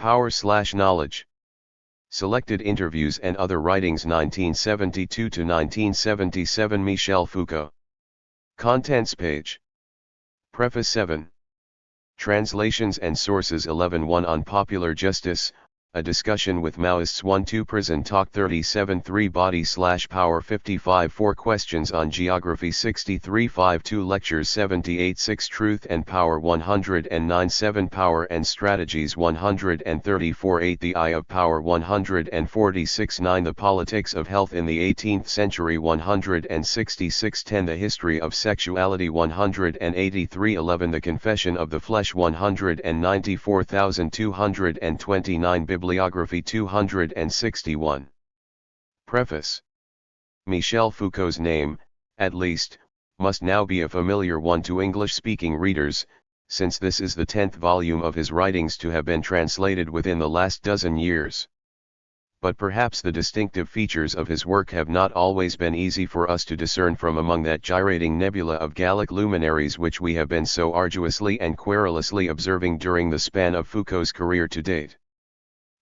Power/Knowledge. Selected Interviews and Other Writings 1972 to 1977 Michel Foucault. Contents page. Preface 7. Translations and Sources 11:1 On Popular Justice, a discussion with Maoists 1-2 Prison Talk 37-3 Body/Power 55-4 Questions on Geography 63-5-2 Lectures 78-6 Truth and Power 109-7 Power and Strategies 134-8 The Eye of Power 146-9 The Politics of Health in the 18th Century 166-10 The History of Sexuality 183-11 The Confession of the Flesh 194,229 Bibliography 261. Preface. Michel Foucault's name, at least, must now be a familiar one to English-speaking readers, since this is the 10th volume of his writings to have been translated within the last dozen years. But perhaps the distinctive features of his work have not always been easy for us to discern from among that gyrating nebula of Gallic luminaries which we have been so arduously and querulously observing during the span of Foucault's career to date.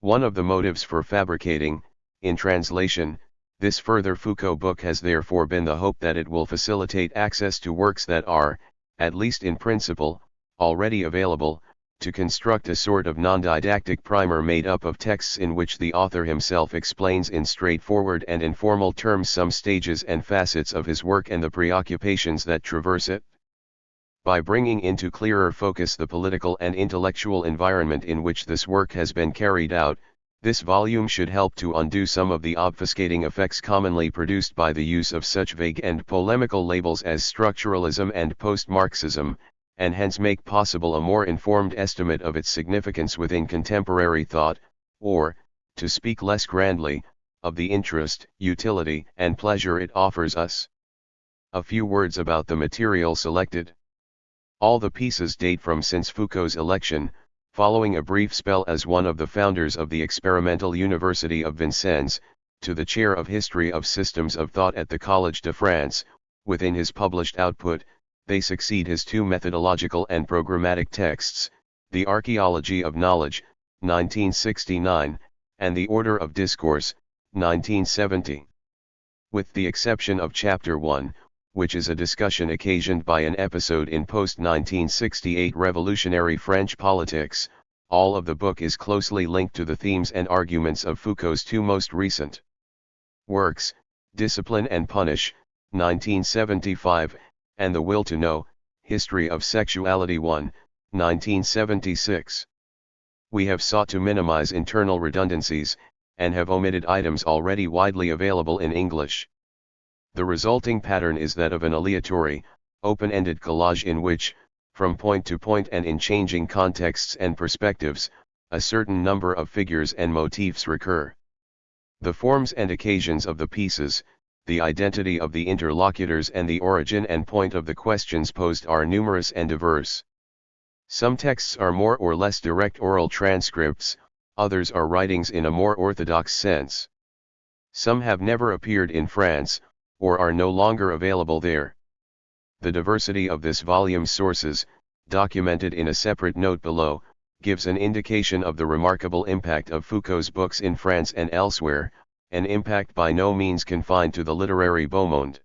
One of the motives for fabricating, in translation, this further Foucault book has therefore been the hope that it will facilitate access to works that are, at least in principle, already available, to construct a sort of non-didactic primer made up of texts in which the author himself explains in straightforward and informal terms some stages and facets of his work and the preoccupations that traverse it. By bringing into clearer focus the political and intellectual environment in which this work has been carried out, this volume should help to undo some of the obfuscating effects commonly produced by the use of such vague and polemical labels as structuralism and post-Marxism, and hence make possible a more informed estimate of its significance within contemporary thought, or, to speak less grandly, of the interest, utility, and pleasure it offers us. A few words about the material selected. All the pieces date from since Foucault's election, following a brief spell as one of the founders of the Experimental University of Vincennes, to the chair of History of Systems of Thought at the Collège de France. Within his published output, they succeed his two methodological and programmatic texts, The Archaeology of Knowledge, 1969, and The Order of Discourse, 1970. With the exception of Chapter 1, which is a discussion occasioned by an episode in post-1968 revolutionary French politics, all of the book is closely linked to the themes and arguments of Foucault's two most recent works, Discipline and Punish, 1975, and The Will to Know, History of Sexuality 1, 1976. We have sought to minimize internal redundancies, and have omitted items already widely available in English. The resulting pattern is that of an aleatory, open-ended collage in which, from point to point and in changing contexts and perspectives, a certain number of figures and motifs recur. The forms and occasions of the pieces, the identity of the interlocutors and the origin and point of the questions posed are numerous and diverse. Some texts are more or less direct oral transcripts, others are writings in a more orthodox sense. Some have never appeared in France, or are no longer available there. The diversity of this volume's sources, documented in a separate note below, gives an indication of the remarkable impact of Foucault's books in France and elsewhere, an impact by no means confined to the literary beau monde.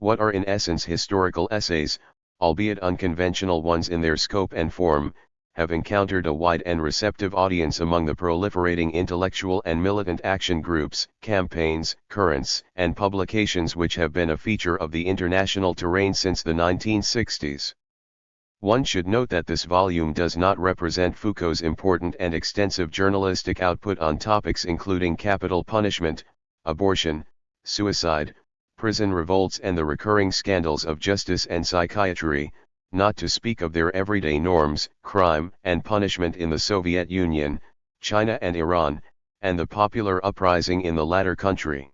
What are in essence historical essays, albeit unconventional ones in their scope and form, have encountered a wide and receptive audience among the proliferating intellectual and militant action groups, campaigns, currents, and publications which have been a feature of the international terrain since the 1960s. One should note that this volume does not represent Foucault's important and extensive journalistic output on topics including capital punishment, abortion, suicide, prison revolts and the recurring scandals of justice and psychiatry, not to speak of their everyday norms, crime and punishment in the Soviet Union, China and Iran, and the popular uprising in the latter country.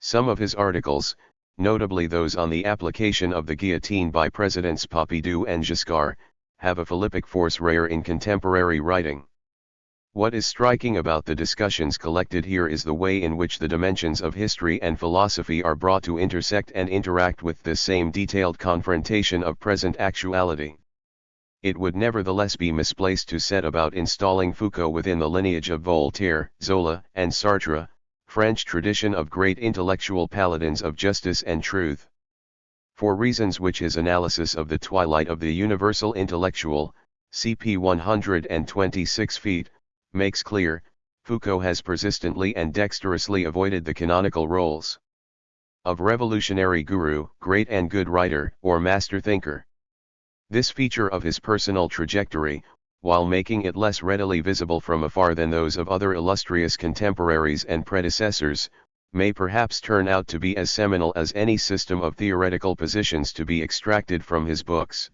Some of his articles, notably those on the application of the guillotine by Presidents Pompidou and Giscard, have a philippic force rare in contemporary writing. What is striking about the discussions collected here is the way in which the dimensions of history and philosophy are brought to intersect and interact with this same detailed confrontation of present actuality. it would nevertheless be misplaced to set about installing Foucault within the lineage of Voltaire, Zola, and Sartre, French tradition of great intellectual paladins of justice and truth. For reasons which his analysis of the twilight of the universal intellectual, cp 126 feet, makes clear, Foucault has persistently and dexterously avoided the canonical roles of revolutionary guru, great and good writer, or master thinker. This feature of his personal trajectory, while making it less readily visible from afar than those of other illustrious contemporaries and predecessors, may perhaps turn out to be as seminal as any system of theoretical positions to be extracted from his books.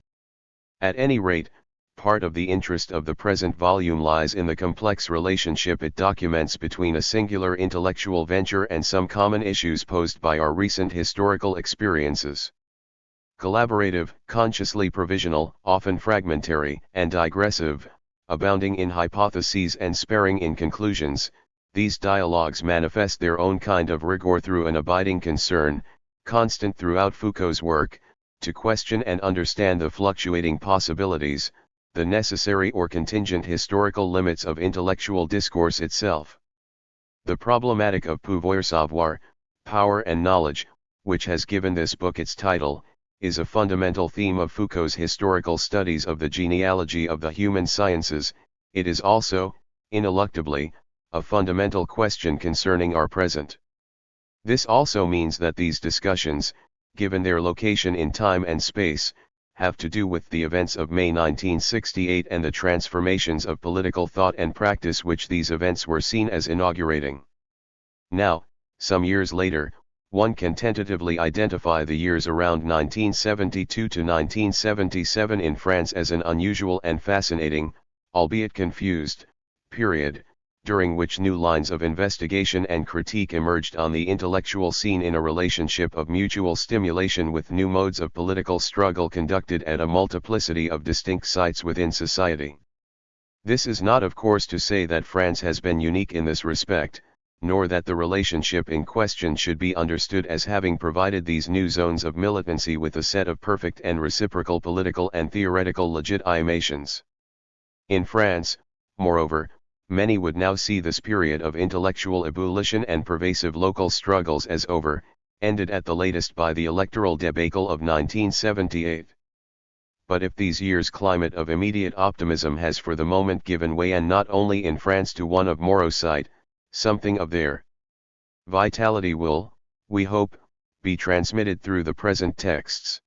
At any rate, part of the interest of the present volume lies in the complex relationship it documents between a singular intellectual venture and some common issues posed by our recent historical experiences. Collaborative, consciously provisional, often fragmentary and digressive, abounding in hypotheses and sparing in conclusions, these dialogues manifest their own kind of rigor through an abiding concern, constant throughout Foucault's work, to question and understand the fluctuating possibilities, the necessary or contingent historical limits of intellectual discourse itself. The problematic of pouvoir savoir, power and knowledge, which has given this book its title, is a fundamental theme of Foucault's historical studies of the genealogy of the human sciences. It is also, ineluctably, a fundamental question concerning our present. This also means that these discussions, given their location in time and space, have to do with the events of May 1968 and the transformations of political thought and practice which these events were seen as inaugurating. Now, some years later, one can tentatively identify the years around 1972 to 1977 in France as an unusual and fascinating, albeit confused, period, during which new lines of investigation and critique emerged on the intellectual scene in a relationship of mutual stimulation with new modes of political struggle conducted at a multiplicity of distinct sites within society. This is not of course to say that France has been unique in this respect, nor that the relationship in question should be understood as having provided these new zones of militancy with a set of perfect and reciprocal political and theoretical legitimations. In France, moreover, many would now see this period of intellectual ebullition and pervasive local struggles as over, ended at the latest by the electoral debacle of 1978. But if these years' climate of immediate optimism has for the moment given way, and not only in France, to one of morosite, something of their vitality will, we hope, be transmitted through the present texts.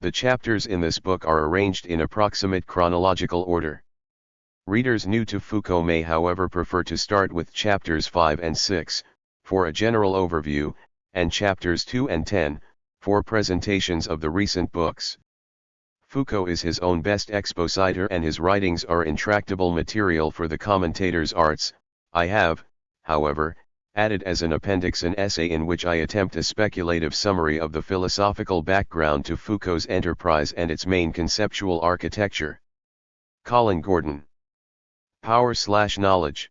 The chapters in this book are arranged in approximate chronological order. Readers new to Foucault may however prefer to start with chapters 5 and 6, for a general overview, and chapters 2 and 10, for presentations of the recent books. Foucault is his own best expositor and his writings are intractable material for the commentator's arts. I have, however, added as an appendix an essay in which I attempt a speculative summary of the philosophical background to Foucault's enterprise and its main conceptual architecture. Colin Gordon. Power/Knowledge.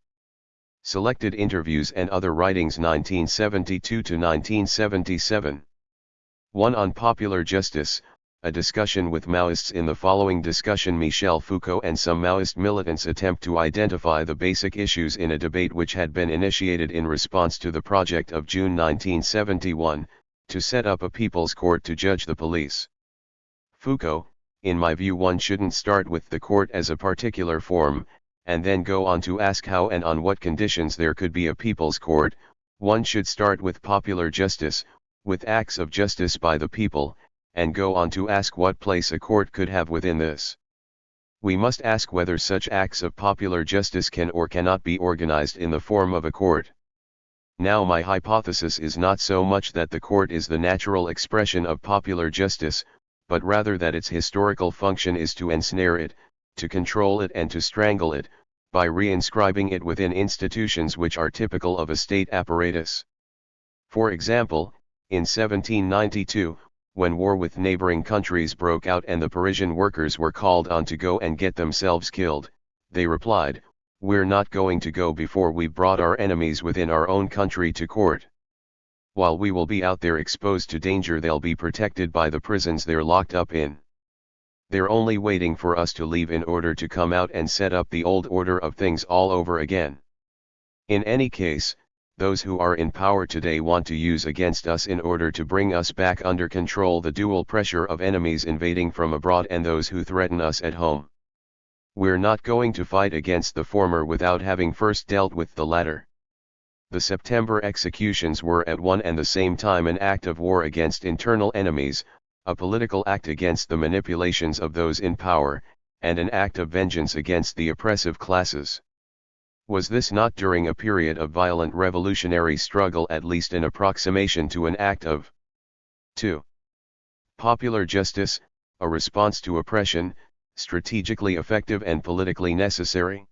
Selected Interviews and Other Writings 1972 to 1977. 1 on Popular Justice, a discussion with Maoists. In the following discussion, Michel Foucault and some Maoist militants attempt to identify the basic issues in a debate which had been initiated in response to the project of June 1971, to set up a people's court to judge the police. Foucault, in my view, one shouldn't start with the court as a particular form, and then go on to ask how and on what conditions there could be a people's court. One should start with popular justice, with acts of justice by the people, and go on to ask what place a court could have within this. We must ask whether such acts of popular justice can or cannot be organized in the form of a court. Now, my hypothesis is not so much that the court is the natural expression of popular justice, but rather that its historical function is to ensnare it, to control it and to strangle it, by reinscribing it within institutions which are typical of a state apparatus. For example, in 1792, when war with neighboring countries broke out and the Parisian workers were called on to go and get themselves killed, they replied, "We're not going to go before we've brought our enemies within our own country to court. While we will be out there exposed to danger, they'll be protected by the prisons they're locked up in." they're only waiting for us to leave in order to come out and set up the old order of things all over again. In any case, those who are in power today want to use against us in order to bring us back under control the dual pressure of enemies invading from abroad and those who threaten us at home. We're not going to fight against the former without having first dealt with the latter. The September executions were at one and the same time an act of war against internal enemies, a political act against the manipulations of those in power, and an act of vengeance against the oppressive classes. Was this not during a period of violent revolutionary struggle at least an approximation to an act of 2. Popular justice, a response to oppression, strategically effective and politically necessary?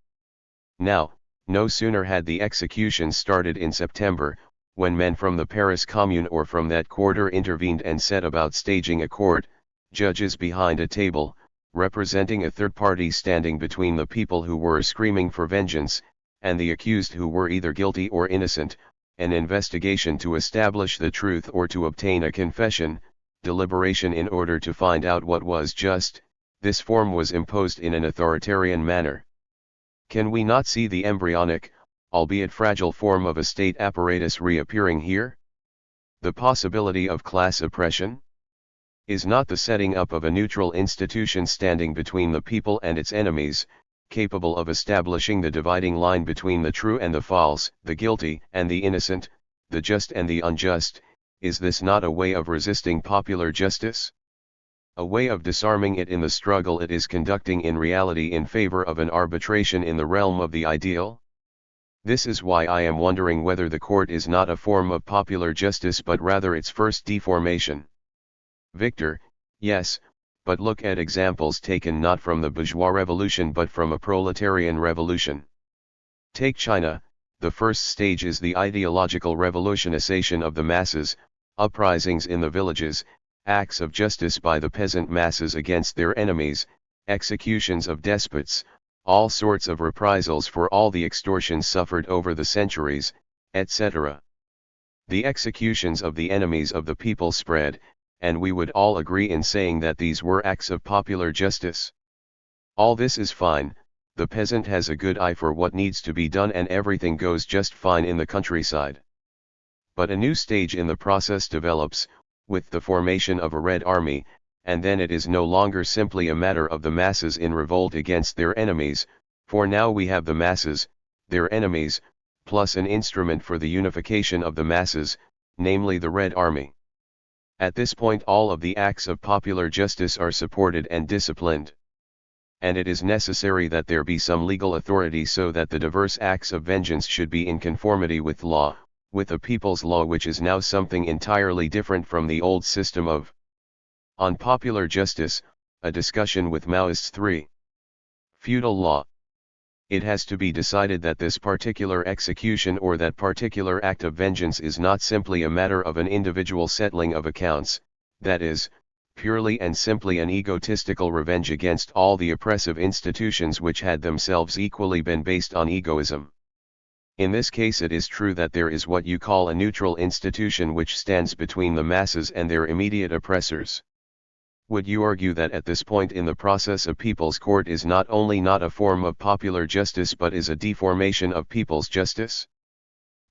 Now, no sooner had the executions started in September, when men from the Paris Commune or from that quarter intervened and set about staging a court, judges behind a table, representing a third party standing between the people who were screaming for vengeance, and the accused who were either guilty or innocent, an investigation to establish the truth or to obtain a confession, deliberation in order to find out what was just. This form was imposed in an authoritarian manner. Can we not see the embryonic, albeit fragile form of a state apparatus reappearing here? The possibility of class oppression? Is not the setting up of a neutral institution standing between the people and its enemies, capable of establishing the dividing line between the true and the false, the guilty and the innocent, the just and the unjust? Is this not a way of resisting popular justice? A way of disarming it in the struggle it is conducting in reality in favor of an arbitration in the realm of the ideal? This is why I am wondering whether the court is not a form of popular justice but rather its first deformation. Victor: yes, but look at examples taken not from the bourgeois revolution but from a proletarian revolution. Take China. The first stage is the ideological revolutionization of the masses, uprisings in the villages, acts of justice by the peasant masses against their enemies, executions of despots, all sorts of reprisals for all the extortions suffered over the centuries, etc. The executions of the enemies of the people spread, and we would all agree in saying that these were acts of popular justice. All this is fine, the peasant has a good eye for what needs to be done and everything goes just fine in the countryside. But a new stage in the process develops, with the formation of a Red Army, and then it is no longer simply a matter of the masses in revolt against their enemies, for now we have the masses, their enemies, plus an instrument for the unification of the masses, namely the Red Army. At this point all of the acts of popular justice are supported and disciplined. And it is necessary that there be some legal authority so that the diverse acts of vengeance should be in conformity with law, with a people's law which is now something entirely different from the old system of. On popular justice, a discussion with Maoists 3. Feudal law. It has to be decided that this particular execution or that particular act of vengeance is not simply a matter of an individual settling of accounts, that is, purely and simply an egotistical revenge against all the oppressive institutions which had themselves equally been based on egoism. In this case it is true that there is what you call a neutral institution which stands between the masses and their immediate oppressors. Would you argue that at this point in the process a people's court is not only not a form of popular justice but is a deformation of people's justice?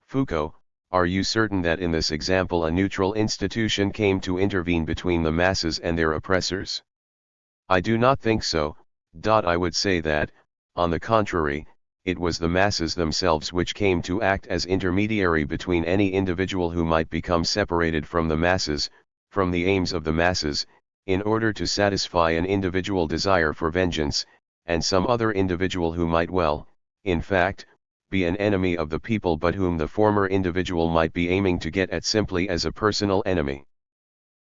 Foucault: are you certain that in this example a neutral institution came to intervene between the masses and their oppressors? I do not think so. I would say that, on the contrary, it was the masses themselves which came to act as intermediary between any individual who might become separated from the masses, from the aims of the masses, in order to satisfy an individual desire for vengeance, and some other individual who might well, in fact, be an enemy of the people but whom the former individual might be aiming to get at simply as a personal enemy.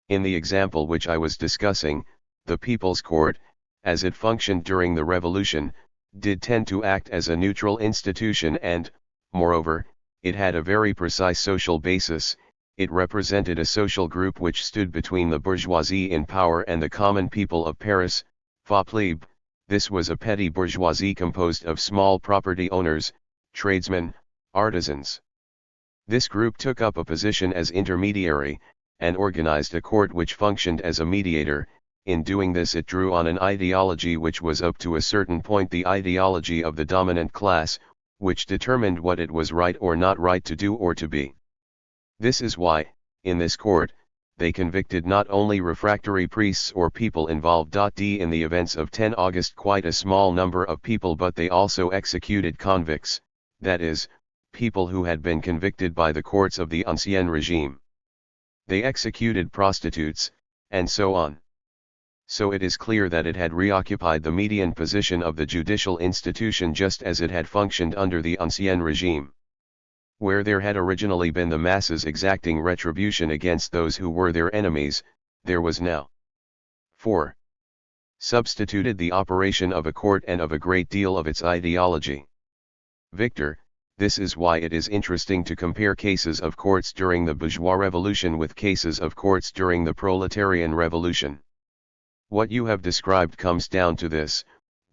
In the example which I was discussing, the People's Court, as it functioned during the Revolution, did tend to act as a neutral institution and, moreover, it had a very precise social basis. It represented a social group which stood between the bourgeoisie in power and the common people of Paris, fa plebe. This was a petty bourgeoisie composed of small property owners, tradesmen, artisans. This group took up a position as intermediary, and organized a court which functioned as a mediator, In doing this it drew on an ideology which was up to a certain point the ideology of the dominant class, which determined what it was right or not right to do or to be. This is why, in this court, they convicted not only refractory priests or people involved. In the events of 10 August quite a small number of people, but they also executed convicts, that is, people who had been convicted by the courts of the Ancien regime. They executed prostitutes, and so on. So it is clear that it had reoccupied the median position of the judicial institution just as it had functioned under the Ancien regime. Where there had originally been the masses exacting retribution against those who were their enemies, there was now 4. Substituted the operation of a court and of a great deal of its ideology. Victor, this is why it is interesting to compare cases of courts during the bourgeois revolution with cases of courts during the proletarian revolution. What you have described comes down to this: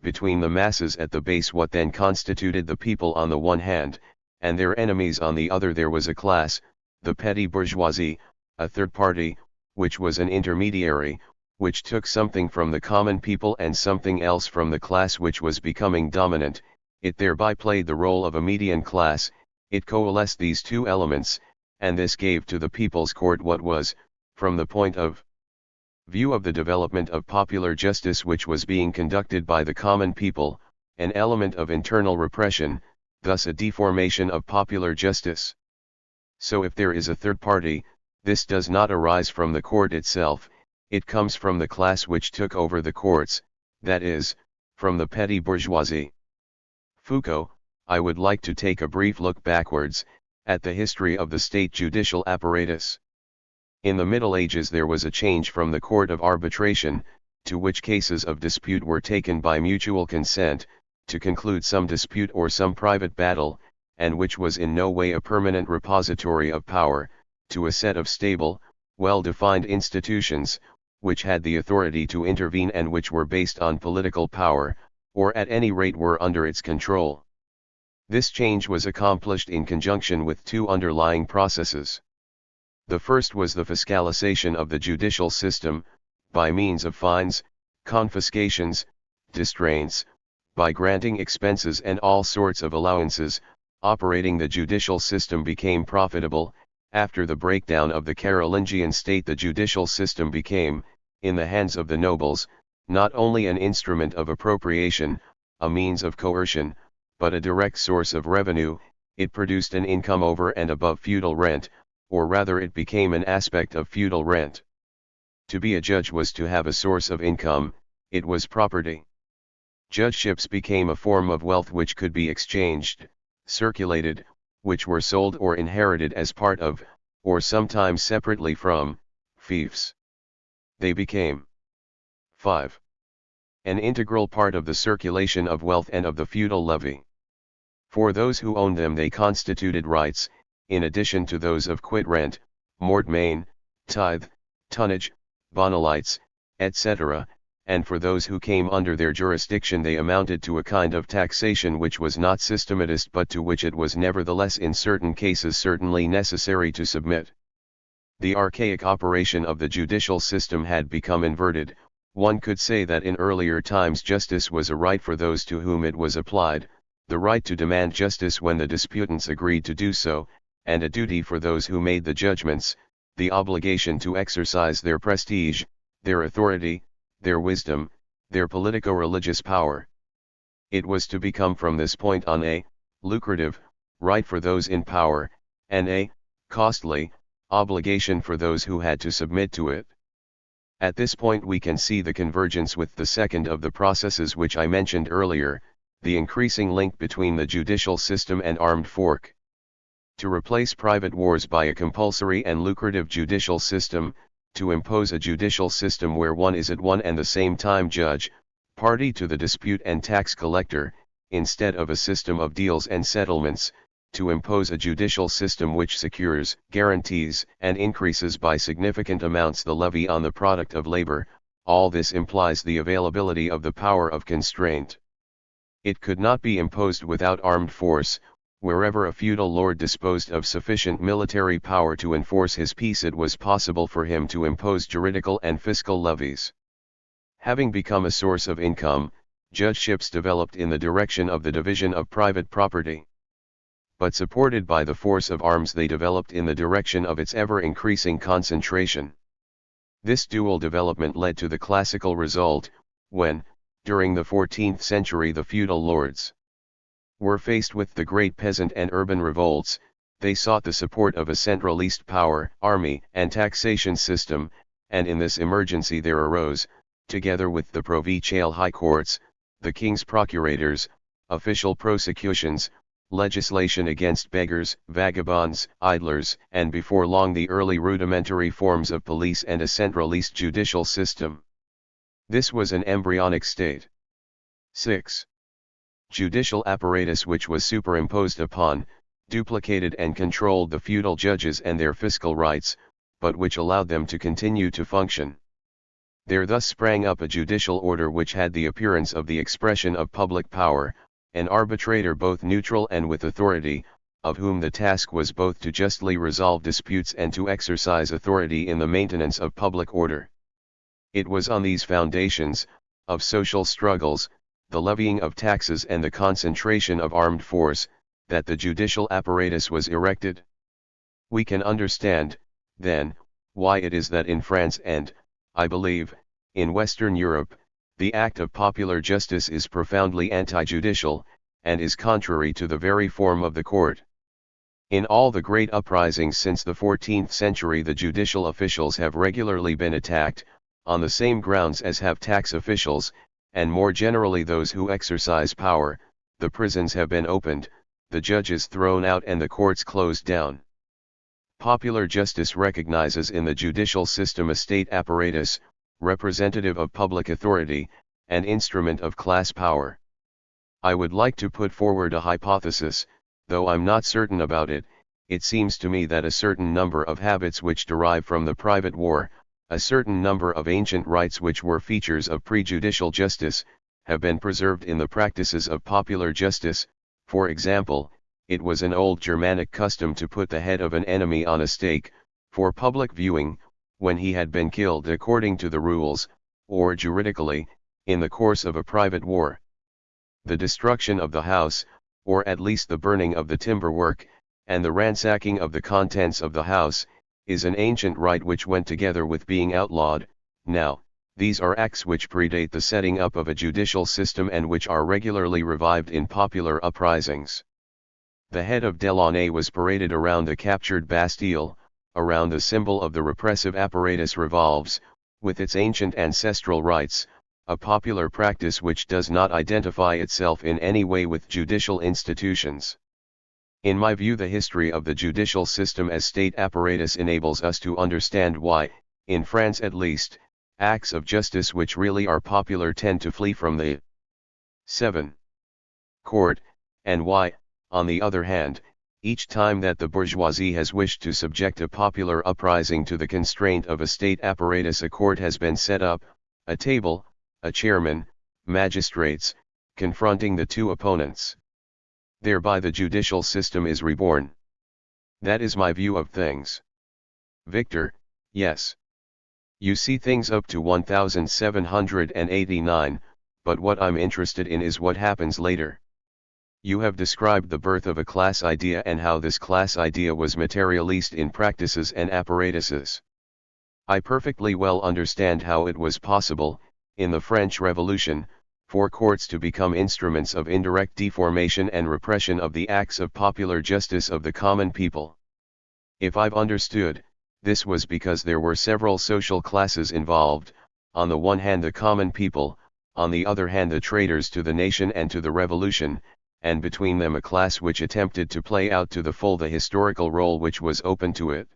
between the masses at the base, what then constituted the people on the one hand, and their enemies on the other, there was a class, the petty bourgeoisie, a third party, which was an intermediary, which took something from the common people and something else from the class which was becoming dominant. It thereby played the role of a median class. It coalesced these two elements, and this gave to the people's court what was, from the point of view of the development of popular justice which was being conducted by the common people, an element of internal repression, thus a deformation of popular justice. So if there is a third party, this does not arise from the court itself, it comes from the class which took over the courts, that is, from the petty bourgeoisie. Foucault, I would like to take a brief look backwards, at the history of the state judicial apparatus. In the Middle Ages there was a change from the court of arbitration, to which cases of dispute were taken by mutual consent, to conclude some dispute or some private battle, and which was in no way a permanent repository of power, to a set of stable, well-defined institutions, which had the authority to intervene and which were based on political power, or at any rate were under its control. This change was accomplished in conjunction with two underlying processes. The first was the fiscalization of the judicial system, by means of fines, confiscations, distraints, by granting expenses and all sorts of allowances. Operating the judicial system became profitable. After the breakdown of the Carolingian state, the judicial system became, in the hands of the nobles, not only an instrument of appropriation, a means of coercion, but a direct source of revenue. It produced an income over and above feudal rent, or rather it became an aspect of feudal rent. To be a judge was to have a source of income, it was property. Judgeships became a form of wealth which could be exchanged, circulated, which were sold or inherited as part of, or sometimes separately from, fiefs. They became 5. An integral part of the circulation of wealth and of the feudal levy. For those who owned them they constituted rights, in addition to those of quit rent, mortmain, tithe, tonnage, bonalites, etc., and for those who came under their jurisdiction they amounted to a kind of taxation which was not systematist but to which it was nevertheless in certain cases certainly necessary to submit. The archaic operation of the judicial system had become inverted. One could say that in earlier times justice was a right for those to whom it was applied, the right to demand justice when the disputants agreed to do so, and a duty for those who made the judgments, the obligation to exercise their prestige, their authority, their wisdom, their politico-religious power. It was to become from this point on a lucrative right for those in power, and a costly obligation for those who had to submit to it. At this point we can see the convergence with the second of the processes which I mentioned earlier, the increasing link between the judicial system and armed force. To replace private wars by a compulsory and lucrative judicial system, to impose a judicial system where one is at one and the same time judge, party to the dispute and tax collector, instead of a system of deals and settlements, to impose a judicial system which secures, guarantees, and increases by significant amounts the levy on the product of labor, all this implies the availability of the power of constraint. It could not be imposed without armed force. Wherever a feudal lord disposed of sufficient military power to enforce his peace, it was possible for him to impose juridical and fiscal levies. Having become a source of income, judgeships developed in the direction of the division of private property. But supported by the force of arms, they developed in the direction of its ever-increasing concentration. This dual development led to the classical result, when, during the 14th century, the feudal lords were faced with the great peasant and urban revolts. They sought the support of a centralist power, army, and taxation system, and in this emergency there arose, together with the provincial high courts, the king's procurators, official prosecutions, legislation against beggars, vagabonds, idlers, and before long the early rudimentary forms of police and a centralist judicial system. This was an embryonic state. 6. Judicial apparatus which was superimposed upon, duplicated and controlled the feudal judges and their fiscal rights, but which allowed them to continue to function. There thus sprang up a judicial order which had the appearance of the expression of public power, an arbitrator both neutral and with authority, of whom the task was both to justly resolve disputes and to exercise authority in the maintenance of public order. It was on these foundations, of social struggles, the levying of taxes and the concentration of armed force, that the judicial apparatus was erected. We can understand, then, why it is that in France and, I believe, in Western Europe, the act of popular justice is profoundly anti-judicial, and is contrary to the very form of the court. In all the great uprisings since the 14th century, the judicial officials have regularly been attacked, on the same grounds as have tax officials, and more generally those who exercise power. The prisons have been opened, the judges thrown out, and the courts closed down. Popular justice recognizes in the judicial system a state apparatus, representative of public authority, an instrument of class power. I would like to put forward a hypothesis, though I'm not certain about it. It seems to me that a certain number of habits which derive from the private war, a certain number of ancient rights which were features of prejudicial justice, have been preserved in the practices of popular justice. For example, it was an old Germanic custom to put the head of an enemy on a stake, for public viewing, when he had been killed according to the rules, or juridically, in the course of a private war. The destruction of the house, or at least the burning of the timber work, and the ransacking of the contents of the house, is an ancient right which went together with being outlawed. Now, these are acts which predate the setting up of a judicial system and which are regularly revived in popular uprisings. The head of Delaunay was paraded around the captured Bastille. Around the symbol of the repressive apparatus revolves, with its ancient ancestral rights, a popular practice which does not identify itself in any way with judicial institutions. In my view, the history of the judicial system as state apparatus enables us to understand why, in France at least, acts of justice which really are popular tend to flee from the 7. Court, and why, on the other hand, each time that the bourgeoisie has wished to subject a popular uprising to the constraint of a state apparatus, a court has been set up, a table, a chairman, magistrates, confronting the two opponents. Thereby the judicial system is reborn. That is my view of things. Victor: yes. You see things up to 1789, but what I'm interested in is what happens later. You have described the birth of a class idea and how this class idea was materialist in practices and apparatuses. I perfectly well understand how it was possible, in the French Revolution, for courts to become instruments of indirect deformation and repression of the acts of popular justice of the common people. If I've understood, this was because there were several social classes involved, on the one hand the common people, on the other hand the traitors to the nation and to the revolution, and between them a class which attempted to play out to the full the historical role which was open to it.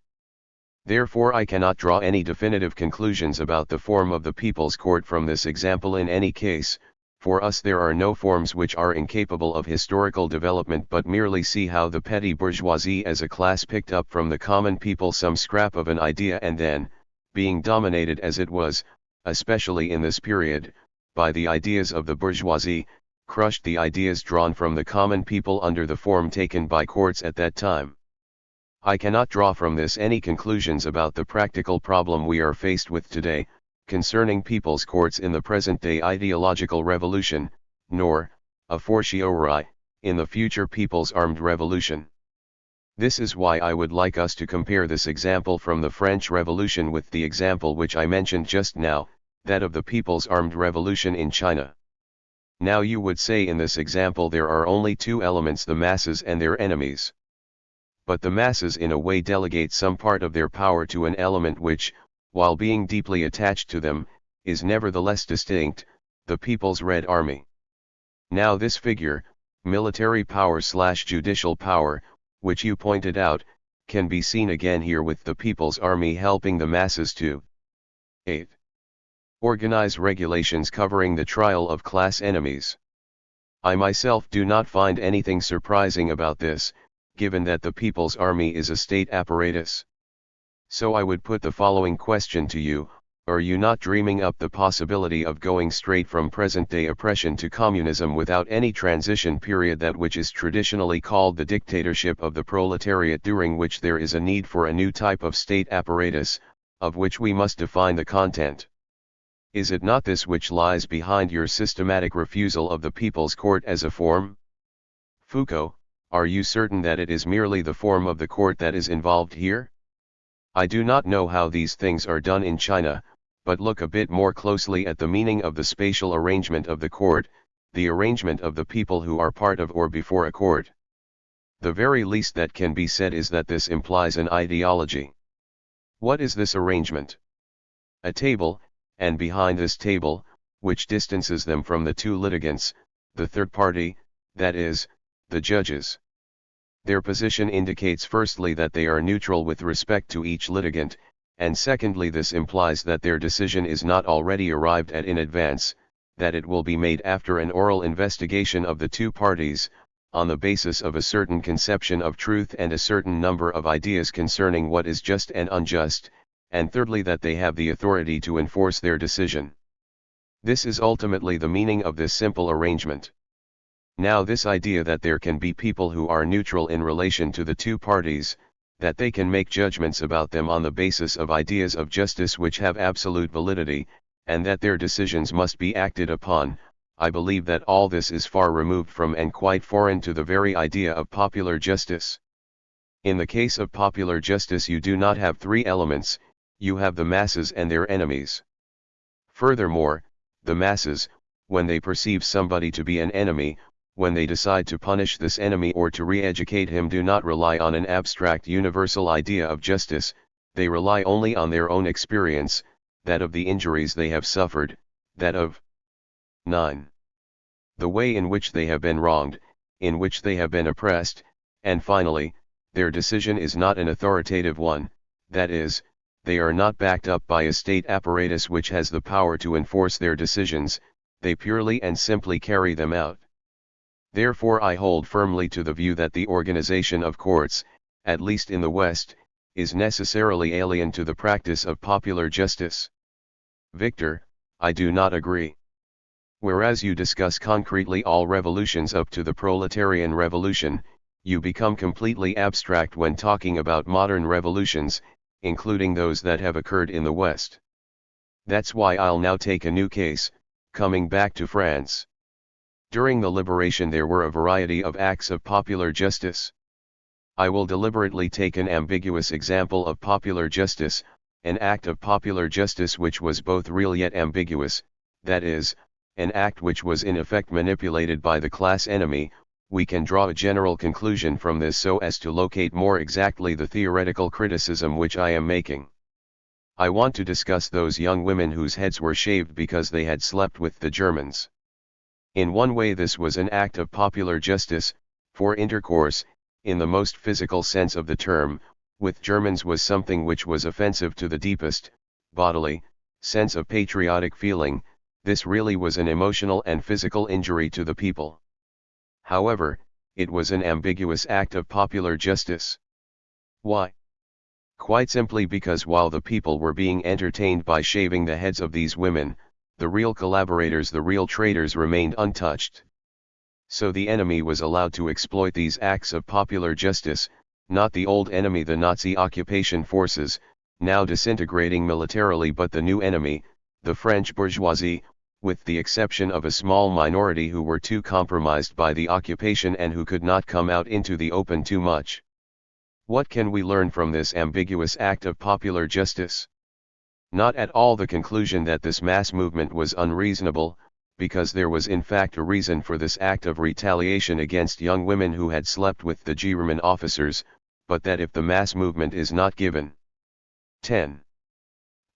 Therefore I cannot draw any definitive conclusions about the form of the people's court from this example in any case. For us there are no forms which are incapable of historical development, but merely see how the petty bourgeoisie as a class picked up from the common people some scrap of an idea and then, being dominated as it was, especially in this period, by the ideas of the bourgeoisie, crushed the ideas drawn from the common people under the form taken by courts at that time. I cannot draw from this any conclusions about the practical problem we are faced with today, concerning people's courts in the present-day ideological revolution, nor, a fortiori, in the future people's armed revolution. This is why I would like us to compare this example from the French Revolution with the example which I mentioned just now, that of the people's armed revolution in China. Now you would say in this example there are only two elements, the masses and their enemies. But the masses in a way delegate some part of their power to an element which, while being deeply attached to them, is nevertheless distinct, the people's Red Army. Now this figure, military power/judicial power, which you pointed out, can be seen again here with the people's army helping the masses to 8. Organize regulations covering the trial of class enemies. I myself do not find anything surprising about this, given that the people's army is a state apparatus. So I would put the following question to you: are you not dreaming up the possibility of going straight from present-day oppression to communism without any transition period, that which is traditionally called the dictatorship of the proletariat, during which there is a need for a new type of state apparatus, of which we must define the content? Is it not this which lies behind your systematic refusal of the people's court as a form? Foucault, are you certain that it is merely the form of the court that is involved here? I do not know how these things are done in China, but look a bit more closely at the meaning of the spatial arrangement of the court, the arrangement of the people who are part of or before a court. The very least that can be said is that this implies an ideology. What is this arrangement? A table, and behind this table, which distances them from the two litigants, the third party, that is, the judges. Their position indicates firstly that they are neutral with respect to each litigant, and secondly this implies that their decision is not already arrived at in advance, that it will be made after an oral investigation of the two parties, on the basis of a certain conception of truth and a certain number of ideas concerning what is just and unjust, and thirdly that they have the authority to enforce their decision. This is ultimately the meaning of this simple arrangement. Now this idea that there can be people who are neutral in relation to the two parties, that they can make judgments about them on the basis of ideas of justice which have absolute validity, and that their decisions must be acted upon, I believe that all this is far removed from and quite foreign to the very idea of popular justice. In the case of popular justice you do not have three elements, you have the masses and their enemies. Furthermore, the masses, when they perceive somebody to be an enemy, when they decide to punish this enemy or to re-educate him, do not rely on an abstract universal idea of justice, they rely only on their own experience, that of the injuries they have suffered, that of 9. The way in which they have been wronged, in which they have been oppressed, and finally, their decision is not an authoritative one, that is, they are not backed up by a state apparatus which has the power to enforce their decisions, they purely and simply carry them out. Therefore I hold firmly to the view that the organization of courts, at least in the West, is necessarily alien to the practice of popular justice. Victor, I do not agree. Whereas you discuss concretely all revolutions up to the proletarian revolution, you become completely abstract when talking about modern revolutions, including those that have occurred in the West. That's why I'll now take a new case, coming back to France. During the liberation there were a variety of acts of popular justice. I will deliberately take an ambiguous example of popular justice, an act of popular justice which was both real yet ambiguous, that is, an act which was in effect manipulated by the class enemy. We can draw a general conclusion from this so as to locate more exactly the theoretical criticism which I am making. I want to discuss those young women whose heads were shaved because they had slept with the Germans. In one way this was an act of popular justice, for intercourse, in the most physical sense of the term, with Germans was something which was offensive to the deepest, bodily, sense of patriotic feeling. This really was an emotional and physical injury to the people. However, it was an ambiguous act of popular justice. Why? Quite simply because while the people were being entertained by shaving the heads of these women, the real collaborators, the real traitors, remained untouched. So the enemy was allowed to exploit these acts of popular justice, not the old enemy, the Nazi occupation forces, now disintegrating militarily, but the new enemy, the French bourgeoisie, with the exception of a small minority who were too compromised by the occupation and who could not come out into the open too much. What can we learn from this ambiguous act of popular justice? Not at all the conclusion that this mass movement was unreasonable, because there was in fact a reason for this act of retaliation against young women who had slept with the German officers, but that if the mass movement is not given 10.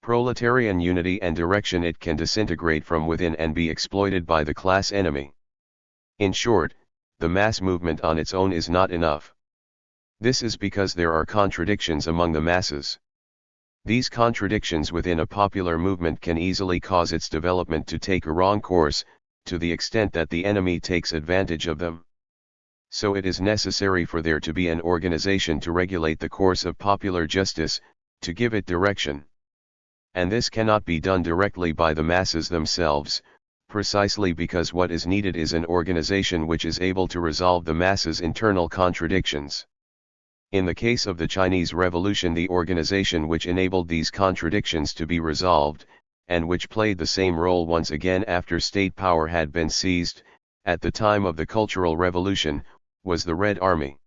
Proletarian unity and direction, it can disintegrate from within and be exploited by the class enemy. In short, the mass movement on its own is not enough. This is because there are contradictions among the masses. These contradictions within a popular movement can easily cause its development to take a wrong course, to the extent that the enemy takes advantage of them. So it is necessary for there to be an organization to regulate the course of popular justice, to give it direction. And this cannot be done directly by the masses themselves, precisely because what is needed is an organization which is able to resolve the masses' internal contradictions. In the case of the Chinese Revolution, the organization which enabled these contradictions to be resolved, and which played the same role once again after state power had been seized, at the time of the Cultural Revolution, was the Red Army.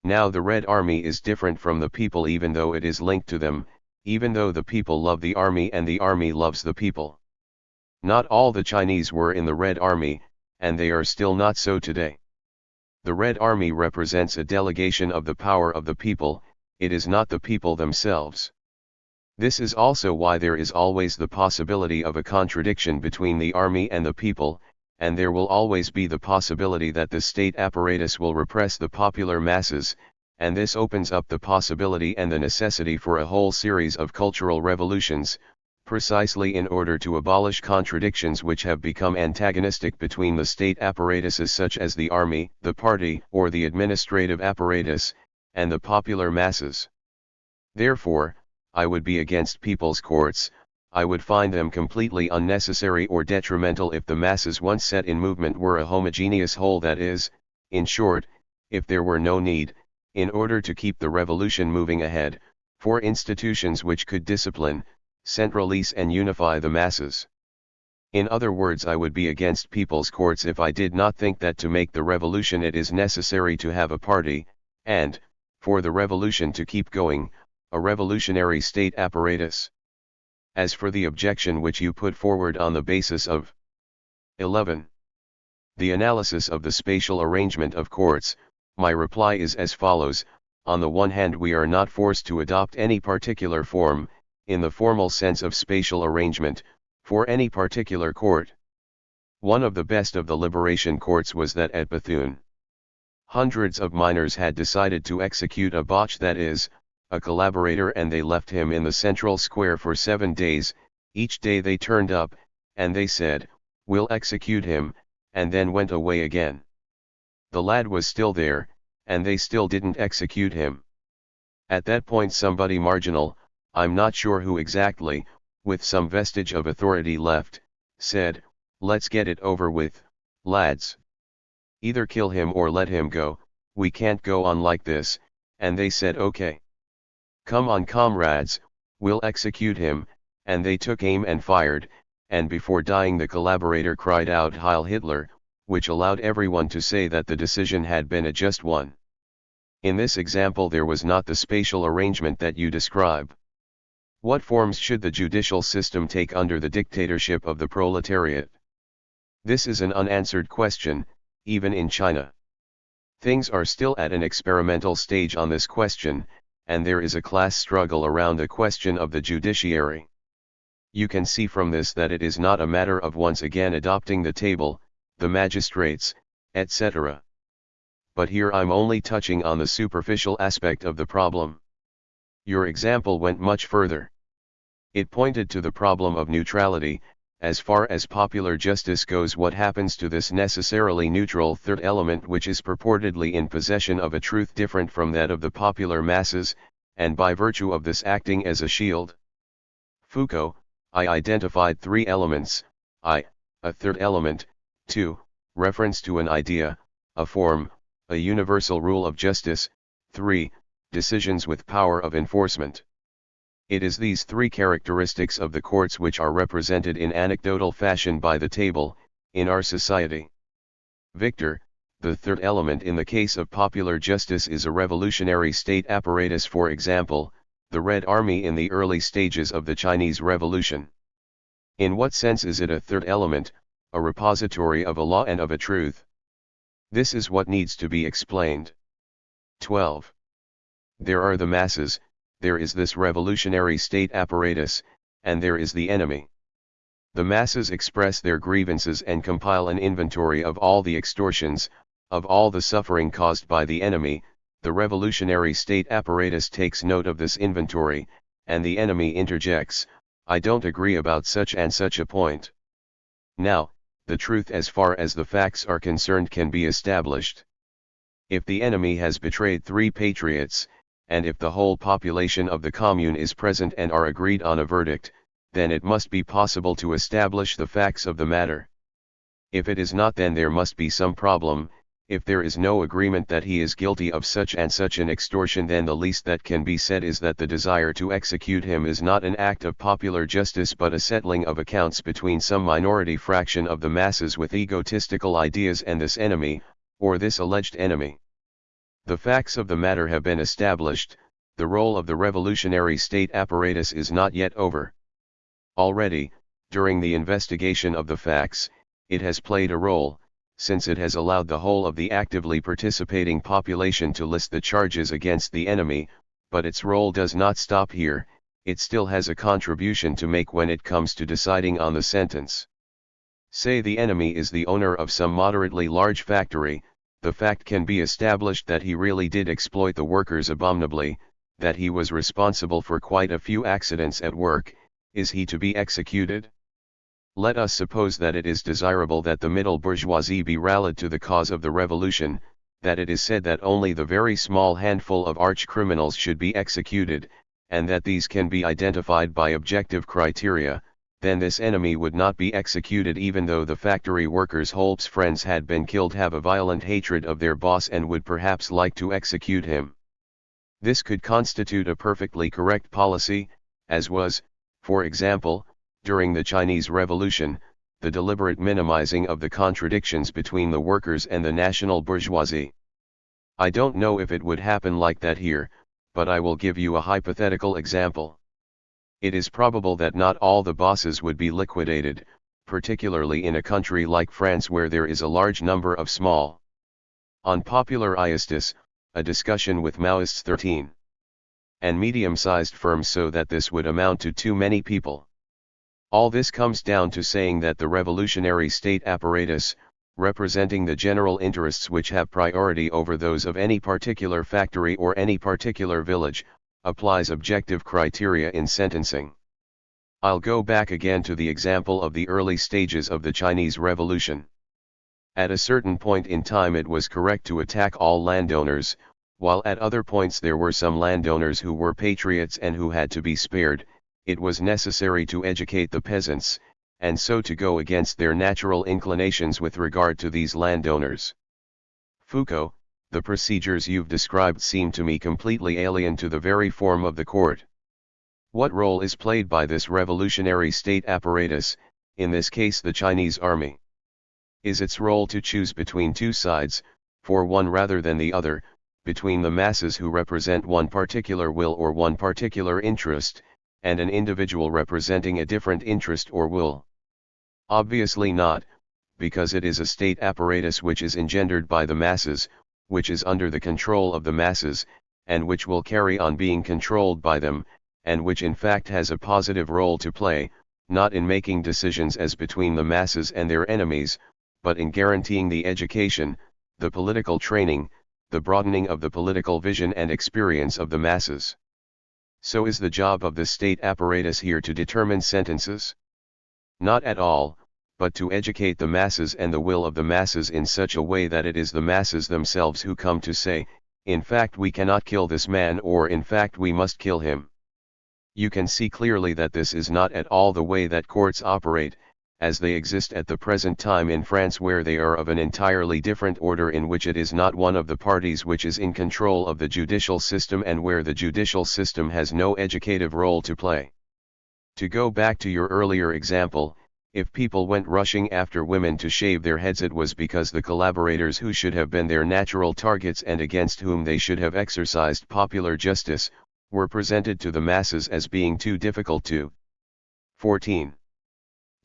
Now the Red Army is different from the people, even though it is linked to them, even though the people love the army and the army loves the people. Not all the Chinese were in the Red Army, and they are still not so today. The Red Army represents a delegation of the power of the people, it is not the people themselves. This is also why there is always the possibility of a contradiction between the army and the people, and there will always be the possibility that the state apparatus will repress the popular masses, and this opens up the possibility and the necessity for a whole series of cultural revolutions, precisely in order to abolish contradictions which have become antagonistic between the state apparatuses such as the army, the party, or the administrative apparatus, and the popular masses. Therefore, I would be against people's courts. I would find them completely unnecessary or detrimental if the masses once set in movement were a homogeneous whole, that is, in short, if there were no need, in order to keep the revolution moving ahead, for institutions which could discipline, centralize and unify the masses. In other words, I would be against people's courts if I did not think that to make the revolution it is necessary to have a party, and, for the revolution to keep going, a revolutionary state apparatus. As for the objection which you put forward on the basis of 11. The analysis of the spatial arrangement of courts, my reply is as follows. On the one hand, we are not forced to adopt any particular form, in the formal sense of spatial arrangement, for any particular court. One of the best of the liberation courts was that at Bethune. Hundreds of miners had decided to execute a botch, that is, a collaborator, and they left him in the central square for 7 days. Each day they turned up, and they said, "We'll execute him," and then went away again. The lad was still there, and they still didn't execute him. At that point somebody marginal, I'm not sure who exactly, with some vestige of authority left, said, "Let's get it over with, lads. Either kill him or let him go, we can't go on like this," and they said, "Okay. Come on, comrades, we'll execute him," and they took aim and fired, and before dying the collaborator cried out "Heil Hitler," which allowed everyone to say that the decision had been a just one. In this example there was not the spatial arrangement that you describe. What forms should the judicial system take under the dictatorship of the proletariat? This is an unanswered question, even in China. Things are still at an experimental stage on this question, and there is a class struggle around the question of the judiciary. You can see from this that it is not a matter of once again adopting the table, the magistrates, etc. But here I'm only touching on the superficial aspect of the problem. Your example went much further. It pointed to the problem of neutrality. As far as popular justice goes, what happens to this necessarily neutral third element which is purportedly in possession of a truth different from that of the popular masses, and by virtue of this acting as a shield? Foucault, I identified 3 elements, I, a third element, 2, reference to an idea, a form, a universal rule of justice, 3, decisions with power of enforcement. It is these three characteristics of the courts which are represented in anecdotal fashion by the table, in our society. Victor, the third element in the case of popular justice is a revolutionary state apparatus, for example, the Red Army in the early stages of the Chinese Revolution. In what sense is it a third element, a repository of a law and of a truth? This is what needs to be explained. 12. There are the masses, there is this revolutionary state apparatus, and there is the enemy. The masses express their grievances and compile an inventory of all the extortions, of all the suffering caused by the enemy. The revolutionary state apparatus takes note of this inventory, and the enemy interjects, "I don't agree about such and such a point." Now, the truth as far as the facts are concerned can be established. If the enemy has betrayed 3 patriots, and if the whole population of the commune is present and are agreed on a verdict, then it must be possible to establish the facts of the matter. If it is not, then there must be some problem. If there is no agreement that he is guilty of such and such an extortion, then the least that can be said is that the desire to execute him is not an act of popular justice but a settling of accounts between some minority fraction of the masses with egotistical ideas and this enemy, or this alleged enemy. The facts of the matter have been established, the role of the revolutionary state apparatus is not yet over. Already, during the investigation of the facts, it has played a role, since it has allowed the whole of the actively participating population to list the charges against the enemy, but its role does not stop here, it still has a contribution to make when it comes to deciding on the sentence. Say the enemy is the owner of some moderately large factory, the fact can be established that he really did exploit the workers abominably, that he was responsible for quite a few accidents at work. Is he to be executed? Let us suppose that it is desirable that the middle bourgeoisie be rallied to the cause of the revolution, that it is said that only the very small handful of arch-criminals should be executed, and that these can be identified by objective criteria. Then this enemy would not be executed even though the factory workers' Holb's friends had been killed, have a violent hatred of their boss and would perhaps like to execute him. This could constitute a perfectly correct policy, as was, for example, during the Chinese Revolution, the deliberate minimizing of the contradictions between the workers and the national bourgeoisie. I don't know if it would happen like that here, but I will give you a hypothetical example. It is probable that not all the bosses would be liquidated, particularly in a country like France where there is a large number of small, unpopular iistas, a discussion with Maoists 13, and medium-sized firms, so that this would amount to too many people. All this comes down to saying that the revolutionary state apparatus, representing the general interests which have priority over those of any particular factory or any particular village, applies objective criteria in sentencing. I'll go back again to the example of the early stages of the Chinese Revolution. At a certain point in time it was correct to attack all landowners, while at other points there were some landowners who were patriots and who had to be spared. It was necessary to educate the peasants, and so to go against their natural inclinations with regard to these landowners. Foucault, the procedures you've described seem to me completely alien to the very form of the court. What role is played by this revolutionary state apparatus, in this case the Chinese army? Is its role to choose between two sides, for one rather than the other, between the masses who represent one particular will or one particular interest, and an individual representing a different interest or will? Obviously not, because it is a state apparatus which is engendered by the masses, which is under the control of the masses, and which will carry on being controlled by them, and which in fact has a positive role to play, not in making decisions as between the masses and their enemies, but in guaranteeing the education, the political training, the broadening of the political vision and experience of the masses. So is the job of the state apparatus here to determine sentences? Not at all, but to educate the masses and the will of the masses in such a way that it is the masses themselves who come to say, in fact we cannot kill this man, or in fact we must kill him. You can see clearly that this is not at all the way that courts operate, as they exist at the present time in France, where they are of an entirely different order, in which it is not one of the parties which is in control of the judicial system, and where the judicial system has no educative role to play. To go back to your earlier example, if people went rushing after women to shave their heads, it was because the collaborators who should have been their natural targets and against whom they should have exercised popular justice, were presented to the masses as being too difficult to 14.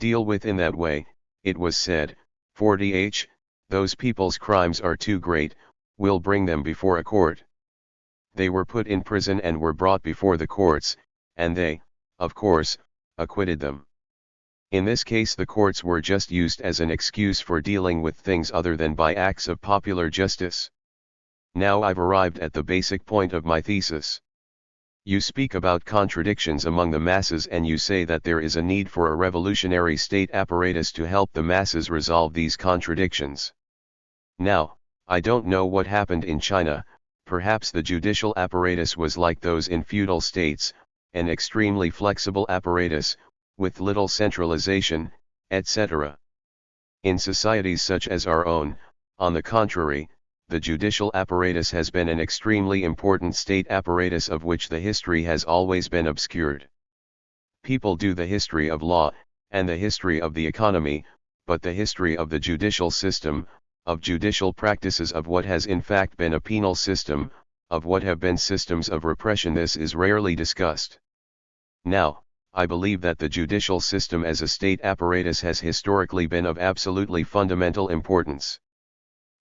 Deal with in that way. It was said, 40h, those people's crimes are too great, we'll bring them before a court. They were put in prison and were brought before the courts, and they, of course, acquitted them. In this case the courts were just used as an excuse for dealing with things other than by acts of popular justice. Now I've arrived at the basic point of my thesis. You speak about contradictions among the masses, and you say that there is a need for a revolutionary state apparatus to help the masses resolve these contradictions. Now, I don't know what happened in China. Perhaps the judicial apparatus was like those in feudal states, an extremely flexible apparatus, with little centralization, etc. In societies such as our own, on the contrary, the judicial apparatus has been an extremely important state apparatus of which the history has always been obscured. People do the history of law, and the history of the economy, but the history of the judicial system, of judicial practices, of what has in fact been a penal system, of what have been systems of repression, this is rarely discussed. Now, I believe that the judicial system as a state apparatus has historically been of absolutely fundamental importance.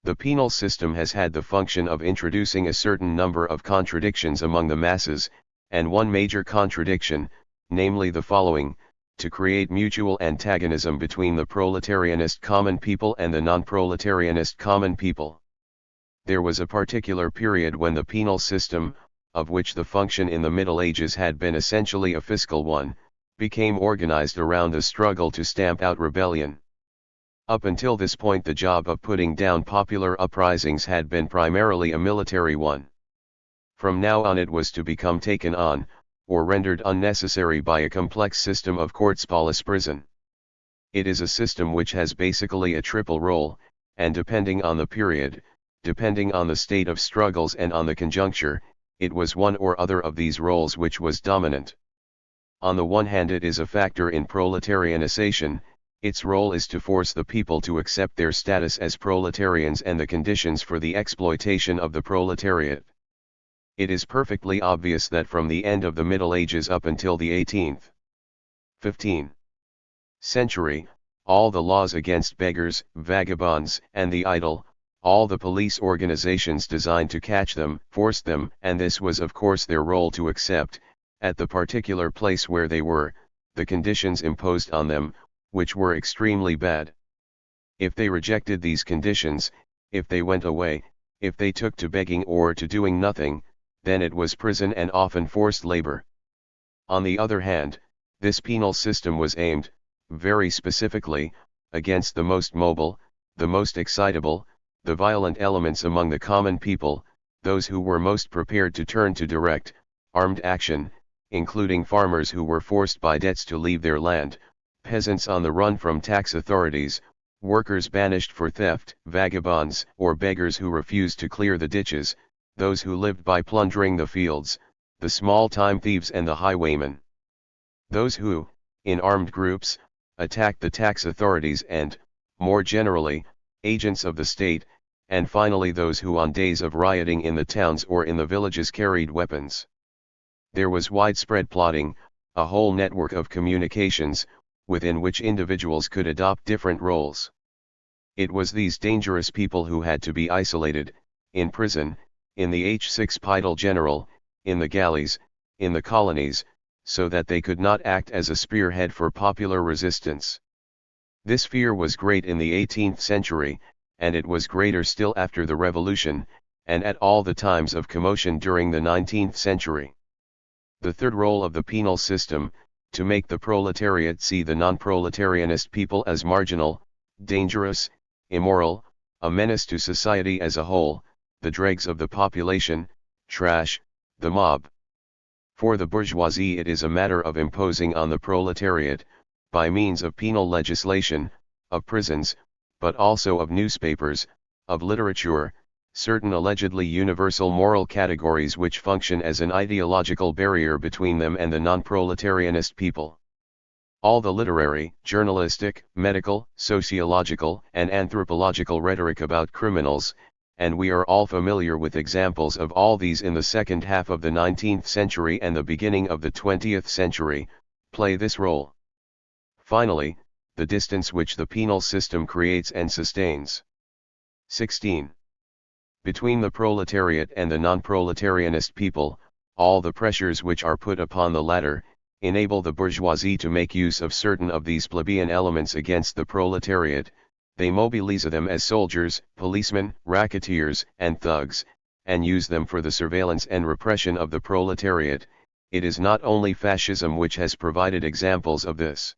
The penal system has had the function of introducing a certain number of contradictions among the masses, and one major contradiction, namely the following: to create mutual antagonism between the proletarianist common people and the non-proletarianist common people. There was a particular period when the penal system, of which the function in the Middle Ages had been essentially a fiscal one, became organized around the struggle to stamp out rebellion. Up until this point the job of putting down popular uprisings had been primarily a military one. From now on it was to become taken on, or rendered unnecessary, by a complex system of courts police prison. It is a system which has basically a triple role, and depending on the period, depending on the state of struggles and on the conjuncture, it was one or other of these roles which was dominant. On the one hand it is a factor in proletarianization. Its role is to force the people to accept their status as proletarians and the conditions for the exploitation of the proletariat. It is perfectly obvious that from the end of the Middle Ages up until the 18th, 15th century, all the laws against beggars, vagabonds, and the idle, all the police organizations designed to catch them, forced them, and this was of course their role, to accept, at the particular place where they were, the conditions imposed on them, which were extremely bad. If they rejected these conditions, if they went away, if they took to begging or to doing nothing, then it was prison and often forced labor. On the other hand, this penal system was aimed, very specifically, against the most mobile, the most excitable, the violent elements among the common people, those who were most prepared to turn to direct, armed action, including farmers who were forced by debts to leave their land, peasants on the run from tax authorities, workers banished for theft, vagabonds or beggars who refused to clear the ditches, those who lived by plundering the fields, the small-time thieves and the highwaymen. Those who, in armed groups, attacked the tax authorities and, more generally, agents of the state, and finally those who on days of rioting in the towns or in the villages carried weapons. There was widespread plotting, a whole network of communications, within which individuals could adopt different roles. It was these dangerous people who had to be isolated, in prison, in the H6 Piedal General, in the galleys, in the colonies, so that they could not act as a spearhead for popular resistance. This fear was great in the 18th century, and it was greater still after the Revolution, and at all the times of commotion during the 19th century. The third role of the penal system, to make the proletariat see the non-proletarianist people as marginal, dangerous, immoral, a menace to society as a whole, the dregs of the population, trash, the mob. For the bourgeoisie it is a matter of imposing on the proletariat, by means of penal legislation, of prisons, but also of newspapers, of literature, certain allegedly universal moral categories which function as an ideological barrier between them and the non-proletarianist people. All the literary, journalistic, medical, sociological, and anthropological rhetoric about criminals, and we are all familiar with examples of all these in the second half of the 19th century and the beginning of the 20th century, play this role. Finally, the distance which the penal system creates and sustains. 16. Between the proletariat and the non-proletarianist people, all the pressures which are put upon the latter, enable the bourgeoisie to make use of certain of these plebeian elements against the proletariat. They mobilize them as soldiers, policemen, racketeers, and thugs, and use them for the surveillance and repression of the proletariat. It is not only fascism which has provided examples of this.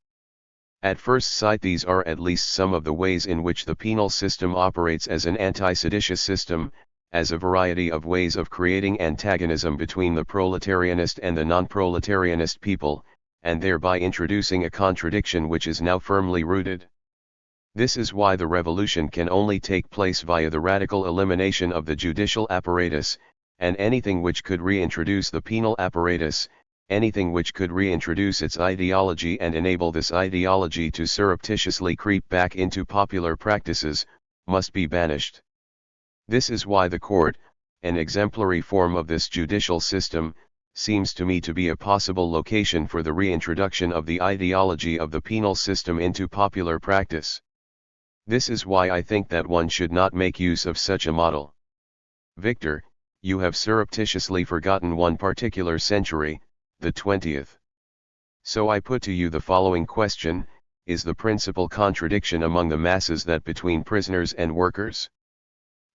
At first sight, these are at least some of the ways in which the penal system operates as an anti-seditious system, as a variety of ways of creating antagonism between the proletarianist and the non-proletarianist people, and thereby introducing a contradiction which is now firmly rooted. This is why the revolution can only take place via the radical elimination of the judicial apparatus, and anything which could reintroduce the penal apparatus, anything which could reintroduce its ideology and enable this ideology to surreptitiously creep back into popular practices, must be banished. This is why the court, an exemplary form of this judicial system, seems to me to be a possible location for the reintroduction of the ideology of the penal system into popular practice. This is why I think that one should not make use of such a model. Victor, you have surreptitiously forgotten one particular century, the 20th. So I put to you the following question: is the principal contradiction among the masses that between prisoners and workers?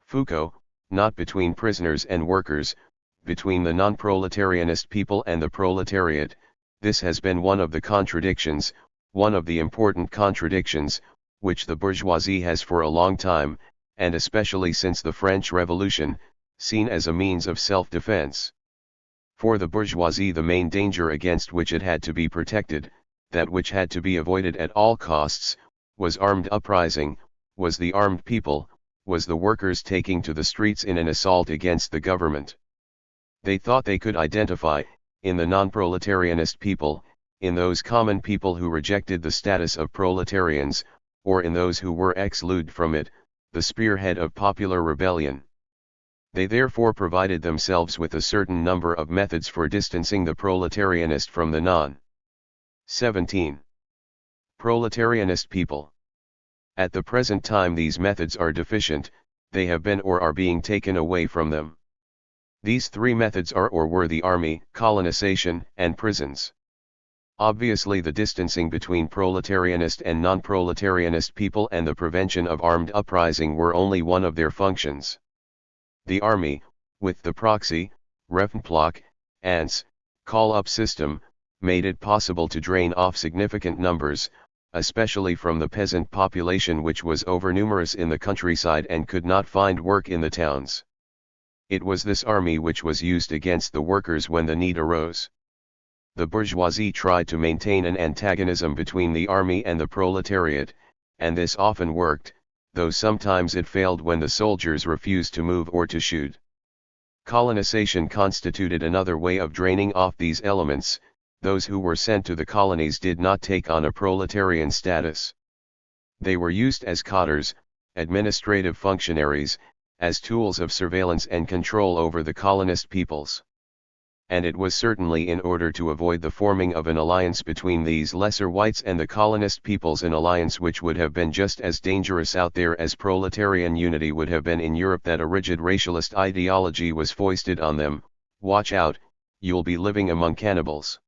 Foucault, not between prisoners and workers, between the non-proletarianist people and the proletariat. This has been one of the contradictions, one of the important contradictions, which the bourgeoisie has for a long time, and especially since the French Revolution, seen as a means of self-defense. For the bourgeoisie, the main danger against which it had to be protected, that which had to be avoided at all costs, was armed uprising, was the armed people, was the workers taking to the streets in an assault against the government. They thought they could identify, in the non-proletarianist people, in those common people who rejected the status of proletarians, or in those who were excluded from it, the spearhead of popular rebellion. They therefore provided themselves with a certain number of methods for distancing the proletarianist from the non. 17. Proletarianist people. At the present time these methods are deficient, they have been or are being taken away from them. These three methods are or were the army, colonization, and prisons. Obviously the distancing between proletarianist and non-proletarianist people and the prevention of armed uprising were only one of their functions. The army, with the proxy, Reifenplock, ants, call-up system, made it possible to drain off significant numbers, especially from the peasant population which was overnumerous in the countryside and could not find work in the towns. It was this army which was used against the workers when the need arose. The bourgeoisie tried to maintain an antagonism between the army and the proletariat, and this often worked, though sometimes it failed when the soldiers refused to move or to shoot. Colonization constituted another way of draining off these elements. Those who were sent to the colonies did not take on a proletarian status. They were used as cotters, administrative functionaries, as tools of surveillance and control over the colonist peoples. And it was certainly in order to avoid the forming of an alliance between these lesser whites and the colonist peoples, an alliance which would have been just as dangerous out there as proletarian unity would have been in Europe, that a rigid racialist ideology was foisted on them. Watch out, you'll be living among cannibals.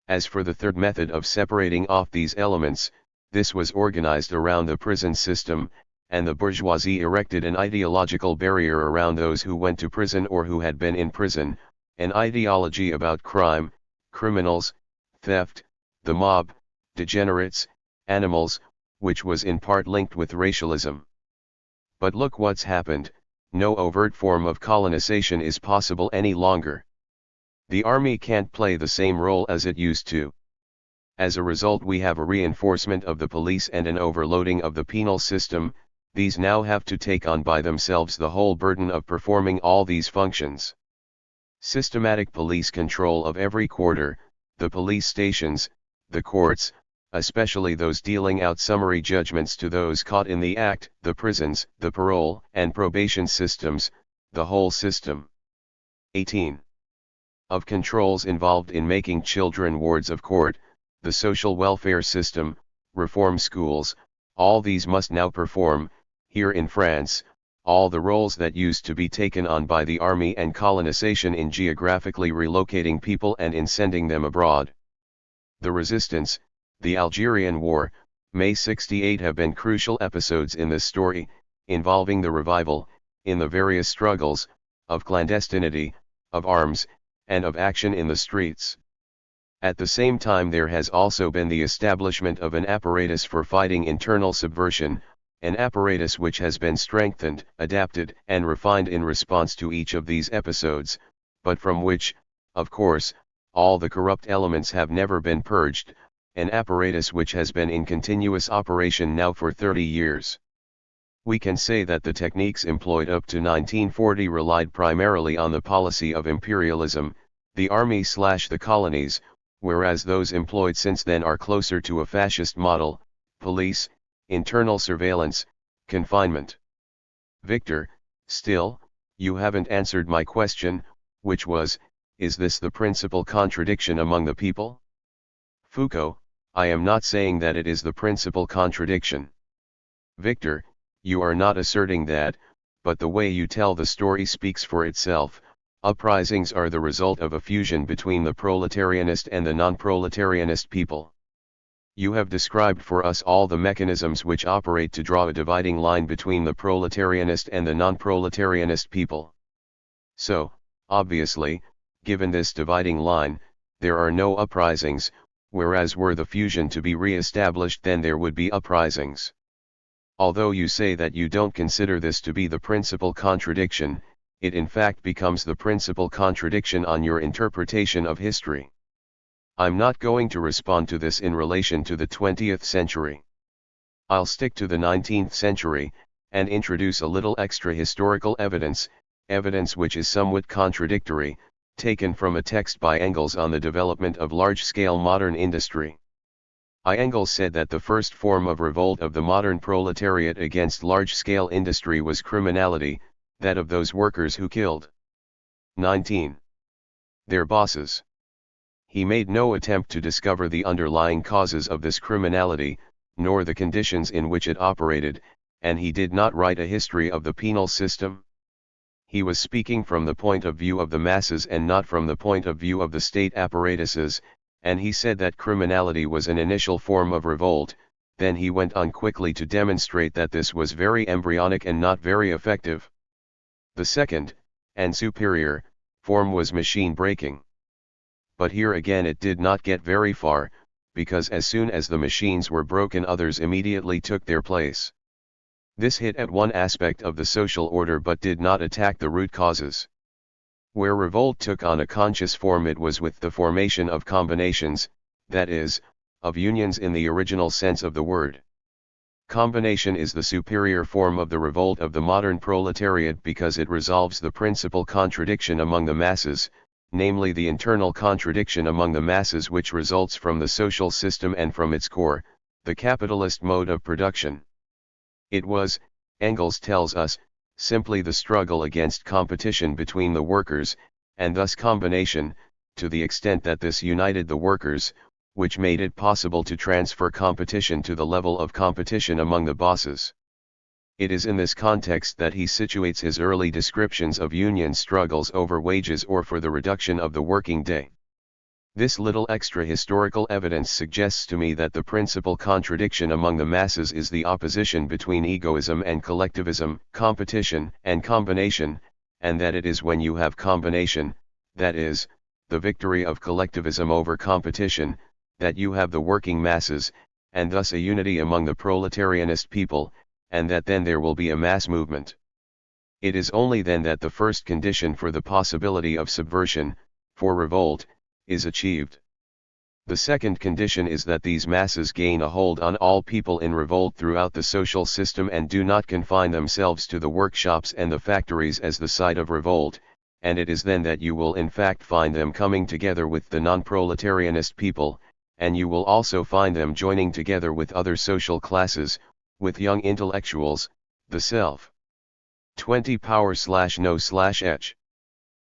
As for the third method of separating off these elements, this was organized around the prison system, and the bourgeoisie erected an ideological barrier around those who went to prison or who had been in prison, an ideology about crime, criminals, theft, the mob, degenerates, animals, which was in part linked with racialism. But look what's happened, no overt form of colonization is possible any longer. The army can't play the same role as it used to. As a result, we have a reinforcement of the police and an overloading of the penal system. These now have to take on by themselves the whole burden of performing all these functions. Systematic police control of every quarter, the police stations, the courts, especially those dealing out summary judgments to those caught in the act, the prisons, the parole and probation systems, the whole system. 18. Of controls involved in making children wards of court, the social welfare system, reform schools, all these must now perform, here in France, all the roles that used to be taken on by the army and colonization in geographically relocating people and in sending them abroad. The resistance, the Algerian War, May 68 have been crucial episodes in this story, involving the revival, in the various struggles, of clandestinity, of arms, and of action in the streets. At the same time there has also been the establishment of an apparatus for fighting internal subversion, an apparatus which has been strengthened, adapted, and refined in response to each of these episodes, but from which, of course, all the corrupt elements have never been purged, an apparatus which has been in continuous operation now for 30 years. We can say that the techniques employed up to 1940 relied primarily on the policy of imperialism, the army/the colonies, whereas those employed since then are closer to a fascist model, police, internal surveillance, confinement. Victor, still, you haven't answered my question, which was, is this the principal contradiction among the people? Foucault, I am not saying that it is the principal contradiction. Victor, you are not asserting that, but the way you tell the story speaks for itself. Uprisings are the result of a fusion between the proletarianist and the non-proletarianist people. You have described for us all the mechanisms which operate to draw a dividing line between the proletarianist and the non-proletarianist people. So, obviously, given this dividing line, there are no uprisings, whereas were the fusion to be re-established then there would be uprisings. Although you say that you don't consider this to be the principal contradiction, it in fact becomes the principal contradiction on your interpretation of history. I'm not going to respond to this in relation to the 20th century. I'll stick to the 19th century, and introduce a little extra historical evidence, evidence which is somewhat contradictory, taken from a text by Engels on the development of large-scale modern industry. Engels said that the first form of revolt of the modern proletariat against large-scale industry was criminality, that of those workers who killed 19. their bosses. He made no attempt to discover the underlying causes of this criminality, nor the conditions in which it operated, and he did not write a history of the penal system. He was speaking from the point of view of the masses and not from the point of view of the state apparatuses, and he said that criminality was an initial form of revolt. Then he went on quickly to demonstrate that this was very embryonic and not very effective. The second, and superior, form was machine breaking. But here again it did not get very far, because as soon as the machines were broken others immediately took their place. This hit at one aspect of the social order but did not attack the root causes. Where revolt took on a conscious form it was with the formation of combinations, that is, of unions in the original sense of the word. Combination is the superior form of the revolt of the modern proletariat because it resolves the principal contradiction among the masses, namely the internal contradiction among the masses which results from the social system and from its core, the capitalist mode of production. It was, Engels tells us, simply the struggle against competition between the workers, and thus combination, to the extent that this united the workers, which made it possible to transfer competition to the level of competition among the bosses. It is in this context that he situates his early descriptions of union struggles over wages or for the reduction of the working day. This little extra historical evidence suggests to me that the principal contradiction among the masses is the opposition between egoism and collectivism, competition and combination, and that it is when you have combination, that is, the victory of collectivism over competition, that you have the working masses, and thus a unity among the proletarianist people, and that then there will be a mass movement. It is only then that the first condition for the possibility of subversion, for revolt, is achieved. The second condition is that these masses gain a hold on all people in revolt throughout the social system and do not confine themselves to the workshops and the factories as the site of revolt, and it is then that you will in fact find them coming together with the non-proletarianist people, and you will also find them joining together with other social classes, with young intellectuals, the self. 20 power/no/h.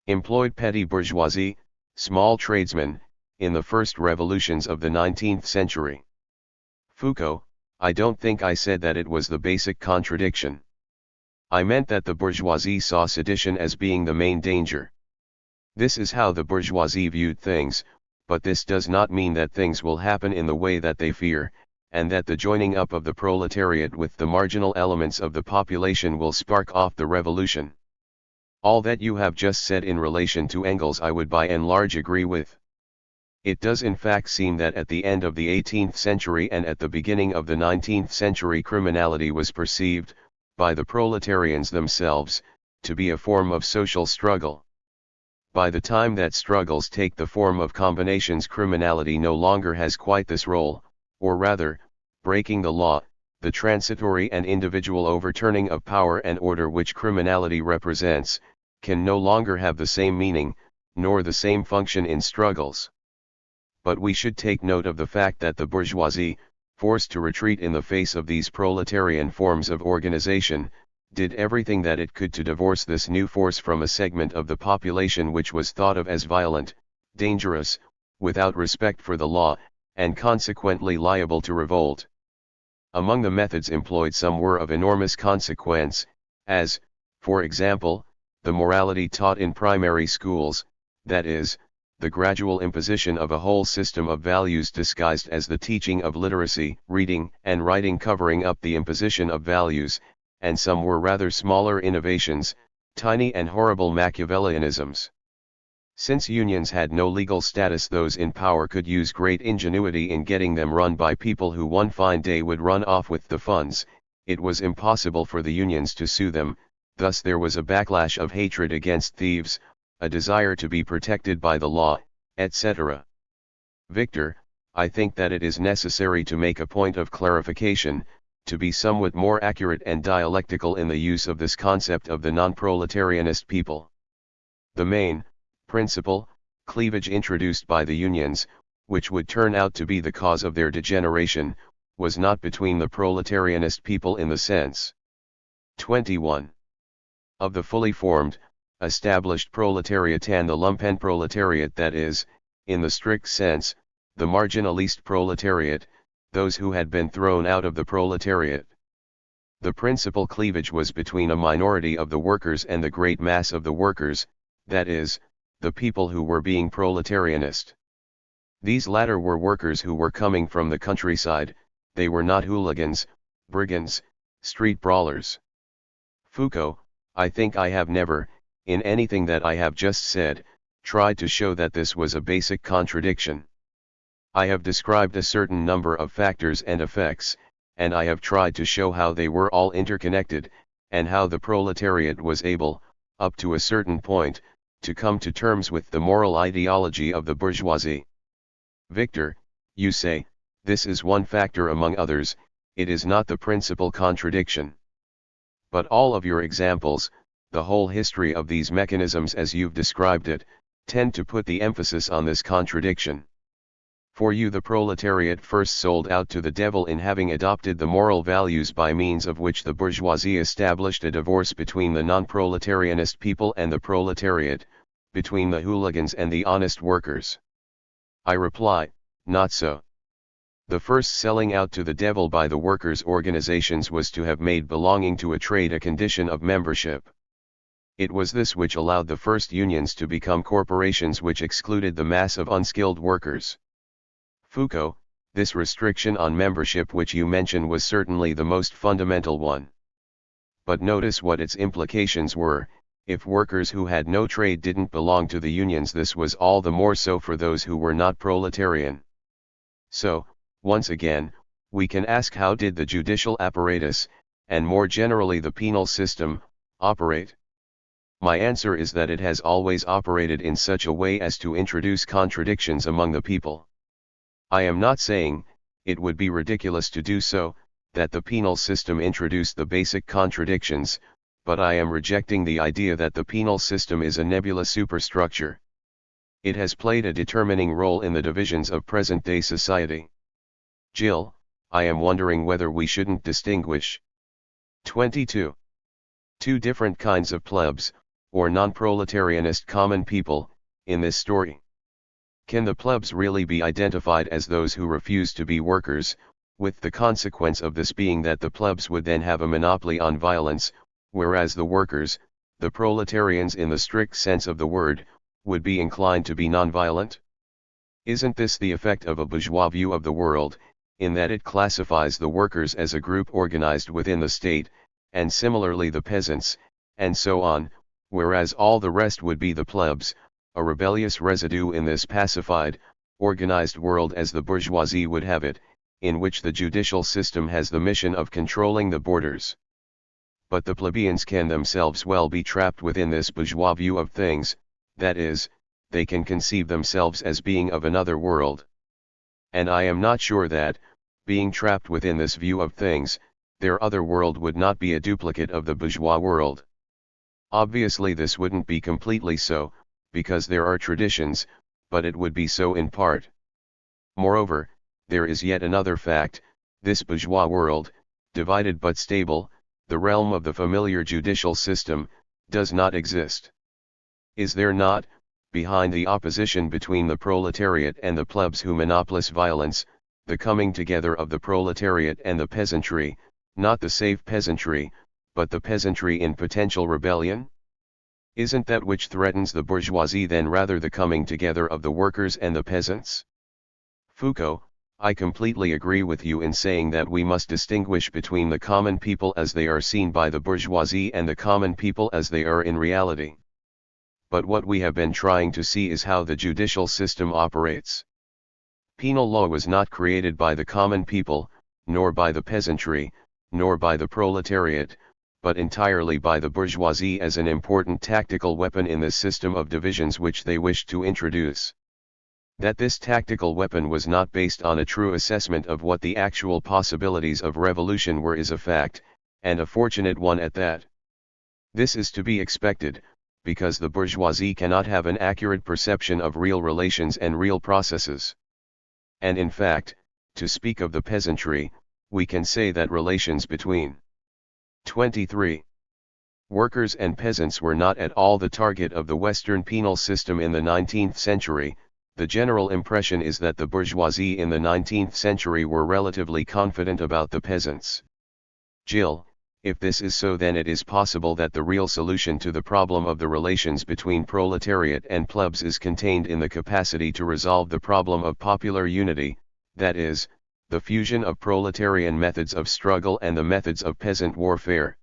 Employed petty bourgeoisie, small tradesmen, in the first revolutions of the 19th century. Foucault, I don't think I said that it was the basic contradiction. I meant that the bourgeoisie saw sedition as being the main danger. This is how the bourgeoisie viewed things, but this does not mean that things will happen in the way that they fear, and that the joining up of the proletariat with the marginal elements of the population will spark off the revolution. All that you have just said in relation to Engels I would by and large agree with. It does in fact seem that at the end of the 18th century and at the beginning of the 19th century criminality was perceived, by the proletarians themselves, to be a form of social struggle. By the time that struggles take the form of combinations, criminality no longer has quite this role, or rather, breaking the law, the transitory and individual overturning of power and order which criminality represents, can no longer have the same meaning, nor the same function in struggles. But we should take note of the fact that the bourgeoisie, forced to retreat in the face of these proletarian forms of organization, did everything that it could to divorce this new force from a segment of the population which was thought of as violent, dangerous, without respect for the law, and consequently liable to revolt. Among the methods employed some were of enormous consequence, as, for example, the morality taught in primary schools, that is, the gradual imposition of a whole system of values disguised as the teaching of literacy, reading and writing, covering up the imposition of values, and some were rather smaller innovations, tiny and horrible Machiavellianisms. Since unions had no legal status, those in power could use great ingenuity in getting them run by people who one fine day would run off with the funds. It was impossible for the unions to sue them, thus there was a backlash of hatred against thieves, a desire to be protected by the law, etc. Victor, I think that it is necessary to make a point of clarification, to be somewhat more accurate and dialectical in the use of this concept of the non-proletarianist people. The main, principal, cleavage introduced by the unions, which would turn out to be the cause of their degeneration, was not between the proletarianist people in the sense 21 of the fully formed, established proletariat and the lumpenproletariat, that is, in the strict sense, the marginalist proletariat, those who had been thrown out of the proletariat. The principal cleavage was between a minority of the workers and the great mass of the workers, that is, the people who were being proletarianist. These latter were workers who were coming from the countryside, they were not hooligans, brigands, street brawlers. Foucault, I think I have never, in anything that I have just said, tried to show that this was a basic contradiction. I have described a certain number of factors and effects, and I have tried to show how they were all interconnected, and how the proletariat was able, up to a certain point, to come to terms with the moral ideology of the bourgeoisie. Victor, you say, this is one factor among others, it is not the principal contradiction. But all of your examples, the whole history of these mechanisms as you've described it, tend to put the emphasis on this contradiction. For you the proletariat first sold out to the devil in having adopted the moral values by means of which the bourgeoisie established a divorce between the non-proletarianist people and the proletariat, between the hooligans and the honest workers. I reply, not so. The first selling out to the devil by the workers' organizations was to have made belonging to a trade a condition of membership. It was this which allowed the first unions to become corporations which excluded the mass of unskilled workers. Foucault, this restriction on membership which you mention was certainly the most fundamental one. But notice what its implications were. If workers who had no trade didn't belong to the unions, this was all the more so for those who were not proletarian. So, once again, we can ask, how did the judicial apparatus, and more generally the penal system, operate? My answer is that it has always operated in such a way as to introduce contradictions among the people. I am not saying, it would be ridiculous to do so, that the penal system introduced the basic contradictions, but I am rejecting the idea that the penal system is a nebulous superstructure. It has played a determining role in the divisions of present-day society. Jill, I am wondering whether we shouldn't distinguish 22. Two different kinds of plebs, or non-proletarianist common people, in this story. Can the plebs really be identified as those who refuse to be workers, with the consequence of this being that the plebs would then have a monopoly on violence, whereas the workers, the proletarians in the strict sense of the word, would be inclined to be non-violent? Isn't this the effect of a bourgeois view of the world, in that it classifies the workers as a group organized within the state, and similarly the peasants, and so on, whereas all the rest would be the plebs, a rebellious residue in this pacified, organized world as the bourgeoisie would have it, in which the judicial system has the mission of controlling the borders. But the plebeians can themselves well be trapped within this bourgeois view of things, that is, they can conceive themselves as being of another world. And I am not sure that, being trapped within this view of things, their other world would not be a duplicate of the bourgeois world. Obviously this wouldn't be completely so, because there are traditions, but it would be so in part. Moreover, there is yet another fact: this bourgeois world, divided but stable, the realm of the familiar judicial system, does not exist. Is there not, behind the opposition between the proletariat and the plebs who monopolize violence, the coming together of the proletariat and the peasantry, not the safe peasantry, but the peasantry in potential rebellion? Isn't that which threatens the bourgeoisie then rather the coming together of the workers and the peasants? Foucault, I completely agree with you in saying that we must distinguish between the common people as they are seen by the bourgeoisie and the common people as they are in reality. But what we have been trying to see is how the judicial system operates. Penal law was not created by the common people, nor by the peasantry, nor by the proletariat, but entirely by the bourgeoisie as an important tactical weapon in the system of divisions which they wished to introduce. That this tactical weapon was not based on a true assessment of what the actual possibilities of revolution were is a fact, and a fortunate one at that. This is to be expected, because the bourgeoisie cannot have an accurate perception of real relations and real processes. And in fact, to speak of the peasantry, we can say that relations between 23. Workers and peasants were not at all the target of the Western penal system in the 19th century. The general impression is that the bourgeoisie in the 19th century were relatively confident about the peasants. Jill, if this is so, then it is possible that the real solution to the problem of the relations between proletariat and plebs is contained in the capacity to resolve the problem of popular unity, that is, the fusion of proletarian methods of struggle and the methods of peasant warfare.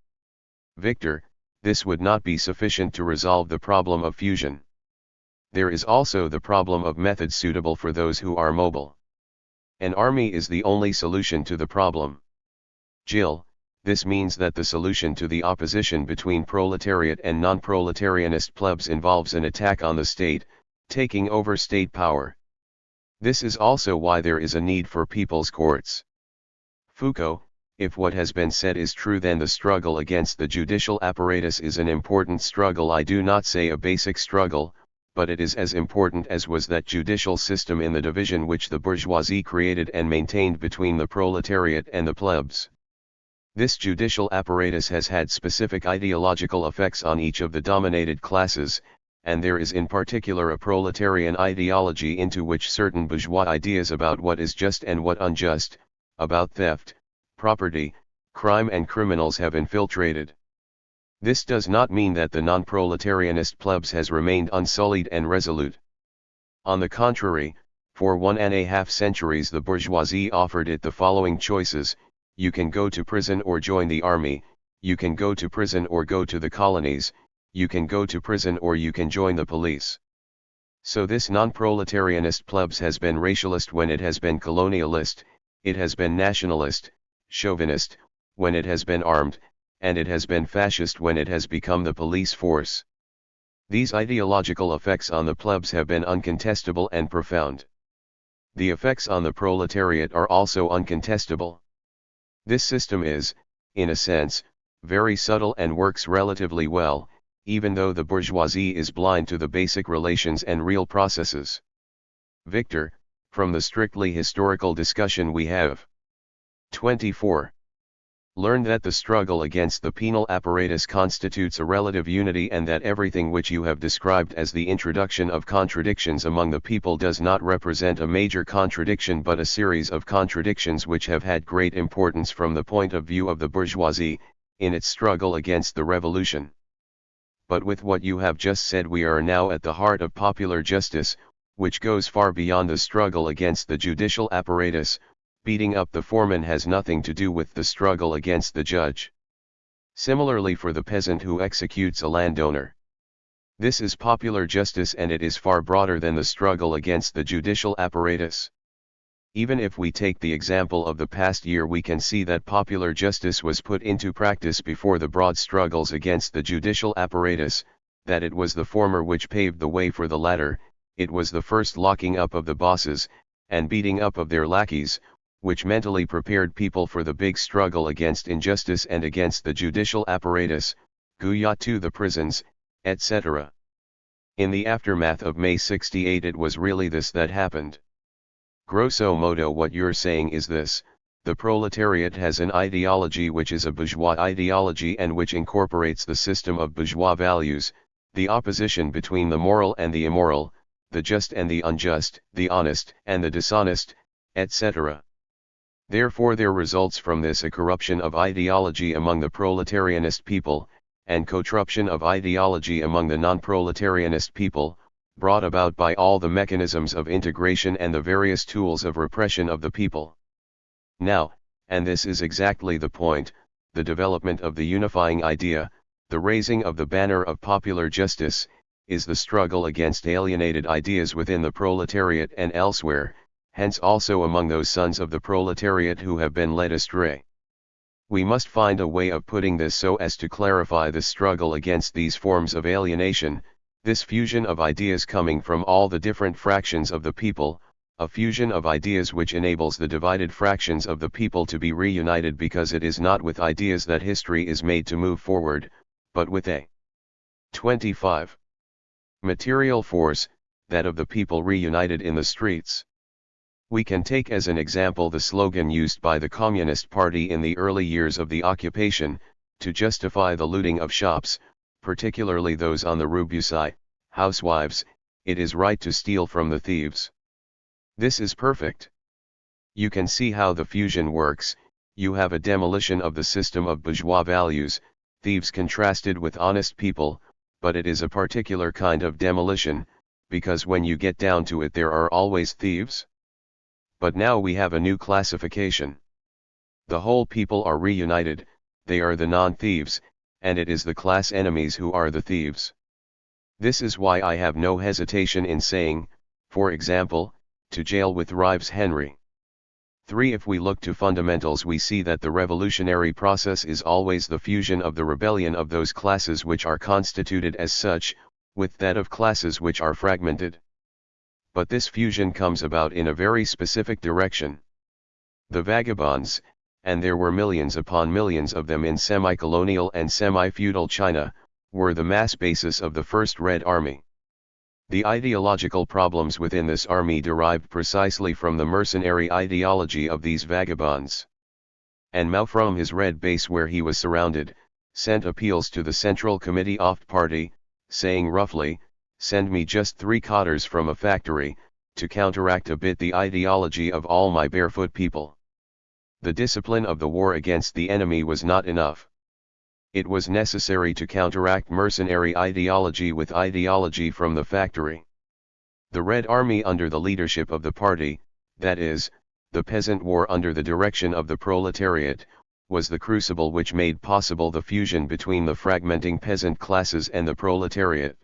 Victor, this would not be sufficient to resolve the problem of fusion. There is also the problem of methods suitable for those who are mobile. An army is the only solution to the problem. Jill, this means that the solution to the opposition between proletariat and non-proletarianist plebs involves an attack on the state, taking over state power. This is also why there is a need for people's courts. Foucault, if what has been said is true, then the struggle against the judicial apparatus is an important struggle. I do not say a basic struggle, but it is as important as was that judicial system in the division which the bourgeoisie created and maintained between the proletariat and the plebs. This judicial apparatus has had specific ideological effects on each of the dominated classes, and there is in particular a proletarian ideology into which certain bourgeois ideas about what is just and what unjust, about theft, property, crime and criminals have infiltrated. This does not mean that the non-proletarianist plebs has remained unsullied and resolute. On the contrary, for 1.5 centuries the bourgeoisie offered it the following choices: you can go to prison or join the army, you can go to prison or go to the colonies, you can go to prison or you can join the police. So this non-proletarianist plebs has been racialist when it has been colonialist, it has been nationalist, chauvinist, when it has been armed, and it has been fascist when it has become the police force. These ideological effects on the plebs have been uncontestable and profound. The effects on the proletariat are also uncontestable. This system is, in a sense, very subtle and works relatively well, even though the bourgeoisie is blind to the basic relations and real processes. Victor, from the strictly historical discussion we have. 24. Learn that the struggle against the penal apparatus constitutes a relative unity, and that everything which you have described as the introduction of contradictions among the people does not represent a major contradiction but a series of contradictions which have had great importance from the point of view of the bourgeoisie, in its struggle against the revolution. But with what you have just said we are now at the heart of popular justice, which goes far beyond the struggle against the judicial apparatus. Beating up the foreman has nothing to do with the struggle against the judge. Similarly for the peasant who executes a landowner. This is popular justice, and it is far broader than the struggle against the judicial apparatus. Even if we take the example of the past year, we can see that popular justice was put into practice before the broad struggles against the judicial apparatus, that it was the former which paved the way for the latter, it was the first locking up of the bosses, and beating up of their lackeys, which mentally prepared people for the big struggle against injustice and against the judicial apparatus, Guyot to the prisons, etc. In the aftermath of May 68 it was really this that happened. Grosso modo what you're saying is this: the proletariat has an ideology which is a bourgeois ideology and which incorporates the system of bourgeois values, the opposition between the moral and the immoral, the just and the unjust, the honest and the dishonest, etc. Therefore there results from this a corruption of ideology among the proletarianist people, and corruption of ideology among the non-proletarianist people, brought about by all the mechanisms of integration and the various tools of repression of the people. Now, and this is exactly the point, the development of the unifying idea, the raising of the banner of popular justice, is the struggle against alienated ideas within the proletariat and elsewhere, hence also among those sons of the proletariat who have been led astray. We must find a way of putting this so as to clarify the struggle against these forms of alienation, this fusion of ideas coming from all the different fractions of the people, a fusion of ideas which enables the divided fractions of the people to be reunited, because it is not with ideas that history is made to move forward, but with a 25. Material force, that of the people reunited in the streets. We can take as an example the slogan used by the Communist Party in the early years of the occupation, to justify the looting of shops, particularly those on the Rue Bussy, housewives, it is right to steal from the thieves. This is perfect. You can see how the fusion works. You have a demolition of the system of bourgeois values, thieves contrasted with honest people, but it is a particular kind of demolition, because when you get down to it there are always thieves. But now we have a new classification. The whole people are reunited, they are the non-thieves, and it is the class enemies who are the thieves. This is why I have no hesitation in saying, for example, to jail with Rives Henry. 3. If we look to fundamentals we see that the revolutionary process is always the fusion of the rebellion of those classes which are constituted as such, with that of classes which are fragmented. But this fusion comes about in a very specific direction. The vagabonds, and there were millions upon millions of them in semi-colonial and semi-feudal China, were the mass basis of the First Red Army. The ideological problems within this army derived precisely from the mercenary ideology of these vagabonds. And Mao, from his red base where he was surrounded, sent appeals to the Central Committee of Party, saying roughly, "Send me just 3 cotters from a factory, to counteract a bit the ideology of all my barefoot people." The discipline of the war against the enemy was not enough. It was necessary to counteract mercenary ideology with ideology from the factory. The Red Army under the leadership of the party, that is, the peasant war under the direction of the proletariat, was the crucible which made possible the fusion between the fragmenting peasant classes and the proletariat.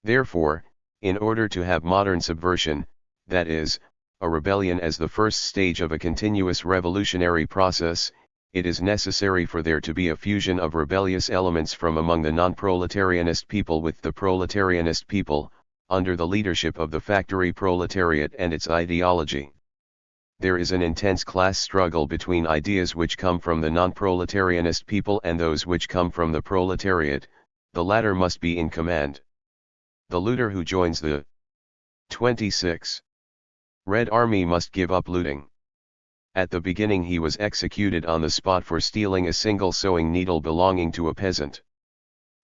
Therefore, in order to have modern subversion, that is, a rebellion as the first stage of a continuous revolutionary process, it is necessary for there to be a fusion of rebellious elements from among the non-proletarianist people with the proletarianist people, under the leadership of the factory proletariat and its ideology. There is an intense class struggle between ideas which come from the non-proletarianist people and those which come from the proletariat. The latter must be in command. The looter who joins the 26 Red Army must give up looting. At the beginning he was executed on the spot for stealing a single sewing needle belonging to a peasant.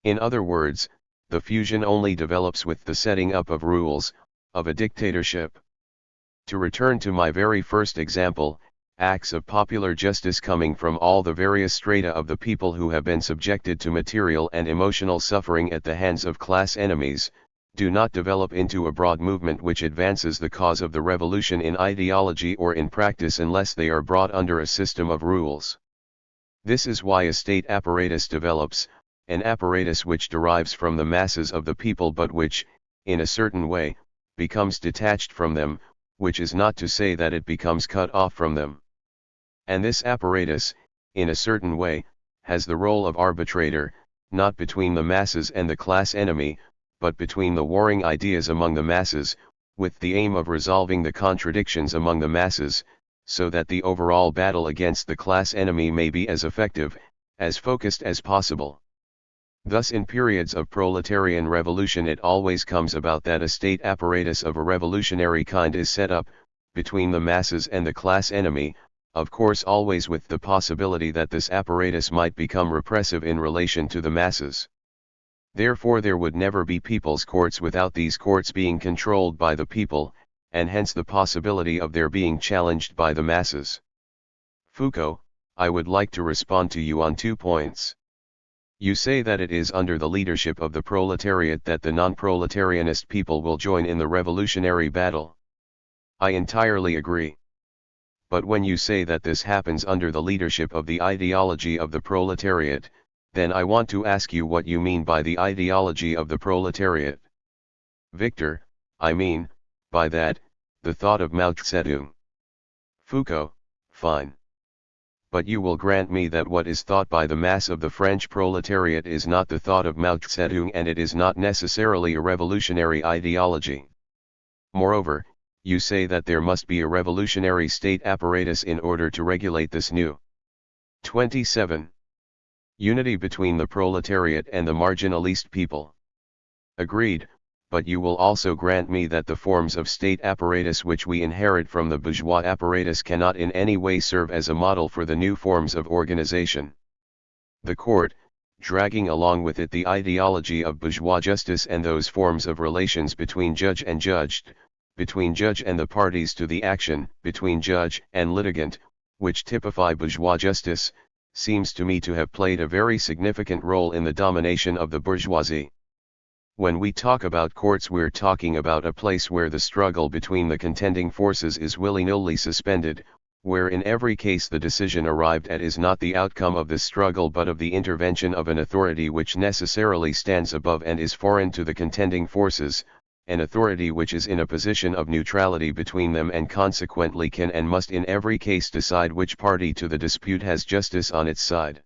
In other words, the fusion only develops with the setting up of rules, of a dictatorship. To return to my very first example, acts of popular justice coming from all the various strata of the people who have been subjected to material and emotional suffering at the hands of class enemies, do not develop into a broad movement which advances the cause of the revolution in ideology or in practice unless they are brought under a system of rules. This is why a state apparatus develops, an apparatus which derives from the masses of the people but which, in a certain way, becomes detached from them, which is not to say that it becomes cut off from them. And this apparatus, in a certain way, has the role of arbitrator, not between the masses and the class enemy, but between the warring ideas among the masses, with the aim of resolving the contradictions among the masses, so that the overall battle against the class enemy may be as effective, as focused as possible. Thus in periods of proletarian revolution it always comes about that a state apparatus of a revolutionary kind is set up, between the masses and the class enemy, of course always with the possibility that this apparatus might become repressive in relation to the masses. Therefore there would never be people's courts without these courts being controlled by the people, and hence the possibility of their being challenged by the masses. Foucault, I would like to respond to you on 2 points. You say that it is under the leadership of the proletariat that the non-proletarianist people will join in the revolutionary battle. I entirely agree. But when you say that this happens under the leadership of the ideology of the proletariat, then I want to ask you what you mean by the ideology of the proletariat. Victor, I mean, by that, the thought of Mao Zedong. Foucault, fine. But you will grant me that what is thought by the mass of the French proletariat is not the thought of Mao Zedong and it is not necessarily a revolutionary ideology. Moreover, you say that there must be a revolutionary state apparatus in order to regulate this new 27. Unity between the proletariat and the marginalist people. Agreed, but you will also grant me that the forms of state apparatus which we inherit from the bourgeois apparatus cannot in any way serve as a model for the new forms of organization. The court, dragging along with it the ideology of bourgeois justice and those forms of relations between judge and judged, between judge and the parties to the action, between judge and litigant, which typify bourgeois justice, seems to me to have played a very significant role in the domination of the bourgeoisie. When we talk about courts we're talking about a place where the struggle between the contending forces is willy-nilly suspended, where in every case the decision arrived at is not the outcome of the struggle but of the intervention of an authority which necessarily stands above and is foreign to the contending forces, an authority which is in a position of neutrality between them and consequently can and must in every case decide which party to the dispute has justice on its side.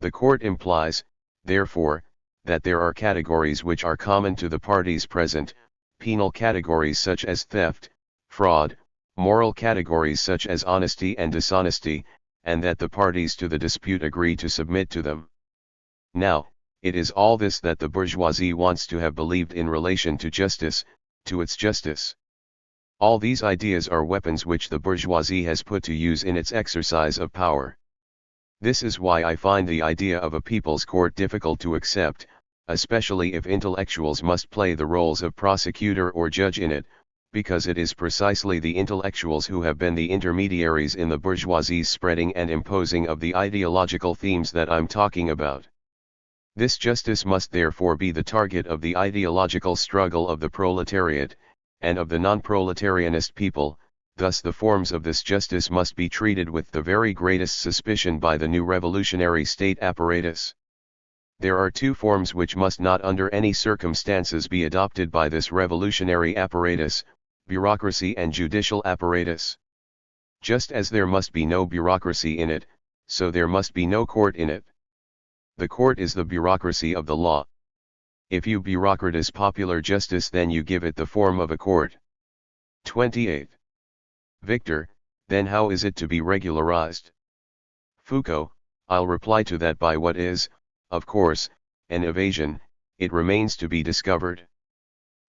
The court implies, therefore, that there are categories which are common to the parties present, penal categories such as theft, fraud, moral categories such as honesty and dishonesty, and that the parties to the dispute agree to submit to them. Now, it is all this that the bourgeoisie wants to have believed in relation to justice, to its justice. All these ideas are weapons which the bourgeoisie has put to use in its exercise of power. This is why I find the idea of a people's court difficult to accept, especially if intellectuals must play the roles of prosecutor or judge in it, because it is precisely the intellectuals who have been the intermediaries in the bourgeoisie's spreading and imposing of the ideological themes that I'm talking about. This justice must therefore be the target of the ideological struggle of the proletariat, and of the non-proletarianist people, thus the forms of this justice must be treated with the very greatest suspicion by the new revolutionary state apparatus. There are 2 forms which must not under any circumstances be adopted by this revolutionary apparatus, bureaucracy and judicial apparatus. Just as there must be no bureaucracy in it, so there must be no court in it. The court is the bureaucracy of the law. If you bureaucratize popular justice, then you give it the form of a court. 28. Victor, then how is it to be regularized? Foucault, I'll reply to that by what is, of course, an evasion. It remains to be discovered.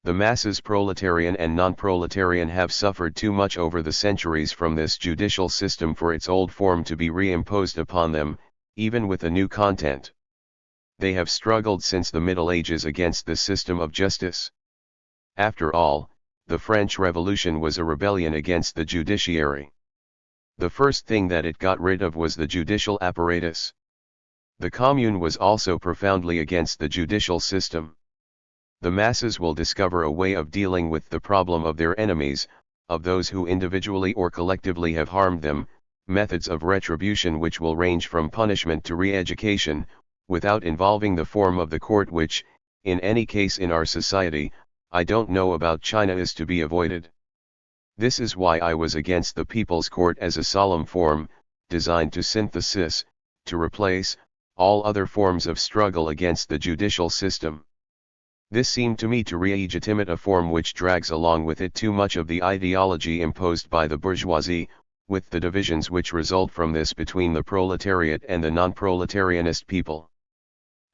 The masses, proletarian and non-proletarian, have suffered too much over the centuries from this judicial system for its old form to be reimposed upon them, even with a new content. They have struggled since the Middle Ages against this system of justice. After all, the French Revolution was a rebellion against the judiciary. The first thing that it got rid of was the judicial apparatus. The Commune was also profoundly against the judicial system. The masses will discover a way of dealing with the problem of their enemies, of those who individually or collectively have harmed them, methods of retribution which will range from punishment to re-education, without involving the form of the court, which, in any case in our society, I don't know about China, is to be avoided. This is why I was against the People's Court as a solemn form, designed to synthesis, to replace, all other forms of struggle against the judicial system. This seemed to me to re-legitimate a form which drags along with it too much of the ideology imposed by the bourgeoisie, with the divisions which result from this between the proletariat and the non-proletarianist people.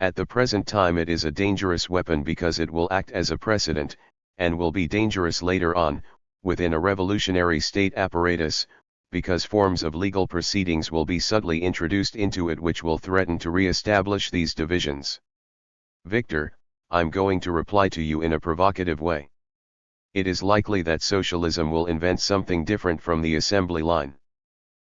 At the present time it is a dangerous weapon because it will act as a precedent, and will be dangerous later on, within a revolutionary state apparatus, because forms of legal proceedings will be subtly introduced into it which will threaten to re-establish these divisions. Victor, I'm going to reply to you in a provocative way. It is likely that socialism will invent something different from the assembly line.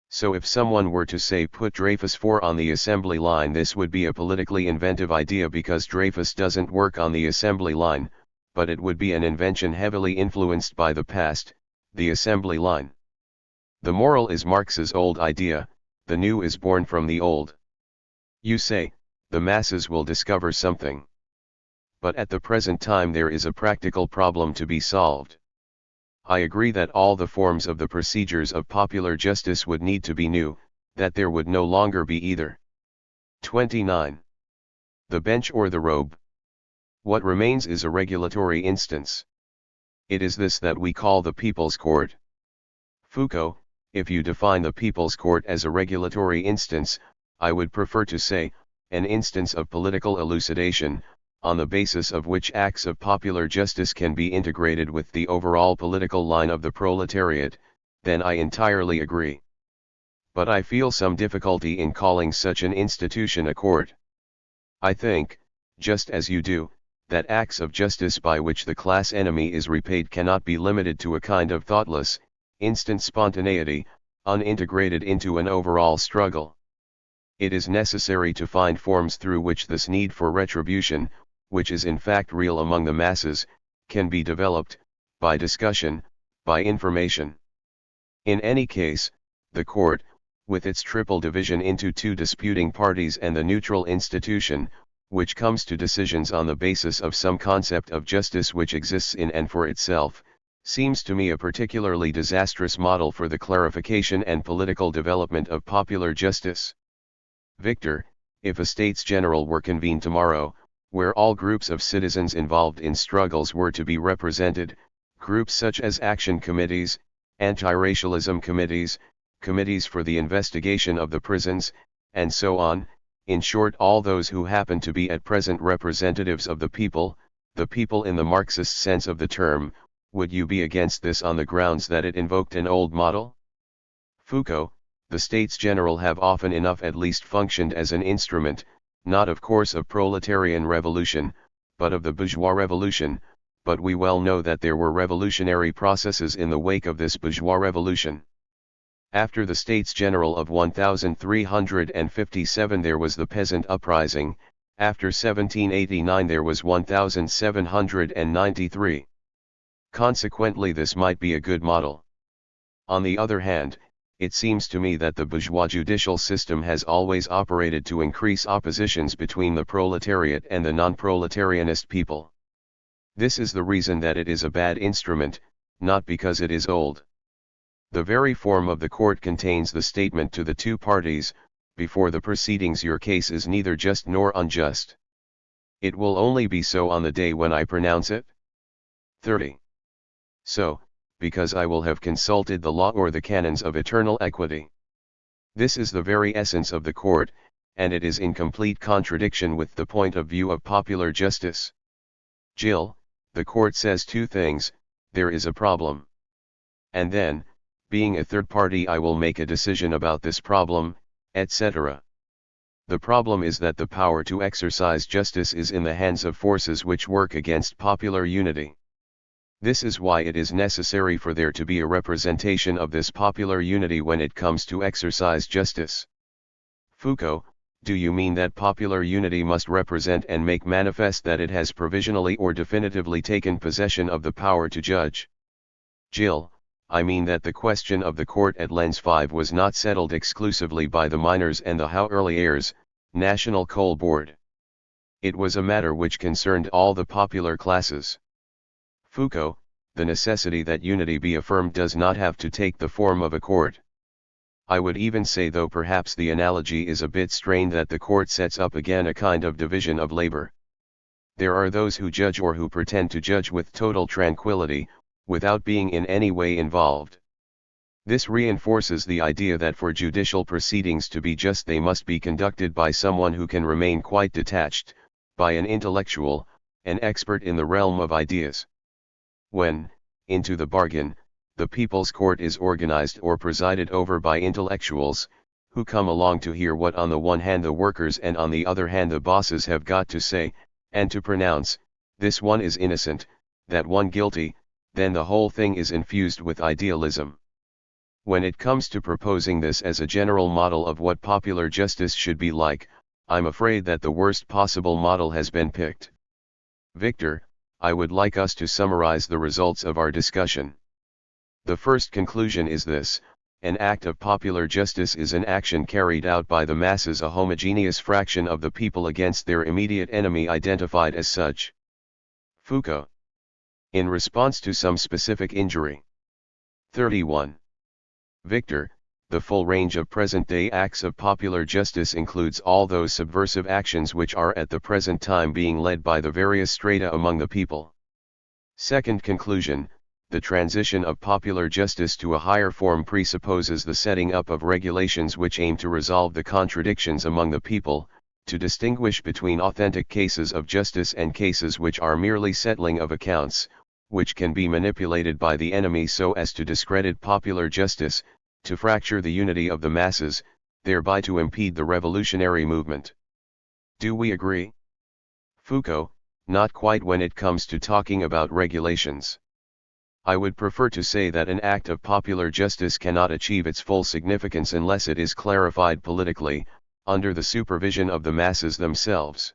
So if someone were to say put Dreyfus 4 on the assembly line, this would be a politically inventive idea because Dreyfus doesn't work on the assembly line, but it would be an invention heavily influenced by the past, the assembly line. The moral is Marx's old idea, the new is born from the old. You say, the masses will discover something. But at the present time there is a practical problem to be solved. I agree that all the forms of the procedures of popular justice would need to be new, that there would no longer be either. 29. The bench or the robe. What remains is a regulatory instance. It is this that we call the People's Court. Foucault, if you define the People's Court as a regulatory instance, I would prefer to say, an instance of political elucidation, on the basis of which acts of popular justice can be integrated with the overall political line of the proletariat, then I entirely agree. But I feel some difficulty in calling such an institution a court. I think, just as you do, that acts of justice by which the class enemy is repaid cannot be limited to a kind of thoughtless, instant spontaneity, unintegrated into an overall struggle. It is necessary to find forms through which this need for retribution, which is in fact real among the masses, can be developed, by discussion, by information. In any case, the court, with its triple division into two disputing parties and the neutral institution, which comes to decisions on the basis of some concept of justice which exists in and for itself, seems to me a particularly disastrous model for the clarification and political development of popular justice. Victor, if a States General were convened tomorrow, where all groups of citizens involved in struggles were to be represented, groups such as action committees, anti-racialism committees, committees for the investigation of the prisons, and so on, in short all those who happen to be at present representatives of the people in the Marxist sense of the term, would you be against this on the grounds that it invoked an old model? Foucault, the States General have often enough at least functioned as an instrument, not of course of proletarian revolution, but of the bourgeois revolution, but we well know that there were revolutionary processes in the wake of this bourgeois revolution. After the States General of 1357 there was the peasant uprising, after 1789 there was 1793. Consequently this might be a good model. On the other hand, it seems to me that the bourgeois judicial system has always operated to increase oppositions between the proletariat and the non-proletarianist people. This is the reason that it is a bad instrument, not because it is old. The very form of the court contains the statement to the two parties, before the proceedings your case is neither just nor unjust. It will only be so on the day when I pronounce it. 30. So, because I will have consulted the law or the canons of eternal equity. This is the very essence of the court, and it is in complete contradiction with the point of view of popular justice. Jill, the court says two things: there is a problem. And then, being a third party, I will make a decision about this problem, etc. The problem is that the power to exercise justice is in the hands of forces which work against popular unity. This is why it is necessary for there to be a representation of this popular unity when it comes to exercise justice. Foucault, do you mean that popular unity must represent and make manifest that it has provisionally or definitively taken possession of the power to judge? Jill, I mean that the question of the court at Lens 5 was not settled exclusively by the miners and the How Early Heirs, National Coal Board. It was a matter which concerned all the popular classes. Foucault, the necessity that unity be affirmed does not have to take the form of a court. I would even say, though perhaps the analogy is a bit strained, that the court sets up again a kind of division of labor. There are those who judge or who pretend to judge with total tranquility, without being in any way involved. This reinforces the idea that for judicial proceedings to be just they must be conducted by someone who can remain quite detached, by an intellectual, an expert in the realm of ideas. When, into the bargain, the people's court is organized or presided over by intellectuals, who come along to hear what on the one hand the workers and on the other hand the bosses have got to say, and to pronounce, this one is innocent, that one guilty, then the whole thing is infused with idealism. When it comes to proposing this as a general model of what popular justice should be like, I'm afraid that the worst possible model has been picked. Victor, I would like us to summarize the results of our discussion. The first conclusion is this: an act of popular justice is an action carried out by the masses, a homogeneous fraction of the people, against their immediate enemy identified as such. Foucault. In response to some specific injury. 31. Victor, the full range of present-day acts of popular justice includes all those subversive actions which are at the present time being led by the various strata among the people. Second conclusion: the transition of popular justice to a higher form presupposes the setting up of regulations which aim to resolve the contradictions among the people, to distinguish between authentic cases of justice and cases which are merely settling of accounts, which can be manipulated by the enemy so as to discredit popular justice, to fracture the unity of the masses, thereby to impede the revolutionary movement. Do we agree? Foucault, not quite when it comes to talking about regulations. I would prefer to say that an act of popular justice cannot achieve its full significance unless it is clarified politically, under the supervision of the masses themselves.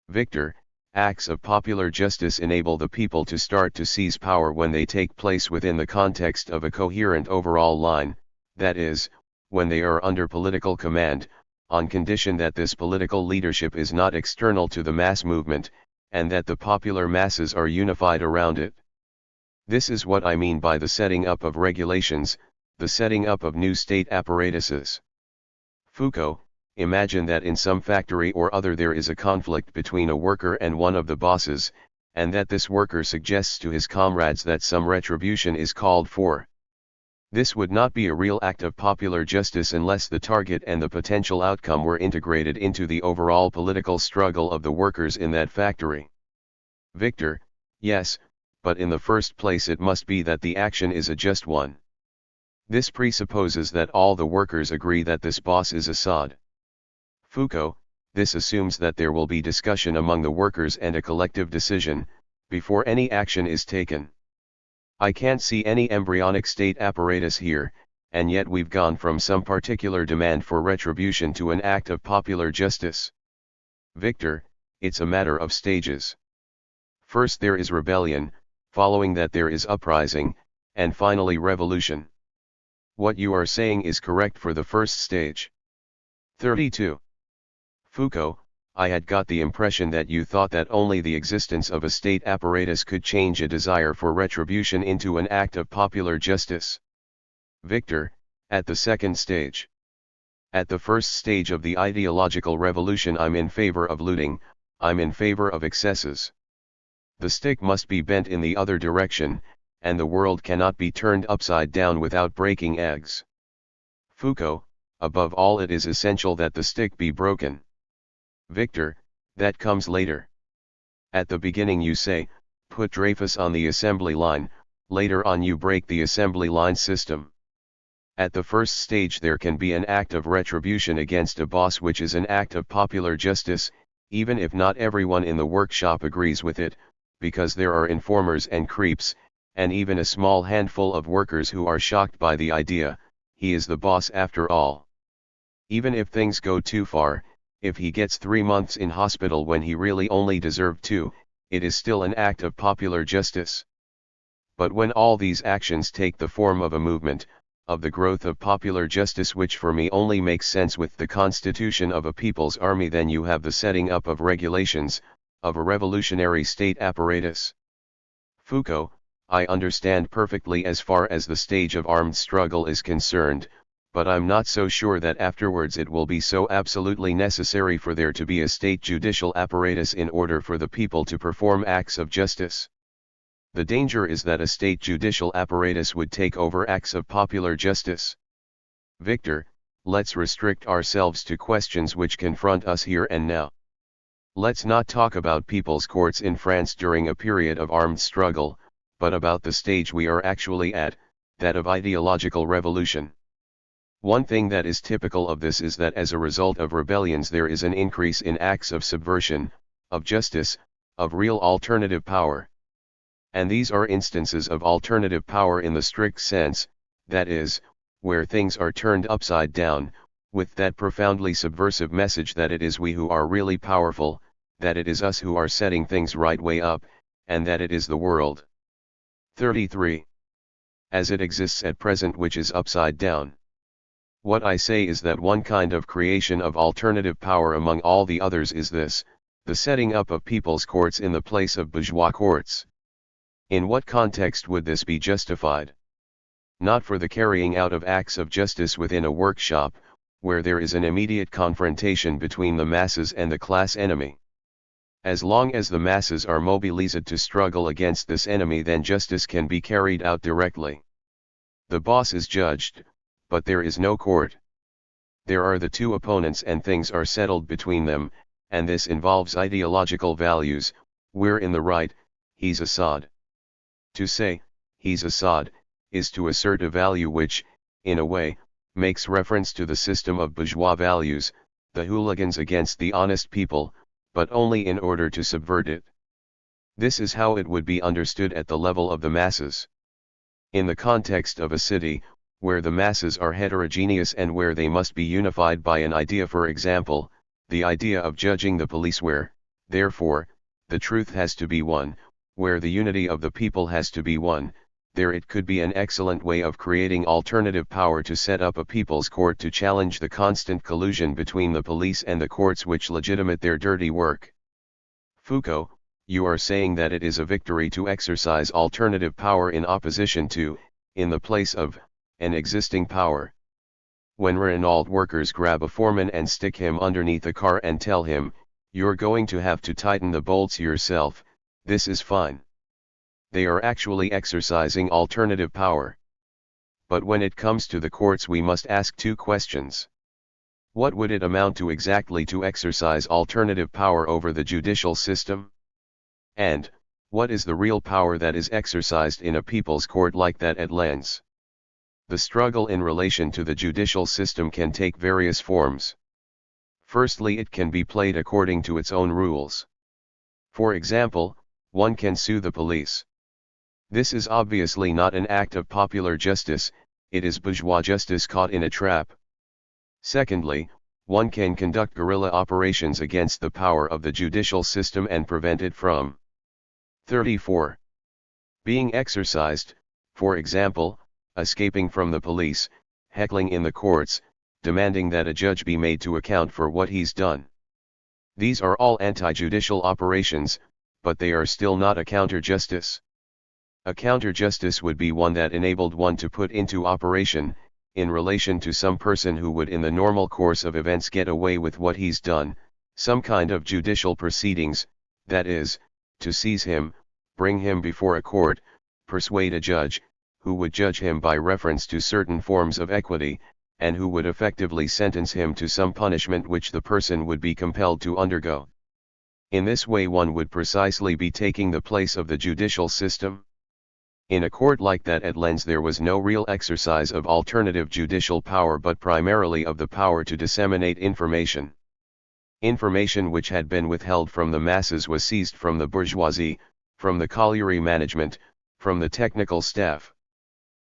Victor, acts of popular justice enable the people to start to seize power when they take place within the context of a coherent overall line, that is, when they are under political command, on condition that this political leadership is not external to the mass movement, and that the popular masses are unified around it. This is what I mean by the setting up of regulations, the setting up of new state apparatuses. Foucault, imagine that in some factory or other there is a conflict between a worker and one of the bosses, and that this worker suggests to his comrades that some retribution is called for. This would not be a real act of popular justice unless the target and the potential outcome were integrated into the overall political struggle of the workers in that factory. Victor, yes, but in the first place it must be that the action is a just one. This presupposes that all the workers agree that this boss is Assad. Foucault, this assumes that there will be discussion among the workers and a collective decision, before any action is taken. I can't see any embryonic state apparatus here, and yet we've gone from some particular demand for retribution to an act of popular justice. Victor, it's a matter of stages. First there is rebellion, following that there is uprising, and finally revolution. What you are saying is correct for the first stage. 32. Foucault, I had got the impression that you thought that only the existence of a state apparatus could change a desire for retribution into an act of popular justice. Victor, at the second stage. At the first stage of the ideological revolution I'm in favor of looting, I'm in favor of excesses. The stick must be bent in the other direction, and the world cannot be turned upside down without breaking eggs. Foucault, above all it is essential that the stick be broken. Victor, that comes later. At the beginning you say, put Dreyfus on the assembly line, later on you break the assembly line system. At the first stage there can be an act of retribution against a boss which is an act of popular justice, even if not everyone in the workshop agrees with it, because there are informers and creeps, and even a small handful of workers who are shocked by the idea, he is the boss after all. Even if things go too far, if he gets 3 months in hospital when he really only deserved 2, it is still an act of popular justice. But when all these actions take the form of a movement, of the growth of popular justice which for me only makes sense with the constitution of a people's army, then you have the setting up of regulations, of a revolutionary state apparatus. Foucault, I understand perfectly as far as the stage of armed struggle is concerned, but I'm not so sure that afterwards it will be so absolutely necessary for there to be a state judicial apparatus in order for the people to perform acts of justice. The danger is that a state judicial apparatus would take over acts of popular justice. Victor, let's restrict ourselves to questions which confront us here and now. Let's not talk about people's courts in France during a period of armed struggle, but about the stage we are actually at, that of ideological revolution. One thing that is typical of this is that as a result of rebellions there is an increase in acts of subversion, of justice, of real alternative power. And these are instances of alternative power in the strict sense, that is, where things are turned upside down, with that profoundly subversive message that it is we who are really powerful, that it is us who are setting things right way up, and that it is the world. 33. As it exists at present which is upside down. What I say is that one kind of creation of alternative power among all the others is this, the setting up of people's courts in the place of bourgeois courts. In what context would this be justified? Not for the carrying out of acts of justice within a workshop, where there is an immediate confrontation between the masses and the class enemy. As long as the masses are mobilized to struggle against this enemy, then justice can be carried out directly. The boss is judged, but there is no court. There are the two opponents and things are settled between them, and this involves ideological values. We're in the right, he's Assad. To say, he's Assad, is to assert a value which, in a way, makes reference to the system of bourgeois values, the hooligans against the honest people, but only in order to subvert it. This is how it would be understood at the level of the masses. In the context of a city, where the masses are heterogeneous and where they must be unified by an idea, for example, the idea of judging the police, where, therefore, the truth has to be one, where the unity of the people has to be one, there it could be an excellent way of creating alternative power to set up a people's court to challenge the constant collusion between the police and the courts which legitimate their dirty work. Foucault, you are saying that it is a victory to exercise alternative power in opposition to, in the place of, an existing power. When Renault workers grab a foreman and stick him underneath a car and tell him, you're going to have to tighten the bolts yourself, this is fine. They are actually exercising alternative power. But when it comes to the courts we must ask two questions. What would it amount to exactly to exercise alternative power over the judicial system? And, what is the real power that is exercised in a people's court like that at Lens? The struggle in relation to the judicial system can take various forms. Firstly, it can be played according to its own rules. For example, one can sue the police. This is obviously not an act of popular justice, it is bourgeois justice caught in a trap. Secondly, one can conduct guerrilla operations against the power of the judicial system and prevent it from 34. Being exercised, for example, escaping from the police, heckling in the courts, demanding that a judge be made to account for what he's done. These are all anti-judicial operations, but they are still not a counter-justice. A counter-justice would be one that enabled one to put into operation, in relation to some person who would in the normal course of events get away with what he's done, Some kind of judicial proceedings, that is, to seize him, bring him before a court, persuade a judge, who would judge him by reference to certain forms of equity, and who would effectively sentence him to some punishment which the person would be compelled to undergo. In this way one would precisely be taking the place of the judicial system. In a court like that at Lens there was no real exercise of alternative judicial power but primarily of the power to disseminate information. Information which had been withheld from the masses was seized from the bourgeoisie, from the colliery management, from the technical staff.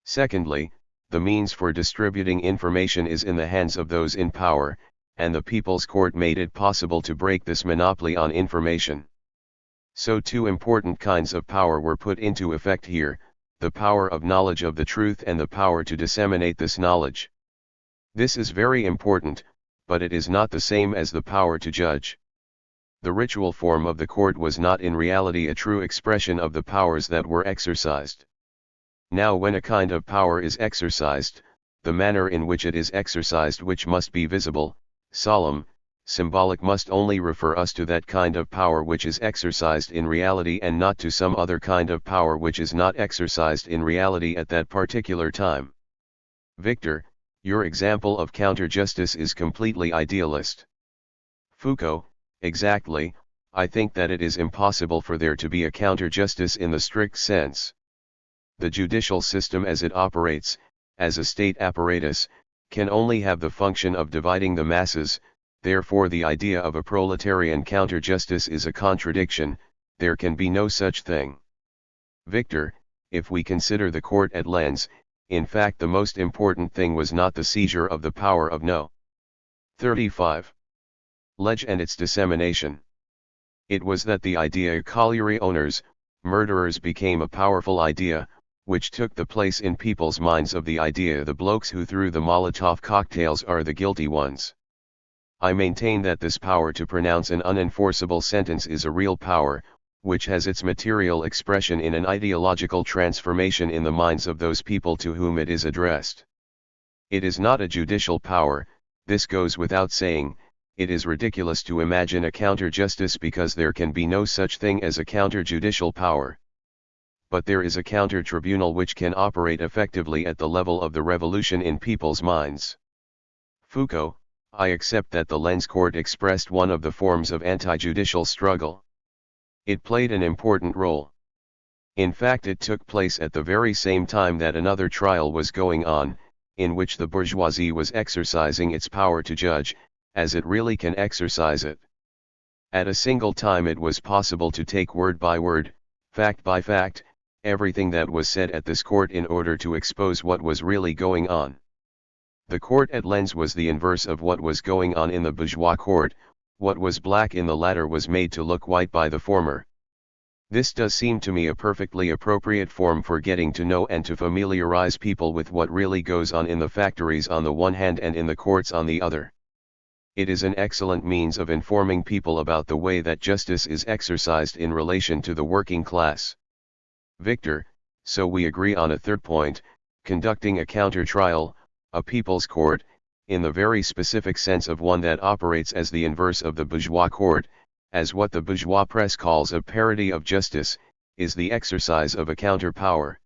Secondly, the means for distributing information is in the hands of those in power, and the People's Court made it possible to break this monopoly on information. So two important kinds of power were put into effect here, the power of knowledge of the truth and the power to disseminate this knowledge. This is very important, but it is not the same as the power to judge. The ritual form of the court was not in reality a true expression of the powers that were exercised. Now when a kind of power is exercised, the manner in which it is exercised, which must be visible, solemn, symbolic, must only refer us to that kind of power which is exercised in reality and not to some other kind of power which is not exercised in reality at that particular time. Victor, your example of counter-justice is completely idealist. Foucault, exactly, I think that it is impossible for there to be a counter-justice in the strict sense. The judicial system as it operates, as a state apparatus, can only have the function of dividing the masses, therefore the idea of a proletarian counter-justice is a contradiction, there can be no such thing. Victor, if we consider the court at Lens, in fact the most important thing was not the seizure of the power of no. 35. Ledge and its dissemination. It was that the idea colliery owners, murderers became a powerful idea, which took the place in people's minds of the idea the blokes who threw the Molotov cocktails are the guilty ones. I maintain that this power to pronounce an unenforceable sentence is a real power, which has its material expression in an ideological transformation in the minds of those people to whom it is addressed. It is not a judicial power, this goes without saying. It is ridiculous to imagine a counter-justice because there can be no such thing as a counter-judicial power. But there is a counter-tribunal which can operate effectively at the level of the revolution in people's minds. Foucault, I accept that the Lens court expressed one of the forms of anti-judicial struggle. It played an important role. In fact, it took place at the very same time that another trial was going on, in which the bourgeoisie was exercising its power to judge, as it really can exercise it. At a single time it was possible to take word by word, fact by fact, everything that was said at this court in order to expose what was really going on. The court at Lens was the inverse of what was going on in the bourgeois court. What was black in the latter was made to look white by the former. This does seem to me a perfectly appropriate form for getting to know and to familiarize people with what really goes on in the factories on the one hand and in the courts on the other. It is an excellent means of informing people about the way that justice is exercised in relation to the working class. Victor, so we agree on a third point, conducting a counter-trial, a people's court, in the very specific sense of one that operates as the inverse of the bourgeois court, as what the bourgeois press calls a parody of justice, is the exercise of a counter-power.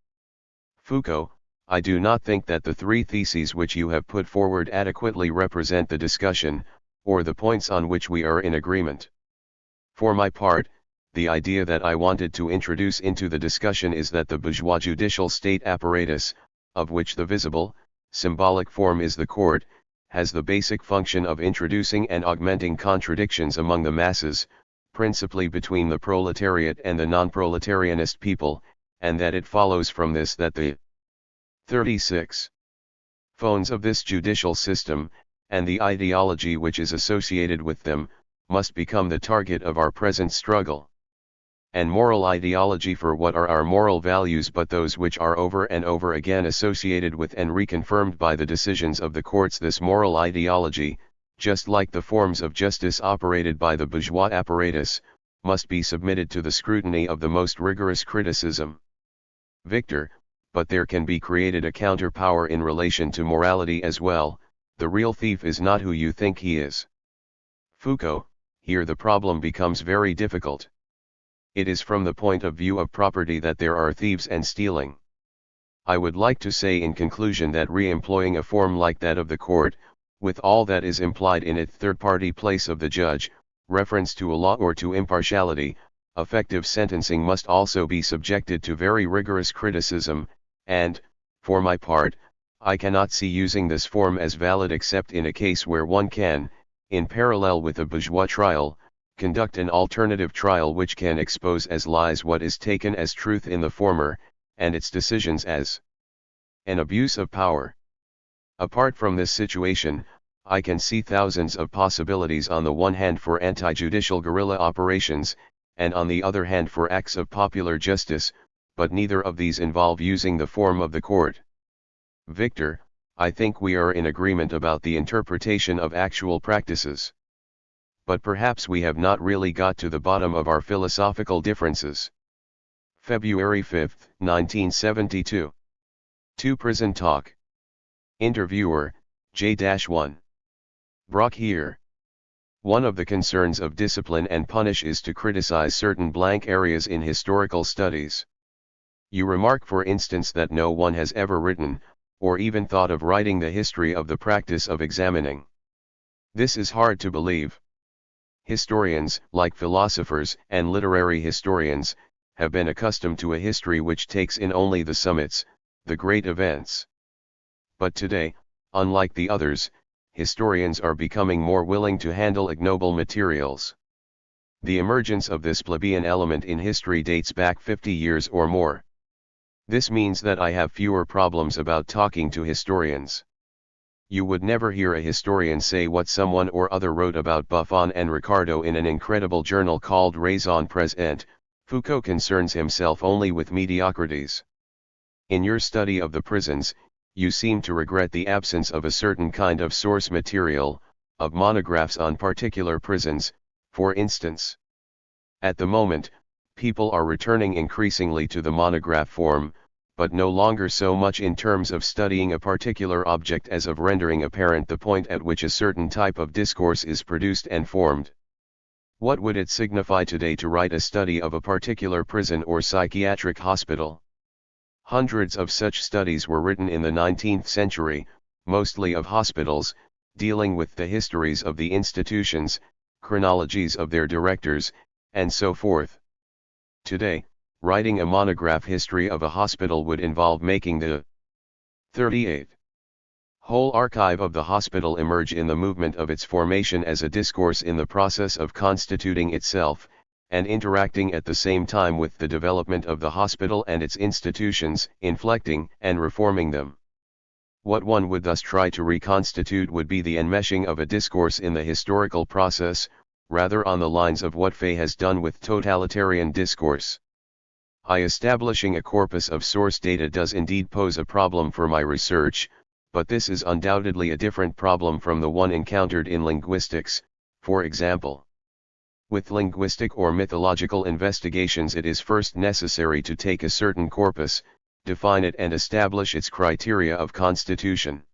Foucault, I do not think that the three theses which you have put forward adequately represent the discussion, or the points on which we are in agreement. For my part, the idea that I wanted to introduce into the discussion is that the bourgeois judicial state apparatus, of which the visible, symbolic form is the court, has the basic function of introducing and augmenting contradictions among the masses, principally between the proletariat and the non-proletarianist people, and that it follows from this that the 36 phones of this judicial system, and the ideology which is associated with them, must become the target of our present struggle. And moral ideology, for what are our moral values but those which are over and over again associated with and reconfirmed by the decisions of the courts? This moral ideology, just like the forms of justice operated by the bourgeois apparatus, must be submitted to the scrutiny of the most rigorous criticism. Victor, but there can be created a counter-power in relation to morality as well. The real thief is not who you think he is. Foucault, here the problem becomes very difficult. It is from the point of view of property that there are thieves and stealing. I would like to say in conclusion that re-employing a form like that of the court, with all that is implied in it, third-party place of the judge, reference to a law or to impartiality, effective sentencing must also be subjected to very rigorous criticism, and, for my part, I cannot see using this form as valid except in a case where one can, in parallel with a bourgeois trial, conduct an alternative trial which can expose as lies what is taken as truth in the former, and its decisions as an abuse of power. Apart from this situation, I can see thousands of possibilities, on the one hand for anti-judicial guerrilla operations, and on the other hand for acts of popular justice, but neither of these involve using the form of the court. Victor, I think we are in agreement about the interpretation of actual practices. But perhaps we have not really got to the bottom of our philosophical differences. February 5, 1972. 2 Prison Talk. Interviewer, J-1. Brock here. One of the concerns of discipline and punish is to criticize certain blank areas in historical studies. You remark, for instance, that no one has ever written, or even thought of writing, the history of the practice of examining. This is hard to believe. Historians, like philosophers and literary historians, have been accustomed to a history which takes in only the summits, the great events. But today, unlike the others, historians are becoming more willing to handle ignoble materials. The emergence of this plebeian element in history dates back 50 years or more. This means that I have fewer problems about talking to historians. You would never hear a historian say what someone or other wrote about Buffon and Ricardo in an incredible journal called Raison Présente. Foucault concerns himself only with mediocrities. In your study of the prisons, you seem to regret the absence of a certain kind of source material, of monographs on particular prisons, for instance. At the moment, people are returning increasingly to the monograph form, but no longer so much in terms of studying a particular object as of rendering apparent the point at which a certain type of discourse is produced and formed. What would it signify today to write a study of a particular prison or psychiatric hospital? Hundreds of such studies were written in the 19th century, mostly of hospitals, dealing with the histories of the institutions, chronologies of their directors, and so forth. Today, writing a monograph history of a hospital would involve making the 38th whole archive of the hospital emerge in the movement of its formation as a discourse in the process of constituting itself, and interacting at the same time with the development of the hospital and its institutions, inflecting and reforming them. What one would thus try to reconstitute would be the enmeshing of a discourse in the historical process, rather on the lines of what Fay has done with totalitarian discourse. Establishing a corpus of source data does indeed pose a problem for my research, but this is undoubtedly a different problem from the one encountered in linguistics, for example. With linguistic or mythological investigations, it is first necessary to take a certain corpus, define it and establish its criteria of constitution.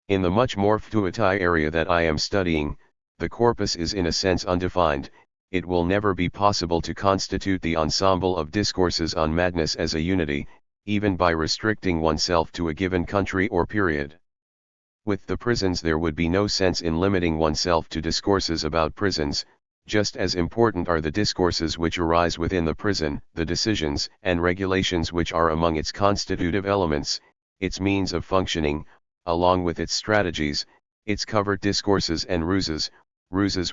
In the much more ftuity area that I am studying, the corpus is in a sense undefined. It will never be possible to constitute the ensemble of discourses on madness as a unity, even by restricting oneself to a given country or period. With the prisons there would be no sense in limiting oneself to discourses about prisons. Just as important are the discourses which arise within the prison, the decisions and regulations which are among its constitutive elements, its means of functioning, along with its strategies, its covert discourses and ruses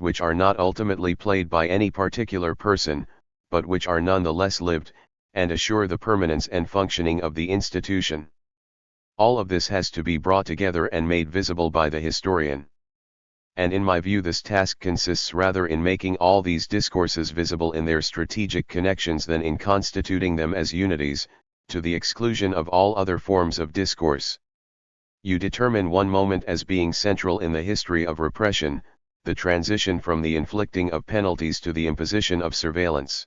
which are not ultimately played by any particular person, but which are nonetheless lived, and assure the permanence and functioning of the institution. All of this has to be brought together and made visible by the historian. And in my view this task consists rather in making all these discourses visible in their strategic connections than in constituting them as unities, to the exclusion of all other forms of discourse. You determine one moment as being central in the history of repression, the transition from the inflicting of penalties to the imposition of surveillance.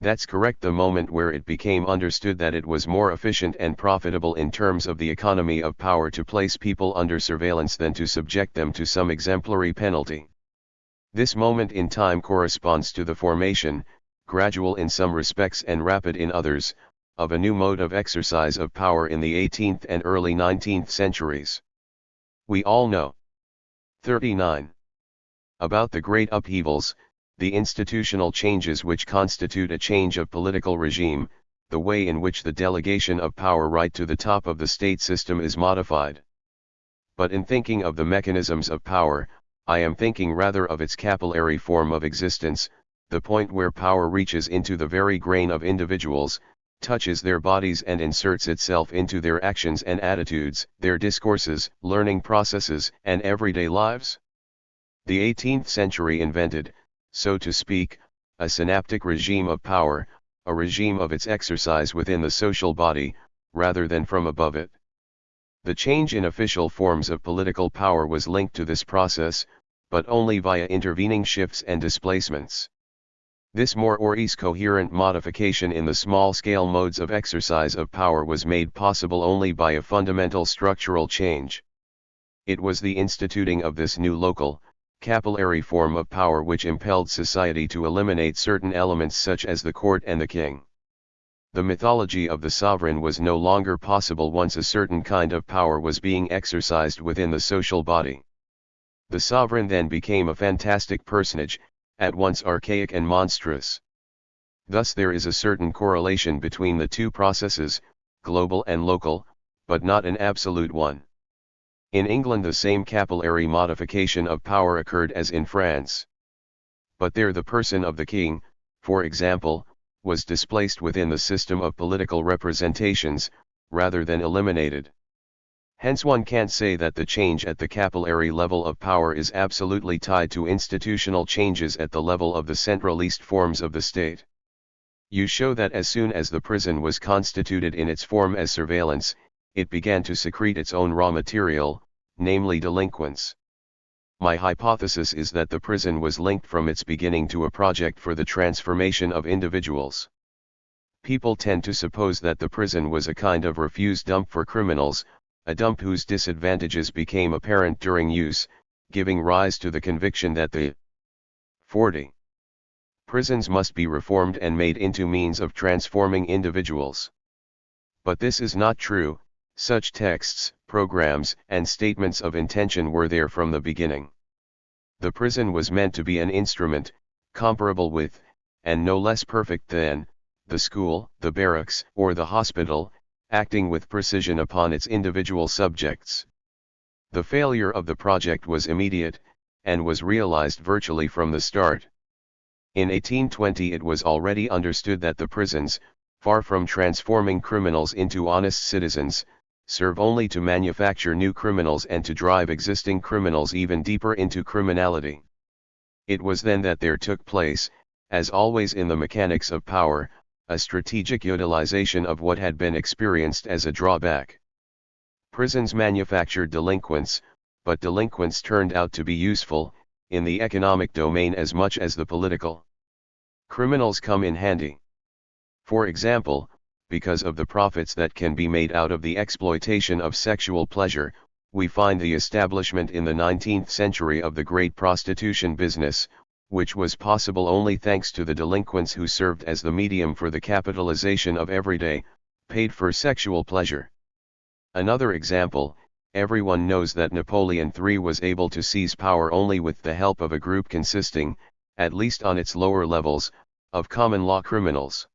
That's correct, the moment where it became understood that it was more efficient and profitable in terms of the economy of power to place people under surveillance than to subject them to some exemplary penalty. This moment in time corresponds to the formation, gradual in some respects and rapid in others, of a new mode of exercise of power in the 18th and early 19th centuries. We all know. 39. About the great upheavals, the institutional changes which constitute a change of political regime, the way in which the delegation of power right to the top of the state system is modified. But in thinking of the mechanisms of power, I am thinking rather of its capillary form of existence, the point where power reaches into the very grain of individuals, touches their bodies and inserts itself into their actions and attitudes, their discourses, learning processes, and everyday lives. The 18th century invented, so to speak, a synaptic regime of power, a regime of its exercise within the social body, rather than from above it. The change in official forms of political power was linked to this process, but only via intervening shifts and displacements. This more or less coherent modification in the small-scale modes of exercise of power was made possible only by a fundamental structural change. It was the instituting of this new local, capillary form of power which impelled society to eliminate certain elements such as the court and the king. The mythology of the sovereign was no longer possible once a certain kind of power was being exercised within the social body. The sovereign then became a fantastic personage, at once archaic and monstrous. Thus there is a certain correlation between the two processes, global and local, but not an absolute one. In England the same capillary modification of power occurred as in France. But there the person of the king, for example, was displaced within the system of political representations, rather than eliminated. Hence one can't say that the change at the capillary level of power is absolutely tied to institutional changes at the level of the centralist forms of the state. You show that as soon as the prison was constituted in its form as surveillance, it began to secrete its own raw material, namely delinquents. My hypothesis is that the prison was linked from its beginning to a project for the transformation of individuals. People tend to suppose that the prison was a kind of refuse dump for criminals, a dump whose disadvantages became apparent during use, giving rise to the conviction that the 40. Prisons must be reformed and made into means of transforming individuals. But this is not true. Such texts, programs, and statements of intention were there from the beginning. The prison was meant to be an instrument, comparable with, and no less perfect than, the school, the barracks, or the hospital, acting with precision upon its individual subjects. The failure of the project was immediate, and was realized virtually from the start. In 1820 it was already understood that the prisons, far from transforming criminals into honest citizens, serve only to manufacture new criminals and to drive existing criminals even deeper into criminality. It was then that there took place, as always in the mechanics of power, a strategic utilization of what had been experienced as a drawback. Prisons manufactured delinquents, but delinquents turned out to be useful, in the economic domain as much as the political. Criminals come in handy. For example, because of the profits that can be made out of the exploitation of sexual pleasure, we find the establishment in the 19th century of the great prostitution business, which was possible only thanks to the delinquents who served as the medium for the capitalization of everyday, paid-for sexual pleasure. Another example, everyone knows that Napoleon III was able to seize power only with the help of a group consisting, at least on its lower levels, of common law criminals.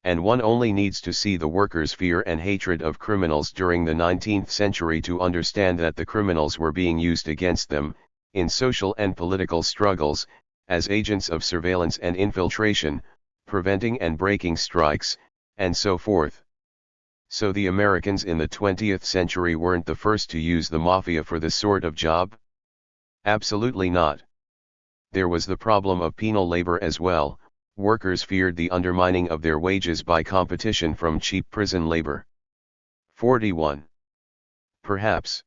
And one only needs to see the workers' fear and hatred of criminals during the 19th century to understand that the criminals were being used against them, in social and political struggles, as agents of surveillance and infiltration, preventing and breaking strikes, and so forth. So the Americans in the 20th century weren't the first to use the mafia for this sort of job? Absolutely not. There was the problem of penal labor as well. Workers feared the undermining of their wages by competition from cheap prison labor. 41. Perhaps.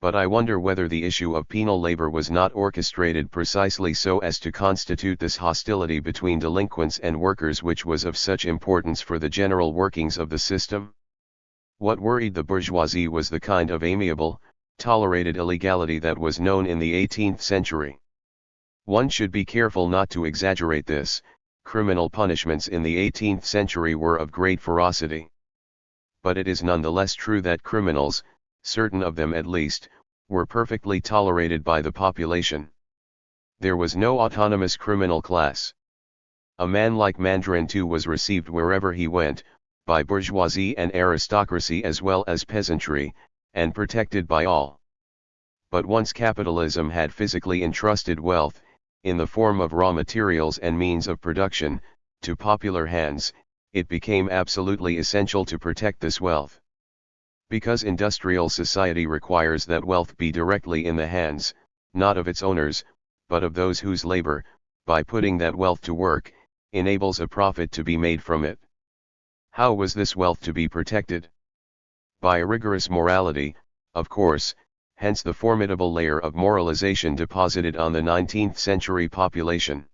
But I wonder whether the issue of penal labor was not orchestrated precisely so as to constitute this hostility between delinquents and workers which was of such importance for the general workings of the system. What worried the bourgeoisie was the kind of amiable, tolerated illegality that was known in the 18th century. One should be careful not to exaggerate this. Criminal punishments in the 18th century were of great ferocity. But it is nonetheless true that criminals, certain of them at least, were perfectly tolerated by the population. There was no autonomous criminal class. A man like Mandrin too was received wherever he went, by bourgeoisie and aristocracy as well as peasantry, and protected by all. But once capitalism had physically entrusted wealth, in the form of raw materials and means of production, to popular hands, it became absolutely essential to protect this wealth. Because industrial society requires that wealth be directly in the hands, not of its owners, but of those whose labor, by putting that wealth to work, enables a profit to be made from it. How was this wealth to be protected? By a rigorous morality, of course, hence the formidable layer of moralization deposited on the 19th century population.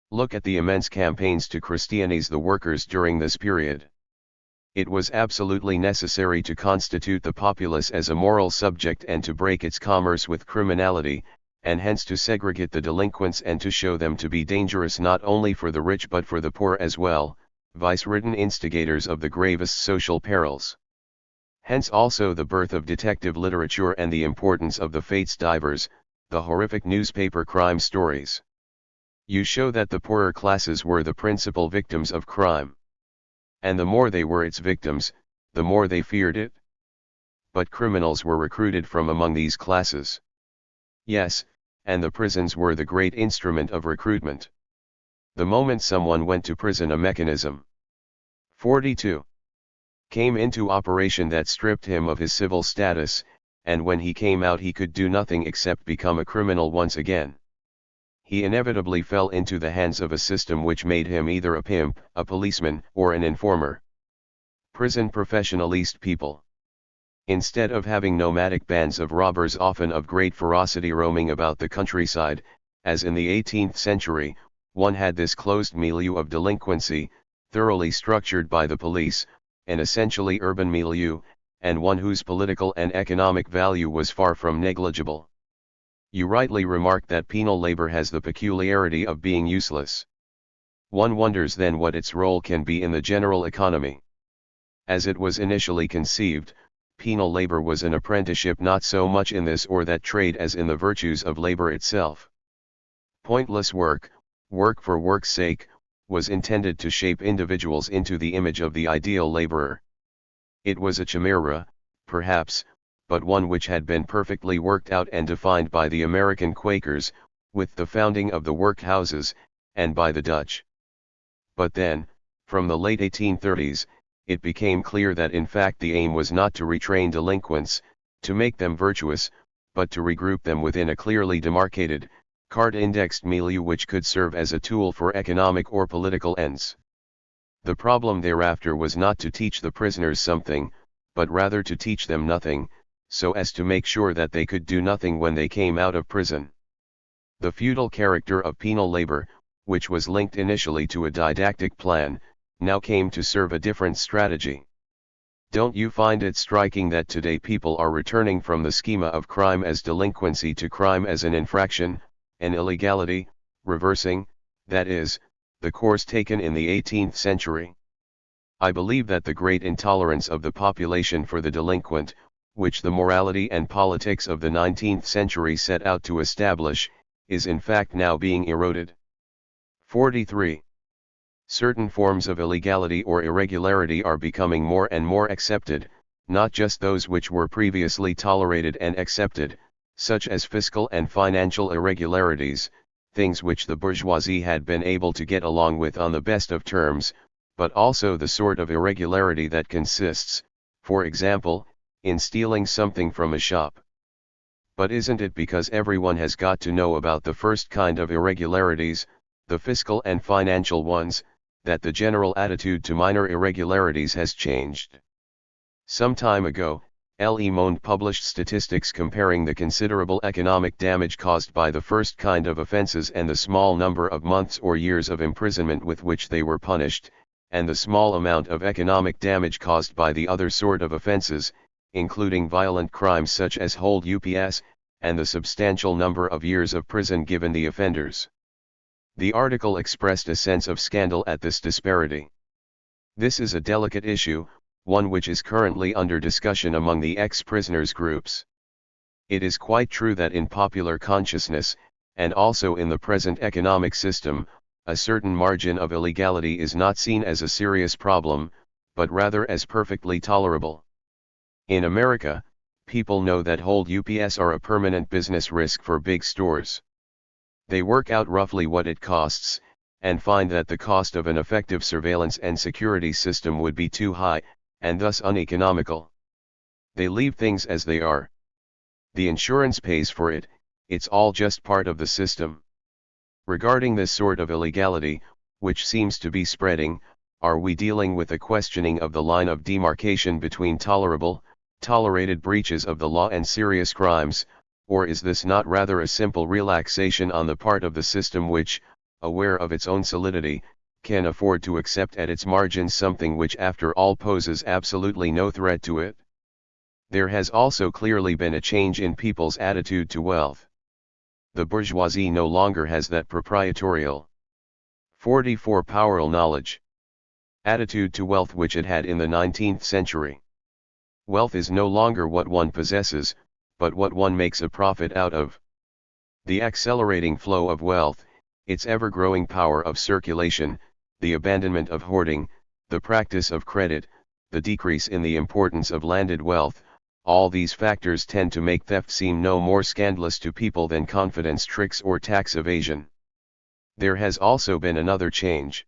Look at the immense campaigns to Christianize the workers during this period. It was absolutely necessary to constitute the populace as a moral subject and to break its commerce with criminality, and hence to segregate the delinquents and to show them to be dangerous not only for the rich but for the poor as well, vice-ridden instigators of the gravest social perils. Hence also the birth of detective literature and the importance of the fates divers, the horrific newspaper crime stories. You show that the poorer classes were the principal victims of crime. And the more they were its victims, the more they feared it. But criminals were recruited from among these classes. Yes, and the prisons were the great instrument of recruitment. The moment someone went to prison, a mechanism 42 came into operation that stripped him of his civil status, and when he came out he could do nothing except become a criminal once again. He inevitably fell into the hands of a system which made him either a pimp, a policeman, or an informer. Prison professionalist people. Instead of having nomadic bands of robbers often of great ferocity roaming about the countryside, as in the 18th century, one had this closed milieu of delinquency, thoroughly structured by the police, an essentially urban milieu, and one whose political and economic value was far from negligible. You rightly remark that penal labor has the peculiarity of being useless. One wonders then what its role can be in the general economy. As it was initially conceived, penal labor was an apprenticeship not so much in this or that trade as in the virtues of labor itself. Pointless work, work for work's sake, was intended to shape individuals into the image of the ideal laborer. It was a chimera, perhaps, but one which had been perfectly worked out and defined by the American Quakers, with the founding of the workhouses, and by the Dutch. But then, from the late 1830s, it became clear that in fact the aim was not to retrain delinquents, to make them virtuous, but to regroup them within a clearly demarcated, card-indexed milieu which could serve as a tool for economic or political ends. The problem thereafter was not to teach the prisoners something, but rather to teach them nothing, so as to make sure that they could do nothing when they came out of prison. The feudal character of penal labor, which was linked initially to a didactic plan, now came to serve a different strategy. Don't you find it striking that today people are returning from the schema of crime as delinquency to crime as an infraction, an illegality, reversing, that is, the course taken in the 18th century? I believe that the great intolerance of the population for the delinquent, which the morality and politics of the 19th century set out to establish, is in fact now being eroded. 43. Certain forms of illegality or irregularity are becoming more and more accepted, not just those which were previously tolerated and accepted, such as fiscal and financial irregularities, things which the bourgeoisie had been able to get along with on the best of terms, but also the sort of irregularity that consists, for example, in stealing something from a shop. But isn't it because everyone has got to know about the first kind of irregularities, the fiscal and financial ones, that the general attitude to minor irregularities has changed? Some time ago, Le Monde published statistics comparing the considerable economic damage caused by the first kind of offenses and the small number of months or years of imprisonment with which they were punished, and the small amount of economic damage caused by the other sort of offenses, including violent crimes such as hold ups, and the substantial number of years of prison given the offenders. The article expressed a sense of scandal at this disparity. This is a delicate issue, one which is currently under discussion among the ex-prisoners groups. It is quite true that in popular consciousness, and also in the present economic system, a certain margin of illegality is not seen as a serious problem, but rather as perfectly tolerable. In America, people know that hold UPS are a permanent business risk for big stores. They work out roughly what it costs, and find that the cost of an effective surveillance and security system would be too high, and thus uneconomical. They leave things as they are. The insurance pays for it, it's all just part of the system. Regarding this sort of illegality, which seems to be spreading, are we dealing with a questioning of the line of demarcation between tolerated breaches of the law and serious crimes, or is this not rather a simple relaxation on the part of the system which, aware of its own solidity, can afford to accept at its margins something which after all poses absolutely no threat to it? There has also clearly been a change in people's attitude to wealth. The bourgeoisie no longer has that proprietorial 44 PowerKnowledge attitude to wealth which it had in the 19th century. Wealth is no longer what one possesses, but what one makes a profit out of. The accelerating flow of wealth, its ever-growing power of circulation, the abandonment of hoarding, the practice of credit, the decrease in the importance of landed wealth, all these factors tend to make theft seem no more scandalous to people than confidence tricks or tax evasion. There has also been another change.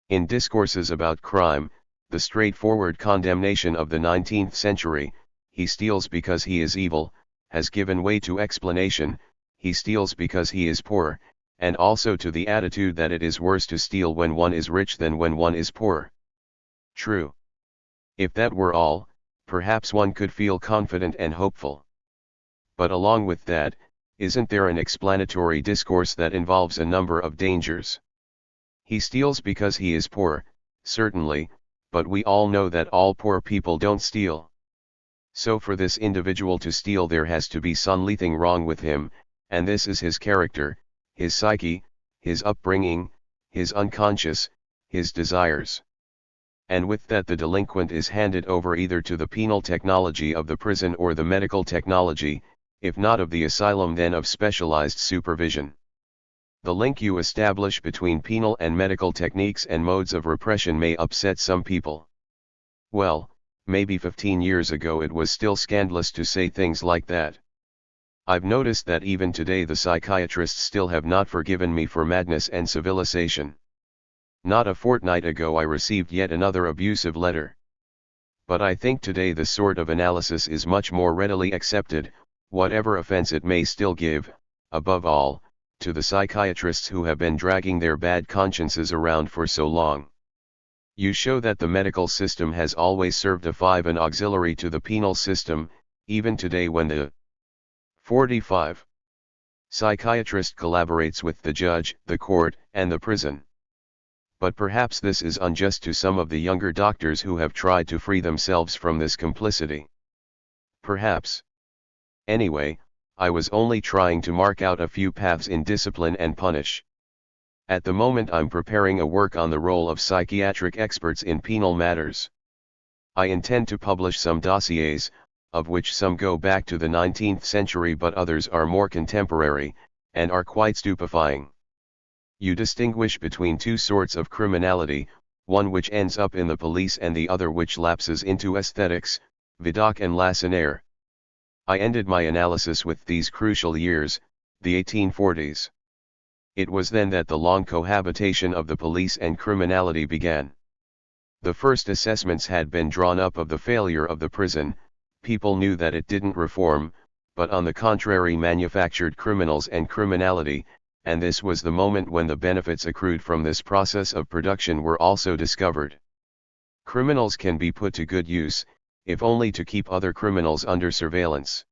In discourses about crime, the straightforward condemnation of the 19th century, he steals because he is evil, has given way to explanation, he steals because he is poor, and also to the attitude that it is worse to steal when one is rich than when one is poor. True. If that were all, perhaps one could feel confident and hopeful. But along with that, isn't there an explanatory discourse that involves a number of dangers? He steals because he is poor, certainly, but we all know that all poor people don't steal. So for this individual to steal there has to be something wrong with him, and this is his character, his psyche, his upbringing, his unconscious, his desires. And with that the delinquent is handed over either to the penal technology of the prison or the medical technology, if not of the asylum then of specialized supervision. The link you establish between penal and medical techniques and modes of repression may upset some people. Well, maybe 15 years ago it was still scandalous to say things like that. I've noticed that even today the psychiatrists still have not forgiven me for madness and civilization. Not a fortnight ago I received yet another abusive letter. But I think today this sort of analysis is much more readily accepted, whatever offense it may still give, above all, to the psychiatrists who have been dragging their bad consciences around for so long. You show that the medical system has always served an auxiliary to the penal system, even today when the 45 psychiatrist collaborates with the judge, the court, and the prison. But perhaps this is unjust to some of the younger doctors who have tried to free themselves from this complicity. Perhaps. Anyway, I was only trying to mark out a few paths in discipline and punish. At the moment I'm preparing a work on the role of psychiatric experts in penal matters. I intend to publish some dossiers, of which some go back to the 19th century but others are more contemporary, and are quite stupefying. You distinguish between two sorts of criminality, one which ends up in the police and the other which lapses into aesthetics, Vidocq and Lacenaire. I ended my analysis with these crucial years, the 1840s. It was then that the long cohabitation of the police and criminality began. The first assessments had been drawn up of the failure of the prison. People knew that it didn't reform, but on the contrary manufactured criminals and criminality, and this was the moment when the benefits accrued from this process of production were also discovered. Criminals can be put to good use, if only to keep other criminals under surveillance.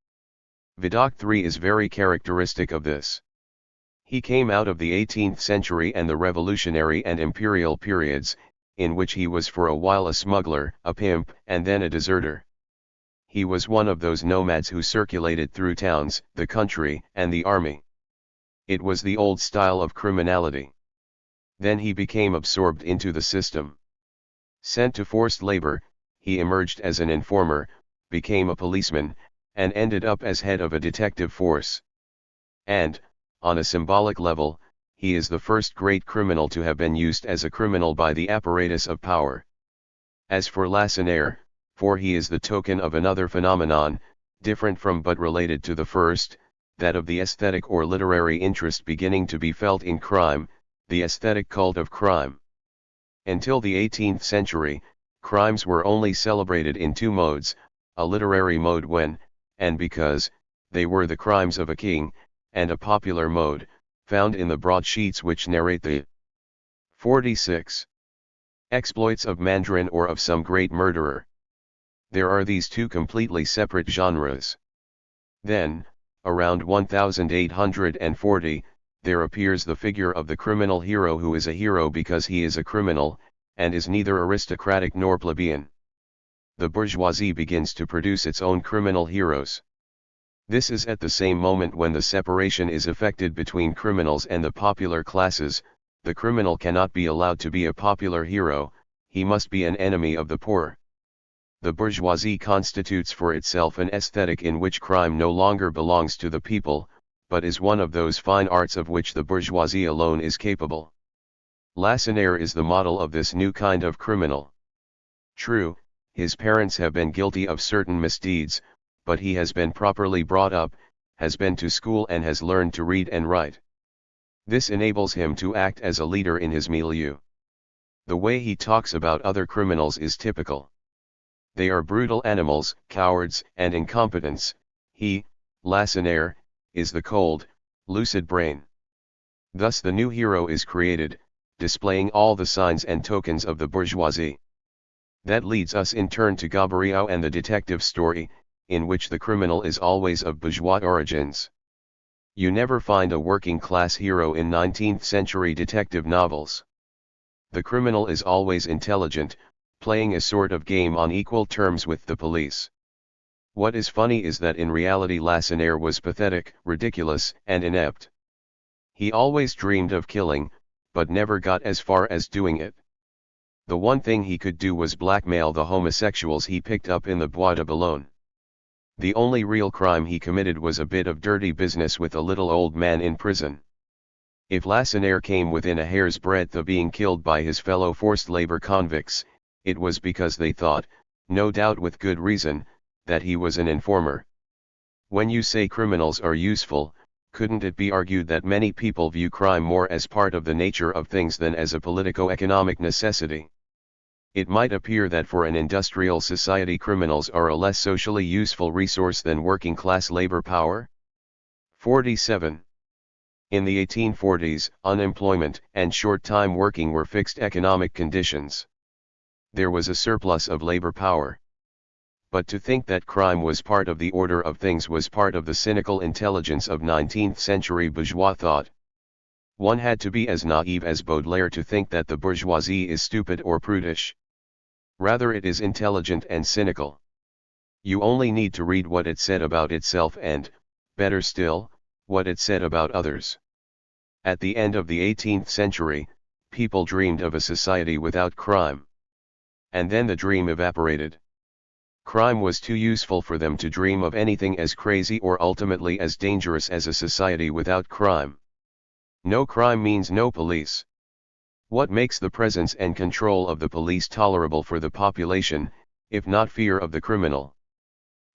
Vidocq III is very characteristic of this. He came out of the 18th century and the revolutionary and imperial periods, in which he was for a while a smuggler, a pimp, and then a deserter. he was one of those nomads who circulated through towns, the country, and the army. It was the old style of criminality. Then he became absorbed into the system. Sent to forced labor, he emerged as an informer, became a policeman, and ended up as head of a detective force. And, on a symbolic level, he is the first great criminal to have been used as a criminal by the apparatus of power. As for Lacenaire, for he is the token of another phenomenon, different from but related to the first, that of the aesthetic or literary interest beginning to be felt in crime, the aesthetic cult of crime. Until the 18th century, crimes were only celebrated in two modes, a literary mode when, and because, they were the crimes of a king, and a popular mode, found in the broadsheets which narrate the 46 exploits of Mandarin or of some great murderer. There are these two completely separate genres. Then, around 1840, there appears the figure of the criminal hero who is a hero because he is a criminal, and is neither aristocratic nor plebeian. The bourgeoisie begins to produce its own criminal heroes. This is at the same moment when the separation is effected between criminals and the popular classes. The criminal cannot be allowed to be a popular hero, he must be an enemy of the poor. The bourgeoisie constitutes for itself an aesthetic in which crime no longer belongs to the people, but is one of those fine arts of which the bourgeoisie alone is capable. Lacenaire is the model of this new kind of criminal. True, his parents have been guilty of certain misdeeds, but he has been properly brought up, has been to school and has learned to read and write. This enables him to act as a leader in his milieu. The way he talks about other criminals is typical. They are brutal animals, cowards, and incompetents. He, Lacenaire, is the cold, lucid brain. Thus the new hero is created, displaying all the signs and tokens of the bourgeoisie. That leads us in turn to Gaboriau and the detective story, in which the criminal is always of bourgeois origins. You never find a working-class hero in 19th-century detective novels. The criminal is always intelligent, playing a sort of game on equal terms with the police. What is funny is that in reality Lacenaire was pathetic, ridiculous, and inept. He always dreamed of killing, but never got as far as doing it. The one thing he could do was blackmail the homosexuals he picked up in the Bois de Boulogne. The only real crime he committed was a bit of dirty business with a little old man in prison. If Lacenaire came within a hair's breadth of being killed by his fellow forced labor convicts, it was because they thought, no doubt with good reason, that he was an informer. When you say criminals are useful, couldn't it be argued that many people view crime more as part of the nature of things than as a politico-economic necessity? It might appear that for an industrial society criminals are a less socially useful resource than working-class labor power. 47. In the 1840s, unemployment and short-time working were fixed economic conditions. There was a surplus of labor power. But to think that crime was part of the order of things was part of the cynical intelligence of 19th-century bourgeois thought. One had to be as naive as Baudelaire to think that the bourgeoisie is stupid or prudish. Rather it is intelligent and cynical. You only need to read what it said about itself and, better still, what it said about others. At the end of the 18th century, people dreamed of a society without crime. And then the dream evaporated. Crime was too useful for them to dream of anything as crazy or ultimately as dangerous as a society without crime. No crime means no police. What makes the presence and control of the police tolerable for the population, if not fear of the criminal?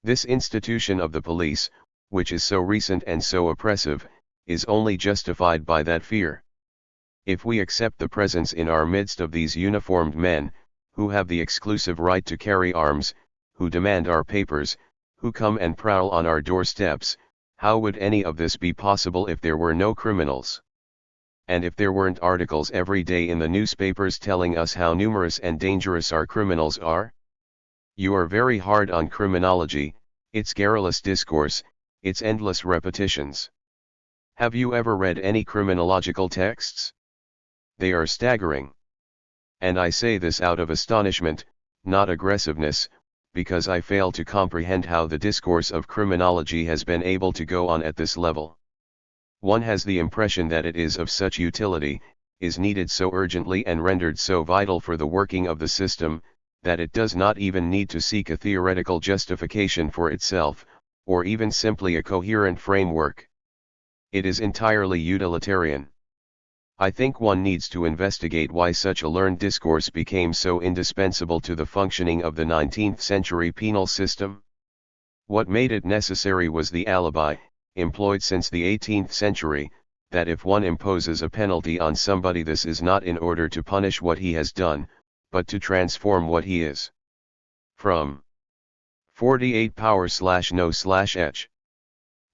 This institution of the police, which is so recent and so oppressive, is only justified by that fear. If we accept the presence in our midst of these uniformed men, who have the exclusive right to carry arms, who demand our papers, who come and prowl on our doorsteps, how would any of this be possible if there were no criminals? And if there weren't articles every day in the newspapers telling us how numerous and dangerous our criminals are? You are very hard on criminology, its garrulous discourse, its endless repetitions. Have you ever read any criminological texts? They are staggering. And I say this out of astonishment, not aggressiveness, because I fail to comprehend how the discourse of criminology has been able to go on at this level. One has the impression that it is of such utility, is needed so urgently and rendered so vital for the working of the system, that it does not even need to seek a theoretical justification for itself, or even simply a coherent framework. It is entirely utilitarian. I think one needs to investigate why such a learned discourse became so indispensable to the functioning of the 19th century penal system. What made it necessary was the alibi, employed since the 18th century, that if one imposes a penalty on somebody, this is not in order to punish what he has done, but to transform what he is. From 48 /no/h.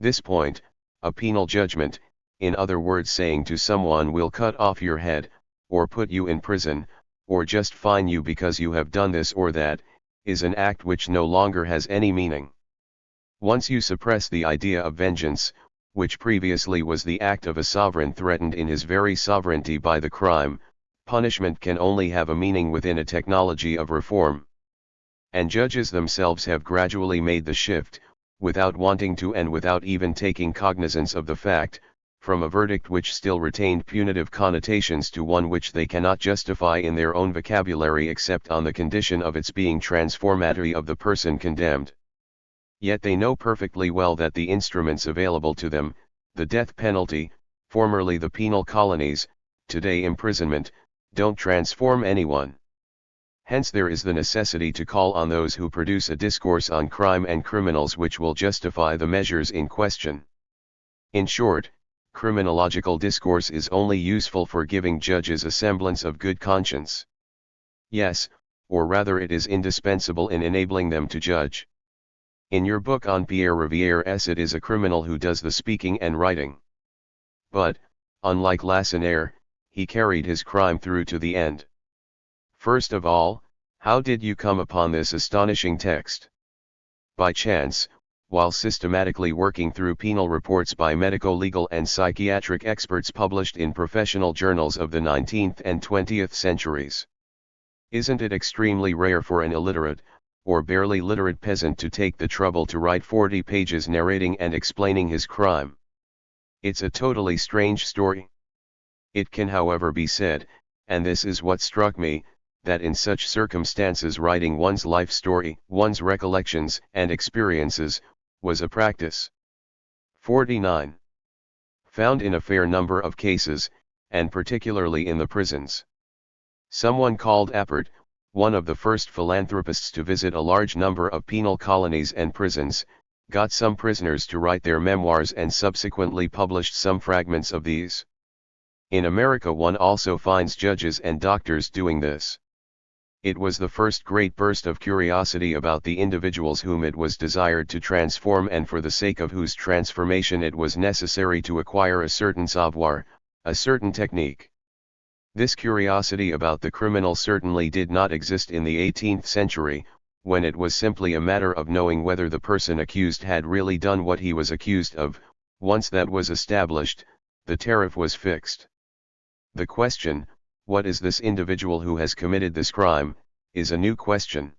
This point, a penal judgment, in other words saying to someone we'll cut off your head, or put you in prison, or just fine you because you have done this or that, is an act which no longer has any meaning. Once you suppress the idea of vengeance, which previously was the act of a sovereign threatened in his very sovereignty by the crime, punishment can only have a meaning within a technology of reform. And judges themselves have gradually made the shift, without wanting to and without even taking cognizance of the fact, from a verdict which still retained punitive connotations to one which they cannot justify in their own vocabulary except on the condition of its being transformatory of the person condemned. Yet they know perfectly well that the instruments available to them, the death penalty, formerly the penal colonies, today imprisonment, don't transform anyone. Hence there is the necessity to call on those who produce a discourse on crime and criminals which will justify the measures in question. In short, criminological discourse is only useful for giving judges a semblance of good conscience. Yes, or rather it is indispensable in enabling them to judge. In your book on Pierre Riviere's, it is a criminal who does the speaking and writing. But, unlike Lacenaire, he carried his crime through to the end. First of all, how did you come upon this astonishing text? By chance, while systematically working through penal reports by medico-legal and psychiatric experts published in professional journals of the 19th and 20th centuries. Isn't it extremely rare for an illiterate, or barely literate peasant to take the trouble to write 40 pages narrating and explaining his crime? It's a totally strange story. It can however be said, and this is what struck me, that in such circumstances writing one's life story, one's recollections and experiences, was a practice. 49. Found in a fair number of cases, and particularly in the prisons. Someone called Appert, one of the first philanthropists to visit a large number of penal colonies and prisons, got some prisoners to write their memoirs and subsequently published some fragments of these. In America one also finds judges and doctors doing this. It was the first great burst of curiosity about the individuals whom it was desired to transform and for the sake of whose transformation it was necessary to acquire a certain savoir, a certain technique. This curiosity about the criminal certainly did not exist in the 18th century, when it was simply a matter of knowing whether the person accused had really done what he was accused of. Once that was established, the tariff was fixed. The question, what is this individual who has committed this crime, is a new question.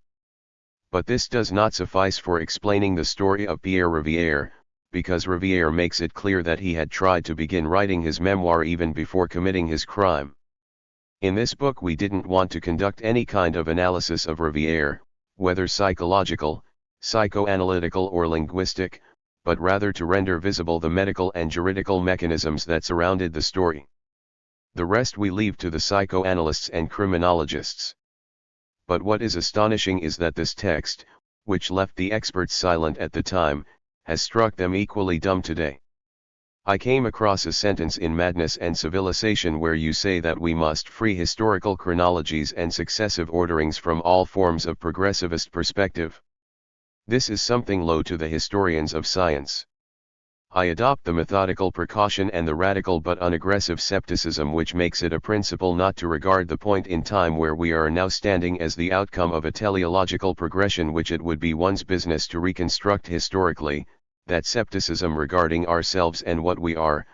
But this does not suffice for explaining the story of Pierre Riviere, because Riviere makes it clear that he had tried to begin writing his memoir even before committing his crime. In this book we didn't want to conduct any kind of analysis of Riviere, whether psychological, psychoanalytical or linguistic, but rather to render visible the medical and juridical mechanisms that surrounded the story. The rest we leave to the psychoanalysts and criminologists. But what is astonishing is that this text, which left the experts silent at the time, has struck them equally dumb today. I came across a sentence in Madness and Civilization where you say that we must free historical chronologies and successive orderings from all forms of progressivist perspective. This is something low to the historians of science. I adopt the methodical precaution and the radical but unaggressive scepticism which makes it a principle not to regard the point in time where we are now standing as the outcome of a teleological progression which it would be one's business to reconstruct historically, that scepticism regarding ourselves and what we are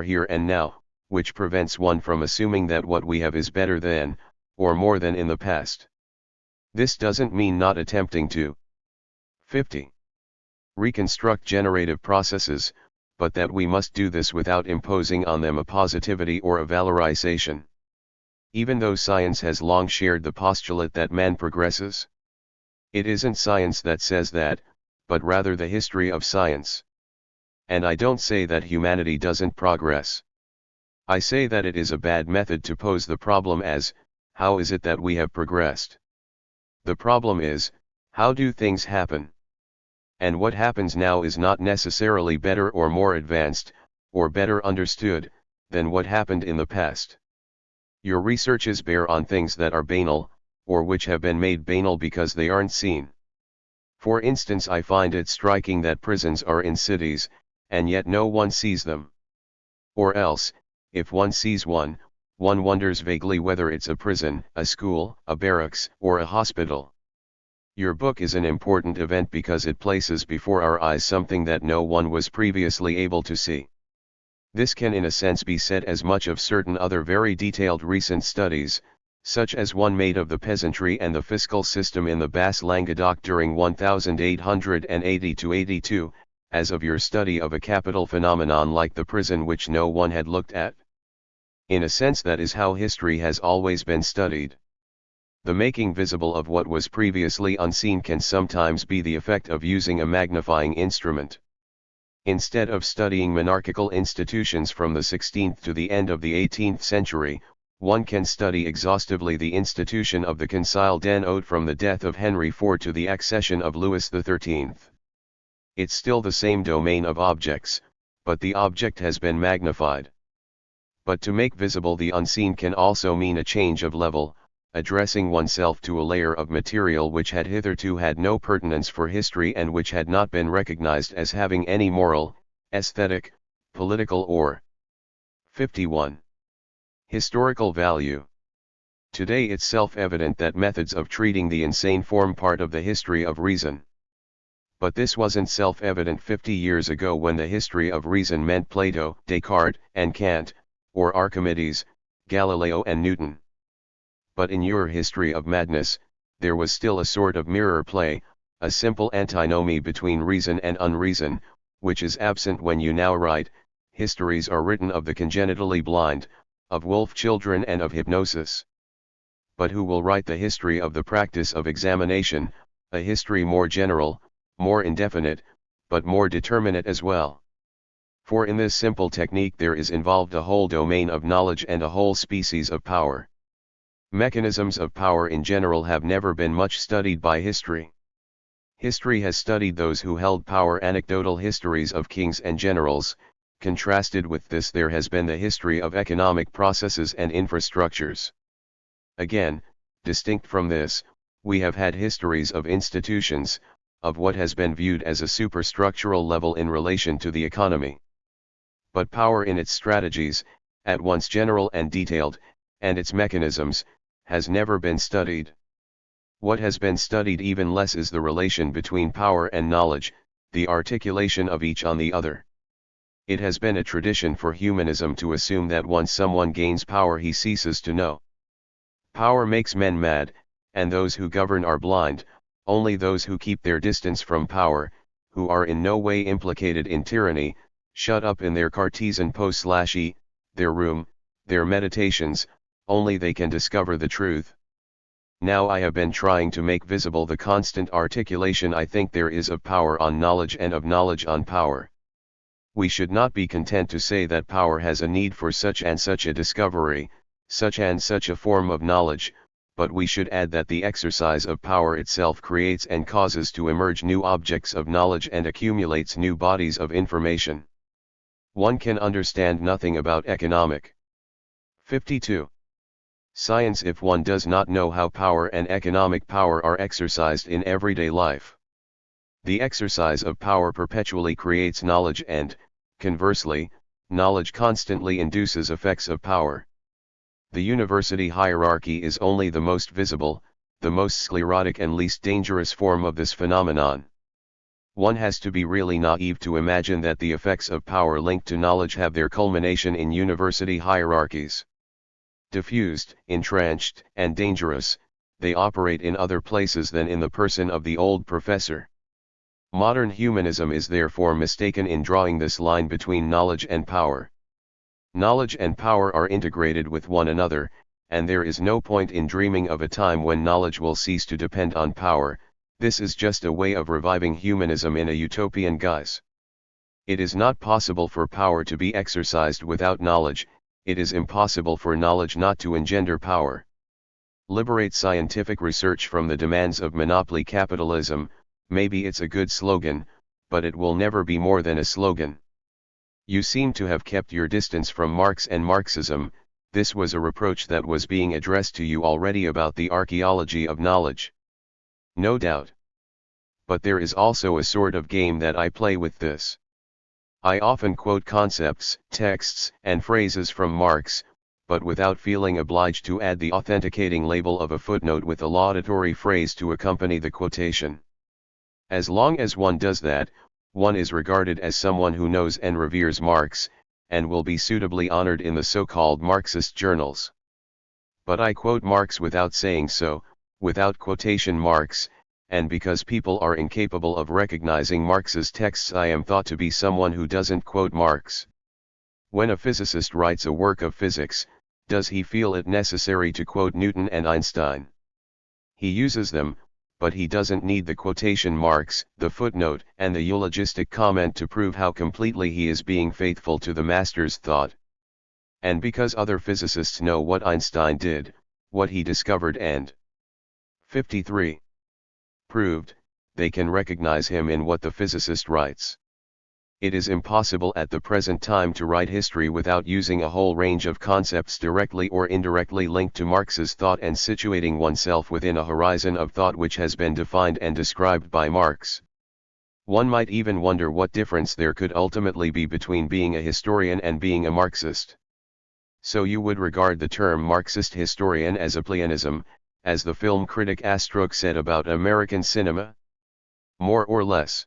here and now, which prevents one from assuming that what we have is better than, or more than in the past. This doesn't mean not attempting to 50. Reconstruct generative processes, but that we must do this without imposing on them a positivity or a valorization. Even though science has long shared the postulate that man progresses. It isn't science that says that, but rather the history of science. And I don't say that humanity doesn't progress. I say that it is a bad method to pose the problem as, how is it that we have progressed? The problem is, how do things happen? And what happens now is not necessarily better or more advanced, or better understood, than what happened in the past. Your researches bear on things that are banal, or which have been made banal because they aren't seen. For instance, I find it striking that prisons are in cities, and yet no one sees them. Or else, if one sees one wonders vaguely whether it's a prison, a school, a barracks, or a hospital. Your book is an important event because it places before our eyes something that no one was previously able to see. This can in a sense be said as much of certain other very detailed recent studies, such as one made of the peasantry and the fiscal system in the Basse-Languedoc during 1880–82, as of your study of a capital phenomenon like the prison which no one had looked at. In a sense, that is how history has always been studied. The making visible of what was previously unseen can sometimes be the effect of using a magnifying instrument. Instead of studying monarchical institutions from the 16th to the end of the 18th century, one can study exhaustively the institution of the Concile den Haut from the death of Henry IV to the accession of Louis XIII. It's still the same domain of objects, but the object has been magnified. But to make visible the unseen can also mean a change of level, addressing oneself to a layer of material which had hitherto had no pertinence for history and which had not been recognized as having any moral, aesthetic, political or 51. Historical value. Today it's self-evident that methods of treating the insane form part of the history of reason. But this wasn't self-evident 50 years ago when the history of reason meant Plato, Descartes, and Kant, or Archimedes, Galileo and Newton. But in your history of madness, there was still a sort of mirror play, a simple antinomy between reason and unreason, which is absent when you now write. Histories are written of the congenitally blind, of wolf children and of hypnosis. But who will write the history of the practice of examination, a history more general, more indefinite, but more determinate as well? For in this simple technique there is involved a whole domain of knowledge and a whole species of power. Mechanisms of power in general have never been much studied by history. History has studied those who held power. Anecdotal histories of kings and generals. Contrasted with this there has been the history of economic processes and infrastructures. Again, distinct from this, we have had histories of institutions, of what has been viewed as a superstructural level in relation to the economy. But power in its strategies, at once general and detailed, and its mechanisms, has never been studied. What has been studied even less is the relation between power and knowledge, the articulation of each on the other. It has been a tradition for humanism to assume that once someone gains power he ceases to know. Power makes men mad, and those who govern are blind. Only those who keep their distance from power, who are in no way implicated in tyranny, shut up in their Cartesian post/e, their room, their meditations, only they can discover the truth. Now I have been trying to make visible the constant articulation I think there is of power on knowledge and of knowledge on power. We should not be content to say that power has a need for such and such a discovery, such and such a form of knowledge, but we should add that the exercise of power itself creates and causes to emerge new objects of knowledge and accumulates new bodies of information. One can understand nothing about economic. 52. Science if one does not know how power and economic power are exercised in everyday life. The exercise of power perpetually creates knowledge and, conversely, knowledge constantly induces effects of power. The university hierarchy is only the most visible, the most sclerotic and least dangerous form of this phenomenon. One has to be really naive to imagine that the effects of power linked to knowledge have their culmination in university hierarchies. Diffused, entrenched, and dangerous, they operate in other places than in the person of the old professor. Modern humanism is therefore mistaken in drawing this line between knowledge and power. Knowledge and power are integrated with one another, and there is no point in dreaming of a time when knowledge will cease to depend on power. This is just a way of reviving humanism in a utopian guise. It is not possible for power to be exercised without knowledge, it is impossible for knowledge not to engender power. Liberate scientific research from the demands of monopoly capitalism. Maybe it's a good slogan, but it will never be more than a slogan. You seem to have kept your distance from Marx and Marxism. This was a reproach that was being addressed to you already about the archaeology of knowledge. No doubt. But there is also a sort of game that I play with this. I often quote concepts, texts, and phrases from Marx, but without feeling obliged to add the authenticating label of a footnote with a laudatory phrase to accompany the quotation. As long as one does that, one is regarded as someone who knows and reveres Marx, and will be suitably honored in the so-called Marxist journals. But I quote Marx without saying so, without quotation marks, and because people are incapable of recognizing Marx's texts, I am thought to be someone who doesn't quote Marx. When a physicist writes a work of physics, does he feel it necessary to quote Newton and Einstein? He uses them, but he doesn't need the quotation marks, the footnote, and the eulogistic comment to prove how completely he is being faithful to the master's thought. And because other physicists know what Einstein did, what he discovered and 53. Proved, they can recognize him in what the physicist writes. It is impossible at the present time to write history without using a whole range of concepts directly or indirectly linked to Marx's thought and situating oneself within a horizon of thought which has been defined and described by Marx. One might even wonder what difference there could ultimately be between being a historian and being a Marxist. So you would regard the term Marxist historian as a pleonasm, as the film critic Astruc said about American cinema? More or less.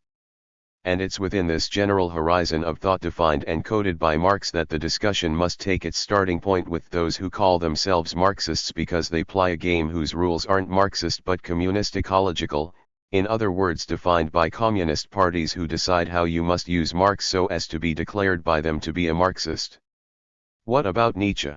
And it's within this general horizon of thought defined and coded by Marx that the discussion must take its starting point with those who call themselves Marxists because they play a game whose rules aren't Marxist but communist ecological, in other words defined by communist parties who decide how you must use Marx so as to be declared by them to be a Marxist. What about Nietzsche?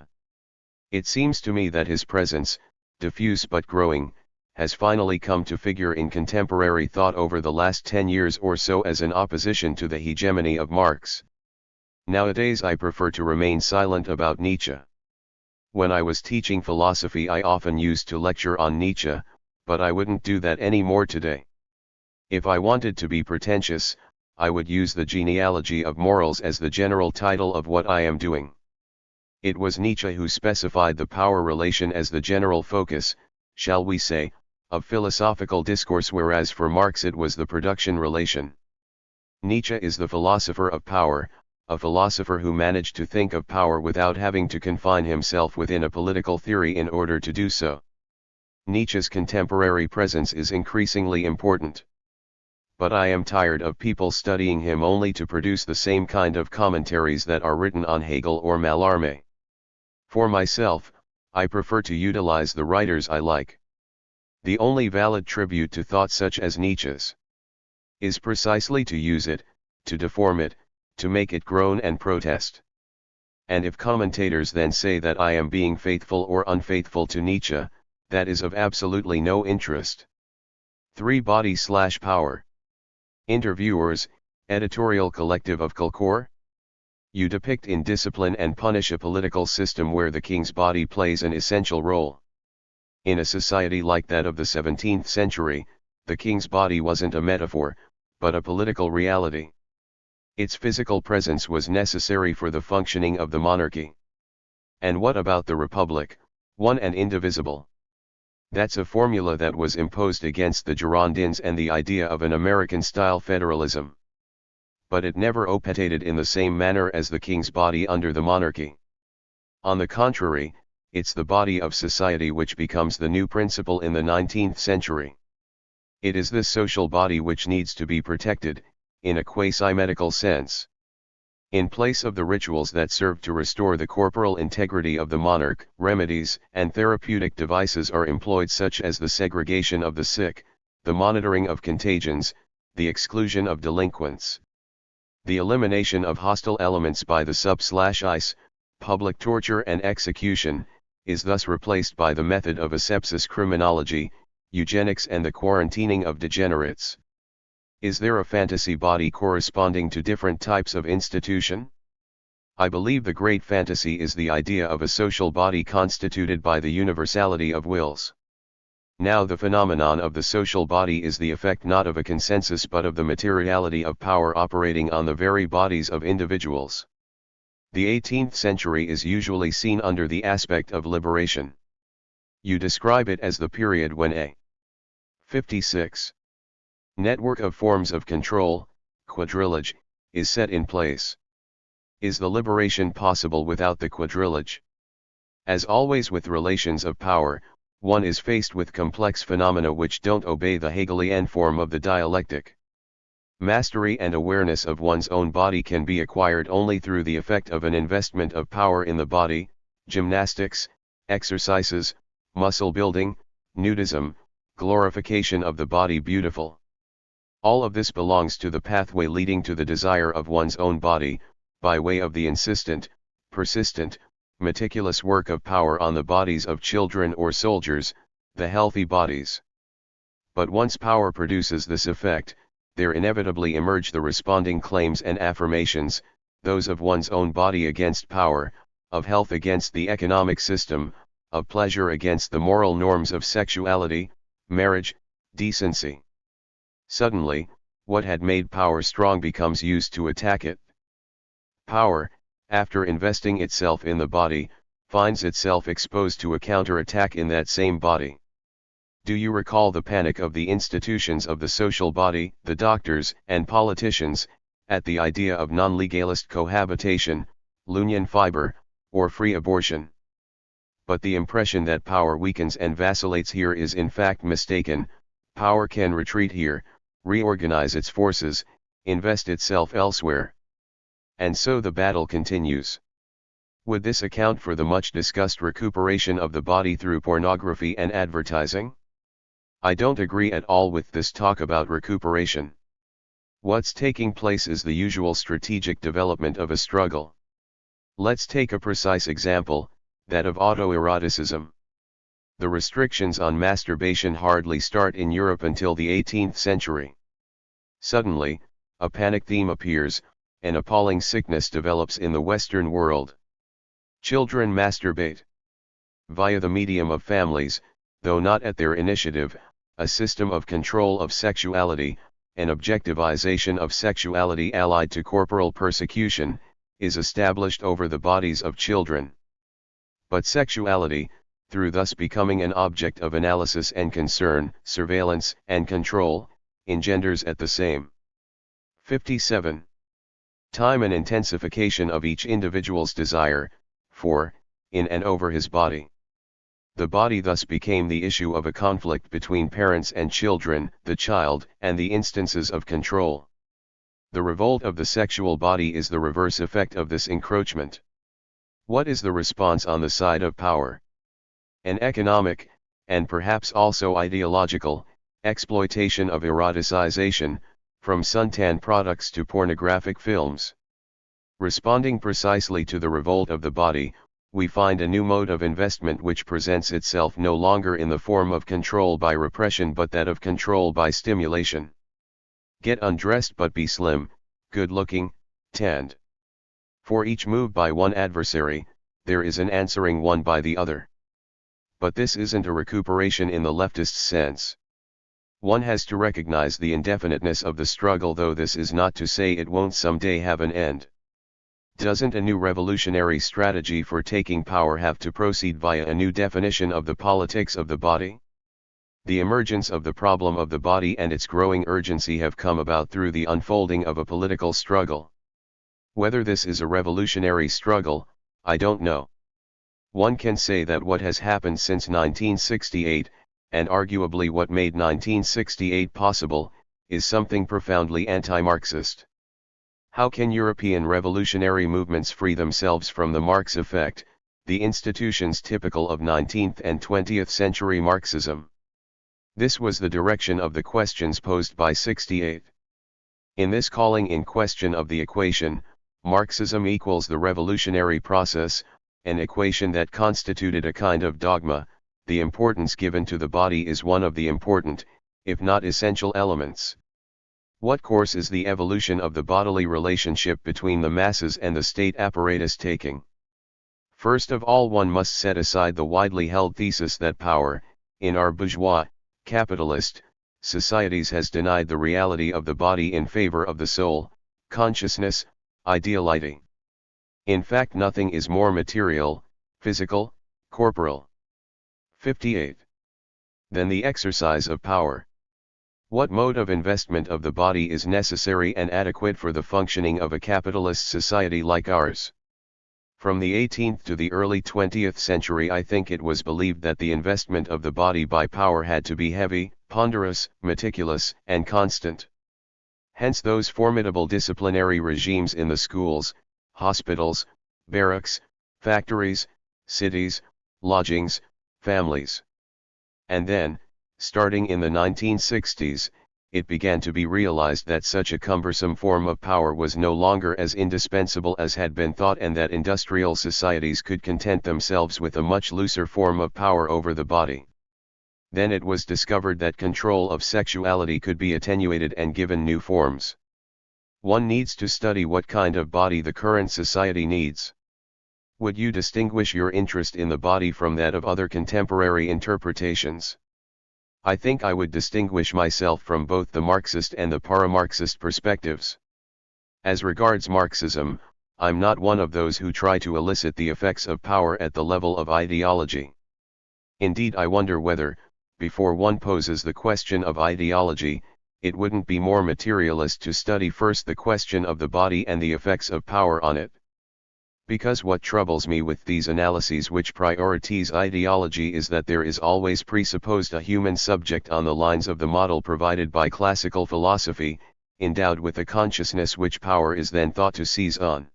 It seems to me that his presence, diffuse but growing, has finally come to figure in contemporary thought over the last 10 years or so as an opposition to the hegemony of Marx. Nowadays I prefer to remain silent about Nietzsche. When I was teaching philosophy I often used to lecture on Nietzsche, but I wouldn't do that anymore today. If I wanted to be pretentious, I would use the genealogy of morals as the general title of what I am doing. It was Nietzsche who specified the power relation as the general focus, shall we say, of philosophical discourse, whereas for Marx it was the production relation. Nietzsche is the philosopher of power, a philosopher who managed to think of power without having to confine himself within a political theory in order to do so. Nietzsche's contemporary presence is increasingly important. But I am tired of people studying him only to produce the same kind of commentaries that are written on Hegel or Mallarmé. For myself, I prefer to utilize the writers I like. The only valid tribute to thought such as Nietzsche's is precisely to use it, to deform it, to make it groan and protest. And if commentators then say that I am being faithful or unfaithful to Nietzsche, that is of absolutely no interest. 3 Body/Power. Interviewers, editorial collective of Culcore. You depict in Discipline and Punish a political system where the king's body plays an essential role. In a society like that of the 17th century, the king's body wasn't a metaphor, but a political reality. Its physical presence was necessary for the functioning of the monarchy. And what about the republic, one and indivisible? That's a formula that was imposed against the Girondins and the idea of an American-style federalism. But it never operated in the same manner as the king's body under the monarchy. On the contrary, it's the body of society which becomes the new principle in the 19th century. It is this social body which needs to be protected, in a quasi-medical sense. In place of the rituals that serve to restore the corporal integrity of the monarch, remedies and therapeutic devices are employed such as the segregation of the sick, the monitoring of contagions, the exclusion of delinquents. The elimination of hostile elements by the sub/ice, public torture and execution, is thus replaced by the method of asepsis criminology, eugenics and the quarantining of degenerates. Is there a fantasy body corresponding to different types of institution? I believe the great fantasy is the idea of a social body constituted by the universality of wills. Now the phenomenon of the social body is the effect not of a consensus but of the materiality of power operating on the very bodies of individuals. The 18th century is usually seen under the aspect of liberation. You describe it as the period when a 56. Network of forms of control, quadrillage, is set in place. Is the liberation possible without the quadrillage? As always with relations of power, one is faced with complex phenomena which don't obey the Hegelian form of the dialectic. Mastery and awareness of one's own body can be acquired only through the effect of an investment of power in the body, gymnastics, exercises, muscle building, nudism, glorification of the body beautiful. All of this belongs to the pathway leading to the desire of one's own body, by way of the insistent, persistent, meticulous work of power on the bodies of children or soldiers, the healthy bodies. But once power produces this effect, there inevitably emerge the responding claims and affirmations, those of one's own body against power, of health against the economic system, of pleasure against the moral norms of sexuality, marriage, decency. Suddenly, what had made power strong becomes used to attack it. Power, after investing itself in the body, finds itself exposed to a counterattack in that same body. Do you recall the panic of the institutions of the social body, the doctors and politicians, at the idea of non-legalist cohabitation, Lunian fiber, or free abortion? But the impression that power weakens and vacillates here is in fact mistaken. Power can retreat here, reorganize its forces, invest itself elsewhere. And so the battle continues. Would this account for the much discussed recuperation of the body through pornography and advertising? I don't agree at all with this talk about recuperation. What's taking place is the usual strategic development of a struggle. Let's take a precise example, that of autoeroticism. The restrictions on masturbation hardly start in Europe until the 18th century. Suddenly, a panic theme appears, an appalling sickness develops in the Western world. Children masturbate. Via the medium of families, though not at their initiative, a system of control of sexuality, an objectivization of sexuality allied to corporal persecution, is established over the bodies of children. But sexuality, through thus becoming an object of analysis and concern, surveillance and control, engenders at the same 57. Time an intensification of each individual's desire, for, in and over his body. The body thus became the issue of a conflict between parents and children, the child, and the instances of control. The revolt of the sexual body is the reverse effect of this encroachment. What is the response on the side of power? An economic, and perhaps also ideological, exploitation of eroticization, from suntan products to pornographic films. Responding precisely to the revolt of the body, we find a new mode of investment which presents itself no longer in the form of control by repression but that of control by stimulation. Get undressed but be slim, good-looking, tanned. For each move by one adversary, there is an answering one by the other. But this isn't a recuperation in the leftist sense. One has to recognize the indefiniteness of the struggle, though this is not to say it won't someday have an end. Doesn't a new revolutionary strategy for taking power have to proceed via a new definition of the politics of the body? The emergence of the problem of the body and its growing urgency have come about through the unfolding of a political struggle. Whether this is a revolutionary struggle, I don't know. One can say that what has happened since 1968, and arguably what made 1968 possible, is something profoundly anti-Marxist. How can European revolutionary movements free themselves from the Marx effect, the institutions typical of 19th and 20th century Marxism? This was the direction of the questions posed by 68. In this calling in question of the equation, Marxism equals the revolutionary process, an equation that constituted a kind of dogma. The importance given to the body is one of the important, if not essential elements. What course is the evolution of the bodily relationship between the masses and the state apparatus taking? First of all, one must set aside the widely held thesis that power, in our bourgeois, capitalist, societies has denied the reality of the body in favor of the soul, consciousness, ideality. In fact, nothing is more material, physical, corporal. 58. Than the exercise of power. What mode of investment of the body is necessary and adequate for the functioning of a capitalist society like ours? From the 18th to the early 20th century, I think it was believed that the investment of the body by power had to be heavy, ponderous, meticulous, and constant. Hence those formidable disciplinary regimes in the schools, hospitals, barracks, factories, cities, lodgings, families. And then, starting in the 1960s, it began to be realized that such a cumbersome form of power was no longer as indispensable as had been thought, and that industrial societies could content themselves with a much looser form of power over the body. Then it was discovered that control of sexuality could be attenuated and given new forms. One needs to study what kind of body the current society needs. Would you distinguish your interest in the body from that of other contemporary interpretations? I think I would distinguish myself from both the Marxist and the para-Marxist perspectives. As regards Marxism, I'm not one of those who try to elicit the effects of power at the level of ideology. Indeed, I wonder whether, before one poses the question of ideology, it wouldn't be more materialist to study first the question of the body and the effects of power on it. Because what troubles me with these analyses which prioritize ideology is that there is always presupposed a human subject on the lines of the model provided by classical philosophy, endowed with a consciousness which power is then thought to seize on.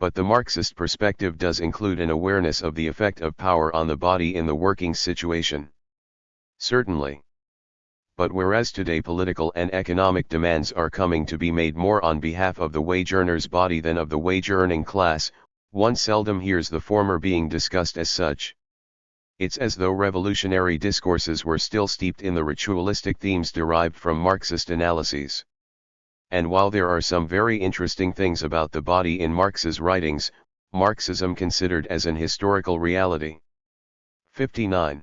But the Marxist perspective does include an awareness of the effect of power on the body in the working situation. Certainly. But whereas today political and economic demands are coming to be made more on behalf of the wage earner's body than of the wage earning class, one seldom hears the former being discussed as such. It's as though revolutionary discourses were still steeped in the ritualistic themes derived from Marxist analyses. And while there are some very interesting things about the body in Marx's writings, Marxism considered as an historical reality. 59.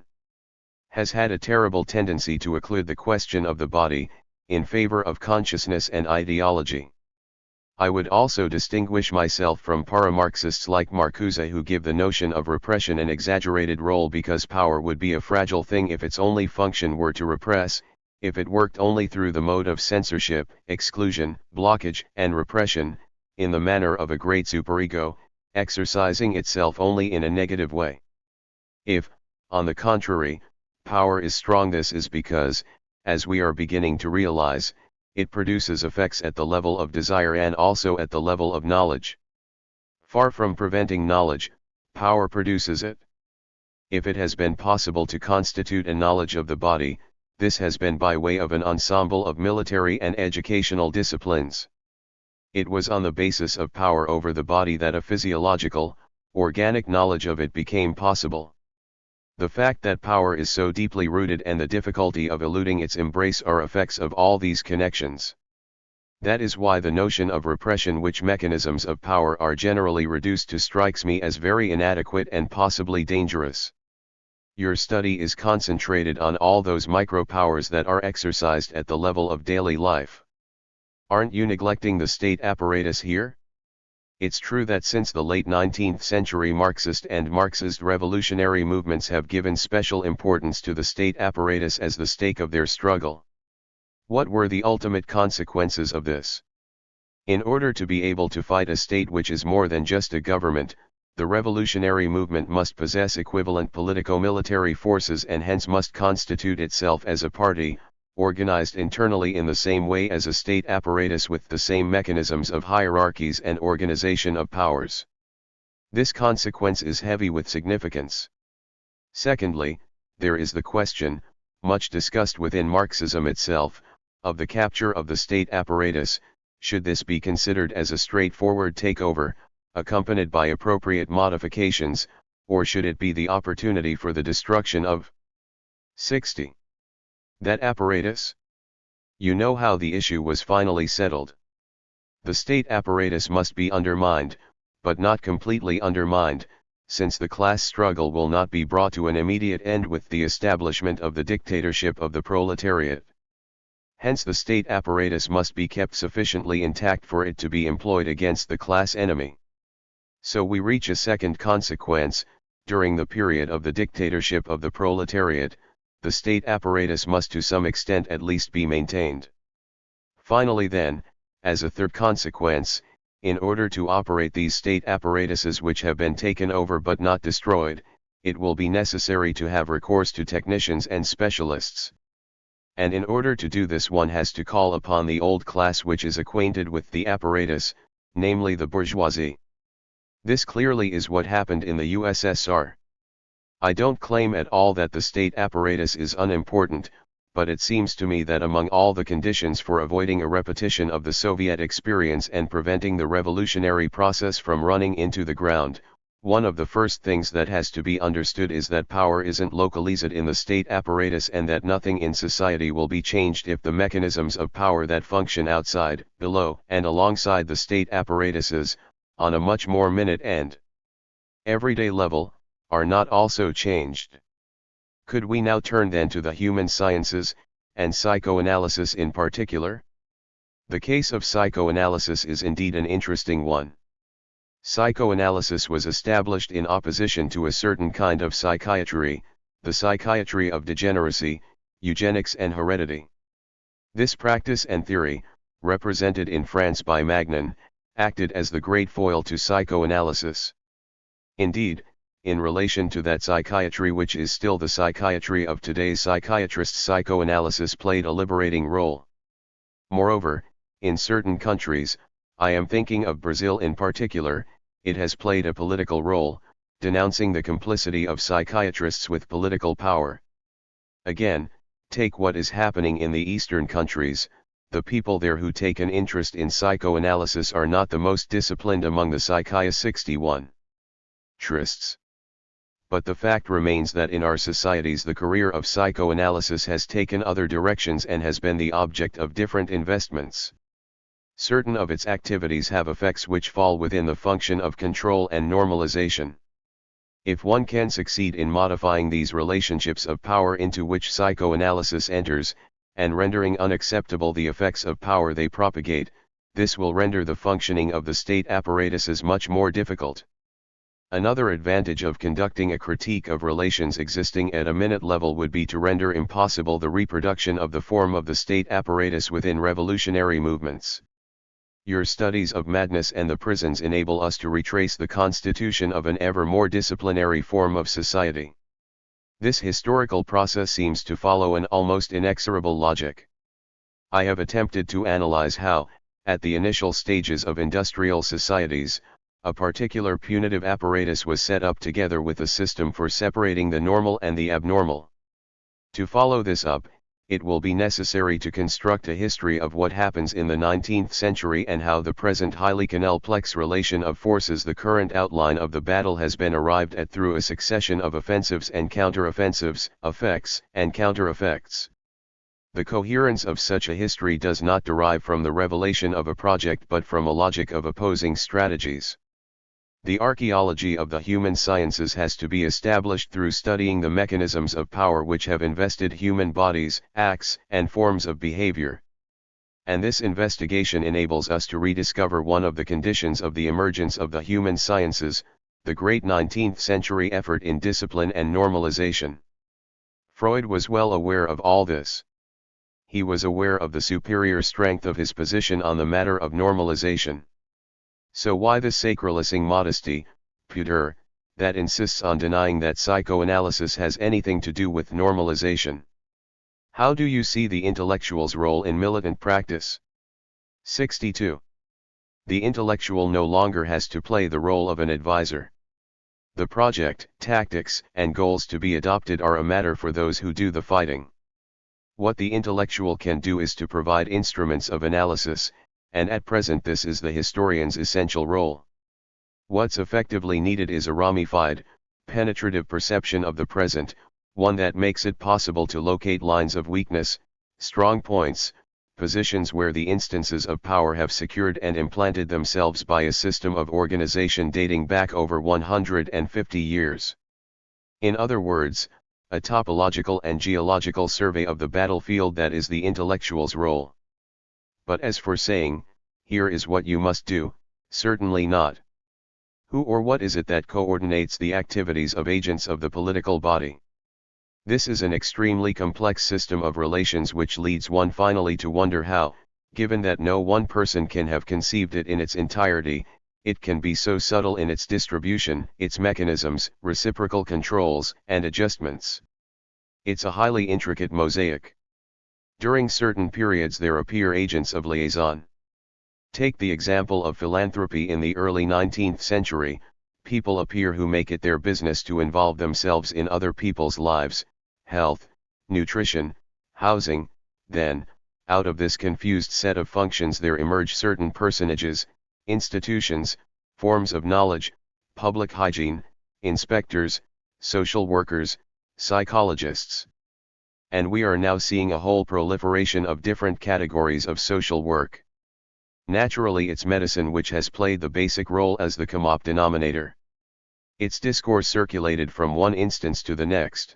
Has had a terrible tendency to occlude the question of the body, in favor of consciousness and ideology. I would also distinguish myself from para-Marxists like Marcuse, who give the notion of repression an exaggerated role because power would be a fragile thing if its only function were to repress, if it worked only through the mode of censorship, exclusion, blockage, and repression, in the manner of a great superego, exercising itself only in a negative way. If, on the contrary, power is strong, this is because, as we are beginning to realize, it produces effects at the level of desire and also at the level of knowledge. Far from preventing knowledge, power produces it. If it has been possible to constitute a knowledge of the body, this has been by way of an ensemble of military and educational disciplines. It was on the basis of power over the body that a physiological, organic knowledge of it became possible. The fact that power is so deeply rooted and the difficulty of eluding its embrace are effects of all these connections. That is why the notion of repression, which mechanisms of power are generally reduced to, strikes me as very inadequate and possibly dangerous. Your study is concentrated on all those micro-powers that are exercised at the level of daily life. Aren't you neglecting the state apparatus here? It's true that since the late 19th century Marxist and Marxist revolutionary movements have given special importance to the state apparatus as the stake of their struggle. What were the ultimate consequences of this? In order to be able to fight a state which is more than just a government, the revolutionary movement must possess equivalent politico-military forces and hence must constitute itself as a party, organized internally in the same way as a state apparatus with the same mechanisms of hierarchies and organization of powers. This consequence is heavy with significance. Secondly, there is the question, much discussed within Marxism itself, of the capture of the state apparatus, should this be considered as a straightforward takeover, accompanied by appropriate modifications, or should it be the opportunity for the destruction of 60. That apparatus? You know how the issue was finally settled. The state apparatus must be undermined, but not completely undermined, since the class struggle will not be brought to an immediate end with the establishment of the dictatorship of the proletariat. Hence the state apparatus must be kept sufficiently intact for it to be employed against the class enemy. So we reach a second consequence: during the period of the dictatorship of the proletariat, the state apparatus must to some extent at least be maintained. Finally then, as a third consequence, in order to operate these state apparatuses which have been taken over but not destroyed, it will be necessary to have recourse to technicians and specialists. And in order to do this one has to call upon the old class which is acquainted with the apparatus, namely the bourgeoisie. This clearly is what happened in the USSR. I don't claim at all that the state apparatus is unimportant, but it seems to me that among all the conditions for avoiding a repetition of the Soviet experience and preventing the revolutionary process from running into the ground, one of the first things that has to be understood is that power isn't localized in the state apparatus, and that nothing in society will be changed if the mechanisms of power that function outside, below, and alongside the state apparatuses, on a much more minute and everyday level, are not also changed. Could we now turn then to the human sciences, and psychoanalysis in particular? The case of psychoanalysis is indeed an interesting one. Psychoanalysis was established in opposition to a certain kind of psychiatry, the psychiatry of degeneracy, eugenics and heredity. This practice and theory, represented in France by Magnan, acted as the great foil to psychoanalysis. Indeed, in relation to that psychiatry which is still the psychiatry of today's psychiatrists, psychoanalysis played a liberating role. Moreover, in certain countries, I am thinking of Brazil in particular, it has played a political role, denouncing the complicity of psychiatrists with political power. Again, take what is happening in the Eastern countries. The people there who take an interest in psychoanalysis are not the most disciplined among the psychiatrists. But the fact remains that in our societies the career of psychoanalysis has taken other directions and has been the object of different investments. Certain of its activities have effects which fall within the function of control and normalization. If one can succeed in modifying these relationships of power into which psychoanalysis enters, and rendering unacceptable the effects of power they propagate, this will render the functioning of the state apparatuses much more difficult. Another advantage of conducting a critique of relations existing at a minute level would be to render impossible the reproduction of the form of the state apparatus within revolutionary movements. Your studies of madness and the prisons enable us to retrace the constitution of an ever more disciplinary form of society. This historical process seems to follow an almost inexorable logic. I have attempted to analyze how, at the initial stages of industrial societies, a particular punitive apparatus was set up together with a system for separating the normal and the abnormal. To follow this up, it will be necessary to construct a history of what happens in the 19th century and how the present highly complex relation of forces, the current outline of the battle, has been arrived at through a succession of offensives and counter-offensives, effects and counter-effects. The coherence of such a history does not derive from the revelation of a project but from a logic of opposing strategies. The archaeology of the human sciences has to be established through studying the mechanisms of power which have invested human bodies, acts, and forms of behavior. And this investigation enables us to rediscover one of the conditions of the emergence of the human sciences, the great 19th century effort in discipline and normalization. Freud was well aware of all this. He was aware of the superior strength of his position on the matter of normalization. So why the sacralising modesty, pudeur, that insists on denying that psychoanalysis has anything to do with normalization? How do you see the intellectual's role in militant practice? 62. The intellectual no longer has to play the role of an advisor. The project, tactics, and goals to be adopted are a matter for those who do the fighting. What the intellectual can do is to provide instruments of analysis, and at present this is the historian's essential role. What's effectively needed is a ramified, penetrative perception of the present, one that makes it possible to locate lines of weakness, strong points, positions where the instances of power have secured and implanted themselves by a system of organization dating back over 150 years. In other words, a topological and geological survey of the battlefield that is the intellectual's role. But as for saying, here is what you must do, certainly not. Who or what is it that coordinates the activities of agents of the political body? This is an extremely complex system of relations which leads one finally to wonder how, given that no one person can have conceived it in its entirety, it can be so subtle in its distribution, its mechanisms, reciprocal controls, and adjustments. It's a highly intricate mosaic. During certain periods there appear agents of liaison. Take the example of philanthropy in the early 19th century, people appear who make it their business to involve themselves in other people's lives, health, nutrition, housing. Then, out of this confused set of functions there emerge certain personages, institutions, forms of knowledge, public hygiene, inspectors, social workers, psychologists. And we are now seeing a whole proliferation of different categories of social work. Naturally it's medicine which has played the basic role as the common denominator. Its discourse circulated from one instance to the next.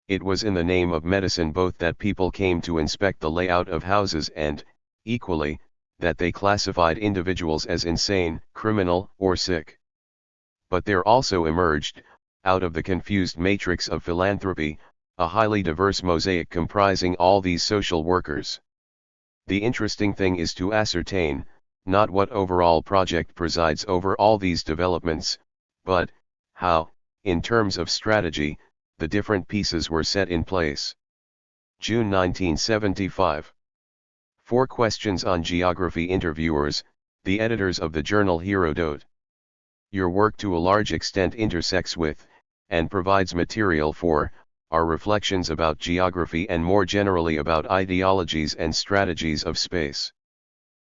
It was in the name of medicine both that people came to inspect the layout of houses and, equally, that they classified individuals as insane, criminal, or sick. But there also emerged, out of the confused matrix of philanthropy, a highly diverse mosaic comprising all these social workers. The interesting thing is to ascertain, not what overall project presides over all these developments, but how, in terms of strategy, the different pieces were set in place. June 1975. 4 questions on geography. Interviewers, the editors of the journal Herodote. Your work to a large extent intersects with, and provides material for, our reflections about geography and more generally about ideologies and strategies of space.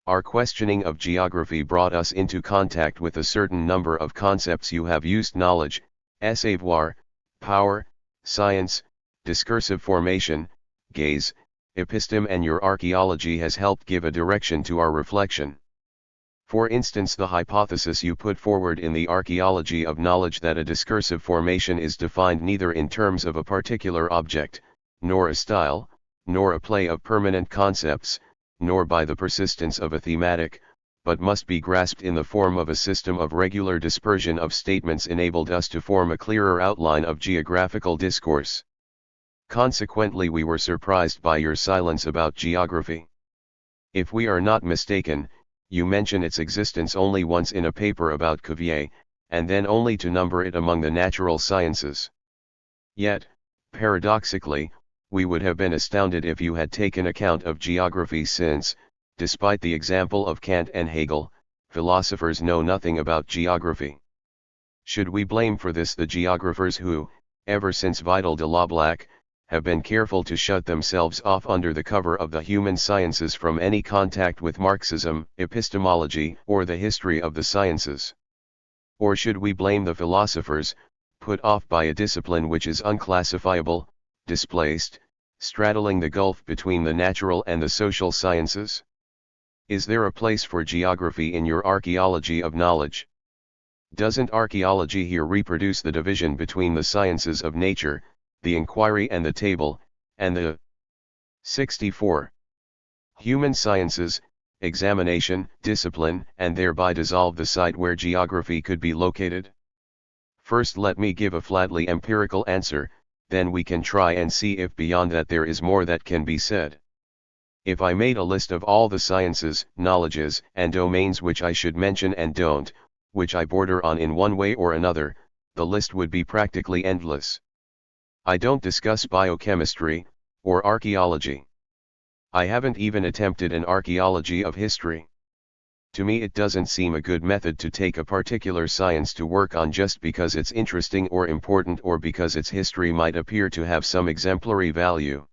Our questioning of geography brought us into contact with a certain number of concepts you have used: knowledge, savoir, power, science, discursive formation, gaze, episteme, and your archaeology has helped give a direction to our reflection. For instance, the hypothesis you put forward in the archaeology of knowledge that a discursive formation is defined neither in terms of a particular object, nor a style, nor a play of permanent concepts, nor by the persistence of a thematic, but must be grasped in the form of a system of regular dispersion of statements, enabled us to form a clearer outline of geographical discourse. Consequently, we were surprised by your silence about geography. If we are not mistaken, you mention its existence only once in a paper about Cuvier, and then only to number it among the natural sciences. Yet, paradoxically, we would have been astounded if you had taken account of geography, since, despite the example of Kant and Hegel, philosophers know nothing about geography. Should we blame for this the geographers who, ever since Vidal de Lablac, have been careful to shut themselves off under the cover of the human sciences from any contact with Marxism, epistemology, or the history of the sciences? Or should we blame the philosophers, put off by a discipline which is unclassifiable, displaced, straddling the gulf between the natural and the social sciences? Is there a place for geography in your archaeology of knowledge? Doesn't archaeology here reproduce the division between the sciences of nature, the inquiry and the table, and the 64 human sciences, examination, discipline, and thereby dissolve the site where geography could be located? First let me give a flatly empirical answer, then we can try and see if beyond that there is more that can be said. If I made a list of all the sciences, knowledges, and domains which I should mention and don't, which I border on in one way or another, the list would be practically endless. I don't discuss biochemistry, or archaeology. I haven't even attempted an archaeology of history. To me it doesn't seem a good method to take a particular science to work on just because it's interesting or important or because its history might appear to have some exemplary value.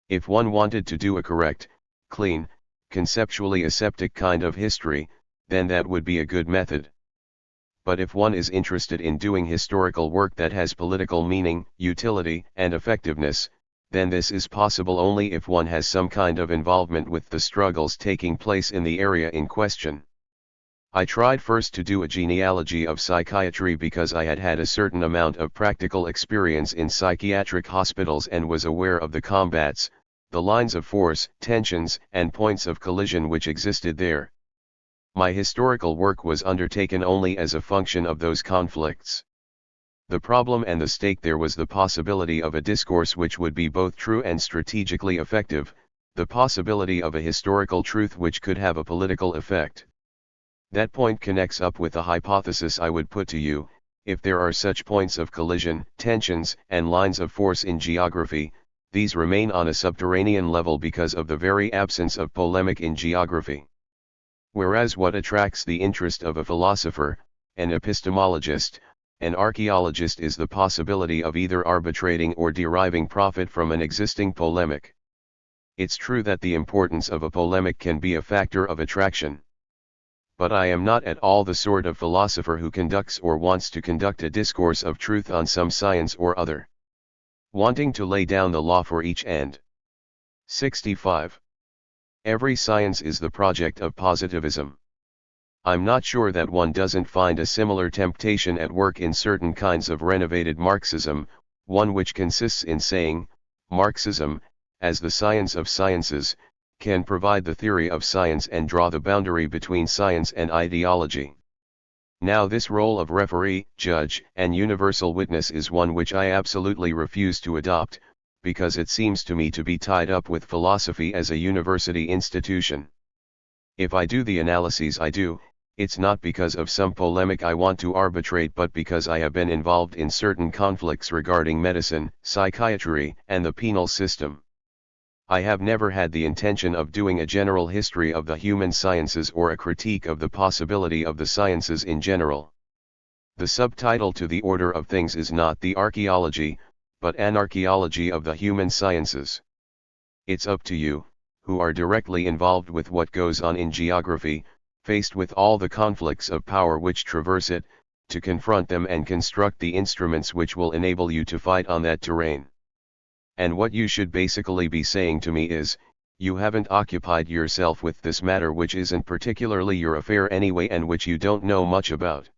If one wanted to do a correct, clean, conceptually aseptic kind of history, then that would be a good method. But if one is interested in doing historical work that has political meaning, utility, and effectiveness, then this is possible only if one has some kind of involvement with the struggles taking place in the area in question. I tried first to do a genealogy of psychiatry because I had had a certain amount of practical experience in psychiatric hospitals and was aware of the combats, the lines of force, tensions, and points of collision which existed there. My historical work was undertaken only as a function of those conflicts. The problem and the stake there was the possibility of a discourse which would be both true and strategically effective, the possibility of a historical truth which could have a political effect. That point connects up with the hypothesis I would put to you: if there are such points of collision, tensions, and lines of force in geography, these remain on a subterranean level because of the very absence of polemic in geography. Whereas what attracts the interest of a philosopher, an epistemologist, an archaeologist is the possibility of either arbitrating or deriving profit from an existing polemic. It's true that the importance of a polemic can be a factor of attraction. But I am not at all the sort of philosopher who conducts or wants to conduct a discourse of truth on some science or other, wanting to lay down the law for each end. 65. Every science is the project of positivism. I'm not sure that one doesn't find a similar temptation at work in certain kinds of renovated Marxism, one which consists in saying, Marxism, as the science of sciences, can provide the theory of science and draw the boundary between science and ideology. Now this role of referee, judge, and universal witness is one which I absolutely refuse to adopt, because it seems to me to be tied up with philosophy as a university institution. If I do the analyses I do, it's not because of some polemic I want to arbitrate, but because I have been involved in certain conflicts regarding medicine, psychiatry, and the penal system. I have never had the intention of doing a general history of the human sciences or a critique of the possibility of the sciences in general. The subtitle to the order of things is not the archaeology, but an archaeology of the human sciences. It's up to you, who are directly involved with what goes on in geography, faced with all the conflicts of power which traverse it, to confront them and construct the instruments which will enable you to fight on that terrain. And what you should basically be saying to me is, you haven't occupied yourself with this matter which isn't particularly your affair anyway and which you don't know much about.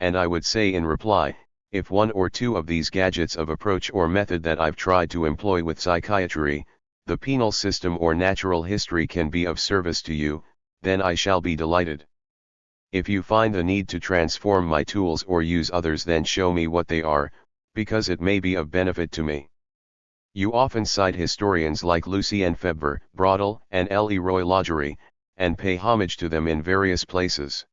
And I would say in reply, if one or two of these gadgets of approach or method that I've tried to employ with psychiatry, the penal system or natural history can be of service to you, then I shall be delighted. If you find the need to transform my tools or use others, then show me what they are, because it may be of benefit to me. You often cite historians like Lucien Febvre, Braudel, and Leroy Lagerie, and pay homage to them in various places.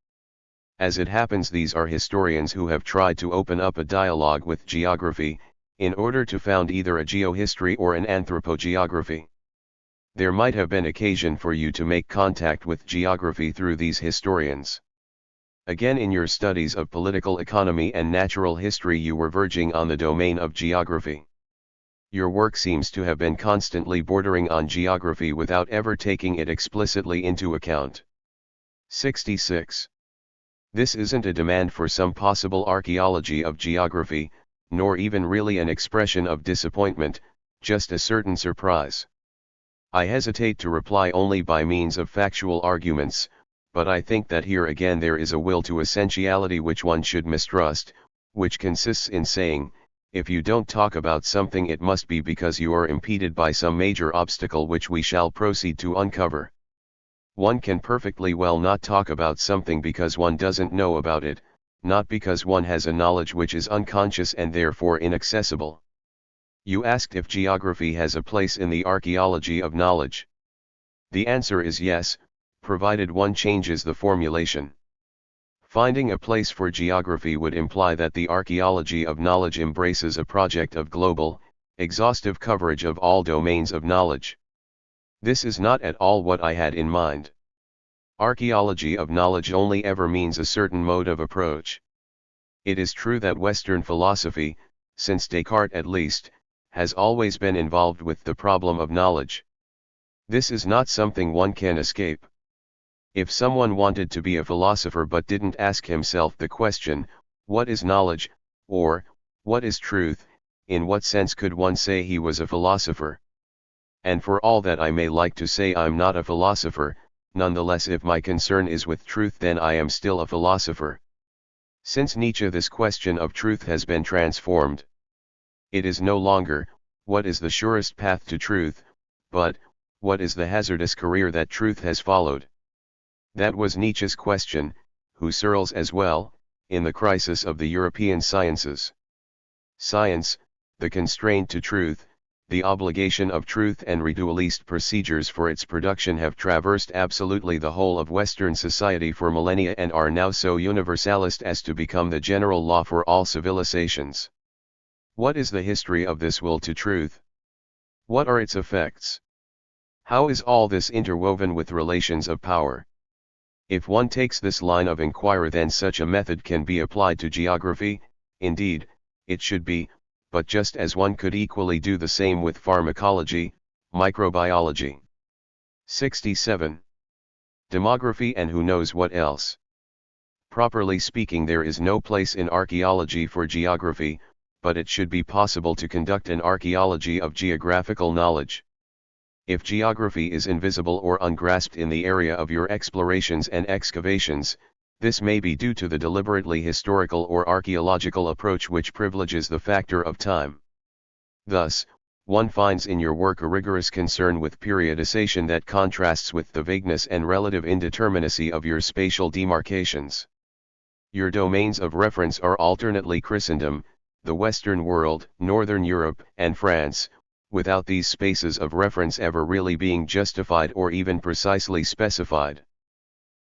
As it happens, these are historians who have tried to open up a dialogue with geography, in order to found either a geohistory or an anthropogeography. There might have been occasion for you to make contact with geography through these historians. Again, in your studies of political economy and natural history, you were verging on the domain of geography. Your work seems to have been constantly bordering on geography without ever taking it explicitly into account. 66. This isn't a demand for some possible archaeology of geography, nor even really an expression of disappointment, just a certain surprise. I hesitate to reply only by means of factual arguments, but I think that here again there is a will to essentiality which one should mistrust, which consists in saying, if you don't talk about something, it must be because you are impeded by some major obstacle which we shall proceed to uncover. One can perfectly well not talk about something because one doesn't know about it, not because one has a knowledge which is unconscious and therefore inaccessible. You asked if geography has a place in the archaeology of knowledge. The answer is yes, provided one changes the formulation. Finding a place for geography would imply that the archaeology of knowledge embraces a project of global, exhaustive coverage of all domains of knowledge. This is not at all what I had in mind. Archaeology of knowledge only ever means a certain mode of approach. It is true that Western philosophy, since Descartes at least, has always been involved with the problem of knowledge. This is not something one can escape. If someone wanted to be a philosopher but didn't ask himself the question, what is knowledge, or, what is truth, in what sense could one say he was a philosopher? And for all that I may like to say I'm not a philosopher, nonetheless if my concern is with truth then I am still a philosopher. Since Nietzsche this question of truth has been transformed. It is no longer, what is the surest path to truth, but, what is the hazardous career that truth has followed? That was Nietzsche's question, Husserl's as well, in the crisis of the European sciences. Science, the constraint to truth, the obligation of truth and ritualist procedures for its production have traversed absolutely the whole of Western society for millennia and are now so universalist as to become the general law for all civilizations. What is the history of this will to truth? What are its effects? How is all this interwoven with relations of power? If one takes this line of inquiry then such a method can be applied to geography, indeed, it should be, but just as one could equally do the same with pharmacology, microbiology. 67. Demography and who knows what else. Properly speaking there is no place in archaeology for geography, but it should be possible to conduct an archaeology of geographical knowledge. If geography is invisible or ungrasped in the area of your explorations and excavations, this may be due to the deliberately historical or archaeological approach which privileges the factor of time. Thus, one finds in your work a rigorous concern with periodization that contrasts with the vagueness and relative indeterminacy of your spatial demarcations. Your domains of reference are alternately Christendom, the Western world, Northern Europe, and France, without these spaces of reference ever really being justified or even precisely specified.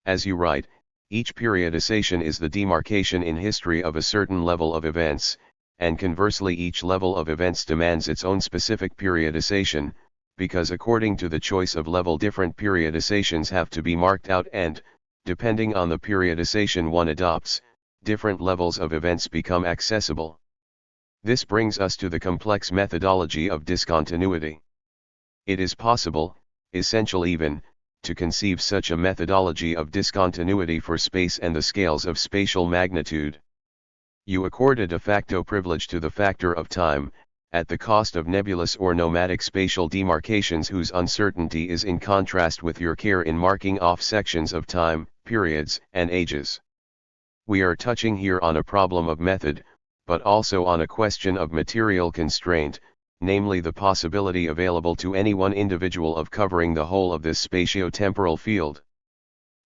As you write, each periodization is the demarcation in history of a certain level of events, and conversely each level of events demands its own specific periodization, because according to the choice of level different periodizations have to be marked out and, depending on the periodization one adopts, different levels of events become accessible. This brings us to the complex methodology of discontinuity. It is possible, essential even, to conceive such a methodology of discontinuity for space and the scales of spatial magnitude. You accord a de facto privilege to the factor of time, at the cost of nebulous or nomadic spatial demarcations whose uncertainty is in contrast with your care in marking off sections of time, periods, and ages. We are touching here on a problem of method, but also on a question of material constraint, namely the possibility available to any one individual of covering the whole of this spatio-temporal field.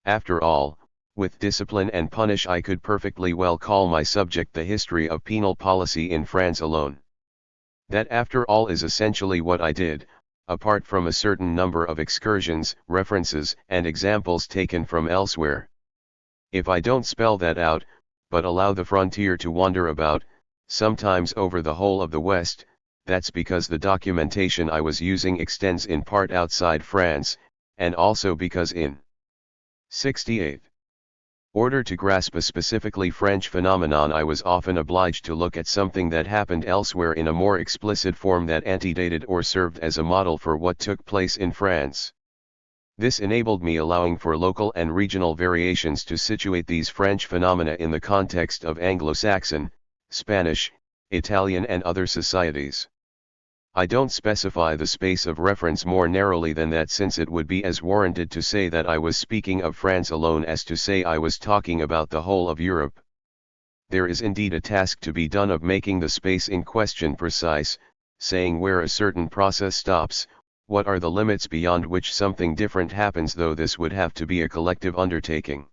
After all, with discipline and punish I could perfectly well call my subject the history of penal policy in France alone. That after all is essentially what I did, apart from a certain number of excursions, references, and examples taken from elsewhere. If I don't spell that out, but allow the frontier to wander about, sometimes over the whole of the West, that's because the documentation I was using extends in part outside France, and also because in 68. Order to grasp a specifically French phenomenon I was often obliged to look at something that happened elsewhere in a more explicit form that antedated or served as a model for what took place in France. This enabled me allowing for local and regional variations to situate these French phenomena in the context of Anglo-Saxon, Spanish, Italian and other societies. I don't specify the space of reference more narrowly than that since it would be as warranted to say that I was speaking of France alone as to say I was talking about the whole of Europe. There is indeed a task to be done of making the space in question precise, saying where a certain process stops, what are the limits beyond which something different happens, though this would have to be a collective undertaking.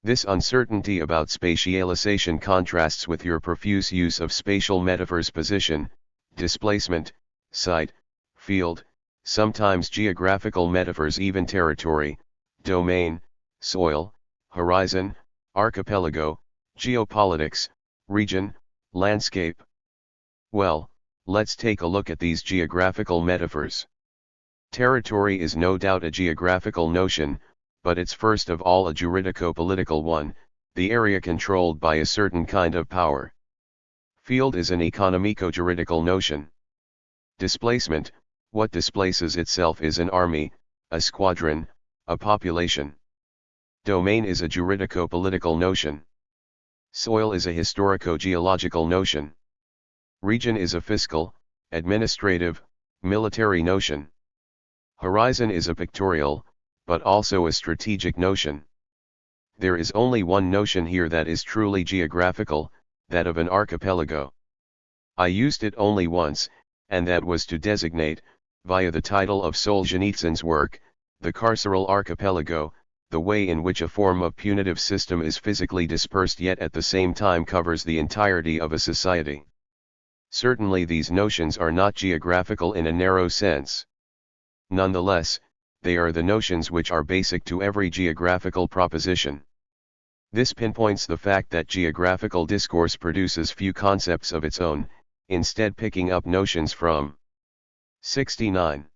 This uncertainty about spatialization contrasts with your profuse use of spatial metaphors: position, displacement, site, field, sometimes geographical metaphors, even territory, domain, soil, horizon, archipelago, geopolitics, region, landscape. Well, let's take a look at these geographical metaphors. Territory is no doubt a geographical notion, but it's first of all a juridico-political one, the area controlled by a certain kind of power. Field is an economico-juridical notion. Displacement, what displaces itself is an army, a squadron, a population. Domain is a juridico-political notion. Soil is a historico-geological notion. Region is a fiscal, administrative, military notion. Horizon is a pictorial, but also a strategic notion. There is only one notion here that is truly geographical, that of an archipelago. I used it only once, and that was to designate, via the title of Solzhenitsyn's work, the carceral archipelago, the way in which a form of punitive system is physically dispersed yet at the same time covers the entirety of a society. Certainly these notions are not geographical in a narrow sense. Nonetheless, they are the notions which are basic to every geographical proposition. This pinpoints the fact that geographical discourse produces few concepts of its own, instead picking up notions from 69.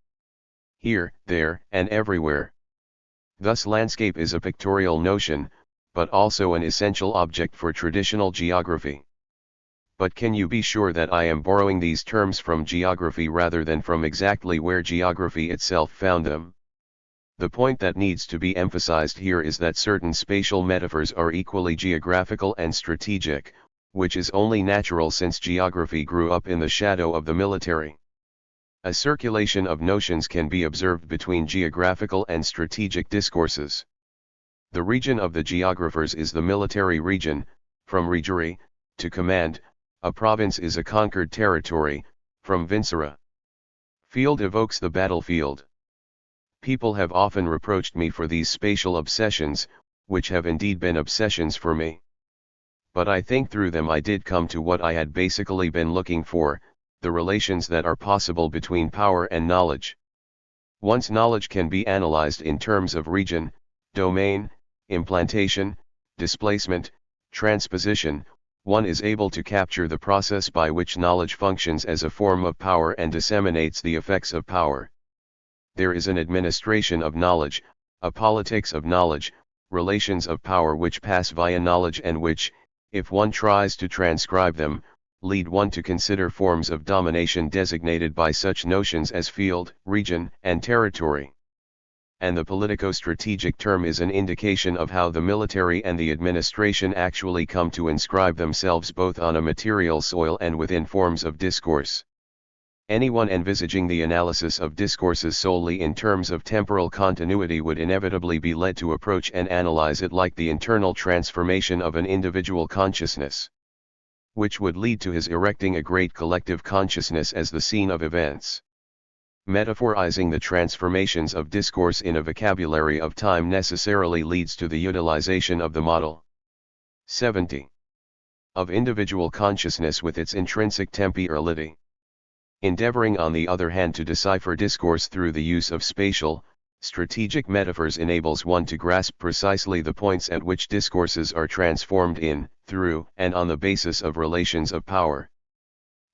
Here, there, and everywhere. Thus landscape is a pictorial notion, but also an essential object for traditional geography. But can you be sure that I am borrowing these terms from geography rather than from exactly where geography itself found them? The point that needs to be emphasized here is that certain spatial metaphors are equally geographical and strategic, which is only natural since geography grew up in the shadow of the military. A circulation of notions can be observed between geographical and strategic discourses. The region of the geographers is the military region, from regery, to command. A province is a conquered territory, from vincere. Field evokes the battlefield. People have often reproached me for these spatial obsessions, which have indeed been obsessions for me. But I think through them I did come to what I had basically been looking for, the relations that are possible between power and knowledge. Once knowledge can be analyzed in terms of region, domain, implantation, displacement, transposition, one is able to capture the process by which knowledge functions as a form of power and disseminates the effects of power. There is an administration of knowledge, a politics of knowledge, relations of power which pass via knowledge and which, if one tries to transcribe them, lead one to consider forms of domination designated by such notions as field, region, and territory. And the politico-strategic term is an indication of how the military and the administration actually come to inscribe themselves both on a material soil and within forms of discourse. Anyone envisaging the analysis of discourses solely in terms of temporal continuity would inevitably be led to approach and analyze it like the internal transformation of an individual consciousness, which would lead to his erecting a great collective consciousness as the scene of events. Metaphorizing the transformations of discourse in a vocabulary of time necessarily leads to the utilization of the model 70 of individual consciousness with its intrinsic temporality. Endeavoring on the other hand to decipher discourse through the use of spatial, strategic metaphors enables one to grasp precisely the points at which discourses are transformed in, through, and on the basis of relations of power.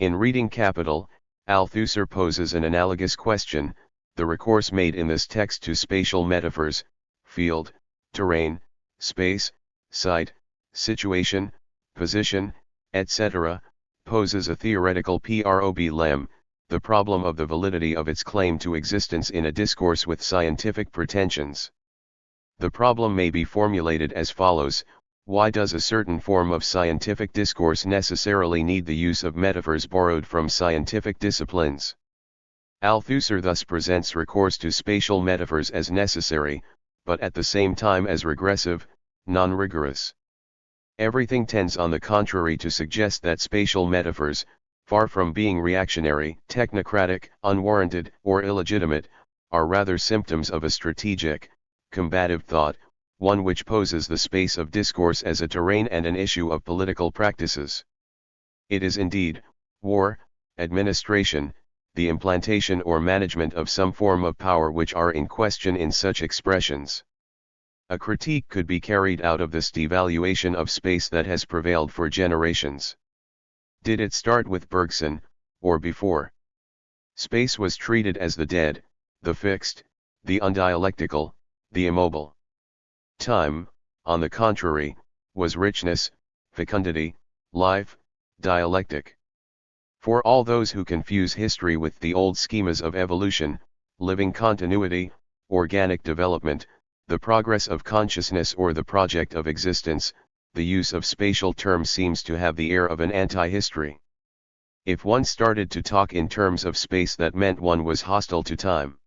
In reading Capital, Althusser poses an analogous question, the recourse made in this text to spatial metaphors, field, terrain, space, site, situation, position, etc., poses a theoretical problem, the problem of the validity of its claim to existence in a discourse with scientific pretensions. The problem may be formulated as follows: why does a certain form of scientific discourse necessarily need the use of metaphors borrowed from scientific disciplines? Althusser thus presents recourse to spatial metaphors as necessary, but at the same time as regressive, non-rigorous. Everything tends on the contrary to suggest that spatial metaphors, far from being reactionary, technocratic, unwarranted, or illegitimate, are rather symptoms of a strategic, combative thought, one which poses the space of discourse as a terrain and an issue of political practices. It is indeed, war, administration, the implantation or management of some form of power which are in question in such expressions. A critique could be carried out of this devaluation of space that has prevailed for generations. Did it start with Bergson, or before? Space was treated as the dead, the fixed, the undialectical, the immobile. Time, on the contrary, was richness, fecundity, life, dialectic. For all those who confuse history with the old schemas of evolution, living continuity, organic development, the progress of consciousness or the project of existence, the use of spatial terms seems to have the air of an anti-history. If one started to talk in terms of space, that meant one was hostile to time.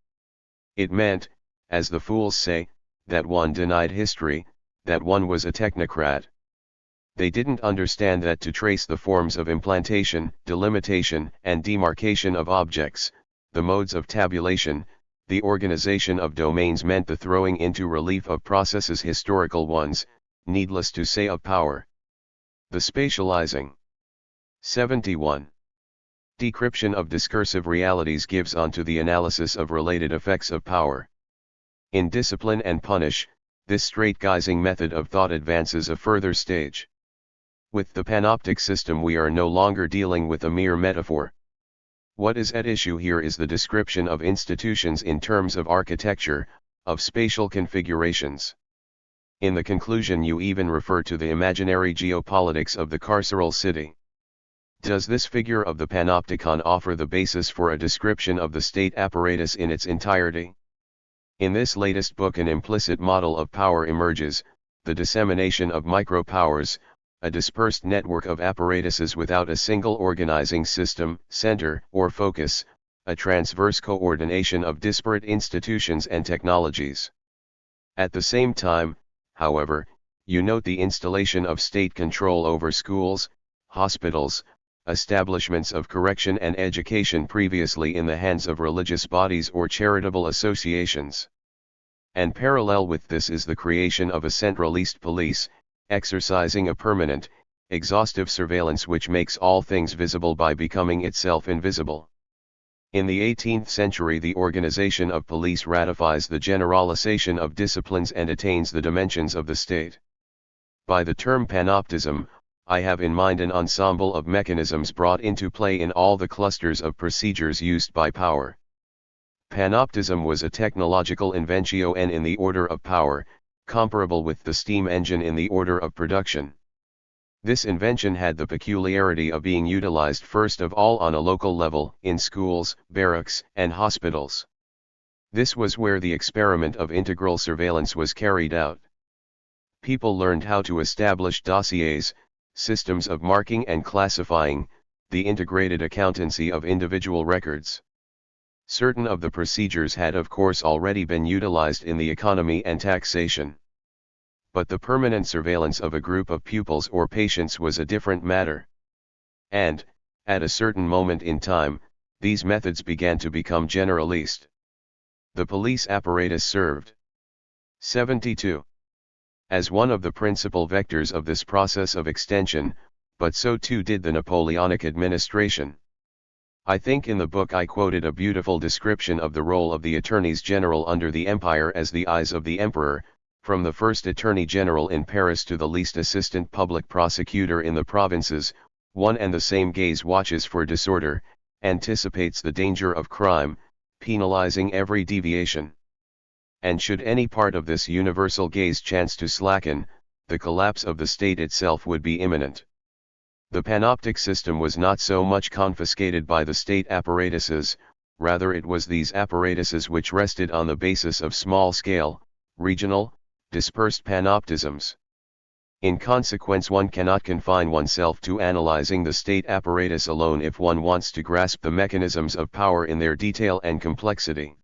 It meant, as the fools say, that one denied history, that one was a technocrat. They didn't understand that to trace the forms of implantation, delimitation, and demarcation of objects, the modes of tabulation, the organization of domains meant the throwing into relief of processes, historical ones, needless to say of power. The spatializing. 71. Decryption of discursive realities gives on to the analysis of related effects of power. In Discipline and Punish, this straightgazing method of thought advances a further stage. With the panoptic system we are no longer dealing with a mere metaphor. What is at issue here is the description of institutions in terms of architecture, of spatial configurations. In the conclusion you even refer to the imaginary geopolitics of the carceral city. Does this figure of the panopticon offer the basis for a description of the state apparatus in its entirety? In this latest book an implicit model of power emerges, the dissemination of micropowers, a dispersed network of apparatuses without a single organizing system, center, or focus, a transverse coordination of disparate institutions and technologies. At the same time, however, you note the installation of state control over schools, hospitals, establishments of correction and education previously in the hands of religious bodies or charitable associations. And parallel with this is the creation of a centralist police, exercising a permanent, exhaustive surveillance which makes all things visible by becoming itself invisible. In the 18th century the organization of police ratifies the generalization of disciplines and attains the dimensions of the state. By the term panoptism, I have in mind an ensemble of mechanisms brought into play in all the clusters of procedures used by power. Panoptism was a technological invention in the order of power, comparable with the steam engine in the order of production. This invention had the peculiarity of being utilized first of all on a local level, in schools, barracks, and hospitals. This was where the experiment of integral surveillance was carried out. People learned how to establish dossiers, systems of marking and classifying, the integrated accountancy of individual records. Certain of the procedures had of course already been utilized in the economy and taxation. But the permanent surveillance of a group of pupils or patients was a different matter. And, at a certain moment in time, these methods began to become generalist. The police apparatus served. 72. As one of the principal vectors of this process of extension, but so too did the Napoleonic administration. I think in the book I quoted a beautiful description of the role of the attorneys general under the empire as the eyes of the emperor, from the first attorney general in Paris to the least assistant public prosecutor in the provinces, one and the same gaze watches for disorder, anticipates the danger of crime, penalizing every deviation. And should any part of this universal gaze chance to slacken, the collapse of the state itself would be imminent. The panoptic system was not so much confiscated by the state apparatuses, rather it was these apparatuses which rested on the basis of small-scale, regional, dispersed panoptisms. In consequence one cannot confine oneself to analyzing the state apparatus alone if one wants to grasp the mechanisms of power in their detail and complexity.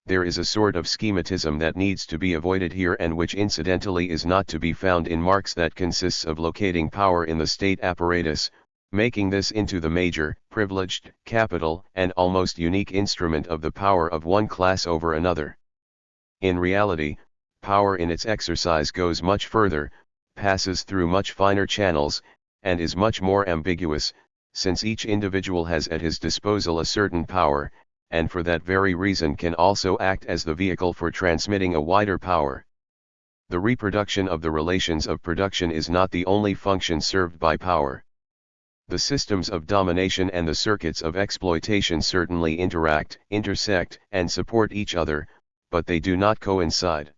There is a sort of schematism that needs to be avoided here and which incidentally is not to be found in Marx, that consists of locating power in the state apparatus, making this into the major, privileged, capital, and almost unique instrument of the power of one class over another. In reality, power in its exercise goes much further, passes through much finer channels, and is much more ambiguous, since each individual has at his disposal a certain power, and for that very reason can also act as the vehicle for transmitting a wider power. The reproduction of the relations of production is not the only function served by power. The systems of domination and the circuits of exploitation certainly interact, intersect, and support each other, but they do not coincide.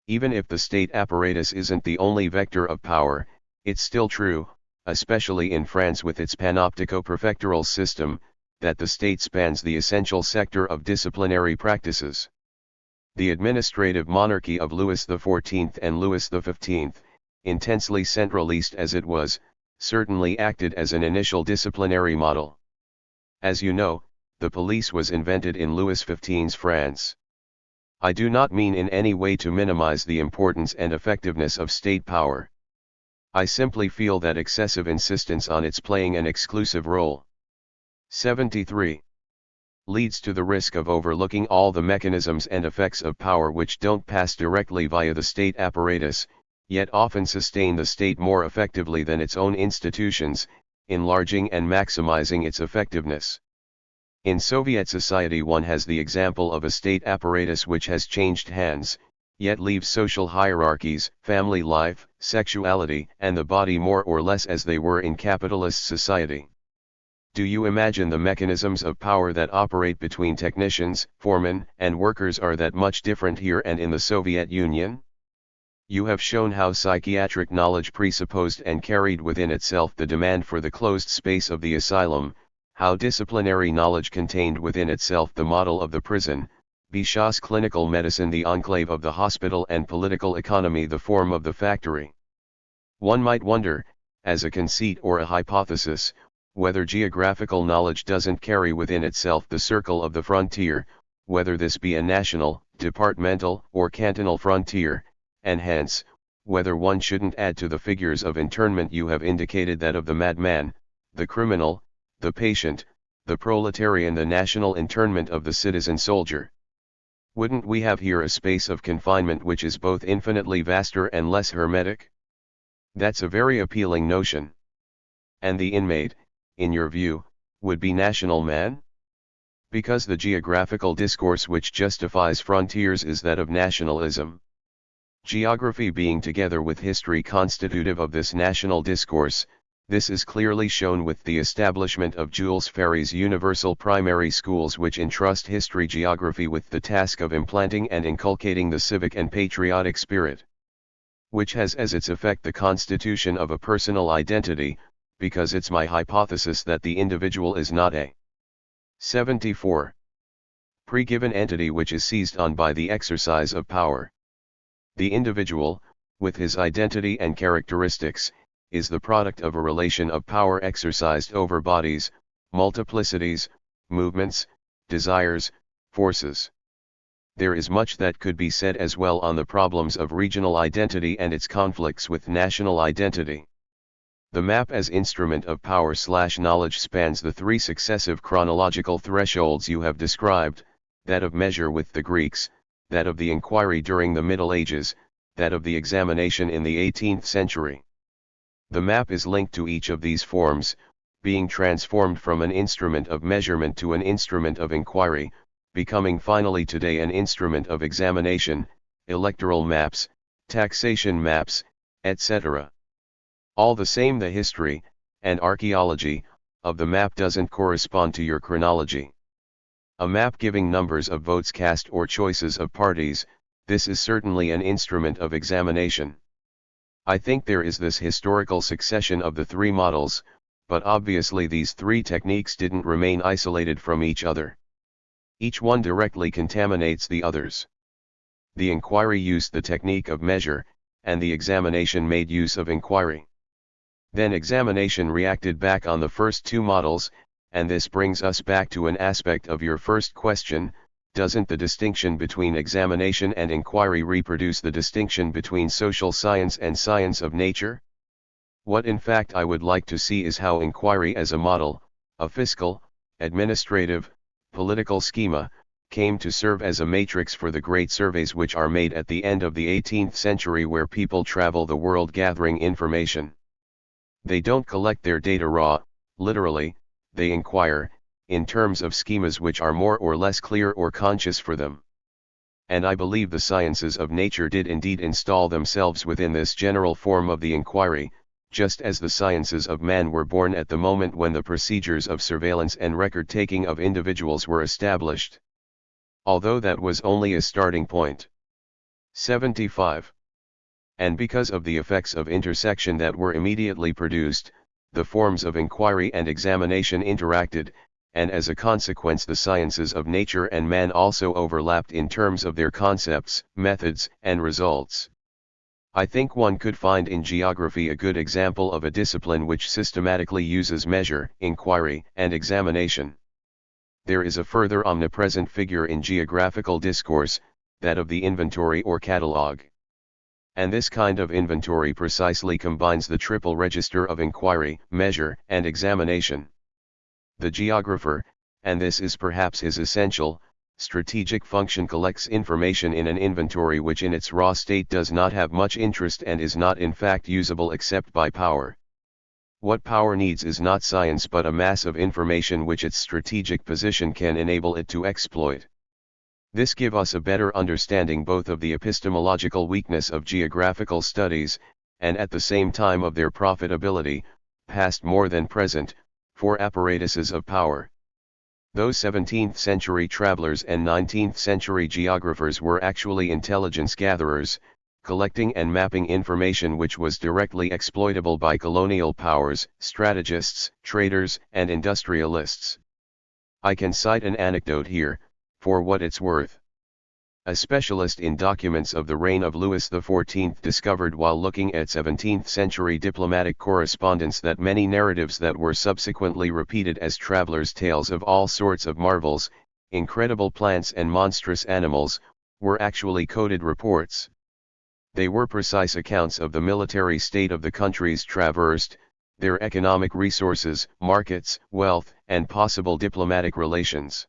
Even if the state apparatus isn't the only vector of power, it's still true, especially in France with its panoptico-prefectural system, that the state spans the essential sector of disciplinary practices. The administrative monarchy of Louis XIV and Louis XV, intensely centralist as it was, certainly acted as an initial disciplinary model. As you know, the police was invented in Louis XV's France. I do not mean in any way to minimize the importance and effectiveness of state power. I simply feel that excessive insistence on its playing an exclusive role 73 leads to the risk of overlooking all the mechanisms and effects of power which don't pass directly via the state apparatus, yet often sustain the state more effectively than its own institutions, enlarging and maximizing its effectiveness. In Soviet society one has the example of a state apparatus which has changed hands, yet leaves social hierarchies, family life, sexuality, and the body more or less as they were in capitalist society. Do you imagine the mechanisms of power that operate between technicians, foremen, and workers are that much different here and in the Soviet Union? You have shown how psychiatric knowledge presupposed and carried within itself the demand for the closed space of the asylum, how disciplinary knowledge contained within itself the model of the prison, Bichat's clinical medicine the enclave of the hospital and political economy the form of the factory. One might wonder, as a conceit or a hypothesis, whether geographical knowledge doesn't carry within itself the circle of the frontier, whether this be a national, departmental, or cantonal frontier, and hence, whether one shouldn't add to the figures of internment you have indicated that of the madman, the criminal, the patient, the proletarian, the national internment of the citizen soldier. Wouldn't we have here a space of confinement which is both infinitely vaster and less hermetic? That's a very appealing notion. And the inmate, in your view, would be national man? Because the geographical discourse which justifies frontiers is that of nationalism. Geography being together with history constitutive of this national discourse, this is clearly shown with the establishment of Jules Ferry's universal primary schools which entrust history geography with the task of implanting and inculcating the civic and patriotic spirit, which has as its effect the constitution of a personal identity, because it's my hypothesis that the individual is not a 74 pre-given entity which is seized on by the exercise of power. The individual, with his identity and characteristics, is the product of a relation of power exercised over bodies, multiplicities, movements, desires, forces. There is much that could be said as well on the problems of regional identity and its conflicts with national identity. The map as instrument of power/knowledge spans the three successive chronological thresholds you have described, that of measure with the Greeks, that of the inquiry during the Middle Ages, that of the examination in the 18th century. The map is linked to each of these forms, being transformed from an instrument of measurement to an instrument of inquiry, becoming finally today an instrument of examination, electoral maps, taxation maps, etc. All the same, the history, and archaeology, of the map doesn't correspond to your chronology. A map giving numbers of votes cast or choices of parties, this is certainly an instrument of examination. I think there is this historical succession of the three models, but obviously these three techniques didn't remain isolated from each other. Each one directly contaminates the others. The inquiry used the technique of measure, and the examination made use of inquiry. Then examination reacted back on the first two models, and this brings us back to an aspect of your first question: doesn't the distinction between examination and inquiry reproduce the distinction between social science and science of nature? What in fact I would like to see is how inquiry as a model, a fiscal, administrative, political schema, came to serve as a matrix for the great surveys which are made at the end of the 18th century, where people travel the world gathering information. They don't collect their data raw, literally, they inquire, in terms of schemas which are more or less clear or conscious for them. And I believe the sciences of nature did indeed install themselves within this general form of the inquiry, just as the sciences of man were born at the moment when the procedures of surveillance and record-taking of individuals were established. Although that was only a starting point. 75. And because of the effects of intersection that were immediately produced, the forms of inquiry and examination interacted, and as a consequence the sciences of nature and man also overlapped in terms of their concepts, methods, and results. I think one could find in geography a good example of a discipline which systematically uses measure, inquiry, and examination. There is a further omnipresent figure in geographical discourse, that of the inventory or catalogue. And this kind of inventory precisely combines the triple register of inquiry, measure, and examination. The geographer, and this is perhaps his essential, strategic function, collects information in an inventory which in its raw state does not have much interest and is not in fact usable except by power. What power needs is not science but a mass of information which its strategic position can enable it to exploit. This gives us a better understanding both of the epistemological weakness of geographical studies, and at the same time of their profitability, past more than present, for apparatuses of power. Those 17th century travelers and 19th century geographers were actually intelligence gatherers, collecting and mapping information which was directly exploitable by colonial powers, strategists, traders, and industrialists. I can cite an anecdote here, for what it's worth. A specialist in documents of the reign of Louis XIV discovered while looking at 17th century diplomatic correspondence that many narratives that were subsequently repeated as travelers' tales of all sorts of marvels, incredible plants and monstrous animals, were actually coded reports. They were precise accounts of the military state of the countries traversed, their economic resources, markets, wealth, and possible diplomatic relations.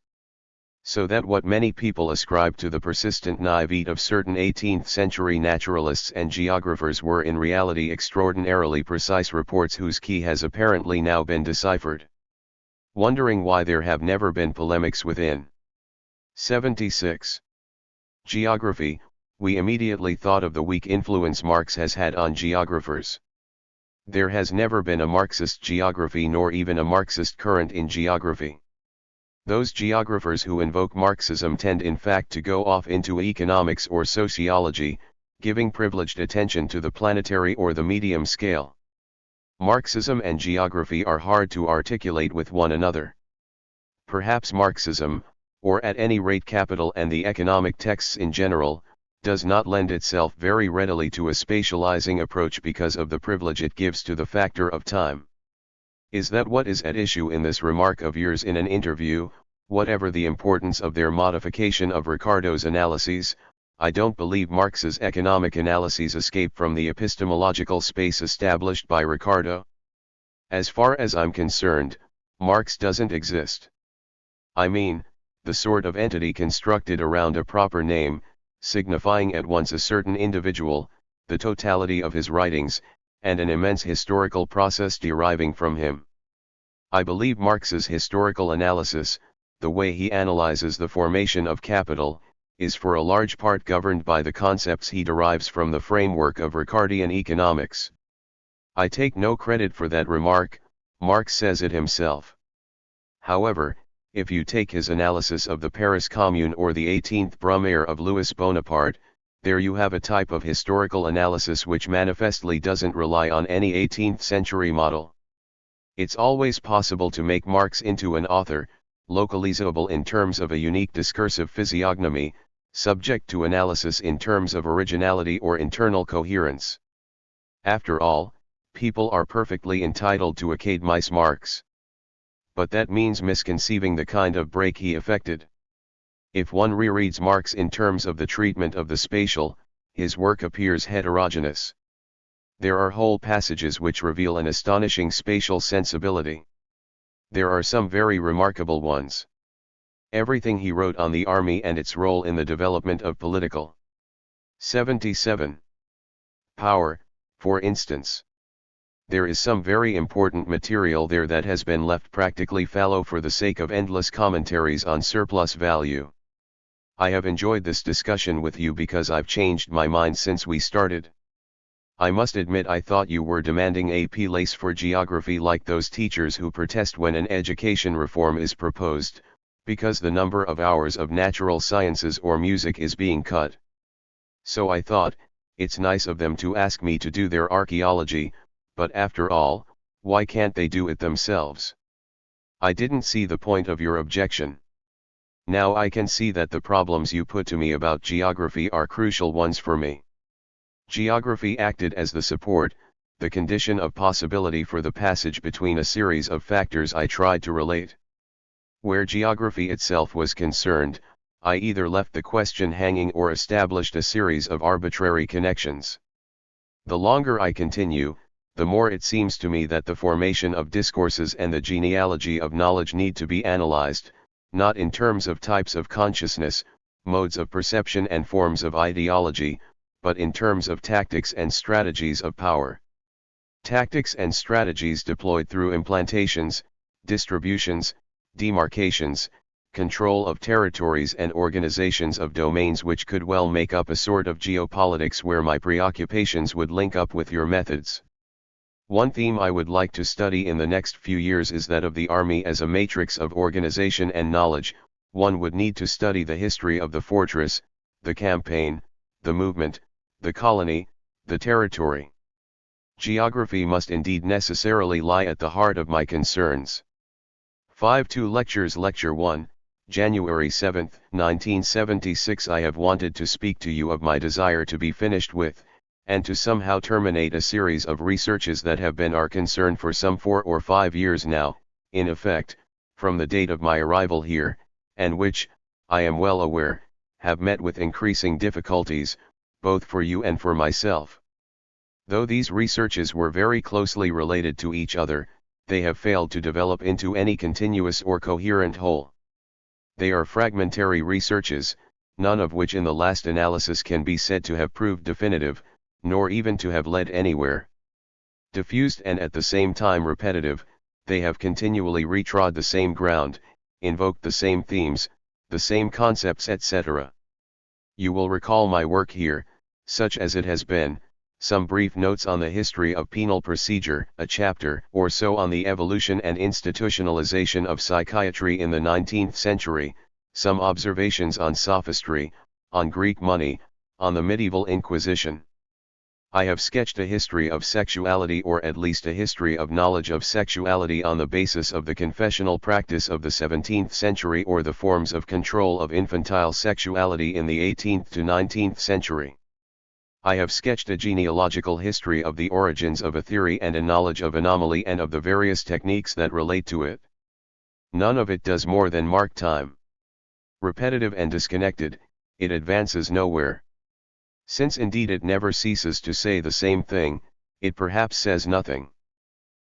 So that what many people ascribe to the persistent naivete of certain 18th century naturalists and geographers were in reality extraordinarily precise reports whose key has apparently now been deciphered. Wondering why there have never been polemics within. 76. Geography, we immediately thought of the weak influence Marx has had on geographers. There has never been a Marxist geography nor even a Marxist current in geography. Those geographers who invoke Marxism tend in fact to go off into economics or sociology, giving privileged attention to the planetary or the medium scale. Marxism and geography are hard to articulate with one another. Perhaps Marxism, or at any rate capital and the economic texts in general, does not lend itself very readily to a spatializing approach because of the privilege it gives to the factor of time. Is that what is at issue in this remark of yours in an interview? Whatever the importance of their modification of Ricardo's analyses, I don't believe Marx's economic analyses escape from the epistemological space established by Ricardo. As far as I'm concerned, Marx doesn't exist. I mean, the sort of entity constructed around a proper name, signifying at once a certain individual, the totality of his writings, and an immense historical process deriving from him. I believe Marx's historical analysis, the way he analyzes the formation of capital, is for a large part governed by the concepts he derives from the framework of Ricardian economics. I take no credit for that remark, Marx says it himself. However, if you take his analysis of the Paris Commune or the 18th Brumaire of Louis Bonaparte, there you have a type of historical analysis which manifestly doesn't rely on any 18th century model. It's always possible to make Marx into an author, localizable in terms of a unique discursive physiognomy, subject to analysis in terms of originality or internal coherence. After all, people are perfectly entitled to academize Marx. But that means misconceiving the kind of break he effected. If one rereads Marx in terms of the treatment of the spatial, his work appears heterogeneous. There are whole passages which reveal an astonishing spatial sensibility. There are some very remarkable ones. Everything he wrote on the army and its role in the development of political. 77. Power, for instance. There is some very important material there that has been left practically fallow for the sake of endless commentaries on surplus value. I have enjoyed this discussion with you because I've changed my mind since we started. I must admit I thought you were demanding AP lace for geography like those teachers who protest when an education reform is proposed, because the number of hours of natural sciences or music is being cut. So I thought, it's nice of them to ask me to do their archaeology, but after all, Why can't they do it themselves? I didn't see the point of your objection. Now I can see that the problems you put to me about geography are crucial ones for me. Geography acted as the support, the condition of possibility for the passage between a series of factors I tried to relate. Where geography itself was concerned, I either left the question hanging or established a series of arbitrary connections. The longer I continue, the more it seems to me that the formation of discourses and the genealogy of knowledge need to be analyzed, not in terms of types of consciousness, modes of perception and forms of ideology, but in terms of tactics and strategies of power. Tactics and strategies deployed through implantations, distributions, demarcations, control of territories and organizations of domains which could well make up a sort of geopolitics where my preoccupations would link up with your methods. One theme I would like to study in the next few years is that of the army as a matrix of organization and knowledge. One would need to study the history of the fortress, the campaign, the movement, the colony, the territory. Geography must indeed necessarily lie at the heart of my concerns. 5-2 Lectures Lecture 1, January 7, 1976 I have wanted to speak to you of my desire to be finished with, and to somehow terminate a series of researches that have been our concern for some 4 or 5 years now, in effect, from the date of my arrival here, and which, I am well aware, have met with increasing difficulties, both for you and for myself. Though these researches were very closely related to each other, they have failed to develop into any continuous or coherent whole. They are fragmentary researches, none of which in the last analysis can be said to have proved definitive, nor even to have led anywhere. Diffused and at the same time repetitive, they have continually retrod the same ground, invoked the same themes, the same concepts etc. You will recall my work here, such as it has been, some brief notes on the history of penal procedure, a chapter or so on the evolution and institutionalization of psychiatry in the 19th century, some observations on sophistry, on Greek money, on the medieval Inquisition. I have sketched a history of sexuality, or at least a history of knowledge of sexuality on the basis of the confessional practice of the 17th century or the forms of control of infantile sexuality in the 18th to 19th century. I have sketched a genealogical history of the origins of a theory and a knowledge of anomaly and of the various techniques that relate to it. None of it does more than mark time. Repetitive and disconnected, it advances nowhere. Since indeed it never ceases to say the same thing, it perhaps says nothing.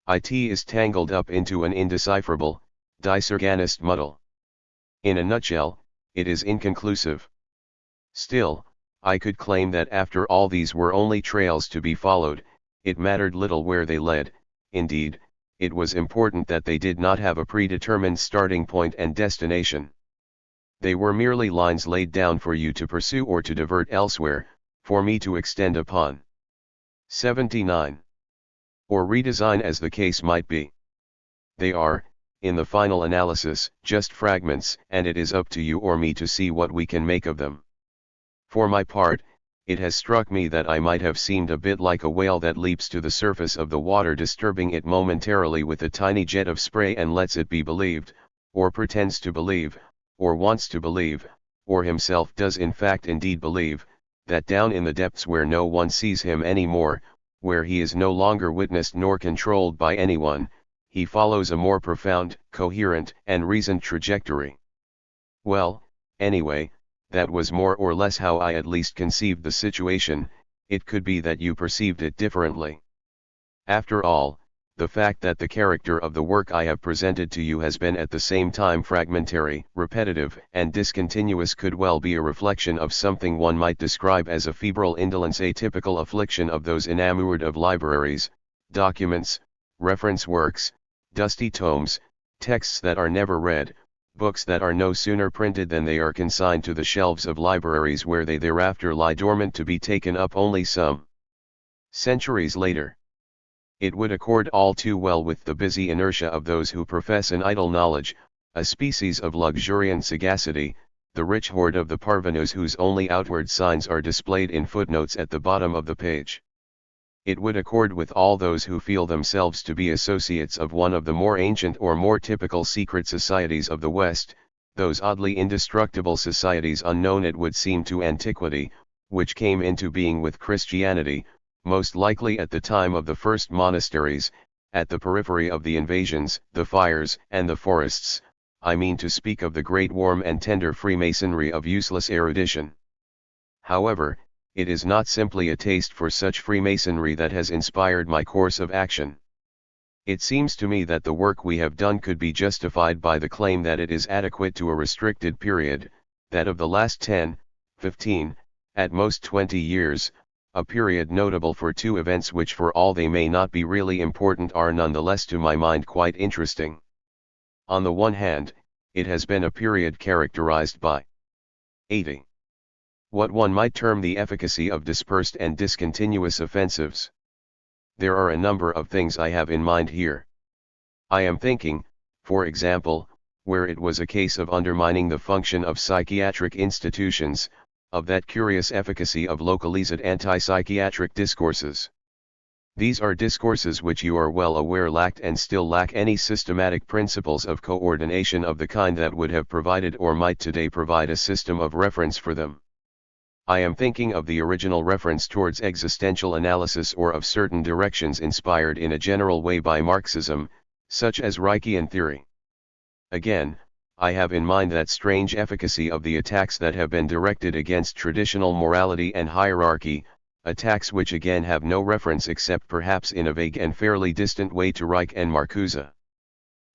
It is tangled up into an indecipherable, disorganized muddle. In a nutshell, it is inconclusive. Still, I could claim that after all these were only trails to be followed, it mattered little where they led. Indeed, it was important that they did not have a predetermined starting point and destination. They were merely lines laid down for you to pursue or to divert elsewhere, for me to extend upon. 79. Or redesign as the case might be. They are, in the final analysis, just fragments, and it is up to you or me to see what we can make of them. For my part, it has struck me that I might have seemed a bit like a whale that leaps to the surface of the water, disturbing it momentarily with a tiny jet of spray and lets it be believed, or pretends to believe, or wants to believe, or himself does in fact indeed believe, that down in the depths where no one sees him any more, where he is no longer witnessed nor controlled by anyone, he follows a more profound, coherent, and reasoned trajectory. Well, anyway, that was more or less how I at least conceived the situation. It could be that you perceived it differently. After all, the fact that the character of the work I have presented to you has been at the same time fragmentary, repetitive, and discontinuous could well be a reflection of something one might describe as a febrile indolence, a typical affliction of those enamored of libraries, documents, reference works, dusty tomes, texts that are never read, books that are no sooner printed than they are consigned to the shelves of libraries where they thereafter lie dormant to be taken up only some centuries later. It would accord all too well with the busy inertia of those who profess an idle knowledge, a species of luxuriant sagacity, the rich hoard of the parvenus whose only outward signs are displayed in footnotes at the bottom of the page. It would accord with all those who feel themselves to be associates of one of the more ancient or more typical secret societies of the West, those oddly indestructible societies unknown it would seem to antiquity, which came into being with Christianity, most likely at the time of the first monasteries, at the periphery of the invasions, the fires, and the forests. I mean to speak of the great warm and tender Freemasonry of useless erudition. However, it is not simply a taste for such Freemasonry that has inspired my course of action. It seems to me that the work we have done could be justified by the claim that it is adequate to a restricted period, that of the last 10, 15, at most 20 years, a period notable for two events which for all they may not be really important are nonetheless to my mind quite interesting. On the one hand, it has been a period characterized by 80. What one might term the efficacy of dispersed and discontinuous offensives. There are a number of things I have in mind here. I am thinking, for example, where it was a case of undermining the function of psychiatric institutions, of that curious efficacy of localized anti-psychiatric discourses. These are discourses which you are well aware lacked and still lack any systematic principles of coordination of the kind that would have provided or might today provide a system of reference for them. I am thinking of the original reference towards existential analysis or of certain directions inspired in a general way by Marxism, such as Reichian theory. Again, I have in mind that strange efficacy of the attacks that have been directed against traditional morality and hierarchy, attacks which again have no reference except perhaps in a vague and fairly distant way to Reich and Marcuse.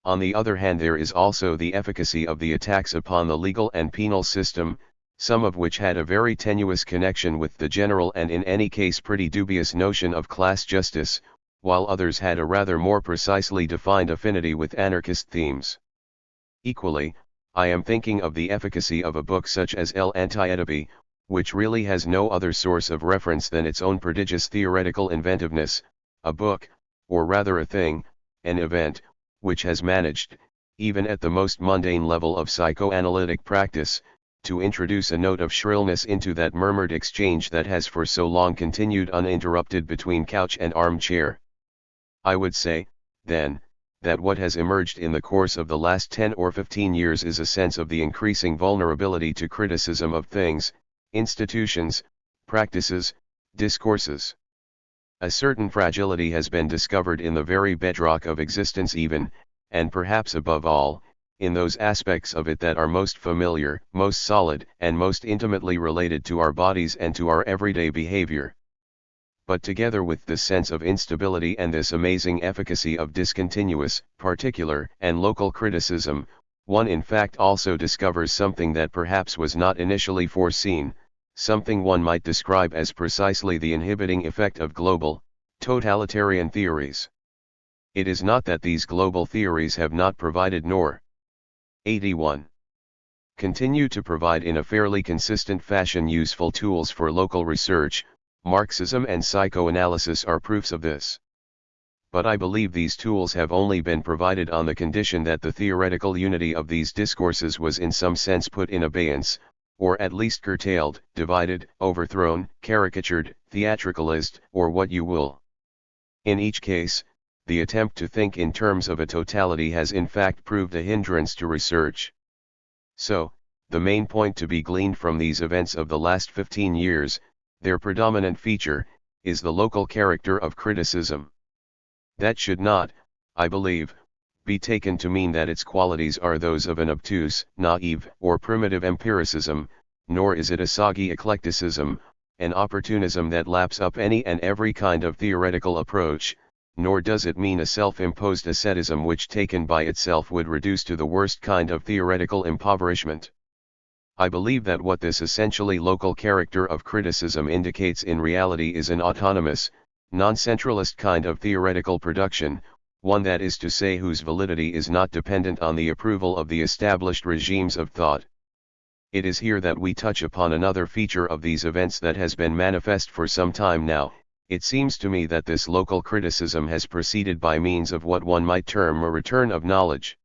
On the other hand, there is also the efficacy of the attacks upon the legal and penal system, some of which had a very tenuous connection with the general and in any case pretty dubious notion of class justice, while others had a rather more precisely defined affinity with anarchist themes. Equally, I am thinking of the efficacy of a book such as El Anti-Oedipi, which really has no other source of reference than its own prodigious theoretical inventiveness, a book, or rather a thing, an event, which has managed, even at the most mundane level of psychoanalytic practice, to introduce a note of shrillness into that murmured exchange that has for so long continued uninterrupted between couch and armchair. I would say, then, that what has emerged in the course of the last 10 or 15 years is a sense of the increasing vulnerability to criticism of things, institutions, practices, discourses. A certain fragility has been discovered in the very bedrock of existence even, and perhaps above all, in those aspects of it that are most familiar, most solid, and most intimately related to our bodies and to our everyday behavior. But together with this sense of instability and this amazing efficacy of discontinuous, particular, and local criticism, one in fact also discovers something that perhaps was not initially foreseen, something one might describe as precisely the inhibiting effect of global, totalitarian theories. It is not that these global theories have not provided nor 81. Continue to provide in a fairly consistent fashion useful tools for local research. Marxism and psychoanalysis are proofs of this. But I believe these tools have only been provided on the condition that the theoretical unity of these discourses was in some sense put in abeyance, or at least curtailed, divided, overthrown, caricatured, theatricalized, or what you will. In each case, the attempt to think in terms of a totality has in fact proved a hindrance to research. So, the main point to be gleaned from these events of the last 15 years, their predominant feature, is the local character of criticism. That should not, I believe, be taken to mean that its qualities are those of an obtuse, naive, or primitive empiricism, nor is it a soggy eclecticism, an opportunism that laps up any and every kind of theoretical approach, nor does it mean a self-imposed asceticism which taken by itself would reduce to the worst kind of theoretical impoverishment. I believe that what this essentially local character of criticism indicates in reality is an autonomous, non-centralist kind of theoretical production, one that is to say whose validity is not dependent on the approval of the established regimes of thought. It is here that we touch upon another feature of these events that has been manifest for some time now. It seems to me that this local criticism has proceeded by means of what one might term a return of knowledge.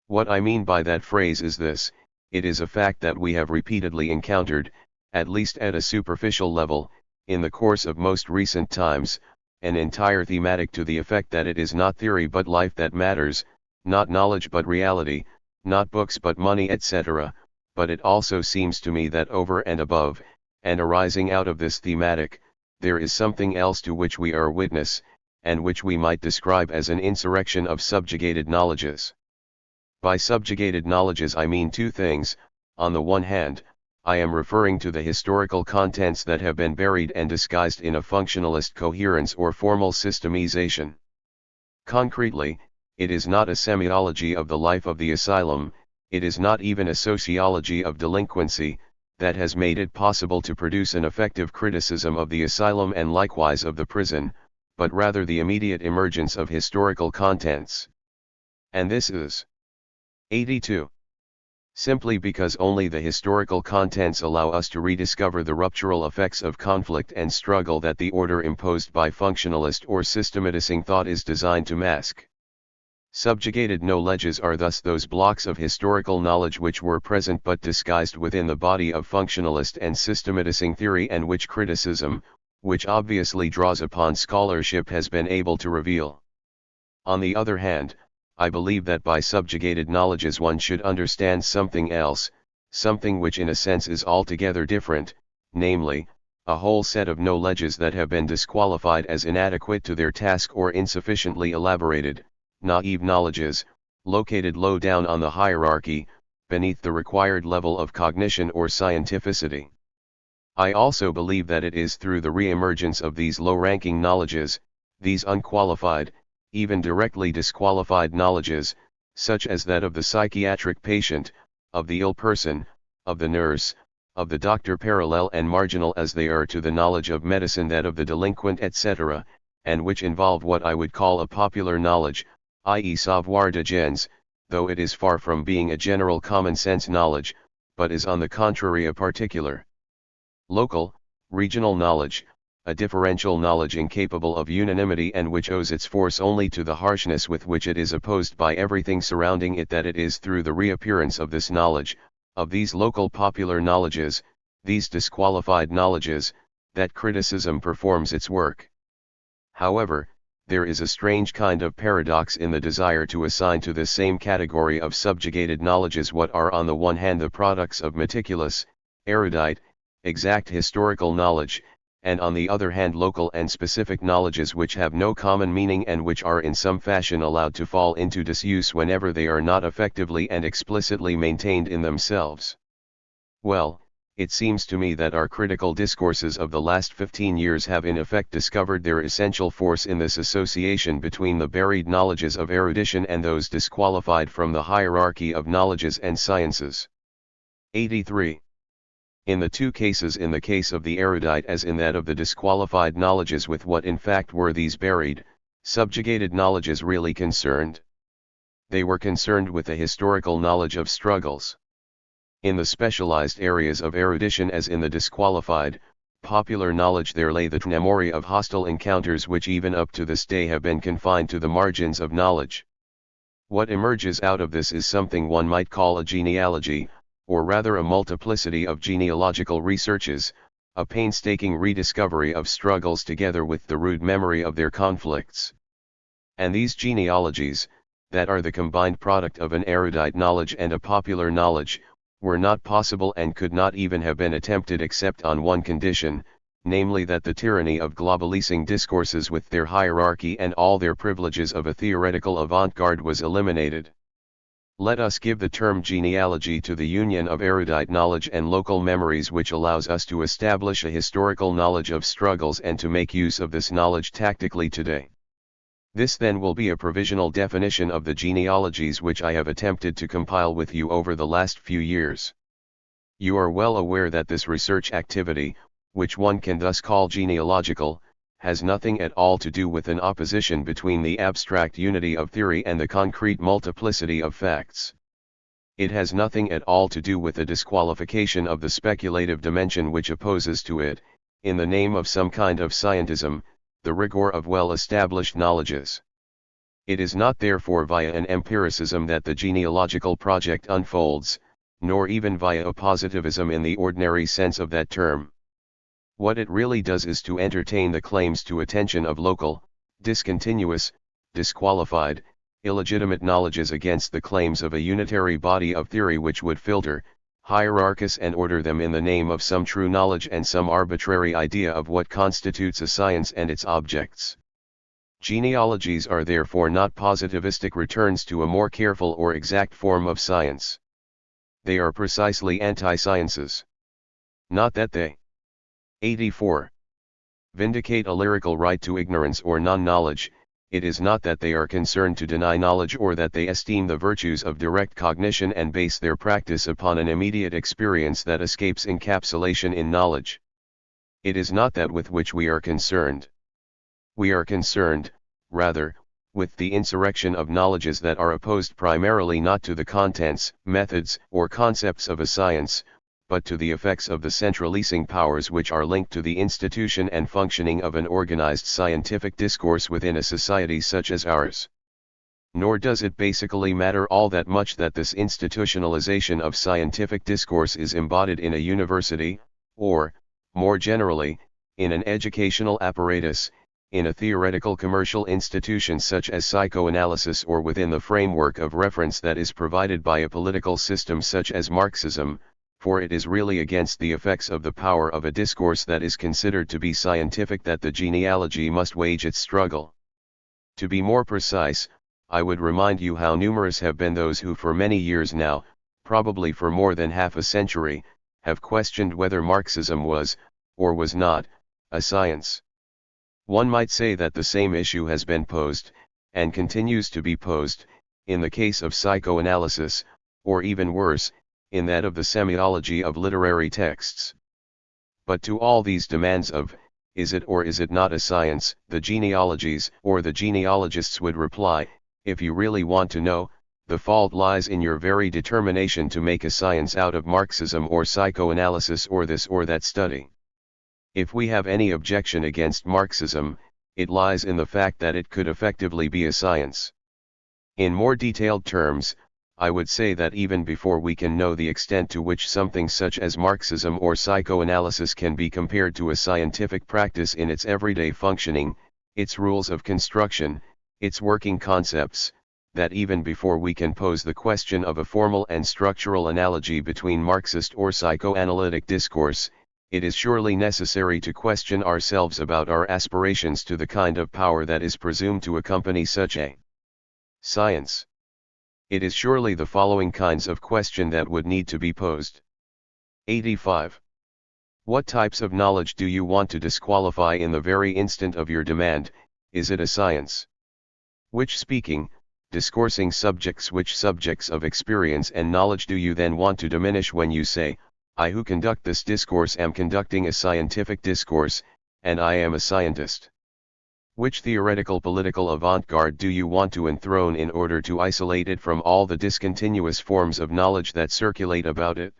What I mean by that phrase is this: it is a fact that we have repeatedly encountered, at least at a superficial level, in the course of most recent times, an entire thematic to the effect that it is not theory but life that matters, not knowledge but reality, not books but money, etc., but it also seems to me that over and above, and arising out of this thematic, there is something else to which we are witness, and which we might describe as an insurrection of subjugated knowledges. By subjugated knowledges I mean two things. On the one hand, I am referring to the historical contents that have been buried and disguised in a functionalist coherence or formal systemization. Concretely, it is not a semiology of the life of the asylum, it is not even a sociology of delinquency, that has made it possible to produce an effective criticism of the asylum and likewise of the prison, but rather the immediate emergence of historical contents. And this is 82. Simply because only the historical contents allow us to rediscover the ruptural effects of conflict and struggle that the order imposed by functionalist or systematizing thought is designed to mask. Subjugated knowledges are thus those blocks of historical knowledge which were present but disguised within the body of functionalist and systematizing theory, and which criticism, which obviously draws upon scholarship, has been able to reveal. On the other hand, I believe that by subjugated knowledges one should understand something else, something which in a sense is altogether different, namely, a whole set of knowledges that have been disqualified as inadequate to their task or insufficiently elaborated, naive knowledges, located low down on the hierarchy, beneath the required level of cognition or scientificity. I also believe that it is through the re-emergence of these low-ranking knowledges, these unqualified, even directly disqualified knowledges, such as that of the psychiatric patient, of the ill person, of the nurse, of the doctor, parallel and marginal as they are to the knowledge of medicine, that of the delinquent, etc., and which involve what I would call a popular knowledge, i.e. savoir de gens, though it is far from being a general common sense knowledge, but is on the contrary a particular, local, regional knowledge, a differential knowledge incapable of unanimity and which owes its force only to the harshness with which it is opposed by everything surrounding it. That it is through the reappearance of this knowledge, of these local popular knowledges, these disqualified knowledges, that criticism performs its work. However, there is a strange kind of paradox in the desire to assign to this same category of subjugated knowledges what are on the one hand the products of meticulous, erudite, exact historical knowledge, and on the other hand local and specific knowledges which have no common meaning and which are in some fashion allowed to fall into disuse whenever they are not effectively and explicitly maintained in themselves. Well, it seems to me that our critical discourses of the last 15 years have in effect discovered their essential force in this association between the buried knowledges of erudition and those disqualified from the hierarchy of knowledges and sciences. 83. In the two cases, in the case of the erudite as in that of the disqualified knowledges, with what in fact were these buried, subjugated knowledges really concerned? They were concerned with the historical knowledge of struggles. In the specialized areas of erudition as in the disqualified, popular knowledge there lay the memory of hostile encounters which even up to this day have been confined to the margins of knowledge. What emerges out of this is something one might call a genealogy, or rather a multiplicity of genealogical researches, a painstaking rediscovery of struggles together with the rude memory of their conflicts. And these genealogies, that are the combined product of an erudite knowledge and a popular knowledge, were not possible and could not even have been attempted except on one condition, namely that the tyranny of globalizing discourses with their hierarchy and all their privileges of a theoretical avant-garde was eliminated. Let us give the term genealogy to the union of erudite knowledge and local memories which allows us to establish a historical knowledge of struggles and to make use of this knowledge tactically today. This then will be a provisional definition of the genealogies which I have attempted to compile with you over the last few years. You are well aware that this research activity, which one can thus call genealogical, has nothing at all to do with an opposition between the abstract unity of theory and the concrete multiplicity of facts. It has nothing at all to do with a disqualification of the speculative dimension which opposes to it, in the name of some kind of scientism, the rigor of well-established knowledges. It is not therefore via an empiricism that the genealogical project unfolds, nor even via a positivism in the ordinary sense of that term. What it really does is to entertain the claims to attention of local, discontinuous, disqualified, illegitimate knowledges against the claims of a unitary body of theory which would filter, hierarchize and order them in the name of some true knowledge and some arbitrary idea of what constitutes a science and its objects. Genealogies are therefore not positivistic returns to a more careful or exact form of science. They are precisely anti-sciences. Not that they 84. Vindicate a lyrical right to ignorance or non-knowledge. It is not that they are concerned to deny knowledge or that they esteem the virtues of direct cognition and base their practice upon an immediate experience that escapes encapsulation in knowledge. It is not that with which we are concerned. We are concerned, rather, with the insurrection of knowledges that are opposed primarily not to the contents, methods, or concepts of a science, but to the effects of the centralizing powers which are linked to the institution and functioning of an organized scientific discourse within a society such as ours. Nor does it basically matter all that much that this institutionalization of scientific discourse is embodied in a university, or, more generally, in an educational apparatus, in a theoretical commercial institution such as psychoanalysis, or within the framework of reference that is provided by a political system such as Marxism, for it is really against the effects of the power of a discourse that is considered to be scientific that the genealogy must wage its struggle. To be more precise, I would remind you how numerous have been those who for many years now, probably for more than half a century, have questioned whether Marxism was, or was not, a science. One might say that the same issue has been posed, and continues to be posed, in the case of psychoanalysis, or even worse, in that of the semiology of literary texts. But to all these demands of, is it or is it not a science, the genealogies or the genealogists would reply, if you really want to know, the fault lies in your very determination to make a science out of Marxism or psychoanalysis or this or that study. If we have any objection against Marxism, it lies in the fact that it could effectively be a science. In more detailed terms, I would say that even before we can know the extent to which something such as Marxism or psychoanalysis can be compared to a scientific practice in its everyday functioning, its rules of construction, its working concepts, that even before we can pose the question of a formal and structural analogy between Marxist or psychoanalytic discourse, it is surely necessary to question ourselves about our aspirations to the kind of power that is presumed to accompany such a science. It is surely the following kinds of question that would need to be posed. 85. What types of knowledge do you want to disqualify in the very instant of your demand? Is it a science? Which speaking, discoursing subjects, which subjects of experience and knowledge do you then want to diminish when you say, I who conduct this discourse am conducting a scientific discourse, and I am a scientist? Which theoretical political avant-garde do you want to enthrone in order to isolate it from all the discontinuous forms of knowledge that circulate about it?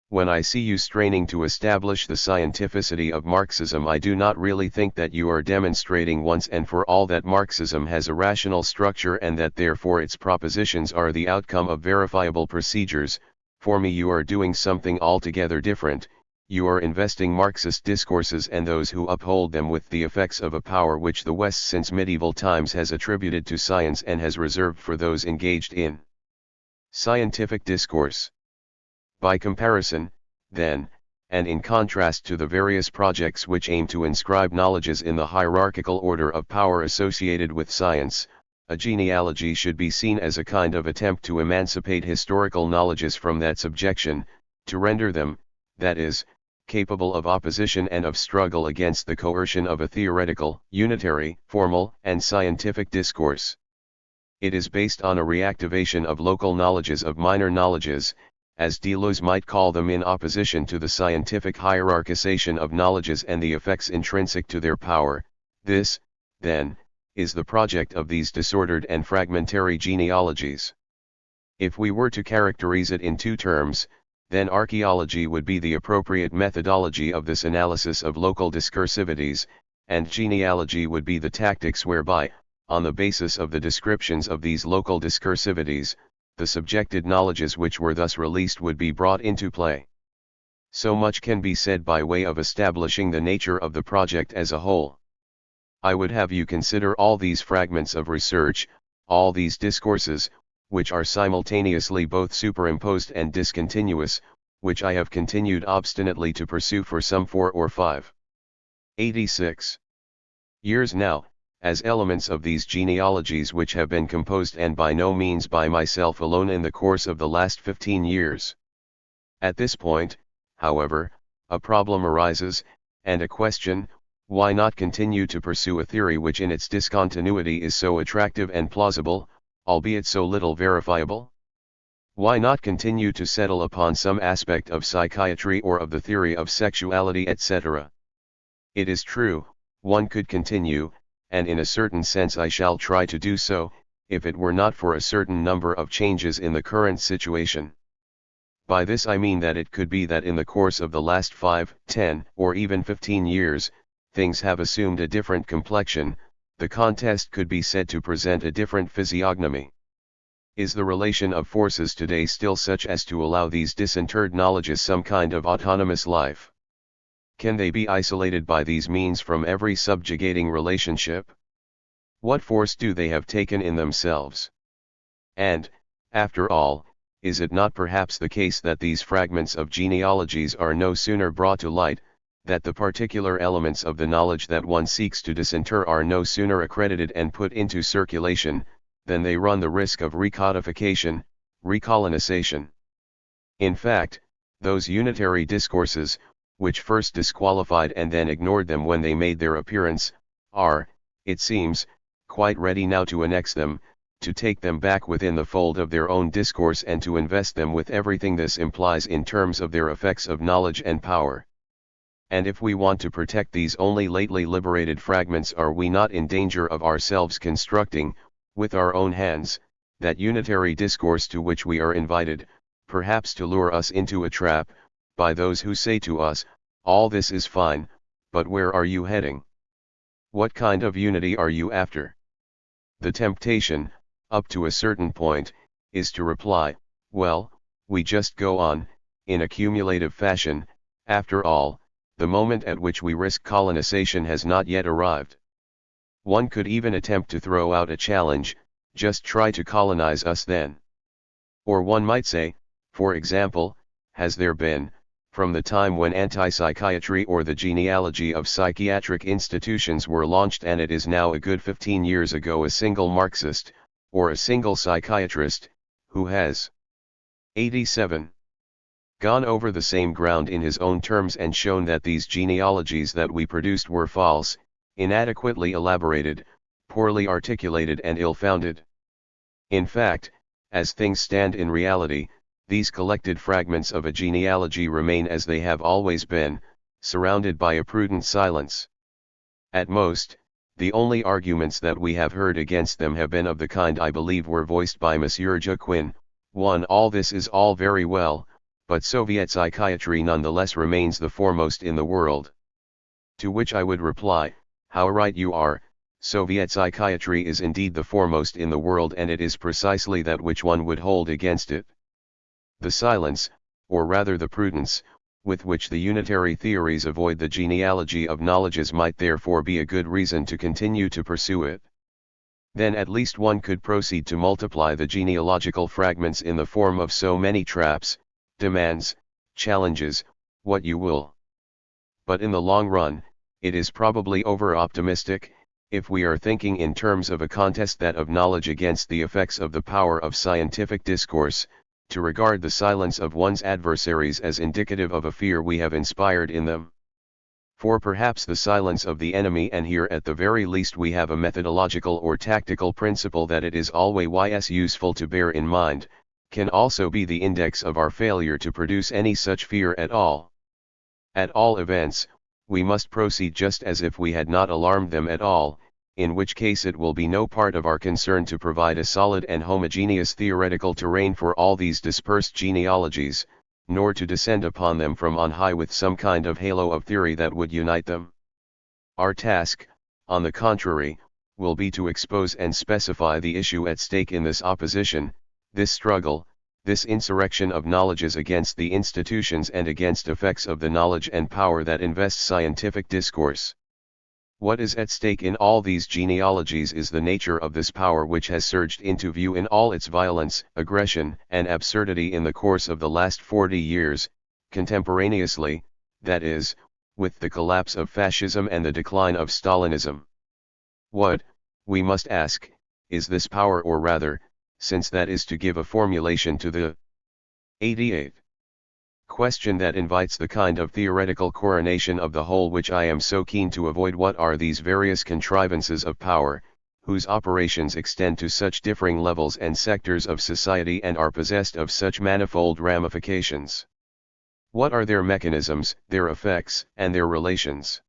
When I see you straining to establish the scientificity of Marxism, I do not really think that you are demonstrating once and for all that Marxism has a rational structure and that therefore its propositions are the outcome of verifiable procedures. For me, you are doing something altogether different. You are investing Marxist discourses and those who uphold them with the effects of a power which the West since medieval times has attributed to science and has reserved for those engaged in scientific discourse. By comparison, then, and in contrast to the various projects which aim to inscribe knowledges in the hierarchical order of power associated with science, a genealogy should be seen as a kind of attempt to emancipate historical knowledges from that subjection, to render them, that is, capable of opposition and of struggle against the coercion of a theoretical, unitary, formal, and scientific discourse. It is based on a reactivation of local knowledges, of minor knowledges, as Deleuze might call them, in opposition to the scientific hierarchization of knowledges and the effects intrinsic to their power. This, then, is the project of these disordered and fragmentary genealogies. If we were to characterize it in two terms, then archaeology would be the appropriate methodology of this analysis of local discursivities, and genealogy would be the tactics whereby, on the basis of the descriptions of these local discursivities, the subjected knowledges which were thus released would be brought into play. So much can be said by way of establishing the nature of the project as a whole. I would have you consider all these fragments of research, all these discourses, which are simultaneously both superimposed and discontinuous, which I have continued obstinately to pursue for some 4 or 86 years now, as elements of these genealogies which have been composed and by no means by myself alone in the course of the last 15 years. At this point, however, a problem arises, and a question: why not continue to pursue a theory which in its discontinuity is so attractive and plausible, albeit so little verifiable? Why not continue to settle upon some aspect of psychiatry or of the theory of sexuality, etc.? It is true, one could continue, and in a certain sense I shall try to do so, if it were not for a certain number of changes in the current situation. By this I mean that it could be that in the course of the last 5, 10, or even 15 years, things have assumed a different complexion, the contest could be said to present a different physiognomy. Is the relation of forces today still such as to allow these disinterred knowledges some kind of autonomous life? Can they be isolated by these means from every subjugating relationship? What force do they have taken in themselves? And, after all, is it not perhaps the case that these fragments of genealogies are no sooner brought to light, that the particular elements of the knowledge that one seeks to disinter are no sooner accredited and put into circulation, than they run the risk of recodification, recolonization? In fact, those unitary discourses, which first disqualified and then ignored them when they made their appearance, are, it seems, quite ready now to annex them, to take them back within the fold of their own discourse and to invest them with everything this implies in terms of their effects of knowledge and power. And if we want to protect these only lately liberated fragments, are we not in danger of ourselves constructing, with our own hands, that unitary discourse to which we are invited, perhaps to lure us into a trap, by those who say to us, all this is fine, but where are you heading? What kind of unity are you after? The temptation, up to a certain point, is to reply, well, we just go on, in a cumulative fashion. After all, the moment at which we risk colonization has not yet arrived. One could even attempt to throw out a challenge: just try to colonize us then. Or one might say, for example, has there been, from the time when anti-psychiatry or the genealogy of psychiatric institutions were launched, and it is now a good 15 years ago, a single Marxist, or a single psychiatrist, who has 87. Gone over the same ground in his own terms and shown that these genealogies that we produced were false, inadequately elaborated, poorly articulated and ill-founded? In fact, as things stand in reality, these collected fragments of a genealogy remain as they have always been, surrounded by a prudent silence. At most, the only arguments that we have heard against them have been of the kind I believe were voiced by Monsieur Jacquin. 1. All this is all very well, but Soviet psychiatry nonetheless remains the foremost in the world. To which I would reply, how right you are, Soviet psychiatry is indeed the foremost in the world, and it is precisely that which one would hold against it. The silence, or rather the prudence, with which the unitary theories avoid the genealogy of knowledges might therefore be a good reason to continue to pursue it. Then at least one could proceed to multiply the genealogical fragments in the form of so many traps, demands, challenges, what you will. But in the long run, it is probably over-optimistic, if we are thinking in terms of a contest that of knowledge against the effects of the power of scientific discourse, to regard the silence of one's adversaries as indicative of a fear we have inspired in them. For perhaps the silence of the enemy, and here at the very least we have a methodological or tactical principle that it is always useful to bear in mind, can also be the index of our failure to produce any such fear at all. At all events, we must proceed just as if we had not alarmed them at all, in which case it will be no part of our concern to provide a solid and homogeneous theoretical terrain for all these dispersed genealogies, nor to descend upon them from on high with some kind of halo of theory that would unite them. Our task, on the contrary, will be to expose and specify the issue at stake in this opposition, this struggle, This insurrection of knowledge is against the institutions and against effects of the knowledge and power that invest scientific discourse. What is at stake in all these genealogies is the nature of this power which has surged into view in all its violence, aggression, and absurdity in the course of the last 40 years, contemporaneously, that is, with the collapse of fascism and the decline of Stalinism. What, we must ask, is this power, or rather, since that is to give a formulation to the 88th question that invites the kind of theoretical coronation of the whole which I am so keen to avoid, what are these various contrivances of power, whose operations extend to such differing levels and sectors of society and are possessed of such manifold ramifications? What are their mechanisms, their effects, and their relations?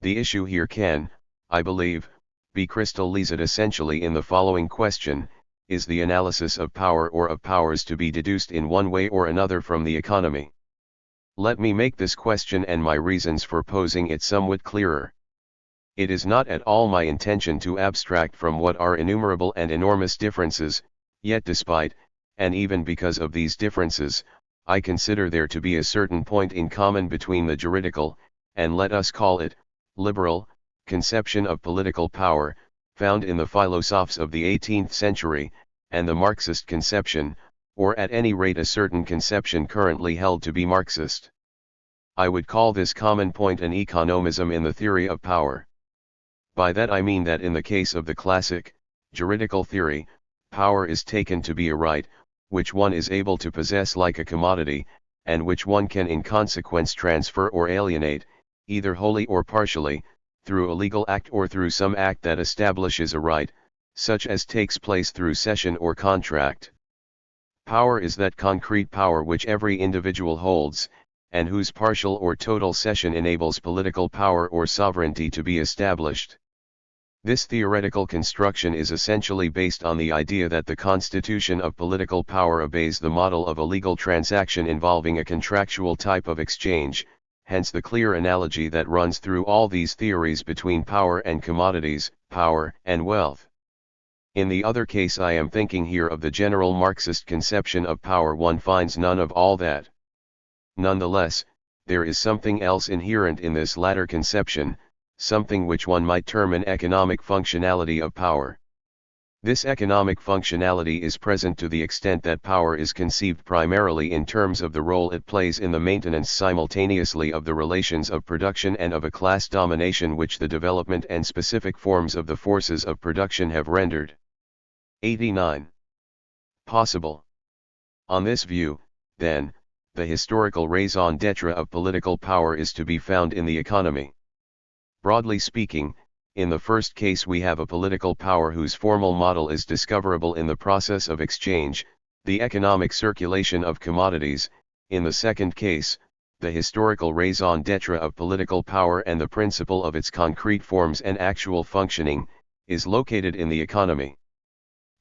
The issue here can, I believe, be crystallized essentially in the following question: is the analysis of power or of powers to be deduced in one way or another from the economy? Let me make this question and my reasons for posing it somewhat clearer. It is not at all my intention to abstract from what are innumerable and enormous differences, yet despite, and even because of these differences, I consider there to be a certain point in common between the juridical, and let us call it, liberal, conception of political power, found in the philosophers of the 18th century, and the Marxist conception, or at any rate a certain conception currently held to be Marxist. I would call this common point an economism in the theory of power. By that I mean that in the case of the classic, juridical theory, power is taken to be a right, which one is able to possess like a commodity, and which one can in consequence transfer or alienate, either wholly or partially, through a legal act or through some act that establishes a right, such as takes place through cession or contract. Power is that concrete power which every individual holds, and whose partial or total cession enables political power or sovereignty to be established. This theoretical construction is essentially based on the idea that the constitution of political power obeys the model of a legal transaction involving a contractual type of exchange, hence the clear analogy that runs through all these theories between power and commodities, power and wealth. In the other case I am thinking here of the general Marxist conception of power. One finds none of all that. Nonetheless, there is something else inherent in this latter conception, something which one might term an economic functionality of power. This economic functionality is present to the extent that power is conceived primarily in terms of the role it plays in the maintenance simultaneously of the relations of production and of a class domination which the development and specific forms of the forces of production have rendered. 89. Possible. On this view, then, the historical raison d'etre of political power is to be found in the economy. Broadly speaking, in the first case we have a political power whose formal model is discoverable in the process of exchange, the economic circulation of commodities. In the second case, the historical raison d'etre of political power and the principle of its concrete forms and actual functioning, is located in the economy.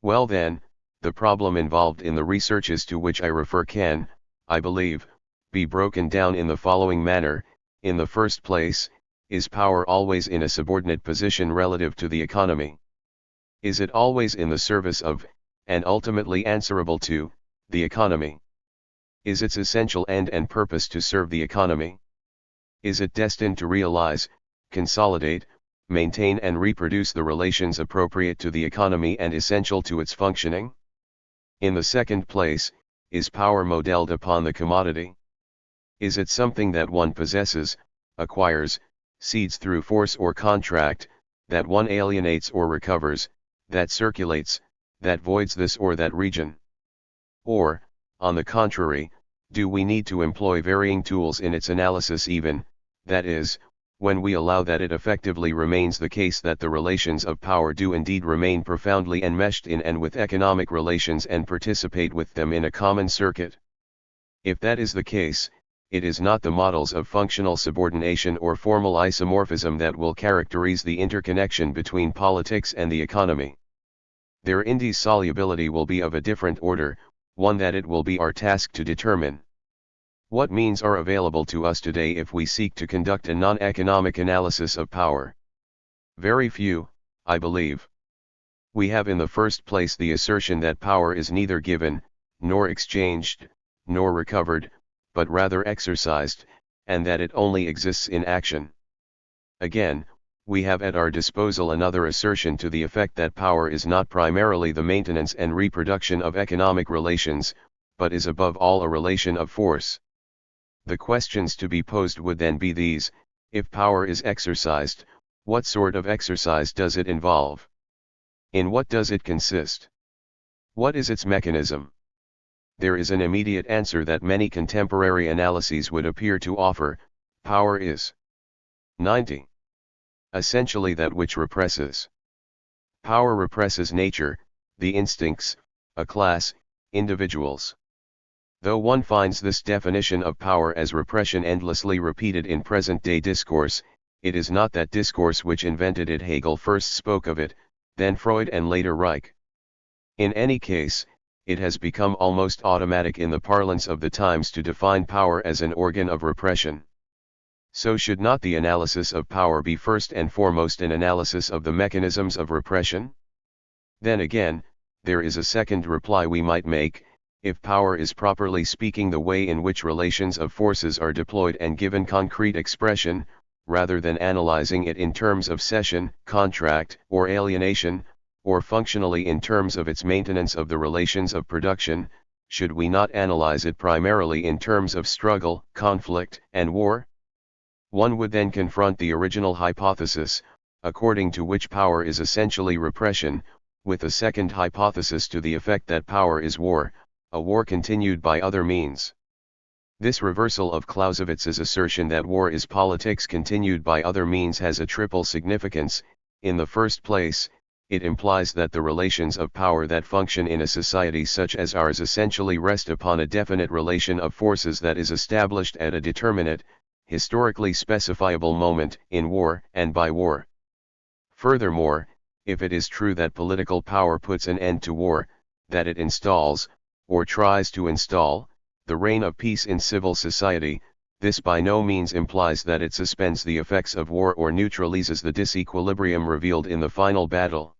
Well then, the problem involved in the researches to which I refer can, I believe, be broken down in the following manner. In the first place, is power always in a subordinate position relative to the economy? Is it always in the service of, and ultimately answerable to, the economy? Is its essential end and purpose to serve the economy? Is it destined to realize, consolidate, maintain and reproduce the relations appropriate to the economy and essential to its functioning? In the second place, is power modeled upon the commodity? Is it something that one possesses, acquires, cedes through force or contract, that one alienates or recovers, that circulates, that voids this or that region? Or, on the contrary, do we need to employ varying tools in its analysis even, that is, when we allow that it effectively remains the case that the relations of power do indeed remain profoundly enmeshed in and with economic relations and participate with them in a common circuit? If that is the case, it is not the models of functional subordination or formal isomorphism that will characterize the interconnection between politics and the economy. Their indissolubility will be of a different order, one that it will be our task to determine. What means are available to us today if we seek to conduct a non-economic analysis of power? Very few, I believe. We have in the first place the assertion that power is neither given, nor exchanged, nor recovered, but rather exercised, and that it only exists in action. Again, we have at our disposal another assertion to the effect that power is not primarily the maintenance and reproduction of economic relations, but is above all a relation of force. The questions to be posed would then be these: if power is exercised, what sort of exercise does it involve? In what does it consist? What is its mechanism? There is an immediate answer that many contemporary analyses would appear to offer: power is 90. Essentially that which represses. Power represses nature, the instincts, a class, individuals. Though one finds this definition of power as repression endlessly repeated in present-day discourse, it is not that discourse which invented it. Hegel first spoke of it, then Freud and later Reich. In any case, it has become almost automatic in the parlance of the times to define power as an organ of repression. So should not the analysis of power be first and foremost an analysis of the mechanisms of repression? Then again, there is a second reply we might make: if power is properly speaking the way in which relations of forces are deployed and given concrete expression, rather than analyzing it in terms of cession, contract, or alienation, or functionally in terms of its maintenance of the relations of production, should we not analyze it primarily in terms of struggle, conflict, and war? One would then confront the original hypothesis, according to which power is essentially repression, with a second hypothesis to the effect that power is war, a war continued by other means. This reversal of Clausewitz's assertion that war is politics continued by other means has a triple significance. In the first place, it implies that the relations of power that function in a society such as ours essentially rest upon a definite relation of forces that is established at a determinate, historically specifiable moment in war and by war. Furthermore, if it is true that political power puts an end to war, that it installs, or tries to install, the reign of peace in civil society, this by no means implies that it suspends the effects of war or neutralizes the disequilibrium revealed in the final battle.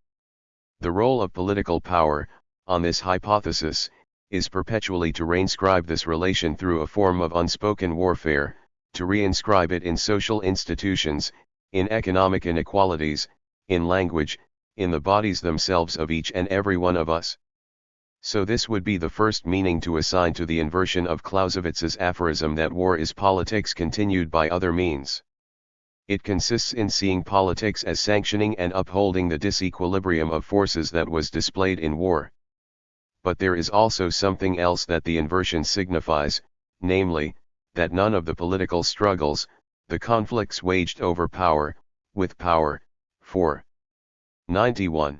The role of political power, on this hypothesis, is perpetually to reinscribe this relation through a form of unspoken warfare, to reinscribe it in social institutions, in economic inequalities, in language, in the bodies themselves of each and every one of us. So this would be the first meaning to assign to the inversion of Clausewitz's aphorism that war is politics continued by other means. It consists in seeing politics as sanctioning and upholding the disequilibrium of forces that was displayed in war. But there is also something else that the inversion signifies, namely, that none of the political struggles, the conflicts waged over power, with power, for 91.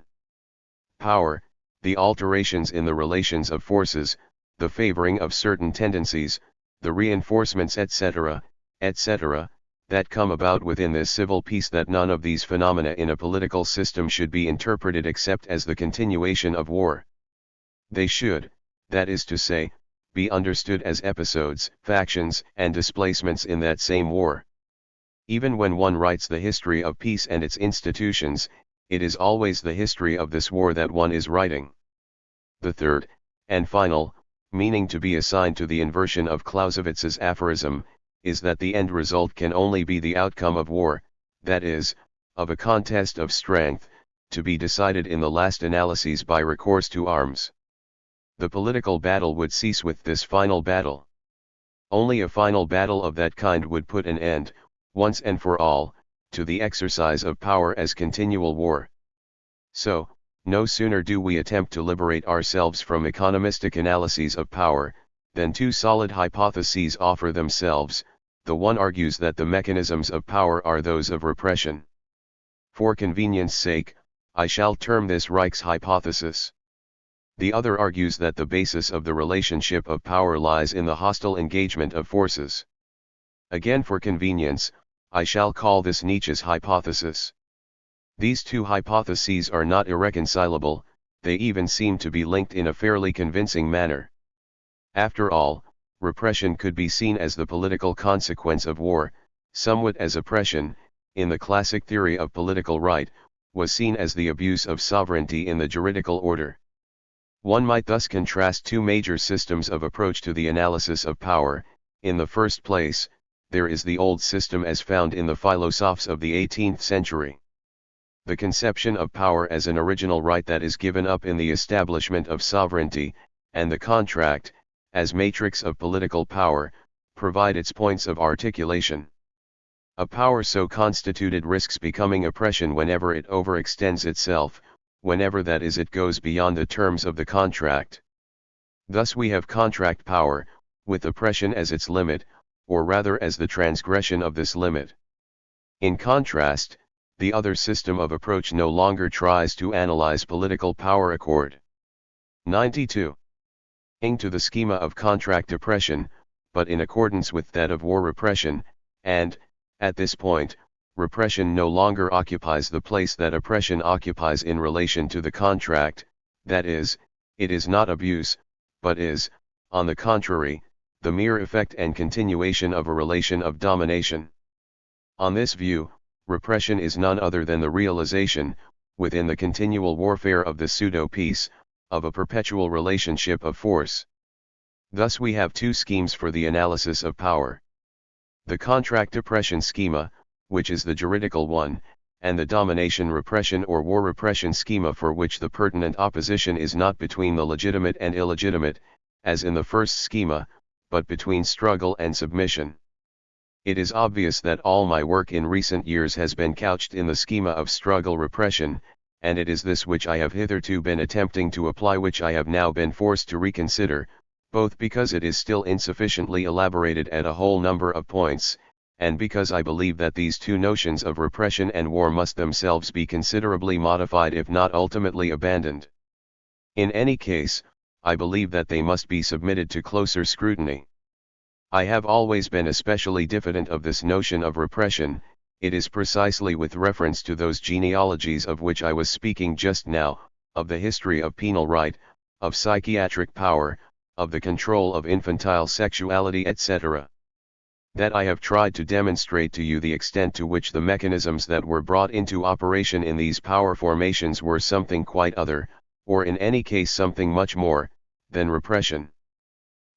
Power, the alterations in the relations of forces, the favoring of certain tendencies, the reinforcements etc., that come about within this civil peace, that none of these phenomena in a political system should be interpreted except as the continuation of war. They should, that is to say, be understood as episodes, factions, and displacements in that same war. Even when one writes the history of peace and its institutions, it is always the history of this war that one is writing. The third, and final, meaning to be assigned to the inversion of Clausewitz's aphorism, is that the end result can only be the outcome of war, that is, of a contest of strength, to be decided in the last analyses by recourse to arms. The political battle would cease with this final battle. Only a final battle of that kind would put an end, once and for all, to the exercise of power as continual war. So, no sooner do we attempt to liberate ourselves from economistic analyses of power, than two solid hypotheses offer themselves. The one argues that the mechanisms of power are those of repression. For convenience sake, I shall term this Reich's hypothesis. The other argues that the basis of the relationship of power lies in the hostile engagement of forces. Again, for convenience, I shall call this Nietzsche's hypothesis. These two hypotheses are not irreconcilable, they even seem to be linked in a fairly convincing manner. After all, repression could be seen as the political consequence of war, somewhat as oppression, in the classic theory of political right, was seen as the abuse of sovereignty in the juridical order. One might thus contrast two major systems of approach to the analysis of power. In the first place, there is the old system as found in the philosophes of the 18th century. The conception of power as an original right that is given up in the establishment of sovereignty, and the contract, as matrix of political power, provide its points of articulation. A power so constituted risks becoming oppression whenever it overextends itself, whenever that is it goes beyond the terms of the contract. Thus we have contract power, with oppression as its limit, or rather as the transgression of this limit. In contrast, the other system of approach no longer tries to analyze political power accord. 92. To the schema of contract oppression, but in accordance with that of war repression, and, at this point, repression no longer occupies the place that oppression occupies in relation to the contract, that is, it is not abuse, but is, on the contrary, the mere effect and continuation of a relation of domination. On this view, repression is none other than the realization, within the continual warfare of the pseudo-peace, of a perpetual relationship of force. Thus we have two schemes for the analysis of power. The contract oppression schema, which is the juridical one, and the domination repression or war repression schema for which the pertinent opposition is not between the legitimate and illegitimate, as in the first schema, but between struggle and submission. It is obvious that all my work in recent years has been couched in the schema of struggle repression, and it is this which I have hitherto been attempting to apply, which I have now been forced to reconsider, both because it is still insufficiently elaborated at a whole number of points, and because I believe that these two notions of repression and war must themselves be considerably modified if not ultimately abandoned. In any case, I believe that they must be submitted to closer scrutiny. I have always been especially diffident of this notion of repression. It is precisely with reference to those genealogies of which I was speaking just now, of the history of penal right, of psychiatric power, of the control of infantile sexuality, etc., that I have tried to demonstrate to you the extent to which the mechanisms that were brought into operation in these power formations were something quite other, or in any case something much more, than repression.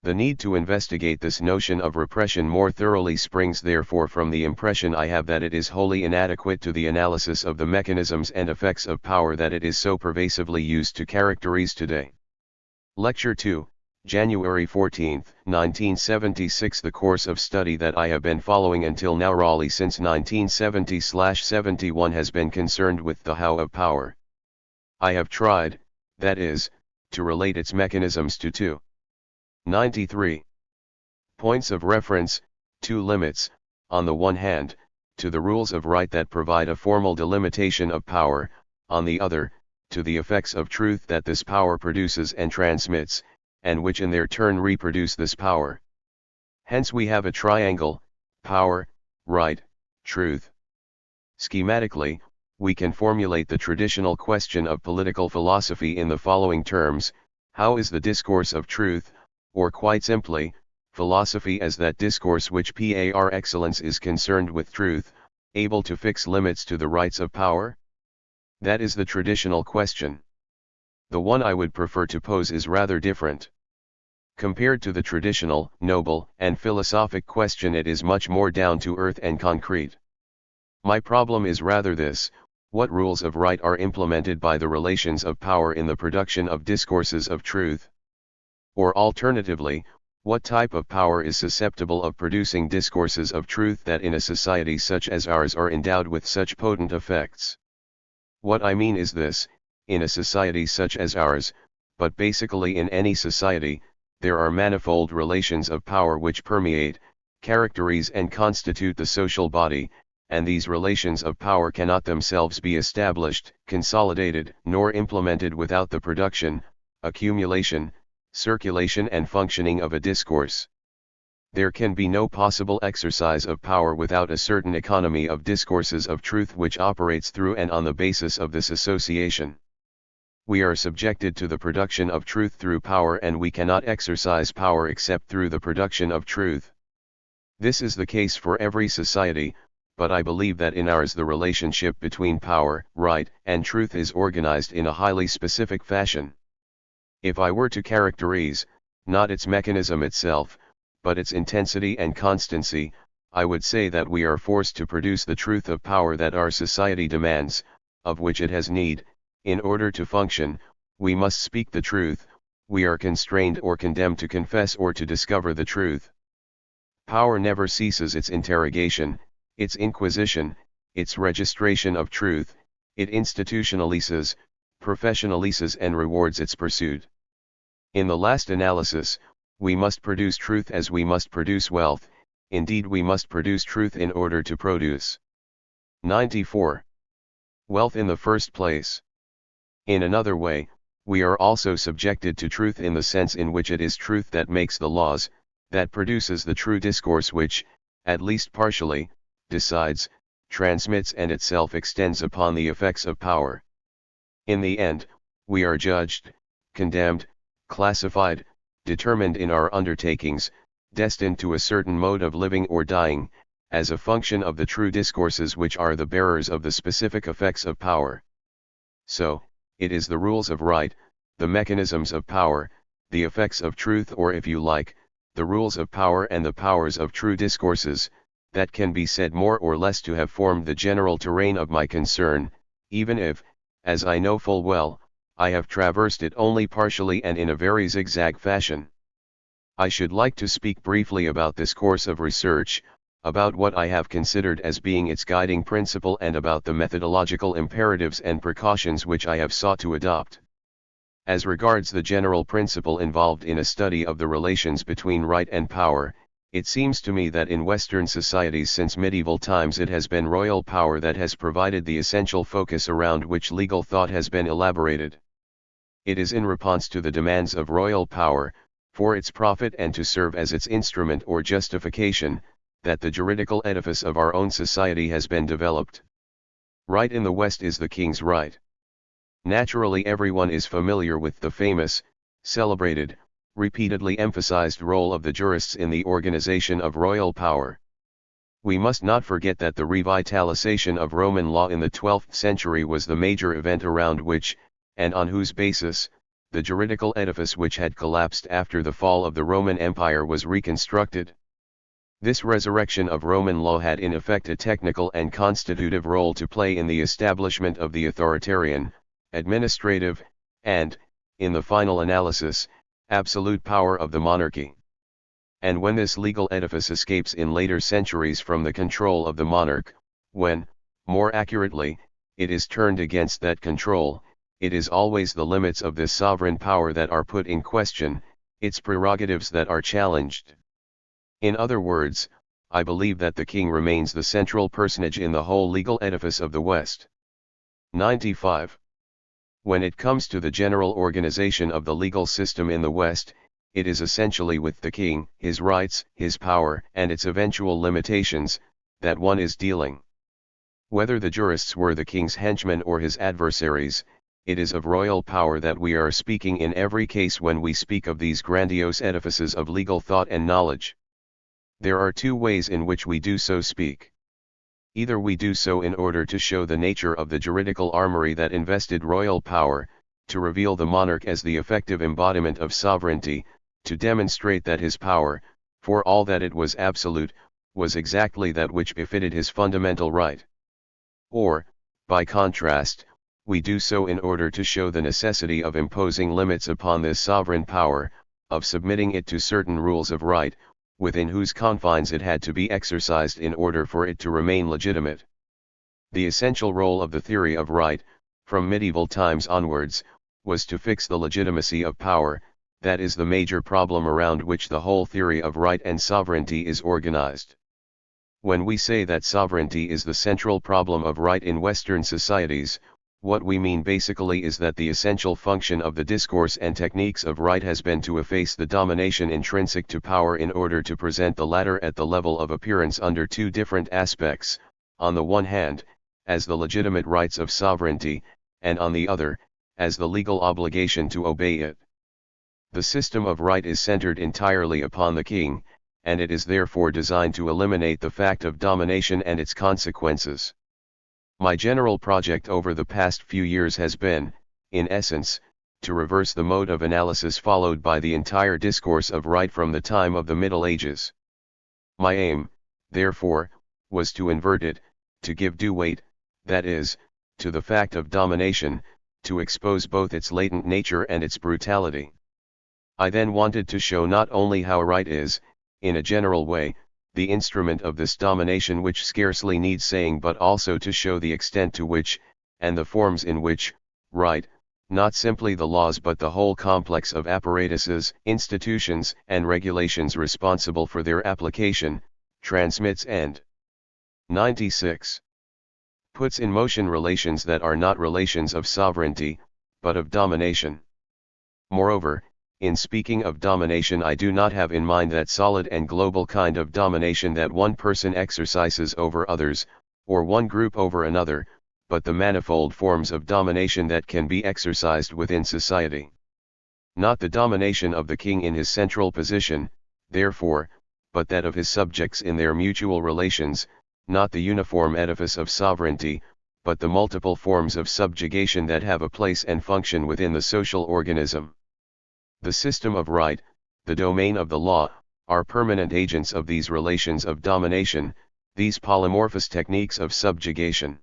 The need to investigate this notion of repression more thoroughly springs therefore from the impression I have that it is wholly inadequate to the analysis of the mechanisms and effects of power that it is so pervasively used to characterize today. Lecture 2, January 14, 1976. The course of study that I have been following until now, roughly since 1970/71, has been concerned with the how of power. I have tried, that is, to relate its mechanisms to two 93 points of reference, two limits, on the one hand, to the rules of right that provide a formal delimitation of power, on the other, to the effects of truth that this power produces and transmits, and which in their turn reproduce this power. Hence we have a triangle: power, right, truth. Schematically, we can formulate the traditional question of political philosophy in the following terms: how is the discourse of truth, or quite simply, philosophy as that discourse which par excellence is concerned with truth, able to fix limits to the rights of power? That is the traditional question. The one I would prefer to pose is rather different. Compared to the traditional, noble, and philosophic question, it is much more down to earth and concrete. My problem is rather this: what rules of right are implemented by the relations of power in the production of discourses of truth? Or alternatively, what type of power is susceptible of producing discourses of truth that in a society such as ours are endowed with such potent effects? What I mean is this: in a society such as ours, but basically in any society, there are manifold relations of power which permeate, characterize and constitute the social body, and these relations of power cannot themselves be established, consolidated, nor implemented without the production, accumulation, circulation and functioning of a discourse. There can be no possible exercise of power without a certain economy of discourses of truth which operates through and on the basis of this association. We are subjected to the production of truth through power, and we cannot exercise power except through the production of truth. This is the case for every society, but I believe that in ours the relationship between power, right, and truth is organized in a highly specific fashion. If I were to characterize, not its mechanism itself, but its intensity and constancy, I would say that we are forced to produce the truth of power that our society demands, of which it has need. In order to function, we must speak the truth, we are constrained or condemned to confess or to discover the truth. Power never ceases its interrogation, its inquisition, its registration of truth, it institutionalizes, professionalizes and rewards its pursuit. In the last analysis, we must produce truth as we must produce wealth, indeed we must produce truth in order to produce. 94. Wealth in the first place. In another way, we are also subjected to truth in the sense in which it is truth that makes the laws, that produces the true discourse which, at least partially, decides, transmits and itself extends upon the effects of power. In the end, we are judged, condemned, classified, determined in our undertakings, destined to a certain mode of living or dying, as a function of the true discourses which are the bearers of the specific effects of power. So, it is the rules of right, the mechanisms of power, the effects of truth or if you like, the rules of power and the powers of true discourses, that can be said more or less to have formed the general terrain of my concern, even if, as I know full well, I have traversed it only partially and in a very zigzag fashion. I should like to speak briefly about this course of research, about what I have considered as being its guiding principle and about the methodological imperatives and precautions which I have sought to adopt. As regards the general principle involved in a study of the relations between right and power, it seems to me that in Western societies since medieval times it has been royal power that has provided the essential focus around which legal thought has been elaborated. It is in response to the demands of royal power, for its profit and to serve as its instrument or justification, that the juridical edifice of our own society has been developed. Right in the West is the king's right. Naturally everyone is familiar with the famous, celebrated, repeatedly emphasized role of the jurists in the organization of royal power. We must not forget that the revitalization of Roman law in the 12th century was the major event around which, and on whose basis, the juridical edifice which had collapsed after the fall of the Roman Empire was reconstructed. This resurrection of Roman law had in effect a technical and constitutive role to play in the establishment of the authoritarian, administrative, and, in the final analysis, absolute power of the monarchy. And when this legal edifice escapes in later centuries from the control of the monarch, when, more accurately, it is turned against that control, it is always the limits of this sovereign power that are put in question, its prerogatives that are challenged. In other words, I believe that the king remains the central personage in the whole legal edifice of the West. 95. When it comes to the general organization of the legal system in the West, it is essentially with the king, his rights, his power, and its eventual limitations, that one is dealing. Whether the jurists were the king's henchmen or his adversaries, it is of royal power that we are speaking in every case when we speak of these grandiose edifices of legal thought and knowledge. There are two ways in which we do so speak. Either we do so in order to show the nature of the juridical armory that invested royal power, to reveal the monarch as the effective embodiment of sovereignty, to demonstrate that his power, for all that it was absolute, was exactly that which befitted his fundamental right. Or, by contrast, we do so in order to show the necessity of imposing limits upon this sovereign power, of submitting it to certain rules of right, within whose confines it had to be exercised in order for it to remain legitimate. The essential role of the theory of right, from medieval times onwards, was to fix the legitimacy of power, that is the major problem around which the whole theory of right and sovereignty is organized. When we say that sovereignty is the central problem of right in Western societies, what we mean basically is that the essential function of the discourse and techniques of right has been to efface the domination intrinsic to power in order to present the latter at the level of appearance under two different aspects, on the one hand, as the legitimate rights of sovereignty, and on the other, as the legal obligation to obey it. The system of right is centered entirely upon the king, and it is therefore designed to eliminate the fact of domination and its consequences. My general project over the past few years has been, in essence, to reverse the mode of analysis followed by the entire discourse of right from the time of the Middle Ages. My aim, therefore, was to invert it, to give due weight, that is, to the fact of domination, to expose both its latent nature and its brutality. I then wanted to show not only how right is, in a general way, the instrument of this domination which scarcely needs saying, but also to show the extent to which, and the forms in which, right, not simply the laws but the whole complex of apparatuses, institutions, and regulations responsible for their application, transmits and 96. Puts in motion relations that are not relations of sovereignty, but of domination. Moreover, in speaking of domination, I do not have in mind that solid and global kind of domination that one person exercises over others, or one group over another, but the manifold forms of domination that can be exercised within society. Not the domination of the king in his central position, therefore, but that of his subjects in their mutual relations, not the uniform edifice of sovereignty, but the multiple forms of subjugation that have a place and function within the social organism. The system of right, the domain of the law, are permanent agents of these relations of domination, these polymorphous techniques of subjugation.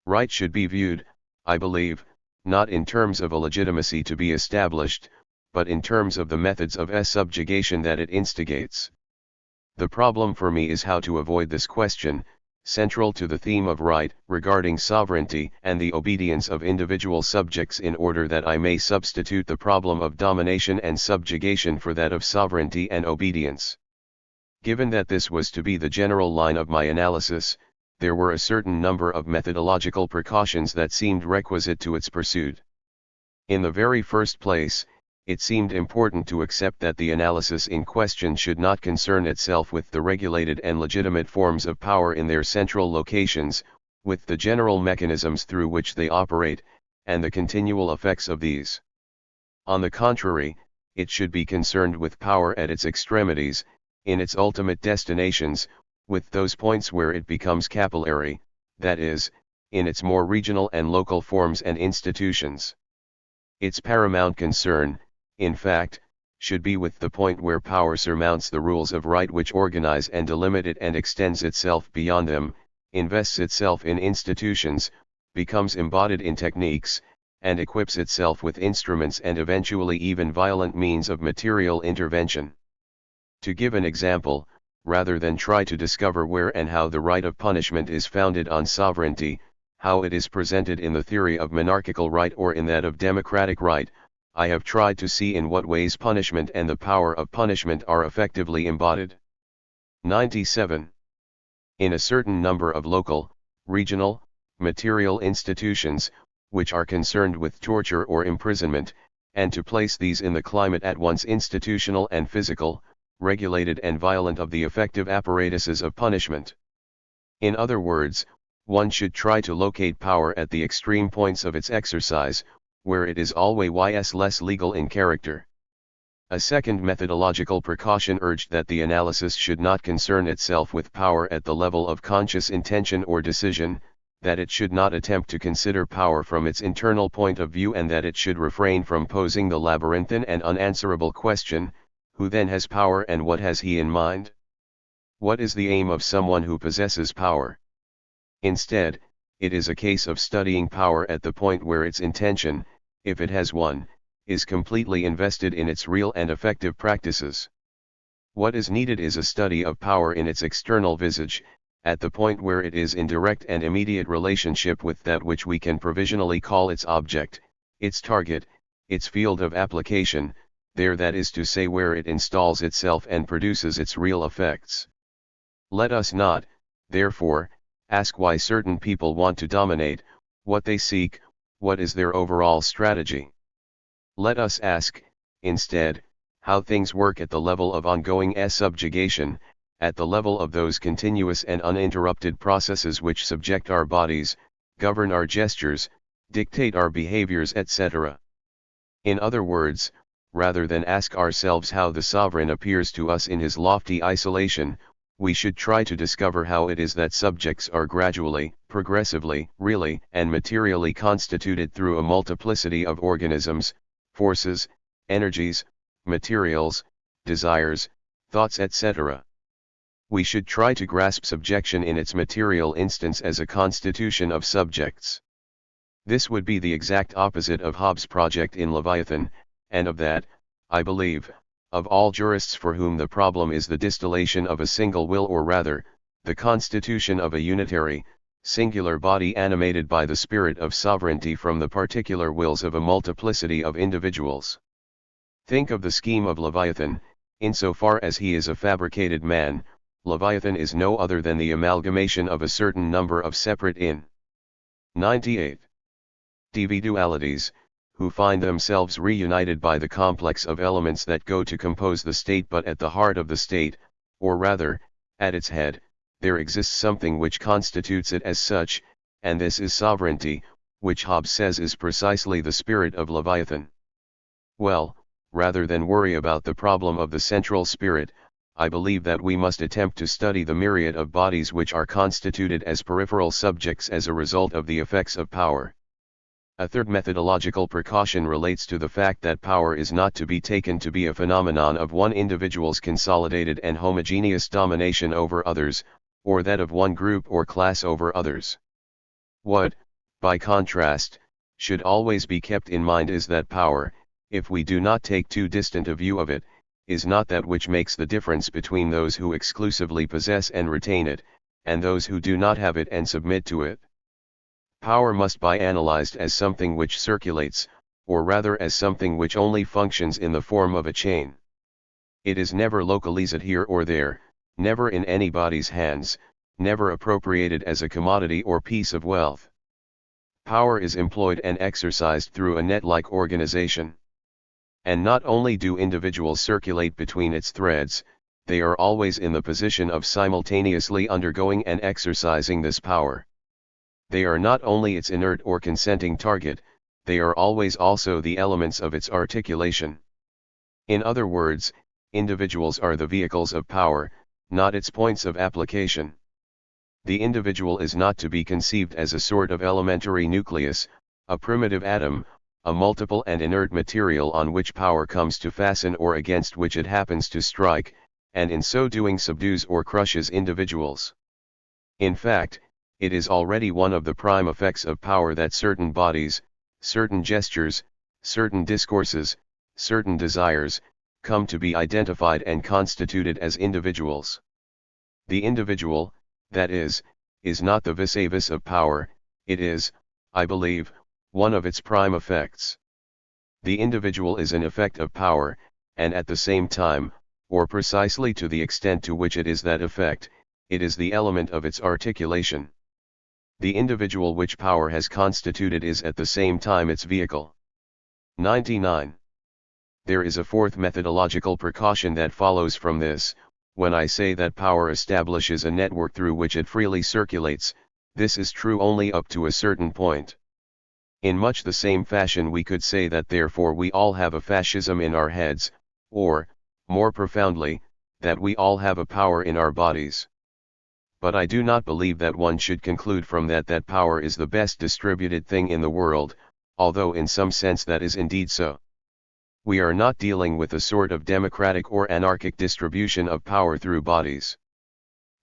Right should be viewed, I believe, not in terms of a legitimacy to be established, but in terms of the methods of subjugation that it instigates. The problem for me is how to avoid this question, central to the theme of right, regarding sovereignty and the obedience of individual subjects, in order that I may substitute the problem of domination and subjugation for that of sovereignty and obedience. Given that this was to be the general line of my analysis, there were a certain number of methodological precautions that seemed requisite to its pursuit. In the very first place, it seemed important to accept that the analysis in question should not concern itself with the regulated and legitimate forms of power in their central locations, with the general mechanisms through which they operate, and the continual effects of these. On the contrary, it should be concerned with power at its extremities, in its ultimate destinations, with those points where it becomes capillary, that is, in its more regional and local forms and institutions. Its paramount concern, in fact, should be with the point where power surmounts the rules of right which organize and delimit it and extends itself beyond them, invests itself in institutions, becomes embodied in techniques, and equips itself with instruments and eventually even violent means of material intervention. To give an example, rather than try to discover where and how the right of punishment is founded on sovereignty, how it is presented in the theory of monarchical right or in that of democratic right, I have tried to see in what ways punishment and the power of punishment are effectively embodied. 97. In a certain number of local, regional, material institutions, which are concerned with torture or imprisonment, and to place these in the climate at once institutional and physical, regulated and violent of the effective apparatuses of punishment. In other words, one should try to locate power at the extreme points of its exercise, where it is always less legal in character. A second methodological precaution urged that the analysis should not concern itself with power at the level of conscious intention or decision, that it should not attempt to consider power from its internal point of view, and that it should refrain from posing the labyrinthine and unanswerable question, who then has power and what has he in mind? What is the aim of someone who possesses power? Instead, it is a case of studying power at the point where its intention, if it has one, is completely invested in its real and effective practices. What is needed is a study of power in its external visage, at the point where it is in direct and immediate relationship with that which we can provisionally call its object, its target, its field of application, there, that is to say, where it installs itself and produces its real effects. Let us not, therefore, ask why certain people want to dominate, what they seek, what is their overall strategy. Let us ask, instead, how things work at the level of ongoing subjugation, at the level of those continuous and uninterrupted processes which subject our bodies, govern our gestures, dictate our behaviors, etc. In other words, rather than ask ourselves how the sovereign appears to us in his lofty isolation, we should try to discover how it is that subjects are gradually, progressively, really, and materially constituted through a multiplicity of organisms, forces, energies, materials, desires, thoughts, etc. We should try to grasp subjection in its material instance as a constitution of subjects. This would be the exact opposite of Hobbes' project in Leviathan, and of that, I believe, of all jurists for whom the problem is the distillation of a single will, or rather, the constitution of a unitary, singular body animated by the spirit of sovereignty from the particular wills of a multiplicity of individuals. Think of the scheme of Leviathan. Insofar as he is a fabricated man, Leviathan is no other than the amalgamation of a certain number of separate 98 individualities, who find themselves reunited by the complex of elements that go to compose the state. But at the heart of the state, or rather, at its head, there exists something which constitutes it as such, and this is sovereignty, which Hobbes says is precisely the spirit of Leviathan. Well, rather than worry about the problem of the central spirit, I believe that we must attempt to study the myriad of bodies which are constituted as peripheral subjects as a result of the effects of power. A third methodological precaution relates to the fact that power is not to be taken to be a phenomenon of one individual's consolidated and homogeneous domination over others, or that of one group or class over others. What, by contrast, should always be kept in mind is that power, if we do not take too distant a view of it, is not that which makes the difference between those who exclusively possess and retain it, and those who do not have it and submit to it. Power must be analyzed as something which circulates, or rather as something which only functions in the form of a chain. It is never localized here or there, never in anybody's hands, never appropriated as a commodity or piece of wealth. Power is employed and exercised through a net-like organization. And not only do individuals circulate between its threads, they are always in the position of simultaneously undergoing and exercising this power. They are not only its inert or consenting target, they are always also the elements of its articulation. In other words, individuals are the vehicles of power, not its points of application. The individual is not to be conceived as a sort of elementary nucleus, a primitive atom, a multiple and inert material on which power comes to fasten or against which it happens to strike, and in so doing subdues or crushes individuals. In fact, it is already one of the prime effects of power that certain bodies, certain gestures, certain discourses, certain desires, come to be identified and constituted as individuals. The individual, that is not the vis-a-vis of power, it is, I believe, one of its prime effects. The individual is an effect of power, and at the same time, or precisely to the extent to which it is that effect, it is the element of its articulation. The individual which power has constituted is at the same time its vehicle. 99. There is a fourth methodological precaution that follows from this. When I say that power establishes a network through which it freely circulates, this is true only up to a certain point. In much the same fashion we could say that therefore we all have a fascism in our heads, or, more profoundly, that we all have a power in our bodies. But I do not believe that one should conclude from that power is the best distributed thing in the world, although in some sense that is indeed so. We are not dealing with a sort of democratic or anarchic distribution of power through bodies.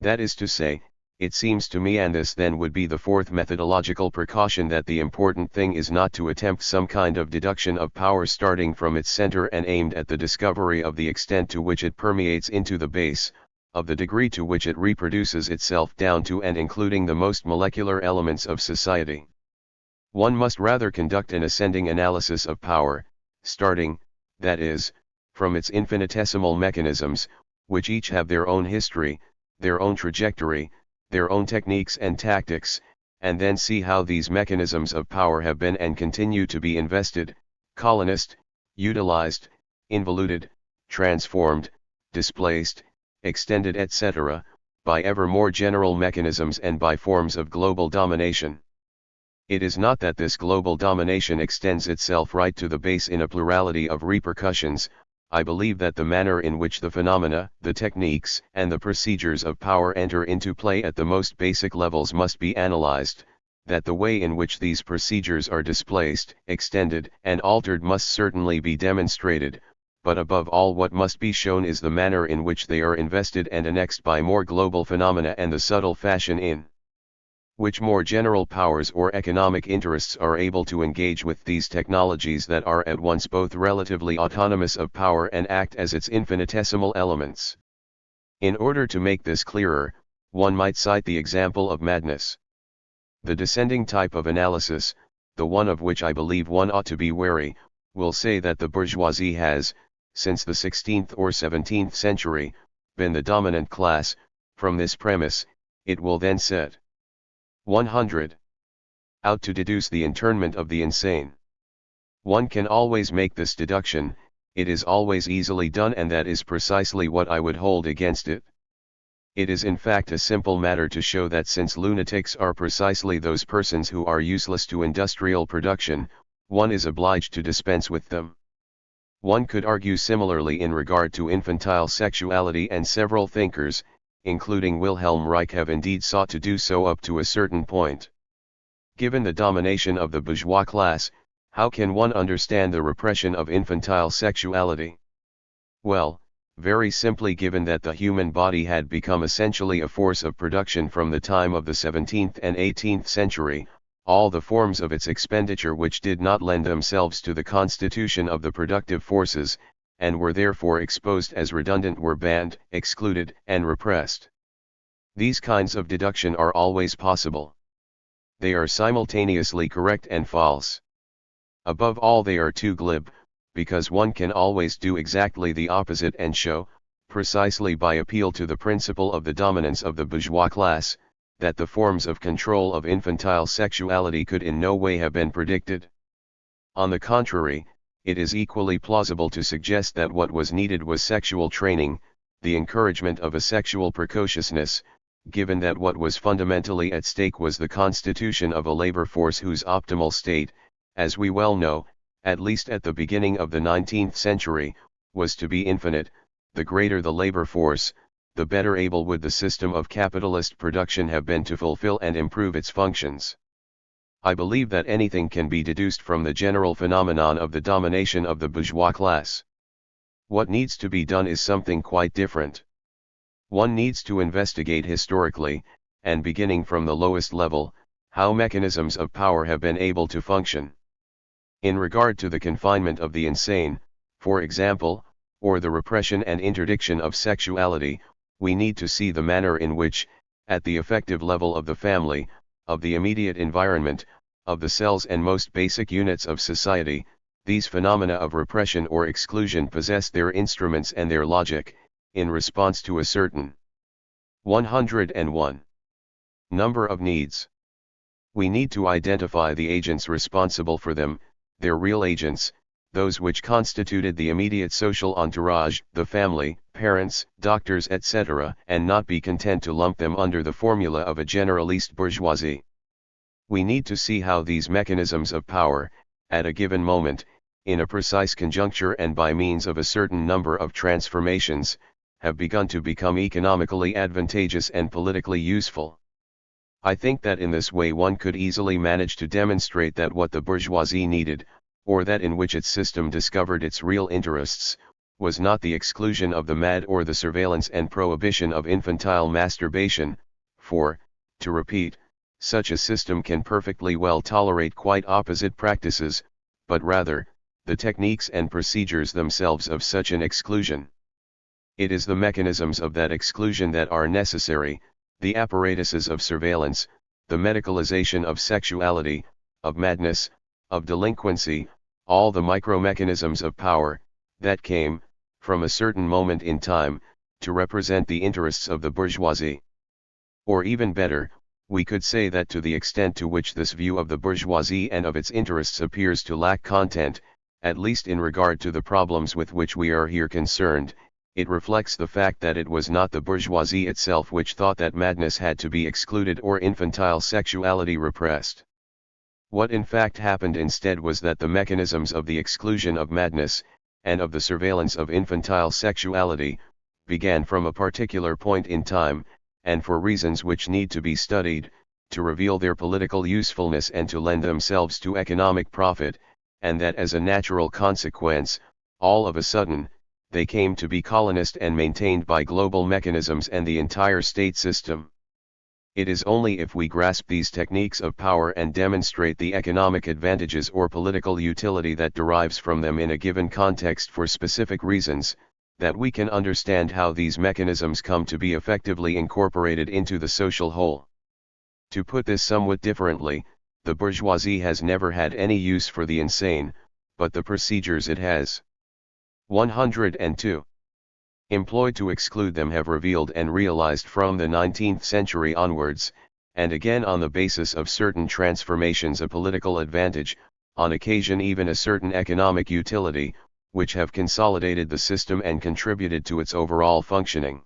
That is to say, it seems to me, and this then would be the fourth methodological precaution, that the important thing is not to attempt some kind of deduction of power starting from its center and aimed at the discovery of the extent to which it permeates into the base, of the degree to which it reproduces itself down to and including the most molecular elements of society. One must rather conduct an ascending analysis of power, starting, that is, from its infinitesimal mechanisms, which each have their own history, their own trajectory, their own techniques and tactics, and then see how these mechanisms of power have been and continue to be invested, colonized, utilized, involuted, transformed, displaced, extended, etc., by ever more general mechanisms and by forms of global domination. It is not that this global domination extends itself right to the base in a plurality of repercussions. I believe that the manner in which the phenomena, the techniques, and the procedures of power enter into play at the most basic levels must be analyzed, that the way in which these procedures are displaced, extended, and altered must certainly be demonstrated, but above all what must be shown is the manner in which they are invested and annexed by more global phenomena and the subtle fashion in which more general powers or economic interests are able to engage with these technologies that are at once both relatively autonomous of power and act as its infinitesimal elements. In order to make this clearer, one might cite the example of madness. The descending type of analysis, the one of which I believe one ought to be wary, will say that the bourgeoisie has, since the 16th or 17th century, been the dominant class. From this premise, it will then set 100 out to deduce the internment of the insane. One can always make this deduction, it is always easily done, and that is precisely what I would hold against it. It is in fact a simple matter to show that since lunatics are precisely those persons who are useless to industrial production, one is obliged to dispense with them. One could argue similarly in regard to infantile sexuality, and several thinkers, including Wilhelm Reich, have indeed sought to do so up to a certain point. Given the domination of the bourgeois class, how can one understand the repression of infantile sexuality? Well, very simply, given that the human body had become essentially a force of production from the time of the 17th and 18th century, all the forms of its expenditure which did not lend themselves to the constitution of the productive forces, and were therefore exposed as redundant, were banned, excluded, and repressed. These kinds of deduction are always possible. They are simultaneously correct and false. Above all, they are too glib, because one can always do exactly the opposite and show, precisely by appeal to the principle of the dominance of the bourgeois class, that the forms of control of infantile sexuality could in no way have been predicted. On the contrary, it is equally plausible to suggest that what was needed was sexual training, the encouragement of a sexual precociousness, given that what was fundamentally at stake was the constitution of a labor force whose optimal state, as we well know, at least at the beginning of the 19th century, was to be infinite. The greater the labor force, the better able would the system of capitalist production have been to fulfill and improve its functions. I believe that anything can be deduced from the general phenomenon of the domination of the bourgeois class. What needs to be done is something quite different. One needs to investigate historically, and beginning from the lowest level, how mechanisms of power have been able to function. In regard to the confinement of the insane, for example, or the repression and interdiction of sexuality, we need to see the manner in which, at the effective level of the family, of the immediate environment, of the cells and most basic units of society, these phenomena of repression or exclusion possess their instruments and their logic, in response to a certain 101 number of needs. We need to identify the agents responsible for them, their real agents, those which constituted the immediate social entourage, the family, parents, doctors, etc., and not be content to lump them under the formula of a generalist bourgeoisie. We need to see how these mechanisms of power, at a given moment, in a precise conjuncture and by means of a certain number of transformations, have begun to become economically advantageous and politically useful. I think that in this way one could easily manage to demonstrate that what the bourgeoisie needed, or that in which its system discovered its real interests, was not the exclusion of the mad or the surveillance and prohibition of infantile masturbation, for, to repeat, such a system can perfectly well tolerate quite opposite practices, but rather, the techniques and procedures themselves of such an exclusion. It is the mechanisms of that exclusion that are necessary, the apparatuses of surveillance, the medicalization of sexuality, of madness, of delinquency, all the micro-mechanisms of power, that came, from a certain moment in time, to represent the interests of the bourgeoisie. Or even better, we could say that to the extent to which this view of the bourgeoisie and of its interests appears to lack content, at least in regard to the problems with which we are here concerned, it reflects the fact that it was not the bourgeoisie itself which thought that madness had to be excluded or infantile sexuality repressed. What in fact happened instead was that the mechanisms of the exclusion of madness, and of the surveillance of infantile sexuality, began from a particular point in time, and for reasons which need to be studied, to reveal their political usefulness and to lend themselves to economic profit, and that as a natural consequence, all of a sudden, they came to be colonized and maintained by global mechanisms and the entire state system. It is only if we grasp these techniques of power and demonstrate the economic advantages or political utility that derives from them in a given context for specific reasons, that we can understand how these mechanisms come to be effectively incorporated into the social whole. To put this somewhat differently, the bourgeoisie has never had any use for the insane, but the procedures it has 102 employed to exclude them have revealed and realized from the 19th century onwards, and again on the basis of certain transformations a political advantage, on occasion even a certain economic utility, which have consolidated the system and contributed to its overall functioning.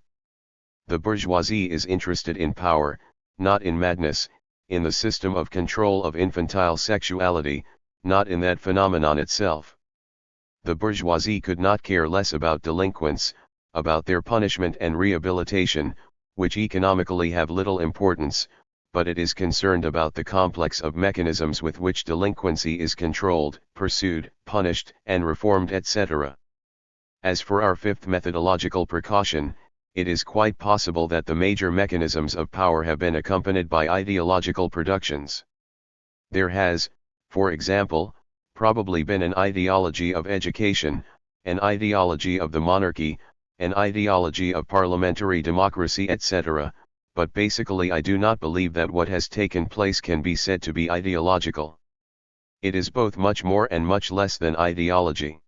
The bourgeoisie is interested in power, not in madness, in the system of control of infantile sexuality, not in that phenomenon itself. The bourgeoisie could not care less about delinquents, about their punishment and rehabilitation, which economically have little importance, but it is concerned about the complex of mechanisms with which delinquency is controlled, pursued, punished, and reformed, etc. As for our fifth methodological precaution, it is quite possible that the major mechanisms of power have been accompanied by ideological productions. There has, for example, probably been an ideology of education, an ideology of the monarchy, an ideology of parliamentary democracy, etc., but basically I do not believe that what has taken place can be said to be ideological. It is both much more and much less than ideology.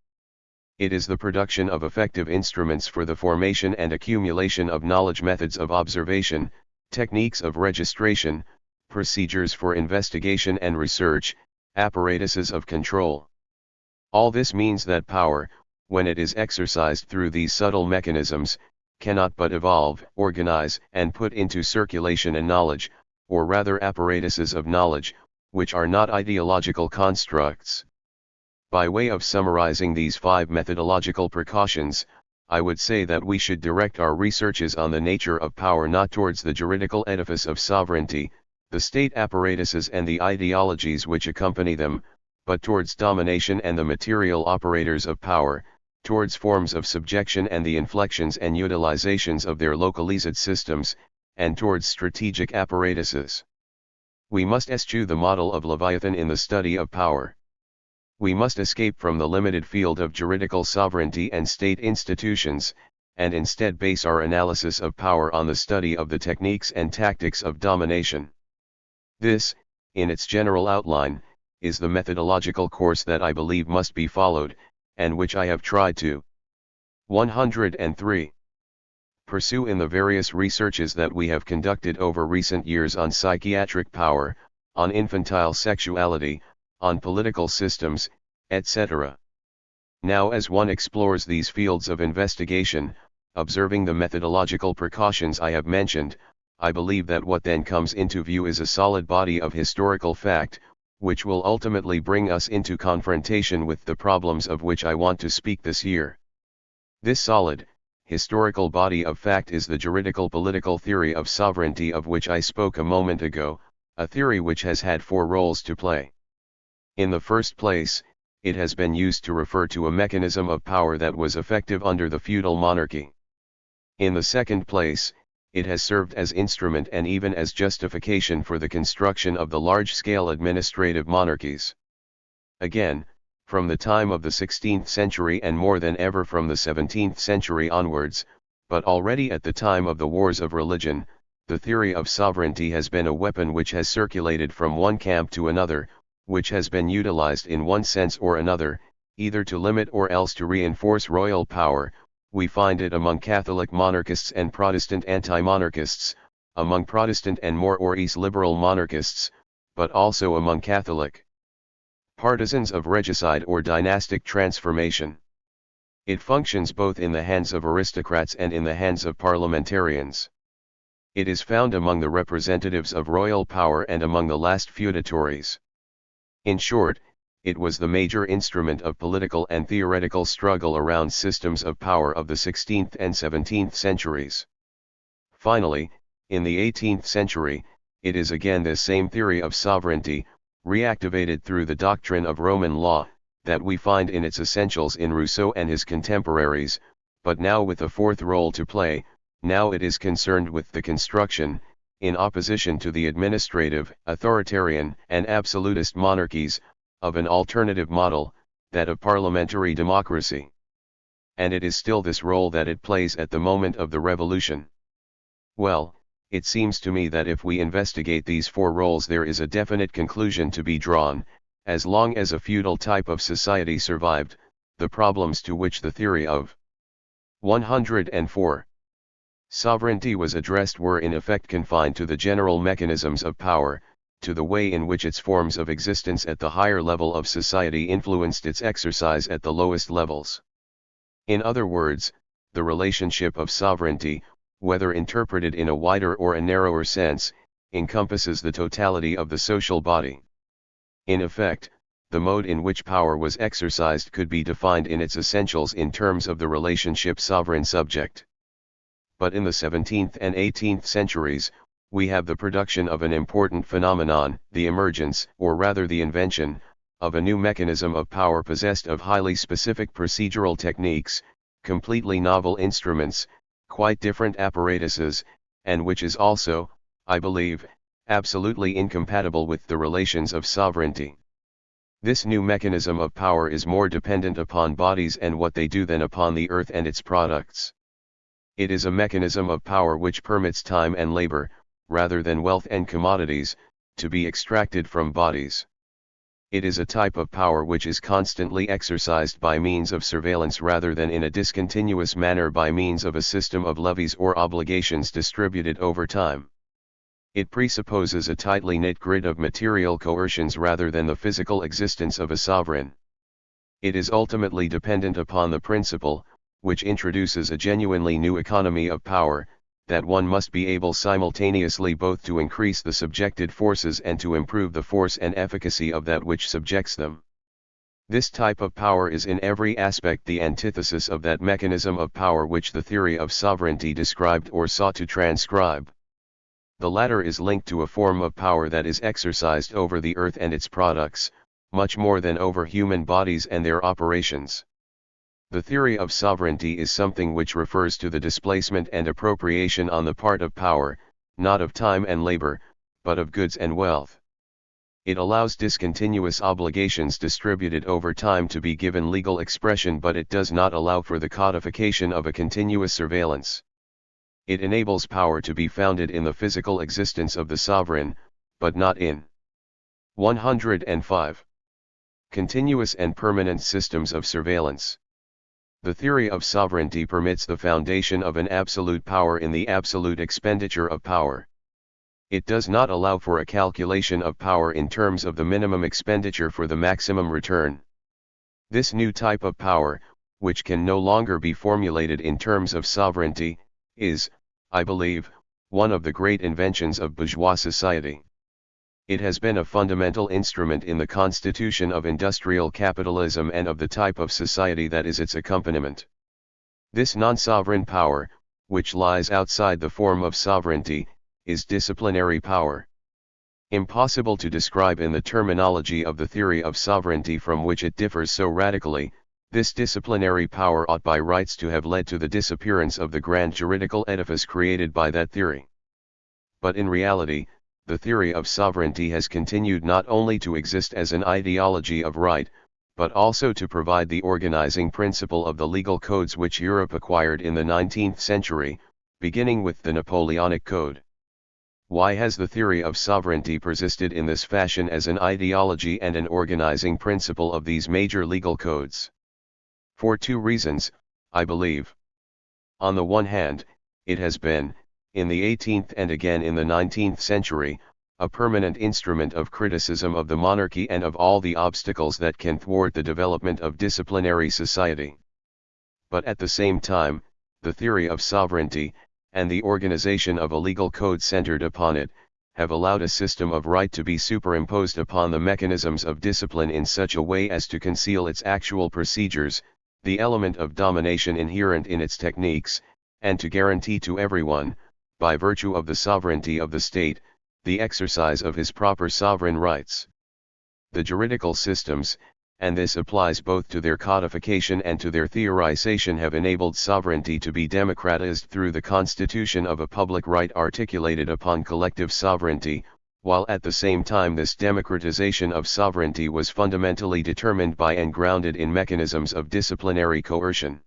It is the production of effective instruments for the formation and accumulation of knowledge, methods of observation, techniques of registration, procedures for investigation and research, apparatuses of control. All this means that power, when it is exercised through these subtle mechanisms, cannot but evolve, organize, and put into circulation a knowledge, or rather apparatuses of knowledge, which are not ideological constructs. By way of summarizing these 5 methodological precautions, I would say that we should direct our researches on the nature of power not towards the juridical edifice of sovereignty, the state apparatuses and the ideologies which accompany them, but towards domination and the material operators of power, towards forms of subjection and the inflections and utilizations of their localized systems, and towards strategic apparatuses. We must eschew the model of Leviathan in the study of power. We must escape from the limited field of juridical sovereignty and state institutions, and instead base our analysis of power on the study of the techniques and tactics of domination. This, in its general outline, is the methodological course that I believe must be followed, and which I have tried to 103 pursue in the various researches that we have conducted over recent years on psychiatric power, on infantile sexuality, on political systems, etc. Now as one explores these fields of investigation, observing the methodological precautions I have mentioned, I believe that what then comes into view is a solid body of historical fact, which will ultimately bring us into confrontation with the problems of which I want to speak this year. This solid, historical body of fact is the juridical political theory of sovereignty of which I spoke a moment ago, a theory which has had 4 roles to play. In the first place, it has been used to refer to a mechanism of power that was effective under the feudal monarchy. In the second place, it has served as instrument and even as justification for the construction of the large-scale administrative monarchies. Again, from the time of the 16th century and more than ever from the 17th century onwards, but already at the time of the wars of religion, the theory of sovereignty has been a weapon which has circulated from one camp to another, which has been utilized in one sense or another, either to limit or else to reinforce royal power. We find it among Catholic monarchists and Protestant anti-monarchists, among Protestant and more or less liberal monarchists, but also among Catholic partisans of regicide or dynastic transformation. It functions both in the hands of aristocrats and in the hands of parliamentarians. It is found among the representatives of royal power and among the last feudatories. In short, it was the major instrument of political and theoretical struggle around systems of power of the 16th and 17th centuries. Finally, in the 18th century, it is again this same theory of sovereignty, reactivated through the doctrine of Roman law, that we find in its essentials in Rousseau and his contemporaries, but now with a fourth role to play. Now it is concerned with the construction, in opposition to the administrative, authoritarian, and absolutist monarchies, of an alternative model, that of parliamentary democracy. And it is still this role that it plays at the moment of the revolution. Well, it seems to me that if we investigate these four roles, there is a definite conclusion to be drawn. As long as a feudal type of society survived, the problems to which the theory of 104 sovereignty was addressed were in effect confined to the general mechanisms of power, to the way in which its forms of existence at the higher level of society influenced its exercise at the lowest levels. In other words, the relationship of sovereignty, whether interpreted in a wider or a narrower sense, encompasses the totality of the social body. In effect, the mode in which power was exercised could be defined in its essentials in terms of the relationship sovereign-subject. But in the 17th and 18th centuries, we have the production of an important phenomenon, the emergence, or rather the invention, of a new mechanism of power possessed of highly specific procedural techniques, completely novel instruments, quite different apparatuses, and which is also, I believe, absolutely incompatible with the relations of sovereignty. This new mechanism of power is more dependent upon bodies and what they do than upon the earth and its products. It is a mechanism of power which permits time and labor, rather than wealth and commodities, to be extracted from bodies. It is a type of power which is constantly exercised by means of surveillance rather than in a discontinuous manner by means of a system of levies or obligations distributed over time. It presupposes a tightly knit grid of material coercions rather than the physical existence of a sovereign. It is ultimately dependent upon the principle, which introduces a genuinely new economy of power, that one must be able simultaneously both to increase the subjected forces and to improve the force and efficacy of that which subjects them. This type of power is in every aspect the antithesis of that mechanism of power which the theory of sovereignty described or sought to transcribe. The latter is linked to a form of power that is exercised over the earth and its products, much more than over human bodies and their operations. The theory of sovereignty is something which refers to the displacement and appropriation on the part of power, not of time and labor, but of goods and wealth. It allows discontinuous obligations distributed over time to be given legal expression, but it does not allow for the codification of a continuous surveillance. It enables power to be founded in the physical existence of the sovereign, but not in 105 continuous and permanent systems of surveillance. The theory of sovereignty permits the foundation of an absolute power in the absolute expenditure of power. It does not allow for a calculation of power in terms of the minimum expenditure for the maximum return. This new type of power, which can no longer be formulated in terms of sovereignty, is, I believe, one of the great inventions of bourgeois society. It has been a fundamental instrument in the constitution of industrial capitalism and of the type of society that is its accompaniment. This non-sovereign power, which lies outside the form of sovereignty, is disciplinary power. Impossible to describe in the terminology of the theory of sovereignty from which it differs so radically. This disciplinary power ought by rights to have led to the disappearance of the grand juridical edifice created by that theory. But in reality, the theory of sovereignty has continued not only to exist as an ideology of right, but also to provide the organizing principle of the legal codes which Europe acquired in the 19th century, beginning with the Napoleonic Code. Why has the theory of sovereignty persisted in this fashion as an ideology and an organizing principle of these major legal codes? For two reasons, I believe. On the one hand, it has been, in the 18th and again in the 19th century, a permanent instrument of criticism of the monarchy and of all the obstacles that can thwart the development of disciplinary society. But at the same time, the theory of sovereignty, and the organization of a legal code centered upon it, have allowed a system of right to be superimposed upon the mechanisms of discipline in such a way as to conceal its actual procedures, the element of domination inherent in its techniques, and to guarantee to everyone, by virtue of the sovereignty of the state, the exercise of his proper sovereign rights. The juridical systems, and this applies both to their codification and to their theorization, have enabled sovereignty to be democratized through the constitution of a public right articulated upon collective sovereignty, while at the same time this democratization of sovereignty was fundamentally determined by and grounded in mechanisms of disciplinary coercion.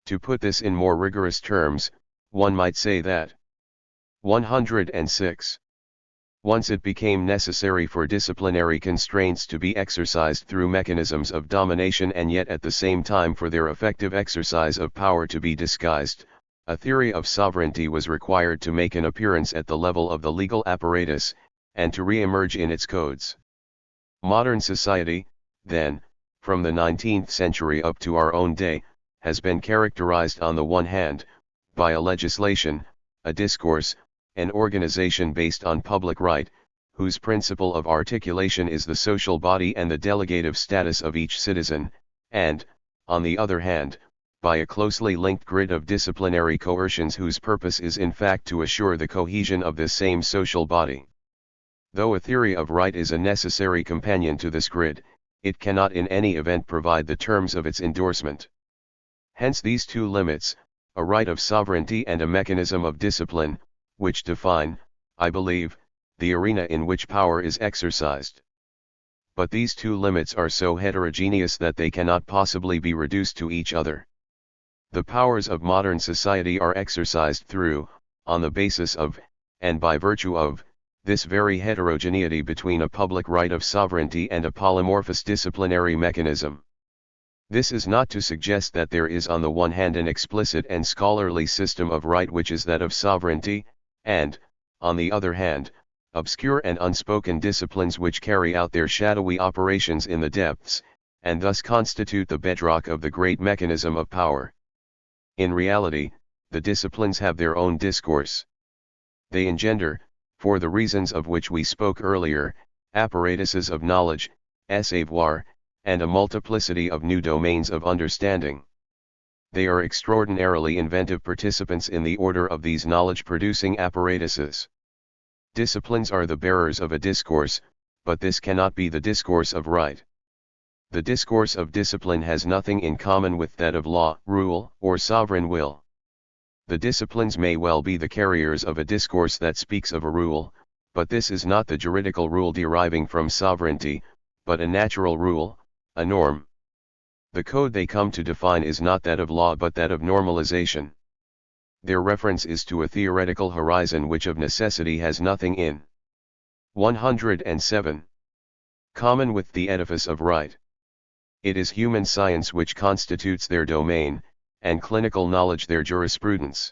To put this in more rigorous terms, one might say that 106. Once it became necessary for disciplinary constraints to be exercised through mechanisms of domination and yet at the same time for their effective exercise of power to be disguised, a theory of sovereignty was required to make an appearance at the level of the legal apparatus, and to re-emerge in its codes. Modern society, then, from the 19th century up to our own day, has been characterized on the one hand, by a legislation, a discourse, an organization based on public right, whose principle of articulation is the social body and the delegative status of each citizen, and, on the other hand, by a closely linked grid of disciplinary coercions whose purpose is in fact to assure the cohesion of this same social body. Though a theory of right is a necessary companion to this grid, it cannot in any event provide the terms of its endorsement. Hence these two limits, a right of sovereignty and a mechanism of discipline, which define, I believe, the arena in which power is exercised. But these two limits are so heterogeneous that they cannot possibly be reduced to each other. The powers of modern society are exercised through, on the basis of, and by virtue of, this very heterogeneity between a public right of sovereignty and a polymorphous disciplinary mechanism. This is not to suggest that there is on the one hand an explicit and scholarly system of right which is that of sovereignty, and, on the other hand, obscure and unspoken disciplines which carry out their shadowy operations in the depths, and thus constitute the bedrock of the great mechanism of power. In reality, the disciplines have their own discourse. They engender, for the reasons of which we spoke earlier, apparatuses of knowledge, savoir, and a multiplicity of new domains of understanding. They are extraordinarily inventive participants in the order of these knowledge-producing apparatuses. Disciplines are the bearers of a discourse, but this cannot be the discourse of right. The discourse of discipline has nothing in common with that of law, rule, or sovereign will. The disciplines may well be the carriers of a discourse that speaks of a rule, but this is not the juridical rule deriving from sovereignty, but a natural rule, a norm. The code they come to define is not that of law but that of normalization. Their reference is to a theoretical horizon which of necessity has nothing in 107 common with the edifice of right. It is human science which constitutes their domain, and clinical knowledge their jurisprudence.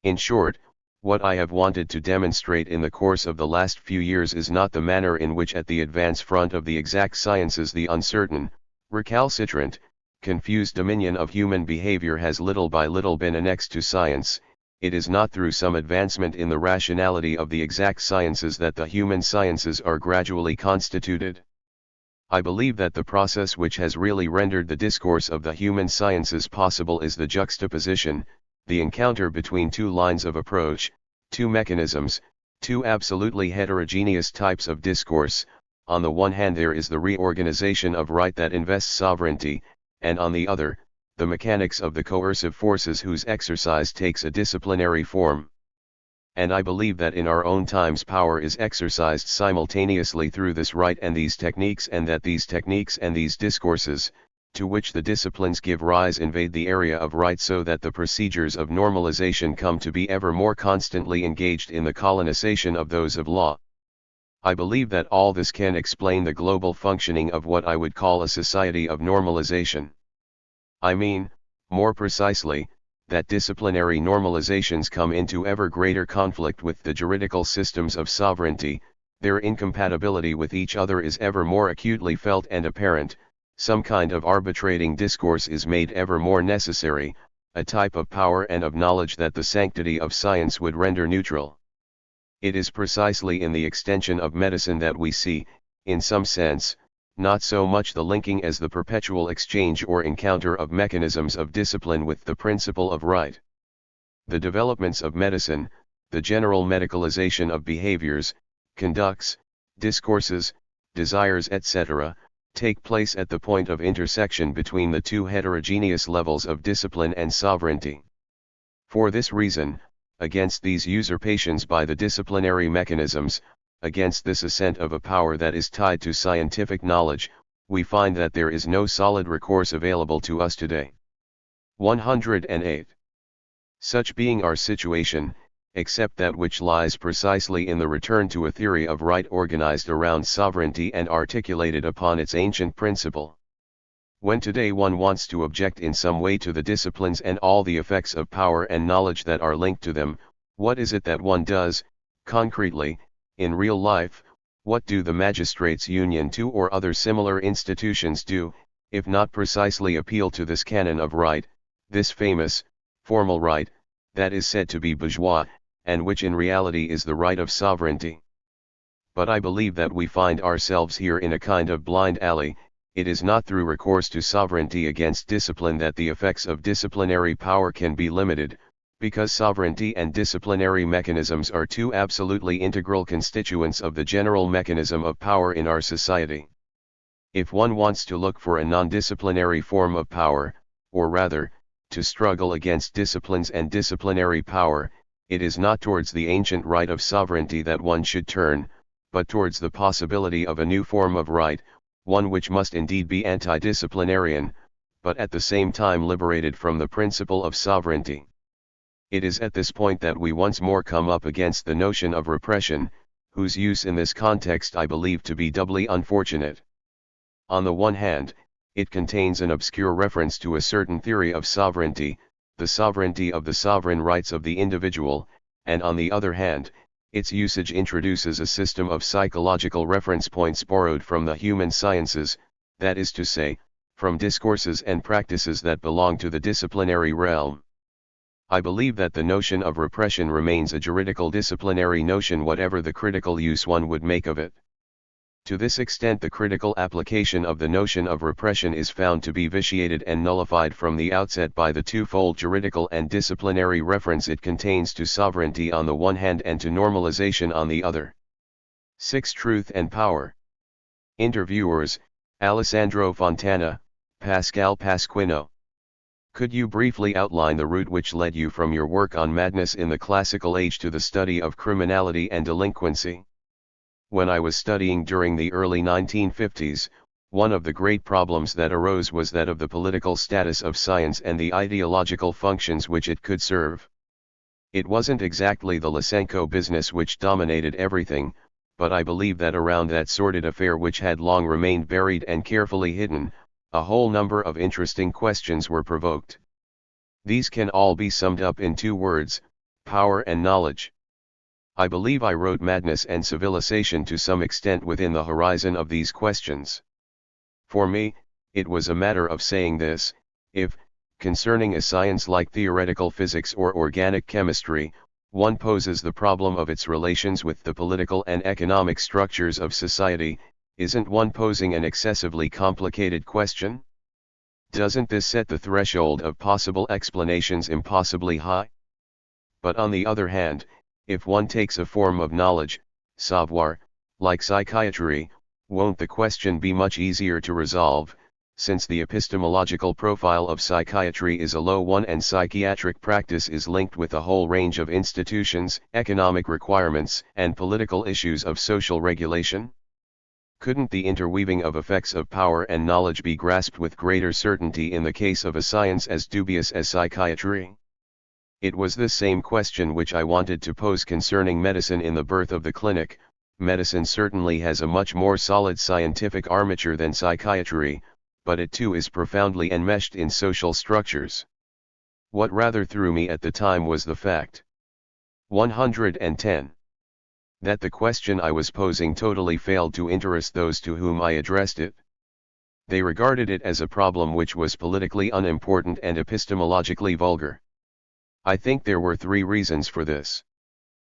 In short, what I have wanted to demonstrate in the course of the last few years is not the manner in which at the advance front of the exact sciences the uncertain, recalcitrant, confused dominion of human behavior has little by little been annexed to science. It is not through some advancement in the rationality of the exact sciences that the human sciences are gradually constituted. I believe that the process which has really rendered the discourse of the human sciences possible is the juxtaposition, the encounter between two lines of approach, two mechanisms, two absolutely heterogeneous types of discourse. On the one hand there is the reorganization of right that invests sovereignty, and on the other, the mechanics of the coercive forces whose exercise takes a disciplinary form. And I believe that in our own times power is exercised simultaneously through this right and these techniques, and that these techniques and these discourses, to which the disciplines give rise, invade the area of right so that the procedures of normalization come to be ever more constantly engaged in the colonization of those of law. I believe that all this can explain the global functioning of what I would call a society of normalization. I mean, more precisely, that disciplinary normalizations come into ever greater conflict with the juridical systems of sovereignty, their incompatibility with each other is ever more acutely felt and apparent, some kind of arbitrating discourse is made ever more necessary, a type of power and of knowledge that the sanctity of science would render neutral. It is precisely in the extension of medicine that we see, in some sense, not so much the linking as the perpetual exchange or encounter of mechanisms of discipline with the principle of right. The developments of medicine, the general medicalization of behaviors, conducts, discourses, desires etc., take place at the point of intersection between the two heterogeneous levels of discipline and sovereignty. For this reason, against these usurpations by the disciplinary mechanisms, against this ascent of a power that is tied to scientific knowledge, we find that there is no solid recourse available to us today. 108. Such being our situation, except that which lies precisely in the return to a theory of right organized around sovereignty and articulated upon its ancient principle. When today one wants to object in some way to the disciplines and all the effects of power and knowledge that are linked to them, what is it that one does, concretely, in real life? What do the magistrates' union too or other similar institutions do, if not precisely appeal to this canon of right, this famous, formal right, that is said to be bourgeois, and which in reality is the right of sovereignty? But I believe that we find ourselves here in a kind of blind alley. It is not through recourse to sovereignty against discipline that the effects of disciplinary power can be limited, because sovereignty and disciplinary mechanisms are two absolutely integral constituents of the general mechanism of power in our society. If one wants to look for a non-disciplinary form of power, or rather, to struggle against disciplines and disciplinary power, it is not towards the ancient right of sovereignty that one should turn, but towards the possibility of a new form of right, one which must indeed be anti-disciplinarian, but at the same time liberated from the principle of sovereignty. It is at this point that we once more come up against the notion of repression, whose use in this context I believe to be doubly unfortunate. On the one hand, it contains an obscure reference to a certain theory of sovereignty, the sovereignty of the sovereign rights of the individual, and on the other hand, its usage introduces a system of psychological reference points borrowed from the human sciences, that is to say, from discourses and practices that belong to the disciplinary realm. I believe that the notion of repression remains a juridical disciplinary notion whatever the critical use one would make of it. To this extent the critical application of the notion of repression is found to be vitiated and nullified from the outset by the twofold juridical and disciplinary reference it contains to sovereignty on the one hand and to normalization on the other. 6. Truth and Power. Interviewers, Alessandro Fontana, Pascal Pasquino. Could you briefly outline the route which led you from your work on madness in the classical age to the study of criminality and delinquency? When I was studying during the early 1950s, one of the great problems that arose was that of the political status of science and the ideological functions which it could serve. It wasn't exactly the Lysenko business which dominated everything, but I believe that around that sordid affair which had long remained buried and carefully hidden, a whole number of interesting questions were provoked. These can all be summed up in two words: power and knowledge. I believe I wrote Madness and Civilization to some extent within the horizon of these questions. For me, it was a matter of saying this: if, concerning a science like theoretical physics or organic chemistry, one poses the problem of its relations with the political and economic structures of society, isn't one posing an excessively complicated question? Doesn't this set the threshold of possible explanations impossibly high? But on the other hand, if one takes a form of knowledge, savoir, like psychiatry, won't the question be much easier to resolve, since the epistemological profile of psychiatry is a low one and psychiatric practice is linked with a whole range of institutions, economic requirements, and political issues of social regulation? Couldn't the interweaving of effects of power and knowledge be grasped with greater certainty in the case of a science as dubious as psychiatry? It was this same question which I wanted to pose concerning medicine in The Birth of the Clinic. Medicine certainly has a much more solid scientific armature than psychiatry, but it too is profoundly enmeshed in social structures. What rather threw me at the time was the fact 110. That the question I was posing totally failed to interest those to whom I addressed it. They regarded it as a problem which was politically unimportant and epistemologically vulgar. I think there were three reasons for this.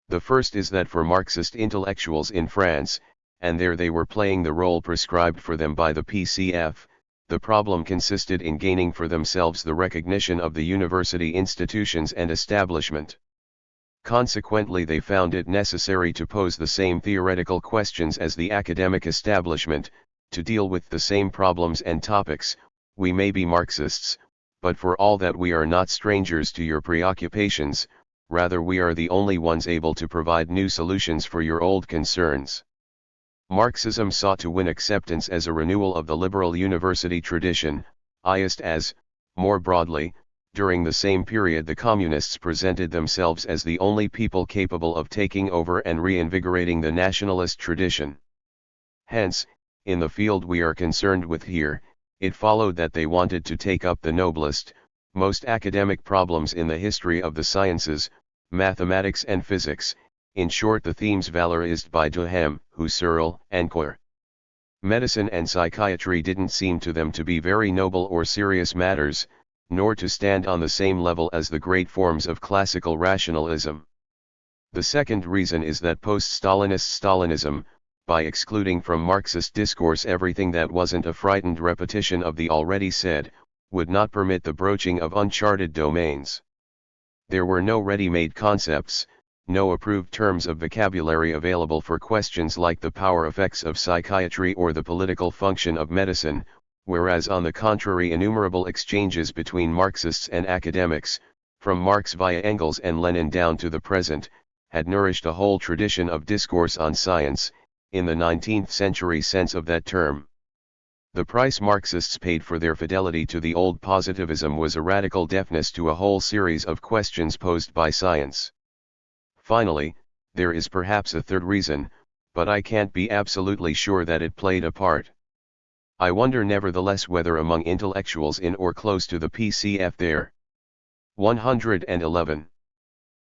The first is that for Marxist intellectuals in France, and there they were playing the role prescribed for them by the PCF, the problem consisted in gaining for themselves the recognition of the university institutions and establishment. Consequently, they found it necessary to pose the same theoretical questions as the academic establishment, to deal with the same problems and topics. We may be Marxists, but for all that we are not strangers to your preoccupations, rather we are the only ones able to provide new solutions for your old concerns. Marxism sought to win acceptance as a renewal of the liberal university tradition, just as, more broadly, during the same period the communists presented themselves as the only people capable of taking over and reinvigorating the nationalist tradition. Hence, in the field we are concerned with here, it followed that they wanted to take up the noblest, most academic problems in the history of the sciences, mathematics and physics, in short the themes valorized by Duhem, Husserl, and Coeur. Medicine and psychiatry didn't seem to them to be very noble or serious matters, nor to stand on the same level as the great forms of classical rationalism. The second reason is that post-Stalinist Stalinism, by excluding from Marxist discourse everything that wasn't a frightened repetition of the already said, would not permit the broaching of uncharted domains. There were no ready-made concepts, no approved terms of vocabulary available for questions like the power effects of psychiatry or the political function of medicine, whereas on the contrary innumerable exchanges between Marxists and academics, from Marx via Engels and Lenin down to the present, had nourished a whole tradition of discourse on science, in the 19th century sense of that term. The price Marxists paid for their fidelity to the old positivism was a radical deafness to a whole series of questions posed by science. Finally, there is perhaps a third reason, but I can't be absolutely sure that it played a part. I wonder nevertheless whether among intellectuals in or close to the PCF there 111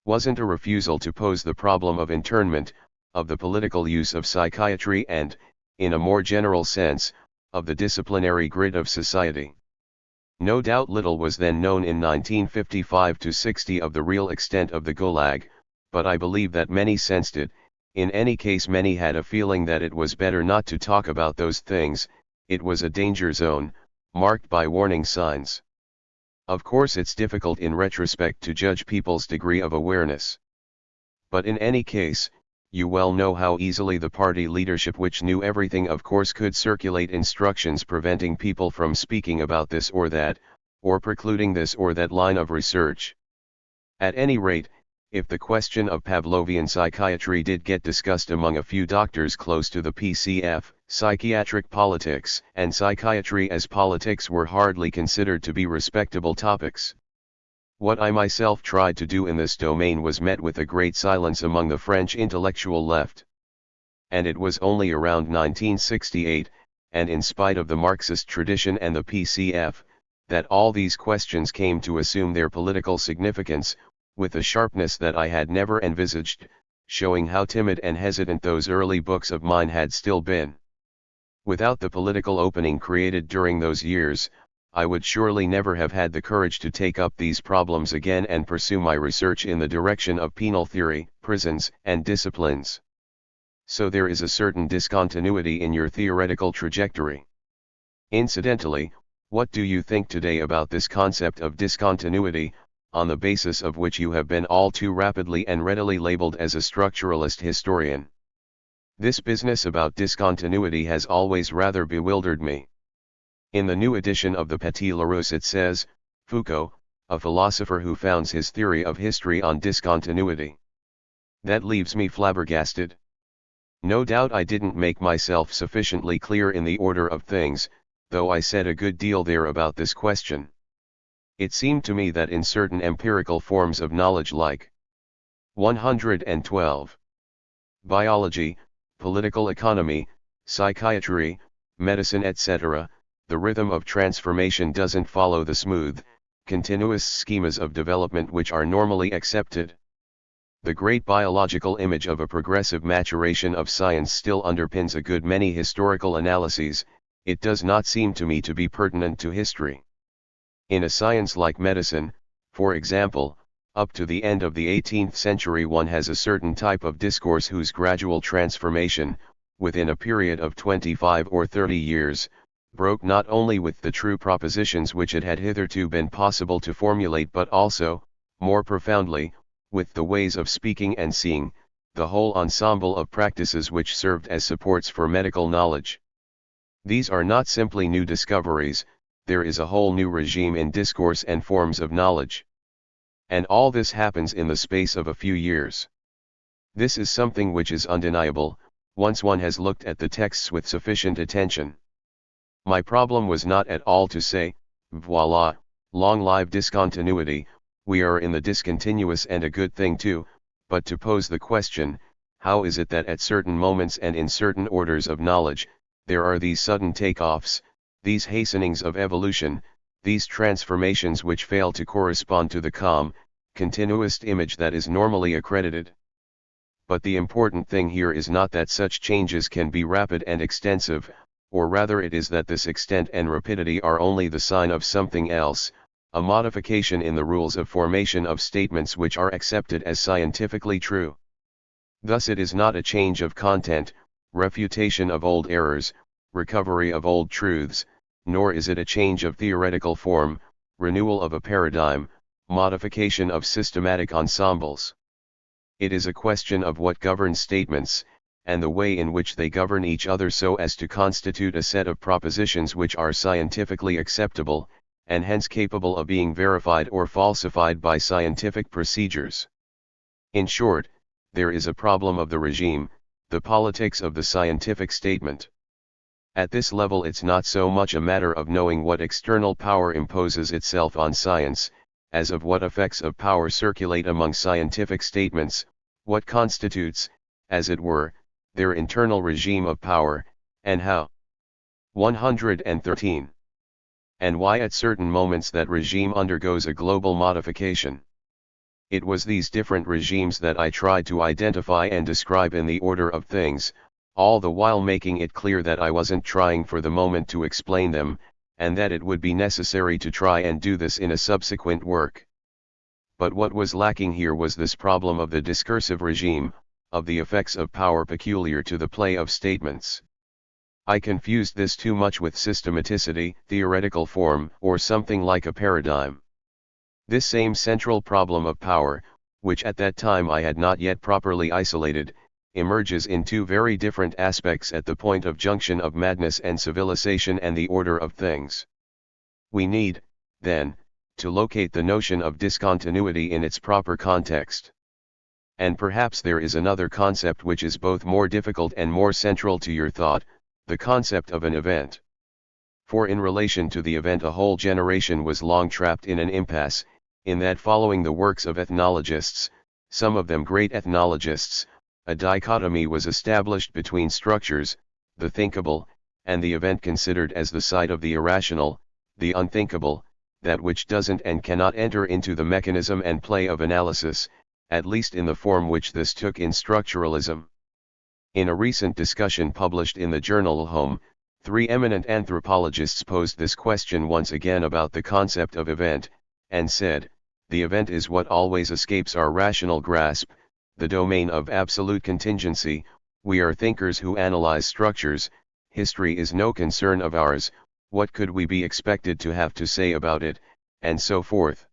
wasn't a refusal to pose the problem of internment, of the political use of psychiatry and, in a more general sense, of the disciplinary grid of society. No doubt little was then known in 1955-60 of the real extent of the Gulag, but I believe that many sensed it. In any case many had a feeling that it was better not to talk about those things. It was a danger zone, marked by warning signs. Of course it's difficult in retrospect to judge people's degree of awareness. But in any case, you well know how easily the party leadership, which knew everything of course, could circulate instructions preventing people from speaking about this or that, or precluding this or that line of research. At any rate, if the question of Pavlovian psychiatry did get discussed among a few doctors close to the PCF, psychiatric politics and psychiatry as politics were hardly considered to be respectable topics. What I myself tried to do in this domain was met with a great silence among the French intellectual left. And it was only around 1968, and in spite of the Marxist tradition and the PCF, that all these questions came to assume their political significance, with a sharpness that I had never envisaged, showing how timid and hesitant those early books of mine had still been. Without the political opening created during those years, I would surely never have had the courage to take up these problems again and pursue my research in the direction of penal theory, prisons, and disciplines. So there is a certain discontinuity in your theoretical trajectory. Incidentally, what do you think today about this concept of discontinuity, on the basis of which you have been all too rapidly and readily labeled as a structuralist historian? This business about discontinuity has always rather bewildered me. In the new edition of the Petit Larousse it says, Foucault, a philosopher who founds his theory of history on discontinuity. That leaves me flabbergasted. No doubt I didn't make myself sufficiently clear in the order of things, though I said a good deal there about this question. It seemed to me that in certain empirical forms of knowledge like 112. Biology, political economy, psychiatry, medicine etc., the rhythm of transformation doesn't follow the smooth, continuous schemas of development which are normally accepted. The great biological image of a progressive maturation of science still underpins a good many historical analyses. It does not seem to me to be pertinent to history. In a science like medicine, for example, up to the end of the 18th century one has a certain type of discourse whose gradual transformation, within a period of 25 or 30 years, broke not only with the true propositions which it had hitherto been possible to formulate but also, more profoundly, with the ways of speaking and seeing, the whole ensemble of practices which served as supports for medical knowledge. These are not simply new discoveries, there is a whole new regime in discourse and forms of knowledge. And all this happens in the space of a few years. This is something which is undeniable, once one has looked at the texts with sufficient attention. My problem was not at all to say, voila, long live discontinuity, we are in the discontinuous and a good thing too, but to pose the question, how is it that at certain moments and in certain orders of knowledge, there are these sudden take-offs, these hastenings of evolution, these transformations which fail to correspond to the calm, continuous image that is normally accredited? But the important thing here is not that such changes can be rapid and extensive, or rather it is that this extent and rapidity are only the sign of something else, a modification in the rules of formation of statements which are accepted as scientifically true. Thus it is not a change of content, refutation of old errors, recovery of old truths, nor is it a change of theoretical form, renewal of a paradigm, modification of systematic ensembles. It is a question of what governs statements, and the way in which they govern each other so as to constitute a set of propositions which are scientifically acceptable, and hence capable of being verified or falsified by scientific procedures. In short, there is a problem of the regime, the politics of the scientific statement. At this level it's not so much a matter of knowing what external power imposes itself on science, as of what effects of power circulate among scientific statements, what constitutes, as it were, their internal regime of power, and how. 113. And why at certain moments that regime undergoes a global modification. It was these different regimes that I tried to identify and describe in the order of things, all the while making it clear that I wasn't trying for the moment to explain them, and that it would be necessary to try and do this in a subsequent work. But what was lacking here was this problem of the discursive regime, of the effects of power peculiar to the play of statements. I confused this too much with systematicity, theoretical form, or something like a paradigm. This same central problem of power, which at that time I had not yet properly isolated, emerges in two very different aspects at the point of junction of madness and civilization and the order of things. We need, then, to locate the notion of discontinuity in its proper context. And perhaps there is another concept which is both more difficult and more central to your thought, the concept of an event. For in relation to the event a whole generation was long trapped in an impasse, in that following the works of ethnologists, some of them great ethnologists, a dichotomy was established between structures, the thinkable, and the event considered as the side of the irrational, the unthinkable, that which doesn't and cannot enter into the mechanism and play of analysis, at least in the form which this took in structuralism. In a recent discussion published in the journal Home, three eminent anthropologists posed this question once again about the concept of event, and said, the event is what always escapes our rational grasp, the domain of absolute contingency, we are thinkers who analyze structures, history is no concern of ours, what could we be expected to have to say about it, and so forth.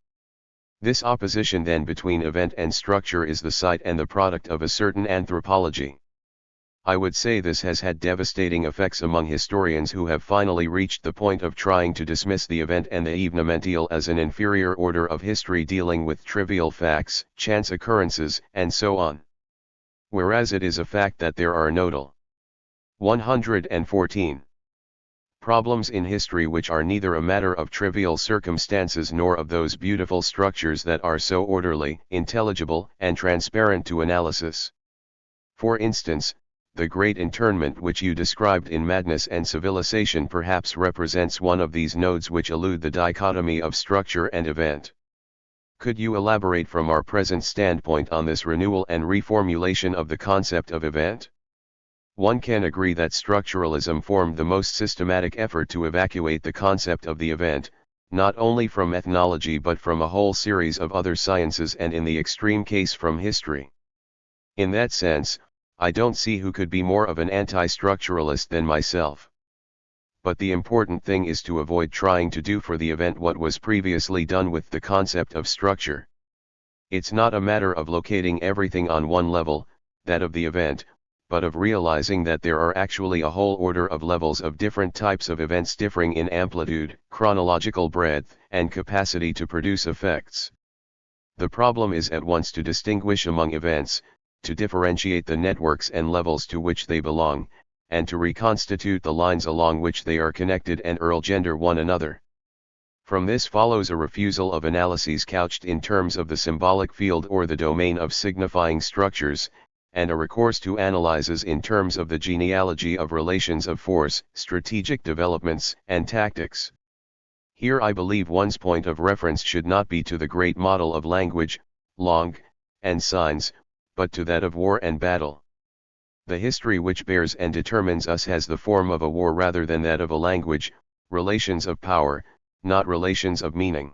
This opposition then between event and structure is the site and the product of a certain anthropology. I would say this has had devastating effects among historians who have finally reached the point of trying to dismiss the event and the evenemential as an inferior order of history dealing with trivial facts, chance occurrences, and so on. Whereas it is a fact that there are nodal 114 problems in history which are neither a matter of trivial circumstances nor of those beautiful structures that are so orderly, intelligible, and transparent to analysis. For instance, the great internment which you described in Madness and Civilization perhaps represents one of these nodes which elude the dichotomy of structure and event. Could you elaborate from our present standpoint on this renewal and reformulation of the concept of event? One can agree that structuralism formed the most systematic effort to evacuate the concept of the event, not only from ethnology but from a whole series of other sciences and in the extreme case from history. In that sense, I don't see who could be more of an anti-structuralist than myself. But the important thing is to avoid trying to do for the event what was previously done with the concept of structure. It's not a matter of locating everything on one level, that of the event, but of realizing that there are actually a whole order of levels of different types of events differing in amplitude, chronological breadth, and capacity to produce effects. The problem is at once to distinguish among events, to differentiate the networks and levels to which they belong, and to reconstitute the lines along which they are connected and gender one another. From this follows a refusal of analyses couched in terms of the symbolic field or the domain of signifying structures, and a recourse to analyses in terms of the genealogy of relations of force, strategic developments, and tactics. Here I believe one's point of reference should not be to the great model of language, langue, and signs, but to that of war and battle. The history which bears and determines us has the form of a war rather than that of a language, relations of power, not relations of meaning.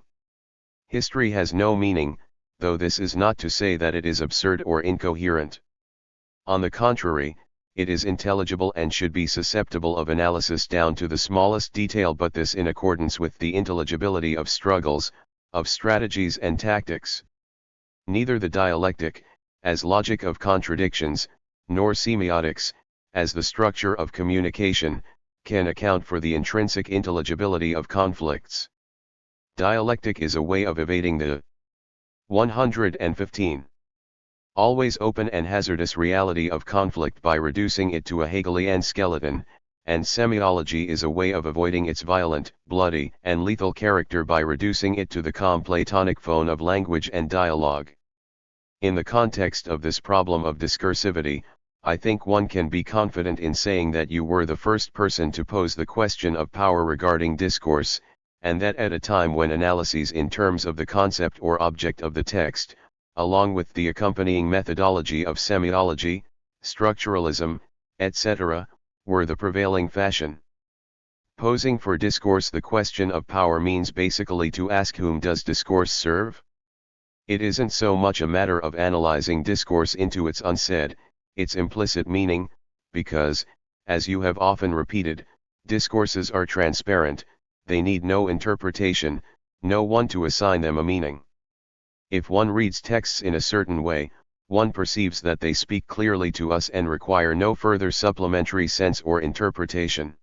History has no meaning, though this is not to say that it is absurd or incoherent. On the contrary, it is intelligible and should be susceptible of analysis down to the smallest detail, but this in accordance with the intelligibility of struggles, of strategies and tactics. Neither the dialectic, as logic of contradictions, nor semiotics, as the structure of communication, can account for the intrinsic intelligibility of conflicts. Dialectic is a way of evading the 115. Always open and hazardous reality of conflict by reducing it to a Hegelian skeleton, and semiology is a way of avoiding its violent, bloody, and lethal character by reducing it to the calm Platonic phone of language and dialogue. In the context of this problem of discursivity, I think one can be confident in saying that you were the first person to pose the question of power regarding discourse, and that at a time when analyses in terms of the concept or object of the text, along with the accompanying methodology of semiology, structuralism, etc., were the prevailing fashion. Posing for discourse the question of power means basically to ask whom does discourse serve? It isn't so much a matter of analyzing discourse into its unsaid, its implicit meaning, because, as you have often repeated, discourses are transparent, they need no interpretation, no one to assign them a meaning. If one reads texts in a certain way, one perceives that they speak clearly to us and require no further supplementary sense or interpretation.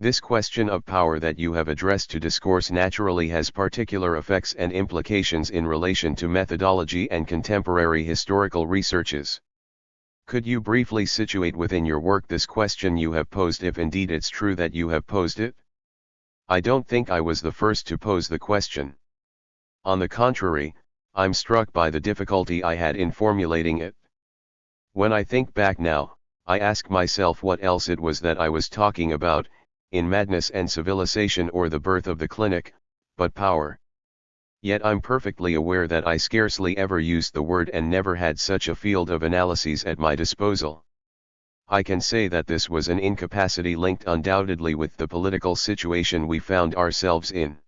This question of power that you have addressed to discourse naturally has particular effects and implications in relation to methodology and contemporary historical researches. Could you briefly situate within your work this question you have posed, if indeed it's true that you have posed it? I don't think I was the first to pose the question. On the contrary, I'm struck by the difficulty I had in formulating it. When I think back now, I ask myself what else it was that I was talking about, in Madness and Civilization or The Birth of the Clinic, but power. Yet I'm perfectly aware that I scarcely ever used the word and never had such a field of analyses at my disposal. I can say that this was an incapacity linked undoubtedly with the political situation we found ourselves in.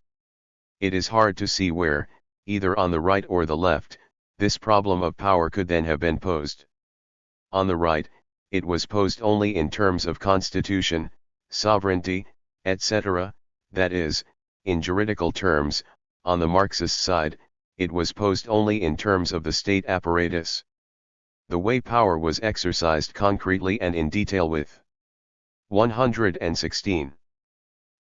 It is hard to see where, either on the right or the left, this problem of power could then have been posed. On the right, it was posed only in terms of constitution, sovereignty, etc., that is, in juridical terms. On the Marxist side, it was posed only in terms of the state apparatus. The way power was exercised concretely and in detail with 116.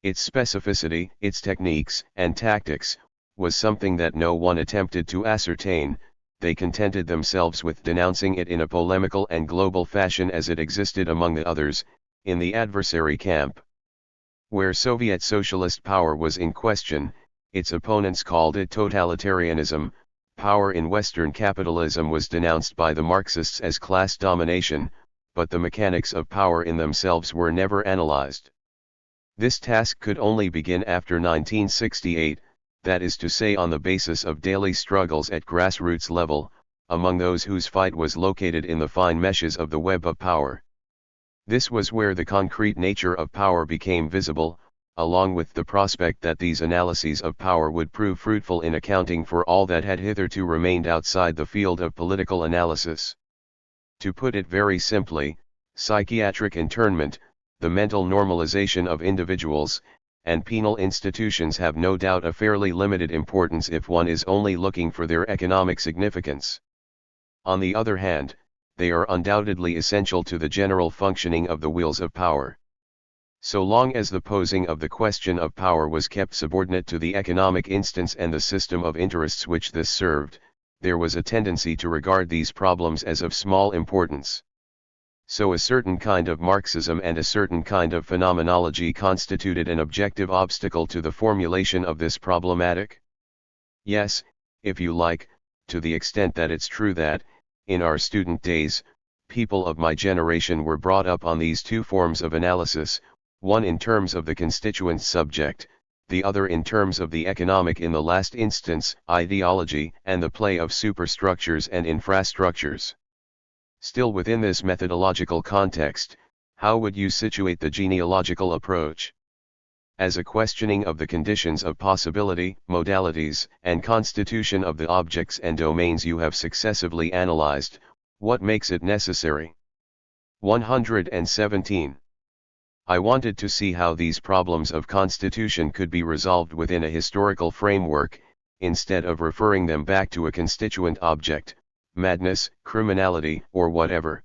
Its specificity, its techniques and tactics, was something that no one attempted to ascertain. They contented themselves with denouncing it in a polemical and global fashion as it existed among the others, in the adversary camp. Where Soviet socialist power was in question, its opponents called it totalitarianism. Power in Western capitalism was denounced by the Marxists as class domination, but the mechanics of power in themselves were never analyzed. This task could only begin after 1968, that is to say on the basis of daily struggles at grassroots level, among those whose fight was located in the fine meshes of the web of power. This was where the concrete nature of power became visible, along with the prospect that these analyses of power would prove fruitful in accounting for all that had hitherto remained outside the field of political analysis. To put it very simply, psychiatric internment, the mental normalization of individuals, and penal institutions have no doubt a fairly limited importance if one is only looking for their economic significance. On the other hand, they are undoubtedly essential to the general functioning of the wheels of power. So long as the posing of the question of power was kept subordinate to the economic instance and the system of interests which this served, there was a tendency to regard these problems as of small importance. So a certain kind of Marxism and a certain kind of phenomenology constituted an objective obstacle to the formulation of this problematic? Yes, if you like, to the extent that it's true that, in our student days, people of my generation were brought up on these two forms of analysis, one in terms of the constituent subject, the other in terms of the economic in the last instance, ideology, and the play of superstructures and infrastructures. Still within this methodological context, how would you situate the genealogical approach? As a questioning of the conditions of possibility, modalities, and constitution of the objects and domains you have successively analyzed, what makes it necessary? 117. I wanted to see how these problems of constitution could be resolved within a historical framework, instead of referring them back to a constituent object, madness, criminality, or whatever.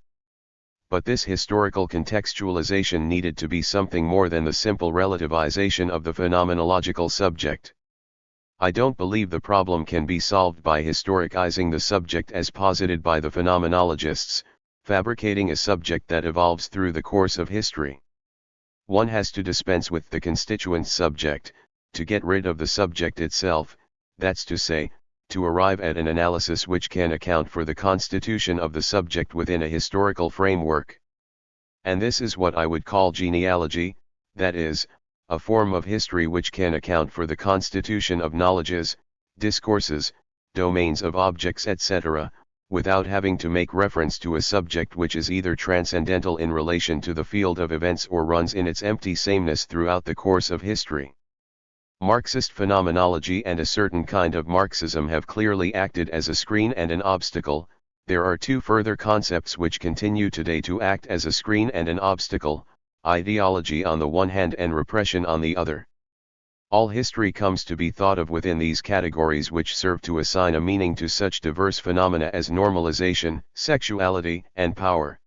But this historical contextualization needed to be something more than the simple relativization of the phenomenological subject. I don't believe the problem can be solved by historicizing the subject as posited by the phenomenologists, fabricating a subject that evolves through the course of history. One has to dispense with the constituent subject, to get rid of the subject itself, that's to say, to arrive at an analysis which can account for the constitution of the subject within a historical framework. And this is what I would call genealogy, that is, a form of history which can account for the constitution of knowledges, discourses, domains of objects etc., without having to make reference to a subject which is either transcendental in relation to the field of events or runs in its empty sameness throughout the course of history. Marxist phenomenology and a certain kind of Marxism have clearly acted as a screen and an obstacle. There are two further concepts which continue today to act as a screen and an obstacle, ideology on the one hand and repression on the other. All history comes to be thought of within these categories which serve to assign a meaning to such diverse phenomena as normalization, sexuality, and power.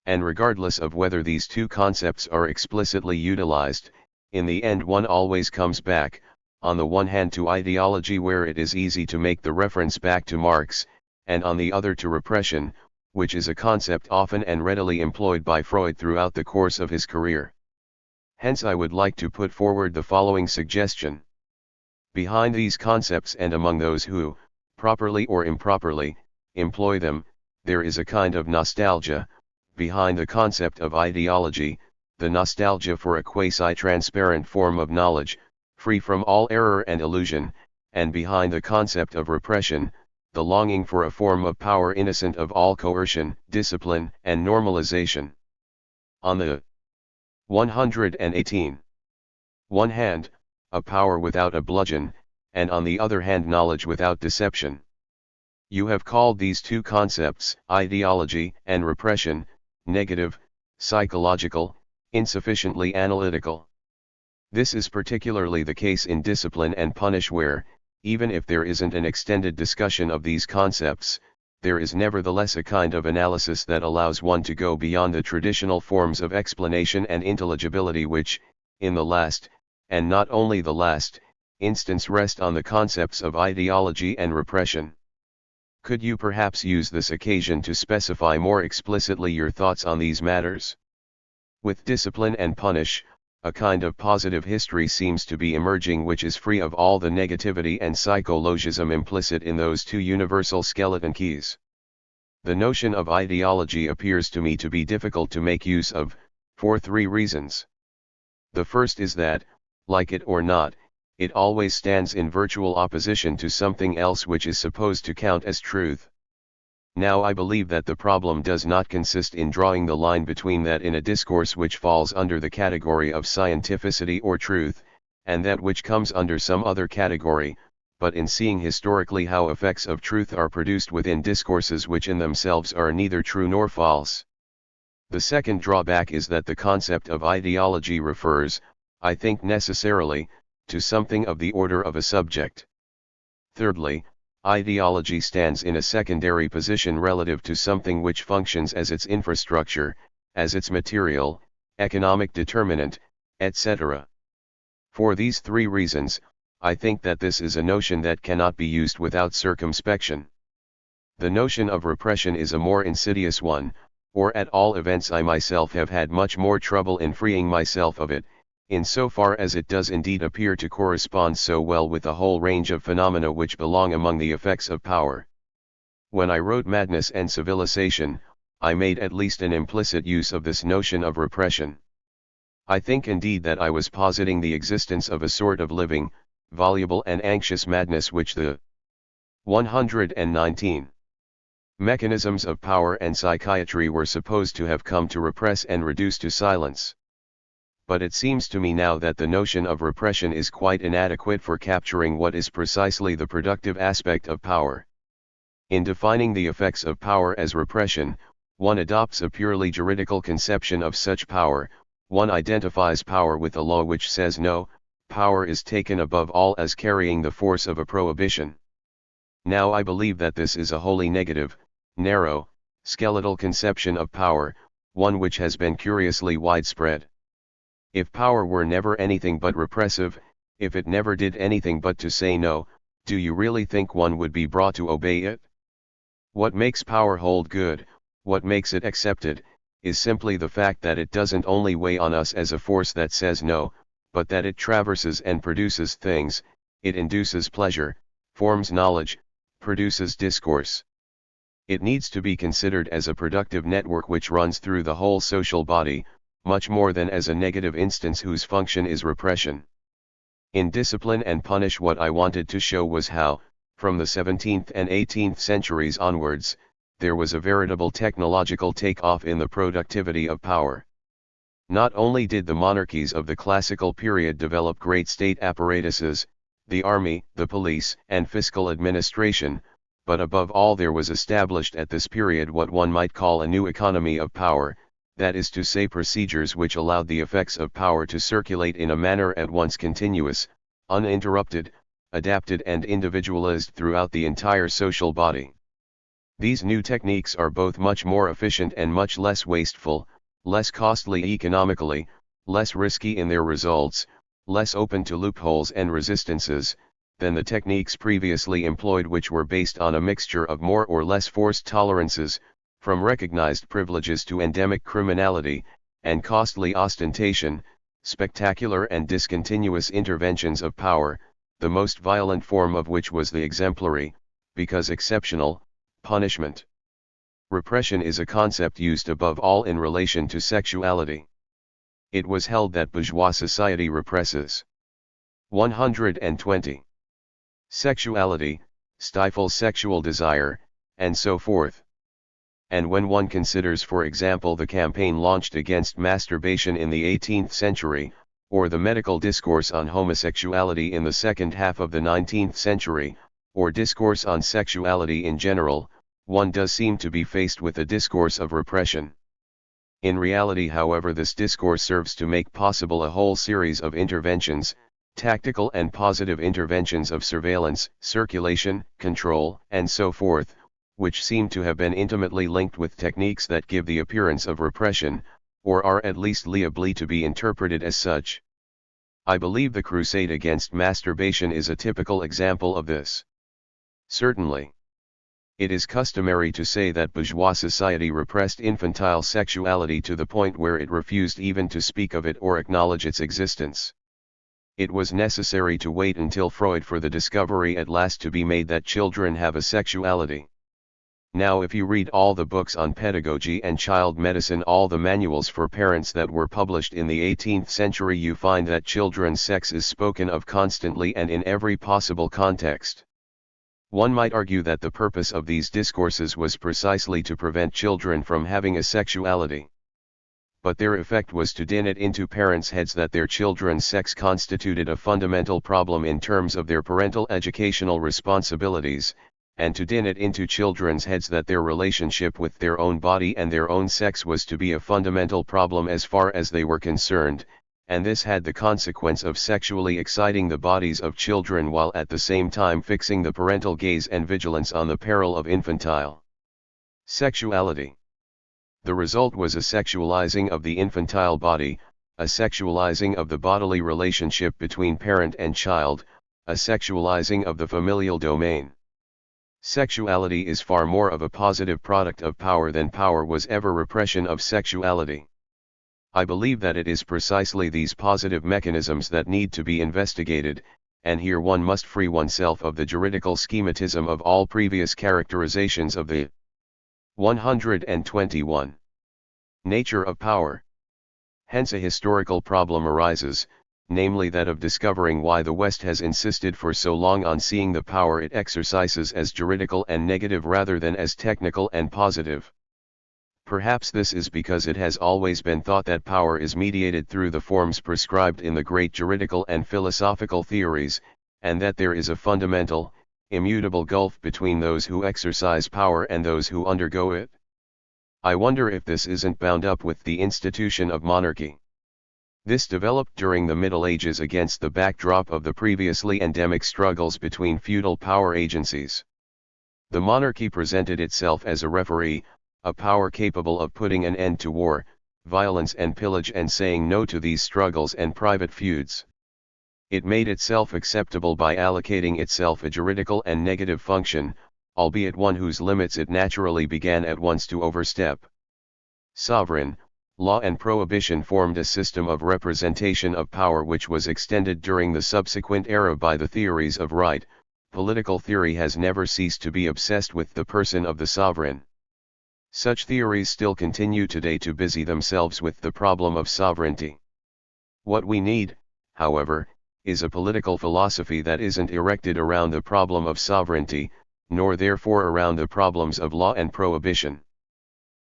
And regardless of whether these two concepts are explicitly utilized, in the end one always comes back, on the one hand to ideology where it is easy to make the reference back to Marx, and on the other to repression, which is a concept often and readily employed by Freud throughout the course of his career. Hence I would like to put forward the following suggestion. Behind these concepts and among those who, properly or improperly, employ them, there is a kind of nostalgia. Behind the concept of ideology, the nostalgia for a quasi-transparent form of knowledge, free from all error and illusion, and behind the concept of repression, the longing for a form of power innocent of all coercion, discipline, and normalization. On the 118. One hand, a power without a bludgeon, and on the other hand knowledge without deception. You have called these two concepts, ideology and repression, negative, psychological, insufficiently analytical. This is particularly the case in discipline and punish where, even if there isn't an extended discussion of these concepts, there is nevertheless a kind of analysis that allows one to go beyond the traditional forms of explanation and intelligibility which, in the last, and not only the last, instance rest on the concepts of ideology and repression. Could you perhaps use this occasion to specify more explicitly your thoughts on these matters? With discipline and punish, a kind of positive history seems to be emerging which is free of all the negativity and psychologism implicit in those two universal skeleton keys. The notion of ideology appears to me to be difficult to make use of, for three reasons. The first is that, like it or not, it always stands in virtual opposition to something else which is supposed to count as truth. Now I believe that the problem does not consist in drawing the line between that in a discourse which falls under the category of scientificity or truth, and that which comes under some other category, but in seeing historically how effects of truth are produced within discourses which in themselves are neither true nor false. The second drawback is that the concept of ideology refers, I think necessarily, to something of the order of a subject. Thirdly, ideology stands in a secondary position relative to something which functions as its infrastructure, as its material, economic determinant, etc. For these three reasons, I think that this is a notion that cannot be used without circumspection. The notion of repression is a more insidious one, or at all events I myself have had much more trouble in freeing myself of it, insofar as it does indeed appear to correspond so well with the whole range of phenomena which belong among the effects of power. When I wrote Madness and Civilization, I made at least an implicit use of this notion of repression. I think indeed that I was positing the existence of a sort of living, voluble and anxious madness which the 119 mechanisms of power and psychiatry were supposed to have come to repress and reduce to silence. But it seems to me now that the notion of repression is quite inadequate for capturing what is precisely the productive aspect of power. In defining the effects of power as repression, one adopts a purely juridical conception of such power. One identifies power with a law which says no, power is taken above all as carrying the force of a prohibition. Now I believe that this is a wholly negative, narrow, skeletal conception of power, one which has been curiously widespread. If power were never anything but repressive, if it never did anything but to say no, do you really think one would be brought to obey it? What makes power hold good, what makes it accepted, is simply the fact that it doesn't only weigh on us as a force that says no, but that it traverses and produces things, it induces pleasure, forms knowledge, produces discourse. It needs to be considered as a productive network which runs through the whole social body, much more than as a negative instance whose function is repression. In Discipline and Punish, what I wanted to show was how, from the 17th and 18th centuries onwards, there was a veritable technological take-off in the productivity of power. Not only did the monarchies of the classical period develop great state apparatuses, the army, the police, and fiscal administration, but above all there was established at this period what one might call a new economy of power, that is to say procedures which allowed the effects of power to circulate in a manner at once continuous, uninterrupted, adapted and individualized throughout the entire social body. These new techniques are both much more efficient and much less wasteful, less costly economically, less risky in their results, less open to loopholes and resistances, than the techniques previously employed, which were based on a mixture of more or less forced tolerances, from recognized privileges to endemic criminality, and costly ostentation, spectacular and discontinuous interventions of power, the most violent form of which was the exemplary, because exceptional, punishment. Repression is a concept used above all in relation to sexuality. It was held that bourgeois society represses 120. Sexuality, stifles sexual desire, and so forth. And when one considers, for example, the campaign launched against masturbation in the 18th century, or the medical discourse on homosexuality in the second half of the 19th century, or discourse on sexuality in general, one does seem to be faced with a discourse of repression. In reality, however, this discourse serves to make possible a whole series of interventions, tactical and positive interventions of surveillance, circulation, control, and so forth, which seem to have been intimately linked with techniques that give the appearance of repression, or are at least liably to be interpreted as such. I believe the crusade against masturbation is a typical example of this. Certainly. It is customary to say that bourgeois society repressed infantile sexuality to the point where it refused even to speak of it or acknowledge its existence. It was necessary to wait until Freud for the discovery at last to be made that children have a sexuality. Now if you read all the books on pedagogy and child medicine, all the manuals for parents that were published in the 18th century, you find that children's sex is spoken of constantly and in every possible context. One might argue that the purpose of these discourses was precisely to prevent children from having a sexuality. But their effect was to din it into parents' heads that their children's sex constituted a fundamental problem in terms of their parental educational responsibilities, and to din it into children's heads that their relationship with their own body and their own sex was to be a fundamental problem as far as they were concerned, and this had the consequence of sexually exciting the bodies of children while at the same time fixing the parental gaze and vigilance on the peril of infantile sexuality. The result was a sexualizing of the infantile body, a sexualizing of the bodily relationship between parent and child, a sexualizing of the familial domain. Sexuality is far more of a positive product of power than power was ever repression of sexuality. I believe that it is precisely these positive mechanisms that need to be investigated, and here one must free oneself of the juridical schematism of all previous characterizations of the 121. Nature of power. Hence a historical problem arises, namely that of discovering why the West has insisted for so long on seeing the power it exercises as juridical and negative rather than as technical and positive. Perhaps this is because it has always been thought that power is mediated through the forms prescribed in the great juridical and philosophical theories, and that there is a fundamental, immutable gulf between those who exercise power and those who undergo it. I wonder if this isn't bound up with the institution of monarchy. This developed during the Middle Ages against the backdrop of the previously endemic struggles between feudal power agencies. The monarchy presented itself as a referee, a power capable of putting an end to war, violence and pillage and saying no to these struggles and private feuds. It made itself acceptable by allocating itself a juridical and negative function, albeit one whose limits it naturally began at once to overstep. Sovereign, law and prohibition formed a system of representation of power which was extended during the subsequent era by the theories of right. Political theory has never ceased to be obsessed with the person of the sovereign. Such theories still continue today to busy themselves with the problem of sovereignty. What we need, however, is a political philosophy that isn't erected around the problem of sovereignty, nor therefore around the problems of law and prohibition.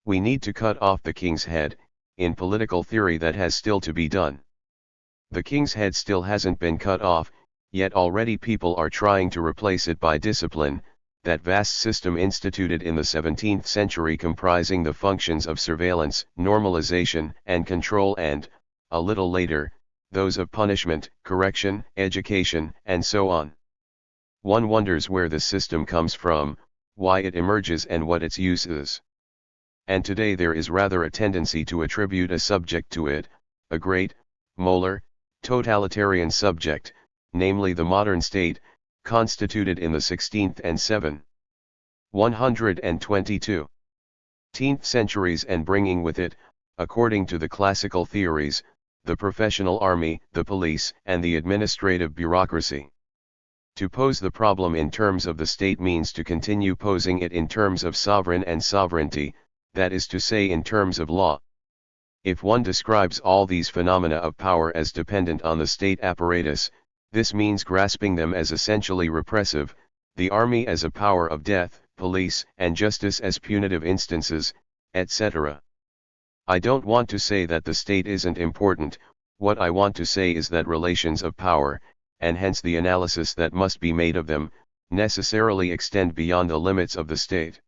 We need to cut off the king's head. In political theory that has still to be done. The king's head still hasn't been cut off, yet already people are trying to replace it by discipline, that vast system instituted in the 17th century comprising the functions of surveillance, normalization, and control and, a little later, those of punishment, correction, education, and so on. One wonders where this system comes from, why it emerges and what its use is. And today there is rather a tendency to attribute a subject to it, a great, molar, totalitarian subject, namely the modern state, constituted in the 16th and 122th centuries and bringing with it, according to the classical theories, the professional army, the police, and the administrative bureaucracy. To pose the problem in terms of the state means to continue posing it in terms of sovereign and sovereignty, that is to say in terms of law. If one describes all these phenomena of power as dependent on the state apparatus, this means grasping them as essentially repressive, the army as a power of death, police and justice as punitive instances, etc. I don't want to say that the state isn't important, what I want to say is that relations of power, and hence the analysis that must be made of them, necessarily extend beyond the limits of the state.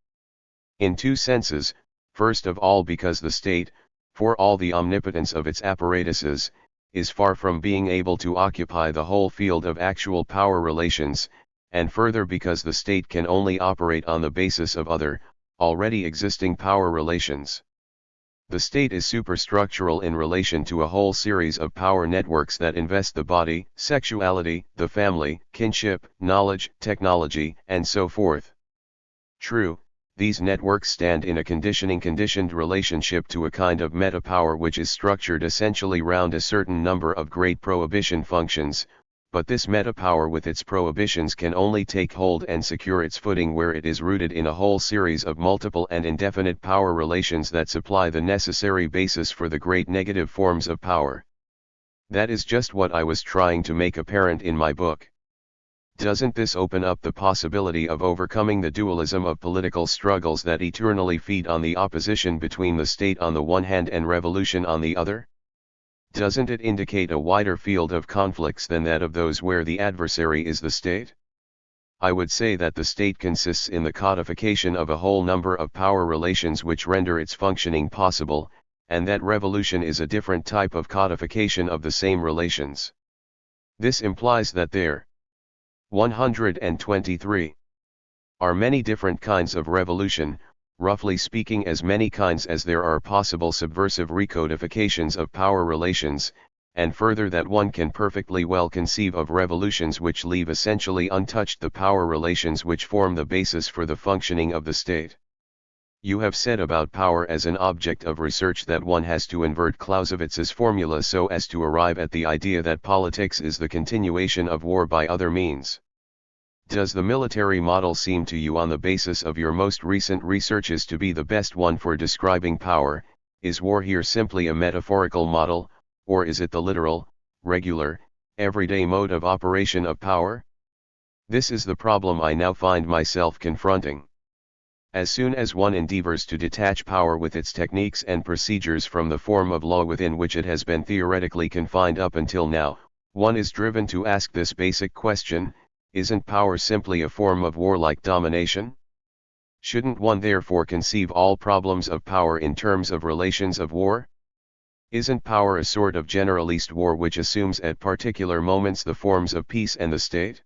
In two senses. First of all because the state, for all the omnipotence of its apparatuses, is far from being able to occupy the whole field of actual power relations, and further because the state can only operate on the basis of other, already existing power relations. The state is superstructural in relation to a whole series of power networks that invest the body, sexuality, the family, kinship, knowledge, technology, and so forth. True, these networks stand in a conditioned relationship to a kind of meta-power which is structured essentially round a certain number of great prohibition functions, but this meta-power with its prohibitions can only take hold and secure its footing where it is rooted in a whole series of multiple and indefinite power relations that supply the necessary basis for the great negative forms of power. That is just what I was trying to make apparent in my book. Doesn't this open up the possibility of overcoming the dualism of political struggles that eternally feed on the opposition between the state on the one hand and revolution on the other? Doesn't it indicate a wider field of conflicts than that of those where the adversary is the state? I would say that the state consists in the codification of a whole number of power relations which render its functioning possible, and that revolution is a different type of codification of the same relations. This implies that there 123 are many different kinds of revolution, roughly speaking as many kinds as there are possible subversive recodifications of power relations, and further that one can perfectly well conceive of revolutions which leave essentially untouched the power relations which form the basis for the functioning of the state. You have said about power as an object of research that one has to invert Clausewitz's formula so as to arrive at the idea that politics is the continuation of war by other means. Does the military model seem to you on the basis of your most recent researches to be the best one for describing power? Is war here simply a metaphorical model, or is it the literal, regular, everyday mode of operation of power? This is the problem I now find myself confronting. As soon as one endeavors to detach power with its techniques and procedures from the form of law within which it has been theoretically confined up until now, one is driven to ask this basic question: isn't power simply a form of warlike domination? Shouldn't one therefore conceive all problems of power in terms of relations of war? Isn't power a sort of generalist war which assumes at particular moments the forms of peace and the state?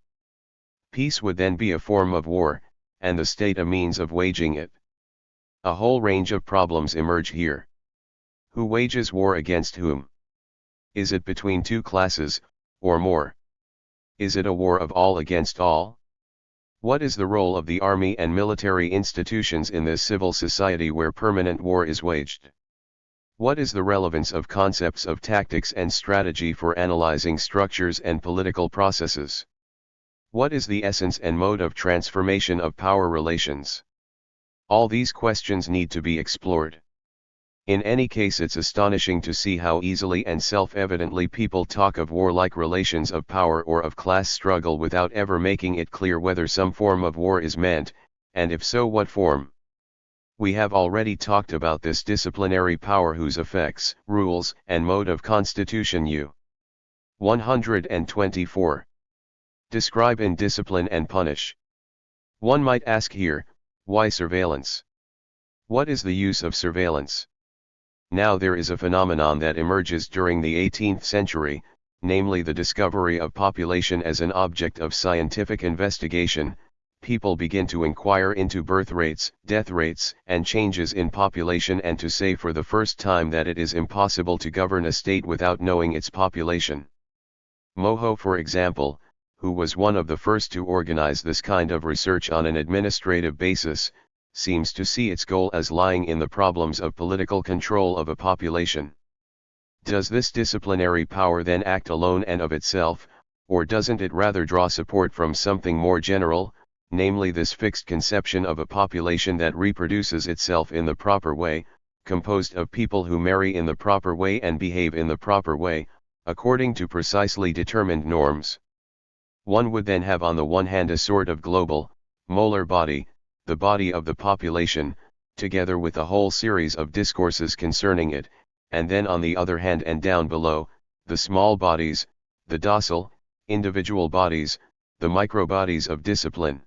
Peace would then be a form of war, and the state a means of waging it. A whole range of problems emerge here. Who wages war against whom? Is it between two classes, or more? Is it a war of all against all? What is the role of the army and military institutions in this civil society where permanent war is waged? What is the relevance of concepts of tactics and strategy for analyzing structures and political processes? What is the essence and mode of transformation of power relations? All these questions need to be explored. In any case, it's astonishing to see how easily and self-evidently people talk of warlike relations of power or of class struggle without ever making it clear whether some form of war is meant, and if so, what form. We have already talked about this disciplinary power whose effects, rules, and mode of constitution U. 124. Describe in discipline and punish. One might ask here, why surveillance? What is the use of surveillance? Now there is a phenomenon that emerges during the 18th century, namely the discovery of population as an object of scientific investigation. People begin to inquire into birth rates, death rates, and changes in population, and to say for the first time that it is impossible to govern a state without knowing its population. Moho, for example, who was one of the first to organize this kind of research on an administrative basis, seems to see its goal as lying in the problems of political control of a population. Does this disciplinary power then act alone and of itself, or doesn't it rather draw support from something more general, namely this fixed conception of a population that reproduces itself in the proper way, composed of people who marry in the proper way and behave in the proper way, according to precisely determined norms? One would then have on the one hand a sort of global, molar body, the body of the population, together with a whole series of discourses concerning it, and then on the other hand and down below, the small bodies, the docile, individual bodies, the microbodies of discipline.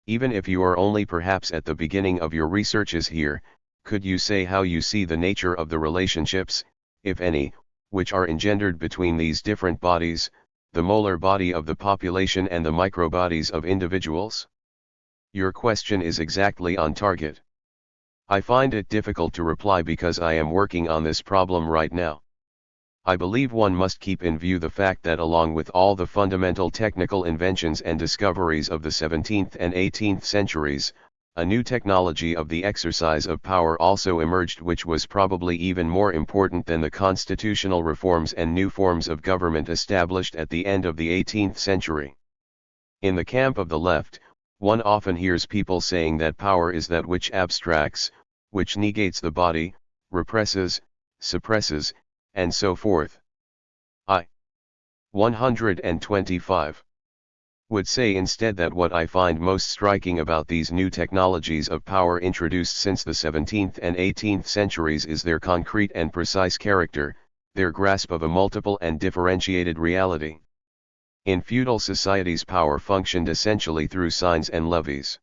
Even if you are only perhaps at the beginning of your researches here, could you say how you see the nature of the relationships, if any, which are engendered between these different bodies, the molar body of the population and the microbodies of individuals? Your question is exactly on target. I find it difficult to reply because I am working on this problem right now. I believe one must keep in view the fact that along with all the fundamental technical inventions and discoveries of the 17th and 18th centuries, a new technology of the exercise of power also emerged, which was probably even more important than the constitutional reforms and new forms of government established at the end of the 18th century. In the camp of the left, one often hears people saying that power is that which abstracts, which negates the body, represses, suppresses, and so forth. I. 125. Would say instead that what I find most striking about these new technologies of power introduced since the 17th and 18th centuries is their concrete and precise character, their grasp of a multiple and differentiated reality. In feudal societies, power functioned essentially through signs and levies.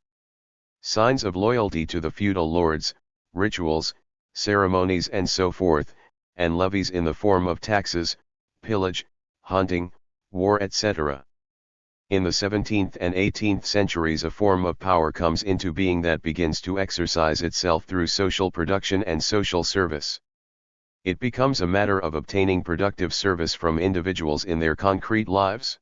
Signs of loyalty to the feudal lords, rituals, ceremonies and so forth, and levies in the form of taxes, pillage, hunting, war etc. In the 17th and 18th centuries a form of power comes into being that begins to exercise itself through social production and social service. It becomes a matter of obtaining productive service from individuals in their concrete lives.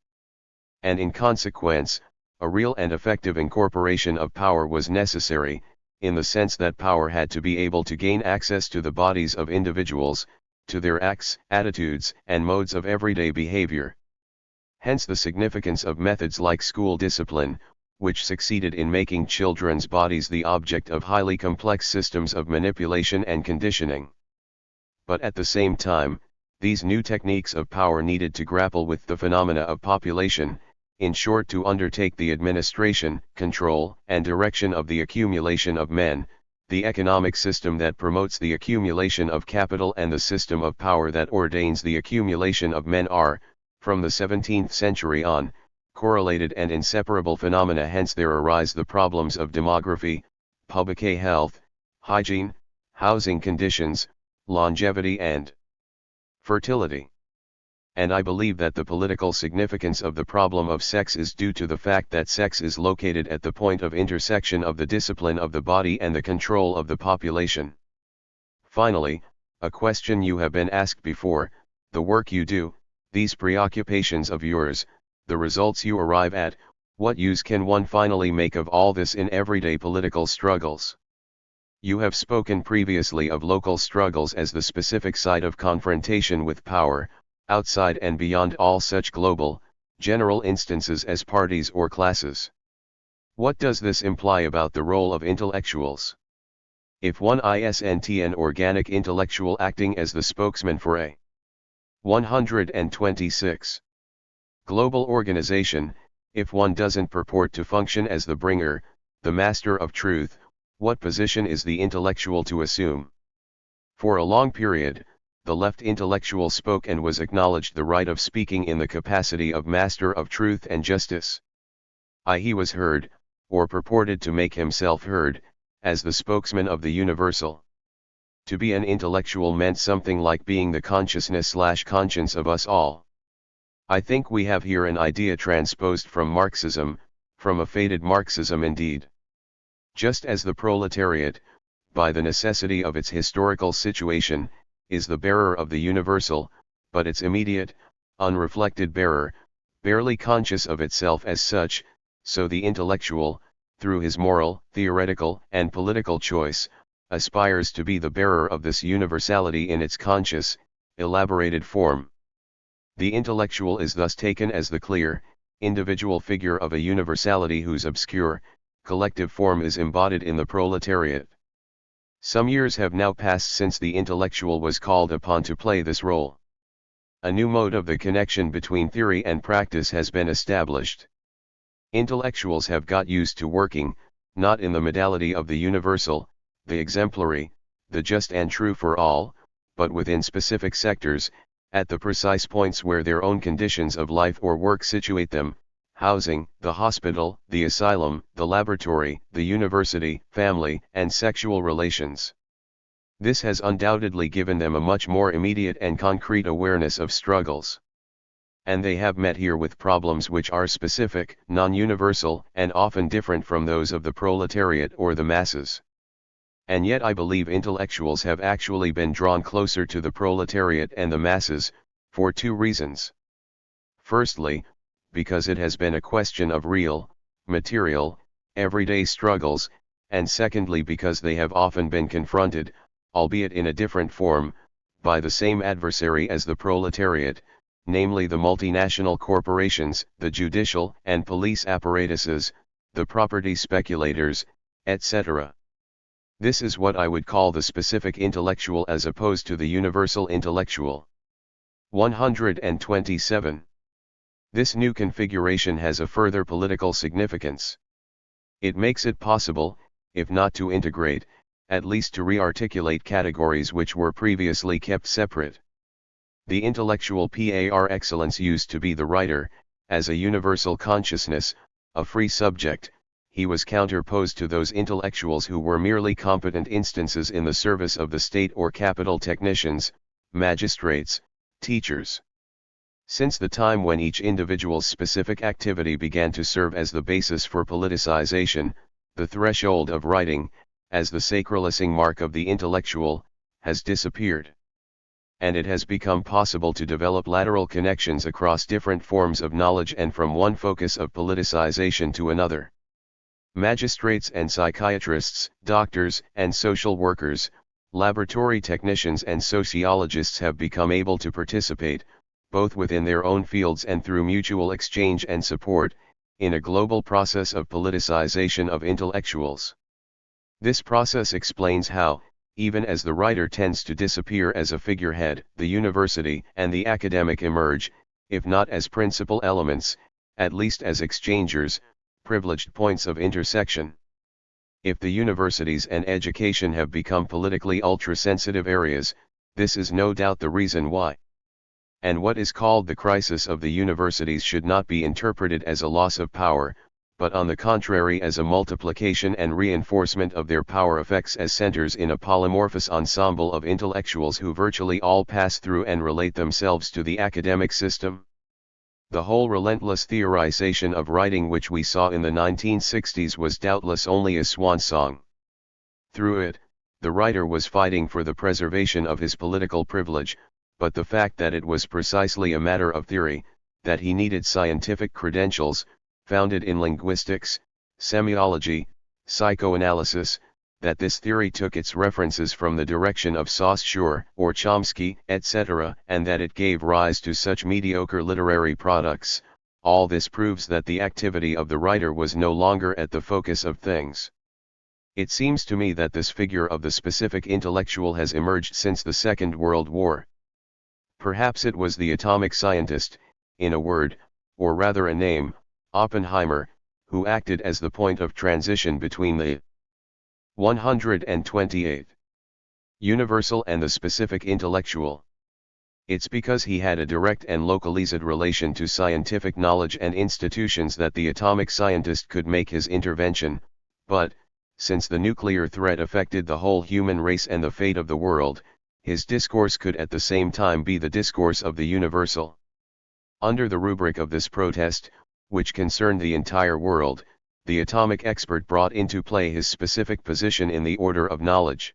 And in consequence, a real and effective incorporation of power was necessary, in the sense that power had to be able to gain access to the bodies of individuals, to their acts, attitudes, and modes of everyday behavior. Hence the significance of methods like school discipline, which succeeded in making children's bodies the object of highly complex systems of manipulation and conditioning. But at the same time, these new techniques of power needed to grapple with the phenomena of population, in short to undertake the administration, control, and direction of the accumulation of men, the economic system that promotes the accumulation of capital and the system of power that ordains the accumulation of men are, from the 17th century on, correlated and inseparable phenomena. Hence there arise the problems of demography, public health, hygiene, housing conditions, longevity and fertility. And I believe that the political significance of the problem of sex is due to the fact that sex is located at the point of intersection of the discipline of the body and the control of the population. Finally, a question you have been asked before: the work you do, these preoccupations of yours, the results you arrive at, what use can one finally make of all this in everyday political struggles? You have spoken previously of local struggles as the specific site of confrontation with power, outside and beyond all such global, general instances as parties or classes. What does this imply about the role of intellectuals? If one isn't an organic intellectual acting as the spokesman for a 126 global organization, if one doesn't purport to function as the bringer, the master of truth, what position is the intellectual to assume? For a long period, the left intellectual spoke and was acknowledged the right of speaking in the capacity of master of truth and justice. He was heard, or purported to make himself heard, as the spokesman of the universal. To be an intellectual meant something like being the consciousness/conscience of us all. I think we have here an idea transposed from Marxism, from a faded Marxism indeed. Just as the proletariat, by the necessity of its historical situation, is the bearer of the universal, but its immediate, unreflected bearer, barely conscious of itself as such, so the intellectual, through his moral, theoretical, and political choice, aspires to be the bearer of this universality in its conscious, elaborated form. The intellectual is thus taken as the clear, individual figure of a universality whose obscure, collective form is embodied in the proletariat. Some years have now passed since the intellectual was called upon to play this role. A new mode of the connection between theory and practice has been established. Intellectuals have got used to working, not in the modality of the universal, the exemplary, the just and true for all, but within specific sectors, at the precise points where their own conditions of life or work situate them: housing, the hospital, the asylum, the laboratory, the university, family, and sexual relations. This has undoubtedly given them a much more immediate and concrete awareness of struggles. And they have met here with problems which are specific, non-universal, and often different from those of the proletariat or the masses. And yet I believe intellectuals have actually been drawn closer to the proletariat and the masses, for two reasons. Firstly, because it has been a question of real, material, everyday struggles, and secondly because they have often been confronted, albeit in a different form, by the same adversary as the proletariat, namely the multinational corporations, the judicial and police apparatuses, the property speculators, etc. This is what I would call the specific intellectual as opposed to the universal intellectual. 127. This new configuration has a further political significance. It makes it possible, if not to integrate, at least to re-articulate categories which were previously kept separate. The intellectual par excellence used to be the writer, as a universal consciousness, a free subject, he was counterposed to those intellectuals who were merely competent instances in the service of the state or capital: technicians, magistrates, teachers. Since the time when each individual's specific activity began to serve as the basis for politicization, the threshold of writing, as the sacralising mark of the intellectual, has disappeared. And it has become possible to develop lateral connections across different forms of knowledge and from one focus of politicization to another. Magistrates and psychiatrists, doctors and social workers, laboratory technicians and sociologists have become able to participate, both within their own fields and through mutual exchange and support, in a global process of politicization of intellectuals. This process explains how, even as the writer tends to disappear as a figurehead, the university and the academic emerge, if not as principal elements, at least as exchangers, privileged points of intersection. If the universities and education have become politically ultra-sensitive areas, this is no doubt the reason why. And what is called the crisis of the universities should not be interpreted as a loss of power, but on the contrary as a multiplication and reinforcement of their power effects as centers in a polymorphous ensemble of intellectuals who virtually all pass through and relate themselves to the academic system. The whole relentless theorization of writing which we saw in the 1960s was doubtless only a swan song. Through it, the writer was fighting for the preservation of his political privilege, but the fact that it was precisely a matter of theory, that he needed scientific credentials, founded in linguistics, semiology, psychoanalysis, that this theory took its references from the direction of Saussure or Chomsky, etc., and that it gave rise to such mediocre literary products, all this proves that the activity of the writer was no longer at the focus of things. It seems to me that this figure of the specific intellectual has emerged since the Second World War. Perhaps it was the atomic scientist, in a word, or rather a name, Oppenheimer, who acted as the point of transition between the 128th universal and the specific intellectual. It's because he had a direct and localized relation to scientific knowledge and institutions that the atomic scientist could make his intervention, but, since the nuclear threat affected the whole human race and the fate of the world, his discourse could at the same time be the discourse of the universal. Under the rubric of this protest, which concerned the entire world, the atomic expert brought into play his specific position in the order of knowledge.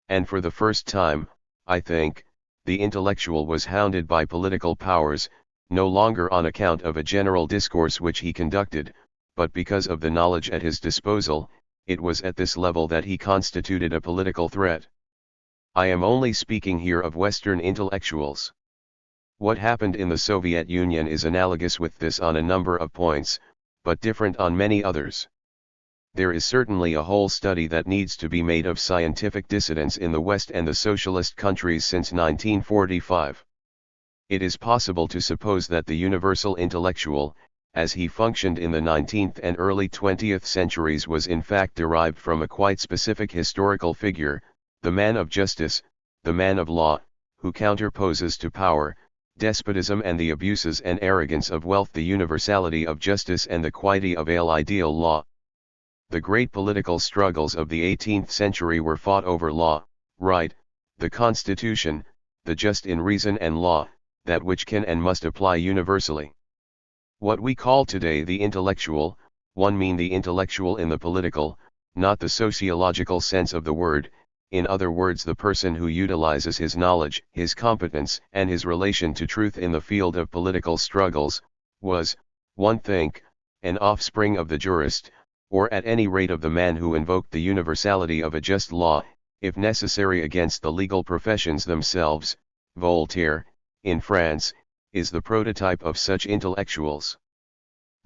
And for the first time, I think, the intellectual was hounded by political powers, no longer on account of a general discourse which he conducted, but because of the knowledge at his disposal. It was at this level that he constituted a political threat. I am only speaking here of Western intellectuals. What happened in the Soviet Union is analogous with this on a number of points, but different on many others. There is certainly a whole study that needs to be made of scientific dissidence in the West and the socialist countries since 1945. It is possible to suppose that the universal intellectual, as he functioned in the 19th and early 20th centuries, was in fact derived from a quite specific historical figure, the man of justice, the man of law, who counterposes to power, despotism and the abuses and arrogance of wealth the universality of justice and the quiety of ideal law. The great political struggles of the 18th century were fought over law, right, the Constitution, the just in reason and law, that which can and must apply universally. What we call today the intellectual, one mean the intellectual in the political, not the sociological sense of the word, in other words the person who utilizes his knowledge, his competence and his relation to truth in the field of political struggles, was, one think, an offspring of the jurist, or at any rate of the man who invoked the universality of a just law, if necessary against the legal professions themselves. Voltaire, in France, is the prototype of such intellectuals.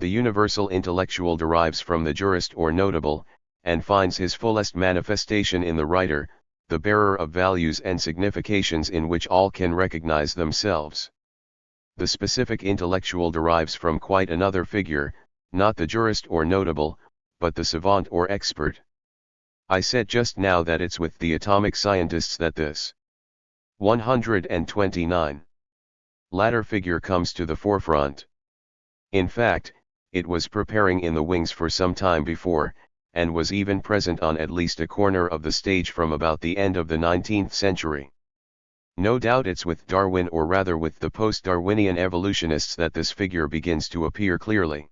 The universal intellectual derives from the jurist or notable, and finds his fullest manifestation in the writer, the bearer of values and significations in which all can recognize themselves. The specific intellectual derives from quite another figure, not the jurist or notable, but the savant or expert. I said just now that it's with the atomic scientists that this 129 latter figure comes to the forefront. In fact, it was preparing in the wings for some time before, and was even present on at least a corner of the stage from about the end of the 19th century. No doubt it's with Darwin, or rather with the post-Darwinian evolutionists, that this figure begins to appear clearly.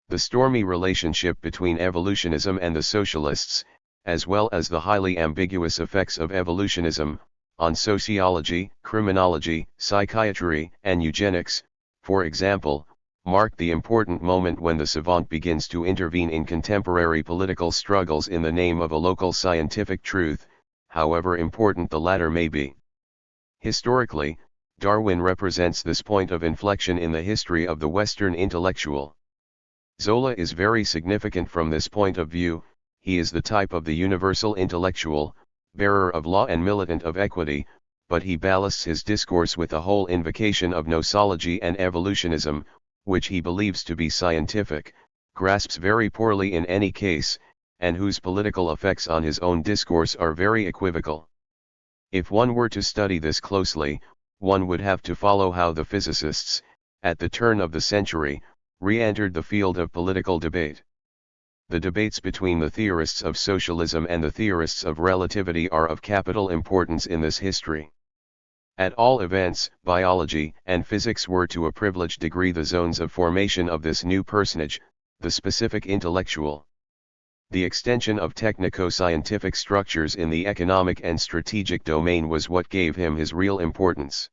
The stormy relationship between evolutionism and the socialists, as well as the highly ambiguous effects of evolutionism on sociology, criminology, psychiatry, and eugenics, for example, marked the important moment when the savant begins to intervene in contemporary political struggles in the name of a local scientific truth, however important the latter may be. Historically, Darwin represents this point of inflection in the history of the Western intellectual. Zola is very significant from this point of view. He is the type of the universal intellectual, bearer of law and militant of equity, but he ballasts his discourse with a whole invocation of nosology and evolutionism, which he believes to be scientific, grasps very poorly in any case, and whose political effects on his own discourse are very equivocal. If one were to study this closely, one would have to follow how the physicists, at the turn of the century, re-entered the field of political debate. The debates between the theorists of socialism and the theorists of relativity are of capital importance in this history. At all events, biology and physics were to a privileged degree the zones of formation of this new personage, the specific intellectual. The extension of technico-scientific structures in the economic and strategic domain was what gave him his real importance.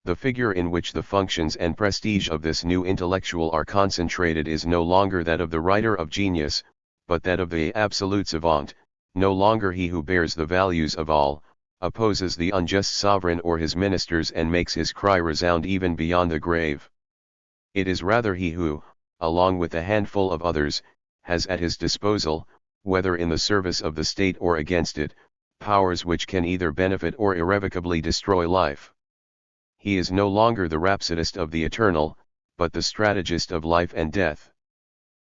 The figure in which the functions and prestige of this new intellectual are concentrated is no longer that of the writer of genius, but that of the absolute savant, no longer he who bears the values of all, opposes the unjust sovereign or his ministers and makes his cry resound even beyond the grave. It is rather he who, along with a handful of others, has at his disposal, whether in the service of the state or against it, powers which can either benefit or irrevocably destroy life. He is no longer the rhapsodist of the eternal, but the strategist of life and death.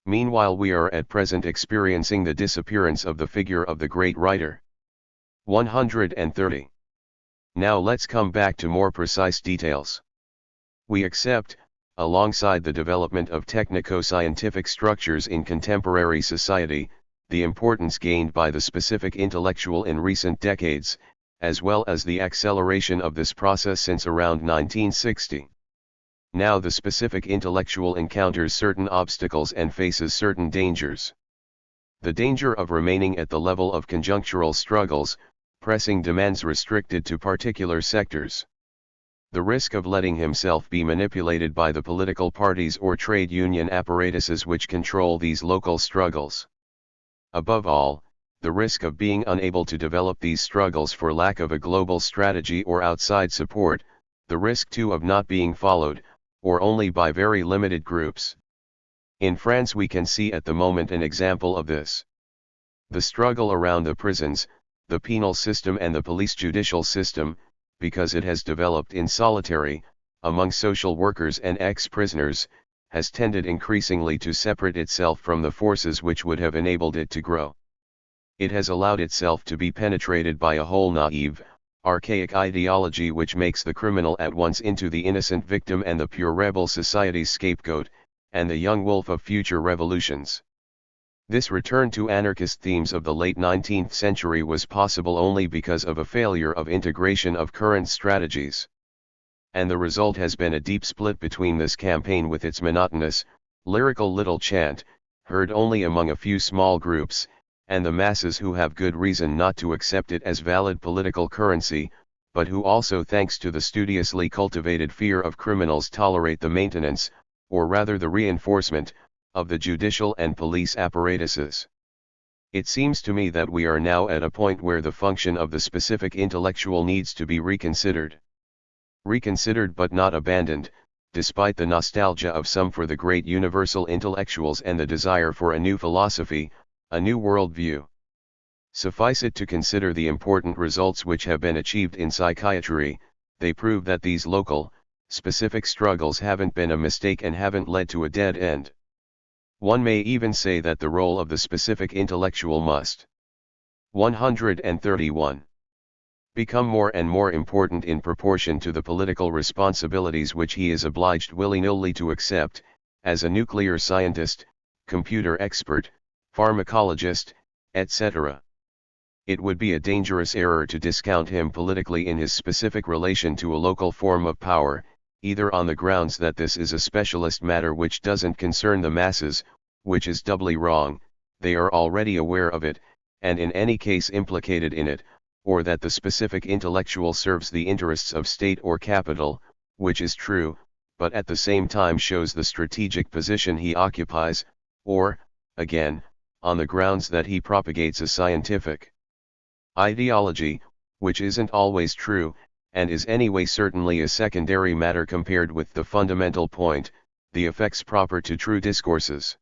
Meanwhile we are at present experiencing the disappearance of the figure of the great writer. 130. Now let's come back to more precise details. We accept, alongside the development of technico-scientific structures in contemporary society, the importance gained by the specific intellectual in recent decades, as well as the acceleration of this process since around 1960. Now the specific intellectual encounters certain obstacles and faces certain dangers. The danger of remaining at the level of conjunctural struggles, pressing demands restricted to particular sectors. The risk of letting himself be manipulated by the political parties or trade union apparatuses which control these local struggles. Above all, the risk of being unable to develop these struggles for lack of a global strategy or outside support, the risk too of not being followed, or only by very limited groups. In France we can see at the moment an example of this. The struggle around the prisons, the penal system and the police-judicial system, because it has developed in solitary, among social workers and ex-prisoners, has tended increasingly to separate itself from the forces which would have enabled it to grow. It has allowed itself to be penetrated by a whole naive, archaic ideology which makes the criminal at once into the innocent victim and the pure rebel society's scapegoat, and the young wolf of future revolutions. This return to anarchist themes of the late 19th century was possible only because of a failure of integration of current strategies. And the result has been a deep split between this campaign with its monotonous, lyrical little chant, heard only among a few small groups, and the masses who have good reason not to accept it as valid political currency, but who also thanks to the studiously cultivated fear of criminals tolerate the maintenance, or rather the reinforcement, of the judicial and police apparatuses. It seems to me that we are now at a point where the function of the specific intellectual needs to be reconsidered. Reconsidered but not abandoned, despite the nostalgia of some for the great universal intellectuals and the desire for a new philosophy, a new worldview. Suffice it to consider the important results which have been achieved in psychiatry. They prove that these local, specific struggles haven't been a mistake and haven't led to a dead end. One may even say that the role of the specific intellectual must 131 become more and more important in proportion to the political responsibilities which he is obliged willy-nilly to accept, as a nuclear scientist, computer expert, pharmacologist, etc. It would be a dangerous error to discount him politically in his specific relation to a local form of power, either on the grounds that this is a specialist matter which doesn't concern the masses, which is doubly wrong, they are already aware of it, and in any case implicated in it, or that the specific intellectual serves the interests of state or capital, which is true, but at the same time shows the strategic position he occupies, or, again, on the grounds that he propagates a scientific ideology, which isn't always true, and is anyway certainly a secondary matter compared with the fundamental point, the effects proper to true discourses.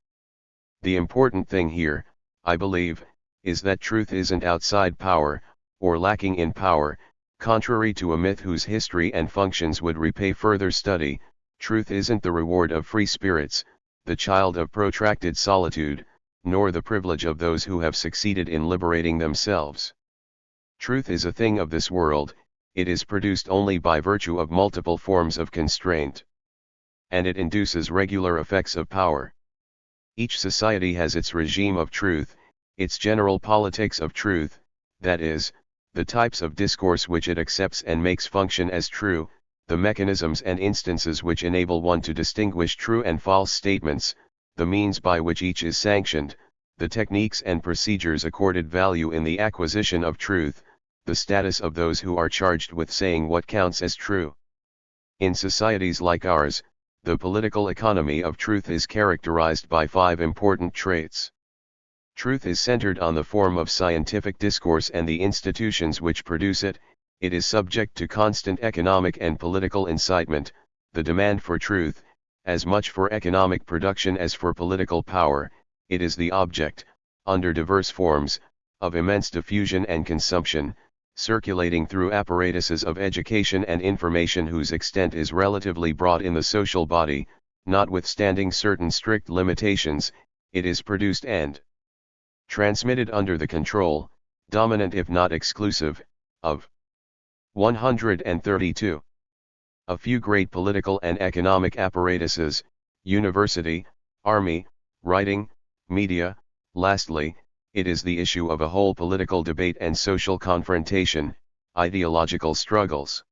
The important thing here, I believe, is that truth isn't outside power, or lacking in power, contrary to a myth whose history and functions would repay further study. Truth isn't the reward of free spirits, the child of protracted solitude, nor the privilege of those who have succeeded in liberating themselves. Truth is a thing of this world, it is produced only by virtue of multiple forms of constraint. And it induces regular effects of power. Each society has its regime of truth, its general politics of truth, that is, the types of discourse which it accepts and makes function as true, the mechanisms and instances which enable one to distinguish true and false statements, the means by which each is sanctioned, the techniques and procedures accorded value in the acquisition of truth, the status of those who are charged with saying what counts as true. In societies like ours, the political economy of truth is characterized by 5 important traits. Truth is centered on the form of scientific discourse and the institutions which produce it. It is subject to constant economic and political incitement, the demand for truth, as much for economic production as for political power. It is the object, under diverse forms, of immense diffusion and consumption, circulating through apparatuses of education and information whose extent is relatively broad in the social body. Notwithstanding certain strict limitations, it is produced and transmitted under the control, dominant if not exclusive, of 132. A few great political and economic apparatuses, university, army, writing, media. Lastly, it is the issue of a whole political debate and social confrontation, ideological struggles.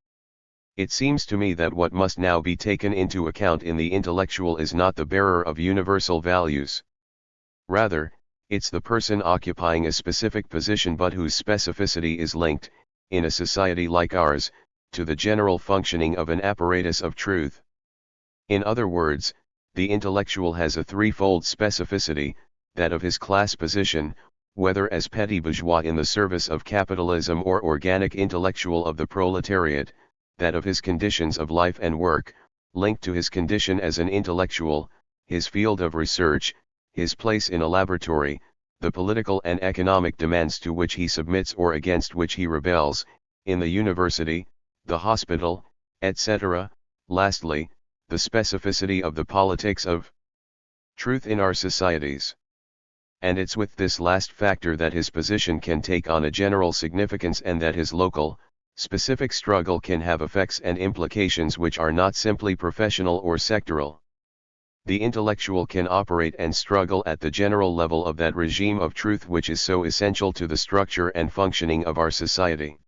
It seems to me that what must now be taken into account in the intellectual is not the bearer of universal values. Rather, it's the person occupying a specific position but whose specificity is linked, in a society like ours, to the general functioning of an apparatus of truth. In other words, the intellectual has a threefold specificity, that of his class position, whether as petty bourgeois in the service of capitalism or organic intellectual of the proletariat, that of his conditions of life and work, linked to his condition as an intellectual, his field of research, his place in a laboratory, the political and economic demands to which he submits or against which he rebels, in the university, the hospital, etc. Lastly, the specificity of the politics of truth in our societies. And it's with this last factor that his position can take on a general significance and that his local, specific struggle can have effects and implications which are not simply professional or sectoral. The intellectual can operate and struggle at the general level of that regime of truth which is so essential to the structure and functioning of our society.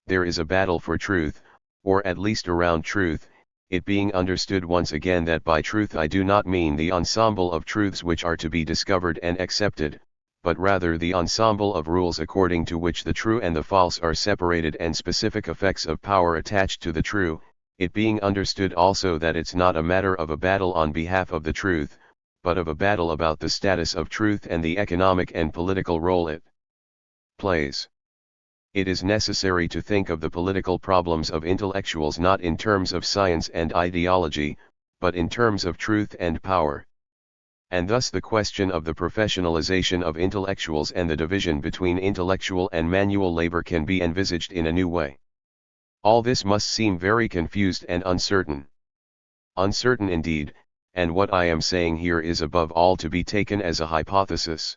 There is a battle for truth, or at least around truth, it being understood once again that by truth I do not mean the ensemble of truths which are to be discovered and accepted, but rather the ensemble of rules according to which the true and the false are separated and specific effects of power attached to the true, it being understood also that it's not a matter of a battle on behalf of the truth, but of a battle about the status of truth and the economic and political role it plays. It is necessary to think of the political problems of intellectuals not in terms of science and ideology, but in terms of truth and power. And thus the question of the professionalization of intellectuals and the division between intellectual and manual labor can be envisaged in a new way. All this must seem very confused and uncertain. Uncertain indeed, and what I am saying here is above all to be taken as a hypothesis.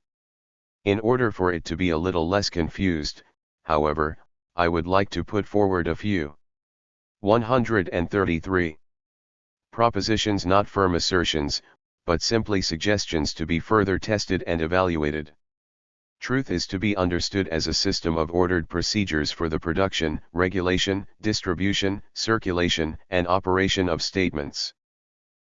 In order for it to be a little less confused, however, I would like to put forward a few 133 propositions, not firm assertions, but simply suggestions to be further tested and evaluated. Truth is to be understood as a system of ordered procedures for the production, regulation, distribution, circulation, and operation of statements.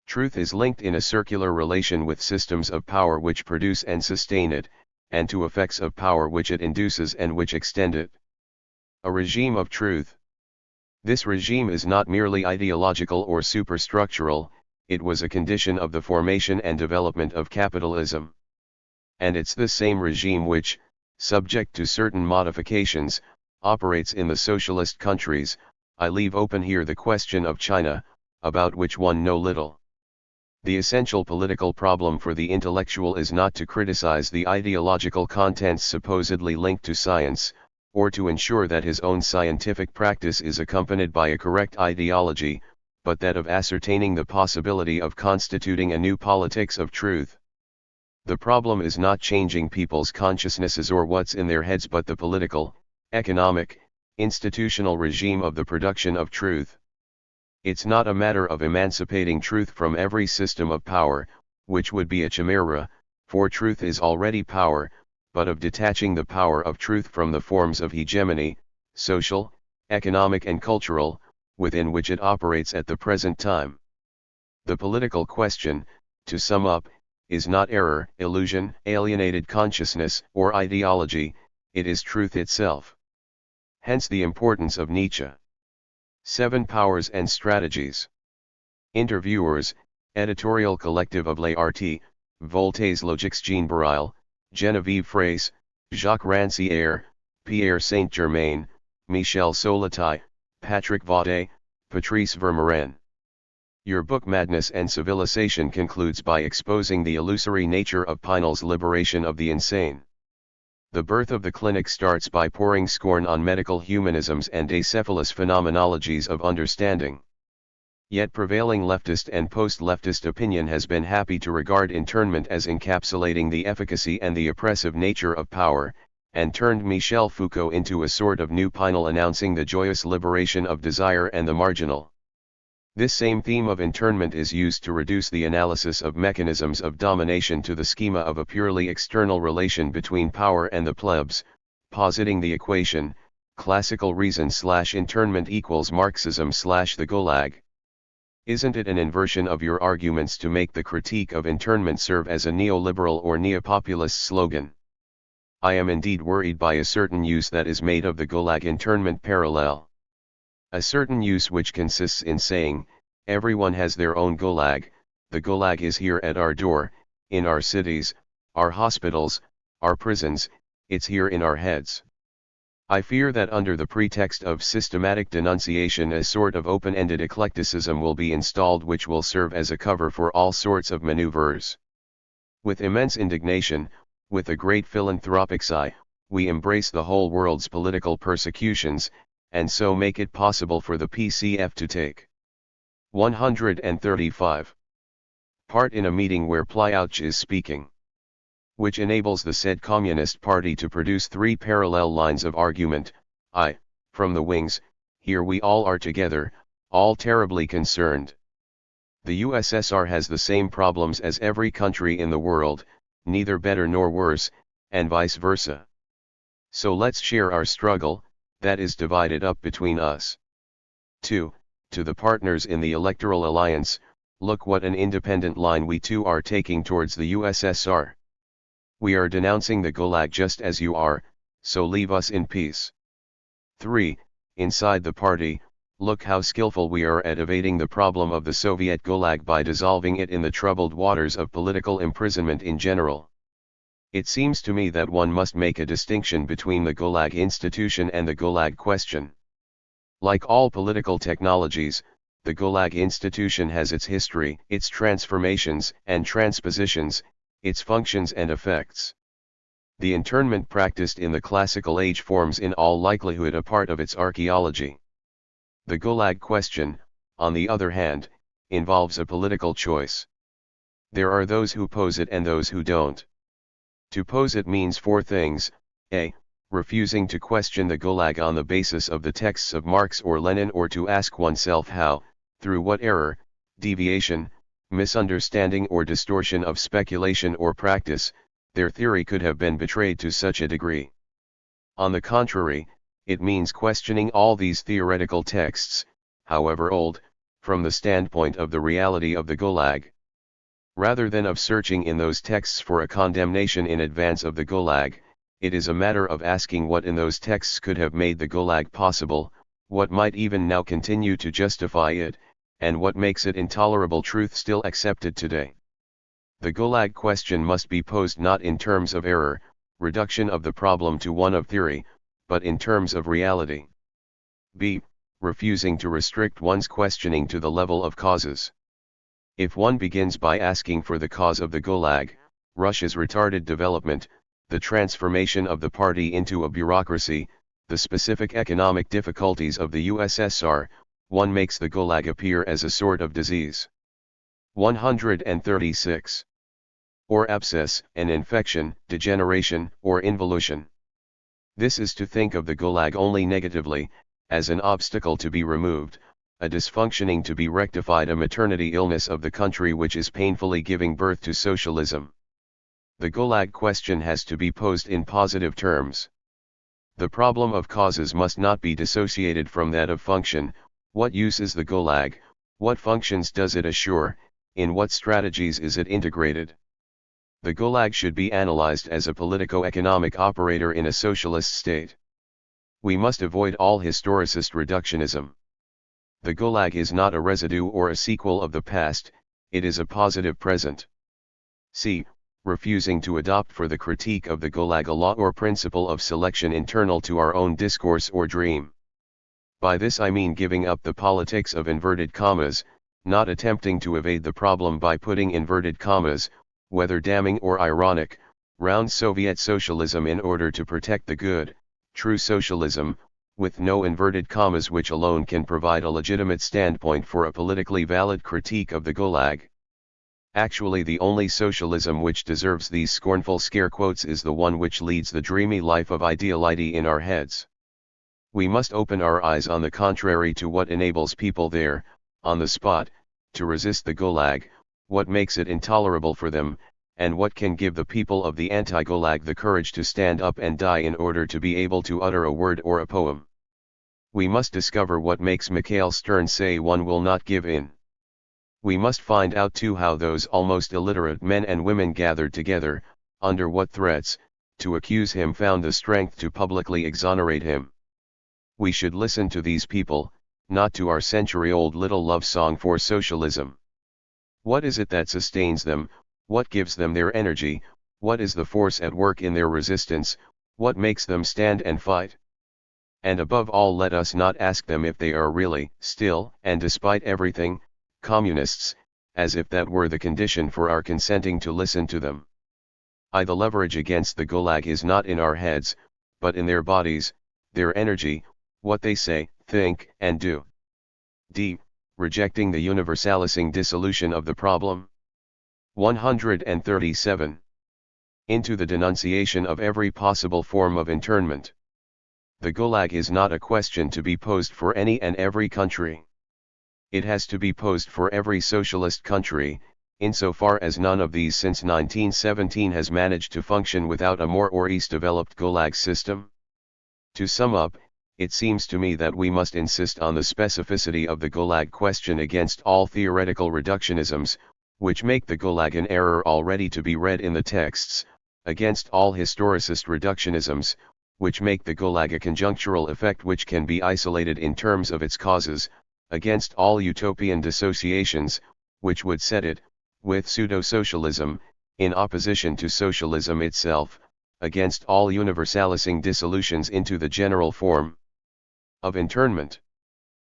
Truth is linked in a circular relation with systems of power which produce and sustain it, and to effects of power which it induces and which extend it. A regime of truth. This regime is not merely ideological or superstructural, it was a condition of the formation and development of capitalism. And it's the same regime which, subject to certain modifications, operates in the socialist countries. I leave open here the question of China, about which one know little. The essential political problem for the intellectual is not to criticize the ideological contents supposedly linked to science, or to ensure that his own scientific practice is accompanied by a correct ideology, but that of ascertaining the possibility of constituting a new politics of truth. The problem is not changing people's consciousnesses or what's in their heads but the political, economic, institutional regime of the production of truth. It's not a matter of emancipating truth from every system of power, which would be a chimera, for truth is already power, but of detaching the power of truth from the forms of hegemony, social, economic and cultural, within which it operates at the present time. The political question, to sum up, is not error, illusion, alienated consciousness, or ideology, it is truth itself. Hence the importance of Nietzsche. 7 Powers and Strategies. Interviewers, Editorial Collective of l'Art, Voltaires Logiques Jean Barile, Geneviève Fraisse, Jacques Rancière, Pierre Saint-Germain, Michel Solitaille, Patrick Vaudet, Patrice Vermeuren. Your book Madness and Civilization concludes by exposing the illusory nature of Pinel's liberation of the insane. The birth of the clinic starts by pouring scorn on medical humanisms and acephalous phenomenologies of understanding. Yet prevailing leftist and post-leftist opinion has been happy to regard internment as encapsulating the efficacy and the oppressive nature of power, and turned Michel Foucault into a sort of new Pinel announcing the joyous liberation of desire and the marginal. This same theme of internment is used to reduce the analysis of mechanisms of domination to the schema of a purely external relation between power and the plebs, positing the equation, classical reason/internment equals Marxism/the Gulag. Isn't it an inversion of your arguments to make the critique of internment serve as a neoliberal or neopopulist slogan? I am indeed worried by a certain use that is made of the Gulag internment parallel. A certain use which consists in saying, everyone has their own Gulag, the Gulag is here at our door, in our cities, our hospitals, our prisons, it's here in our heads. I fear that under the pretext of systematic denunciation a sort of open-ended eclecticism will be installed which will serve as a cover for all sorts of maneuvers. With immense indignation, with a great philanthropic sigh, we embrace the whole world's political persecutions, and so make it possible for the PCF to take 135. Part in a meeting where Plyouch is speaking. Which enables the said Communist Party to produce 3 parallel lines of argument. From the wings, here we all are together, all terribly concerned. The USSR has the same problems as every country in the world, neither better nor worse, and vice versa. So let's share our struggle, that is divided up between us. 2. To the partners in the electoral alliance, look what an independent line we too are taking towards the USSR. We are denouncing the Gulag just as you are, so leave us in peace. 3. Inside the party, look how skillful we are at evading the problem of the Soviet Gulag by dissolving it in the troubled waters of political imprisonment in general. It seems to me that one must make a distinction between the Gulag institution and the Gulag question. Like all political technologies, the Gulag institution has its history, its transformations and transpositions, its functions and effects. The internment practiced in the classical age forms in all likelihood a part of its archaeology. The Gulag question, on the other hand, involves a political choice. There are those who pose it and those who don't. To pose it means 4 things: a. Refusing to question the Gulag on the basis of the texts of Marx or Lenin, or to ask oneself how, through what error, deviation, misunderstanding or distortion of speculation or practice, their theory could have been betrayed to such a degree. On the contrary, it means questioning all these theoretical texts, however old, from the standpoint of the reality of the Gulag. Rather than of searching in those texts for a condemnation in advance of the Gulag, it is a matter of asking what in those texts could have made the Gulag possible, what might even now continue to justify it, and what makes it intolerable truth still accepted today. The Gulag question must be posed not in terms of error, reduction of the problem to one of theory, but in terms of reality. b. Refusing to restrict one's questioning to the level of causes. If one begins by asking for the cause of the Gulag, Russia's retarded development, the transformation of the party into a bureaucracy, the specific economic difficulties of the USSR, one makes the Gulag appear as a sort of disease. 136. Or abscess, an infection, degeneration, or involution. This is to think of the Gulag only negatively, as an obstacle to be removed, a dysfunctioning to be rectified, a maternity illness of the country which is painfully giving birth to socialism. The Gulag question has to be posed in positive terms. The problem of causes must not be dissociated from that of function. What use is the Gulag, what functions does it assure, in what strategies is it integrated? The Gulag should be analyzed as a politico-economic operator in a socialist state. We must avoid all historicist reductionism. The Gulag is not a residue or a sequel of the past, it is a positive present. c. Refusing to adopt for the critique of the Gulag a law or principle of selection internal to our own discourse or dream. By this I mean giving up the politics of inverted commas, not attempting to evade the problem by putting inverted commas, whether damning or ironic, round Soviet socialism in order to protect the good, true socialism, with no inverted commas, which alone can provide a legitimate standpoint for a politically valid critique of the Gulag. Actually, the only socialism which deserves these scornful scare quotes is the one which leads the dreamy life of ideality in our heads. We must open our eyes on the contrary to what enables people there, on the spot, to resist the Gulag, what makes it intolerable for them, and what can give the people of the anti-Gulag the courage to stand up and die in order to be able to utter a word or a poem. We must discover what makes Michel Stern say one will not give in. We must find out too how those almost illiterate men and women gathered together, under what threats, to accuse him found the strength to publicly exonerate him. We should listen to these people, not to our century-old little love song for socialism. What is it that sustains them, what gives them their energy, what is the force at work in their resistance, what makes them stand and fight? And above all, let us not ask them if they are really, still, and despite everything, communists, as if that were the condition for our consenting to listen to them. The leverage against the Gulag is not in our heads, but in their bodies, their energy, what they say, think, and do. d. Rejecting the universalizing dissolution of the problem. 137. Into the denunciation of every possible form of internment. The Gulag is not a question to be posed for any and every country. It has to be posed for every socialist country, insofar as none of these since 1917 has managed to function without a more or less developed Gulag system. To sum up, it seems to me that we must insist on the specificity of the Gulag question against all theoretical reductionisms, which make the Gulag an error already to be read in the texts, against all historicist reductionisms, which make the Gulag a conjunctural effect which can be isolated in terms of its causes, against all utopian dissociations, which would set it, with pseudo-socialism, in opposition to socialism itself, against all universalizing dissolutions into the general form of internment.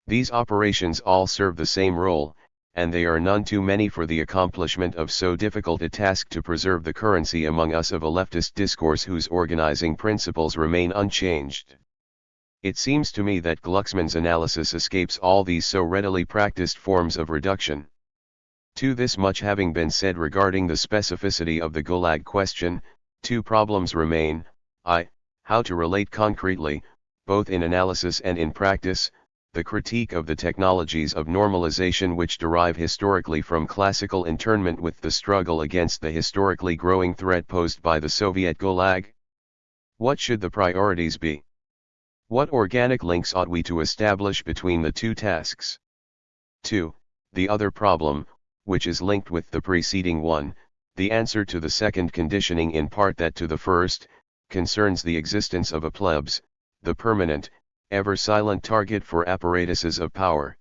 These operations all serve the same role, and they are none too many for the accomplishment of so difficult a task to preserve the currency among us of a leftist discourse whose organizing principles remain unchanged. It seems to me that Glucksmann's analysis escapes all these so readily practiced forms of reduction. To this much having been said regarding the specificity of the Gulag question, two problems remain: how to relate concretely, both in analysis and in practice, the critique of the technologies of normalization which derive historically from classical internment with the struggle against the historically growing threat posed by the Soviet Gulag? What should the priorities be? What organic links ought we to establish between the two tasks? 2. The other problem, which is linked with the preceding one, the answer to the second conditioning in part that to the first, concerns the existence of a plebs, the permanent, ever-silent target for apparatuses of power.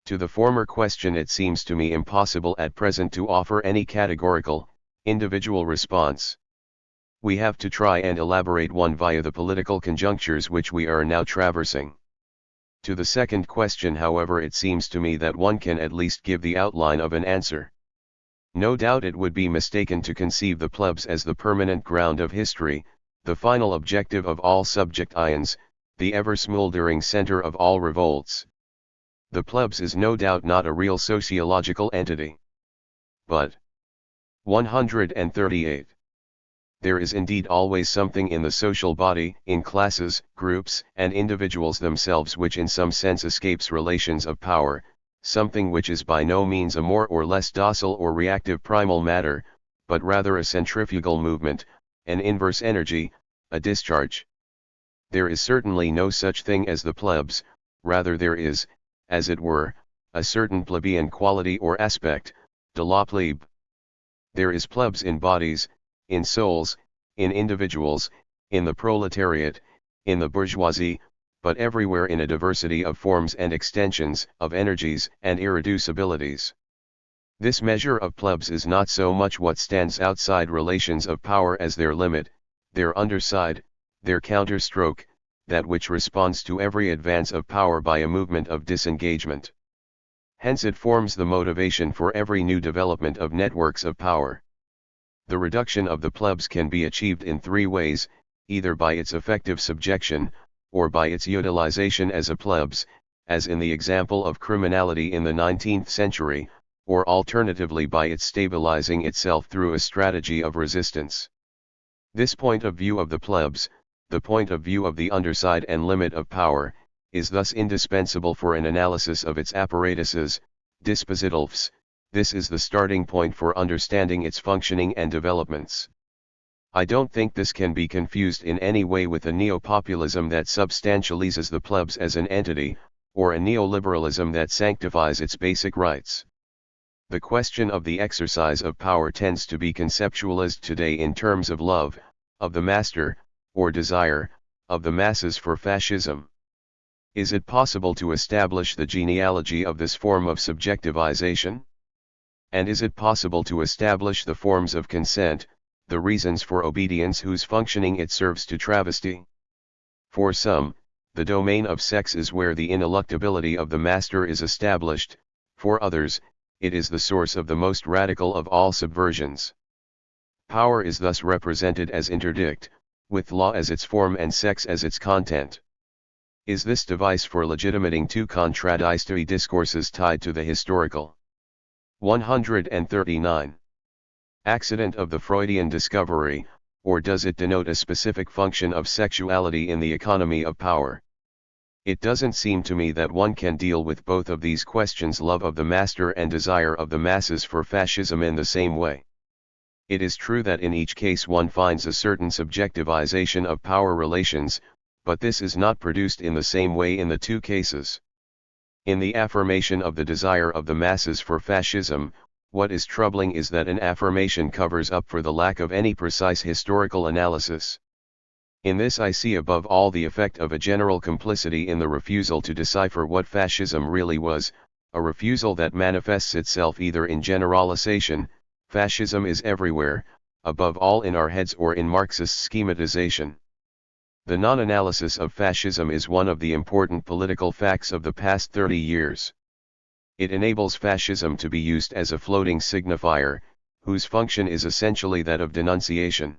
To the former question it seems to me impossible at present to offer any categorical, individual response. We have to try and elaborate one via the political conjunctures which we are now traversing. To the second question, however, it seems to me that one can at least give the outline of an answer. No doubt it would be mistaken to conceive the plebs as the permanent ground of history, the final objective of all subject ions, the ever-smoldering center of all revolts. The plebs is no doubt not a real sociological entity. But 138. There is indeed always something in the social body, in classes, groups, and individuals themselves which in some sense escapes relations of power, something which is by no means a more or less docile or reactive primal matter, but rather a centrifugal movement, an inverse energy, a discharge. There is certainly no such thing as the plebs, rather there is, as it were, a certain plebeian quality or aspect, de la plebe. There is plebs in bodies, in souls, in individuals, in the proletariat, in the bourgeoisie, but everywhere in a diversity of forms and extensions, of energies and irreducibilities. This measure of plebs is not so much what stands outside relations of power as their limit, their underside, their counterstroke, that which responds to every advance of power by a movement of disengagement. Hence it forms the motivation for every new development of networks of power. The reduction of the plebs can be achieved in three ways, either by its effective subjection, or by its utilization as a plebs, as in the example of criminality in the 19th century, or alternatively by its stabilizing itself through a strategy of resistance. This point of view of the plebs, the point of view of the underside and limit of power, is thus indispensable for an analysis of its apparatuses, dispositifs. This is the starting point for understanding its functioning and developments. I don't think this can be confused in any way with a neo-populism that substantializes the plebs as an entity, or a neoliberalism that sanctifies its basic rights. The question of the exercise of power tends to be conceptualized today in terms of love, of the master, or desire, of the masses for fascism. Is it possible to establish the genealogy of this form of subjectivization? And is it possible to establish the forms of consent, the reasons for obedience whose functioning it serves to travesty? For some, the domain of sex is where the ineluctability of the master is established, for others, it is the source of the most radical of all subversions. Power is thus represented as interdict, with law as its form and sex as its content. Is this device for legitimating two contradictory discourses tied to the historical? 139. Accident of the Freudian discovery, or does it denote a specific function of sexuality in the economy of power? It doesn't seem to me that one can deal with both of these questions, love of the master and desire of the masses for fascism, in the same way. It is true that in each case one finds a certain subjectivization of power relations, but this is not produced in the same way in the two cases. In the affirmation of the desire of the masses for fascism, what is troubling is that an affirmation covers up for the lack of any precise historical analysis. In this I see above all the effect of a general complicity in the refusal to decipher what fascism really was, a refusal that manifests itself either in generalization, fascism is everywhere, above all in our heads, or in Marxist schematization. The non-analysis of fascism is one of the important political facts of the past 30 years. It enables fascism to be used as a floating signifier, whose function is essentially that of denunciation.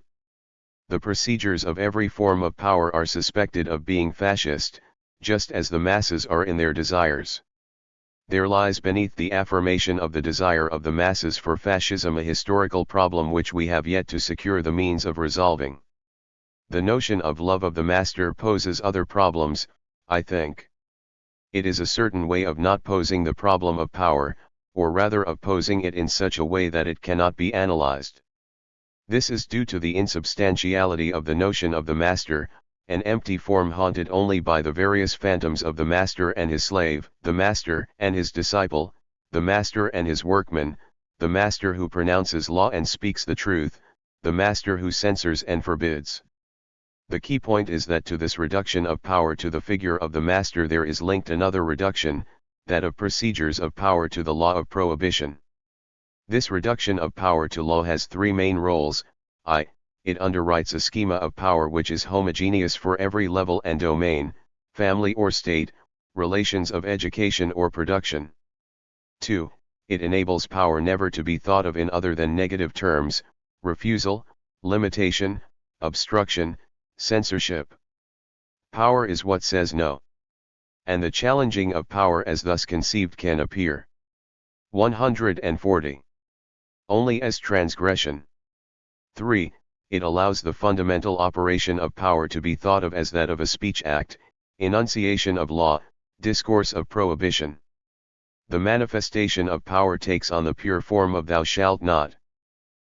The procedures of every form of power are suspected of being fascist, just as the masses are in their desires. There lies beneath the affirmation of the desire of the masses for fascism a historical problem which we have yet to secure the means of resolving. The notion of love of the master poses other problems, I think. It is a certain way of not posing the problem of power, or rather of posing it in such a way that it cannot be analyzed. This is due to the insubstantiality of the notion of the master, an empty form haunted only by the various phantoms of the master and his slave, the master and his disciple, the master and his workman, the master who pronounces law and speaks the truth, the master who censors and forbids. The key point is that to this reduction of power to the figure of the master there is linked another reduction, that of procedures of power to the law of prohibition. This reduction of power to law has three main roles. It underwrites a schema of power which is homogeneous for every level and domain, family or state, relations of education or production. 2. It enables power never to be thought of in other than negative terms, refusal, limitation, obstruction, censorship. Power is what says no. And the challenging of power as thus conceived can appear 140. Only as transgression. 3. It allows the fundamental operation of power to be thought of as that of a speech act, enunciation of law, discourse of prohibition. The manifestation of power takes on the pure form of thou shalt not.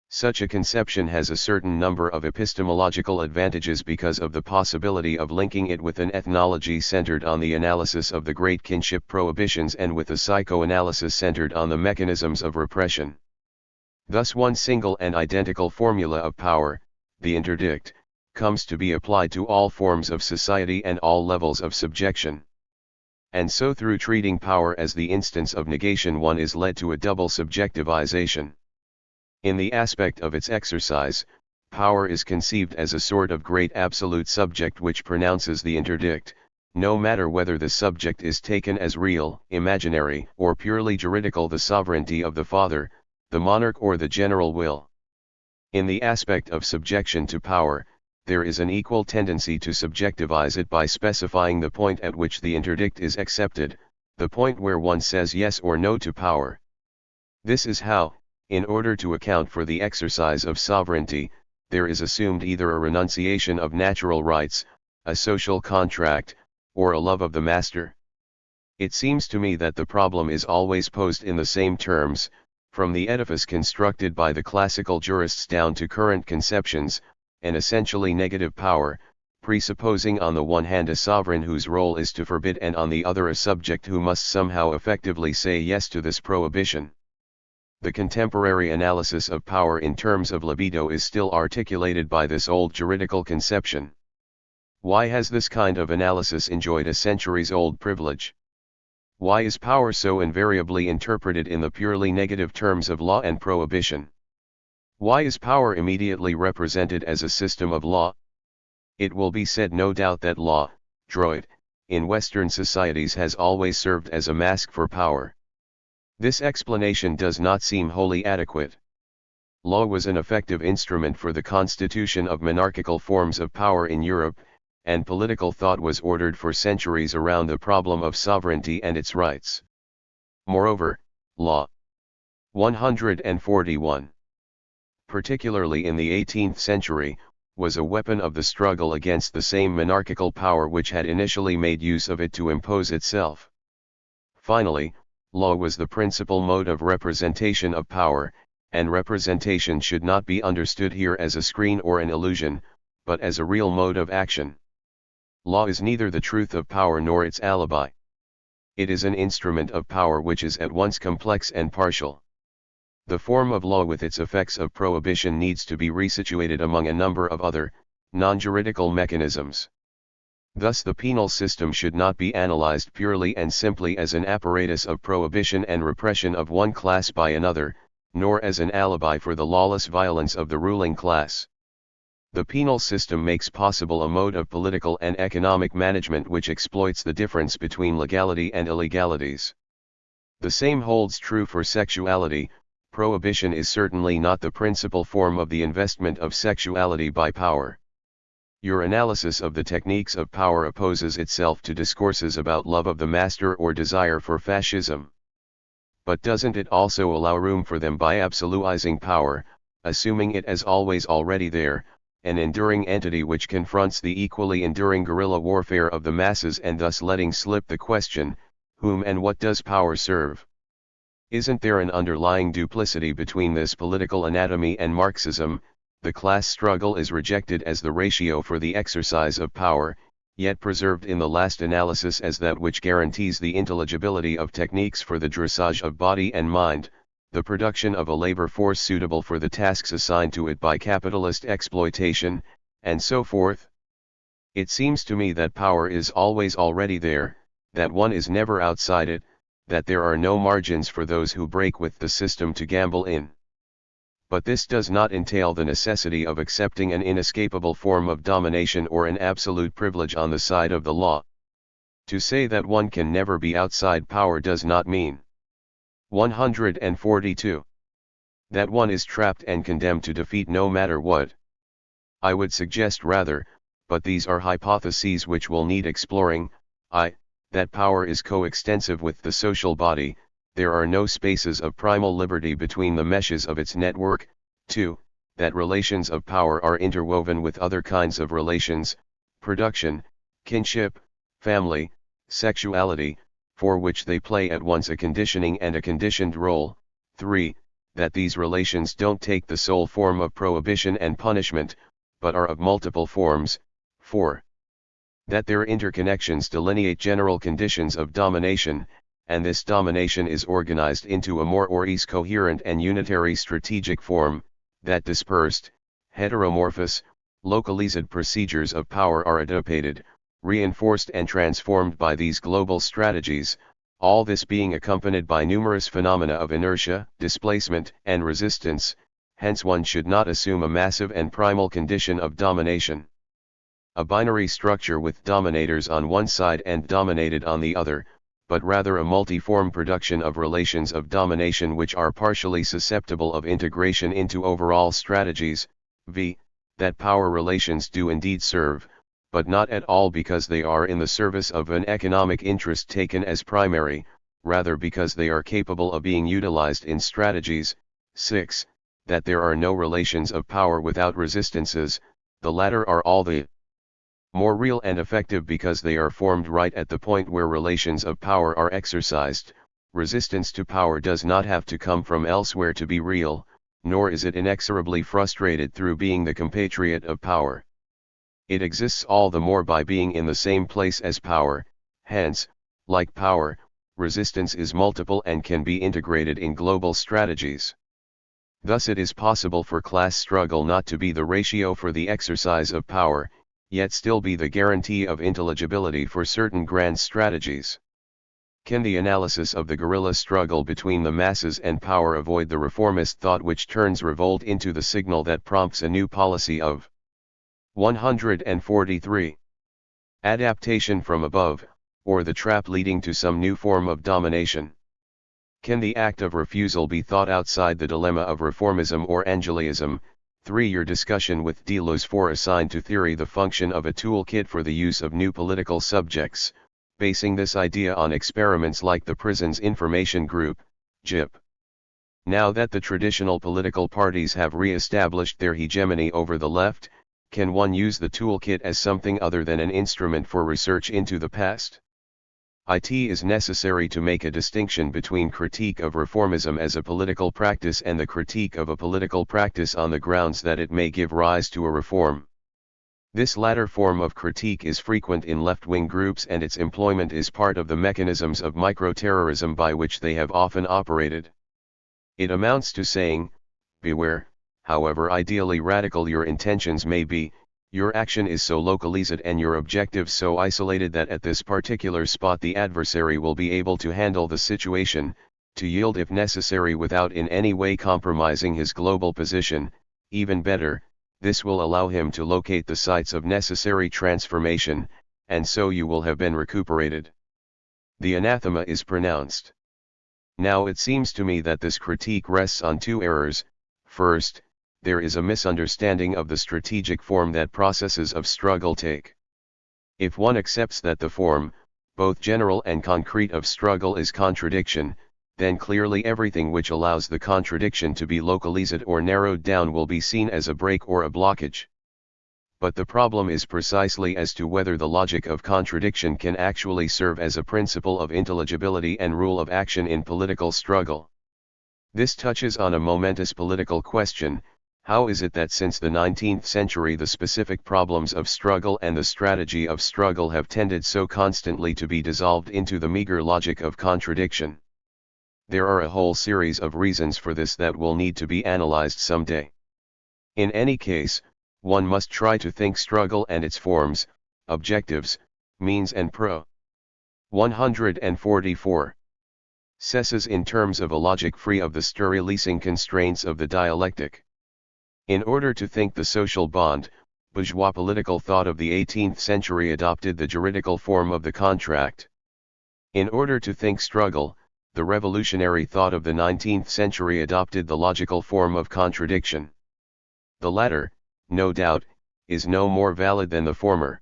Such a conception has a certain number of epistemological advantages because of the possibility of linking it with an ethnology centered on the analysis of the great kinship prohibitions and with a psychoanalysis centered on the mechanisms of repression. Thus one single and identical formula of power, the interdict, comes to be applied to all forms of society and all levels of subjection. And so through treating power as the instance of negation one is led to a double subjectivization. In the aspect of its exercise, power is conceived as a sort of great absolute subject which pronounces the interdict, no matter whether the subject is taken as real, imaginary, or purely juridical, the sovereignty of the father, the monarch or the general will. In the aspect of subjection to power, there is an equal tendency to subjectivize it by specifying the point at which the interdict is accepted, the point where one says yes or no to power. This is how, in order to account for the exercise of sovereignty, there is assumed either a renunciation of natural rights, a social contract, or a love of the master. It seems to me that the problem is always posed in the same terms, from the edifice constructed by the classical jurists down to current conceptions, an essentially negative power, presupposing on the one hand a sovereign whose role is to forbid and on the other a subject who must somehow effectively say yes to this prohibition. The contemporary analysis of power in terms of libido is still articulated by this old juridical conception. Why has this kind of analysis enjoyed a centuries-old privilege? Why is power so invariably interpreted in the purely negative terms of law and prohibition? Why is power immediately represented as a system of law? It will be said no doubt that law, droit, in Western societies has always served as a mask for power. This explanation does not seem wholly adequate. Law was an effective instrument for the constitution of monarchical forms of power in Europe, and political thought was ordered for centuries around the problem of sovereignty and its rights. Moreover, law 141, particularly in the 18th century, was a weapon of the struggle against the same monarchical power which had initially made use of it to impose itself. Finally, law was the principal mode of representation of power, and representation should not be understood here as a screen or an illusion, but as a real mode of action. Law is neither the truth of power nor its alibi. It is an instrument of power which is at once complex and partial. The form of law with its effects of prohibition needs to be resituated among a number of other, non-juridical mechanisms. Thus the penal system should not be analyzed purely and simply as an apparatus of prohibition and repression of one class by another, nor as an alibi for the lawless violence of the ruling class. The penal system makes possible a mode of political and economic management which exploits the difference between legality and illegalities. The same holds true for sexuality. Prohibition is certainly not the principal form of the investment of sexuality by power. Your analysis of the techniques of power opposes itself to discourses about love of the master or desire for fascism. But doesn't it also allow room for them by absolutizing power, assuming it as always already there, an enduring entity which confronts the equally enduring guerrilla warfare of the masses, and thus letting slip the question, whom and what does power serve? Isn't there an underlying duplicity between this political anatomy and Marxism? The class struggle is rejected as the ratio for the exercise of power, yet preserved in the last analysis as that which guarantees the intelligibility of techniques for the dressage of body and mind, the production of a labor force suitable for the tasks assigned to it by capitalist exploitation, and so forth. It seems to me that power is always already there, that one is never outside it, that there are no margins for those who break with the system to gamble in. But this does not entail the necessity of accepting an inescapable form of domination or an absolute privilege on the side of the law. To say that one can never be outside power does not mean 142. That one is trapped and condemned to defeat no matter what. I would suggest rather, but these are hypotheses which will need exploring, that power is coextensive with the social body. There are no spaces of primal liberty between the meshes of its network. 2. That relations of power are interwoven with other kinds of relations, production, kinship, family, sexuality, for which they play at once a conditioning and a conditioned role. 3. That these relations don't take the sole form of prohibition and punishment, but are of multiple forms. 4. That their interconnections delineate general conditions of domination, and this domination is organized into a more or less coherent and unitary strategic form, that dispersed, heteromorphous, localized procedures of power are adopted, reinforced and transformed by these global strategies, all this being accompanied by numerous phenomena of inertia, displacement, and resistance. Hence one should not assume a massive and primal condition of domination. A binary structure with dominators on one side and dominated on the other, but rather a multiform production of relations of domination which are partially susceptible of integration into overall strategies. V. That power relations do indeed serve, but not at all because they are in the service of an economic interest taken as primary, rather because they are capable of being utilized in strategies. 6. That there are no relations of power without resistances, the latter are all the more real and effective because they are formed right at the point where relations of power are exercised. Resistance to power does not have to come from elsewhere to be real, nor is it inexorably frustrated through being the compatriot of power. It exists all the more by being in the same place as power. Hence, like power, resistance is multiple and can be integrated in global strategies. Thus it is possible for class struggle not to be the ratio for the exercise of power, yet still be the guarantee of intelligibility for certain grand strategies. Can the analysis of the guerrilla struggle between the masses and power avoid the reformist thought which turns revolt into the signal that prompts a new policy of 143. Adaptation from above, or the trap leading to some new form of domination? Can the act of refusal be thought outside the dilemma of reformism or Angelesism? 3. Your discussion with Deleuze 4 assigned to theory the function of a toolkit for the use of new political subjects, basing this idea on experiments like the Prisons Information Group, GIP. Now that the traditional political parties have re-established their hegemony over the left, can one use the toolkit as something other than an instrument for research into the past? It is necessary to make a distinction between critique of reformism as a political practice and the critique of a political practice on the grounds that it may give rise to a reform. This latter form of critique is frequent in left-wing groups, and its employment is part of the mechanisms of microterrorism by which they have often operated. It amounts to saying, beware, however ideally radical your intentions may be, your action is so localized and your objectives so isolated that at this particular spot the adversary will be able to handle the situation, to yield if necessary without in any way compromising his global position. Even better, this will allow him to locate the sites of necessary transformation, and so you will have been recuperated. The anathema is pronounced. Now it seems to me that this critique rests on two errors. First, there is a misunderstanding of the strategic form that processes of struggle take. If one accepts that the form, both general and concrete, of struggle is contradiction, then clearly everything which allows the contradiction to be localized or narrowed down will be seen as a break or a blockage. But the problem is precisely as to whether the logic of contradiction can actually serve as a principle of intelligibility and rule of action in political struggle. This touches on a momentous political question: how is it that since the 19th century the specific problems of struggle and the strategy of struggle have tended so constantly to be dissolved into the meager logic of contradiction? There are a whole series of reasons for this that will need to be analyzed someday. In any case, one must try to think struggle and its forms, objectives, means and 144. Cesses in terms of a logic free of the stir-releasing constraints of the dialectic. In order to think the social bond, bourgeois political thought of the 18th century adopted the juridical form of the contract. In order to think struggle, the revolutionary thought of the 19th century adopted the logical form of contradiction. The latter, no doubt, is no more valid than the former.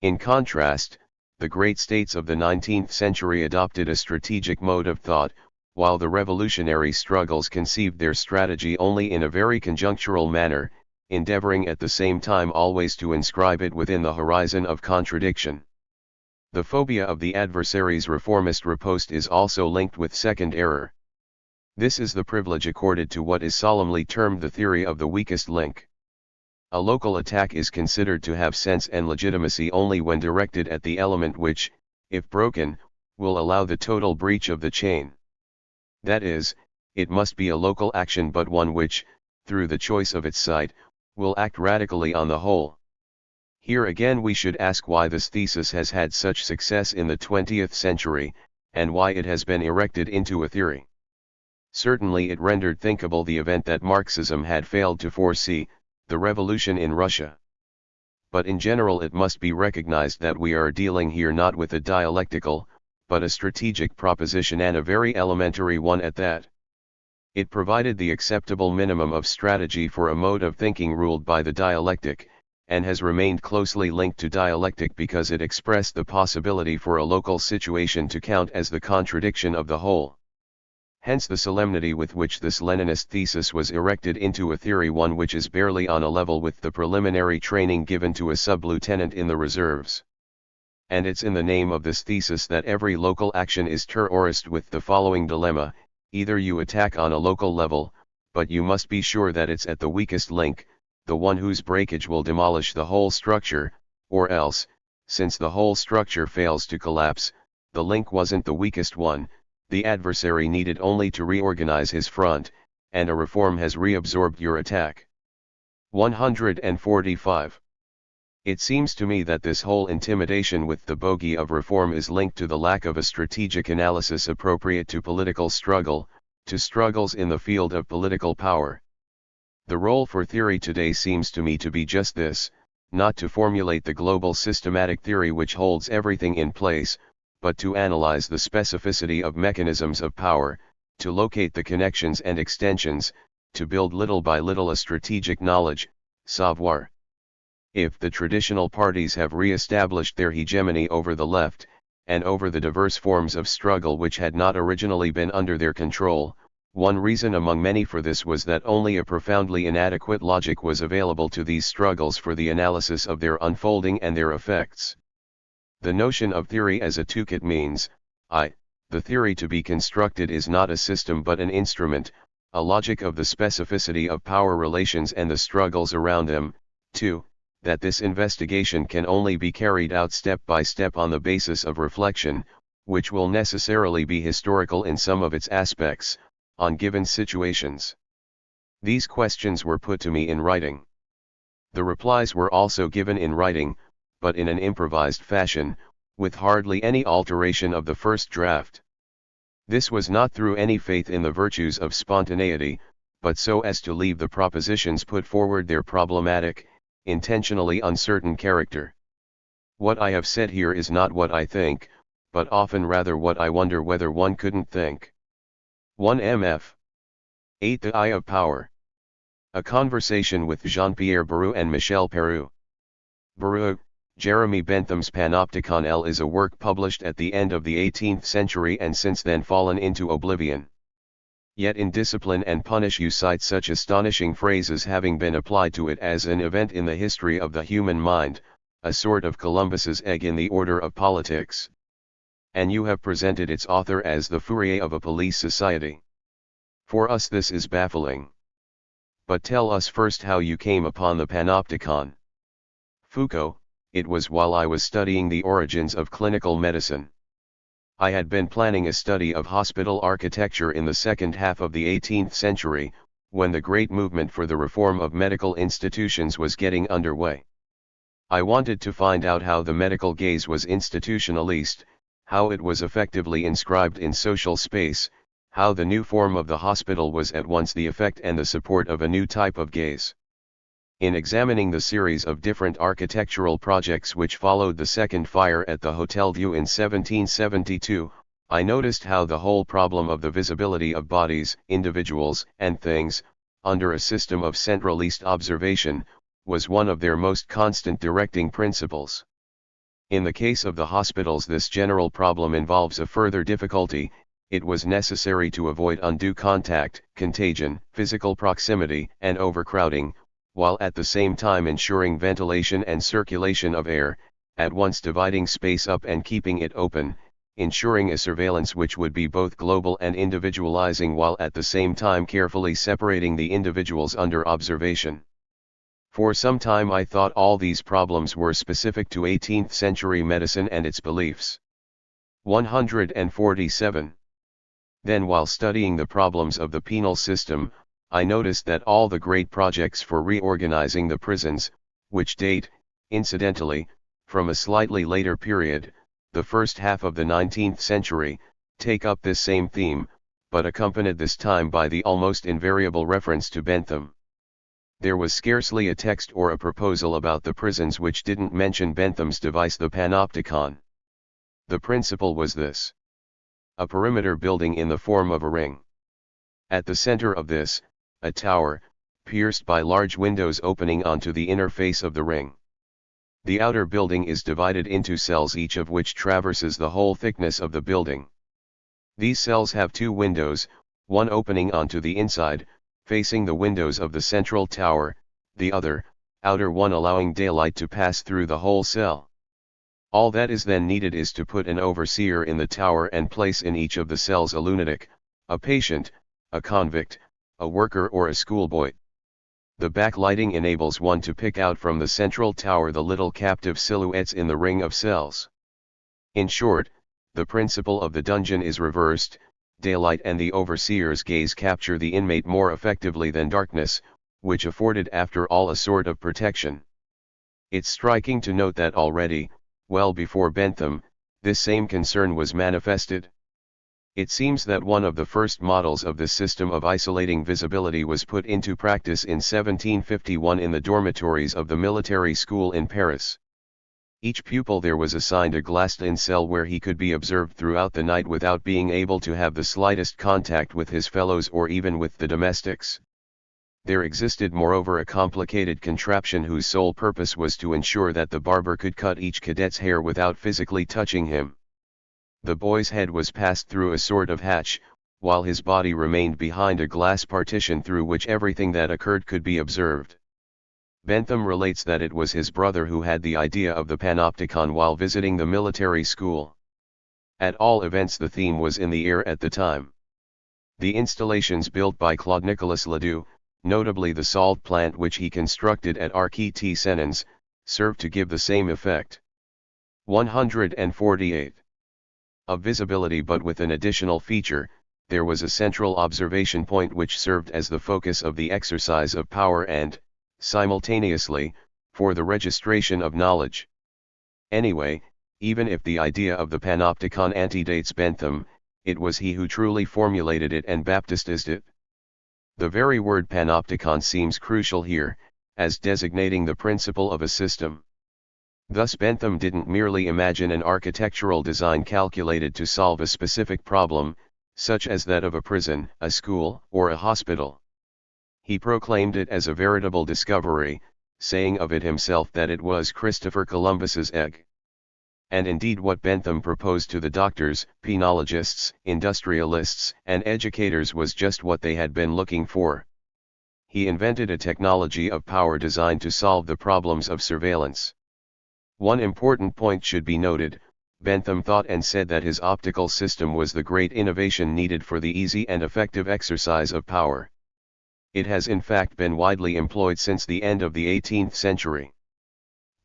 In contrast, the great states of the 19th century adopted a strategic mode of thought, while the revolutionary struggles conceived their strategy only in a very conjunctural manner, endeavoring at the same time always to inscribe it within the horizon of contradiction. The phobia of the adversary's reformist riposte is also linked with second error. This is the privilege accorded to what is solemnly termed the theory of the weakest link. A local attack is considered to have sense and legitimacy only when directed at the element which, if broken, will allow the total breach of the chain. That is, it must be a local action but one which, through the choice of its site, will act radically on the whole. Here again we should ask why this thesis has had such success in the 20th century, and why it has been erected into a theory. Certainly it rendered thinkable the event that Marxism had failed to foresee, the revolution in Russia. But in general it must be recognized that we are dealing here not with a dialectical, but a strategic proposition, and a very elementary one at that. It provided the acceptable minimum of strategy for a mode of thinking ruled by the dialectic, and has remained closely linked to dialectic because it expressed the possibility for a local situation to count as the contradiction of the whole. Hence the solemnity with which this Leninist thesis was erected into a theory, one which is barely on a level with the preliminary training given to a sub-lieutenant in the reserves. And it's in the name of this thesis that every local action is terrorist with the following dilemma: either you attack on a local level, but you must be sure that it's at the weakest link, the one whose breakage will demolish the whole structure, or else, since the whole structure fails to collapse, the link wasn't the weakest one, the adversary needed only to reorganize his front, and a reform has reabsorbed your attack. 145. It seems to me that this whole intimidation with the bogey of reform is linked to the lack of a strategic analysis appropriate to political struggle, to struggles in the field of political power. The role for theory today seems to me to be just this: not to formulate the global systematic theory which holds everything in place, but to analyze the specificity of mechanisms of power, to locate the connections and extensions, to build little by little a strategic knowledge, savoir. If the traditional parties have re-established their hegemony over the left, and over the diverse forms of struggle which had not originally been under their control, one reason among many for this was that only a profoundly inadequate logic was available to these struggles for the analysis of their unfolding and their effects. The notion of theory as a toolkit means, the theory to be constructed is not a system but an instrument, a logic of the specificity of power relations and the struggles around them. 2. That this investigation can only be carried out step by step on the basis of reflection, which will necessarily be historical in some of its aspects, on given situations. These questions were put to me in writing. The replies were also given in writing, but in an improvised fashion, with hardly any alteration of the first draft. This was not through any faith in the virtues of spontaneity, but so as to leave the propositions put forward their problematic, intentionally uncertain character. What I have said here is not what I think, but often rather what I wonder whether one couldn't think. 1 mf. 8. The Eye of Power. A conversation with Jean-Pierre Barrou and Michel Peru. Barrou, Jeremy Bentham's Panopticon L is a work published at the end of the 18th century and since then fallen into oblivion. Yet in Discipline and Punish you cite such astonishing phrases having been applied to it as an event in the history of the human mind, a sort of Columbus's egg in the order of politics. And you have presented its author as the Fourier of a police society. For us this is baffling. But tell us first how you came upon the Panopticon. Foucault, it was while I was studying the origins of clinical medicine. I had been planning a study of hospital architecture in the second half of the 18th century, when the great movement for the reform of medical institutions was getting underway. I wanted to find out how the medical gaze was institutionalized, how it was effectively inscribed in social space, how the new form of the hospital was at once the effect and the support of a new type of gaze. In examining the series of different architectural projects which followed the second fire at the Hotel Dieu in 1772, I noticed how the whole problem of the visibility of bodies, individuals, and things, under a system of centralist observation, was one of their most constant directing principles. In the case of the hospitals this general problem involves a further difficulty. It was necessary to avoid undue contact, contagion, physical proximity, and overcrowding, while at the same time ensuring ventilation and circulation of air, at once dividing space up and keeping it open, ensuring a surveillance which would be both global and individualizing while at the same time carefully separating the individuals under observation. For some time I thought all these problems were specific to 18th century medicine and its beliefs. 147. Then while studying the problems of the penal system, I noticed that all the great projects for reorganizing the prisons, which date, incidentally, from a slightly later period, the first half of the 19th century, take up this same theme, but accompanied this time by the almost invariable reference to Bentham. There was scarcely a text or a proposal about the prisons which didn't mention Bentham's device the Panopticon. The principle was this: a perimeter building in the form of a ring. At the center of this, a tower, pierced by large windows opening onto the inner face of the ring. The outer building is divided into cells, each of which traverses the whole thickness of the building. These cells have two windows, one opening onto the inside, facing the windows of the central tower, the other, outer one, allowing daylight to pass through the whole cell. All that is then needed is to put an overseer in the tower and place in each of the cells a lunatic, a patient, a convict, a worker or a schoolboy. The backlighting enables one to pick out from the central tower the little captive silhouettes in the ring of cells. In short, the principle of the dungeon is reversed. Daylight and the overseer's gaze capture the inmate more effectively than darkness, which afforded after all a sort of protection. It's striking to note that already, well before Bentham, this same concern was manifested. It seems that one of the first models of this system of isolating visibility was put into practice in 1751 in the dormitories of the military school in Paris. Each pupil there was assigned a glassed-in cell where he could be observed throughout the night without being able to have the slightest contact with his fellows or even with the domestics. There existed moreover a complicated contraption whose sole purpose was to ensure that the barber could cut each cadet's hair without physically touching him. The boy's head was passed through a sort of hatch, while his body remained behind a glass partition through which everything that occurred could be observed. Bentham relates that it was his brother who had the idea of the Panopticon while visiting the military school. At all events the theme was in the air at the time. The installations built by Claude Nicolas Ledoux, notably the salt plant which he constructed at Arcis-Senans, served to give the same effect. 148. Of visibility, but with an additional feature, there was a central observation point which served as the focus of the exercise of power and, simultaneously, for the registration of knowledge. Anyway, even if the idea of the Panopticon antedates Bentham, it was he who truly formulated it and baptized it. The very word Panopticon seems crucial here, as designating the principle of a system. Thus Bentham didn't merely imagine an architectural design calculated to solve a specific problem, such as that of a prison, a school, or a hospital. He proclaimed it as a veritable discovery, saying of it himself that it was Christopher Columbus's egg. and indeed what Bentham proposed to the doctors, penologists, industrialists, and educators was just what they had been looking for. He invented a technology of power designed to solve the problems of surveillance. One important point should be noted: Bentham thought and said that his optical system was the great innovation needed for the easy and effective exercise of power. It has in fact been widely employed since the end of the 18th century.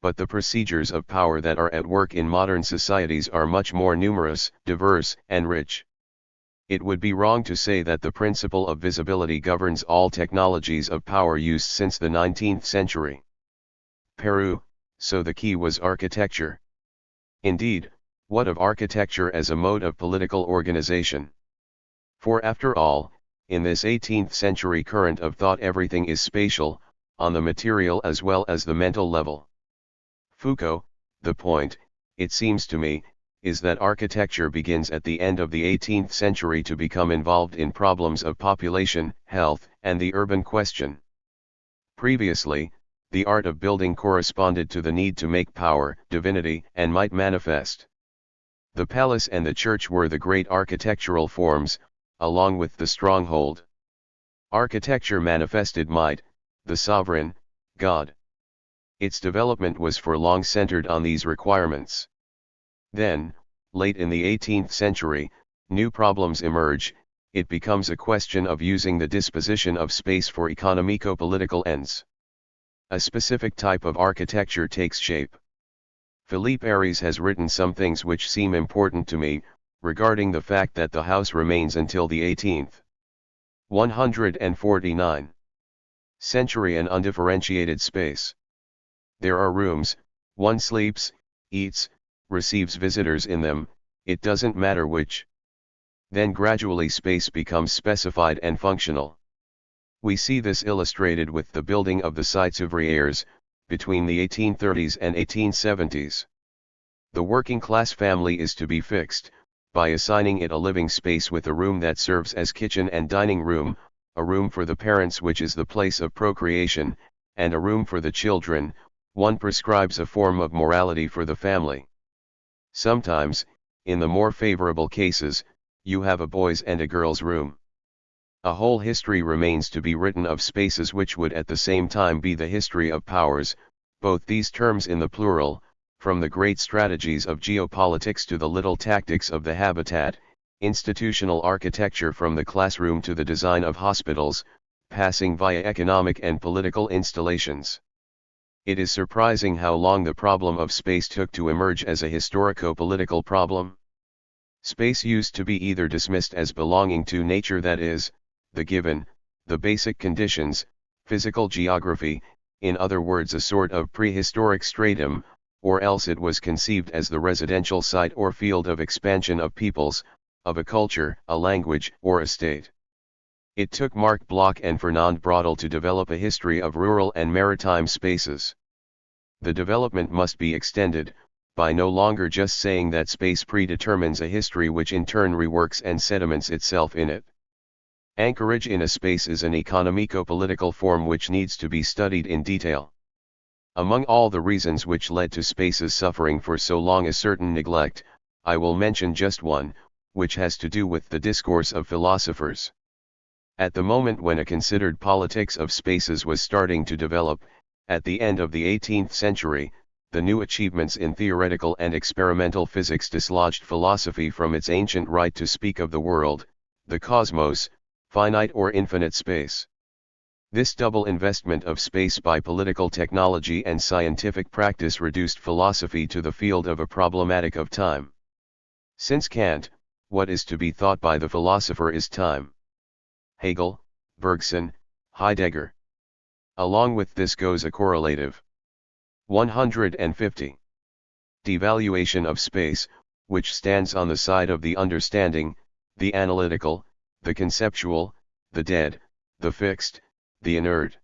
But the procedures of power that are at work in modern societies are much more numerous, diverse, and rich. It would be wrong to say that the principle of visibility governs all technologies of power used since the 19th century. Peru, so the key was architecture. Indeed, what of architecture as a mode of political organization? For after all, in this 18th century current of thought everything is spatial, on the material as well as the mental level. Foucault, the point, it seems to me, is that architecture begins at the end of the 18th century to become involved in problems of population, health, and the urban question. Previously, the art of building corresponded to the need to make power, divinity, and might manifest. The palace and the church were the great architectural forms, along with the stronghold. Architecture manifested might, the sovereign, God. Its development was for long centered on these requirements. Then, late in the 18th century, new problems emerge. It becomes a question of using the disposition of space for economico-political ends. A specific type of architecture takes shape. Philippe Aries has written some things which seem important to me, regarding the fact that the house remains until the 18th. 149. Century an undifferentiated space. There are rooms, one sleeps, eats, receives visitors in them, it doesn't matter which. Then gradually space becomes specified and functional. We see this illustrated with the building of the sites ouvrières, between the 1830s and 1870s. The working class family is to be fixed, by assigning it a living space with a room that serves as kitchen and dining room, a room for the parents which is the place of procreation, and a room for the children. One prescribes a form of morality for the family. Sometimes, in the more favorable cases, you have a boys' and a girls' room. A whole history remains to be written of spaces which would at the same time be the history of powers, both these terms in the plural, from the great strategies of geopolitics to the little tactics of the habitat, institutional architecture from the classroom to the design of hospitals, passing via economic and political installations. It is surprising how long the problem of space took to emerge as a historico-political problem. Space used to be either dismissed as belonging to nature, that is, the given, the basic conditions, physical geography, in other words a sort of prehistoric stratum, or else it was conceived as the residential site or field of expansion of peoples, of a culture, a language, or a state. It took Marc Bloch and Fernand Braudel to develop a history of rural and maritime spaces. The development must be extended, by no longer just saying that space predetermines a history which in turn reworks and sediments itself in it. Anchorage in a space is an economico-political form which needs to be studied in detail. Among all the reasons which led to space's suffering for so long a certain neglect, I will mention just one, which has to do with the discourse of philosophers. At the moment when a considered politics of spaces was starting to develop, at the end of the 18th century, the new achievements in theoretical and experimental physics dislodged philosophy from its ancient right to speak of the world, the cosmos, finite or infinite space. This double investment of space by political technology and scientific practice reduced philosophy to the field of a problematic of time. Since Kant, what is to be thought by the philosopher is time. Hegel, Bergson, Heidegger. Along with this goes a correlative. 150. Devaluation of space, which stands on the side of the understanding, the analytical, the conceptual, the dead, the fixed, the inert.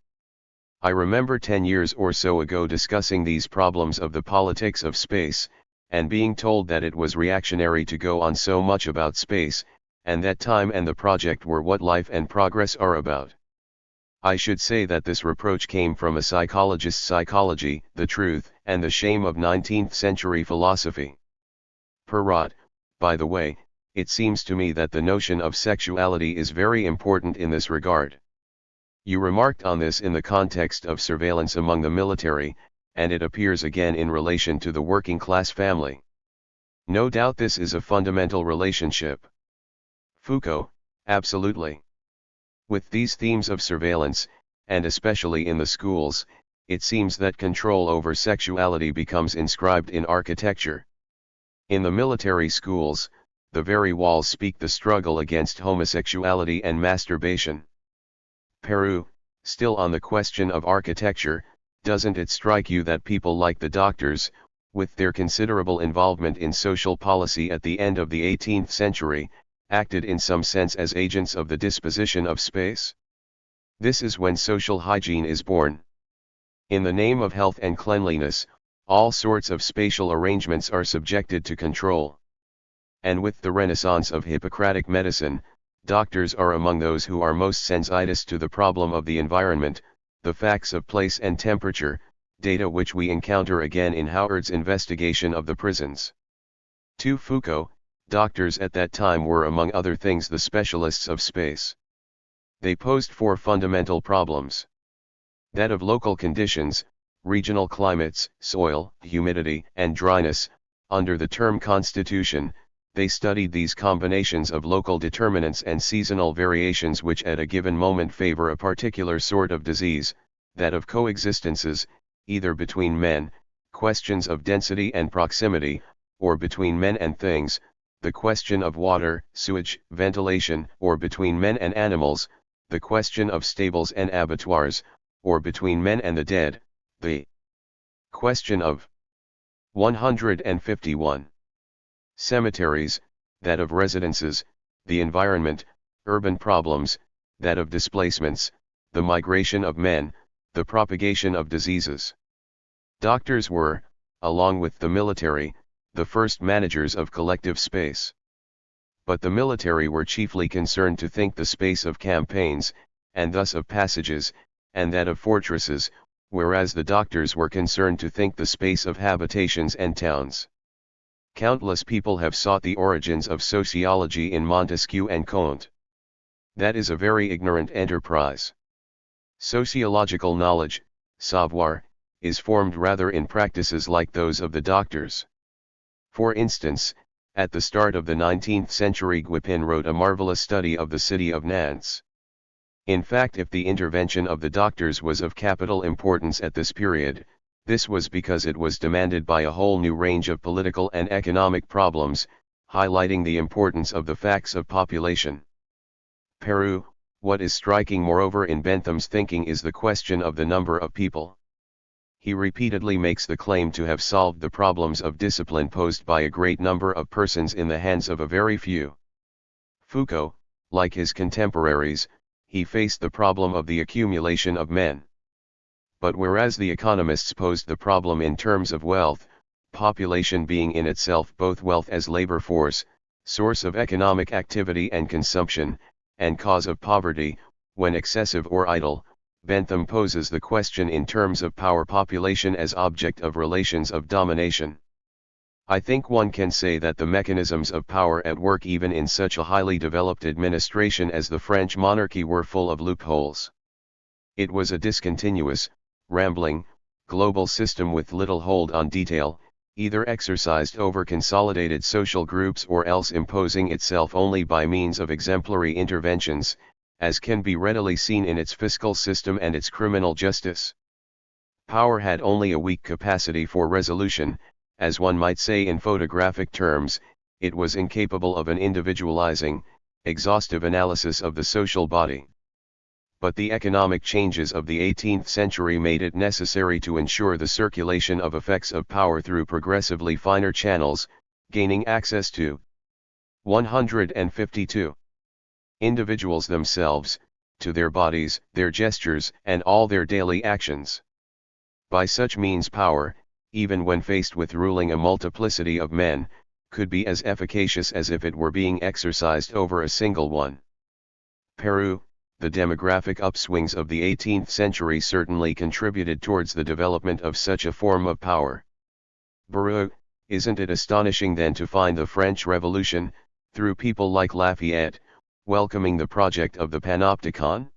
I remember 10 years or so ago discussing these problems of the politics of space, and being told that it was reactionary to go on so much about space, and that time and the project were what life and progress are about. I should say that this reproach came from a psychologist's psychology, the truth and the shame of 19th century philosophy. Perrot, by the way, it seems to me that the notion of sexuality is very important in this regard. You remarked on this in the context of surveillance among the military, and it appears again in relation to the working class family. No doubt this is a fundamental relationship. Foucault, absolutely. With these themes of surveillance, and especially in the schools, it seems that control over sexuality becomes inscribed in architecture. In the military schools, the very walls speak the struggle against homosexuality and masturbation. Peru, still on the question of architecture, doesn't it strike you that people like the doctors, with their considerable involvement in social policy at the end of the 18th century, acted in some sense as agents of the disposition of space? This is when social hygiene is born. In the name of health and cleanliness, all sorts of spatial arrangements are subjected to control. And with the renaissance of Hippocratic medicine, doctors are among those who are most sensitized to the problem of the environment, the facts of place and temperature, data which we encounter again in Howard's investigation of the prisons. To Foucault, doctors at that time were among other things the specialists of space. They posed four fundamental problems. That of local conditions, regional climates, soil, humidity, and dryness. Under the term constitution, they studied these combinations of local determinants and seasonal variations which at a given moment favor a particular sort of disease, that of coexistences, either between men, questions of density and proximity, or between men and things, the question of water, sewage, ventilation, or between men and animals, the question of stables and abattoirs, or between men and the dead, the question of 151. Cemeteries, that of residences, the environment, urban problems, that of displacements, the migration of men, the propagation of diseases. Doctors were, along with the military, the first managers of collective space. But the military were chiefly concerned to think the space of campaigns, and thus of passages, and that of fortresses, whereas the doctors were concerned to think the space of habitations and towns. Countless people have sought the origins of sociology in Montesquieu and Comte. That is a very ignorant enterprise. Sociological knowledge, savoir, is formed rather in practices like those of the doctors. For instance, at the start of the 19th century Guipin wrote a marvelous study of the city of Nantes. In fact, if the intervention of the doctors was of capital importance at this period, this was because it was demanded by a whole new range of political and economic problems, highlighting the importance of the facts of population. Peru, what is striking moreover in Bentham's thinking is the question of the number of people. He repeatedly makes the claim to have solved the problems of discipline posed by a great number of persons in the hands of a very few. Foucault, like his contemporaries, he faced the problem of the accumulation of men. But whereas the economists posed the problem in terms of wealth, population being in itself both wealth as labor force, source of economic activity and consumption, and cause of poverty, when excessive or idle, Bentham poses the question in terms of power population as object of relations of domination. I think one can say that the mechanisms of power at work even in such a highly developed administration as the French monarchy were full of loopholes. It was a discontinuous, rambling, global system with little hold on detail, either exercised over consolidated social groups or else imposing itself only by means of exemplary interventions, as can be readily seen in its fiscal system and its criminal justice. Power had only a weak capacity for resolution, as one might say in photographic terms, it was incapable of an individualizing, exhaustive analysis of the social body. But the economic changes of the 18th century made it necessary to ensure the circulation of effects of power through progressively finer channels, gaining access to 152. Individuals themselves, to their bodies, their gestures, and all their daily actions. By such means power, even when faced with ruling a multiplicity of men, could be as efficacious as if it were being exercised over a single one. Peru, the demographic upswings of the 18th century certainly contributed towards the development of such a form of power. Baruch, Isn't it astonishing then to find the French Revolution, through people like Lafayette, welcoming the project of the Panopticon?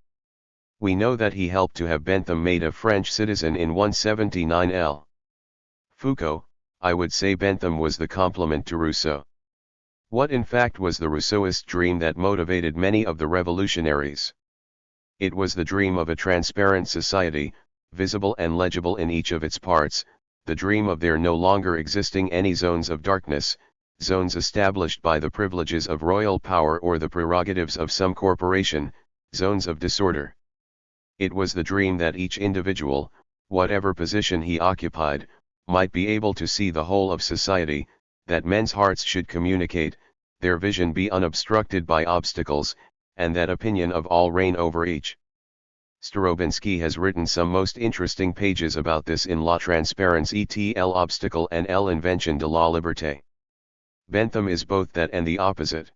We know that he helped to have Bentham made a French citizen in 179 Foucault, I would say Bentham was the complement to Rousseau. What in fact was the Rousseauist dream that motivated many of the revolutionaries? It was the dream of a transparent society, visible and legible in each of its parts, the dream of there no longer existing any zones of darkness, zones established by the privileges of royal power or the prerogatives of some corporation, zones of disorder. It was the dream that each individual, whatever position he occupied, might be able to see the whole of society, that men's hearts should communicate, their vision be unobstructed by obstacles, and that opinion of all reign over each. Starobinsky has written some most interesting pages about this in La Transparence et l'Obstacle and l'Invention de la Liberté. Bentham is both that and the opposite.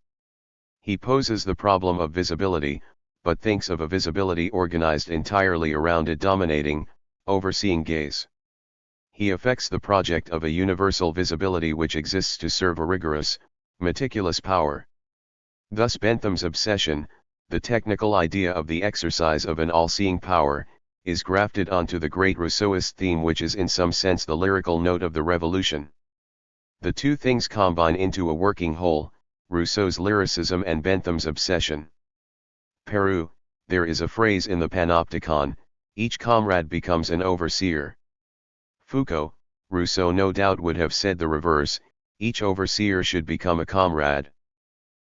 He poses the problem of visibility, but thinks of a visibility organized entirely around a dominating, overseeing gaze. He affects the project of a universal visibility which exists to serve a rigorous, meticulous power. Thus Bentham's obsession, the technical idea of the exercise of an all-seeing power, is grafted onto the great Rousseauist theme which is in some sense the lyrical note of the revolution. The two things combine into a working whole, Rousseau's lyricism and Bentham's obsession. Peru, there is a phrase in the Panopticon, each comrade becomes an overseer. Foucault, Rousseau no doubt would have said the reverse, each overseer should become a comrade.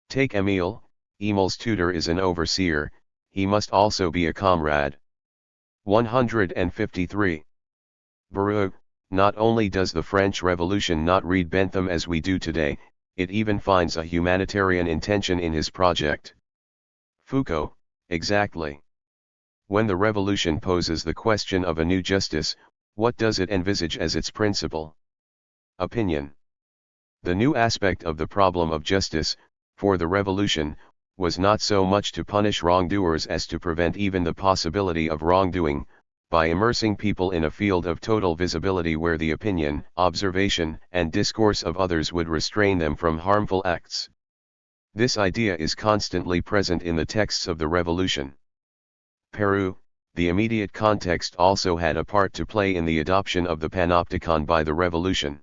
Take Emile, Emile's tutor is an overseer, he must also be a comrade. 153. Baruch, not only does the French Revolution not read Bentham as we do today, it even finds a humanitarian intention in his project. Foucault, exactly. When the revolution poses the question of a new justice, what does it envisage as its principle? Opinion. The new aspect of the problem of justice, for the revolution, was not so much to punish wrongdoers as to prevent even the possibility of wrongdoing, by immersing people in a field of total visibility where the opinion, observation, and discourse of others would restrain them from harmful acts. This idea is constantly present in the texts of the revolution. Peru, the immediate context also had a part to play in the adoption of the Panopticon by the revolution.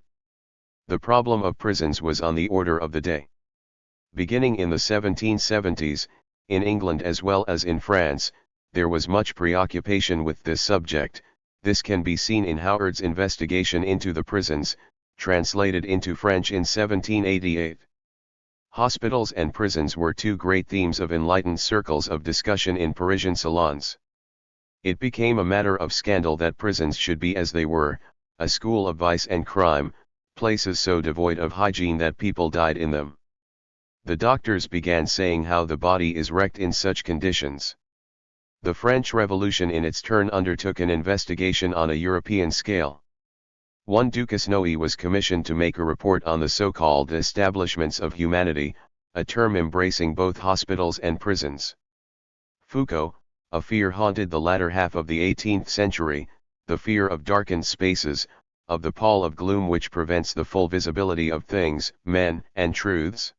The problem of prisons was on the order of the day. Beginning in the 1770s, in England as well as in France, there was much preoccupation with this subject. This can be seen in Howard's investigation into the prisons, translated into French in 1788. Hospitals and prisons were two great themes of enlightened circles of discussion in Parisian salons. It became a matter of scandal that prisons should be as they were, a school of vice and crime, places so devoid of hygiene that people died in them. The doctors began saying how the body is wrecked in such conditions. The French Revolution in its turn undertook an investigation on a European scale. One Duquesnoy was commissioned to make a report on the so-called establishments of humanity, a term embracing both hospitals and prisons. Foucault, a fear haunted the latter half of the 18th century, the fear of darkened spaces, of the pall of gloom which prevents the full visibility of things, men, and truths.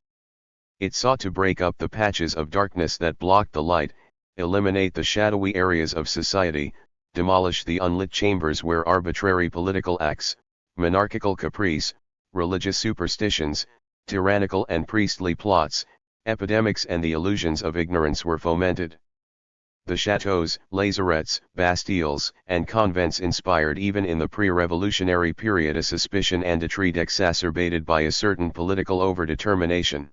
It sought to break up the patches of darkness that blocked the light, eliminate the shadowy areas of society, demolish the unlit chambers where arbitrary political acts, monarchical caprice, religious superstitions, tyrannical and priestly plots, epidemics and the illusions of ignorance were fomented. The chateaux, lazarettes, bastilles, and convents inspired even in the pre-revolutionary period a suspicion and hatred exacerbated by a certain political overdetermination.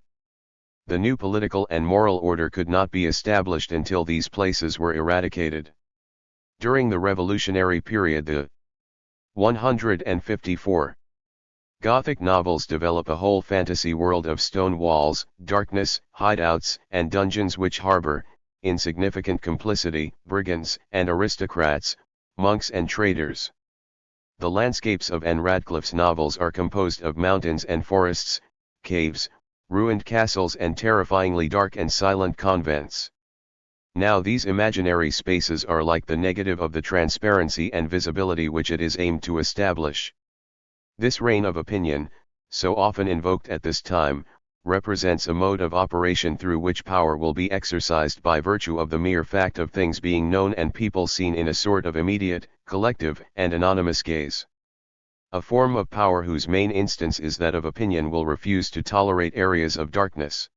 The new political and moral order could not be established until these places were eradicated. During the revolutionary period the 154 Gothic novels develop a whole fantasy world of stone walls, darkness, hideouts, and dungeons which harbor, in significant complicity, brigands and aristocrats, monks and traders. The landscapes of Anne Radcliffe's novels are composed of mountains and forests, caves, ruined castles and terrifyingly dark and silent convents. Now these imaginary spaces are like the negative of the transparency and visibility which it is aimed to establish. This reign of opinion, so often invoked at this time, represents a mode of operation through which power will be exercised by virtue of the mere fact of things being known and people seen in a sort of immediate, collective, and anonymous gaze. A form of power whose main instance is that of opinion will refuse to tolerate areas of darkness.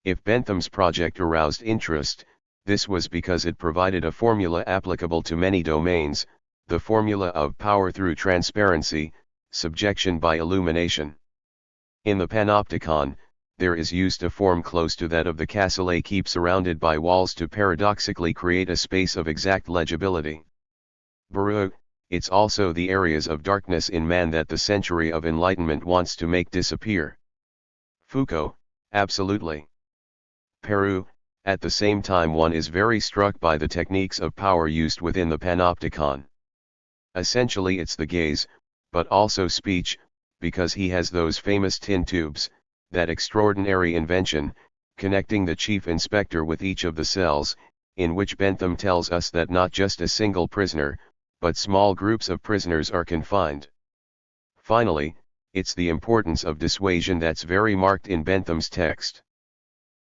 If Bentham's project aroused interest, this was because it provided a formula applicable to many domains, the formula of power through transparency, subjection by illumination. In the Panopticon, there is used a form close to that of the castellae keep surrounded by walls to paradoxically create a space of exact legibility. Baruch, it's also the areas of darkness in man that the century of enlightenment wants to make disappear. Foucault, absolutely. Peru, at the same time one is very struck by the techniques of power used within the Panopticon. Essentially it's the gaze, but also speech, because he has those famous tin tubes, that extraordinary invention, connecting the chief inspector with each of the cells, in which Bentham tells us that not just a single prisoner, but small groups of prisoners are confined. Finally, it's the importance of dissuasion that's very marked in Bentham's text.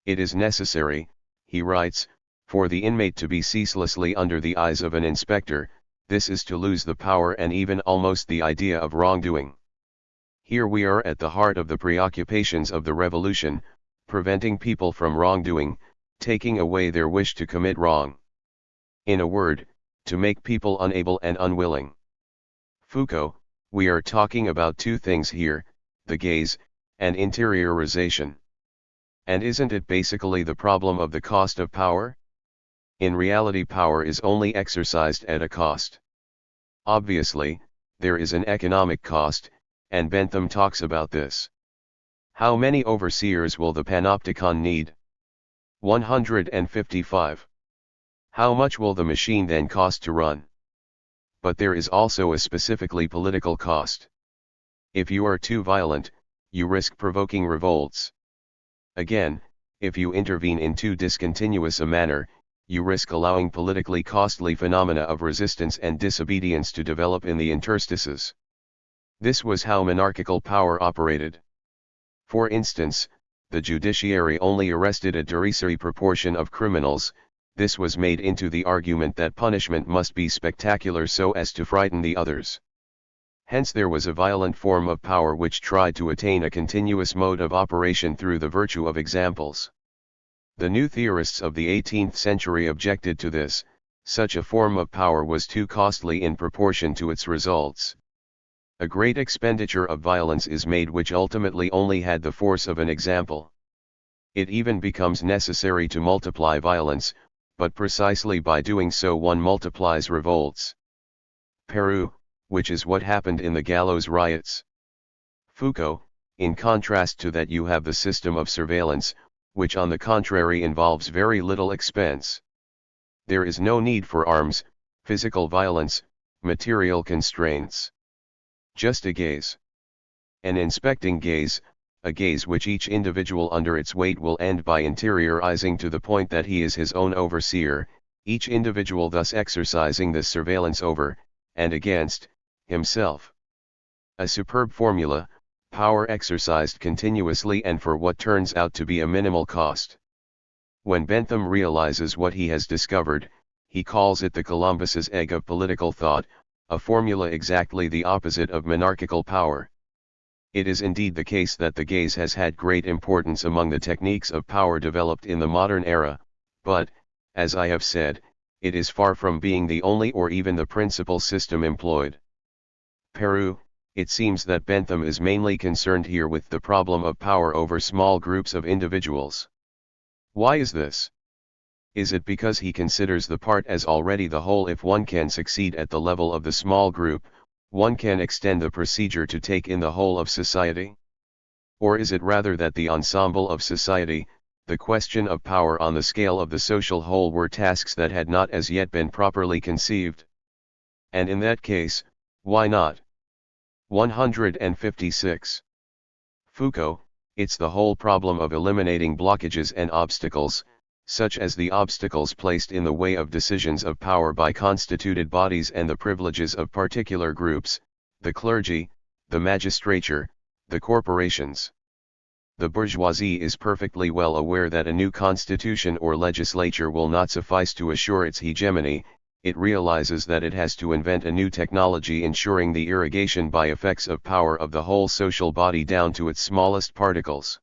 It is necessary, he writes, for the inmate to be ceaselessly under the eyes of an inspector, this is to lose the power and even almost the idea of wrongdoing. Here we are at the heart of the preoccupations of the revolution, preventing people from wrongdoing, taking away their wish to commit wrong. In a word, to make people unable and unwilling. Foucault, we are talking about two things here, the gaze, and interiorization. And isn't it basically the problem of the cost of power? In reality power is only exercised at a cost. Obviously, there is an economic cost, and Bentham talks about this. How many overseers will the Panopticon need? 155. How much will the machine then cost to run? But there is also a specifically political cost. If you are too violent, you risk provoking revolts. Again, if you intervene in too discontinuous a manner, you risk allowing politically costly phenomena of resistance and disobedience to develop in the interstices. This was how monarchical power operated. For instance, the judiciary only arrested a derisory proportion of criminals. This was made into the argument that punishment must be spectacular so as to frighten the others. Hence there was a violent form of power which tried to attain a continuous mode of operation through the virtue of examples. The new theorists of the 18th century objected to this. Such a form of power was too costly in proportion to its results. A great expenditure of violence is made which ultimately only had the force of an example. It even becomes necessary to multiply violence, but precisely by doing so one multiplies revolts. Peru, which is what happened in the gallows riots. Foucault, in contrast to that you have the system of surveillance, which on the contrary involves very little expense. There is no need for arms, physical violence, material constraints. Just a gaze. An inspecting gaze, a gaze which each individual under its weight will end by interiorizing to the point that he is his own overseer, each individual thus exercising this surveillance over, and against, himself. A superb formula, power exercised continuously and for what turns out to be a minimal cost. When Bentham realizes what he has discovered, he calls it the Columbus's egg of political thought, a formula exactly the opposite of monarchical power. It is indeed the case that the gaze has had great importance among the techniques of power developed in the modern era, but, as I have said, it is far from being the only or even the principal system employed. Peru, it seems that Bentham is mainly concerned here with the problem of power over small groups of individuals. Why is this? Is it because he considers the part as already the whole? If one can succeed at the level of the small group, one can extend the procedure to take in the whole of society? Or is it rather that the ensemble of society, the question of power on the scale of the social whole were tasks that had not as yet been properly conceived? And in that case, why not? 156. Foucault, it's the whole problem of eliminating blockages and obstacles, such as the obstacles placed in the way of decisions of power by constituted bodies and the privileges of particular groups, the clergy, the magistrature, The corporations. The bourgeoisie is perfectly well aware that a new constitution or legislature will not suffice to assure its hegemony. It realizes that it has to invent a new technology ensuring the irrigation by effects of power of the whole social body down to its smallest particles.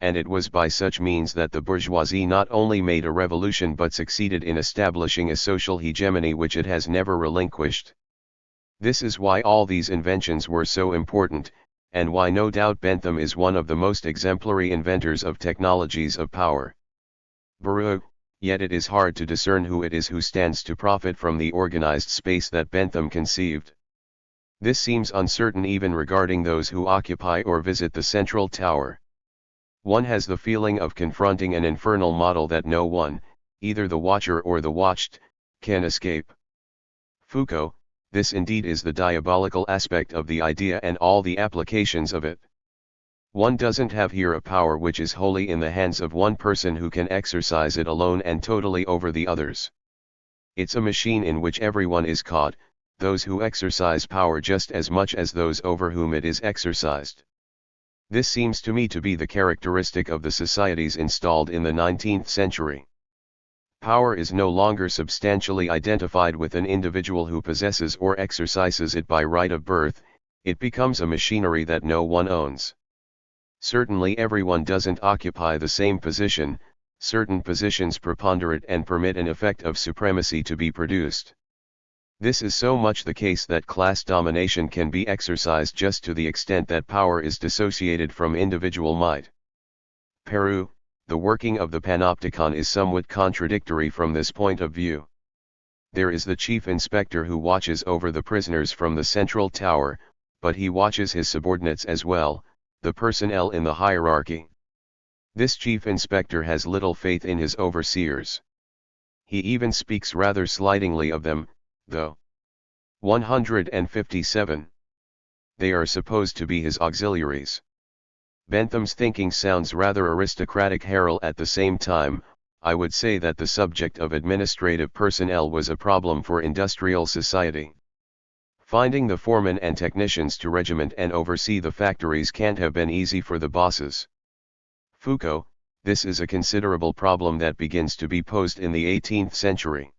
And it was by such means that the bourgeoisie not only made a revolution but succeeded in establishing a social hegemony which it has never relinquished. This is why all these inventions were so important, and why no doubt Bentham is one of the most exemplary inventors of technologies of power. Baruch, yet it is hard to discern who it is who stands to profit from the organized space that Bentham conceived. This seems uncertain even regarding those who occupy or visit the central tower. One has the feeling of confronting an infernal model that no one, either the watcher or the watched, can escape. Foucault, this indeed is the diabolical aspect of the idea and all the applications of it. One doesn't have here a power which is wholly in the hands of one person who can exercise it alone and totally over the others. It's a machine in which everyone is caught, those who exercise power just as much as those over whom it is exercised. This seems to me to be the characteristic of the societies installed in the 19th century. Power is no longer substantially identified with an individual who possesses or exercises it by right of birth, it becomes a machinery that no one owns. Certainly everyone doesn't occupy the same position, certain positions preponderate and permit an effect of supremacy to be produced. This is so much the case that class domination can be exercised just to the extent that power is dissociated from individual might. Peru, the working of the panopticon is somewhat contradictory from this point of view. There is the chief inspector who watches over the prisoners from the central tower, but he watches his subordinates as well, the personnel in the hierarchy. This chief inspector has little faith in his overseers. He even speaks rather slightingly of them, though. 157. They are supposed to be his auxiliaries. Bentham's thinking sounds rather aristocratic. Harrell at the same time, I would say that the subject of administrative personnel was a problem for industrial society. Finding the foremen and technicians to regiment and oversee the factories can't have been easy for the bosses. Foucault, this is a considerable problem that begins to be posed in the 18th century.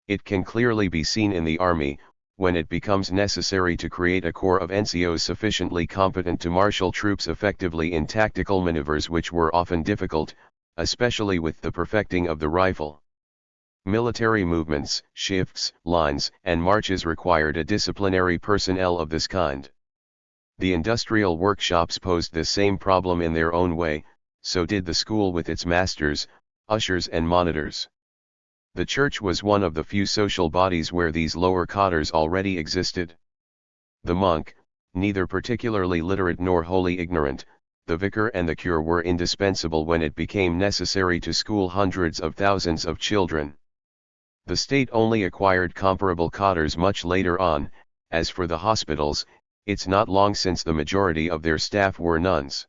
It can clearly be seen in the army, when it becomes necessary to create a corps of NCOs sufficiently competent to marshal troops effectively in tactical maneuvers which were often difficult, especially with the perfecting of the rifle. Military movements, shifts, lines, and marches required a disciplinary personnel of this kind. The industrial workshops posed this same problem in their own way, so did the school with its masters, ushers and monitors. The church was one of the few social bodies where these lower cadres already existed. The monk, neither particularly literate nor wholly ignorant, the vicar and the cure were indispensable when it became necessary to school hundreds of thousands of children. The state only acquired comparable cadres much later on. As for the hospitals, it's not long since the majority of their staff were nuns.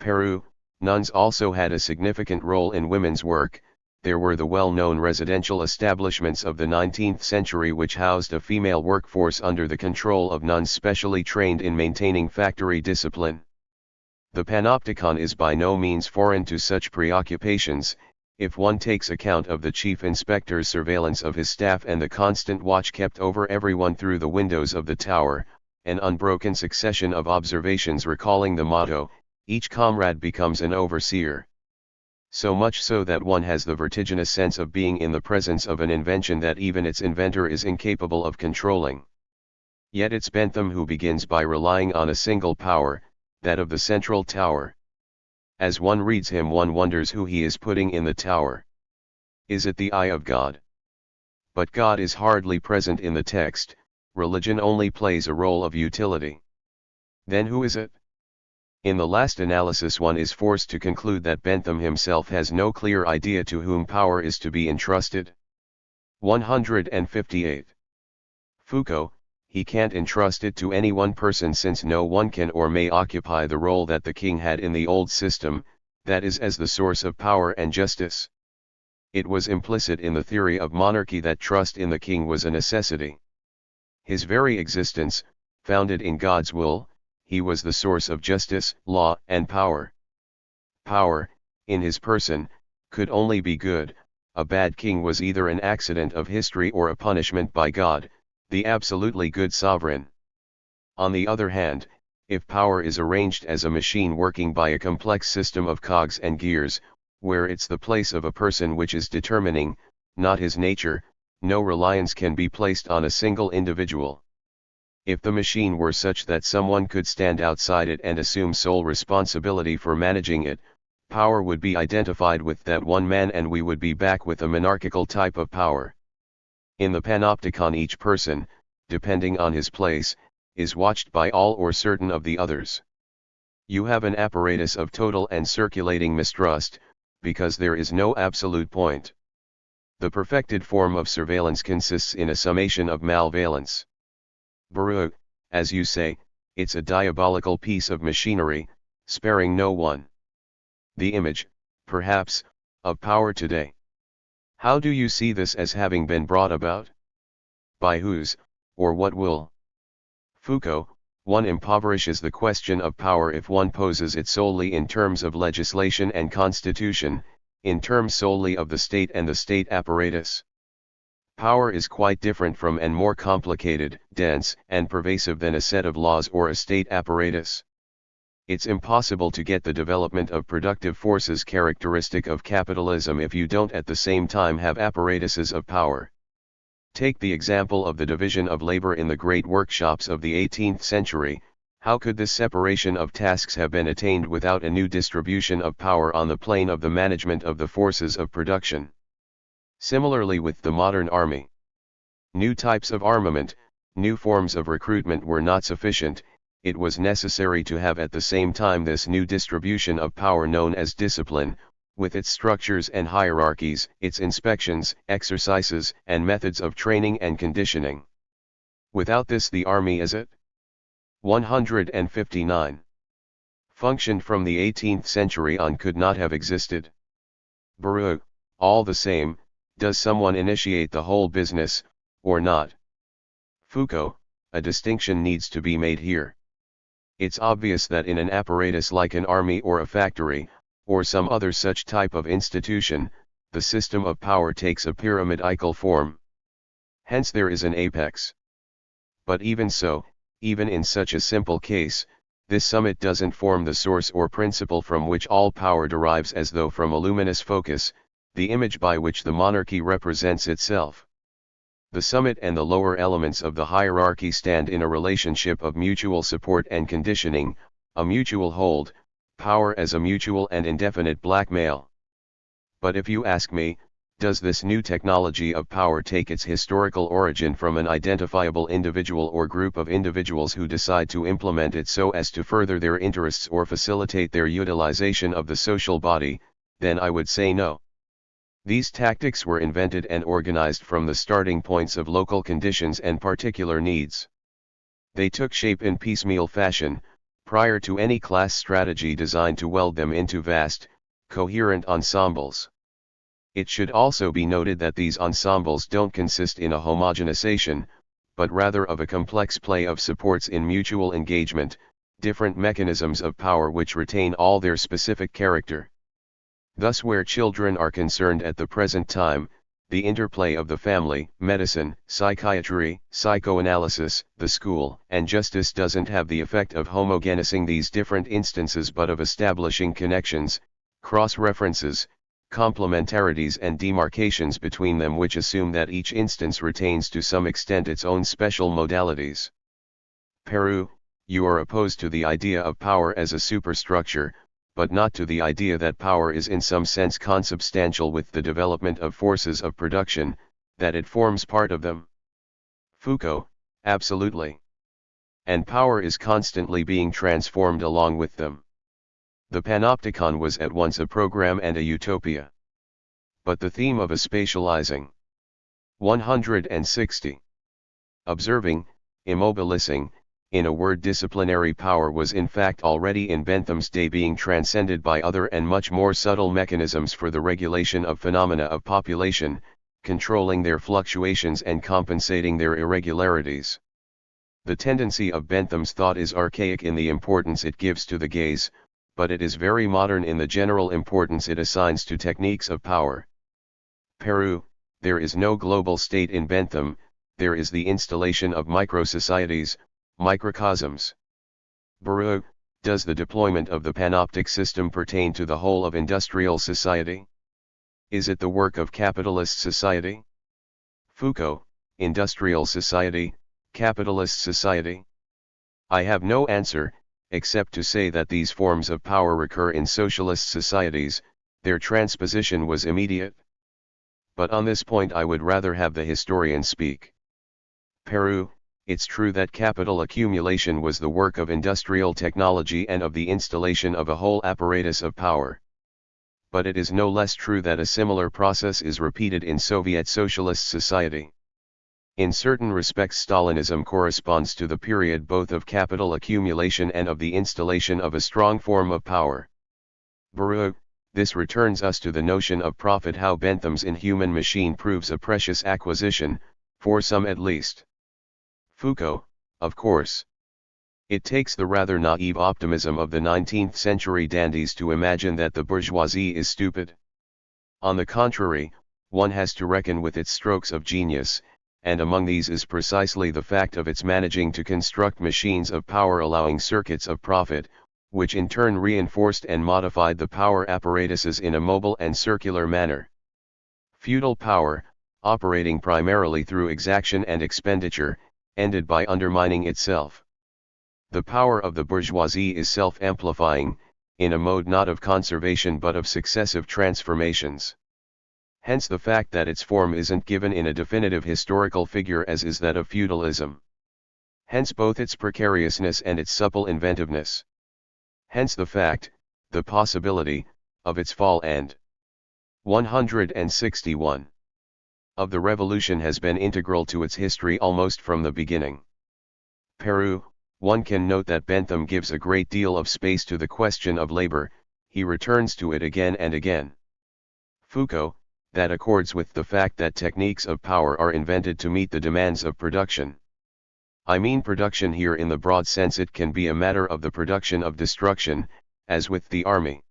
Peru, nuns also had a significant role in women's work. There were the well-known residential establishments of the 19th century which housed a female workforce under the control of nuns specially trained in maintaining factory discipline. The panopticon is by no means foreign to such preoccupations, if one takes account of the chief inspector's surveillance of his staff and the constant watch kept over everyone through the windows of the tower, an unbroken succession of observations recalling the motto, "Each comrade becomes an overseer." So much so that one has the vertiginous sense of being in the presence of an invention that even its inventor is incapable of controlling. Yet it's Bentham who begins by relying on a single power, that of the central tower. As one reads him one wonders who he is putting in the tower. Is it the eye of God? But God is hardly present in the text, religion only plays a role of utility. Then who is it? In the last analysis one is forced to conclude that Bentham himself has no clear idea to whom power is to be entrusted. 158. Foucault, he can't entrust it to any one person since no one can or may occupy the role that the king had in the old system, that is as the source of power and justice. It was implicit in the theory of monarchy that trust in the king was a necessity. His very existence, founded in God's will, he was the source of justice, law, and power. Power, in his person, could only be good. A bad king was either an accident of history or a punishment by God, the absolutely good sovereign. On the other hand, if power is arranged as a machine working by a complex system of cogs and gears, where it's the place of a person which is determining, not his nature, no reliance can be placed on a single individual. If the machine were such that someone could stand outside it and assume sole responsibility for managing it, power would be identified with that one man and we would be back with a monarchical type of power. In the panopticon, each person, depending on his place, is watched by all or certain of the others. You have an apparatus of total and circulating mistrust, because there is no absolute point. The perfected form of surveillance consists in a summation of malveillance. Baruch, as you say, it's a diabolical piece of machinery, sparing no one. The image, perhaps, of power today. How do you see this as having been brought about? By whose, or what will? Foucault, one impoverishes the question of power if one poses it solely in terms of legislation and constitution, in terms solely of the state and the state apparatus. Power is quite different from and more complicated, dense, and pervasive than a set of laws or a state apparatus. It's impossible to get the development of productive forces characteristic of capitalism if you don't at the same time have apparatuses of power. Take the example of the division of labor in the great workshops of the 18th century. How could this separation of tasks have been attained without a new distribution of power on the plane of the management of the forces of production? Similarly with the modern army. New types of armament, new forms of recruitment were not sufficient. It was necessary to have at the same time this new distribution of power known as discipline, with its structures and hierarchies, its inspections, exercises, and methods of training and conditioning. Without this the army as it 159 functioned from the 18th century on could not have existed. Baruch, all the same, does someone initiate the whole business, or not? Foucault, a distinction needs to be made here. It's obvious that in an apparatus like an army or a factory, or some other such type of institution, the system of power takes a pyramidal form. Hence there is an apex. But even so, even in such a simple case, this summit doesn't form the source or principle from which all power derives as though from a luminous focus, the image by which the monarchy represents itself. The summit and the lower elements of the hierarchy stand in a relationship of mutual support and conditioning, a mutual hold, power as a mutual and indefinite blackmail. But if you ask me, does this new technology of power take its historical origin from an identifiable individual or group of individuals who decide to implement it so as to further their interests or facilitate their utilization of the social body, then I would say no. These tactics were invented and organized from the starting points of local conditions and particular needs. They took shape in piecemeal fashion, prior to any class strategy designed to weld them into vast, coherent ensembles. It should also be noted that these ensembles don't consist in a homogenization, but rather of a complex play of supports in mutual engagement, different mechanisms of power which retain all their specific character. Thus where children are concerned at the present time, the interplay of the family, medicine, psychiatry, psychoanalysis, the school, and justice doesn't have the effect of homogenizing these different instances but of establishing connections, cross-references, complementarities and demarcations between them which assume that each instance retains to some extent its own special modalities. Peru, you are opposed to the idea of power as a superstructure, but not to the idea that power is in some sense consubstantial with the development of forces of production, that it forms part of them. Foucault, absolutely. And power is constantly being transformed along with them. The panopticon was at once a program and a utopia. But the theme of a spatializing 160. Observing, immobilizing, in a word disciplinary power was in fact already in Bentham's day being transcended by other and much more subtle mechanisms for the regulation of phenomena of population, controlling their fluctuations and compensating their irregularities. The tendency of Bentham's thought is archaic in the importance it gives to the gaze, but it is very modern in the general importance it assigns to techniques of power. Peru, there is no global state in Bentham, there is the installation of micro-societies, microcosms. Baru, does the deployment of the panoptic system pertain to the whole of industrial society? Is it the work of capitalist society? Foucault, industrial society, capitalist society? I have no answer, except to say that these forms of power recur in socialist societies, their transposition was immediate. But on this point I would rather have the historian speak. Peru, it's true that capital accumulation was the work of industrial technology and of the installation of a whole apparatus of power. But it is no less true that a similar process is repeated in Soviet socialist society. In certain respects Stalinism corresponds to the period both of capital accumulation and of the installation of a strong form of power. Baruch, this returns us to the notion of profit. How Bentham's inhuman machine proves a precious acquisition, for some at least. Foucault, of course. It takes the rather naive optimism of the 19th century dandies to imagine that the bourgeoisie is stupid. On the contrary, one has to reckon with its strokes of genius, and among these is precisely the fact of its managing to construct machines of power allowing circuits of profit, which in turn reinforced and modified the power apparatuses in a mobile and circular manner. Feudal power, operating primarily through exaction and expenditure, ended by undermining itself. The power of the bourgeoisie is self-amplifying, in a mode not of conservation but of successive transformations. Hence the fact that its form isn't given in a definitive historical figure as is that of feudalism. Hence both its precariousness and its supple inventiveness. Hence the fact, the possibility, of its fall and 161 of the revolution has been integral to its history almost from the beginning. Peru, one can note that Bentham gives a great deal of space to the question of labor, he returns to it again and again. Foucault, that accords with the fact that techniques of power are invented to meet the demands of production. I mean production here in the broad sense. It can be a matter of the production of destruction, as with the army.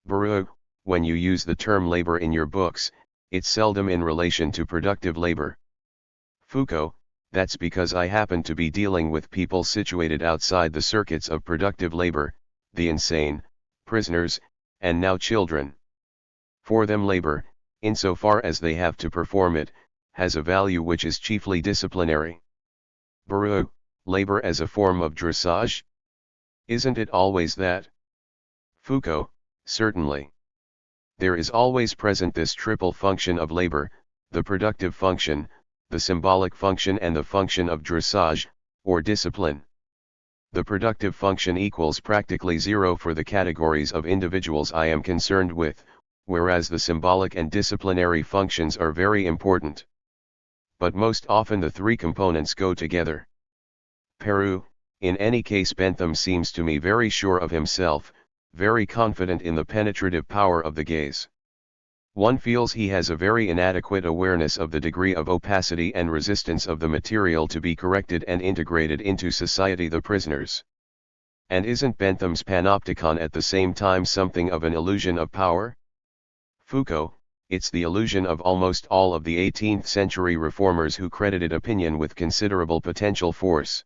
Baruch, when you use the term labor in your books, it's seldom in relation to productive labor. Foucault, that's because I happen to be dealing with people situated outside the circuits of productive labor, the insane, prisoners, and now children. For them labor, insofar as they have to perform it, has a value which is chiefly disciplinary. Baruch, labor as a form of dressage? Isn't it always that? Foucault, certainly. There is always present this triple function of labor, the productive function, the symbolic function and the function of dressage, or discipline. The productive function equals practically zero for the categories of individuals I am concerned with, whereas the symbolic and disciplinary functions are very important. But most often the three components go together. Peru, in any case Bentham seems to me very sure of himself, very confident in the penetrative power of the gaze. One feels he has a very inadequate awareness of the degree of opacity and resistance of the material to be corrected and integrated into society, the prisoners. And isn't Bentham's panopticon at the same time something of an illusion of power? Foucault, it's the illusion of almost all of the 18th century reformers who credited opinion with considerable potential force.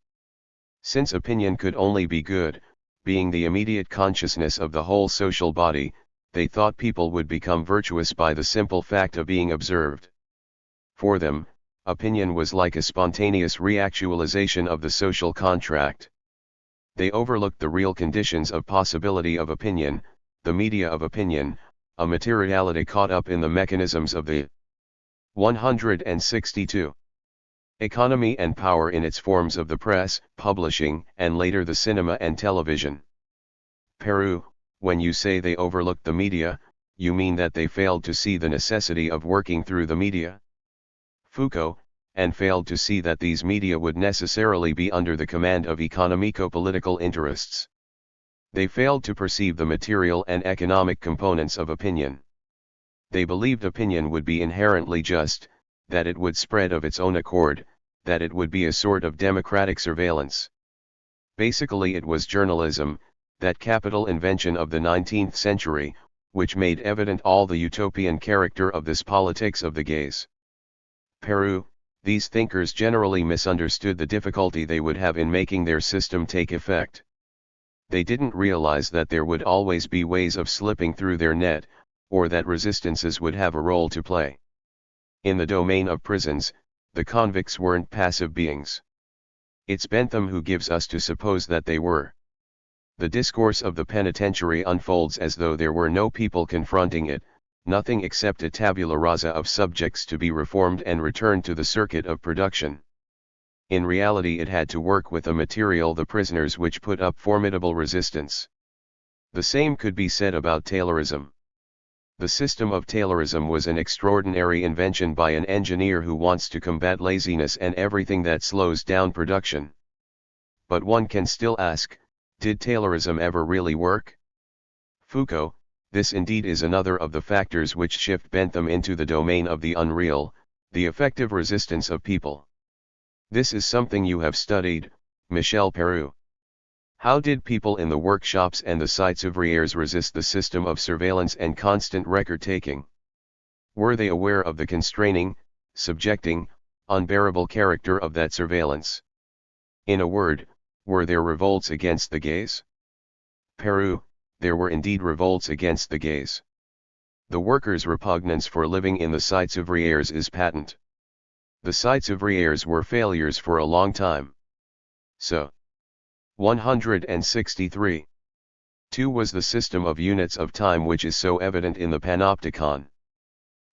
Since opinion could only be good, being the immediate consciousness of the whole social body, they thought people would become virtuous by the simple fact of being observed. For them, opinion was like a spontaneous reactualization of the social contract. They overlooked the real conditions of possibility of opinion, the media of opinion, a materiality caught up in the mechanisms of the 162. Economy and power in its forms of the press, publishing, and later the cinema and television. Peru, when you say they overlooked the media, you mean that they failed to see the necessity of working through the media? Foucault, and failed to see that these media would necessarily be under the command of economico-political interests. They failed to perceive the material and economic components of opinion. They believed opinion would be inherently just, that it would spread of its own accord, that it would be a sort of democratic surveillance. Basically it was journalism, that capital invention of the 19th century, which made evident all the utopian character of this politics of the gaze. Peru, these thinkers generally misunderstood the difficulty they would have in making their system take effect. They didn't realize that there would always be ways of slipping through their net, or that resistances would have a role to play. In the domain of prisons, the convicts weren't passive beings. It's Bentham who gives us to suppose that they were. The discourse of the penitentiary unfolds as though there were no people confronting it, nothing except a tabula rasa of subjects to be reformed and returned to the circuit of production. In reality it had to work with a material, the prisoners, which put up formidable resistance. The same could be said about Taylorism. The system of Taylorism was an extraordinary invention by an engineer who wants to combat laziness and everything that slows down production. But one can still ask, did Taylorism ever really work? Foucault, this indeed is another of the factors which shift Bentham into the domain of the unreal, the effective resistance of people. This is something you have studied, Michel Peru. How did people in the workshops and the sites ouvriers resist the system of surveillance and constant record-taking? Were they aware of the constraining, subjecting, unbearable character of that surveillance? In a word, were there revolts against the gaze? Peru, there were indeed revolts against the gaze. The workers' repugnance for living in the sites ouvriers is patent. The sites ouvriers were failures for a long time. So, 163. 2 was the system of units of time which is so evident in the Panopticon.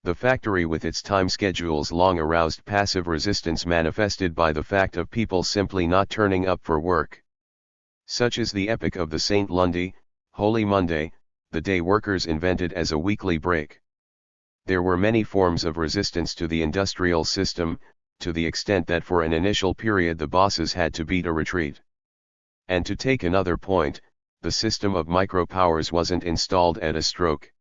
The factory with its time schedules long aroused passive resistance manifested by the fact of people simply not turning up for work. Such is the epic of the Saint Lundy, Holy Monday, the day workers invented as a weekly break. There were many forms of resistance to the industrial system, to the extent that for an initial period the bosses had to beat a retreat. And to take another point, the system of micropowers wasn't installed at a stroke.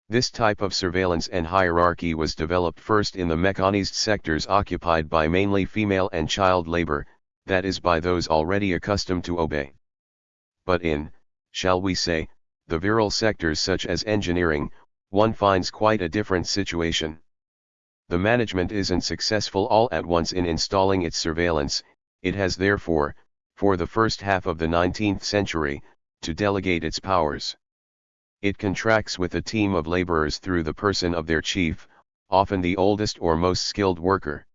This type of surveillance and hierarchy was developed first in the mechanized sectors occupied by mainly female and child labor, that is by those already accustomed to obey. But in, shall we say, the virile sectors such as engineering, one finds quite a different situation. The management isn't successful all at once in installing its surveillance, it has therefore, for the first half of the 19th century, to delegate its powers. It contracts with a team of laborers through the person of their chief, often the oldest or most skilled worker.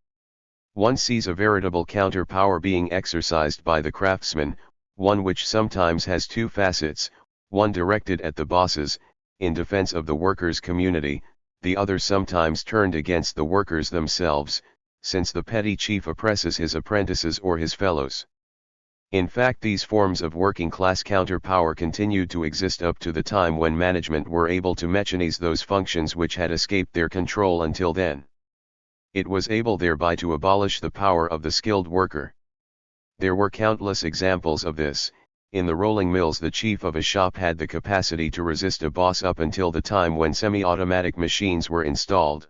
One sees a veritable counter-power being exercised by the craftsman, one which sometimes has two facets, one directed at the bosses, in defense of the workers' community, the other sometimes turned against the workers themselves, since the petty chief oppresses his apprentices or his fellows. In fact, these forms of working-class counter-power continued to exist up to the time when management were able to mechanize those functions which had escaped their control until then. It was able thereby to abolish the power of the skilled worker. There were countless examples of this. In the rolling mills, the chief of a shop had the capacity to resist a boss up until the time when semi-automatic machines were installed.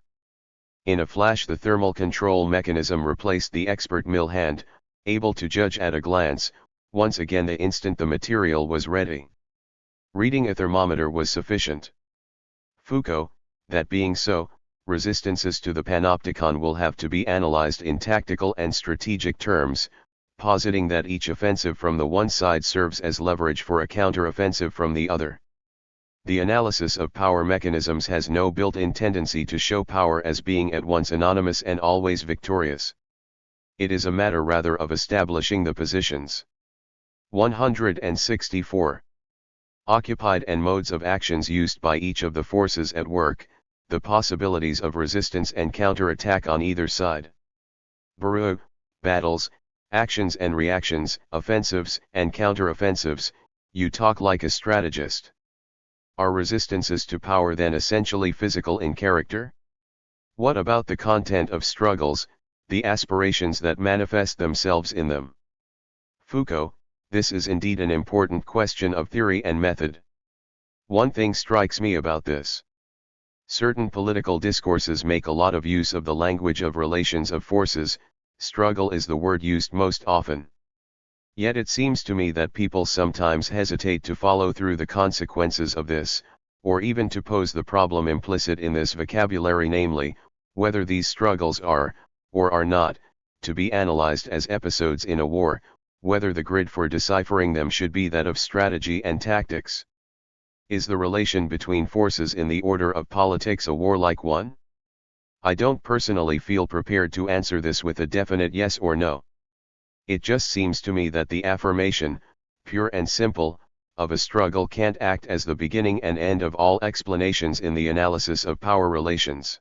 In a flash, the thermal control mechanism replaced the expert mill hand, able to judge at a glance, once again the instant the material was ready. Reading a thermometer was sufficient. Foucault, that being so, resistances to the Panopticon will have to be analyzed in tactical and strategic terms, positing that each offensive from the one side serves as leverage for a counter-offensive from the other. The analysis of power mechanisms has no built-in tendency to show power as being at once anonymous and always victorious. It is a matter rather of establishing the positions. 164. Occupied and modes of actions used by each of the forces at work, the possibilities of resistance and counter-attack on either side. Battles, battles, actions and reactions, offensives and counter-offensives, you talk like a strategist. Are resistances to power then essentially physical in character? What about the content of struggles, the aspirations that manifest themselves in them? Foucault, this is indeed an important question of theory and method. One thing strikes me about this. Certain political discourses make a lot of use of the language of relations of forces, struggle is the word used most often. Yet it seems to me that people sometimes hesitate to follow through the consequences of this, or even to pose the problem implicit in this vocabulary, namely, whether these struggles are, or are not, to be analyzed as episodes in a war, whether the grid for deciphering them should be that of strategy and tactics. Is the relation between forces in the order of politics a warlike one? I don't personally feel prepared to answer this with a definite yes or no. It just seems to me that the affirmation, pure and simple, of a struggle can't act as the beginning and end of all explanations in the analysis of power relations.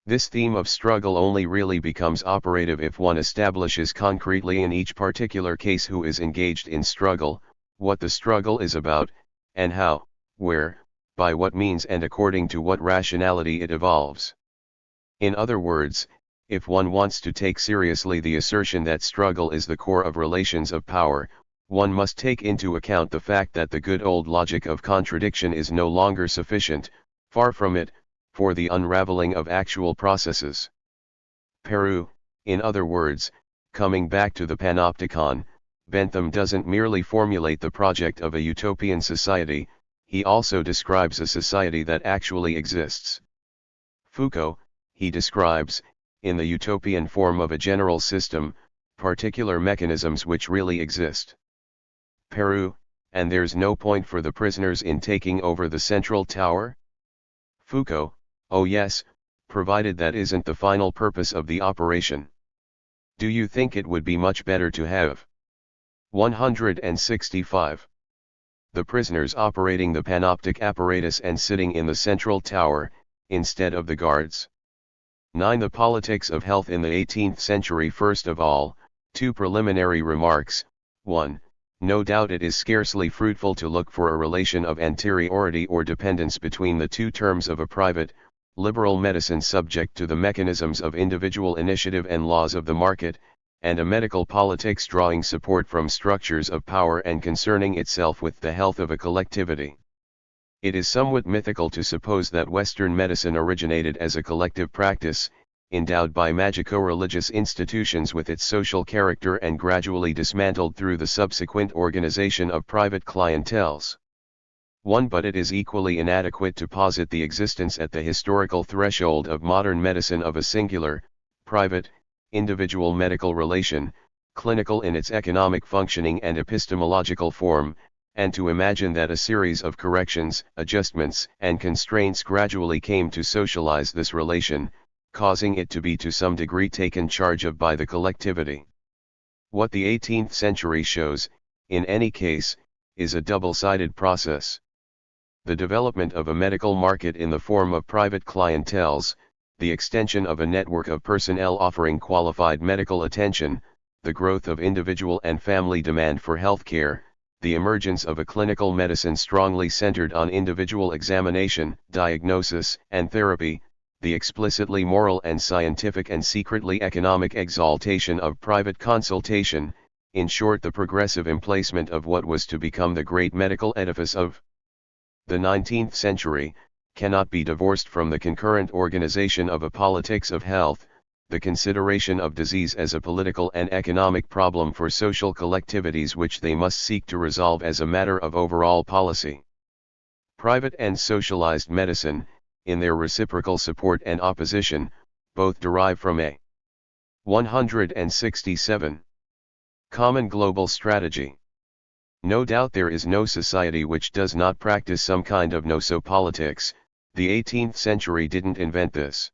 This theme of struggle only really becomes operative if one establishes concretely in each particular case who is engaged in struggle, what the struggle is about, and how, where, by what means and according to what rationality it evolves. In other words, if one wants to take seriously the assertion that struggle is the core of relations of power, one must take into account the fact that the good old logic of contradiction is no longer sufficient, far from it, for the unraveling of actual processes. Peru, in other words, coming back to the panopticon, Bentham doesn't merely formulate the project of a utopian society, he also describes a society that actually exists. Foucault, he describes, in the utopian form of a general system, particular mechanisms which really exist. Peru, and there's no point for the prisoners in taking over the central tower? Foucault, oh yes, provided that isn't the final purpose of the operation. Do you think it would be much better to have 165. The prisoners operating the panoptic apparatus and sitting in the central tower, instead of the guards? 9. The politics of health in the 18th century. First of all, two preliminary remarks. 1. No doubt it is scarcely fruitful to look for a relation of anteriority or dependence between the two terms of a private, liberal medicine subject to the mechanisms of individual initiative and laws of the market, and a medical politics drawing support from structures of power and concerning itself with the health of a collectivity. It is somewhat mythical to suppose that Western medicine originated as a collective practice, endowed by magico-religious institutions with its social character and gradually dismantled through the subsequent organization of private clienteles. 1. But it is equally inadequate to posit the existence at the historical threshold of modern medicine of a singular, private, individual medical relation, clinical in its economic functioning and epistemological form, and to imagine that a series of corrections, adjustments, and constraints gradually came to socialize this relation, causing it to be to some degree taken charge of by the collectivity. What the 18th century shows, in any case, is a double-sided process. The development of a medical market in the form of private clienteles, the extension of a network of personnel offering qualified medical attention, the growth of individual and family demand for healthcare, the emergence of a clinical medicine strongly centered on individual examination, diagnosis, and therapy, the explicitly moral and scientific and secretly economic exaltation of private consultation, in short the progressive emplacement of what was to become the great medical edifice of the 19th century, cannot be divorced from the concurrent organization of a politics of health, the consideration of disease as a political and economic problem for social collectivities which they must seek to resolve as a matter of overall policy. Private and socialized medicine, in their reciprocal support and opposition, both derive from a 167. Common global strategy. No doubt there is no society which does not practice some kind of nosopolitics. The 18th century didn't invent this.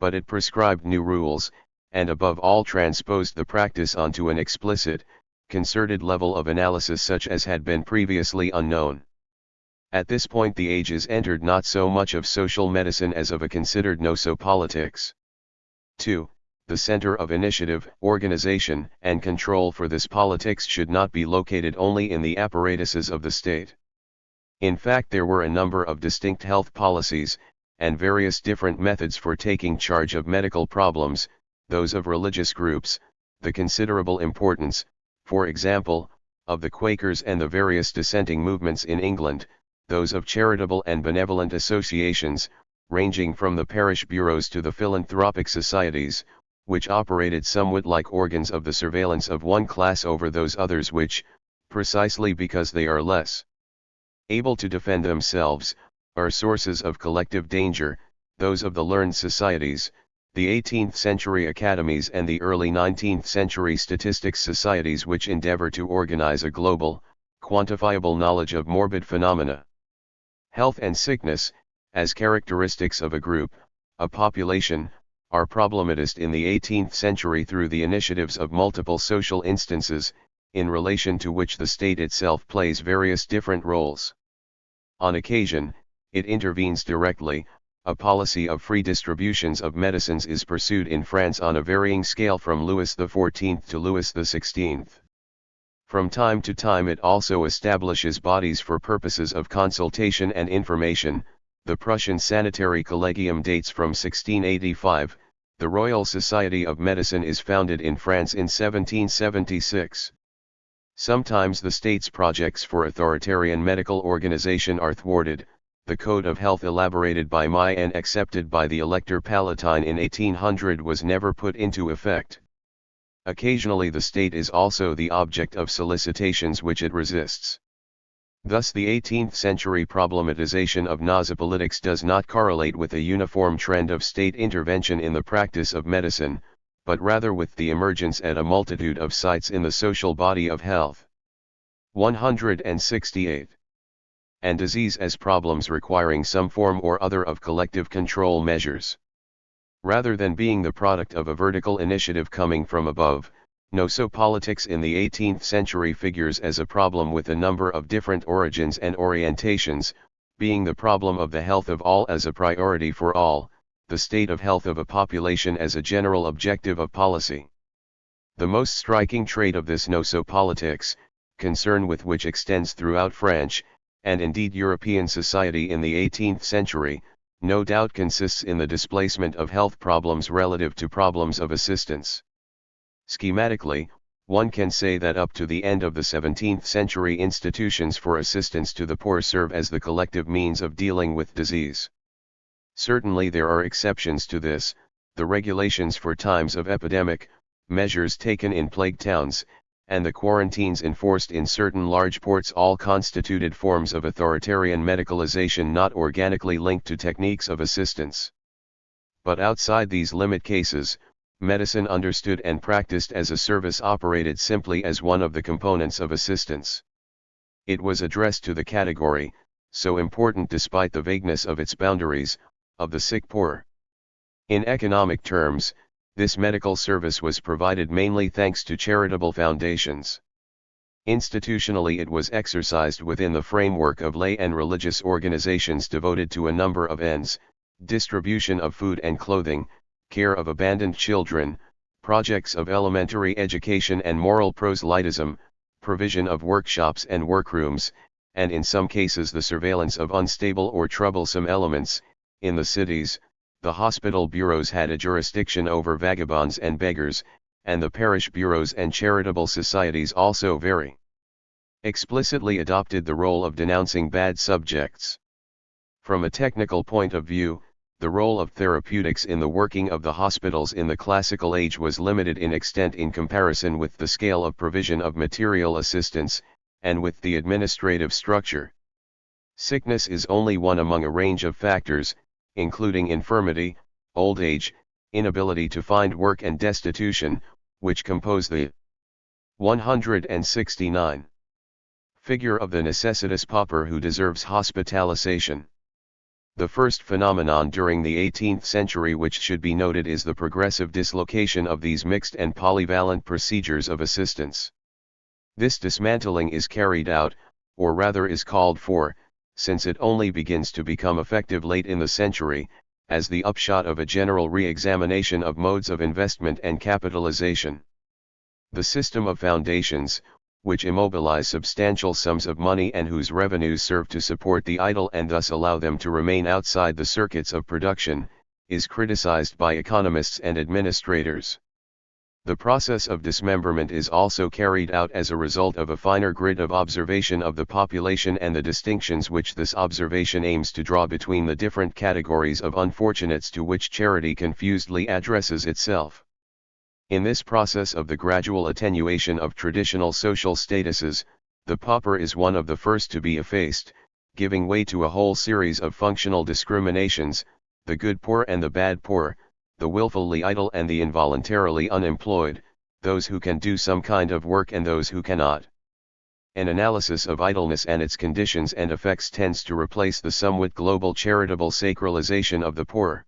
But it prescribed new rules, and above all transposed the practice onto an explicit, concerted level of analysis such as had been previously unknown. At this point the age is entered not so much of social medicine as of a considered nosopolitics. 2. The center of initiative, organization, and control for this politics should not be located only in the apparatuses of the state. In fact, there were a number of distinct health policies, and various different methods for taking charge of medical problems, those of religious groups, the considerable importance, for example, of the Quakers and the various dissenting movements in England, those of charitable and benevolent associations, ranging from the parish bureaus to the philanthropic societies, which operated somewhat like organs of the surveillance of one class over those others which, precisely because they are less able to defend themselves, are sources of collective danger, those of the learned societies, the 18th century academies and the early 19th century statistics societies which endeavor to organize a global, quantifiable knowledge of morbid phenomena. Health and sickness, as characteristics of a group, a population, are problematized in the 18th century through the initiatives of multiple social instances, in relation to which the state itself plays various different roles. On occasion, it intervenes directly. A policy of free distributions of medicines is pursued in France on a varying scale from Louis XIV to Louis XVI. From time to time it also establishes bodies for purposes of consultation and information. The Prussian Sanitary Collegium dates from 1685, the Royal Society of Medicine is founded in France in 1776. Sometimes the state's projects for authoritarian medical organization are thwarted. The Code of Health elaborated by May and accepted by the Elector Palatine in 1800 was never put into effect. Occasionally the state is also the object of solicitations which it resists. Thus the 18th century problematization of nospolitics does not correlate with a uniform trend of state intervention in the practice of medicine, but rather with the emergence at a multitude of sites in the social body of health. 168. And disease as problems requiring some form or other of collective control measures. Rather than being the product of a vertical initiative coming from above, nosopolitics in the 18th century figures as a problem with a number of different origins and orientations, being the problem of the health of all as a priority for all, the state of health of a population as a general objective of policy. The most striking trait of this nosopolitics, concern with which extends throughout French, and indeed European society in the 18th century, no doubt consists in the displacement of health problems relative to problems of assistance. Schematically, one can say that up to the end of the 17th century institutions for assistance to the poor serve as the collective means of dealing with disease. Certainly there are exceptions to this, the regulations for times of epidemic, measures taken in plague towns, and the quarantines enforced in certain large ports all constituted forms of authoritarian medicalization not organically linked to techniques of assistance. But outside these limit cases, medicine understood and practiced as a service operated simply as one of the components of assistance. It was addressed to the category, so important despite the vagueness of its boundaries, of the sick poor. In economic terms, this medical service was provided mainly thanks to charitable foundations. Institutionally it was exercised within the framework of lay and religious organizations devoted to a number of ends: distribution of food and clothing, care of abandoned children, projects of elementary education and moral proselytism, provision of workshops and workrooms, and in some cases the surveillance of unstable or troublesome elements. In the cities, the hospital bureaus had a jurisdiction over vagabonds and beggars, and the parish bureaus and charitable societies also very explicitly adopted the role of denouncing bad subjects. From a technical point of view, the role of therapeutics in the working of the hospitals in the classical age was limited in extent in comparison with the scale of provision of material assistance, and with the administrative structure. Sickness is only one among a range of factors, including infirmity, old age, inability to find work and destitution, which compose the 169 figure of the necessitous pauper who deserves hospitalization. The first phenomenon during the 18th century which should be noted is the progressive dislocation of these mixed and polyvalent procedures of assistance. This dismantling is carried out, or rather is called for, since it only begins to become effective late in the century, as the upshot of a general re-examination of modes of investment and capitalization. The system of foundations, which immobilize substantial sums of money and whose revenues serve to support the idle and thus allow them to remain outside the circuits of production, is criticized by economists and administrators. The process of dismemberment is also carried out as a result of a finer grid of observation of the population and the distinctions which this observation aims to draw between the different categories of unfortunates to which charity confusedly addresses itself. In this process of the gradual attenuation of traditional social statuses, the pauper is one of the first to be effaced, giving way to a whole series of functional discriminations, the good poor and the bad poor, the willfully idle and the involuntarily unemployed, those who can do some kind of work and those who cannot. An analysis of idleness and its conditions and effects tends to replace the somewhat global charitable sacralization of the poor.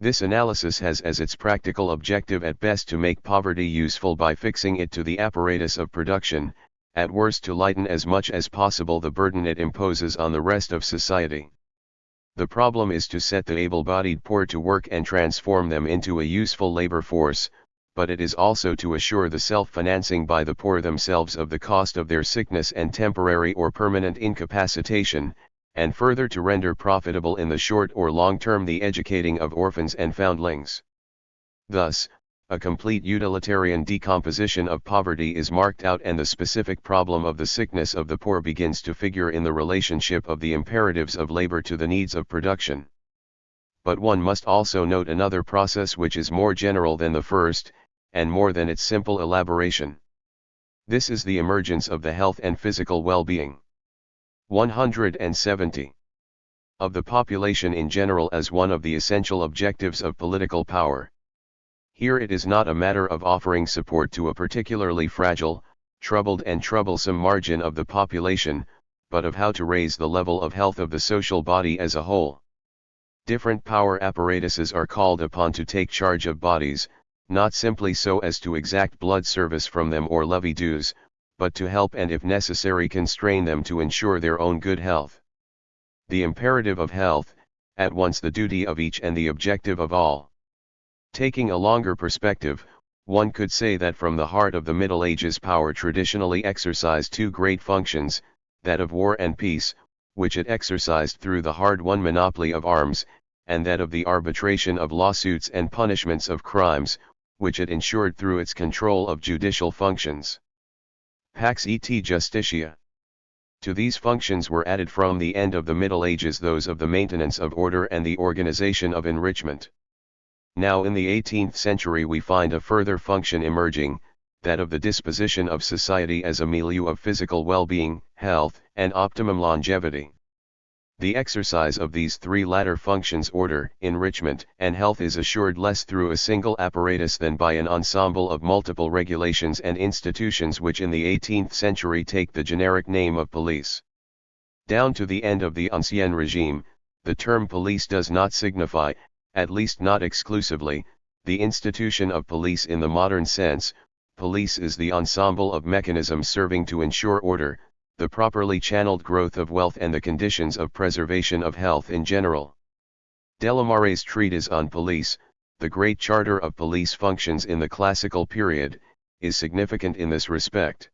This analysis has as its practical objective at best to make poverty useful by fixing it to the apparatus of production, at worst to lighten as much as possible the burden it imposes on the rest of society. The problem is to set the able-bodied poor to work and transform them into a useful labor force, but it is also to assure the self-financing by the poor themselves of the cost of their sickness and temporary or permanent incapacitation, and further to render profitable in the short or long term the educating of orphans and foundlings. Thus, a complete utilitarian decomposition of poverty is marked out and the specific problem of the sickness of the poor begins to figure in the relationship of the imperatives of labor to the needs of production. But one must also note another process which is more general than the first, and more than its simple elaboration. This is the emergence of the health and physical well-being. 170. Of the population in general as one of the essential objectives of political power. Here it is not a matter of offering support to a particularly fragile, troubled and troublesome margin of the population, but of how to raise the level of health of the social body as a whole. Different power apparatuses are called upon to take charge of bodies, not simply so as to exact blood service from them or levy dues, but to help and if necessary constrain them to ensure their own good health. The imperative of health, at once the duty of each and the objective of all. Taking a longer perspective, one could say that from the heart of the Middle Ages power traditionally exercised two great functions, that of war and peace, which it exercised through the hard-won monopoly of arms, and that of the arbitration of lawsuits and punishments of crimes, which it ensured through its control of judicial functions. Pax et Justitia. To these functions were added from the end of the Middle Ages those of the maintenance of order and the organization of enrichment. Now in the 18th century we find a further function emerging, that of the disposition of society as a milieu of physical well-being, health, and optimum longevity. The exercise of these three latter functions, order, enrichment, and health, is assured less through a single apparatus than by an ensemble of multiple regulations and institutions which in the 18th century take the generic name of police. Down to the end of the Ancien Regime, the term police does not signify, at least not exclusively, the institution of police in the modern sense. Police is the ensemble of mechanisms serving to ensure order, the properly channeled growth of wealth and the conditions of preservation of health in general. Delamare's treatise on police, the great charter of police functions in the classical period, is significant in this respect.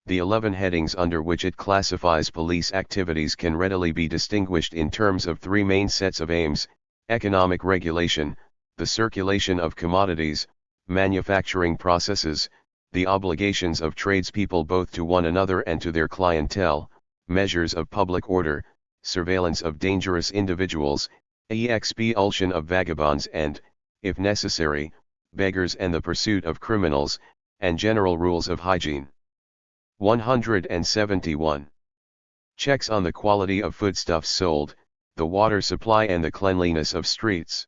The 11 headings under which it classifies police activities can readily be distinguished in terms of three main sets of aims: economic regulation, the circulation of commodities, manufacturing processes, the obligations of tradespeople both to one another and to their clientele, measures of public order, surveillance of dangerous individuals, expulsion of vagabonds and, if necessary, beggars and the pursuit of criminals, and general rules of hygiene. 171. Checks on the quality of foodstuffs sold, the water supply and the cleanliness of streets.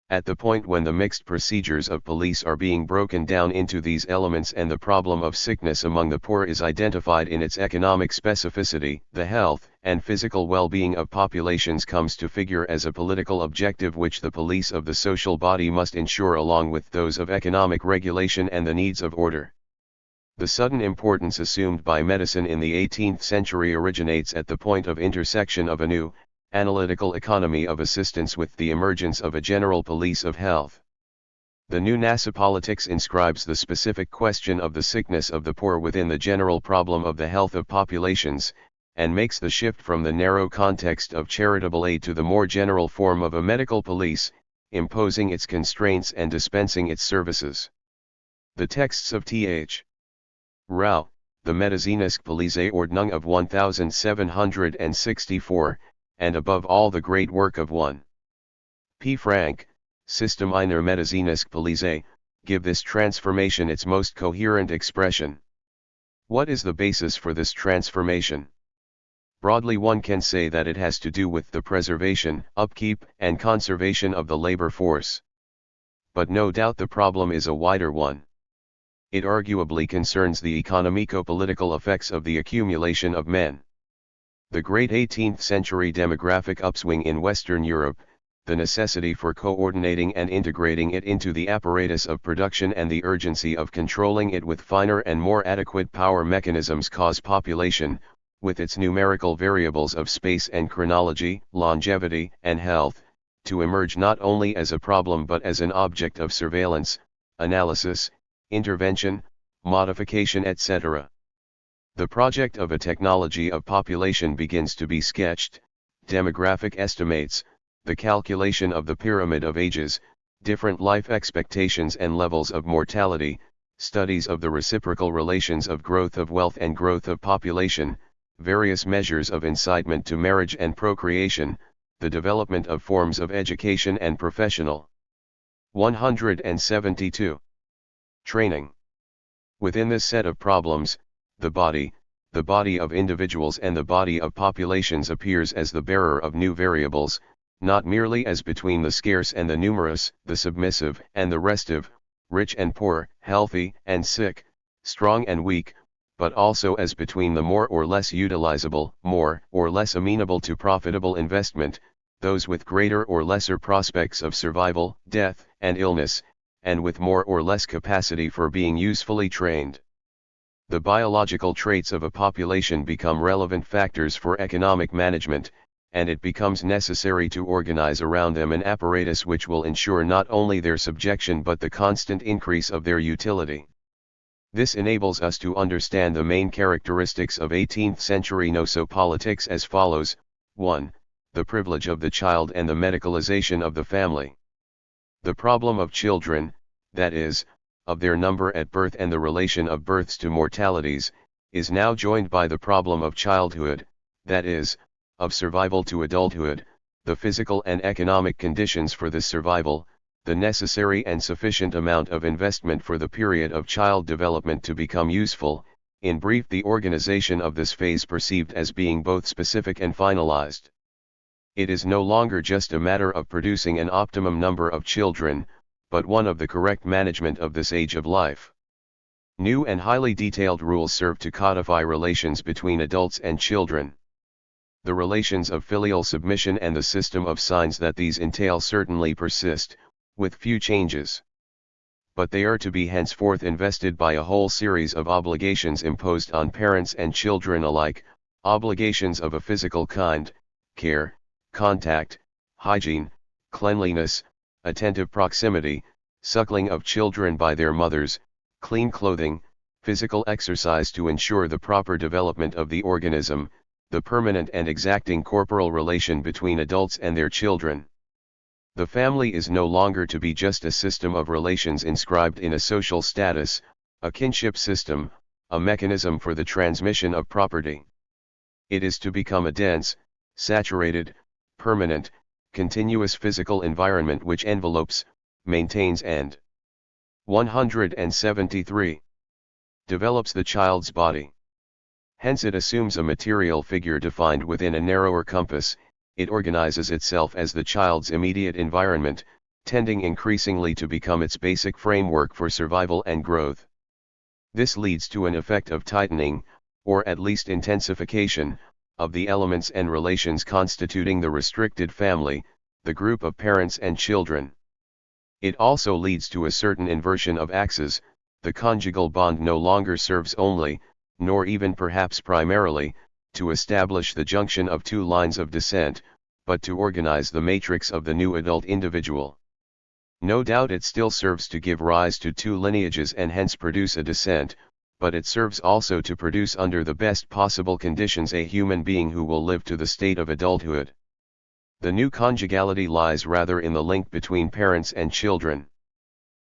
At the point when the mixed procedures of police are being broken down into these elements and the problem of sickness among the poor is identified in its economic specificity, the health and physical well-being of populations comes to figure as a political objective which the police of the social body must ensure along with those of economic regulation and the needs of order. The sudden importance assumed by medicine in the 18th century originates at the point of intersection of a new, analytical economy of assistance with the emergence of a general police of health. The new Nasopolitics inscribes the specific question of the sickness of the poor within the general problem of the health of populations, and makes the shift from the narrow context of charitable aid to the more general form of a medical police, imposing its constraints and dispensing its services. The texts of Th. Rao, the Medizinische Polizeeordnung of 1764, and above all the great work of 1. P. Frank, System einer Medizinischen Police, give this transformation its most coherent expression. What is the basis for this transformation? Broadly, one can say that it has to do with the preservation, upkeep, and conservation of the labor force. But no doubt the problem is a wider one. It arguably concerns the economico-political effects of the accumulation of men. The great 18th century demographic upswing in Western Europe, the necessity for coordinating and integrating it into the apparatus of production and the urgency of controlling it with finer and more adequate power mechanisms cause population, with its numerical variables of space and chronology, longevity, and health, to emerge not only as a problem but as an object of surveillance, analysis, intervention, modification, etc. The project of a technology of population begins to be sketched, demographic estimates, the calculation of the pyramid of ages, different life expectations and levels of mortality, studies of the reciprocal relations of growth of wealth and growth of population, various measures of incitement to marriage and procreation, the development of forms of education and professional. 172. Training. Within this set of problems, the body of individuals and the body of populations appears as the bearer of new variables, not merely as between the scarce and the numerous, the submissive and the restive, rich and poor, healthy and sick, strong and weak, but also as between the more or less utilizable, more or less amenable to profitable investment, those with greater or lesser prospects of survival, death, and illness, and with more or less capacity for being usefully trained. The biological traits of a population become relevant factors for economic management, and it becomes necessary to organize around them an apparatus which will ensure not only their subjection but the constant increase of their utility. This enables us to understand the main characteristics of 18th century nosopolitics as follows: 1. The privilege of the child and the medicalization of the family. The problem of children, that is, of their number at birth and the relation of births to mortalities, is now joined by the problem of childhood, that is, of survival to adulthood, the physical and economic conditions for this survival, the necessary and sufficient amount of investment for the period of child development to become useful, in brief, the organization of this phase perceived as being both specific and finalized. It is no longer just a matter of producing an optimum number of children, but one of the correct management of this age of life. New and highly detailed rules serve to codify relations between adults and children. The relations of filial submission and the system of signs that these entail certainly persist, with few changes. But they are to be henceforth invested by a whole series of obligations imposed on parents and children alike, obligations of a physical kind: care, contact, hygiene, cleanliness, attentive proximity, suckling of children by their mothers, clean clothing, physical exercise to ensure the proper development of the organism, the permanent and exacting corporal relation between adults and their children. The family is no longer to be just a system of relations inscribed in a social status, a kinship system, a mechanism for the transmission of property. It is to become a dense, saturated, permanent, continuous physical environment which envelopes, maintains and 173. Develops the child's body. Hence it assumes a material figure defined within a narrower compass. It organizes itself as the child's immediate environment, tending increasingly to become its basic framework for survival and growth. This leads to an effect of tightening, or at least intensification, of the elements and relations constituting the restricted family, the group of parents and children. It also leads to a certain inversion of axes. The conjugal bond no longer serves only, nor even perhaps primarily, to establish the junction of two lines of descent, but to organize the matrix of the new adult individual. No doubt it still serves to give rise to two lineages and hence produce a descent, but it serves also to produce under the best possible conditions a human being who will live to the state of adulthood. The new conjugality lies rather in the link between parents and children.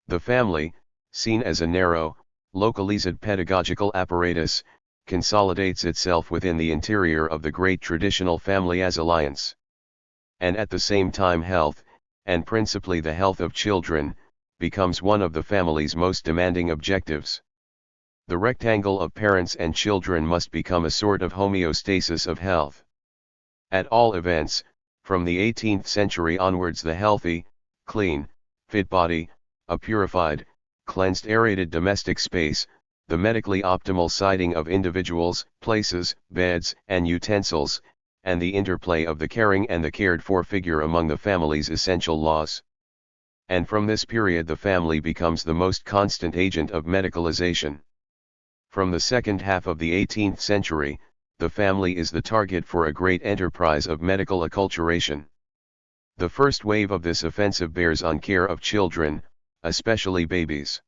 The family, seen as a narrow, localized pedagogical apparatus, consolidates itself within the interior of the great traditional family as alliance. And at the same time health, and principally the health of children, becomes one of the family's most demanding objectives. The rectangle of parents and children must become a sort of homeostasis of health. At all events, from the 18th century onwards, the healthy, clean, fit body, a purified, cleansed, aerated domestic space, the medically optimal siting of individuals, places, beds, and utensils, and the interplay of the caring and the cared for figure among the family's essential laws. And from this period the family becomes the most constant agent of medicalization. From the second half of the 18th century, the family is the target for a great enterprise of medical acculturation. The first wave of this offensive bears on care of children, especially babies.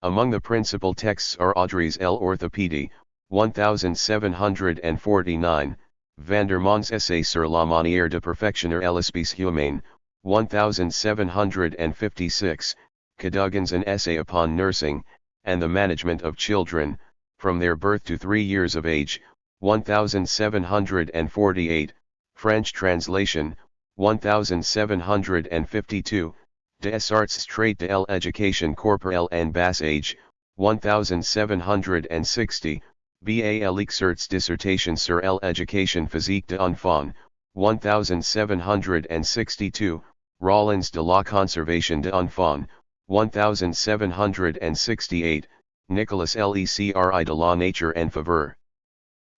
Among the principal texts are Audrey's L'Orthopédie, 1749, Vandermon's Essai sur la manière de perfectionner l'espèce humaine, 1756, Cadogan's An Essay upon Nursing, and the Management of Children, from their birth to 3 years of age, 1748, French translation, 1752, Des Arts Traits de l'Éducation corporelle en bas âge, 1760, Bal Exerts Dissertation sur l'éducation physique de enfants, 1762, Rollins de la Conservation de enfants, 1768, Nicolas Lecri de la Nature en faveur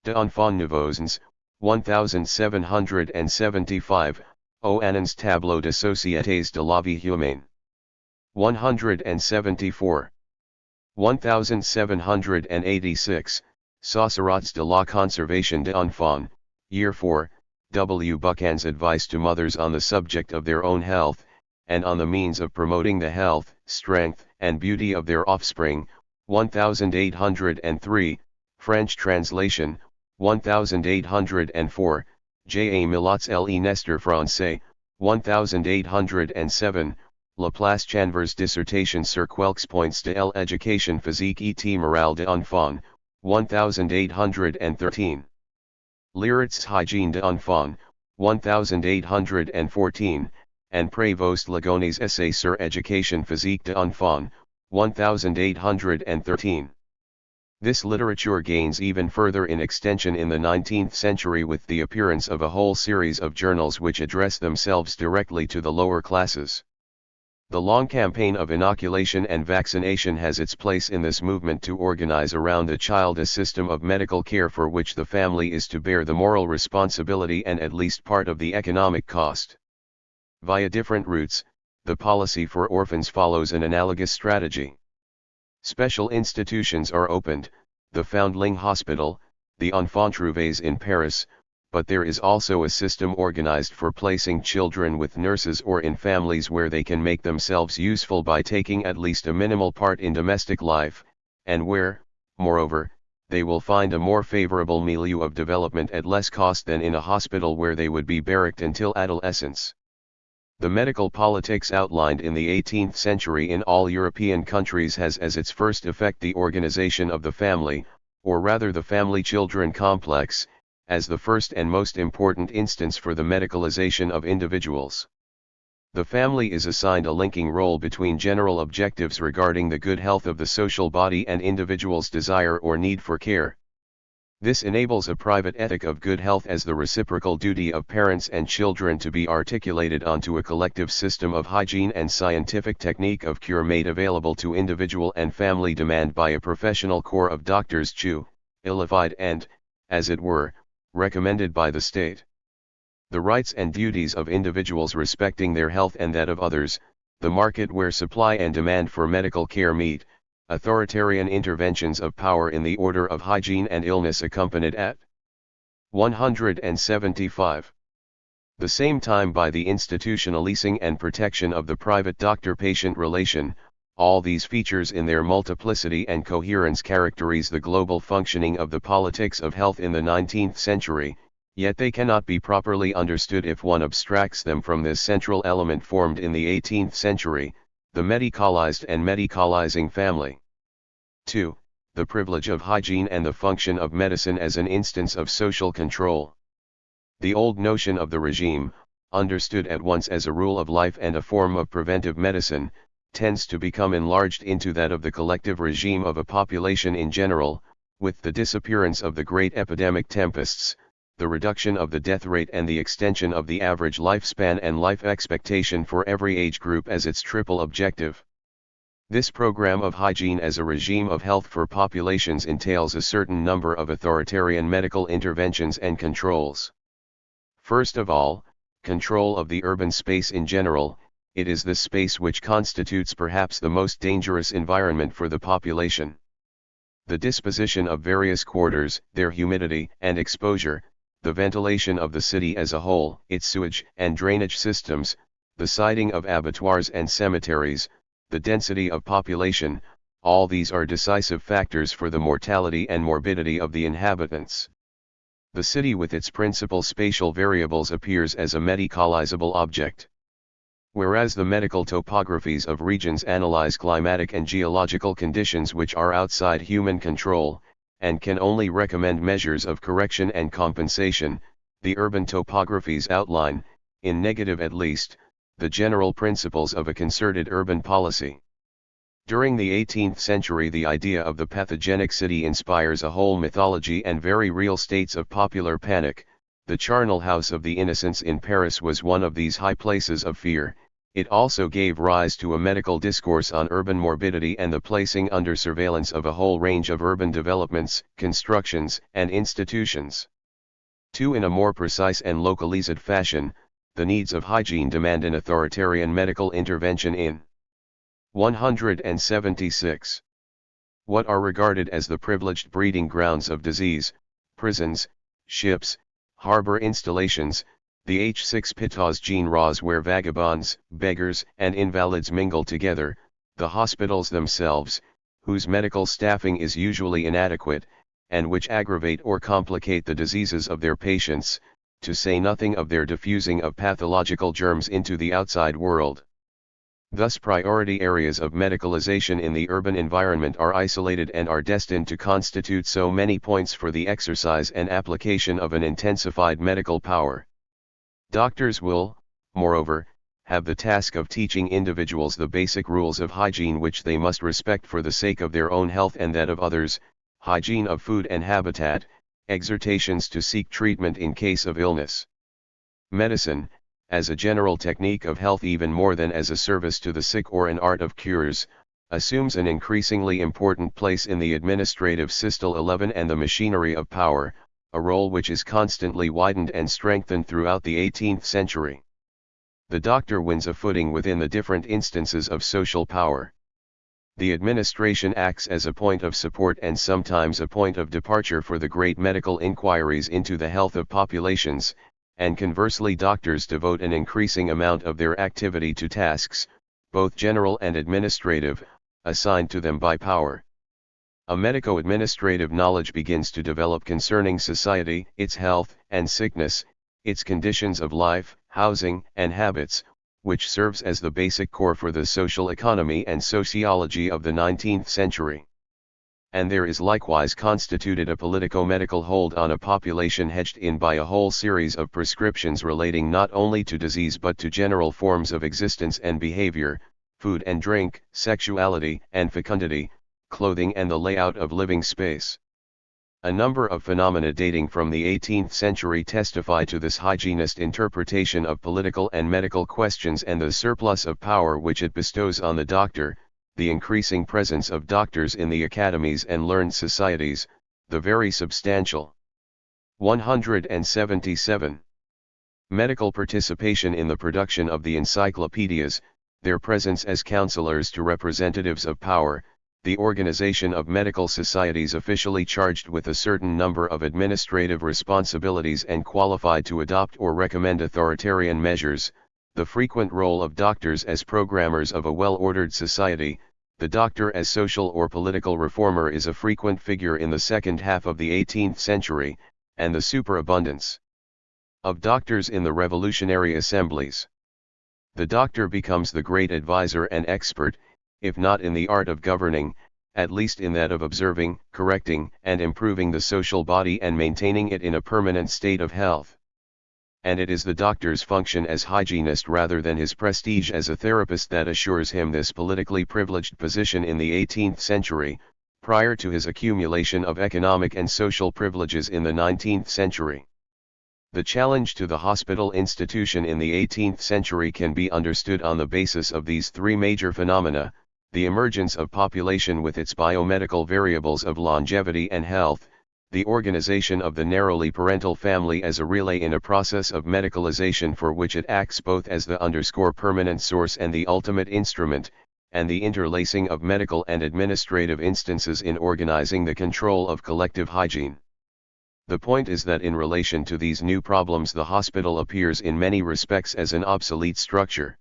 de enfants nouveaux, 1775, O'Annon's Tableau de Sociétés de la Vie Humaine, 174. 1786, Saucerats de la Conservation de enfants, Year 4, W. Buchan's Advice to Mothers on the Subject of Their Own Health, and on the Means of Promoting the Health, Strength, and Beauty of Their Offspring, 1803, French translation, 1804, J. A. Milot's Le Nestor Français, 1807, Laplace Chanvers Dissertation sur quelques points de l'éducation physique et morale de enfants, 1813. Lirit's Hygiene de enfants, 1814, and Prévost Legoni's Essay sur éducation physique de enfants, 1813. This literature gains even further in extension in the 19th century with the appearance of a whole series of journals which address themselves directly to the lower classes. The long campaign of inoculation and vaccination has its place in this movement to organize around the child a system of medical care for which the family is to bear the moral responsibility and at least part of the economic cost. Via different routes, the policy for orphans follows an analogous strategy. Special institutions are opened, the Foundling Hospital, the Enfants Trouvés in Paris, but there is also a system organized for placing children with nurses or in families where they can make themselves useful by taking at least a minimal part in domestic life, and where, moreover, they will find a more favorable milieu of development at less cost than in a hospital where they would be barracked until adolescence. The medical politics outlined in the 18th century in all European countries has as its first effect the organization of the family, or rather the family-children complex, as the first and most important instance for the medicalization of individuals. The family is assigned a linking role between general objectives regarding the good health of the social body and individuals' desire or need for care. This enables a private ethic of good health as the reciprocal duty of parents and children to be articulated onto a collective system of hygiene and scientific technique of cure made available to individual and family demand by a professional corps of doctors ill-ified and, as it were, recommended by the state. The rights and duties of individuals respecting their health and that of others, the market where supply and demand for medical care meet, authoritarian interventions of power in the order of hygiene and illness accompanied at 175. The same time by the institutionalizing and protection of the private doctor-patient relation. All these features in their multiplicity and coherence characterize the global functioning of the politics of health in the 19th century, yet they cannot be properly understood if one abstracts them from this central element formed in the 18th century, the medicalized and medicalizing family. 2. The privilege of hygiene and the function of medicine as an instance of social control. The old notion of the regime, understood at once as a rule of life and a form of preventive medicine, tends to become enlarged into that of the collective regime of a population in general, with the disappearance of the great epidemic tempests, the reduction of the death rate and the extension of the average lifespan and life expectation for every age group as its triple objective. This program of hygiene as a regime of health for populations entails a certain number of authoritarian medical interventions and controls. First of all, control of the urban space in general. It is this space which constitutes perhaps the most dangerous environment for the population. The disposition of various quarters, their humidity and exposure, the ventilation of the city as a whole, its sewage and drainage systems, the siting of abattoirs and cemeteries, the density of population, all these are decisive factors for the mortality and morbidity of the inhabitants. The city with its principal spatial variables appears as a medicalizable object. Whereas the medical topographies of regions analyze climatic and geological conditions which are outside human control, and can only recommend measures of correction and compensation, the urban topographies outline, in negative at least, the general principles of a concerted urban policy. During the 18th century, the idea of the pathogenic city inspires a whole mythology and very real states of popular panic. The charnel house of the Innocents in Paris was one of these high places of fear. It also gave rise to a medical discourse on urban morbidity and the placing under surveillance of a whole range of urban developments, constructions, and institutions. 2. In a more precise and localized fashion, the needs of hygiene demand an authoritarian medical intervention in 176. What are regarded as the privileged breeding grounds of disease, prisons, ships, harbor installations, the H6 Pitas genres where vagabonds, beggars, and invalids mingle together, the hospitals themselves, whose medical staffing is usually inadequate, and which aggravate or complicate the diseases of their patients, to say nothing of their diffusing of pathological germs into the outside world. Thus priority areas of medicalization in the urban environment are isolated and are destined to constitute so many points for the exercise and application of an intensified medical power. Doctors will, moreover, have the task of teaching individuals the basic rules of hygiene which they must respect for the sake of their own health and that of others, hygiene of food and habitat, exhortations to seek treatment in case of illness. Medicine, as a general technique of health even more than as a service to the sick or an art of cures, assumes an increasingly important place in the administrative system 11 and the machinery of power, a role which is constantly widened and strengthened throughout the 18th century. The doctor wins a footing within the different instances of social power. The administration acts as a point of support and sometimes a point of departure for the great medical inquiries into the health of populations, and conversely doctors devote an increasing amount of their activity to tasks, both general and administrative, assigned to them by power. A medico-administrative knowledge begins to develop concerning society, its health and sickness, its conditions of life, housing, and habits, which serves as the basic core for the social economy and sociology of the 19th century. And there is likewise constituted a politico-medical hold on a population hedged in by a whole series of prescriptions relating not only to disease but to general forms of existence and behavior, food and drink, sexuality and fecundity, clothing and the layout of living space. A number of phenomena dating from the 18th century testify to this hygienist interpretation of political and medical questions and the surplus of power which it bestows on the doctor, the increasing presence of doctors in the academies and learned societies, the very substantial 177. Medical participation in the production of the encyclopedias, their presence as counselors to representatives of power, the organization of medical societies officially charged with a certain number of administrative responsibilities and qualified to adopt or recommend authoritarian measures, the frequent role of doctors as programmers of a well-ordered society, the doctor as social or political reformer is a frequent figure in the second half of the 18th century, and the superabundance of doctors in the revolutionary assemblies. The doctor becomes the great advisor and expert, if not in the art of governing, at least in that of observing, correcting, and improving the social body and maintaining it in a permanent state of health. and it is the doctor's function as hygienist rather than his prestige as a therapist that assures him this politically privileged position in the 18th century, prior to his accumulation of economic and social privileges in the 19th century. The challenge to the hospital institution in the 18th century can be understood on the basis of these three major phenomena: the emergence of population with its biomedical variables of longevity and health, the organization of the narrowly parental family as a relay in a process of medicalization for which it acts both as the permanent source and the ultimate instrument, and the interlacing of medical and administrative instances in organizing the control of collective hygiene. The point is that in relation to these new problems the hospital appears in many respects as an obsolete structure.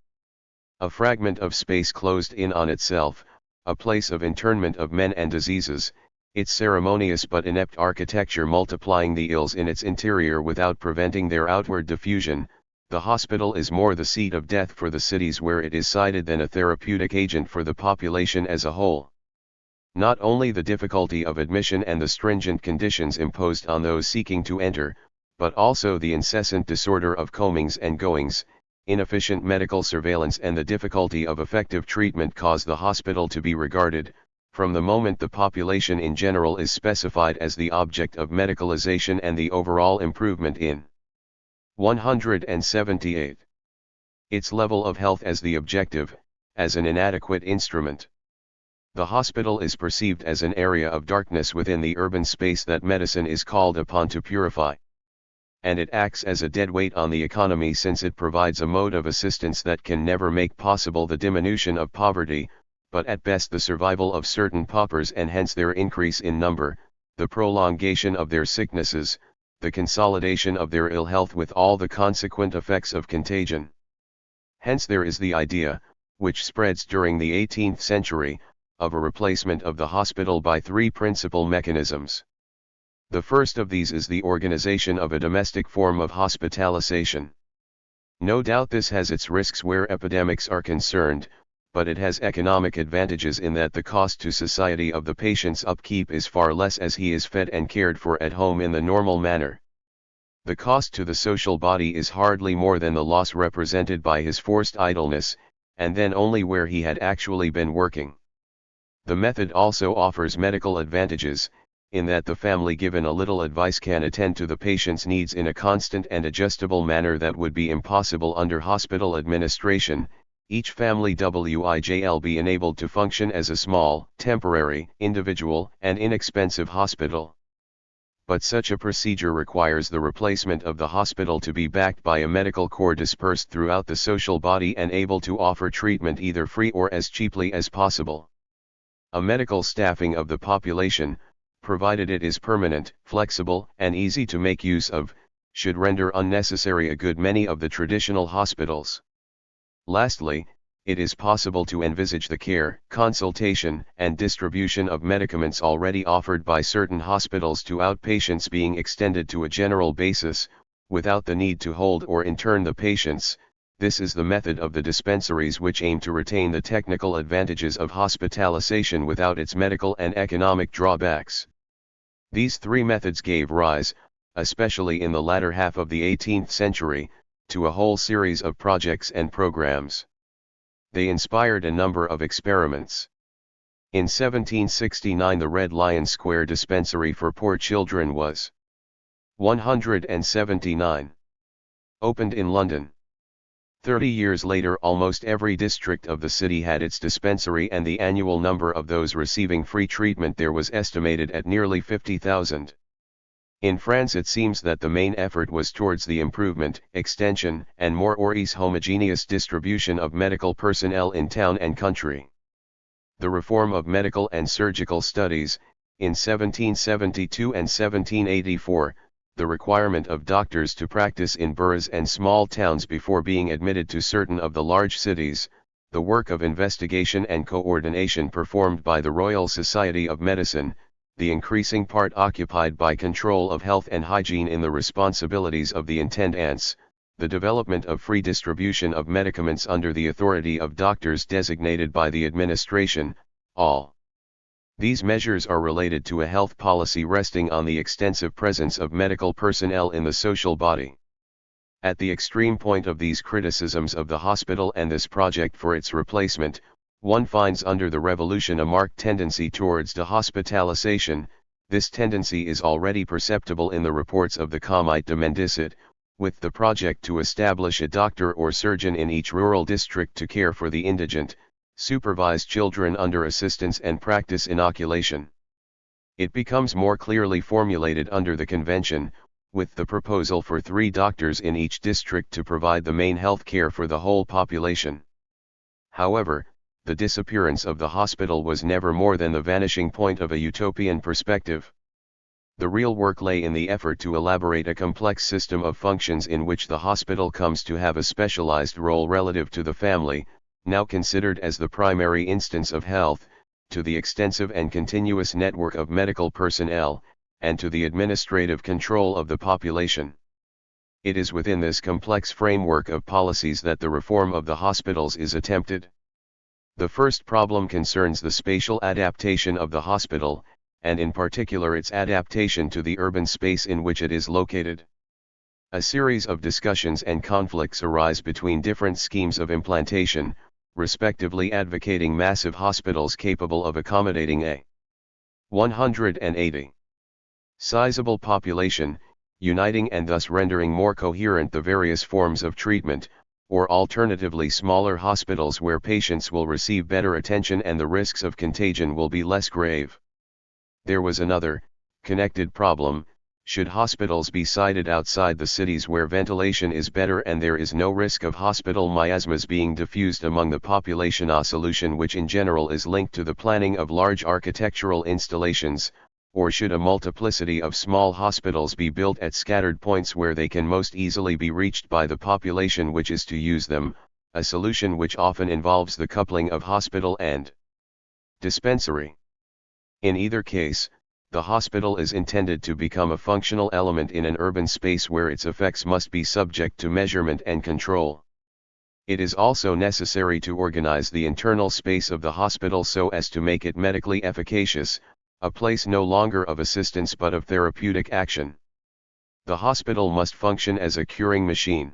A fragment of space closed in on itself, a place of internment of men and diseases, its ceremonious but inept architecture multiplying the ills in its interior without preventing their outward diffusion. The hospital is more the seat of death for the cities where it is sited than a therapeutic agent for the population as a whole. Not only the difficulty of admission and the stringent conditions imposed on those seeking to enter, but also the incessant disorder of comings and goings, inefficient medical surveillance and the difficulty of effective treatment cause the hospital to be regarded, from the moment the population in general is specified, as the object of medicalization and the overall improvement in 178. Its level of health as the objective, as an inadequate instrument. The hospital is perceived as an area of darkness within the urban space that medicine is called upon to purify. And it acts as a deadweight on the economy, since it provides a mode of assistance that can never make possible the diminution of poverty, but at best the survival of certain paupers and hence their increase in number, the prolongation of their sicknesses, the consolidation of their ill health with all the consequent effects of contagion. Hence there is the idea, which spreads during the 18th century, of a replacement of the hospital by three principal mechanisms. The first of these is the organization of a domestic form of hospitalization. No doubt this has its risks where epidemics are concerned, but it has economic advantages in that the cost to society of the patient's upkeep is far less as he is fed and cared for at home in the normal manner. The cost to the social body is hardly more than the loss represented by his forced idleness, and then only where he had actually been working. The method also offers medical advantages, in that the family given a little advice can attend to the patient's needs in a constant and adjustable manner that would be impossible under hospital administration, each family will be enabled to function as a small, temporary, individual, and inexpensive hospital. But such a procedure requires the replacement of the hospital to be backed by a medical corps dispersed throughout the social body and able to offer treatment either free or as cheaply as possible. A medical staffing of the population, provided it is permanent, flexible, and easy to make use of, should render unnecessary a good many of the traditional hospitals. Lastly, it is possible to envisage the care, consultation, and distribution of medicaments already offered by certain hospitals to outpatients being extended to a general basis, without the need to hold or intern the patients. This is the method of the dispensaries, which aim to retain the technical advantages of hospitalization without its medical and economic drawbacks. These three methods gave rise, especially in the latter half of the 18th century, to a whole series of projects and programs. They inspired a number of experiments. In 1769 the Red Lion Square Dispensary for Poor Children was 179. Opened in London. 30 years later almost every district of the city had its dispensary, and the annual number of those receiving free treatment there was estimated at nearly 50,000. In France it seems that the main effort was towards the improvement, extension, and more or less homogeneous distribution of medical personnel in town and country. The reform of medical and surgical studies, in 1772 and 1784, the requirement of doctors to practice in boroughs and small towns before being admitted to certain of the large cities, the work of investigation and coordination performed by the Royal Society of Medicine, the increasing part occupied by control of health and hygiene in the responsibilities of the intendants, the development of free distribution of medicaments under the authority of doctors designated by the administration, all these measures are related to a health policy resting on the extensive presence of medical personnel in the social body. At the extreme point of these criticisms of the hospital and this project for its replacement, one finds under the revolution a marked tendency towards dehospitalization. This tendency is already perceptible in the reports of the Comité de Mendicite, with the project to establish a doctor or surgeon in each rural district to care for the indigent, supervise children under assistance and practice inoculation. It becomes more clearly formulated under the convention, with the proposal for 3 doctors in each district to provide the main health care for the whole population. However, the disappearance of the hospital was never more than the vanishing point of a utopian perspective. The real work lay in the effort to elaborate a complex system of functions in which the hospital comes to have a specialized role relative to the family, now considered as the primary instance of health, to the extensive and continuous network of medical personnel, and to the administrative control of the population. It is within this complex framework of policies that the reform of the hospitals is attempted. The first problem concerns the spatial adaptation of the hospital, and in particular its adaptation to the urban space in which it is located. A series of discussions and conflicts arise between different schemes of implantation, respectively advocating massive hospitals capable of accommodating a 180 sizable population, uniting and thus rendering more coherent the various forms of treatment, or alternatively smaller hospitals where patients will receive better attention and the risks of contagion will be less grave. There was another, connected problem: should hospitals be sited outside the cities where ventilation is better and there is no risk of hospital miasmas being diffused among the population? A solution which in general is linked to the planning of large architectural installations, or should a multiplicity of small hospitals be built at scattered points where they can most easily be reached by the population which is to use them, a solution which often involves the coupling of hospital and dispensary. In either case, the hospital is intended to become a functional element in an urban space where its effects must be subject to measurement and control. It is also necessary to organize the internal space of the hospital so as to make it medically efficacious, a place no longer of assistance but of therapeutic action. The hospital must function as a curing machine.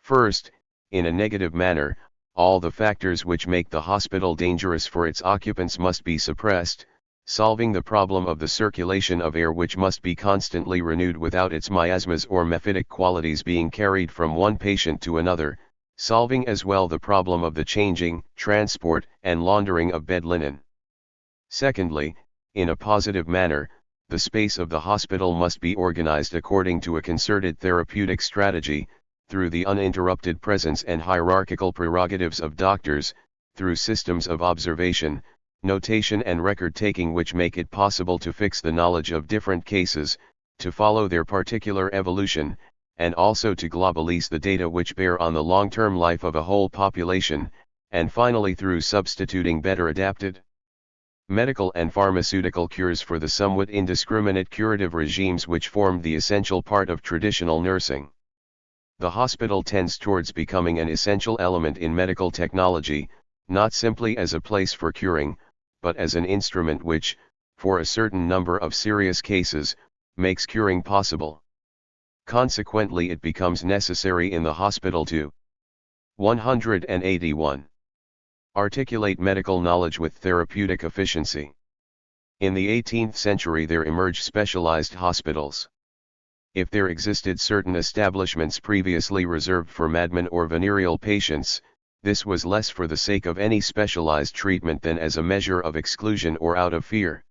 First, in a negative manner, all the factors which make the hospital dangerous for its occupants must be suppressed, solving the problem of the circulation of air which must be constantly renewed without its miasmas or mephitic qualities being carried from one patient to another, solving as well the problem of the changing, transport, and laundering of bed linen. Secondly, in a positive manner, the space of the hospital must be organized according to a concerted therapeutic strategy, through the uninterrupted presence and hierarchical prerogatives of doctors, through systems of observation, notation and record-taking which make it possible to fix the knowledge of different cases, to follow their particular evolution, and also to globalize the data which bear on the long-term life of a whole population, and finally through substituting better adapted medical and pharmaceutical cures for the somewhat indiscriminate curative regimes which formed the essential part of traditional nursing. The hospital tends towards becoming an essential element in medical technology, not simply as a place for curing, but as an instrument which, for a certain number of serious cases, makes curing possible. Consequently, it becomes necessary in the hospital to 181. Articulate medical knowledge with therapeutic efficiency. In the 18th century there emerged specialized hospitals. If there existed certain establishments previously reserved for madmen or venereal patients, this was less for the sake of any specialized treatment than as a measure of exclusion or out of fear.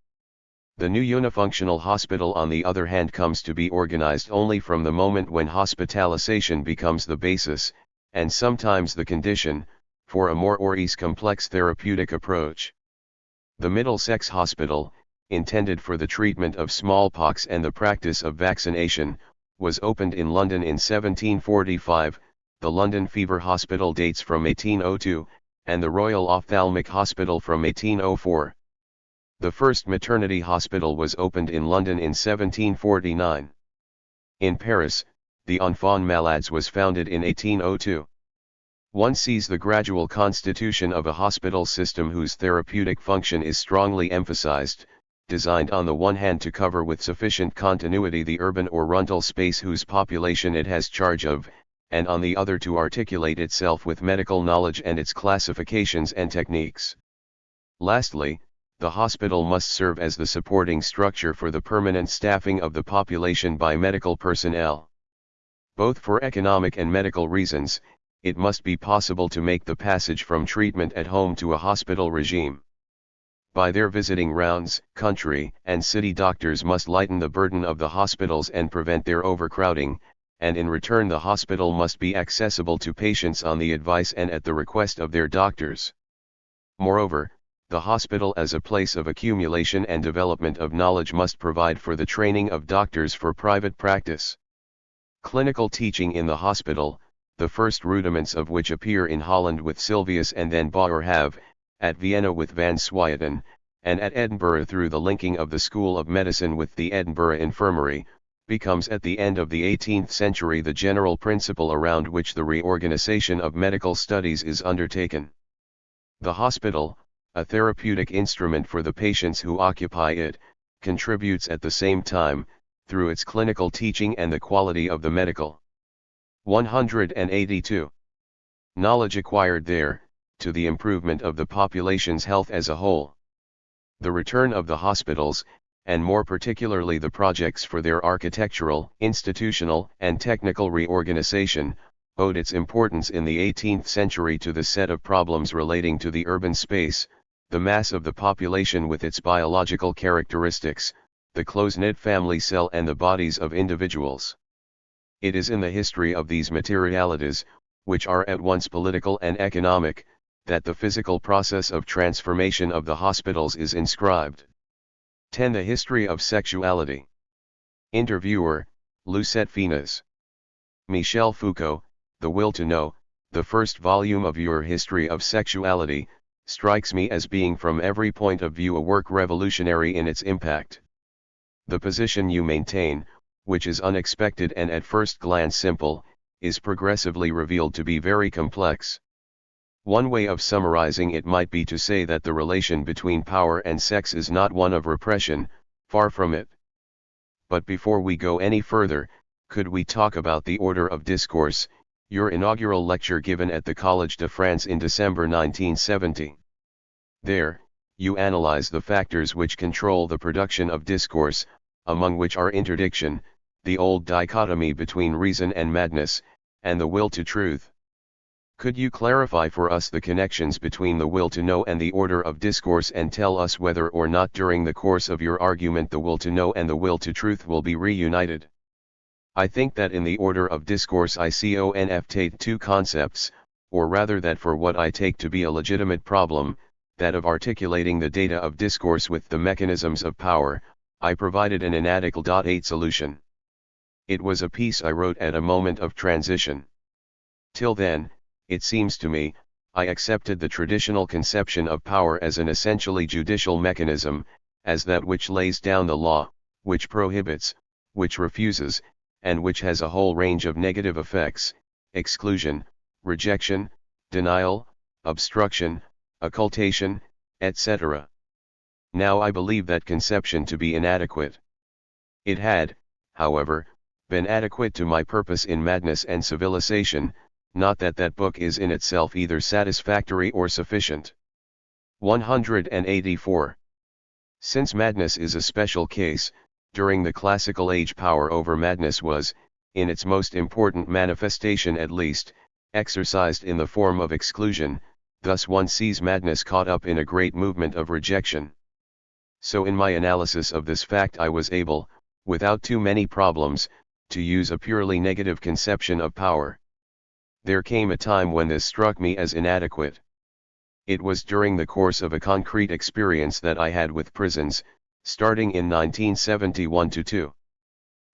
The new unifunctional hospital on the other hand comes to be organized only from the moment when hospitalization becomes the basis, and sometimes the condition, for a more or less complex therapeutic approach. The Middlesex Hospital, intended for the treatment of smallpox and the practice of vaccination, was opened in London in 1745, the London Fever Hospital dates from 1802, and the Royal Ophthalmic Hospital from 1804. The first maternity hospital was opened in London in 1749. In Paris, the Enfants Malades was founded in 1802. One sees the gradual constitution of a hospital system whose therapeutic function is strongly emphasized, designed on the one hand to cover with sufficient continuity the urban or rural space whose population it has charge of, and on the other to articulate itself with medical knowledge and its classifications and techniques. Lastly, the hospital must serve as the supporting structure for the permanent staffing of the population by medical personnel. Both for economic and medical reasons, it must be possible to make the passage from treatment at home to a hospital regime. By their visiting rounds, country and city doctors must lighten the burden of the hospitals and prevent their overcrowding, and in return the hospital must be accessible to patients on the advice and at the request of their doctors. Moreover, the hospital as a place of accumulation and development of knowledge must provide for the training of doctors for private practice. Clinical teaching in the hospital, the first rudiments of which appear in Holland with Sylvius and then Boerhaave, at Vienna with Van Swieten, and at Edinburgh through the linking of the School of Medicine with the Edinburgh Infirmary, becomes at the end of the 18th century the general principle around which the reorganization of medical studies is undertaken. The hospital, a therapeutic instrument for the patients who occupy it, contributes at the same time, through its clinical teaching and the quality of the medical. 182. Knowledge acquired there, to the improvement of the population's health as a whole. The return of the hospitals, and more particularly the projects for their architectural, institutional, and technical reorganization, owed its importance in the 18th century to the set of problems relating to the urban space, the mass of the population with its biological characteristics, the close-knit family cell and the bodies of individuals. It is in the history of these materialities, which are at once political and economic, that the physical process of transformation of the hospitals is inscribed. 10. The history of sexuality. Interviewer, Lucette Finas. Michel Foucault, The Will to Know, the first volume of your History of Sexuality, strikes me as being from every point of view a work revolutionary in its impact. The position you maintain, which is unexpected and at first glance simple, is progressively revealed to be very complex. One way of summarizing it might be to say that the relation between power and sex is not one of repression, far from it. But before we go any further, could we talk about the order of discourse, your inaugural lecture given at the Collège de France in December 1970? There, you analyze the factors which control the production of discourse, among which are interdiction, the old dichotomy between reason and madness, and the will to truth. Could you clarify for us the connections between the will to know and the order of discourse and tell us whether or not during the course of your argument the will to know and the will to truth will be reunited? I think that in the order of discourse I confound two concepts, or rather that for what I take to be a legitimate problem, that of articulating the data of discourse with the mechanisms of power, I provided an inadequate solution. It was a piece I wrote at a moment of transition. Till then, it seems to me, I accepted the traditional conception of power as an essentially judicial mechanism, as that which lays down the law, which prohibits, which refuses, and which has a whole range of negative effects: exclusion, rejection, denial, obstruction, occultation, etc. Now I believe that conception to be inadequate. It had, however, been adequate to my purpose in Madness and Civilization, not that that book is in itself either satisfactory or sufficient. 184. Since madness is a special case, during the classical age power over madness was, in its most important manifestation at least, exercised in the form of exclusion, thus one sees madness caught up in a great movement of rejection. So in my analysis of this fact I was able, without too many problems, to use a purely negative conception of power. There came a time when this struck me as inadequate. It was during the course of a concrete experience that I had with prisons, starting in 1971-2.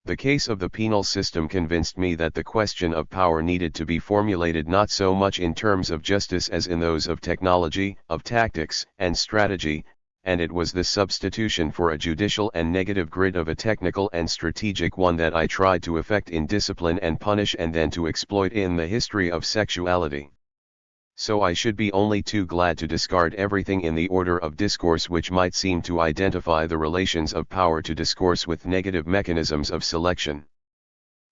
The case of the penal system convinced me that the question of power needed to be formulated not so much in terms of justice as in those of technology, of tactics, and strategy, and it was the substitution for a judicial and negative grid of a technical and strategic one that I tried to effect in Discipline and Punish and then to exploit in the history of sexuality. So I should be only too glad to discard everything in the order of discourse which might seem to identify the relations of power to discourse with negative mechanisms of selection.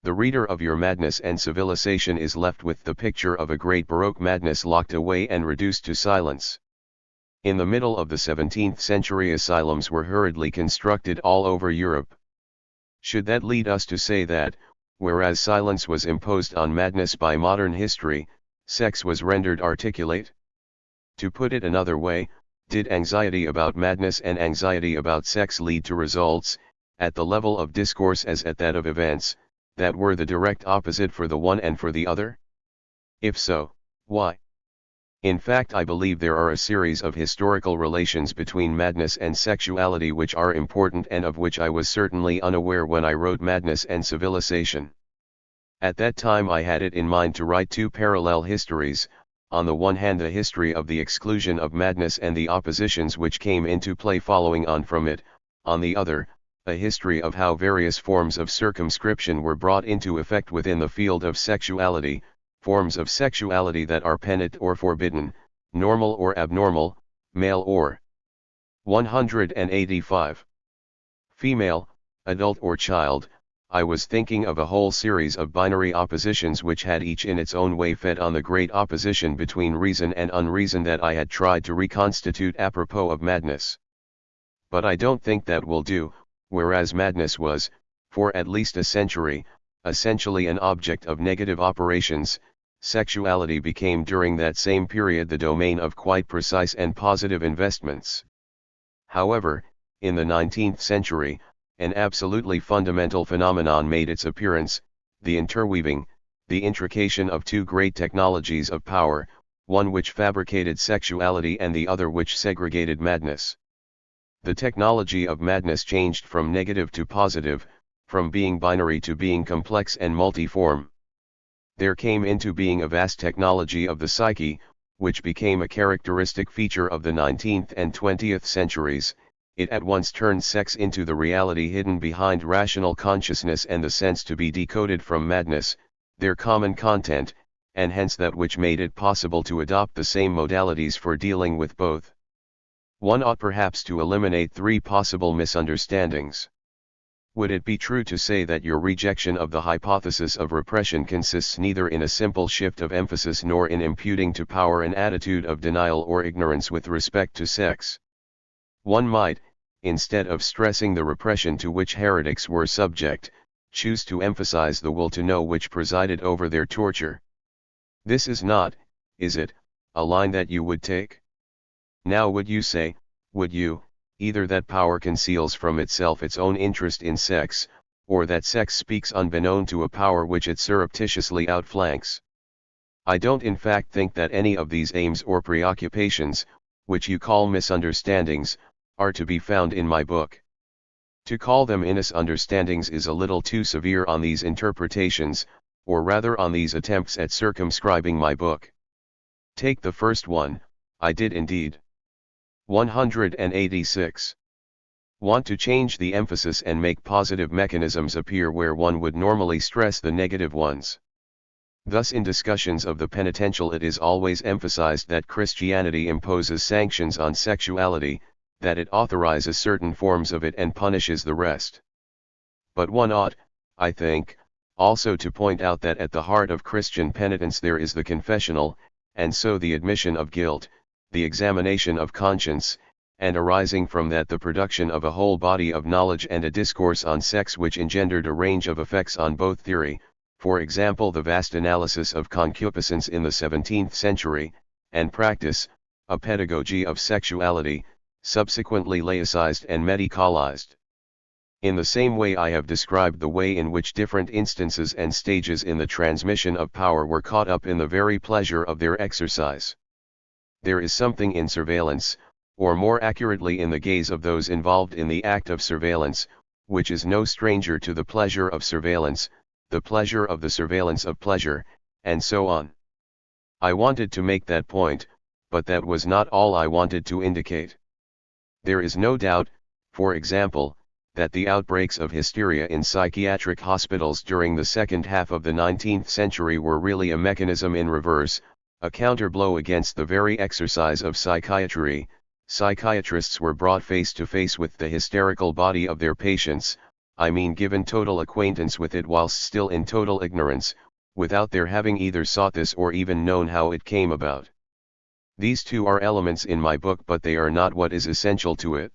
The reader of your Madness and Civilization is left with the picture of a great Baroque madness locked away and reduced to silence. In the middle of the 17th century, asylums were hurriedly constructed all over Europe. Should that lead us to say that, whereas silence was imposed on madness by modern history, sex was rendered articulate? To put it another way, did anxiety about madness and anxiety about sex lead to results, at the level of discourse as at that of events, that were the direct opposite for the one and for the other? If so, why? In fact, I believe there are a series of historical relations between madness and sexuality which are important and of which I was certainly unaware when I wrote Madness and Civilization. At that time I had it in mind to write two parallel histories, on the one hand the history of the exclusion of madness and the oppositions which came into play following on from it, on the other, a history of how various forms of circumscription were brought into effect within the field of sexuality, forms of sexuality that are penitent or forbidden, normal or abnormal, male or 185. Female, adult or child. I was thinking of a whole series of binary oppositions which had each in its own way fed on the great opposition between reason and unreason that I had tried to reconstitute apropos of madness. But I don't think that will do, whereas madness was, for at least a century, essentially an object of negative operations, sexuality became during that same period the domain of quite precise and positive investments. However, in the 19th century, an absolutely fundamental phenomenon made its appearance, the interweaving, the intrication of two great technologies of power, one which fabricated sexuality and the other which segregated madness. The technology of madness changed from negative to positive, from being binary to being complex and multiform. There came into being a vast technology of the psyche, which became a characteristic feature of the 19th and 20th centuries. It at once turned sex into the reality hidden behind rational consciousness and the sense to be decoded from madness, their common content, and hence that which made it possible to adopt the same modalities for dealing with both. One ought perhaps to eliminate three possible misunderstandings. Would it be true to say that your rejection of the hypothesis of repression consists neither in a simple shift of emphasis nor in imputing to power an attitude of denial or ignorance with respect to sex? One might, instead of stressing the repression to which heretics were subject, choose to emphasize the will to know which presided over their torture. This is not, is it, a line that you would take? Now would you say, would you, either that power conceals from itself its own interest in sex, or that sex speaks unbeknown to a power which it surreptitiously outflanks? I don't in fact think that any of these aims or preoccupations, which you call misunderstandings, are to be found in my book. To call them misunderstandings is a little too severe on these interpretations, or rather on these attempts at circumscribing my book. Take the first one, I did indeed. 186. Want to change the emphasis and make positive mechanisms appear where one would normally stress the negative ones. Thus in discussions of the penitential it is always emphasized that Christianity imposes sanctions on sexuality, that it authorizes certain forms of it and punishes the rest. But one ought, I think, also to point out that at the heart of Christian penitence there is the confessional, and so the admission of guilt, the examination of conscience, and arising from that the production of a whole body of knowledge and a discourse on sex which engendered a range of effects on both theory, for example the vast analysis of concupiscence in the 17th century, and practice, a pedagogy of sexuality, subsequently laicized and medicalized. In the same way I have described the way in which different instances and stages in the transmission of power were caught up in the very pleasure of their exercise. There is something in surveillance, or more accurately in the gaze of those involved in the act of surveillance, which is no stranger to the pleasure of surveillance, the pleasure of the surveillance of pleasure, and so on. I wanted to make that point, but that was not all I wanted to indicate. There is no doubt, for example, that the outbreaks of hysteria in psychiatric hospitals during the second half of the 19th century were really a mechanism in reverse, A counter-blow against the very exercise of psychiatry, psychiatrists were brought face to face with the hysterical body of their patients, I mean given total acquaintance with it whilst still in total ignorance, without their having either sought this or even known how it came about. These two are elements in my book, but they are not what is essential to it.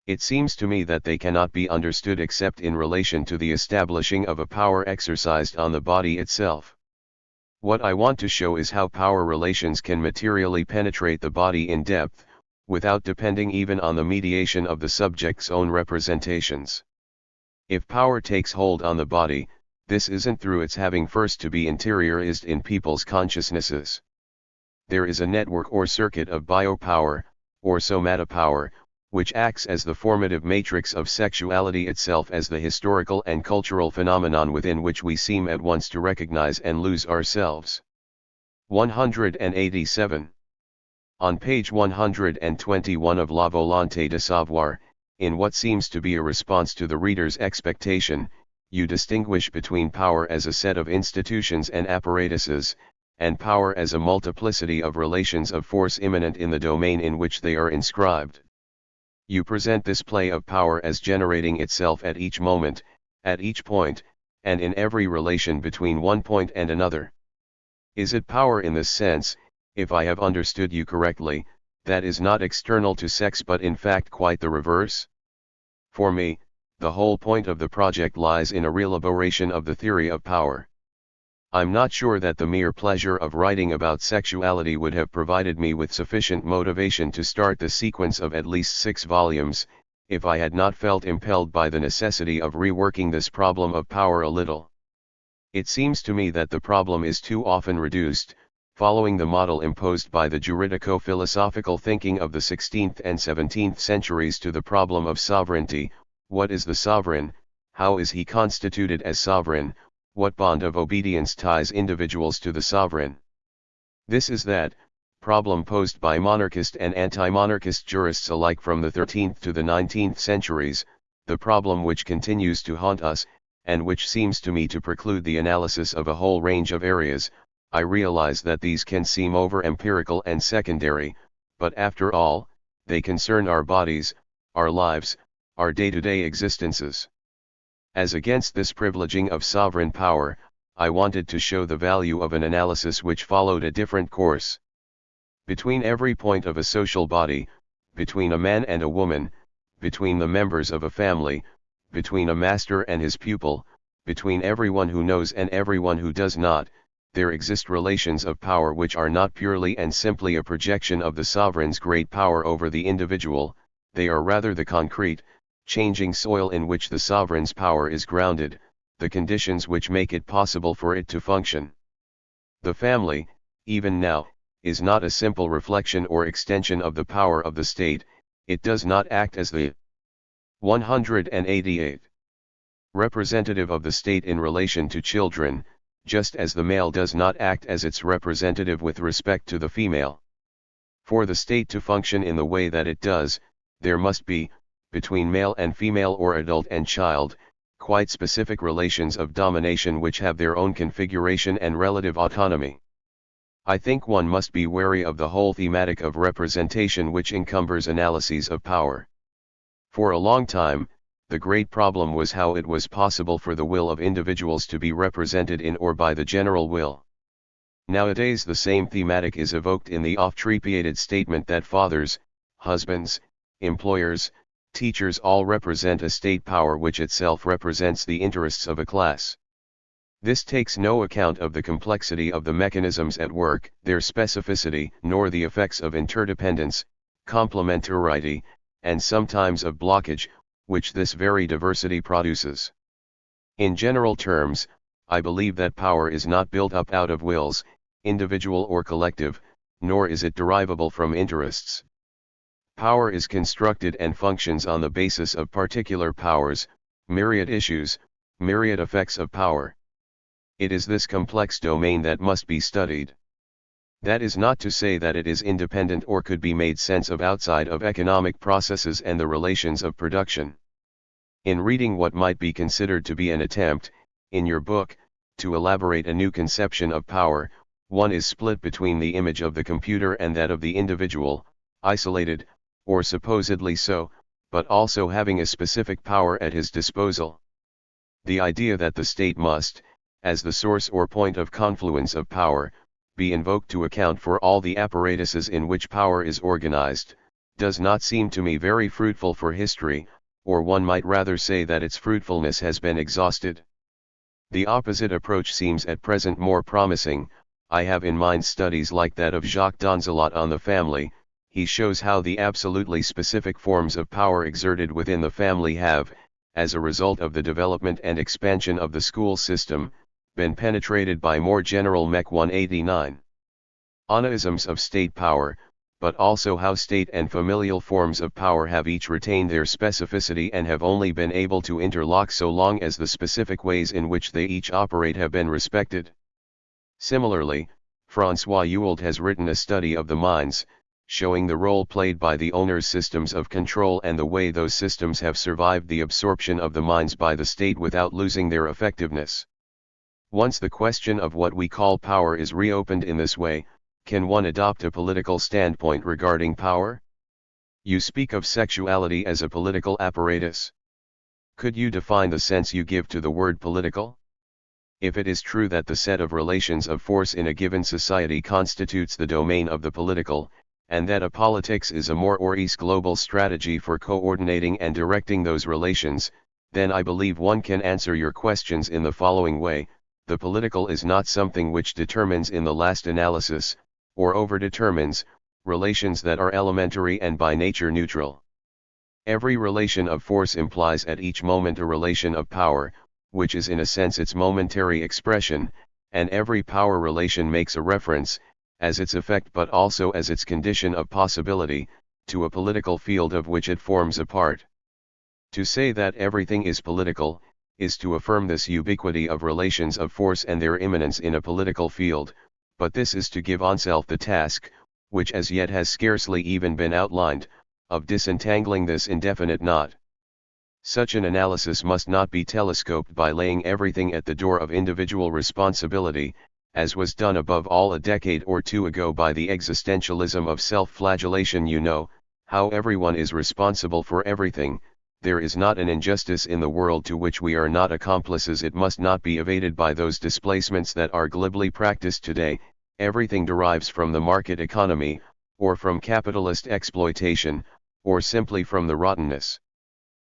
It seems to me that they cannot be understood except in relation to the establishing of a power exercised on the body itself. What I want to show is how power relations can materially penetrate the body in depth, without depending even on the mediation of the subject's own representations. If power takes hold on the body, this isn't through its having first to be interiorized in people's consciousnesses. There is a network or circuit of biopower, or somatopower, which acts as the formative matrix of sexuality itself, as the historical and cultural phenomenon within which we seem at once to recognize and lose ourselves. 187. On page 121 of La Volonté de Savoir, in what seems to be a response to the reader's expectation, you distinguish between power as a set of institutions and apparatuses, and power as a multiplicity of relations of force immanent in the domain in which they are inscribed. You present this play of power as generating itself at each moment, at each point, and in every relation between one point and another. Is it power in this sense, if I have understood you correctly, that is not external to sex but in fact quite the reverse? For me, the whole point of the project lies in a reelaboration of the theory of power. I'm not sure that the mere pleasure of writing about sexuality would have provided me with sufficient motivation to start the sequence of at least 6 volumes, if I had not felt impelled by the necessity of reworking this problem of power a little. It seems to me that the problem is too often reduced, following the model imposed by the juridico-philosophical thinking of the 16th and 17th centuries, to the problem of sovereignty. What is the sovereign? How is he constituted as sovereign? What bond of obedience ties individuals to the sovereign? This is that problem posed by monarchist and anti-monarchist jurists alike from the 13th to the 19th centuries, the problem which continues to haunt us, and which seems to me to preclude the analysis of a whole range of areas. I realize that these can seem over-empirical and secondary, but after all, they concern our bodies, our lives, our day-to-day existences. As against this privileging of sovereign power, I wanted to show the value of an analysis which followed a different course. Between every point of a social body, between a man and a woman, between the members of a family, between a master and his pupil, between everyone who knows and everyone who does not, there exist relations of power which are not purely and simply a projection of the sovereign's great power over the individual, they are rather the concrete, changing soil in which the sovereign's power is grounded, the conditions which make it possible for it to function. The family, even now, is not a simple reflection or extension of the power of the state, it does not act as the 188 representative of the state in relation to children, just as the male does not act as its representative with respect to the female. For the state to function in the way that it does, there must be, between male and female or adult and child, quite specific relations of domination which have their own configuration and relative autonomy. I think one must be wary of the whole thematic of representation which encumbers analyses of power. For a long time, the great problem was how it was possible for the will of individuals to be represented in or by the general will. Nowadays the same thematic is evoked in the oft-repeated statement that fathers, husbands, employers, teachers all represent a state power which itself represents the interests of a class. This takes no account of the complexity of the mechanisms at work, their specificity, nor the effects of interdependence, complementarity, and sometimes of blockage, which this very diversity produces. In general terms, I believe that power is not built up out of wills, individual or collective, nor is it derivable from interests. Power is constructed and functions on the basis of particular powers, myriad issues, myriad effects of power. It is this complex domain that must be studied. That is not to say that it is independent or could be made sense of outside of economic processes and the relations of production. In reading what might be considered to be an attempt, in your book, to elaborate a new conception of power, One is split between the image of the computer and that of the individual, isolated, or supposedly so, but also having a specific power at his disposal. The idea that the state must, as the source or point of confluence of power, be invoked to account for all the apparatuses in which power is organized, does not seem to me very fruitful for history, or one might rather say that its fruitfulness has been exhausted. The opposite approach seems at present more promising. I have in mind studies like that of Jacques Donzelot on the family. He shows how the absolutely specific forms of power exerted within the family have, as a result of the development and expansion of the school system, been penetrated by more general Mech 189 onaisms of state power, but also how state and familial forms of power have each retained their specificity and have only been able to interlock so long as the specific ways in which they each operate have been respected. Similarly, François Ewald has written a study of the mines, showing the role played by the owner's systems of control and the way those systems have survived the absorption of the mines by the state without losing their effectiveness. Once the question of what we call power is reopened in this way, can one adopt a political standpoint regarding power? You speak of sexuality as a political apparatus. Could you define the sense you give to the word political? If it is true that the set of relations of force in a given society constitutes the domain of the political, and that a politics is a more or less global strategy for coordinating and directing those relations, then I believe one can answer your questions in the following way: the political is not something which determines in the last analysis, or overdetermines, relations that are elementary and by nature neutral. Every relation of force implies at each moment a relation of power, which is in a sense its momentary expression, and every power relation makes a reference, as its effect but also as its condition of possibility, to a political field of which it forms a part. To say that everything is political, is to affirm this ubiquity of relations of force and their immanence in a political field, but this is to give oneself the task, which as yet has scarcely even been outlined, of disentangling this indefinite knot. Such an analysis must not be telescoped by laying everything at the door of individual responsibility, as was done above all a decade or two ago by the existentialism of self-flagellation. You know, how everyone is responsible for everything. There is not an injustice in the world to which we are not accomplices. It must not be evaded by those displacements that are glibly practiced today. Everything derives from the market economy, or from capitalist exploitation, or simply from the rottenness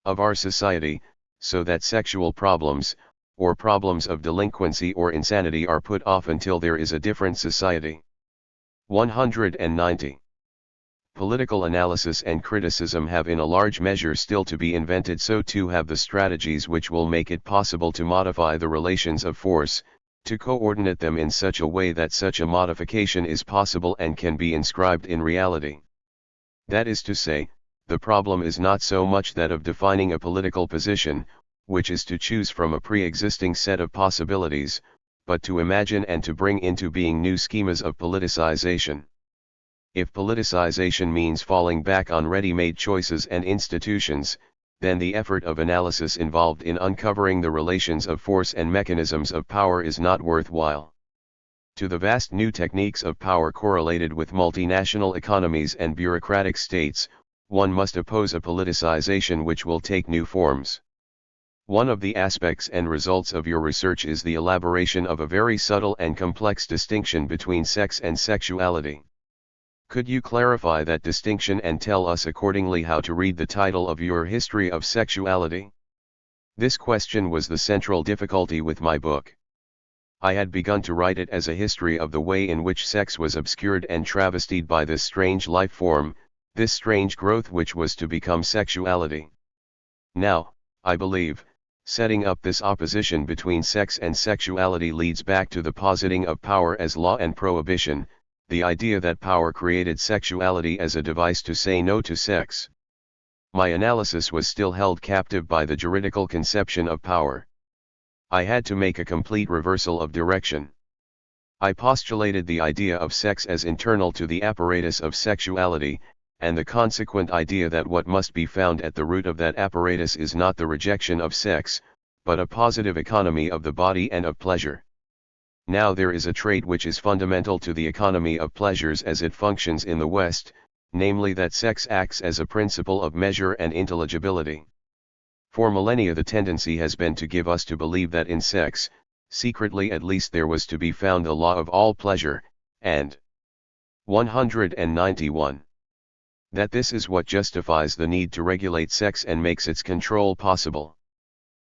of our society, so that sexual problems, or problems of delinquency or insanity, are put off until there is a different society. 190. Political analysis and criticism have in a large measure still to be invented. So too have the strategies which will make it possible to modify the relations of force, to coordinate them in such a way that such a modification is possible and can be inscribed in reality. That is to say, the problem is not so much that of defining a political position, which is to choose from a pre-existing set of possibilities, but to imagine and to bring into being new schemas of politicization. If politicization means falling back on ready-made choices and institutions, then the effort of analysis involved in uncovering the relations of force and mechanisms of power is not worthwhile. To the vast new techniques of power correlated with multinational economies and bureaucratic states, one must oppose a politicization which will take new forms. One of the aspects and results of your research is the elaboration of a very subtle and complex distinction between sex and sexuality. Could you clarify that distinction and tell us accordingly how to read the title of your History of Sexuality? This question was the central difficulty with my book. I had begun to write it as a history of the way in which sex was obscured and travestied by this strange life form, this strange growth which was to become sexuality. Now, I believe, setting up this opposition between sex and sexuality leads back to the positing of power as law and prohibition, the idea that power created sexuality as a device to say no to sex. My analysis was still held captive by the juridical conception of power. I had to make a complete reversal of direction. I postulated the idea of sex as internal to the apparatus of sexuality, and the consequent idea that what must be found at the root of that apparatus is not the rejection of sex, but a positive economy of the body and of pleasure. Now there is a trait which is fundamental to the economy of pleasures as it functions in the West, namely that sex acts as a principle of measure and intelligibility. For millennia the tendency has been to give us to believe that in sex, secretly at least there was to be found the law of all pleasure, and 191. That this is what justifies the need to regulate sex and makes its control possible.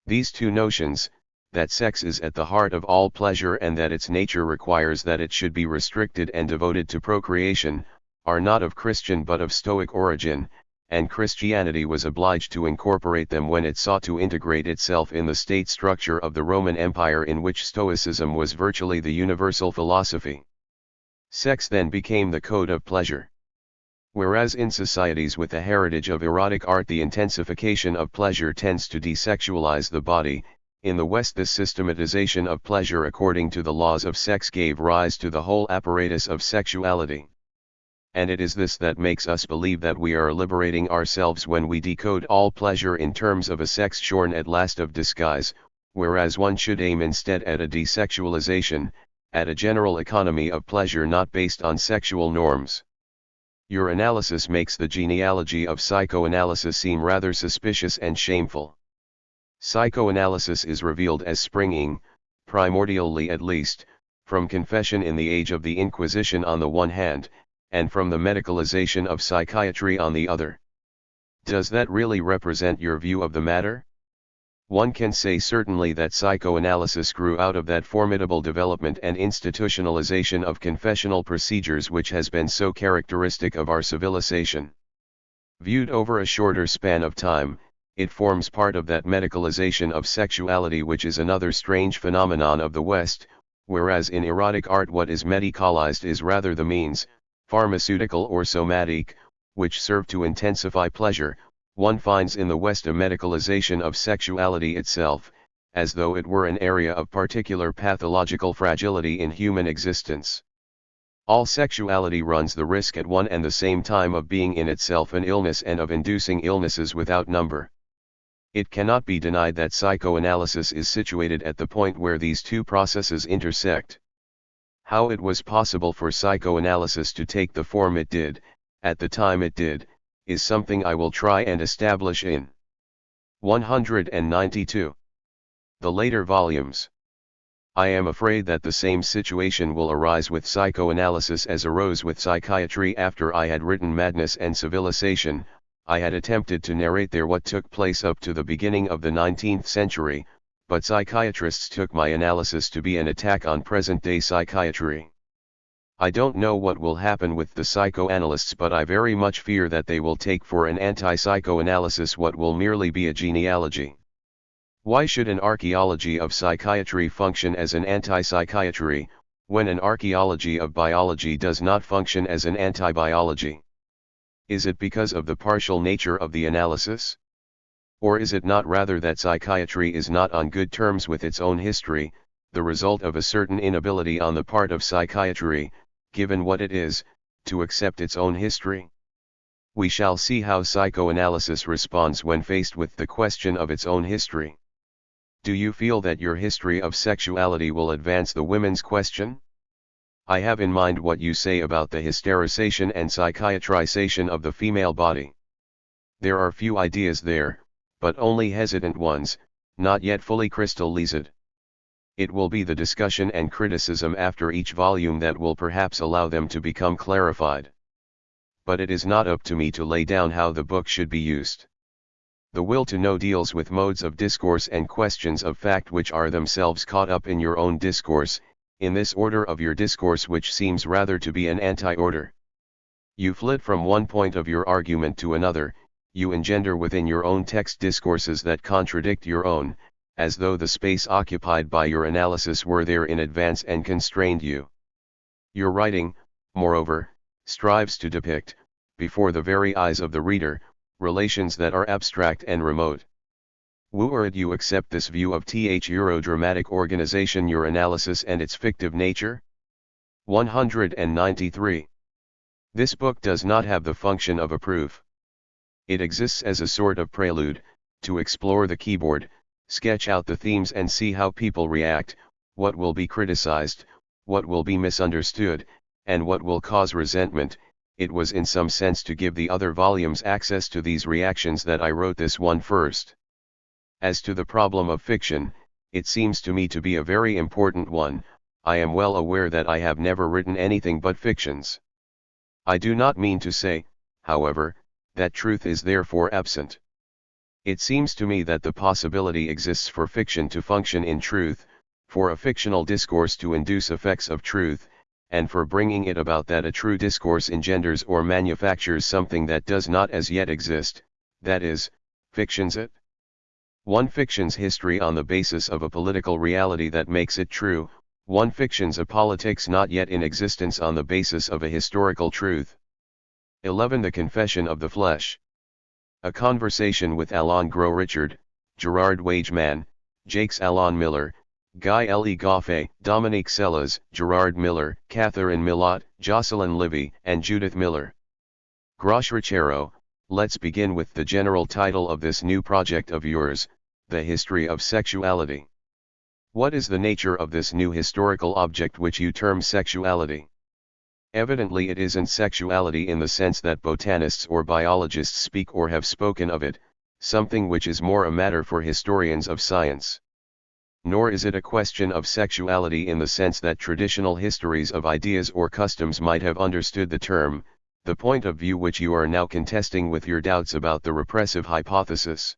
These two notions, that sex is at the heart of all pleasure and that its nature requires that it should be restricted and devoted to procreation, are not of Christian but of Stoic origin, and Christianity was obliged to incorporate them when it sought to integrate itself in the state structure of the Roman Empire, in which Stoicism was virtually the universal philosophy. Sex then became the code of pleasure. Whereas in societies with a heritage of erotic art the intensification of pleasure tends to desexualize the body, in the West this systematization of pleasure according to the laws of sex gave rise to the whole apparatus of sexuality. And it is this that makes us believe that we are liberating ourselves when we decode all pleasure in terms of a sex shorn at last of disguise, whereas one should aim instead at a desexualization, at a general economy of pleasure not based on sexual norms. Your analysis makes the genealogy of psychoanalysis seem rather suspicious and shameful. Psychoanalysis is revealed as springing, primordially at least, from confession in the age of the Inquisition on the one hand, and from the medicalization of psychiatry on the other. Does that really represent your view of the matter? One can say certainly that psychoanalysis grew out of that formidable development and institutionalization of confessional procedures which has been so characteristic of our civilization. Viewed over a shorter span of time, it forms part of that medicalization of sexuality which is another strange phenomenon of the West, whereas in erotic art what is medicalized is rather the means, pharmaceutical or somatic, which serve to intensify pleasure. One finds in the West a medicalization of sexuality itself, as though it were an area of particular pathological fragility in human existence. All sexuality runs the risk at one and the same time of being in itself an illness and of inducing illnesses without number. It cannot be denied that psychoanalysis is situated at the point where these two processes intersect. How it was possible for psychoanalysis to take the form it did, at the time it did, is something I will try and establish in 192. The later volumes. I am afraid that the same situation will arise with psychoanalysis as arose with psychiatry after I had written Madness and Civilization. I had attempted to narrate there what took place up to the beginning of the 19th century, but psychiatrists took my analysis to be an attack on present-day psychiatry. I don't know what will happen with the psychoanalysts, but I very much fear that they will take for an anti-psychoanalysis what will merely be a genealogy. Why should an archaeology of psychiatry function as an anti-psychiatry, when an archaeology of biology does not function as an anti-biology? Is it because of the partial nature of the analysis? Or is it not rather that psychiatry is not on good terms with its own history, the result of a certain inability on the part of psychiatry, given what it is, to accept its own history? We shall see how psychoanalysis responds when faced with the question of its own history. Do you feel that your history of sexuality will advance the women's question? I have in mind what you say about the hysterization and psychiatrization of the female body. There are few ideas there, but only hesitant ones, not yet fully crystallized. It will be the discussion and criticism after each volume that will perhaps allow them to become clarified. But it is not up to me to lay down how the book should be used. The will to know deals with modes of discourse and questions of fact which are themselves caught up in your own discourse, in this order of your discourse which seems rather to be an anti-order. You flit from one point of your argument to another, you engender within your own text discourses that contradict your own, as though the space occupied by your analysis were there in advance and constrained you. Your writing, moreover, strives to depict, before the very eyes of the reader, relations that are abstract and remote. Would you accept this view of Eurodramatic organization, your analysis and its fictive nature? 193. This book does not have the function of a proof. It exists as a sort of prelude, to explore the keyboard, sketch out the themes and see how people react, what will be criticized, what will be misunderstood, and what will cause resentment. It was in some sense to give the other volumes access to these reactions that I wrote this one first. As to the problem of fiction, it seems to me to be a very important one. I am well aware that I have never written anything but fictions. I do not mean to say, however, that truth is therefore absent. It seems to me that the possibility exists for fiction to function in truth, for a fictional discourse to induce effects of truth, and for bringing it about that a true discourse engenders or manufactures something that does not as yet exist, that is, fictions it. One fictions history on the basis of a political reality that makes it true, one fictions a politics not yet in existence on the basis of a historical truth. 11. The Confession of the Flesh. A conversation with Alain Gros Richard, Gerard Wageman, Jacques Alain Miller, Guy L. Goffey, Dominique Sellas, Gerard Miller, Catherine Millot, Jocelyn Livy, and Judith Miller. Gros Richero, let's begin with the general title of this new project of yours, The History of Sexuality. What is the nature of this new historical object which you term sexuality? Evidently it isn't sexuality in the sense that botanists or biologists speak or have spoken of it, something which is more a matter for historians of science. Nor is it a question of sexuality in the sense that traditional histories of ideas or customs might have understood the term, the point of view which you are now contesting with your doubts about the repressive hypothesis.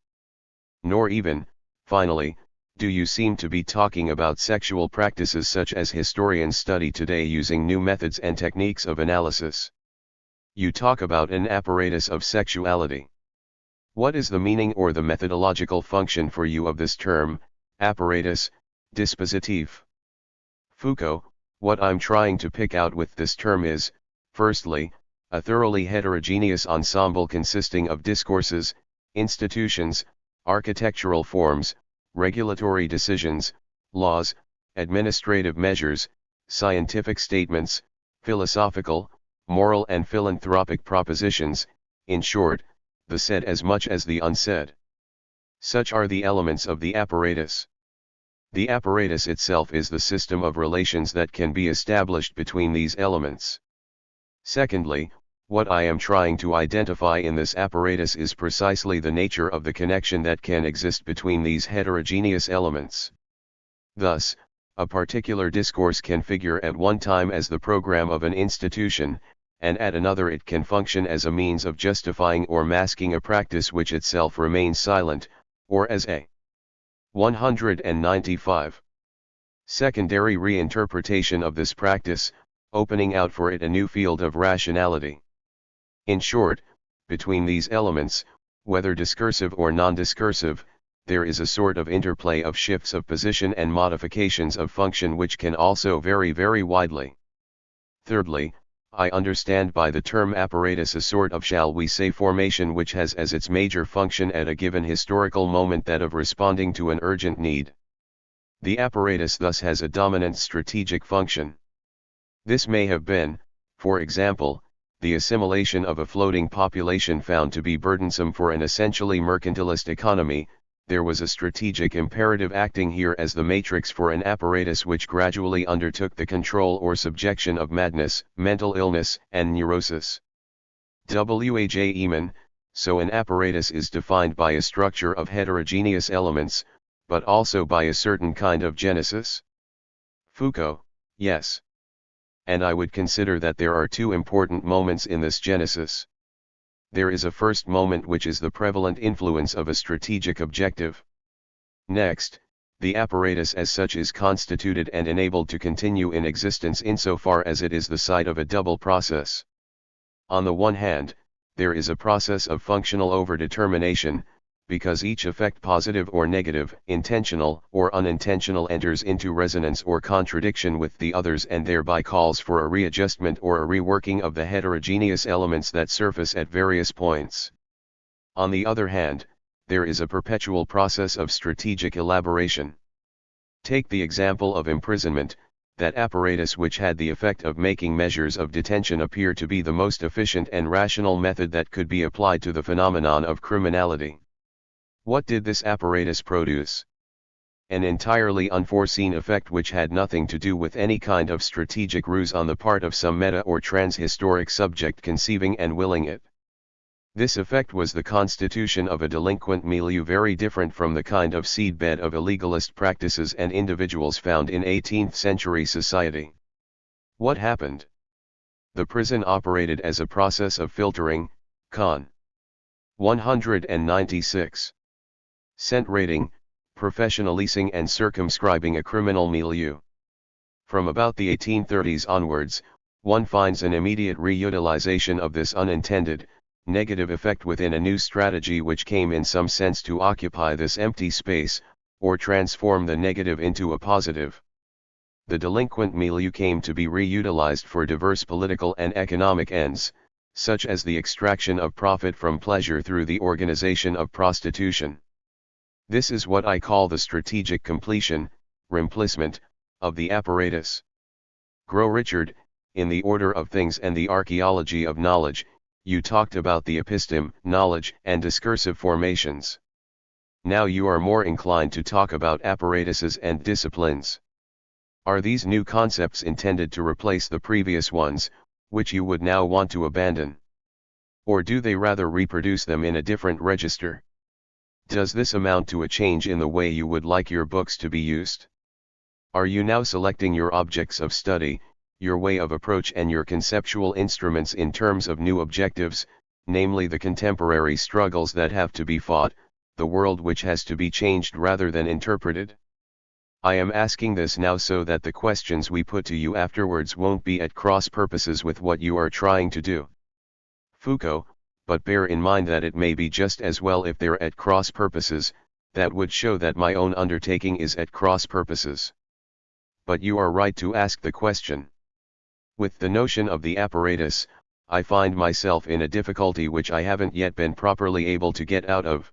Nor even, finally, do you seem to be talking about sexual practices such as historians study today using new methods and techniques of analysis. You talk about an apparatus of sexuality. What is the meaning or the methodological function for you of this term, apparatus, dispositif? Foucault, what I'm trying to pick out with this term is, firstly, a thoroughly heterogeneous ensemble consisting of discourses, institutions, architectural forms, regulatory decisions, laws, administrative measures, scientific statements, philosophical, moral and philanthropic propositions, in short, the said as much as the unsaid. Such are the elements of the apparatus. The apparatus itself is the system of relations that can be established between these elements. Secondly, what I am trying to identify in this apparatus is precisely the nature of the connection that can exist between these heterogeneous elements. Thus, a particular discourse can figure at one time as the program of an institution, and at another it can function as a means of justifying or masking a practice which itself remains silent, or as a 195. Secondary reinterpretation of this practice, opening out for it a new field of rationality. In short, between these elements, whether discursive or non-discursive, there is a sort of interplay of shifts of position and modifications of function which can also vary very widely. Thirdly, I understand by the term apparatus a sort of, shall we say, formation which has as its major function at a given historical moment that of responding to an urgent need. The apparatus thus has a dominant strategic function. This may have been, for example, the assimilation of a floating population found to be burdensome for an essentially mercantilist economy. There was a strategic imperative acting here as the matrix for an apparatus which gradually undertook the control or subjection of madness, mental illness, and neurosis. W.J. Eman, so an apparatus is defined by a structure of heterogeneous elements, but also by a certain kind of genesis. Foucault, yes. And I would consider that there are two important moments in this genesis. There is a first moment which is the prevalent influence of a strategic objective. Next, the apparatus as such is constituted and enabled to continue in existence insofar as it is the site of a double process. On the one hand, there is a process of functional overdetermination, because each effect, positive or negative, intentional or unintentional, enters into resonance or contradiction with the others and thereby calls for a readjustment or a reworking of the heterogeneous elements that surface at various points. On the other hand, there is a perpetual process of strategic elaboration. Take the example of imprisonment, that apparatus which had the effect of making measures of detention appear to be the most efficient and rational method that could be applied to the phenomenon of criminality. What did this apparatus produce? An entirely unforeseen effect which had nothing to do with any kind of strategic ruse on the part of some meta or transhistoric subject conceiving and willing it. This effect was the constitution of a delinquent milieu very different from the kind of seedbed of illegalist practices and individuals found in 18th century society. What happened? The prison operated as a process of filtering, con. 196. Cent rating, professionalizing and circumscribing a criminal milieu. From about the 1830s onwards, one finds an immediate reutilization of this unintended, negative effect within a new strategy which came in some sense to occupy this empty space, or transform the negative into a positive. The delinquent milieu came to be reutilized for diverse political and economic ends, such as the extraction of profit from pleasure through the organization of prostitution. This is what I call the strategic completion, remplacement, of the apparatus. Grow Richard, in The Order of Things and the Archaeology of Knowledge, you talked about the episteme, knowledge, and discursive formations. Now you are more inclined to talk about apparatuses and disciplines. Are these new concepts intended to replace the previous ones, which you would now want to abandon? Or do they rather reproduce them in a different register? Does this amount to a change in the way you would like your books to be used? Are you now selecting your objects of study, your way of approach and your conceptual instruments in terms of new objectives, namely the contemporary struggles that have to be fought, the world which has to be changed rather than interpreted? I am asking this now so that the questions we put to you afterwards won't be at cross purposes with what you are trying to do. Foucault, but bear in mind that it may be just as well if they're at cross purposes, that would show that my own undertaking is at cross purposes. But you are right to ask the question. With the notion of the apparatus, I find myself in a difficulty which I haven't yet been properly able to get out of.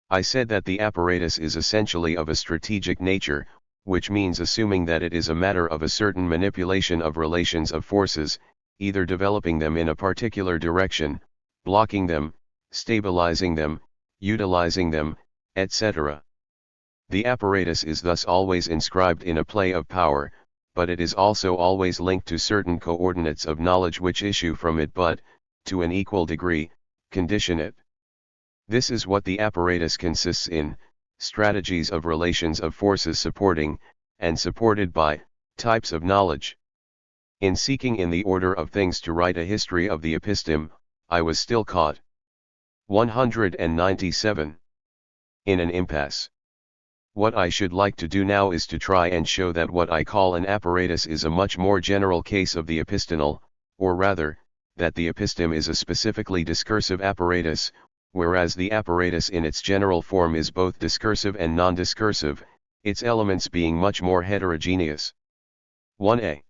I said that the apparatus is essentially of a strategic nature, which means assuming that it is a matter of a certain manipulation of relations of forces, either developing them in a particular direction, blocking them, stabilizing them, utilizing them, etc. The apparatus is thus always inscribed in a play of power, but it is also always linked to certain coordinates of knowledge which issue from it but, to an equal degree, condition it. This is what the apparatus consists in, strategies of relations of forces supporting, and supported by, types of knowledge. In seeking in the order of things to write a history of the episteme, I was still caught. 197. In an impasse. What I should like to do now is to try and show that what I call an apparatus is a much more general case of the epistinal, or rather, that the episteme is a specifically discursive apparatus, whereas the apparatus in its general form is both discursive and non-discursive, its elements being much more heterogeneous. 1a.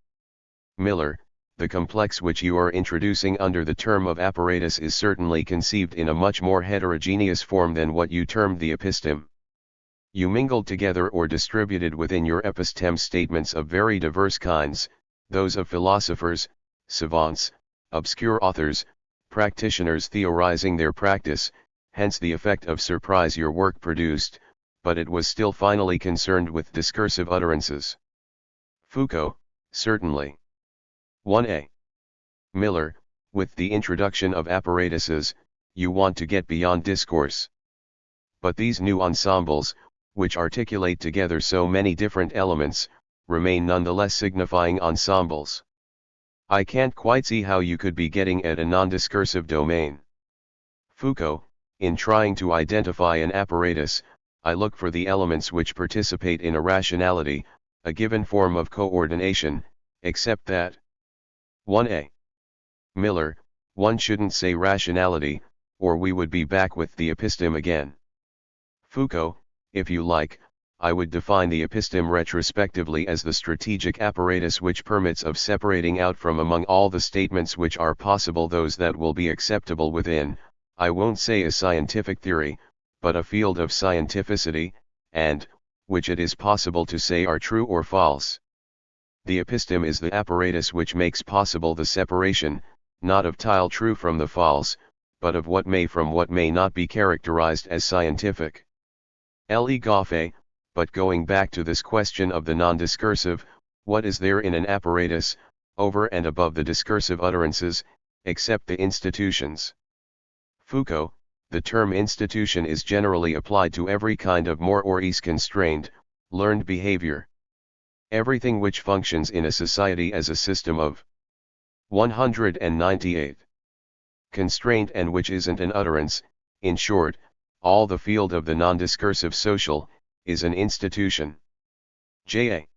Miller, the complex which you are introducing under the term of apparatus is certainly conceived in a much more heterogeneous form than what you termed the episteme. You mingled together or distributed within your episteme statements of very diverse kinds, those of philosophers, savants, obscure authors, practitioners theorizing their practice, hence the effect of surprise your work produced, but it was still finally concerned with discursive utterances. Foucault, certainly. 1a. Miller, with the introduction of apparatuses, you want to get beyond discourse. But these new ensembles, which articulate together so many different elements, remain nonetheless signifying ensembles. I can't quite see how you could be getting at a non-discursive domain. Foucault, in trying to identify an apparatus, I look for the elements which participate in a rationality, a given form of coordination, except that 1a. Miller, one shouldn't say rationality, or we would be back with the episteme again. Foucault, if you like, I would define the episteme retrospectively as the strategic apparatus which permits of separating out from among all the statements which are possible those that will be acceptable within, I won't say a scientific theory, but a field of scientificity, and, which it is possible to say are true or false. The episteme is the apparatus which makes possible the separation, not of tile true from the false, but of what may from what may not be characterized as scientific. Le Goffet, but going back to this question of the non-discursive, what is there in an apparatus, over and above the discursive utterances, except the institutions? Foucault, the term institution is generally applied to every kind of more or less constrained, learned behavior. Everything which functions in a society as a system of 198. Constraint and which isn't an utterance, in short, all the field of the non-discursive social, is an institution. J.A.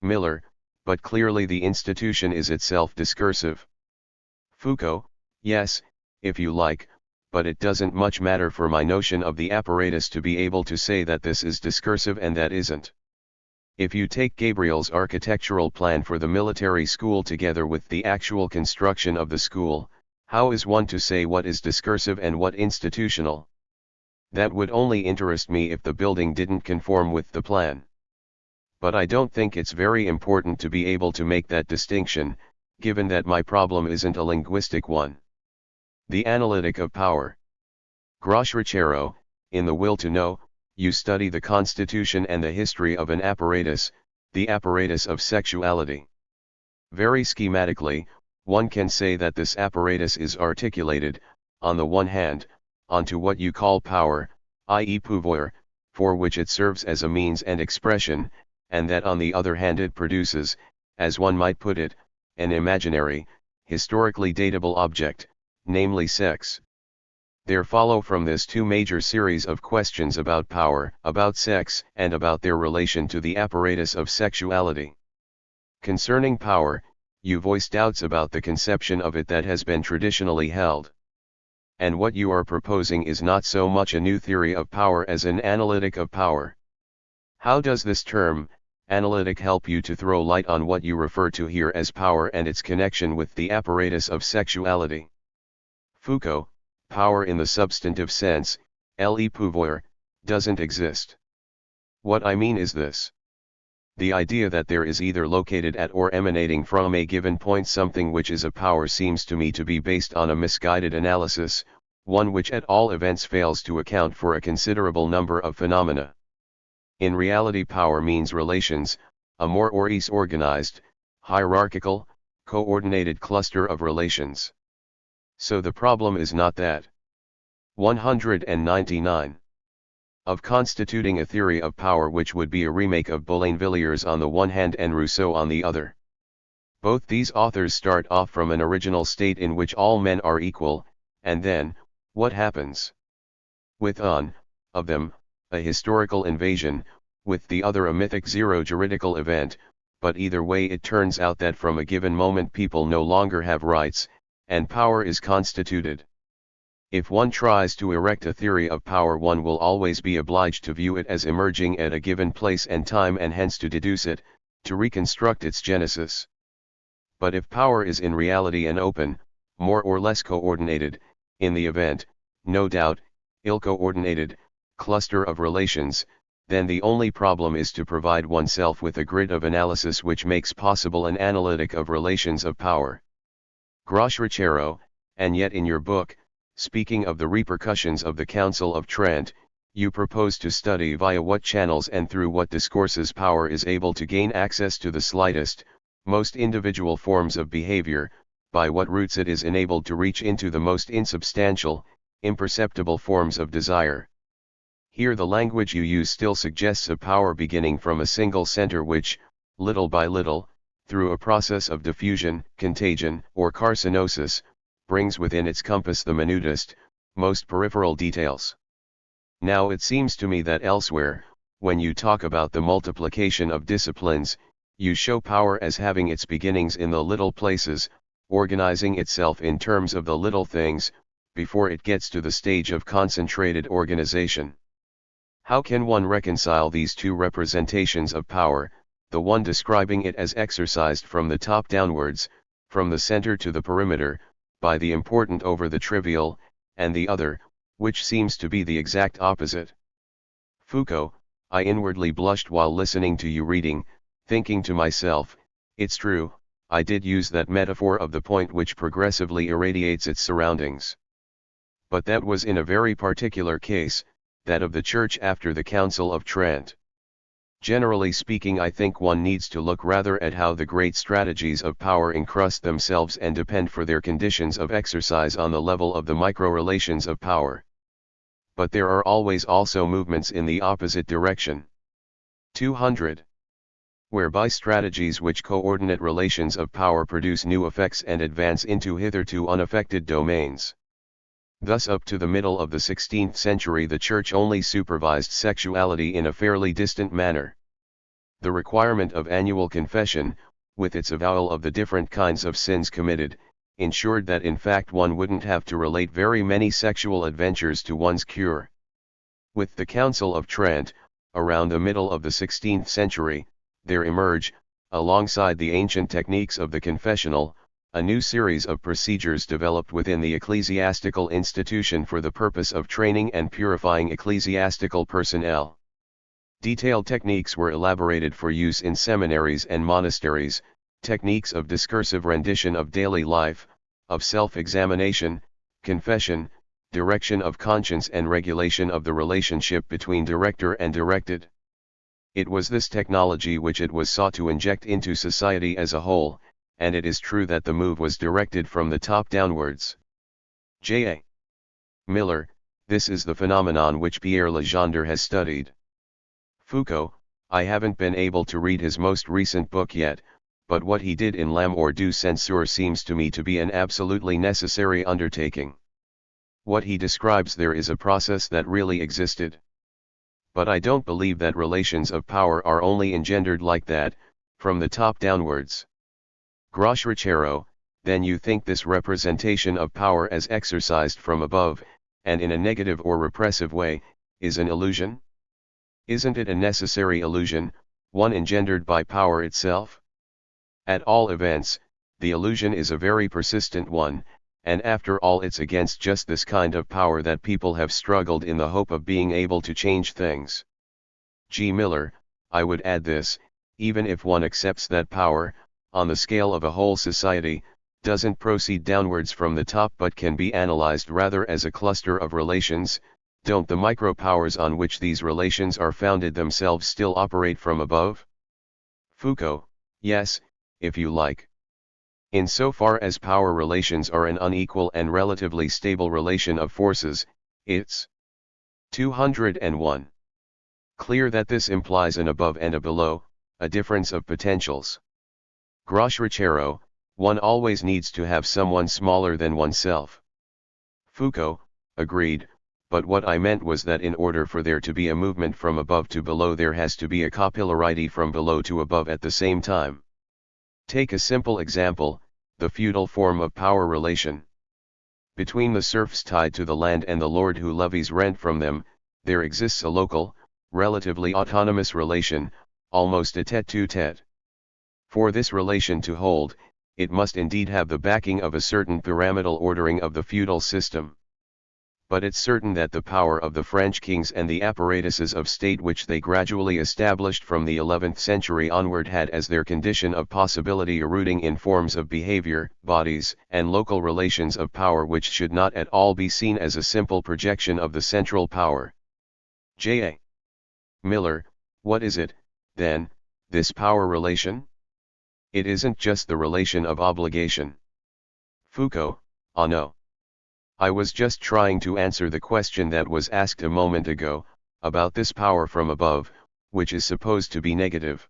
Miller, but clearly the institution is itself discursive. Foucault, yes, if you like, but it doesn't much matter for my notion of the apparatus to be able to say that this is discursive and that isn't. If you take Gabriel's architectural plan for the military school together with the actual construction of the school, how is one to say what is discursive and what institutional? That would only interest me if the building didn't conform with the plan. But I don't think it's very important to be able to make that distinction, given that my problem isn't a linguistic one. The analytic of power. Grosch-Richero, in The Will to Know, you study the constitution and the history of an apparatus, the apparatus of sexuality. Very schematically, one can say that this apparatus is articulated, on the one hand, onto what you call power, i.e. pouvoir, for which it serves as a means and expression, and that on the other hand it produces, as one might put it, an imaginary, historically datable object, namely sex. There follow from this two major series of questions about power, about sex, and about their relation to the apparatus of sexuality. Concerning power, you voice doubts about the conception of it that has been traditionally held. And what you are proposing is not so much a new theory of power as an analytic of power. How does this term, analytic, help you to throw light on what you refer to here as power and its connection with the apparatus of sexuality? Foucault, power in the substantive sense, le pouvoir, doesn't exist. What I mean is this. The idea that there is either located at or emanating from a given point something which is a power seems to me to be based on a misguided analysis, one which at all events fails to account for a considerable number of phenomena. In reality, power means relations, a more or less organized, hierarchical, coordinated cluster of relations. So the problem is not that. 199. Of constituting a theory of power which would be a remake of Boulainvilliers on the one hand and Rousseau on the other. Both these authors start off from an original state in which all men are equal, and then, what happens? With one of them, a historical invasion, with the other a mythic zero-juridical event, but either way it turns out that from a given moment people no longer have rights, and power is constituted. If one tries to erect a theory of power, one will always be obliged to view it as emerging at a given place and time, and hence to deduce it, to reconstruct its genesis. But if power is in reality an open, more or less coordinated, in the event, no doubt, ill-coordinated, cluster of relations, then the only problem is to provide oneself with a grid of analysis which makes possible an analytic of relations of power. Grosch-Richero, and yet in your book, speaking of the repercussions of the Council of Trent, you propose to study via what channels and through what discourses power is able to gain access to the slightest, most individual forms of behavior, by what routes it is enabled to reach into the most insubstantial, imperceptible forms of desire. Here the language you use still suggests a power beginning from a single center which, little by little, through a process of diffusion, contagion, or carcinosis, brings within its compass the minutest, most peripheral details. Now it seems to me that elsewhere, when you talk about the multiplication of disciplines, you show power as having its beginnings in the little places, organizing itself in terms of the little things, before it gets to the stage of concentrated organization. How can one reconcile these two representations of power, the one describing it as exercised from the top downwards, from the center to the perimeter, by the important over the trivial, and the other, which seems to be the exact opposite? Foucault, I inwardly blushed while listening to you reading, thinking to myself, it's true, I did use that metaphor of the point which progressively irradiates its surroundings. But that was in a very particular case, that of the Church after the Council of Trent. Generally speaking, I think one needs to look rather at how the great strategies of power encrust themselves and depend for their conditions of exercise on the level of the micro-relations of power. But there are always also movements in the opposite direction. 200. Whereby strategies which coordinate relations of power produce new effects and advance into hitherto unaffected domains. Thus up to the middle of the 16th century the Church only supervised sexuality in a fairly distant manner. The requirement of annual confession, with its avowal of the different kinds of sins committed, ensured that in fact one wouldn't have to relate very many sexual adventures to one's cure. With the Council of Trent, around the middle of the 16th century, there emerge, alongside the ancient techniques of the confessional, a new series of procedures developed within the ecclesiastical institution for the purpose of training and purifying ecclesiastical personnel. Detailed techniques were elaborated for use in seminaries and monasteries, techniques of discursive rendition of daily life, of self-examination, confession, direction of conscience and regulation of the relationship between director and directed. It was this technology which it was sought to inject into society as a whole, and it is true that the move was directed from the top downwards. J.A. Miller, this is the phenomenon which Pierre Legendre has studied. Foucault, I haven't been able to read his most recent book yet, but what he did in L'amour du censeur seems to me to be an absolutely necessary undertaking. What he describes there is a process that really existed. But I don't believe that relations of power are only engendered like that, from the top downwards. Gros Richero, then you think this representation of power as exercised from above, and in a negative or repressive way, is an illusion? Isn't it a necessary illusion, one engendered by power itself? At all events, the illusion is a very persistent one, and after all it's against just this kind of power that people have struggled in the hope of being able to change things. G. Miller, I would add this, even if one accepts that power, on the scale of a whole society, doesn't proceed downwards from the top but can be analyzed rather as a cluster of relations, don't the micro-powers on which these relations are founded themselves still operate from above? Foucault, yes, if you like. Insofar as power relations are an unequal and relatively stable relation of forces, it's 201. Clear that this implies an above and a below, a difference of potentials. Gros Richero, one always needs to have someone smaller than oneself. Foucault, agreed, but what I meant was that in order for there to be a movement from above to below there has to be a capillarity from below to above at the same time. Take a simple example, the feudal form of power relation. Between the serfs tied to the land and the lord who levies rent from them, there exists a local, relatively autonomous relation, almost a tête-à-tête. For this relation to hold, it must indeed have the backing of a certain pyramidal ordering of the feudal system. But it's certain that the power of the French kings and the apparatuses of state which they gradually established from the 11th century onward had as their condition of possibility a rooting in forms of behavior, bodies, and local relations of power which should not at all be seen as a simple projection of the central power. J.A. Miller, what is it, then, this power relation? It isn't just the relation of obligation. Foucault, ah no. I was just trying to answer the question that was asked a moment ago, about this power from above, which is supposed to be negative.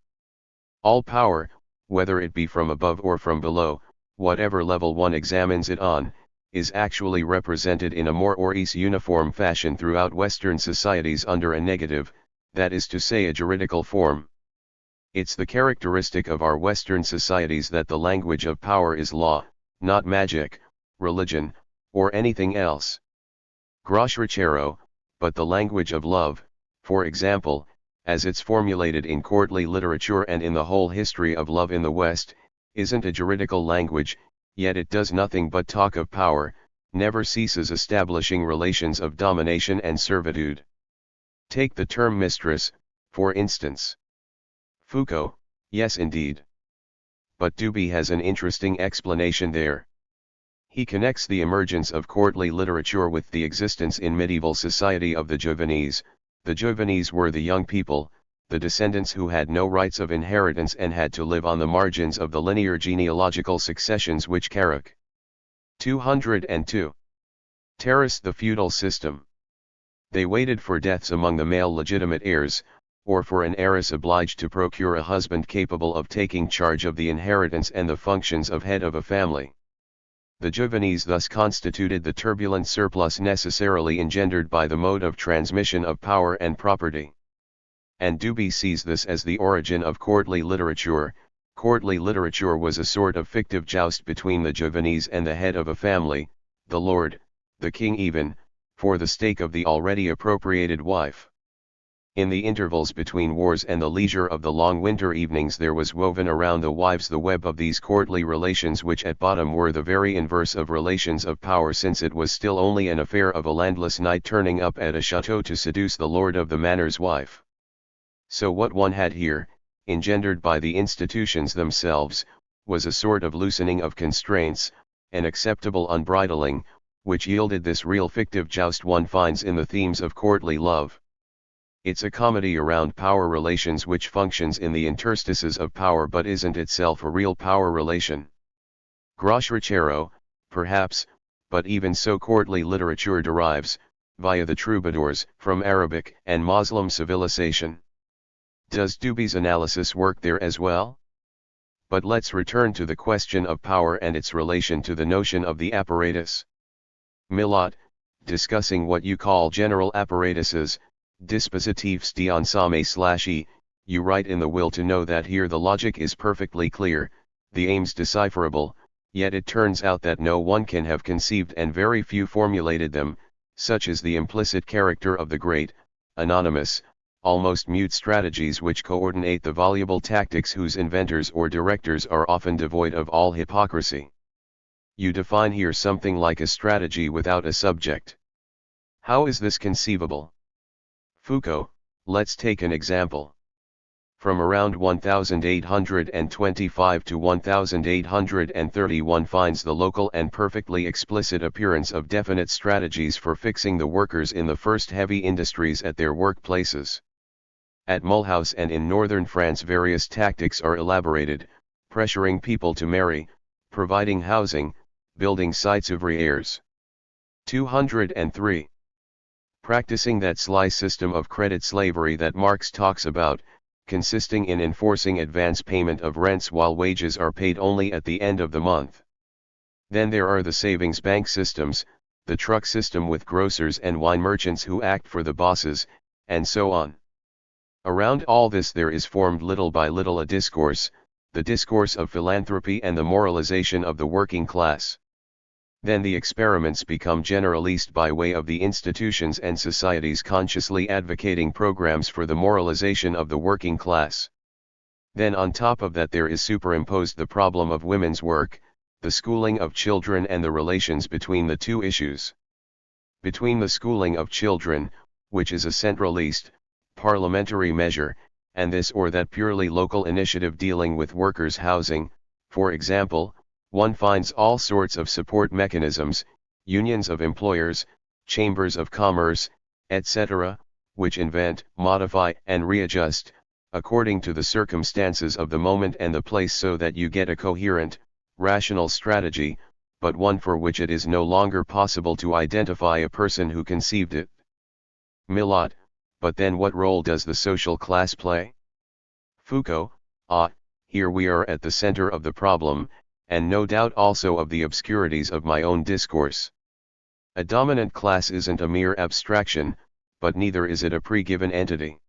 All power, whether it be from above or from below, whatever level one examines it on, is actually represented in a more or less uniform fashion throughout Western societies under a negative, that is to say a juridical form. It's the characteristic of our Western societies that the language of power is law, not magic, religion, or anything else. Gros Richero, but the language of love, for example, as it's formulated in courtly literature and in the whole history of love in the West, isn't a juridical language, yet it does nothing but talk of power, never ceases establishing relations of domination and servitude. Take the term mistress, for instance. Foucault, yes indeed. But Dubé has an interesting explanation there. He connects the emergence of courtly literature with the existence in medieval society of the Jovenese. The Jovenese were the young people, the descendants who had no rights of inheritance and had to live on the margins of the linear genealogical successions which Carrick. 202. Terraced the feudal system. They waited for deaths among the male legitimate heirs, or for an heiress obliged to procure a husband capable of taking charge of the inheritance and the functions of head of a family. The Juvenes thus constituted the turbulent surplus necessarily engendered by the mode of transmission of power and property. And Dubé sees this as the origin of courtly literature. Courtly literature was a sort of fictive joust between the Juvenes and the head of a family, the lord, the king even, for the stake of the already appropriated wife. In the intervals between wars and the leisure of the long winter evenings there was woven around the wives the web of these courtly relations which at bottom were the very inverse of relations of power, since it was still only an affair of a landless knight turning up at a chateau to seduce the lord of the manor's wife. So what one had here, engendered by the institutions themselves, was a sort of loosening of constraints, an acceptable unbridling, which yielded this real fictive joust one finds in the themes of courtly love. It's a comedy around power relations which functions in the interstices of power but isn't itself a real power relation. Groschrachero, perhaps, but even so courtly literature derives, via the troubadours, from Arabic and Moslem civilization. Does Dubé's analysis work there as well? But let's return to the question of power and its relation to the notion of the apparatus. Millot, discussing what you call general apparatuses, dispositifs d'ensemble/e, you write in the Will to Know that here the logic is perfectly clear, the aims decipherable, yet it turns out that no one can have conceived and very few formulated them, such is the implicit character of the great, anonymous, almost mute strategies which coordinate the voluble tactics whose inventors or directors are often devoid of all hypocrisy. You define here something like a strategy without a subject. How is this conceivable? Foucault, let's take an example. From around 1825 to 1830 one finds the local and perfectly explicit appearance of definite strategies for fixing the workers in the first heavy industries at their workplaces. At Mulhouse and in northern France various tactics are elaborated, pressuring people to marry, providing housing, building sites ouvrières. 203. Practicing that sly system of credit slavery that Marx talks about, consisting in enforcing advance payment of rents while wages are paid only at the end of the month. Then there are the savings bank systems, the truck system with grocers and wine merchants who act for the bosses, and so on. Around all this there is formed little by little a discourse, the discourse of philanthropy and the moralization of the working class. Then the experiments become generalist by way of the institutions and societies consciously advocating programs for the moralization of the working class. Then on top of that there is superimposed the problem of women's work, the schooling of children and the relations between the two issues. Between the schooling of children, which is a centralist, parliamentary measure, and this or that purely local initiative dealing with workers' housing, for example, one finds all sorts of support mechanisms, unions of employers, chambers of commerce, etc., which invent, modify, and readjust, according to the circumstances of the moment and the place so that you get a coherent, rational strategy, but one for which it is no longer possible to identify a person who conceived it. Millot, but then what role does the social class play? Foucault, here we are at the center of the problem, and no doubt also of the obscurities of my own discourse. A dominant class isn't a mere abstraction, but neither is it a pre-given entity.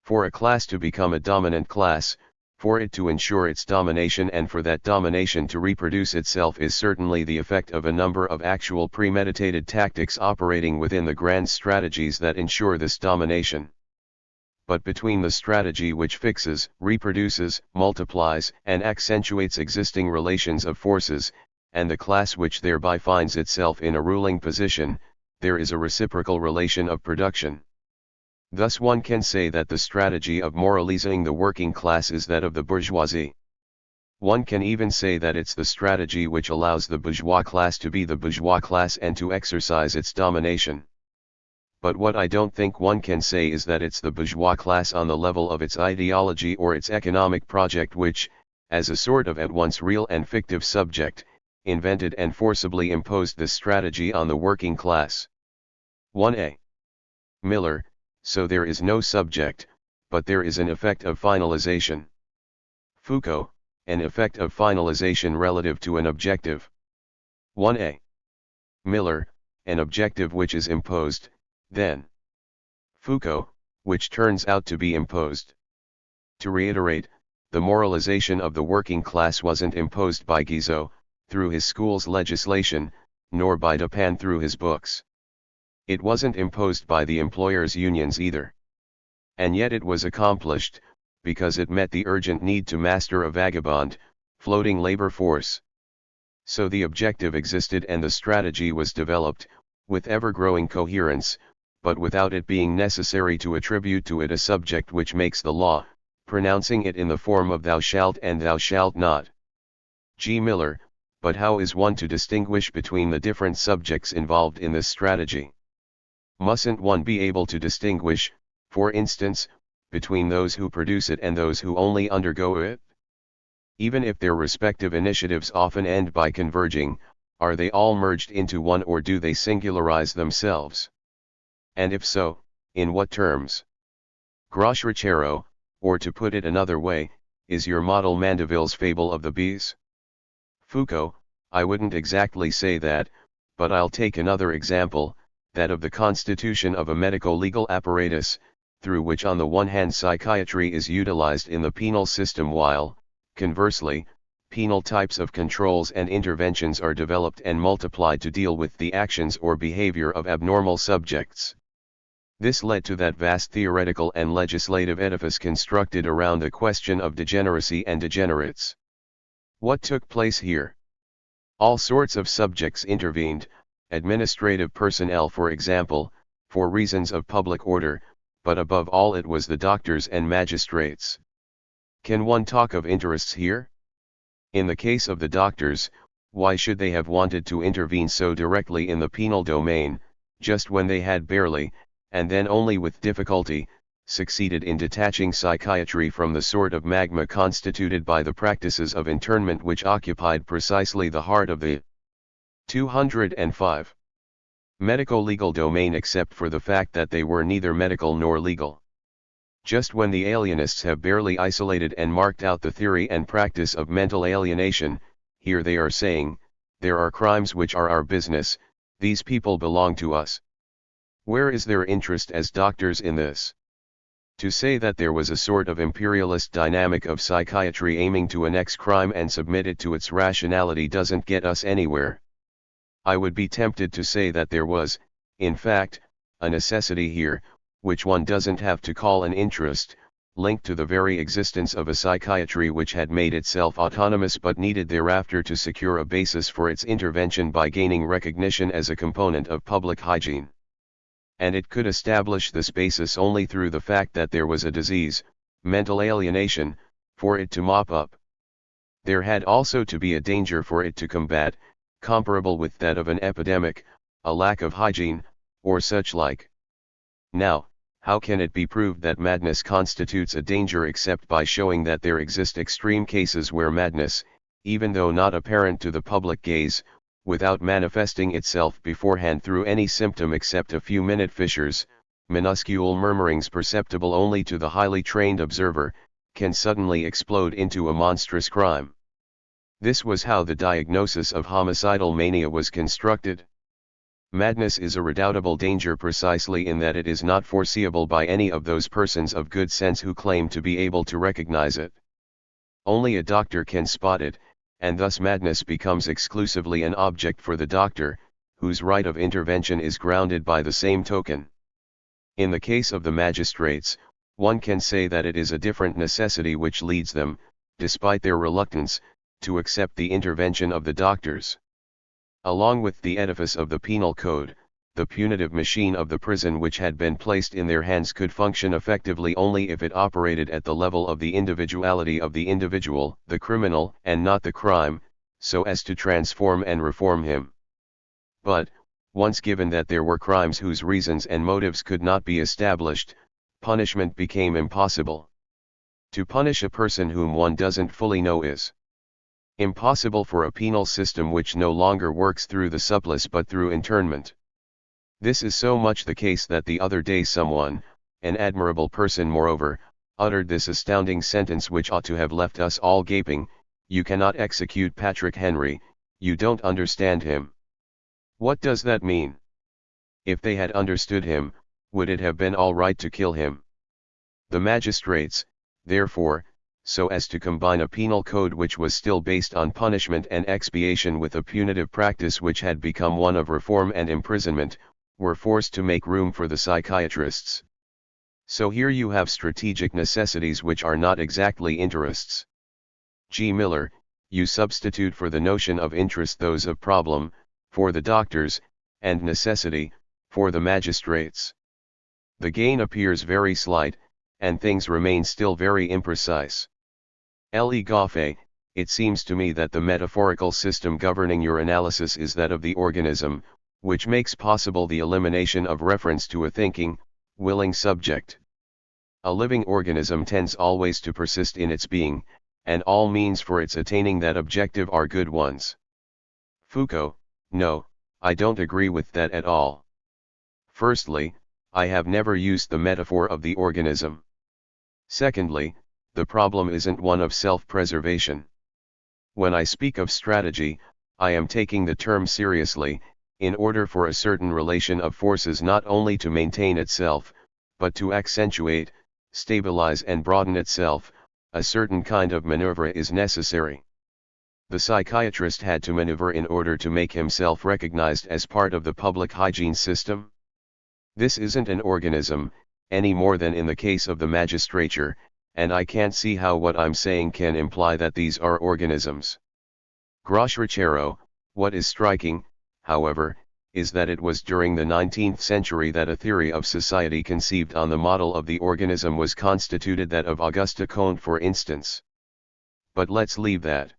For a class to become a dominant class, for it to ensure its domination and for that domination to reproduce itself is certainly the effect of a number of actual premeditated tactics operating within the grand strategies that ensure this domination. But between the strategy which fixes, reproduces, multiplies, and accentuates existing relations of forces, and the class which thereby finds itself in a ruling position, there is a reciprocal relation of production. Thus one can say that the strategy of moralizing the working class is that of the bourgeoisie. One can even say that it's the strategy which allows the bourgeois class to be the bourgeois class and to exercise its domination. But what I don't think one can say is that it's the bourgeois class on the level of its ideology or its economic project which, as a sort of at once real and fictive subject, invented and forcibly imposed this strategy on the working class. 1a. Miller, so there is no subject, but there is an effect of finalization. Foucault, an effect of finalization relative to an objective. 1a. Miller, an objective which is imposed, then. Foucault, which turns out to be imposed. To reiterate, the moralization of the working class wasn't imposed by Guizot, through his school's legislation, nor by Dupin through his books. It wasn't imposed by the employers' unions either. And yet it was accomplished, because it met the urgent need to master a vagabond, floating labor force. So the objective existed and the strategy was developed, with ever-growing coherence, but without it being necessary to attribute to it a subject which makes the law, pronouncing it in the form of thou shalt and thou shalt not. G. Miller, but how is one to distinguish between the different subjects involved in this strategy? Mustn't one be able to distinguish, for instance, between those who produce it and those who only undergo it? Even if their respective initiatives often end by converging, are they all merged into one or do they singularize themselves? And if so, in what terms? Gros Richero, or to put it another way, is your model Mandeville's fable of the bees? Foucault, I wouldn't exactly say that, but I'll take another example, that of the constitution of a medico-legal apparatus, through which on the one hand psychiatry is utilized in the penal system while, conversely, penal types of controls and interventions are developed and multiplied to deal with the actions or behavior of abnormal subjects. This led to that vast theoretical and legislative edifice constructed around the question of degeneracy and degenerates. What took place here? All sorts of subjects intervened, administrative personnel for example, for reasons of public order, but above all it was the doctors and magistrates. Can one talk of interests here? In the case of the doctors, why should they have wanted to intervene so directly in the penal domain, just when they had barely, and then only with difficulty, succeeded in detaching psychiatry from the sort of magma constituted by the practices of internment which occupied precisely the heart of the 205 medico-legal domain, except for the fact that they were neither medical nor legal. Just when the alienists have barely isolated and marked out the theory and practice of mental alienation, here they are saying, there are crimes which are our business, these people belong to us. Where is their interest as doctors in this? To say that there was a sort of imperialist dynamic of psychiatry aiming to annex crime and submit it to its rationality doesn't get us anywhere. I would be tempted to say that there was, in fact, a necessity here, which one doesn't have to call an interest, linked to the very existence of a psychiatry which had made itself autonomous but needed thereafter to secure a basis for its intervention by gaining recognition as a component of public hygiene. And it could establish this basis only through the fact that there was a disease, mental alienation, for it to mop up. There had also to be a danger for it to combat, comparable with that of an epidemic, a lack of hygiene, or such like. Now, how can it be proved that madness constitutes a danger except by showing that there exist extreme cases where madness, even though not apparent to the public gaze, without manifesting itself beforehand through any symptom except a few minute fissures, minuscule murmurings perceptible only to the highly trained observer, can suddenly explode into a monstrous crime? This was how the diagnosis of homicidal mania was constructed. Madness is a redoubtable danger precisely in that it is not foreseeable by any of those persons of good sense who claim to be able to recognize it. Only a doctor can spot it, and thus madness becomes exclusively an object for the doctor, whose right of intervention is grounded by the same token. In the case of the magistrates, one can say that it is a different necessity which leads them, despite their reluctance, to accept the intervention of the doctors. Along with the edifice of the penal code, the punitive machine of the prison which had been placed in their hands could function effectively only if it operated at the level of the individuality of the individual, the criminal, and not the crime, so as to transform and reform him. But, Once given that there were crimes whose reasons and motives could not be established, punishment became impossible. To punish a person whom one doesn't fully know is impossible for a penal system which no longer works through the supplice but through internment. This is so much the case that the other day someone, an admirable person moreover, uttered this astounding sentence which ought to have left us all gaping: "You cannot execute Patrick Henry, you don't understand him." What does that mean? If they had understood him, would it have been all right to kill him? The magistrates, therefore, so as to combine a penal code which was still based on punishment and expiation with a punitive practice which had become one of reform and imprisonment, were forced to make room for the psychiatrists. So here you have strategic necessities which are not exactly interests. G. Miller, you substitute for the notion of interest those of problem, for the doctors, and necessity, for the magistrates. The gain appears very slight, and things remain still very imprecise. Le Goffet, it seems to me that the metaphorical system governing your analysis is that of the organism, which makes possible the elimination of reference to a thinking, willing subject. A living organism tends always to persist in its being, and all means for its attaining that objective are good ones. Foucault, no, I don't agree with that at all. Firstly, I have never used the metaphor of the organism. Secondly, the problem isn't one of self-preservation. When I speak of strategy, I am taking the term seriously, in order for a certain relation of forces not only to maintain itself, but to accentuate, stabilize and broaden itself, a certain kind of maneuver is necessary. The psychiatrist had to maneuver in order to make himself recognized as part of the public hygiene system. This isn't an organism, any more than in the case of the magistrature, and I can't see how what I'm saying can imply that these are organisms. Grosso Ricciero, what is striking, however, is that it was during the 19th century that a theory of society conceived on the model of the organism was constituted, that of Auguste Comte for instance. But let's leave that.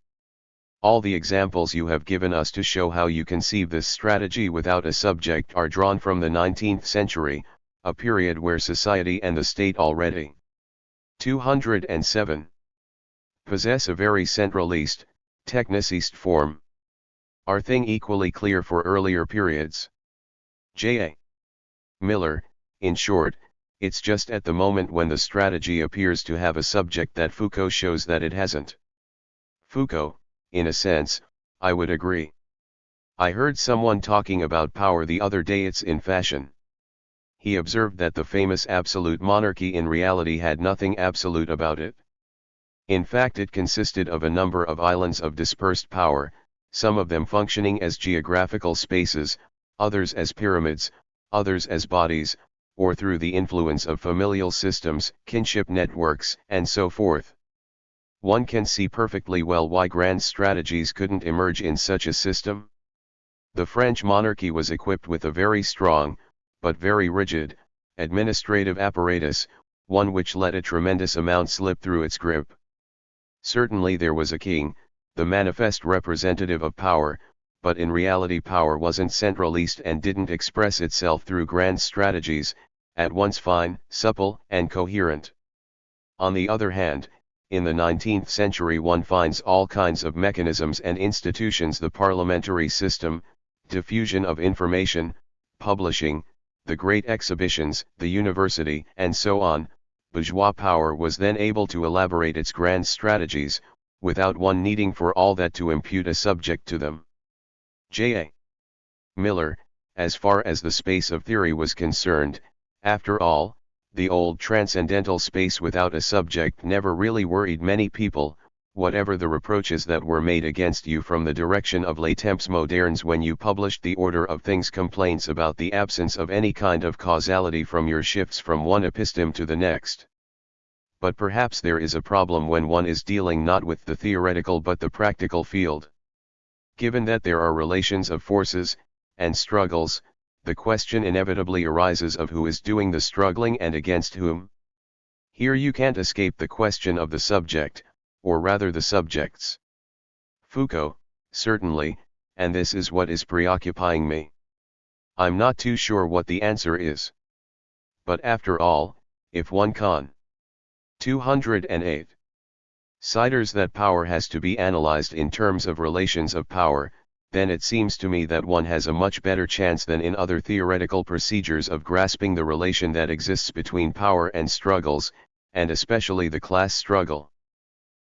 All the examples you have given us to show how you conceive this strategy without a subject are drawn from the 19th century, a period where society and the state already 207 possess a very centralist, technicist form. Are thing equally clear for earlier periods? J.A. Miller, in short, it's just at the moment when the strategy appears to have a subject that Foucault shows that it hasn't. Foucault, in a sense, I would agree. I heard someone talking about power the other day. It's in fashion. He observed that the famous absolute monarchy in reality had nothing absolute about it. In fact, it consisted of a number of islands of dispersed power, some of them functioning as geographical spaces, others as pyramids, others as bodies, or through the influence of familial systems, kinship networks, and so forth. One can see perfectly well why grand strategies couldn't emerge in such a system. The French monarchy was equipped with a very strong, but very rigid, administrative apparatus, one which let a tremendous amount slip through its grip. Certainly there was a king, the manifest representative of power, but in reality power wasn't centralist and didn't express itself through grand strategies, at once fine, supple, and coherent. On the other hand, in the 19th century one finds all kinds of mechanisms and institutions: the parliamentary system, diffusion of information, publishing, the great exhibitions, the university, and so on. Bourgeois power was then able to elaborate its grand strategies, without one needing for all that to impute a subject to them. J.A. Miller, as far as the space of theory was concerned, after all, the old transcendental space without a subject never really worried many people, whatever the reproaches that were made against you from the direction of Les Temps Modernes when you published the Order of Things complaints about the absence of any kind of causality from your shifts from one episteme to the next. But perhaps there is a problem when one is dealing not with the theoretical but the practical field. Given that there are relations of forces, and struggles, the question inevitably arises of who is doing the struggling and against whom. Here you can't escape the question of the subject, or rather the subjects. Foucault, certainly, and this is what is preoccupying me. I'm not too sure what the answer is. But after all, if one can. 208. Cites that power has to be analyzed in terms of relations of power, then it seems to me that one has a much better chance than in other theoretical procedures of grasping the relation that exists between power and struggles, and especially the class struggle.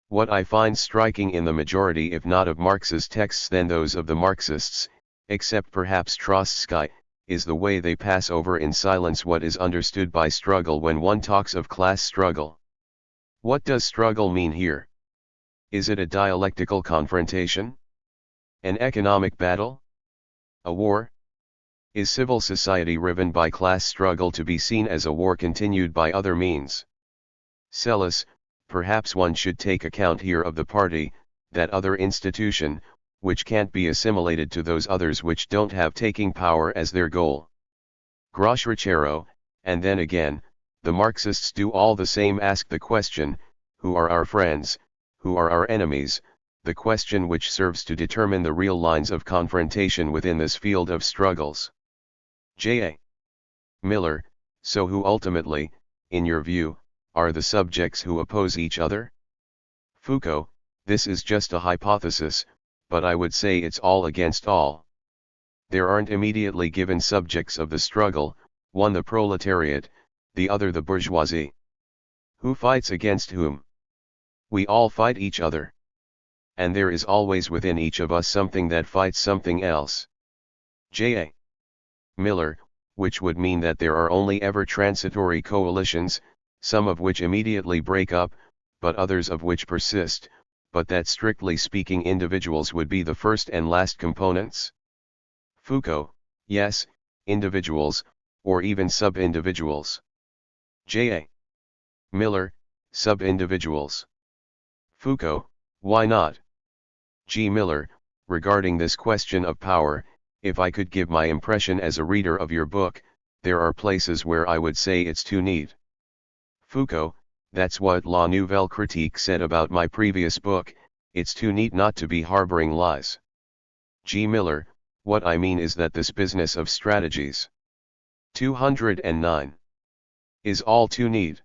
What I find striking in the majority if not of Marx's texts then those of the Marxists, except perhaps Trotsky, is the way they pass over in silence what is understood by struggle when one talks of class struggle. What does struggle mean here? Is it a dialectical confrontation? An economic battle? A war? Is civil society riven by class struggle to be seen as a war continued by other means? Celis, perhaps one should take account here of the party, that other institution, which can't be assimilated to those others which don't have taking power as their goal. Groschrechero, and then again, the Marxists do all the same ask the question, who are our friends, who are our enemies, the question which serves to determine the real lines of confrontation within this field of struggles. J.A. Miller, so who ultimately, in your view, are the subjects who oppose each other? Foucault, this is just a hypothesis, but I would say it's all against all. There aren't immediately given subjects of the struggle, one the proletariat, the other the bourgeoisie. Who fights against whom? We all fight each other. And there is always within each of us something that fights something else. J.A. Miller, which would mean that there are only ever transitory coalitions, some of which immediately break up, but others of which persist, but that strictly speaking individuals would be the first and last components. Foucault, yes, individuals, or even sub-individuals. J.A. Miller, sub-individuals. Foucault, why not? G. Miller, regarding this question of power, if I could give my impression as a reader of your book, there are places where I would say it's too neat. Foucault, that's what La Nouvelle Critique said about my previous book, it's too neat not to be harboring lies. G. Miller, what I mean is that this business of strategies 209 is all too neat.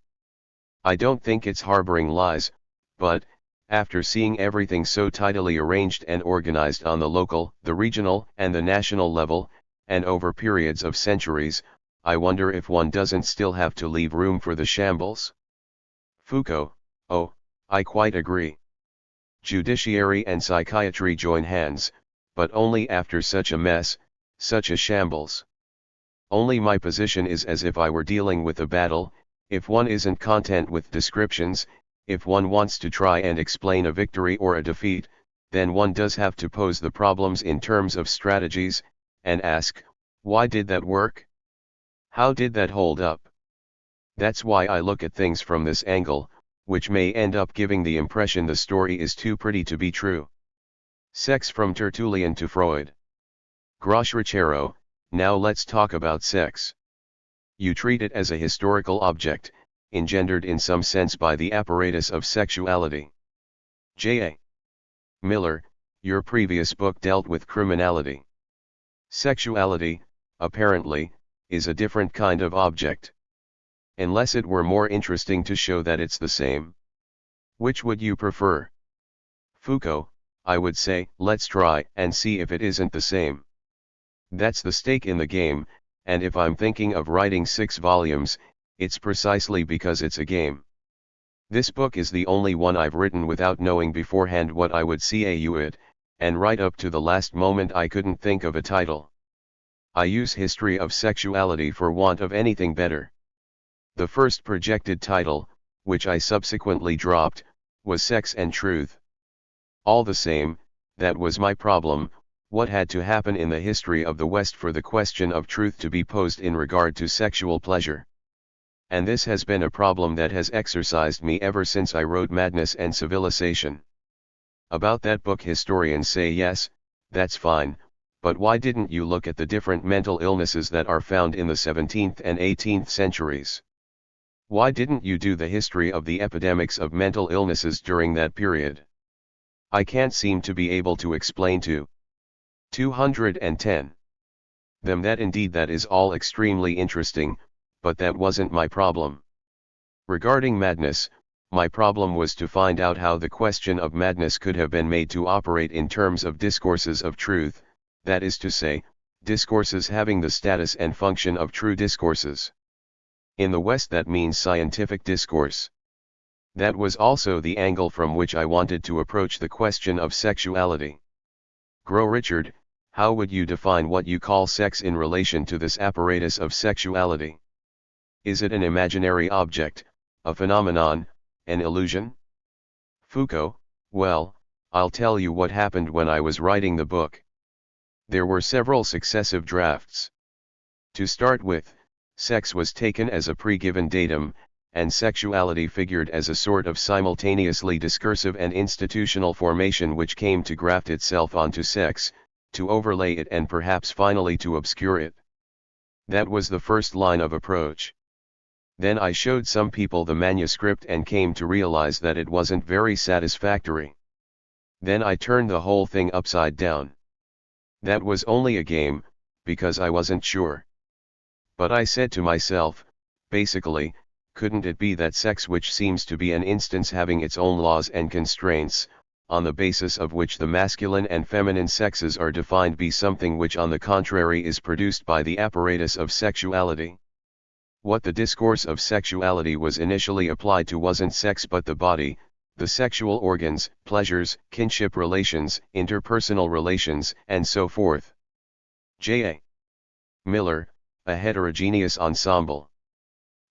I don't think it's harboring lies, but, after seeing everything so tidily arranged and organized on the local, the regional, and the national level, and over periods of centuries, I wonder if one doesn't still have to leave room for the shambles? Foucault, oh, I quite agree. Judiciary and psychiatry join hands, but only after such a mess, such a shambles. Only my position is as if I were dealing with a battle, if one isn't content with descriptions, if one wants to try and explain a victory or a defeat, then one does have to pose the problems in terms of strategies, and ask, why did that work? How did that hold up? That's why I look at things from this angle, which may end up giving the impression the story is too pretty to be true. Sex from Tertullian to Freud. Groschrechero, now let's talk about sex. You treat it as a historical object, engendered in some sense by the apparatus of sexuality. J.A. Miller, your previous book dealt with criminality. Sexuality, apparently, is a different kind of object. Unless it were more interesting to show that it's the same. Which would you prefer? Foucault, I would say, let's try and see if it isn't the same. That's the stake in the game, and if I'm thinking of writing 6 volumes, it's precisely because it's a game. This book is the only one I've written without knowing beforehand what I would CAU it, and right up to the last moment I couldn't think of a title. I use history of sexuality for want of anything better. The first projected title, which I subsequently dropped, was Sex and Truth. All the same, that was my problem, what had to happen in the history of the West for the question of truth to be posed in regard to sexual pleasure. And this has been a problem that has exercised me ever since I wrote Madness and Civilization. About that book historians say yes, that's fine, but why didn't you look at the different mental illnesses that are found in the 17th and 18th centuries? Why didn't you do the history of the epidemics of mental illnesses during that period? I can't seem to be able to explain to. 210. That indeed, that is all extremely interesting, but that wasn't my problem. Regarding madness, my problem was to find out how the question of madness could have been made to operate in terms of discourses of truth, that is to say, discourses having the status and function of true discourses. In the West that means scientific discourse. That was also the angle from which I wanted to approach the question of sexuality. Grow Richard, how would you define what you call sex in relation to this apparatus of sexuality? Is it an imaginary object, a phenomenon, an illusion? Foucault, well, I'll tell you what happened when I was writing the book. There were several successive drafts. To start with, sex was taken as a pre-given datum, and sexuality figured as a sort of simultaneously discursive and institutional formation which came to graft itself onto sex, to overlay it and perhaps finally to obscure it. That was the first line of approach. Then I showed some people the manuscript and came to realize that it wasn't very satisfactory. Then I turned the whole thing upside down. That was only a game, because I wasn't sure. But I said to myself, basically, couldn't it be that sex, which seems to be an instance having its own laws and constraints, on the basis of which the masculine and feminine sexes are defined, be something which on the contrary is produced by the apparatus of sexuality? What the discourse of sexuality was initially applied to wasn't sex but the body, the sexual organs, pleasures, kinship relations, interpersonal relations, and so forth. J.A. Miller, a heterogeneous ensemble.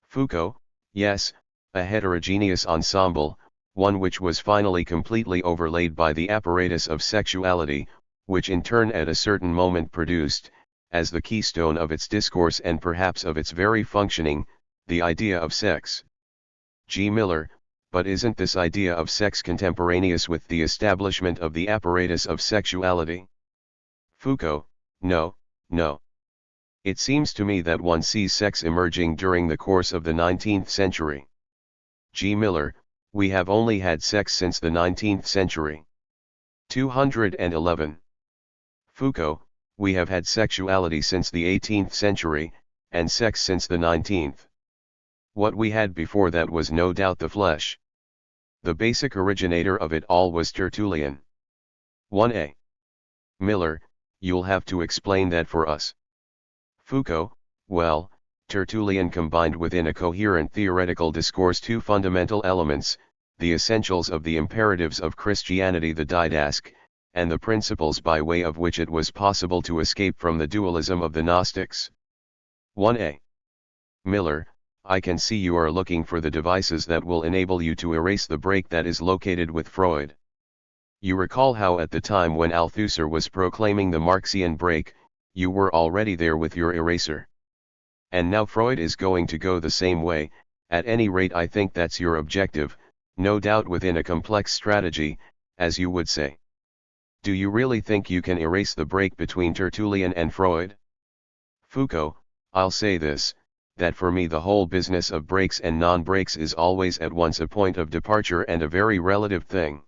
Foucault, yes, a heterogeneous ensemble, one which was finally completely overlaid by the apparatus of sexuality, which in turn at a certain moment produced, as the keystone of its discourse and perhaps of its very functioning, the idea of sex. G. Miller, but isn't this idea of sex contemporaneous with the establishment of the apparatus of sexuality? Foucault, no, no. It seems to me that one sees sex emerging during the course of the 19th century. G. Miller, we have only had sex since the 19th century. 211. Foucault, we have had sexuality since the 18th century, and sex since the 19th. What we had before that was no doubt the flesh. The basic originator of it all was Tertullian. 1a. Miller, you'll have to explain that for us. Foucault, well, Tertullian combined within a coherent theoretical discourse two fundamental elements, the essentials of the imperatives of Christianity, the didask, and the principles by way of which it was possible to escape from the dualism of the Gnostics. 1a. Miller, I can see you are looking for the devices that will enable you to erase the break that is located with Freud. You recall how at the time when Althusser was proclaiming the Marxian break, you were already there with your eraser. And now Freud is going to go the same way. At any rate I think that's your objective, no doubt within a complex strategy, as you would say. Do you really think you can erase the break between Tertullian and Freud? Foucault, I'll say this, that for me the whole business of breaks and non-breaks is always at once a point of departure and a very relative thing.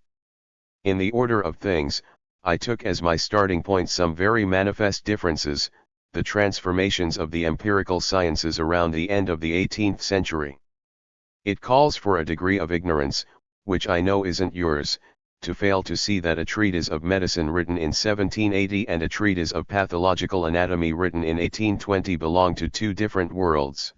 In the order of things, I took as my starting point some very manifest differences, the transformations of the empirical sciences around the end of the 18th century. It calls for a degree of ignorance, which I know isn't yours, to fail to see that a treatise of medicine written in 1780 and a treatise of pathological anatomy written in 1820 belong to two different worlds.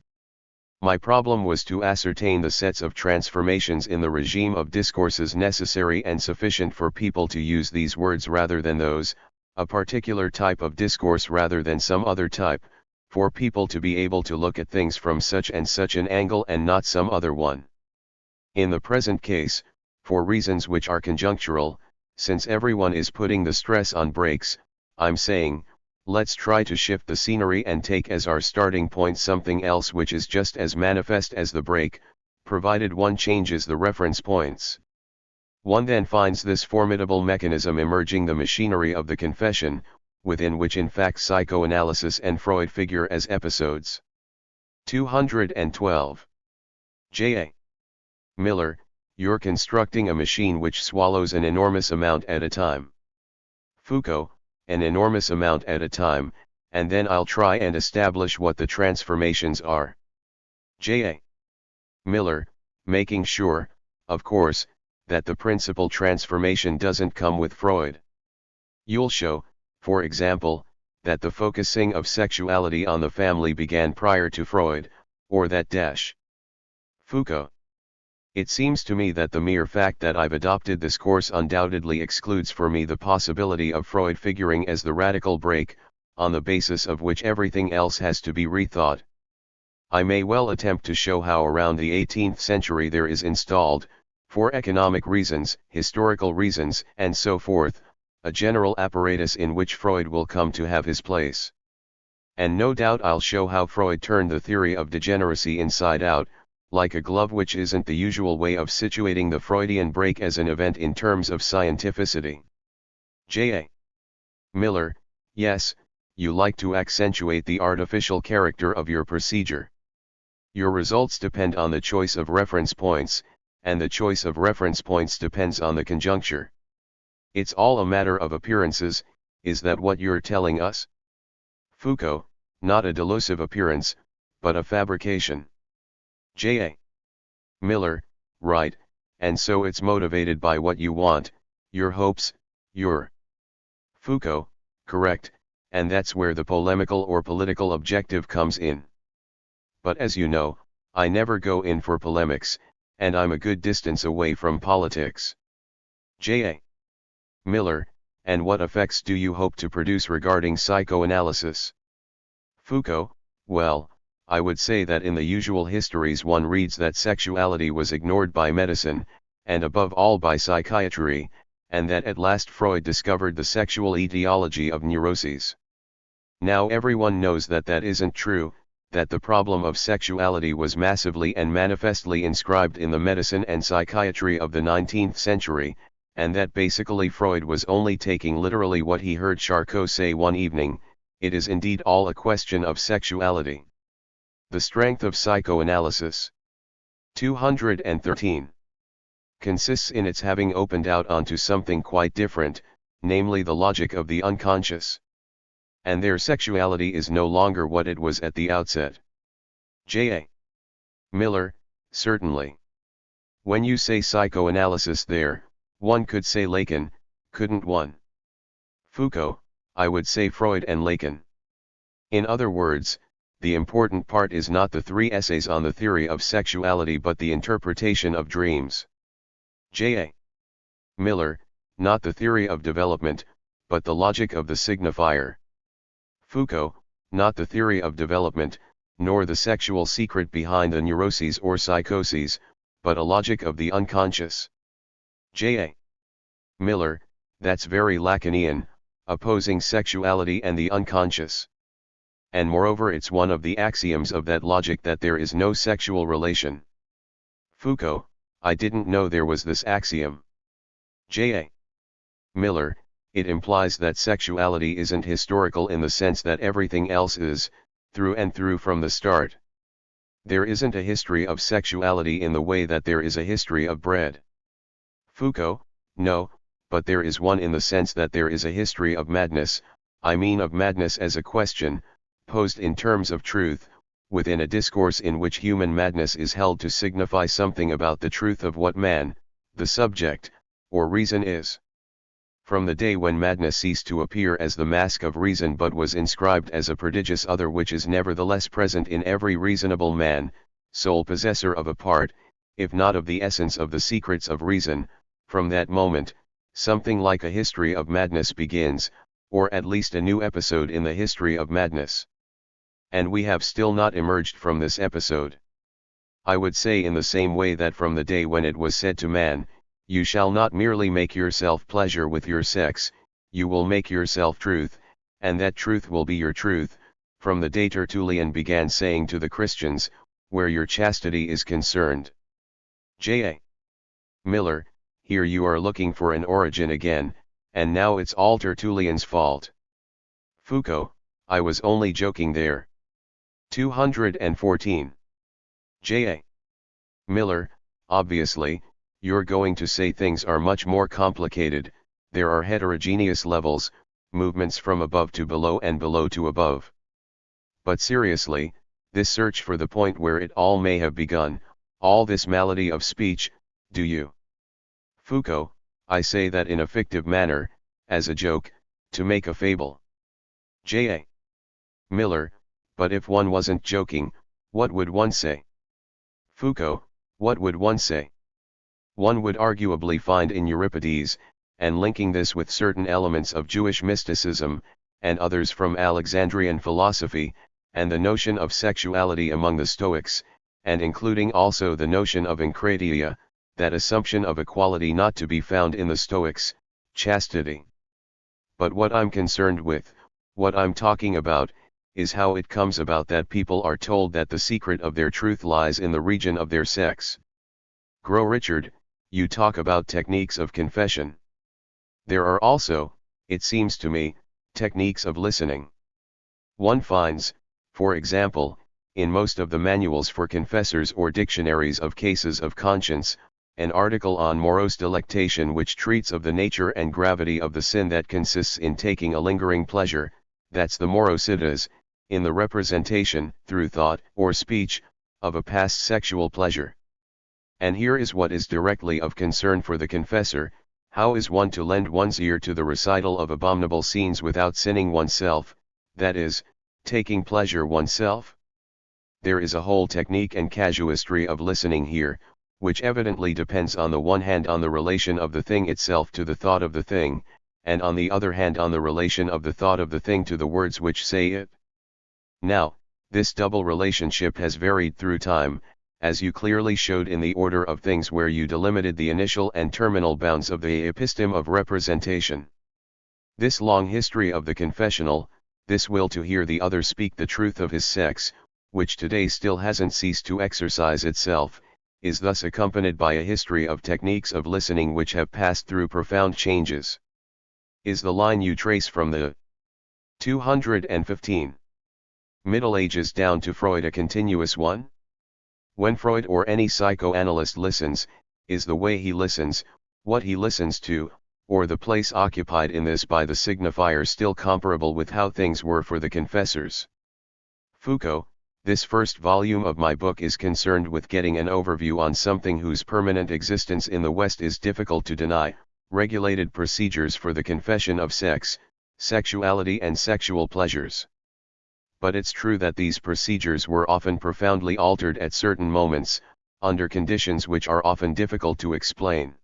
My problem was to ascertain the sets of transformations in the regime of discourses necessary and sufficient for people to use these words rather than those, a particular type of discourse rather than some other type, for people to be able to look at things from such and such an angle and not some other one. In the present case, for reasons which are conjunctural, since everyone is putting the stress on breaks, I'm saying, let's try to shift the scenery and take as our starting point something else which is just as manifest as the break, provided one changes the reference points. One then finds this formidable mechanism emerging, the machinery of the confession, within which in fact psychoanalysis and Freud figure as episodes. 212. J.A. Miller, you're constructing a machine which swallows an enormous amount at a time. Foucault, an enormous amount at a time, and then I'll try and establish what the transformations are. J.A. Miller, making sure, of course, that the principal transformation doesn't come with Freud. You'll show, for example, that the focusing of sexuality on the family began prior to Freud, or that Foucault. It seems to me that the mere fact that I've adopted this course undoubtedly excludes for me the possibility of Freud figuring as the radical break, on the basis of which everything else has to be rethought. I may well attempt to show how around the 18th century there is installed, for economic reasons, historical reasons, and so forth, a general apparatus in which Freud will come to have his place. And no doubt I'll show how Freud turned the theory of degeneracy inside out, like a glove, which isn't the usual way of situating the Freudian break as an event in terms of scientificity. J.A. Miller, yes, you like to accentuate the artificial character of your procedure. Your results depend on the choice of reference points, and the choice of reference points depends on the conjuncture. It's all a matter of appearances, is that what you're telling us? Foucault, not a delusive appearance, but a fabrication. J.A. Miller, right, and so it's motivated by what you want, your hopes, your Foucault, correct, and that's where the polemical or political objective comes in. But as you know, I never go in for polemics, and I'm a good distance away from politics. J.A. Miller, and what effects do you hope to produce regarding psychoanalysis? Foucault, well, I would say that in the usual histories one reads that sexuality was ignored by medicine, and above all by psychiatry, and that at last Freud discovered the sexual etiology of neuroses. Now everyone knows that that isn't true, that the problem of sexuality was massively and manifestly inscribed in the medicine and psychiatry of the 19th century, and that basically Freud was only taking literally what he heard Charcot say one evening. It is indeed all a question of sexuality. The strength of psychoanalysis. 213. Consists in its having opened out onto something quite different, namely the logic of the unconscious. And their sexuality is no longer what it was at the outset. J.A. Miller, certainly. When you say psychoanalysis there, one could say Lacan, couldn't one? Foucault, I would say Freud and Lacan. In other words, the important part is not the 3 essays on the theory of sexuality but the interpretation of dreams. J.A. Miller, not the theory of development, but the logic of the signifier. Foucault, not the theory of development, nor the sexual secret behind the neuroses or psychoses, but a logic of the unconscious. J.A. Miller, that's very Lacanian, opposing sexuality and the unconscious. And moreover it's one of the axioms of that logic that there is no sexual relation. Foucault, I didn't know there was this axiom. J.A. Miller, it implies that sexuality isn't historical in the sense that everything else is, through and through from the start. There isn't a history of sexuality in the way that there is a history of bread. Foucault, no, but there is one in the sense that there is a history of madness, I mean of madness as a question, posed in terms of truth, within a discourse in which human madness is held to signify something about the truth of what man, the subject, or reason is. From the day when madness ceased to appear as the mask of reason but was inscribed as a prodigious other which is nevertheless present in every reasonable man, sole possessor of a part, if not of the essence of the secrets of reason, from that moment, something like a history of madness begins, or at least a new episode in the history of madness. And we have still not emerged from this episode. I would say in the same way that from the day when it was said to man, you shall not merely make yourself pleasure with your sex, you will make yourself truth, and that truth will be your truth, from the day Tertullian began saying to the Christians, where your chastity is concerned. J.A. Miller, here you are looking for an origin again, and now it's all Tertullian's fault. Foucault, I was only joking there. 214. J.A. Miller, obviously, you're going to say things are much more complicated, there are heterogeneous levels, movements from above to below and below to above. But seriously, this search for the point where it all may have begun, all this malady of speech, do you? Foucault, I say that in a fictive manner, as a joke, to make a fable. J.A. Miller, but if one wasn't joking, what would one say? Foucault, what would one say? One would arguably find in Euripides, and linking this with certain elements of Jewish mysticism, and others from Alexandrian philosophy, and the notion of sexuality among the Stoics, and including also the notion of enkrateia, that assumption of equality not to be found in the Stoics, chastity. But what I'm concerned with, what I'm talking about, is how it comes about that people are told that the secret of their truth lies in the region of their sex. Grow Richard, you talk about techniques of confession. There are also, it seems to me, techniques of listening. One finds, for example, in most of the manuals for confessors or dictionaries of cases of conscience, an article on morose delectation which treats of the nature and gravity of the sin that consists in taking a lingering pleasure, that's the morositas, in the representation, through thought or speech, of a past sexual pleasure. And here is what is directly of concern for the confessor: how is one to lend one's ear to the recital of abominable scenes without sinning oneself, that is, taking pleasure oneself? There is a whole technique and casuistry of listening here, which evidently depends on the one hand on the relation of the thing itself to the thought of the thing, and on the other hand on the relation of the thought of the thing to the words which say it. Now, this double relationship has varied through time, as you clearly showed in the order of things where you delimited the initial and terminal bounds of the episteme of representation. This long history of the confessional, this will to hear the other speak the truth of his sex, which today still hasn't ceased to exercise itself, is thus accompanied by a history of techniques of listening which have passed through profound changes. Is the line you trace from the 215 Middle Ages down to Freud a continuous one? When Freud or any psychoanalyst listens, is the way he listens, what he listens to, or the place occupied in this by the signifier still comparable with how things were for the confessors? Foucault, this first volume of my book is concerned with getting an overview on something whose permanent existence in the West is difficult to deny: regulated procedures for the confession of sex, sexuality and sexual pleasures. But it's true that these procedures were often profoundly altered at certain moments, under conditions which are often difficult to explain.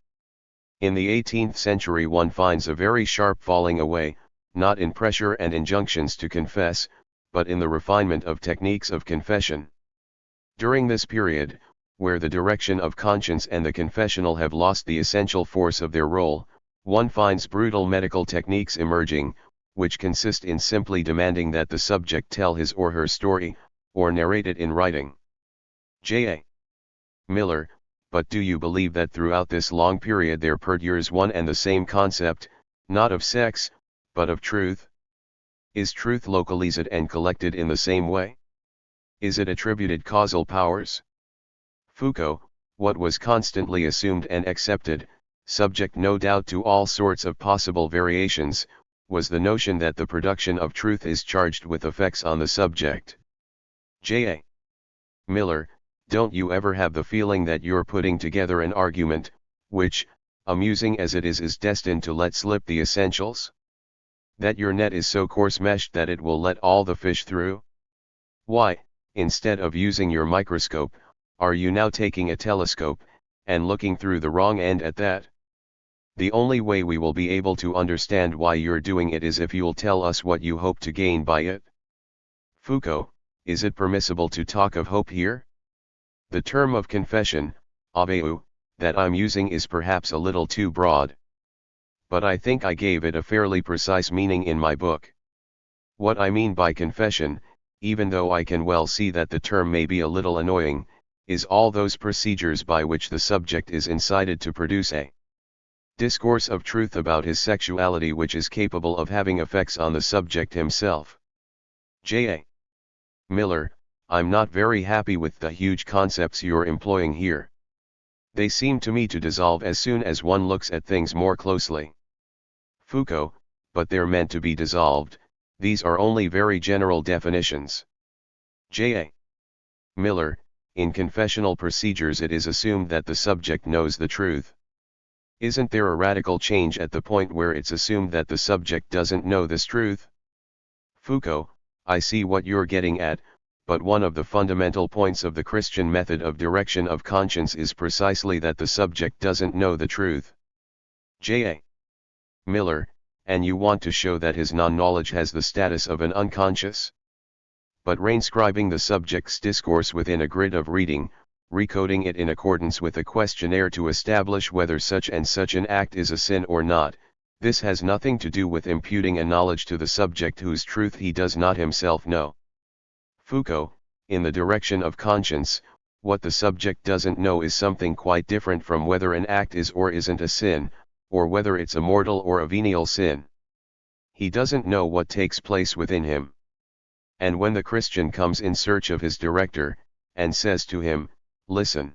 In the 18th century one finds a very sharp falling away, not in pressure and injunctions to confess, but in the refinement of techniques of confession. During this period, where the direction of conscience and the confessional have lost the essential force of their role, one finds brutal medical techniques emerging, which consist in simply demanding that the subject tell his or her story, or narrate it in writing. J.A. Miller, but do you believe that throughout this long period there perdures one and the same concept, not of sex, but of truth? Is truth localized and collected in the same way? Is it attributed causal powers? Foucault, what was constantly assumed and accepted, subject no doubt to all sorts of possible variations, was the notion that the production of truth is charged with effects on the subject. J.A. Miller, don't you ever have the feeling that you're putting together an argument, which, amusing as it is destined to let slip the essentials? That your net is so coarse-meshed that it will let all the fish through? Why, instead of using your microscope, are you now taking a telescope, and looking through the wrong end at that? The only way we will be able to understand why you're doing it is if you'll tell us what you hope to gain by it. Foucault, is it permissible to talk of hope here? The term of confession, aveu, that I'm using is perhaps a little too broad. But I think I gave it a fairly precise meaning in my book. What I mean by confession, even though I can well see that the term may be a little annoying, is all those procedures by which the subject is incited to produce a discourse of truth about his sexuality which is capable of having effects on the subject himself. J.A. Miller, I'm not very happy with the huge concepts you're employing here. They seem to me to dissolve as soon as one looks at things more closely. Foucault, but they're meant to be dissolved. These are only very general definitions. J.A. Miller, in confessional procedures it is assumed that the subject knows the truth. Isn't there a radical change at the point where it's assumed that the subject doesn't know this truth? Foucault, I see what you're getting at, but one of the fundamental points of the Christian method of direction of conscience is precisely that the subject doesn't know the truth. J.A. Miller, and you want to show that his non-knowledge has the status of an unconscious? But reinscribing the subject's discourse within a grid of reading, recoding it in accordance with a questionnaire to establish whether such and such an act is a sin or not, this has nothing to do with imputing a knowledge to the subject whose truth he does not himself know. Foucault, in the direction of conscience, what the subject doesn't know is something quite different from whether an act is or isn't a sin, or whether it's a mortal or a venial sin. He doesn't know what takes place within him. And when the Christian comes in search of his director, and says to him, listen.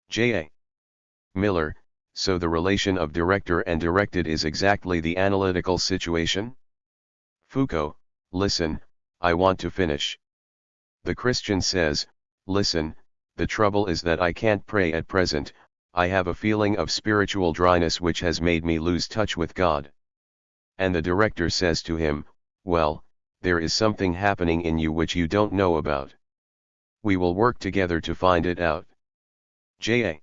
J.A. Miller, so the relation of director and directed is exactly the analytical situation? Foucault, listen, I want to finish. The Christian says, listen, the trouble is that I can't pray at present, I have a feeling of spiritual dryness which has made me lose touch with God. And the director says to him, well, there is something happening in you which you don't know about. We will work together to find it out. J.A.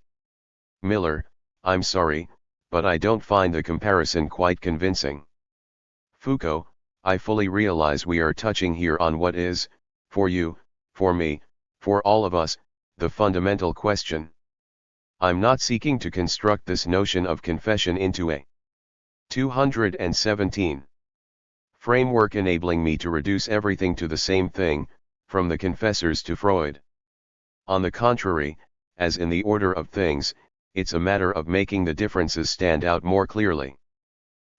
Miller, I'm sorry, but I don't find the comparison quite convincing. Foucault, I fully realize we are touching here on what is, for you, for me, for all of us, the fundamental question. I'm not seeking to construct this notion of confession into a 217 framework enabling me to reduce everything to the same thing, from the confessors to Freud. On the contrary, as in the order of things, it's a matter of making the differences stand out more clearly.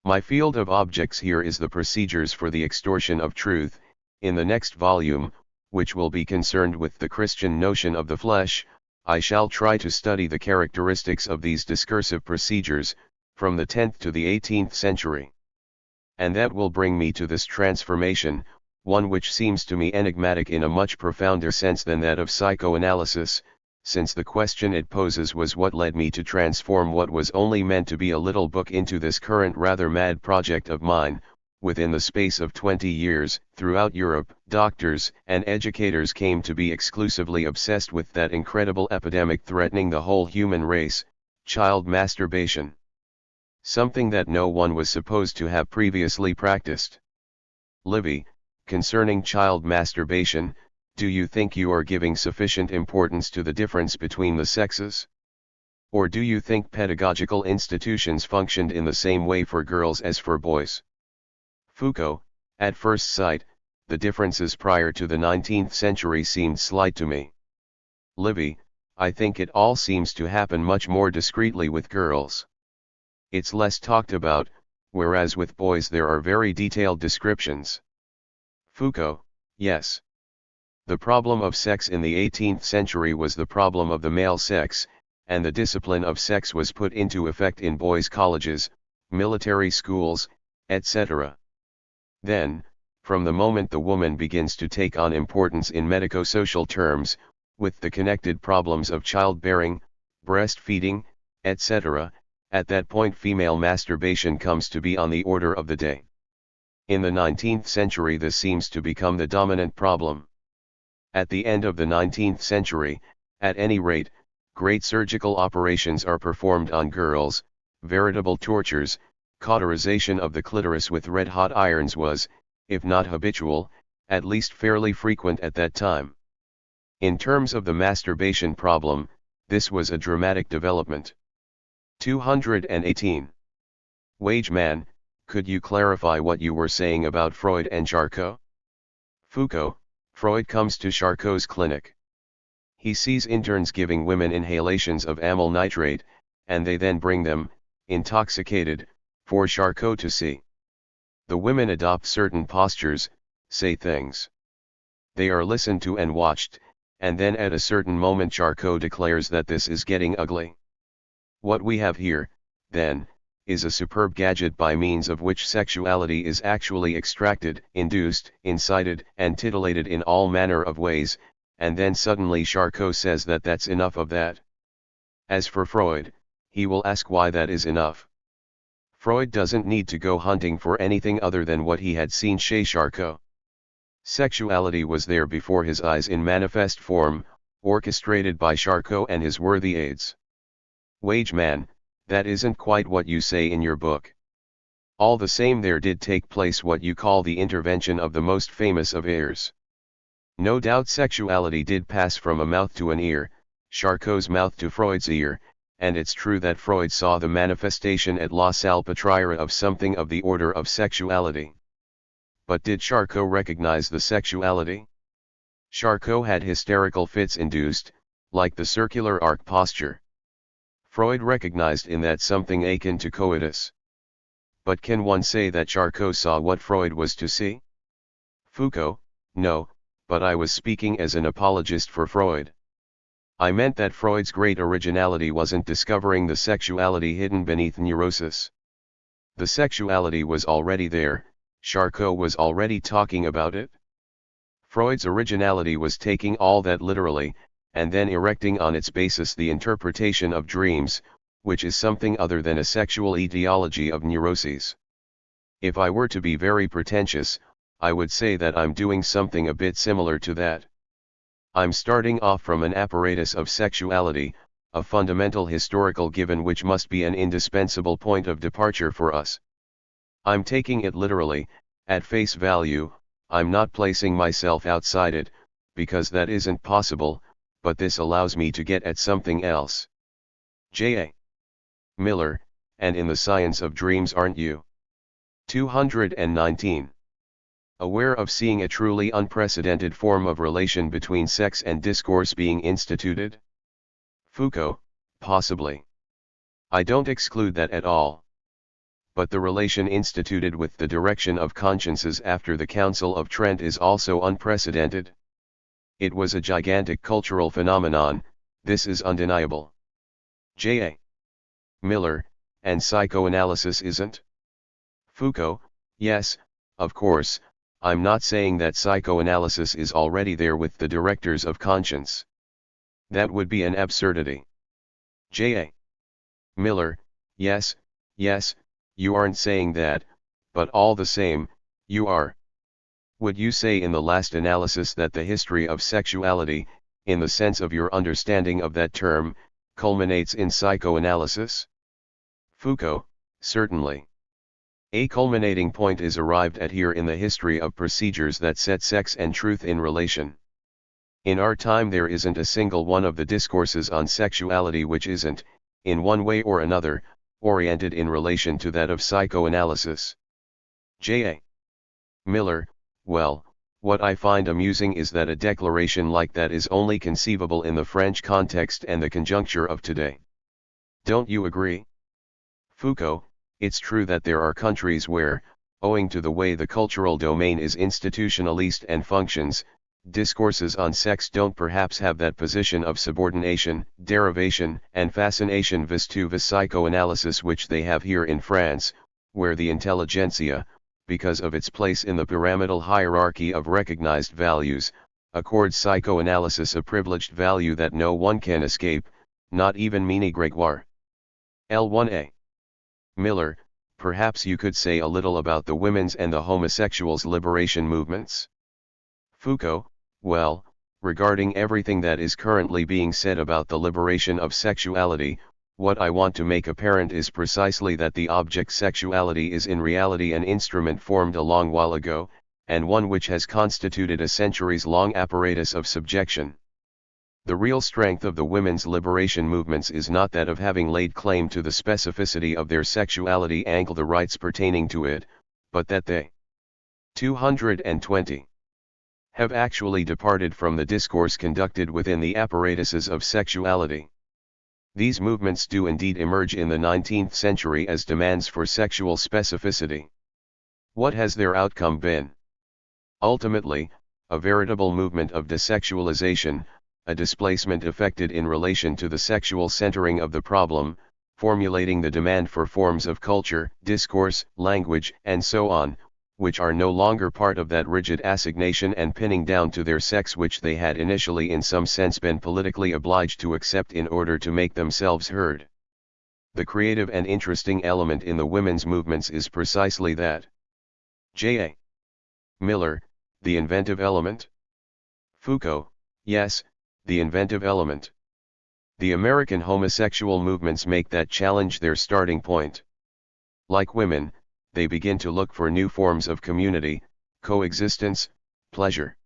My field of objects here is the procedures for the extortion of truth. In the next volume, which will be concerned with the Christian notion of the flesh, I shall try to study the characteristics of these discursive procedures, from the 10th to the 18th century. And that will bring me to this transformation, one which seems to me enigmatic in a much profounder sense than that of psychoanalysis, since the question it poses was what led me to transform what was only meant to be a little book into this current rather mad project of mine. Within the space of 20 years, throughout Europe, doctors and educators came to be exclusively obsessed with that incredible epidemic threatening the whole human race, child masturbation. Something that no one was supposed to have previously practiced. Livy, concerning child masturbation, do you think you are giving sufficient importance to the difference between the sexes? Or do you think pedagogical institutions functioned in the same way for girls as for boys? Foucault, at first sight, the differences prior to the 19th century seemed slight to me. Livy, I think it all seems to happen much more discreetly with girls. It's less talked about, whereas with boys there are very detailed descriptions. Foucault, yes. The problem of sex in the 18th century was the problem of the male sex, and the discipline of sex was put into effect in boys' colleges, military schools, etc. Then, from the moment the woman begins to take on importance in medico-social terms, with the connected problems of childbearing, breastfeeding, etc., at that point female masturbation comes to be on the order of the day. In the 19th century this seems to become the dominant problem. At the end of the 19th century, at any rate, great surgical operations are performed on girls, veritable tortures, cauterization of the clitoris with red-hot irons was, if not habitual, at least fairly frequent at that time. In terms of the masturbation problem, this was a dramatic development. 218. Wage man, could you clarify what you were saying about Freud and Charcot? Foucault, Freud comes to Charcot's clinic. He sees interns giving women inhalations of amyl nitrate, and they then bring them, intoxicated, for Charcot to see. The women adopt certain postures, say things. They are listened to and watched, and then at a certain moment Charcot declares that this is getting ugly. What we have here, then, is a superb gadget by means of which sexuality is actually extracted, induced, incited, and titillated in all manner of ways, and then suddenly Charcot says that that's enough of that. As for Freud, he will ask why that is enough. Freud doesn't need to go hunting for anything other than what he had seen chez Charcot. Sexuality was there before his eyes in manifest form, orchestrated by Charcot and his worthy aides. Wage man, that isn't quite what you say in your book. All the same, there did take place what you call the intervention of the most famous of heirs. No doubt sexuality did pass from a mouth to an ear, Charcot's mouth to Freud's ear, and it's true that Freud saw the manifestation at La Salpêtrière of something of the order of sexuality. But did Charcot recognize the sexuality? Charcot had hysterical fits induced, like the circular arc posture. Freud recognized in that something akin to coitus. But can one say that Charcot saw what Freud was to see? Foucault, no, but I was speaking as an apologist for Freud. I meant that Freud's great originality wasn't discovering the sexuality hidden beneath neurosis. The sexuality was already there, Charcot was already talking about it. Freud's originality was taking all that literally, and then erecting on its basis the interpretation of dreams, which is something other than a sexual etiology of neuroses. If I were to be very pretentious, I would say that I'm doing something a bit similar to that. I'm starting off from an apparatus of sexuality, a fundamental historical given which must be an indispensable point of departure for us. I'm taking it literally, at face value, I'm not placing myself outside it, because that isn't possible, but this allows me to get at something else. J.A. Miller, and in the science of dreams, aren't you? 219. Aware of seeing a truly unprecedented form of relation between sex and discourse being instituted? Foucault, possibly. I don't exclude that at all. But the relation instituted with the direction of consciences after the Council of Trent is also unprecedented. It was a gigantic cultural phenomenon, this is undeniable. J.A. Miller, and psychoanalysis isn't? Foucault, yes, of course, I'm not saying that psychoanalysis is already there with the directors of conscience. That would be an absurdity. J.A. Miller, yes, you aren't saying that, but all the same, you are. Would you say in the last analysis that the history of sexuality, in the sense of your understanding of that term, culminates in psychoanalysis? Foucault, certainly. A culminating point is arrived at here in the history of procedures that set sex and truth in relation. In our time there isn't a single one of the discourses on sexuality which isn't, in one way or another, oriented in relation to that of psychoanalysis. J.A. Miller, well, what I find amusing is that a declaration like that is only conceivable in the French context and the conjuncture of today. Don't you agree? Foucault, it's true that there are countries where, owing to the way the cultural domain is institutionalized and functions, discourses on sex don't perhaps have that position of subordination, derivation, and fascination vis-à-vis psychoanalysis which they have here in France, where the intelligentsia, because of its place in the pyramidal hierarchy of recognized values, accords psychoanalysis a privileged value that no one can escape, not even Mini Gregoire. L1a. Miller, perhaps you could say a little about the women's and the homosexuals' liberation movements? Foucault, well, regarding everything that is currently being said about the liberation of sexuality, what I want to make apparent is precisely that the object sexuality is in reality an instrument formed a long while ago, and one which has constituted a centuries-long apparatus of subjection. The real strength of the women's liberation movements is not that of having laid claim to the specificity of their sexuality and the rights pertaining to it, but that they 220 have actually departed from the discourse conducted within the apparatuses of sexuality. These movements do indeed emerge in the 19th century as demands for sexual specificity. What has their outcome been? Ultimately, a veritable movement of desexualization, a displacement effected in relation to the sexual centering of the problem, formulating the demand for forms of culture, discourse, language, and so on, which are no longer part of that rigid assignation and pinning down to their sex which they had initially in some sense been politically obliged to accept in order to make themselves heard. The creative and interesting element in the women's movements is precisely that. J.A. Miller, the inventive element? Foucault, yes, the inventive element. The American homosexual movements make that challenge their starting point. Like women, they begin to look for new forms of community, coexistence, pleasure.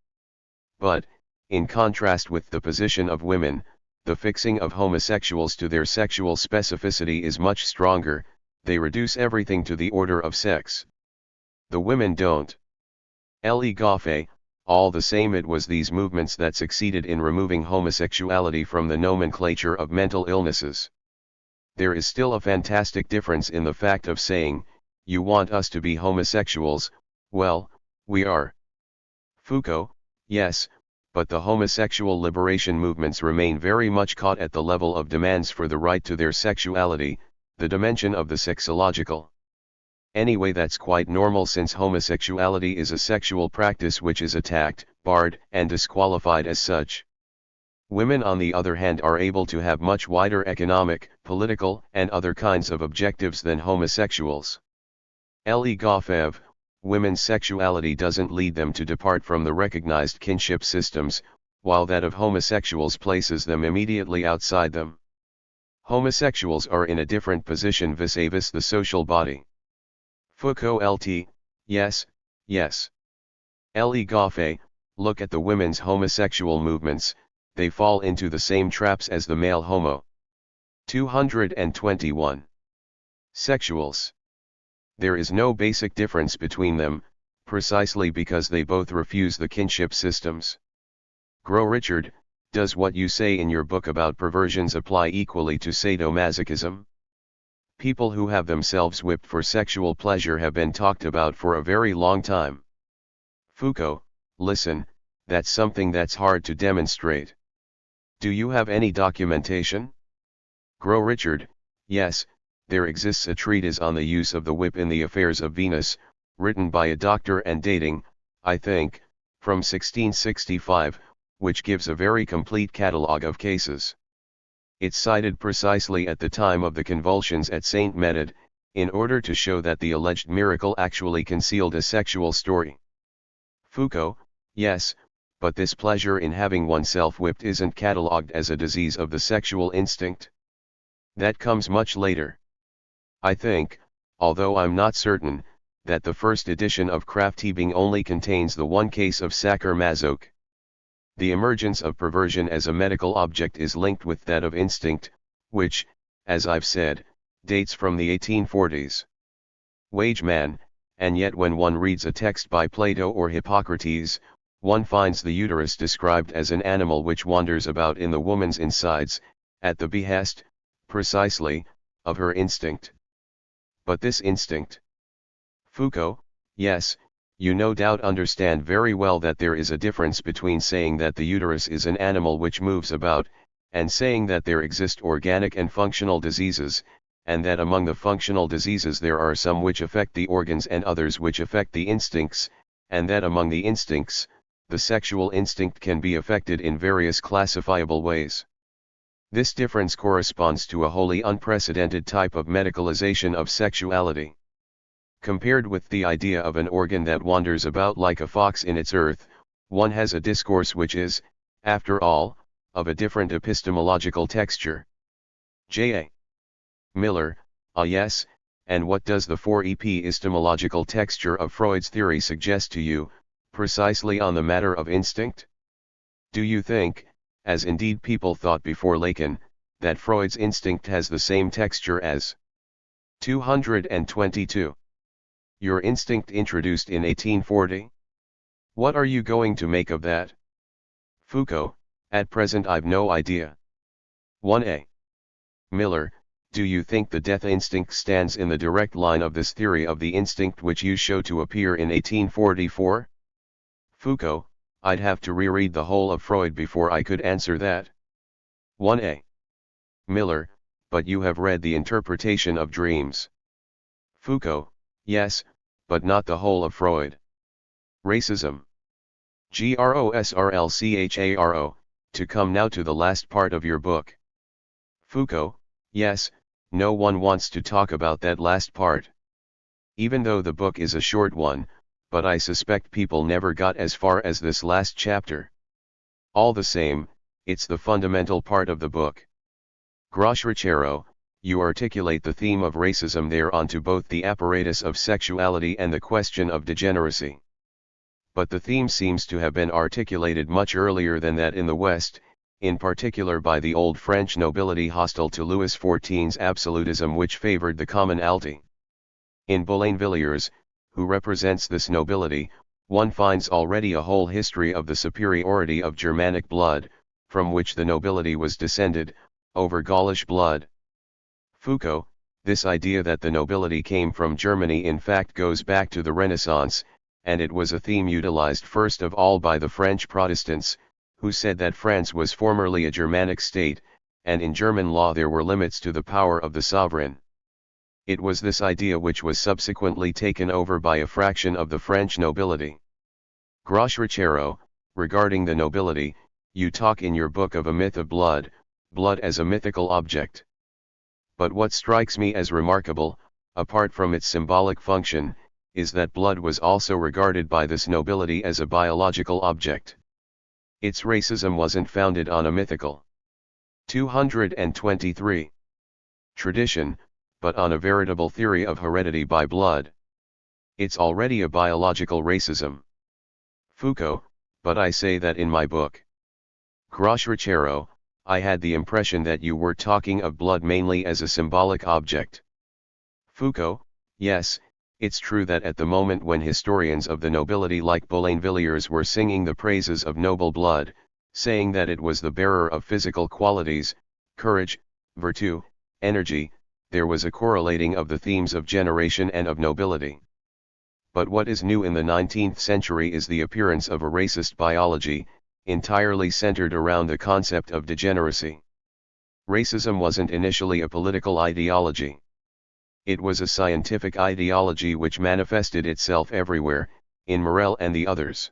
But, in contrast with the position of women, the fixing of homosexuals to their sexual specificity is much stronger. They reduce everything to the order of sex. The women don't. Le Goffet, all the same, it was these movements that succeeded in removing homosexuality from the nomenclature of mental illnesses. There is still a fantastic difference in the fact of saying, you want us to be homosexuals, well, we are. Foucault, yes, but the homosexual liberation movements remain very much caught at the level of demands for the right to their sexuality, the dimension of the sexological. Anyway, that's quite normal since homosexuality is a sexual practice which is attacked, barred, and disqualified as such. Women on the other hand are able to have much wider economic, political, and other kinds of objectives than homosexuals. Le Goffet, women's sexuality doesn't lead them to depart from the recognized kinship systems, while that of homosexuals places them immediately outside them. Homosexuals are in a different position vis-a-vis the social body. Foucault LT, yes, yes. Le Goffet, look at the women's homosexual movements, they fall into the same traps as the male homo. 221. Sexuals. There is no basic difference between them, precisely because they both refuse the kinship systems. Grow Richard, does what you say in your book about perversions apply equally to sadomasochism? People who have themselves whipped for sexual pleasure have been talked about for a very long time. Foucault, listen, that's something that's hard to demonstrate. Do you have any documentation? Grow Richard, yes, there exists a treatise on the use of the whip in the affairs of Venus, written by a doctor and dating, I think, from 1665, which gives a very complete catalogue of cases. It's cited precisely at the time of the convulsions at Saint Médard, in order to show that the alleged miracle actually concealed a sexual story. Foucault, yes, but this pleasure in having oneself whipped isn't catalogued as a disease of the sexual instinct. That comes much later. I think, although I'm not certain, that the first edition of Krafft-Ebing only contains the one case of sacher-masoch. The emergence of perversion as a medical object is linked with that of instinct, which, as I've said, dates from the 1840s. Wage man, and yet when one reads a text by Plato or Hippocrates, one finds the uterus described as an animal which wanders about in the woman's insides, at the behest, precisely, of her instinct. But this instinct. Foucault, yes, you no doubt understand very well that there is a difference between saying that the uterus is an animal which moves about, and saying that there exist organic and functional diseases, and that among the functional diseases there are some which affect the organs and others which affect the instincts, and that among the instincts, the sexual instinct can be affected in various classifiable ways. This difference corresponds to a wholly unprecedented type of medicalization of sexuality. Compared with the idea of an organ that wanders about like a fox in its earth, one has a discourse which is, after all, of a different epistemological texture. J.A. Miller, ah yes, and what does the 4EP epistemological texture of Freud's theory suggest to you, precisely on the matter of instinct? Do you think, as indeed people thought before Lacan, that Freud's instinct has the same texture as 222? Your instinct introduced in 1840? What are you going to make of that? Foucault, at present I've no idea. 1a. Miller, do you think the death instinct stands in the direct line of this theory of the instinct which you show to appear in 1844? Foucault, I'd have to reread the whole of Freud before I could answer that. 1a. Miller, but you have read The Interpretation of Dreams. Foucault, yes, but not the whole of Freud. Racism. Grossrlcharo, to come now to the last part of your book. Foucault, yes, no one wants to talk about that last part. Even though the book is a short one, but I suspect people never got as far as this last chapter. All the same, it's the fundamental part of the book. Grossrlcharo, you articulate the theme of racism there onto both the apparatus of sexuality and the question of degeneracy. But the theme seems to have been articulated much earlier than that in the West, in particular by the old French nobility hostile to Louis XIV's absolutism which favored the commonalty. In Boulainvilliers, who represents this nobility, one finds already a whole history of the superiority of Germanic blood, from which the nobility was descended, over Gaulish blood. Foucault, this idea that the nobility came from Germany in fact goes back to the Renaissance, and it was a theme utilized first of all by the French Protestants, who said that France was formerly a Germanic state, and in German law there were limits to the power of the sovereign. It was this idea which was subsequently taken over by a fraction of the French nobility. Grossrlcharo, regarding the nobility, you talk in your book of a myth of blood, blood as a mythical object. But what strikes me as remarkable, apart from its symbolic function, is that blood was also regarded by this nobility as a biological object. Its racism wasn't founded on a mythical 223 tradition, but on a veritable theory of heredity by blood. It's already a biological racism. Foucault, but I say that in my book. Grossrlcharo, I had the impression that you were talking of blood mainly as a symbolic object. Foucault, yes, it's true that at the moment when historians of the nobility like Boulainvilliers were singing the praises of noble blood, saying that it was the bearer of physical qualities, courage, virtue, energy, there was a correlating of the themes of generation and of nobility. But what is new in the 19th century is the appearance of a racist biology, entirely centered around the concept of degeneracy. Racism wasn't initially a political ideology. It was a scientific ideology which manifested itself everywhere, in Morel and the others.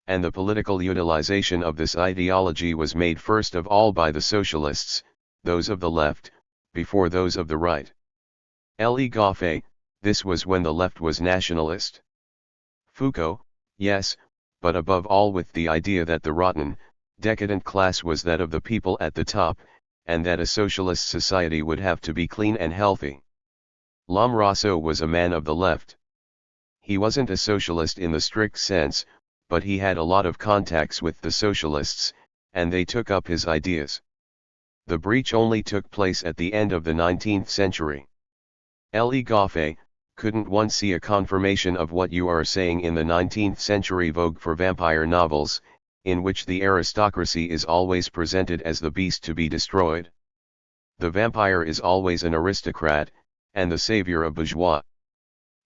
And the political utilization of this ideology was made first of all by the socialists, those of the left, before those of the right. Le Goffet, this was when the left was nationalist. Foucault, yes, but above all with the idea that the rotten, decadent class was that of the people at the top, and that a socialist society would have to be clean and healthy. L'Homme Rousseau was a man of the left. He wasn't a socialist in the strict sense, but he had a lot of contacts with the socialists, and they took up his ideas. The breach only took place at the end of the 19th century. Le Goffet, couldn't one see a confirmation of what you are saying in the 19th century vogue for vampire novels, in which the aristocracy is always presented as the beast to be destroyed? The vampire is always an aristocrat, and the savior of bourgeois.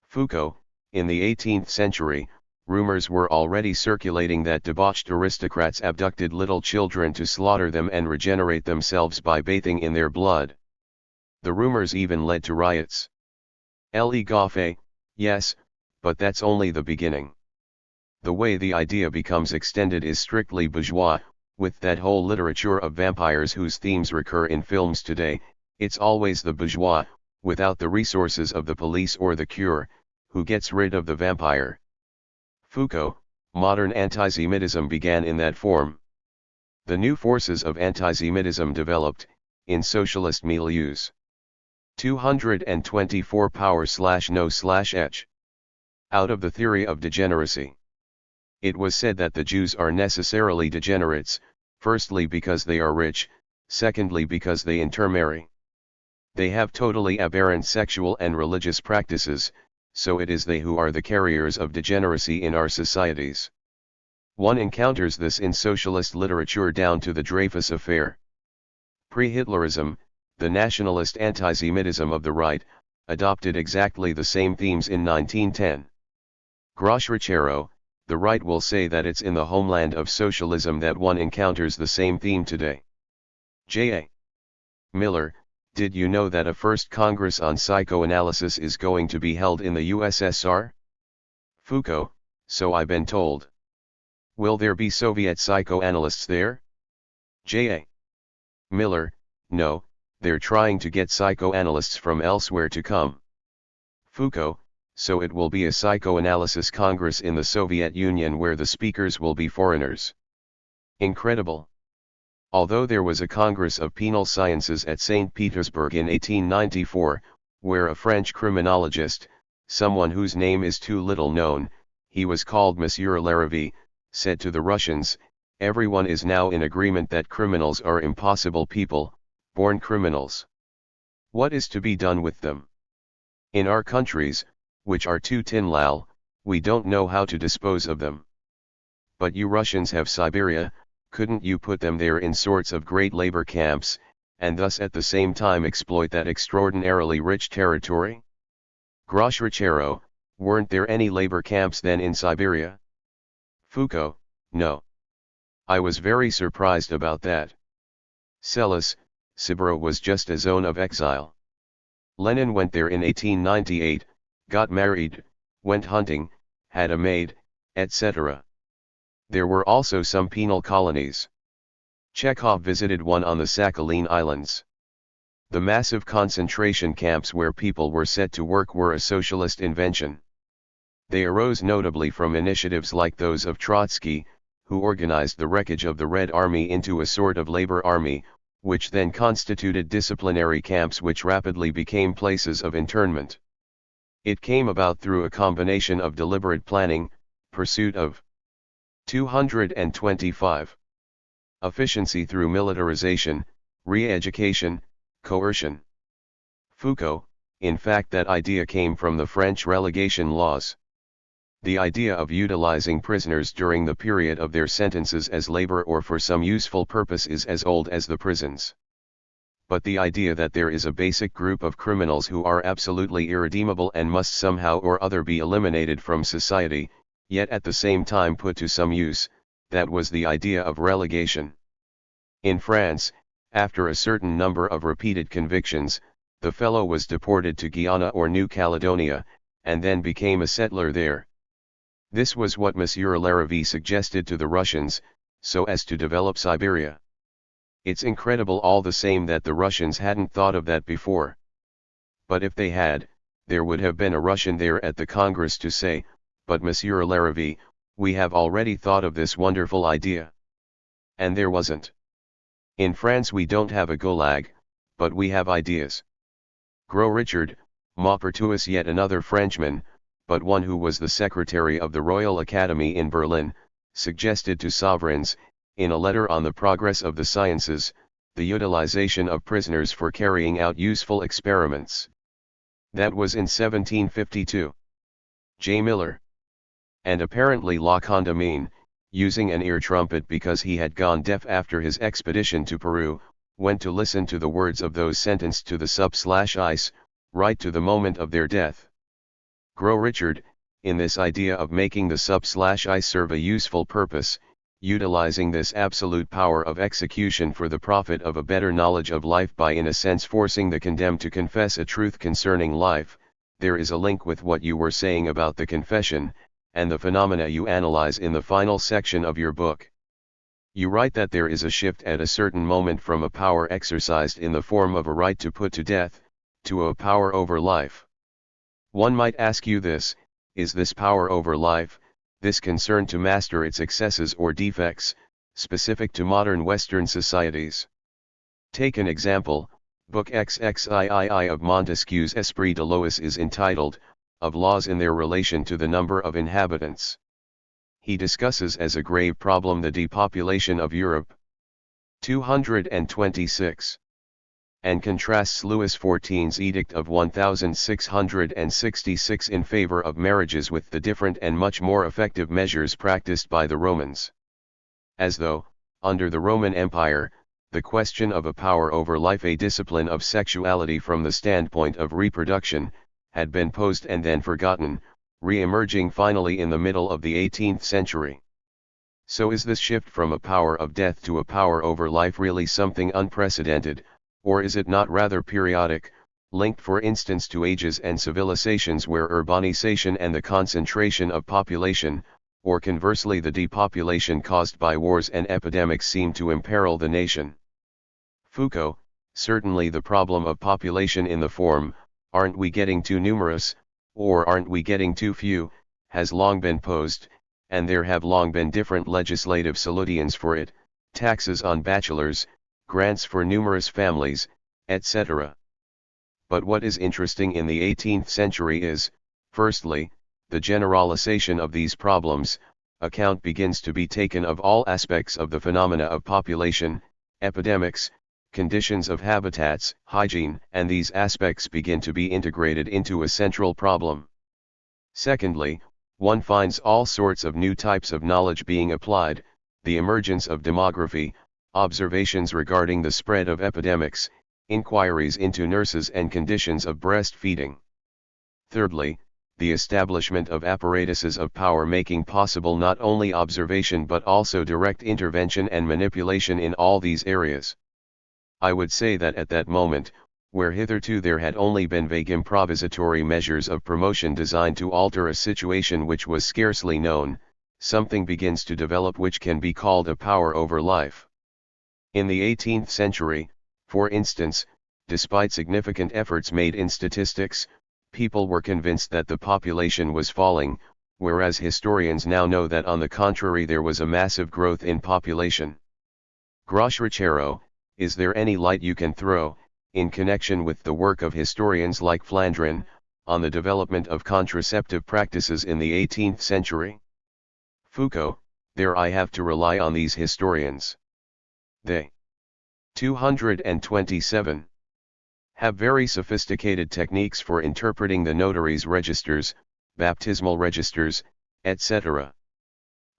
Foucault, in the 18th century, rumors were already circulating that debauched aristocrats abducted little children to slaughter them and regenerate themselves by bathing in their blood. The rumors even led to riots. Le Goffet, yes, but that's only the beginning. The way the idea becomes extended is strictly bourgeois, with that whole literature of vampires whose themes recur in films today. It's always the bourgeois, without the resources of the police or the cure, who gets rid of the vampire. Foucault, modern antisemitism began in that form. The new forces of antisemitism developed, in socialist milieus. 224 power/no/h. Out of the theory of degeneracy. It was said that the Jews are necessarily degenerates, firstly because they are rich, secondly because they intermarry. They have totally aberrant sexual and religious practices, so it is they who are the carriers of degeneracy in our societies. One encounters this in socialist literature down to the Dreyfus affair. Pre-Hitlerism, the nationalist antisemitism of the right, adopted exactly the same themes in 1910. Grossrlcharo, the right will say that it's in the homeland of socialism that one encounters the same theme today. J.A. Miller, Did you know that a first Congress on psychoanalysis is going to be held in the USSR? Foucault, so I've been told. Will there be Soviet psychoanalysts there? J.A. Miller, no, they're trying to get psychoanalysts from elsewhere to come. Foucault, so it will be a psychoanalysis congress in the Soviet Union where the speakers will be foreigners. Incredible. Although there was a Congress of Penal Sciences at St. Petersburg in 1894, where a French criminologist, someone whose name is too little known, he was called Monsieur Larrivee, said to the Russians, everyone is now in agreement that criminals are impossible people, born criminals. What is to be done with them? In our countries, which are too tin-lal, we don't know how to dispose of them. But you Russians have Siberia, couldn't you put them there in sorts of great labor camps, and thus at the same time exploit that extraordinarily rich territory? Groschrachero, weren't there any labor camps then in Siberia? Foucault, no. I was very surprised about that. Celis, Siberia was just a zone of exile. Lenin went there in 1898, got married, went hunting, had a maid, etc. There were also some penal colonies. Chekhov visited one on the Sakhalin Islands. The massive concentration camps where people were set to work were a socialist invention. They arose notably from initiatives like those of Trotsky, who organized the wreckage of the Red Army into a sort of labor army, which then constituted disciplinary camps which rapidly became places of internment. It came about through a combination of deliberate planning, pursuit of 225. Efficiency through militarization, re-education, coercion. Foucault, in fact that idea came from the French relegation laws. The idea of utilizing prisoners during the period of their sentences as labor or for some useful purpose is as old as the prisons. But the idea that there is a basic group of criminals who are absolutely irredeemable and must somehow or other be eliminated from society, yet at the same time put to some use, that was the idea of relegation. In France, after a certain number of repeated convictions, the fellow was deported to Guyana or New Caledonia, and then became a settler there. This was what Monsieur Larrivee suggested to the Russians, so as to develop Siberia. It's incredible all the same that the Russians hadn't thought of that before. But if they had, there would have been a Russian there at the Congress to say, but Monsieur Larrivee, we have already thought of this wonderful idea. And there wasn't. In France we don't have a gulag, but we have ideas. Gros Richard, Maupertuis yet another Frenchman, but one who was the secretary of the Royal Academy in Berlin, suggested to sovereigns, in a letter on the progress of the sciences, the utilization of prisoners for carrying out useful experiments. That was in 1752. J. Miller. And apparently La Condamine, using an ear trumpet because he had gone deaf after his expedition to Peru, went to listen to the words of those sentenced to the sub/ice, right to the moment of their death. Gros Richard, in this idea of making the sub/ice serve a useful purpose, utilizing this absolute power of execution for the profit of a better knowledge of life by in a sense forcing the condemned to confess a truth concerning life, there is a link with what you were saying about the confession, and the phenomena you analyze in the final section of your book. You write that there is a shift at a certain moment from a power exercised in the form of a right to put to death, to a power over life. One might ask you this, is this power over life, this concern to master its excesses or defects, specific to modern Western societies? Take an example. Book XXIII of Montesquieu's Esprit de Lois is entitled, Of Laws in Their Relation to the Number of Inhabitants. He discusses as a grave problem the depopulation of Europe. 226. And contrasts Louis XIV's Edict of 1666 in favor of marriages with the different and much more effective measures practiced by the Romans. As though, under the Roman Empire, the question of a power over life, a discipline of sexuality from the standpoint of reproduction, had been posed and then forgotten, re-emerging finally in the middle of the 18th century. So is this shift from a power of death to a power over life really something unprecedented, Or is it not rather periodic, linked for instance to ages and civilizations where urbanization and the concentration of population, or conversely the depopulation caused by wars and epidemics seem to imperil the nation? Foucault, certainly the problem of population in the form, aren't we getting too numerous, or aren't we getting too few, has long been posed, and there have long been different legislative solutions for it, taxes on bachelors, grants for numerous families, etc. But what is interesting in the 18th century is, firstly, the generalization of these problems. Account begins to be taken of all aspects of the phenomena of population, epidemics, conditions of habitats, hygiene, and these aspects begin to be integrated into a central problem. Secondly, one finds all sorts of new types of knowledge being applied, the emergence of demography, observations regarding the spread of epidemics, inquiries into nurses and conditions of breastfeeding. Thirdly, the establishment of apparatuses of power making possible not only observation but also direct intervention and manipulation in all these areas. I would say that at that moment, where hitherto there had only been vague improvisatory measures of promotion designed to alter a situation which was scarcely known, something begins to develop which can be called a power over life. In the 18th century, for instance, despite significant efforts made in statistics, people were convinced that the population was falling, whereas historians now know that on the contrary there was a massive growth in population. Grosh Ricciero, is there any light you can throw, in connection with the work of historians like Flandrin, on the development of contraceptive practices in the 18th century? Foucault, there I have to rely on these historians. They 227 have very sophisticated techniques for interpreting the notary's registers, baptismal registers, etc.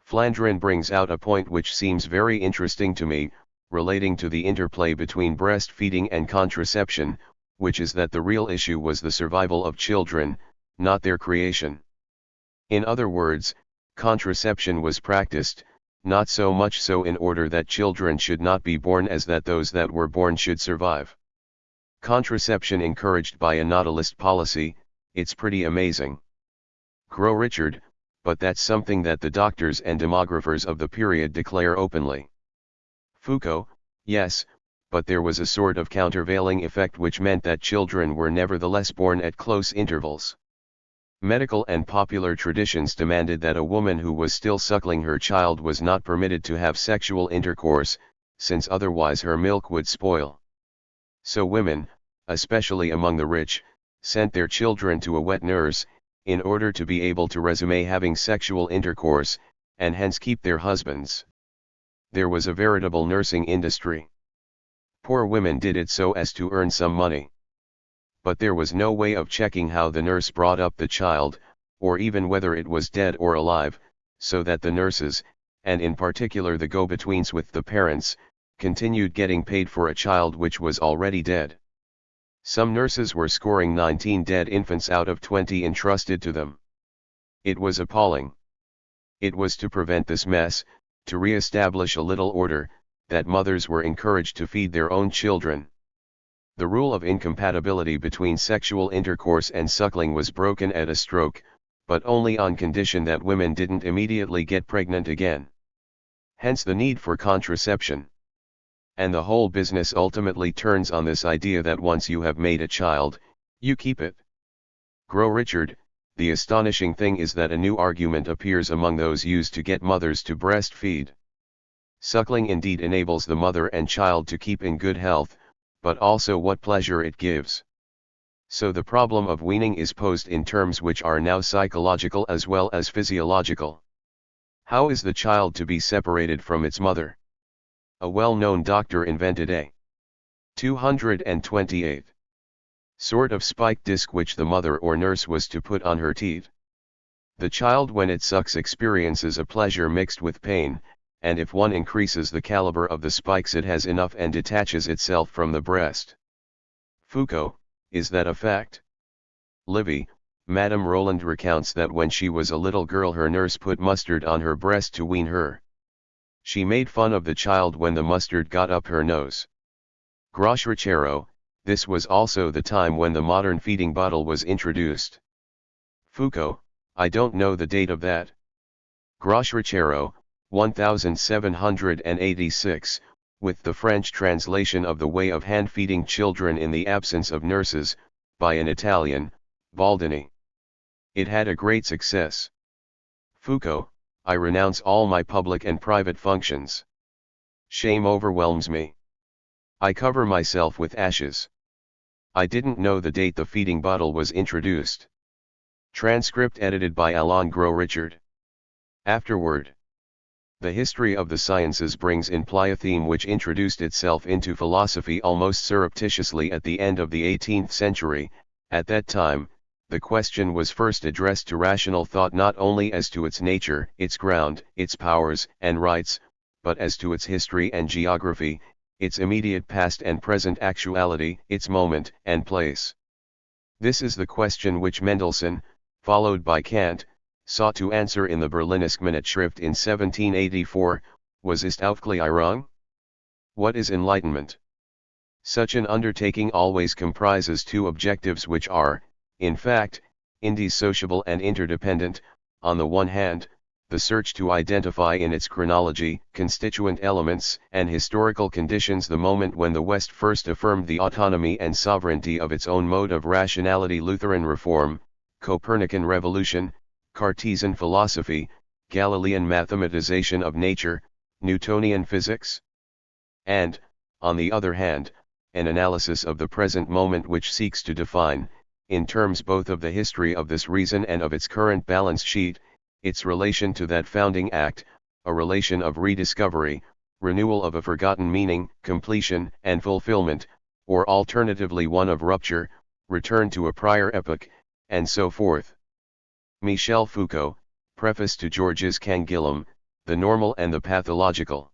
Flandrin brings out a point which seems very interesting to me, relating to the interplay between breastfeeding and contraception, which is that the real issue was the survival of children, not their creation. In other words, contraception was practiced, not so much so in order that children should not be born as that those that were born should survive. Contraception encouraged by a natalist policy, it's pretty amazing. Grow Richard, but that's something that the doctors and demographers of the period declare openly. Foucault, yes, but there was a sort of countervailing effect which meant that children were nevertheless born at close intervals. Medical and popular traditions demanded that a woman who was still suckling her child was not permitted to have sexual intercourse, since otherwise her milk would spoil. So women, especially among the rich, sent their children to a wet nurse, in order to be able to resume having sexual intercourse, and hence keep their husbands. There was a veritable nursing industry. Poor women did it so as to earn some money. But there was no way of checking how the nurse brought up the child, or even whether it was dead or alive, so that the nurses, and in particular the go-betweens with the parents, continued getting paid for a child which was already dead. Some nurses were scoring 19 dead infants out of 20 entrusted to them. It was appalling. It was to prevent this mess, to re-establish a little order, that mothers were encouraged to feed their own children. The rule of incompatibility between sexual intercourse and suckling was broken at a stroke, but only on condition that women didn't immediately get pregnant again. Hence the need for contraception. And the whole business ultimately turns on this idea that once you have made a child, you keep it. Grow Richard, the astonishing thing is that a new argument appears among those used to get mothers to breastfeed. Suckling indeed enables the mother and child to keep in good health, but also what pleasure it gives. So the problem of weaning is posed in terms which are now psychological as well as physiological. How is the child to be separated from its mother? A well-known doctor invented a 228 sort of spike disc which the mother or nurse was to put on her teat. The child when it sucks experiences a pleasure mixed with pain, and if one increases the caliber of the spikes it has enough and detaches itself from the breast. Foucault, is that a fact? Livy, Madame Roland recounts that when she was a little girl her nurse put mustard on her breast to wean her. She made fun of the child when the mustard got up her nose. Gros Richero, this was also the time when the modern feeding bottle was introduced. Foucault, I don't know the date of that. Gros Richero, 1786, with the French translation of The Way of Hand-Feeding Children in the Absence of Nurses, by an Italian, Baldini. It had a great success. Foucault, I renounce all my public and private functions. Shame overwhelms me. I cover myself with ashes. I didn't know the date the feeding bottle was introduced. Transcript edited by Alain Gros Richard. Afterward. The history of the sciences brings in play a theme which introduced itself into philosophy almost surreptitiously at the end of the 18th century. At that time, the question was first addressed to rational thought not only as to its nature, its ground, its powers and rights, but as to its history and geography, its immediate past and present actuality, its moment and place. This is the question which Mendelssohn, followed by Kant, sought to answer in the Berlinisch Minutschrift in 1784, was ist Aufklärung? What is enlightenment? Such an undertaking always comprises two objectives which are, in fact, indissociable and interdependent. On the one hand, the search to identify in its chronology, constituent elements, and historical conditions the moment when the West first affirmed the autonomy and sovereignty of its own mode of rationality, Lutheran reform, Copernican revolution, Cartesian philosophy, Galilean mathematization of nature, Newtonian physics. And, on the other hand, an analysis of the present moment which seeks to define, in terms both of the history of this reason and of its current balance sheet, its relation to that founding act, a relation of rediscovery, renewal of a forgotten meaning, completion and fulfillment, or alternatively one of rupture, return to a prior epoch, and so forth. Michel Foucault, Preface to Georges Canguilhem, The Normal and the Pathological.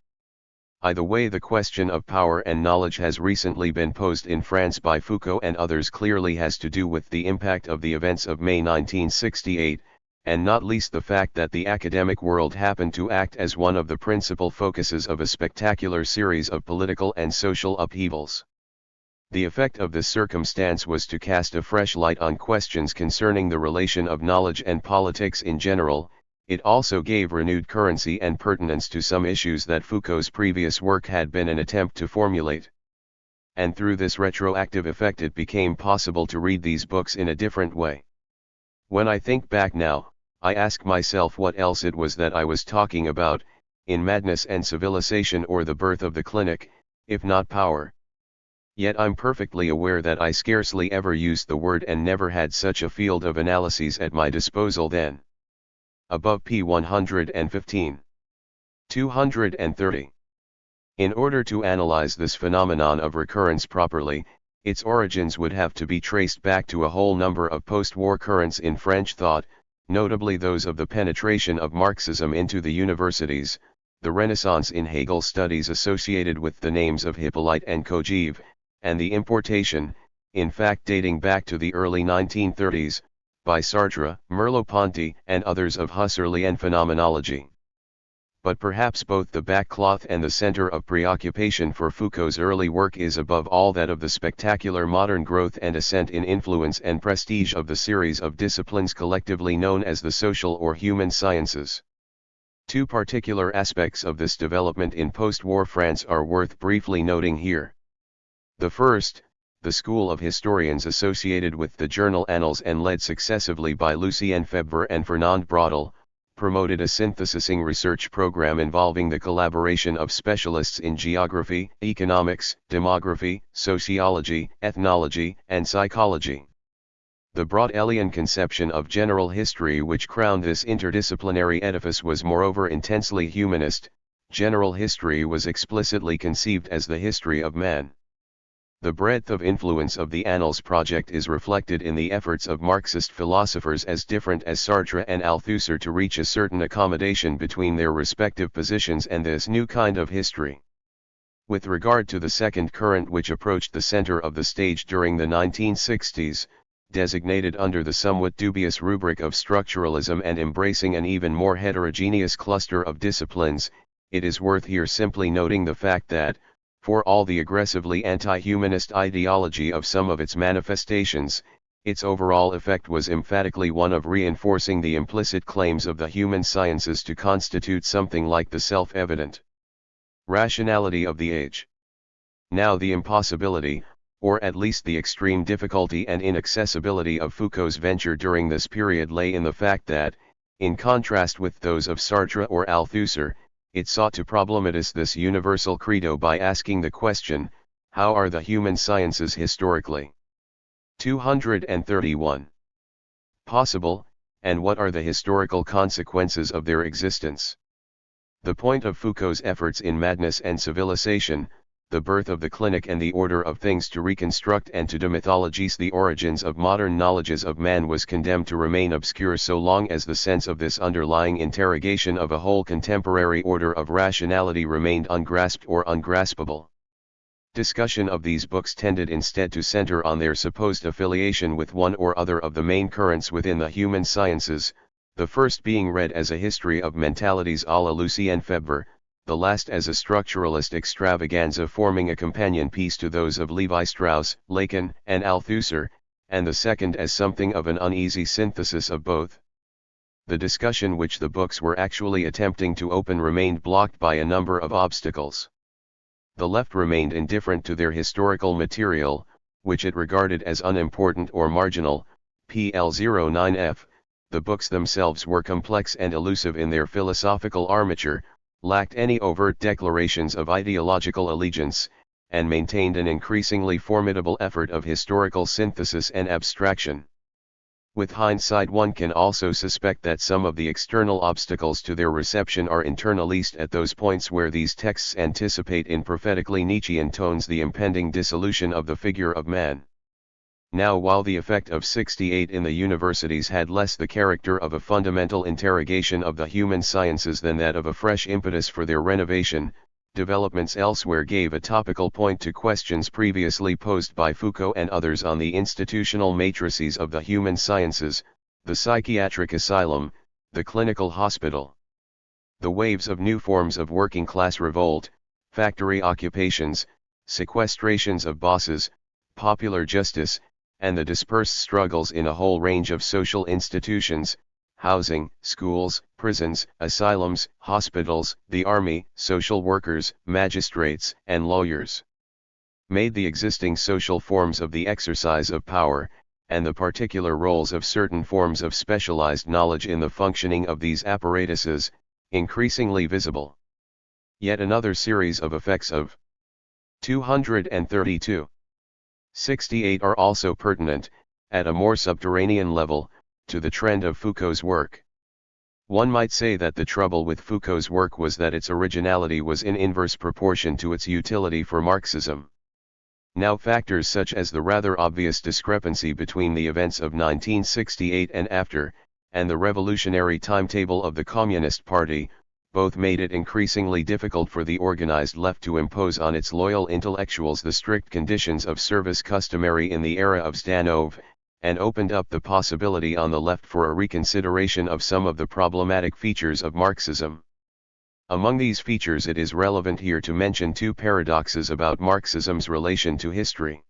Either way, the question of power and knowledge has recently been posed in France by Foucault and others clearly has to do with the impact of the events of May 1968, and not least the fact that the academic world happened to act as one of the principal focuses of a spectacular series of political and social upheavals. The effect of this circumstance was to cast a fresh light on questions concerning the relation of knowledge and politics in general. It also gave renewed currency and pertinence to some issues that Foucault's previous work had been an attempt to formulate. And through this retroactive effect it became possible to read these books in a different way. When I think back now, I ask myself what else it was that I was talking about, in Madness and Civilization or The Birth of the Clinic, if not power. Yet I'm perfectly aware that I scarcely ever used the word and never had such a field of analyses at my disposal then. Above p. 115. 230. In order to analyze this phenomenon of recurrence properly, its origins would have to be traced back to a whole number of post-war currents in French thought, notably those of the penetration of Marxism into the universities, the Renaissance in Hegel studies associated with the names of Hippolyte and Kojève, and the importation, in fact dating back to the early 1930s, by Sartre, Merleau-Ponty and others of Husserlian phenomenology. But perhaps both the backcloth and the center of preoccupation for Foucault's early work is above all that of the spectacular modern growth and ascent in influence and prestige of the series of disciplines collectively known as the social or human sciences. Two particular aspects of this development in post-war France are worth briefly noting here. The first, the school of historians associated with the journal Annals and led successively by Lucien Febvre and Fernand Braudel, promoted a synthesizing research program involving the collaboration of specialists in geography, economics, demography, sociology, ethnology, and psychology. The Braudelian conception of general history which crowned this interdisciplinary edifice was moreover intensely humanist. General history was explicitly conceived as the history of man. The breadth of influence of the Annals project is reflected in the efforts of Marxist philosophers as different as Sartre and Althusser to reach a certain accommodation between their respective positions and this new kind of history. With regard to the second current which approached the center of the stage during the 1960s, designated under the somewhat dubious rubric of structuralism and embracing an even more heterogeneous cluster of disciplines, it is worth here simply noting the fact that, For all the aggressively anti-humanist ideology of some of its manifestations, its overall effect was emphatically one of reinforcing the implicit claims of the human sciences to constitute something like the self-evident rationality of the age. Now the impossibility, or at least the extreme difficulty and inaccessibility of Foucault's venture during this period lay in the fact that, in contrast with those of Sartre or Althusser, it sought to problematize this universal credo by asking the question, how are the human sciences historically 231 possible, and what are the historical consequences of their existence? The point of Foucault's efforts in Madness and Civilization, the birth of the clinic and the order of things to reconstruct and to demythologize the origins of modern knowledges of man was condemned to remain obscure so long as the sense of this underlying interrogation of a whole contemporary order of rationality remained ungrasped or ungraspable. Discussion of these books tended instead to center on their supposed affiliation with one or other of the main currents within the human sciences, the first being read as a history of mentalities à la Lucien Febvre, the last as a structuralist extravaganza forming a companion piece to those of Levi-Strauss, Lacan, and Althusser, and the second as something of an uneasy synthesis of both. The discussion which the books were actually attempting to open remained blocked by a number of obstacles. The left remained indifferent to their historical material, which it regarded as unimportant or marginal, PL09F. The books themselves were complex and elusive in their philosophical armature, lacked any overt declarations of ideological allegiance, and maintained an increasingly formidable effort of historical synthesis and abstraction. With hindsight one can also suspect that some of the external obstacles to their reception are internalist at those points where these texts anticipate in prophetically Nietzschean tones the impending dissolution of the figure of man. Now while the effect of 68 in the universities had less the character of a fundamental interrogation of the human sciences than that of a fresh impetus for their renovation, developments elsewhere gave a topical point to questions previously posed by Foucault and others on the institutional matrices of the human sciences, the psychiatric asylum, the clinical hospital. The waves of new forms of working-class revolt, factory occupations, sequestrations of bosses, popular justice, and the dispersed struggles in a whole range of social institutions, housing, schools, prisons, asylums, hospitals, the army, social workers, magistrates, and lawyers, made the existing social forms of the exercise of power, and the particular roles of certain forms of specialized knowledge in the functioning of these apparatuses, increasingly visible. Yet another series of effects of 232. 68 are also pertinent, at a more subterranean level, to the trend of Foucault's work. One might say that the trouble with Foucault's work was that its originality was in inverse proportion to its utility for Marxism. Now factors such as the rather obvious discrepancy between the events of 1968 and after, and the revolutionary timetable of the Communist Party, both made it increasingly difficult for the organized left to impose on its loyal intellectuals the strict conditions of service customary in the era of Zdanov, and opened up the possibility on the left for a reconsideration of some of the problematic features of Marxism. Among these features it is relevant here to mention two paradoxes about Marxism's relation to history.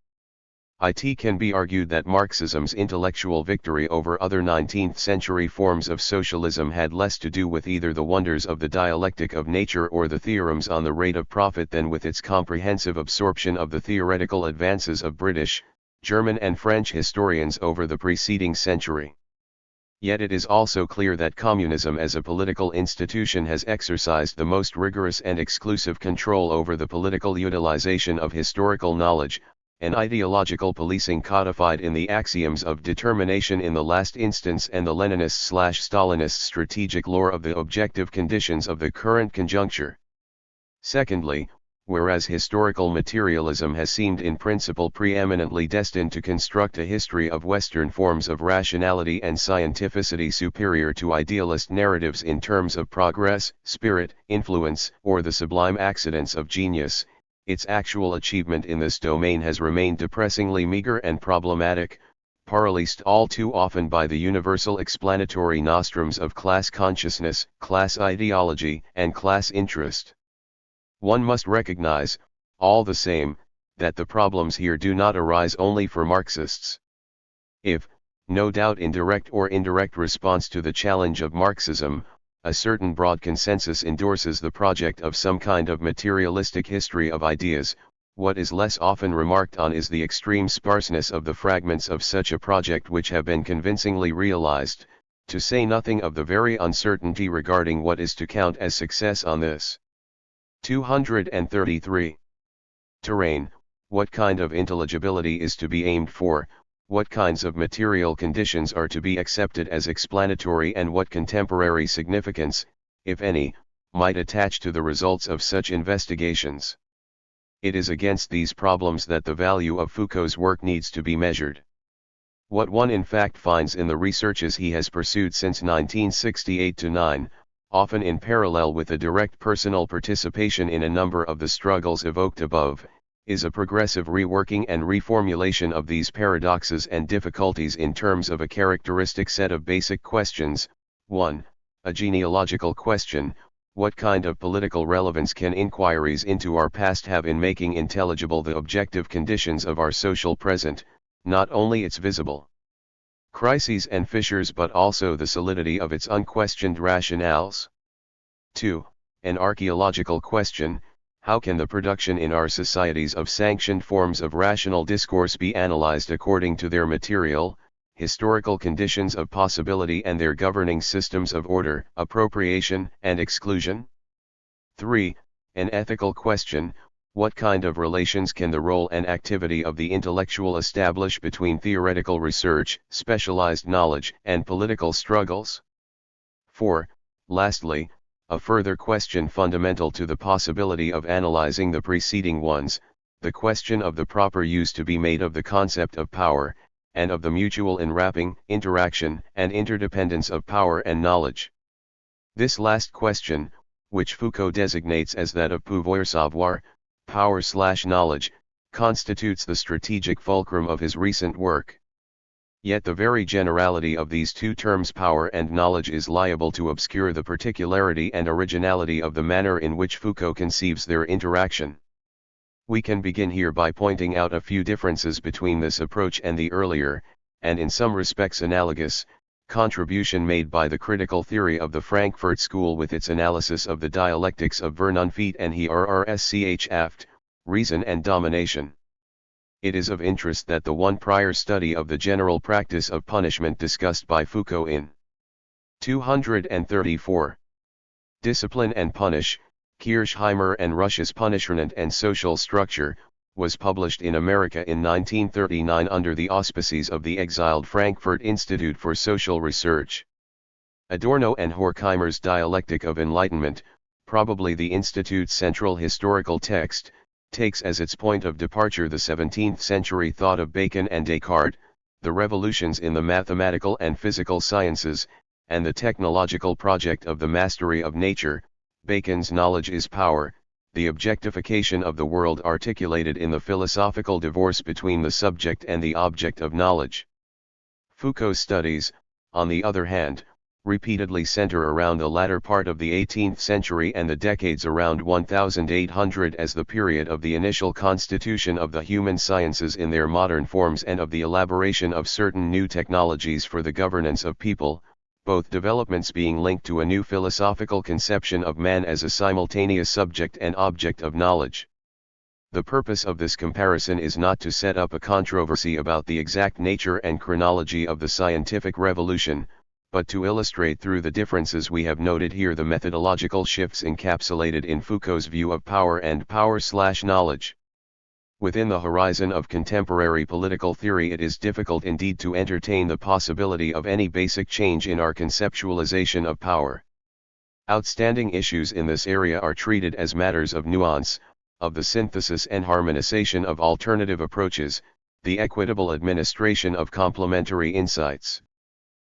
It can be argued that Marxism's intellectual victory over other 19th-century forms of socialism had less to do with either the wonders of the dialectic of nature or the theorems on the rate of profit than with its comprehensive absorption of the theoretical advances of British, German and French historians over the preceding century. Yet it is also clear that communism as a political institution has exercised the most rigorous and exclusive control over the political utilization of historical knowledge, an ideological policing codified in the axioms of determination in the last instance and the Leninist/Stalinist strategic lore of the objective conditions of the current conjuncture. Secondly, whereas historical materialism has seemed in principle preeminently destined to construct a history of Western forms of rationality and scientificity superior to idealist narratives in terms of progress, spirit, influence, or the sublime accidents of genius, its actual achievement in this domain has remained depressingly meager and problematic, paralysed all too often by the universal explanatory nostrums of class consciousness, class ideology, and class interest. One must recognize, all the same, that the problems here do not arise only for Marxists. If, no doubt in direct or indirect response to the challenge of Marxism, a certain broad consensus endorses the project of some kind of materialistic history of ideas, what is less often remarked on is the extreme sparseness of the fragments of such a project which have been convincingly realized, to say nothing of the very uncertainty regarding what is to count as success on this. 233. Terrain: what kind of intelligibility is to be aimed for, what kinds of material conditions are to be accepted as explanatory, and what contemporary significance, if any, might attach to the results of such investigations. It is against these problems that the value of Foucault's work needs to be measured. What one in fact finds in the researches he has pursued since 1968-9, often in parallel with a direct personal participation in a number of the struggles evoked above, is a progressive reworking and reformulation of these paradoxes and difficulties in terms of a characteristic set of basic questions. 1. A genealogical question: what kind of political relevance can inquiries into our past have in making intelligible the objective conditions of our social present, not only its visible crises and fissures but also the solidity of its unquestioned rationales? 2. An archaeological question: how can the production in our societies of sanctioned forms of rational discourse be analyzed according to their material, historical conditions of possibility and their governing systems of order, appropriation, and exclusion? 3. An ethical question: what kind of relations can the role and activity of the intellectual establish between theoretical research, specialized knowledge, and political struggles? 4. Lastly, a further question fundamental to the possibility of analyzing the preceding ones, the question of the proper use to be made of the concept of power, and of the mutual enwrapping, interaction, and interdependence of power and knowledge. This last question, which Foucault designates as that of pouvoir-savoir, power/knowledge, constitutes the strategic fulcrum of his recent work. Yet the very generality of these two terms, power and knowledge, is liable to obscure the particularity and originality of the manner in which Foucault conceives their interaction. We can begin here by pointing out a few differences between this approach and the earlier, and in some respects analogous, contribution made by the critical theory of the Frankfurt School with its analysis of the dialectics of Vernunft and Hierarschafft, reason and domination. It is of interest that the one prior study of the general practice of punishment discussed by Foucault in 234, Discipline and Punish, Kirchheimer and Rush's Punishment and Social Structure, was published in America in 1939 under the auspices of the exiled Frankfurt Institute for Social Research. Adorno and Horkheimer's Dialectic of Enlightenment, probably the Institute's central historical text, takes as its point of departure the 17th century thought of Bacon and Descartes, the revolutions in the mathematical and physical sciences, and the technological project of the mastery of nature. Bacon's knowledge is power, the objectification of the world articulated in the philosophical divorce between the subject and the object of knowledge. Foucault's studies, on the other hand, repeatedly center around the latter part of the 18th century and the decades around 1800 as the period of the initial constitution of the human sciences in their modern forms and of the elaboration of certain new technologies for the governance of people, both developments being linked to a new philosophical conception of man as a simultaneous subject and object of knowledge. The purpose of this comparison is not to set up a controversy about the exact nature and chronology of the scientific revolution, but to illustrate through the differences we have noted here the methodological shifts encapsulated in Foucault's view of power and power/knowledge. Within the horizon of contemporary political theory, it is difficult indeed to entertain the possibility of any basic change in our conceptualization of power. Outstanding issues in this area are treated as matters of nuance, of the synthesis and harmonization of alternative approaches, the equitable administration of complementary insights.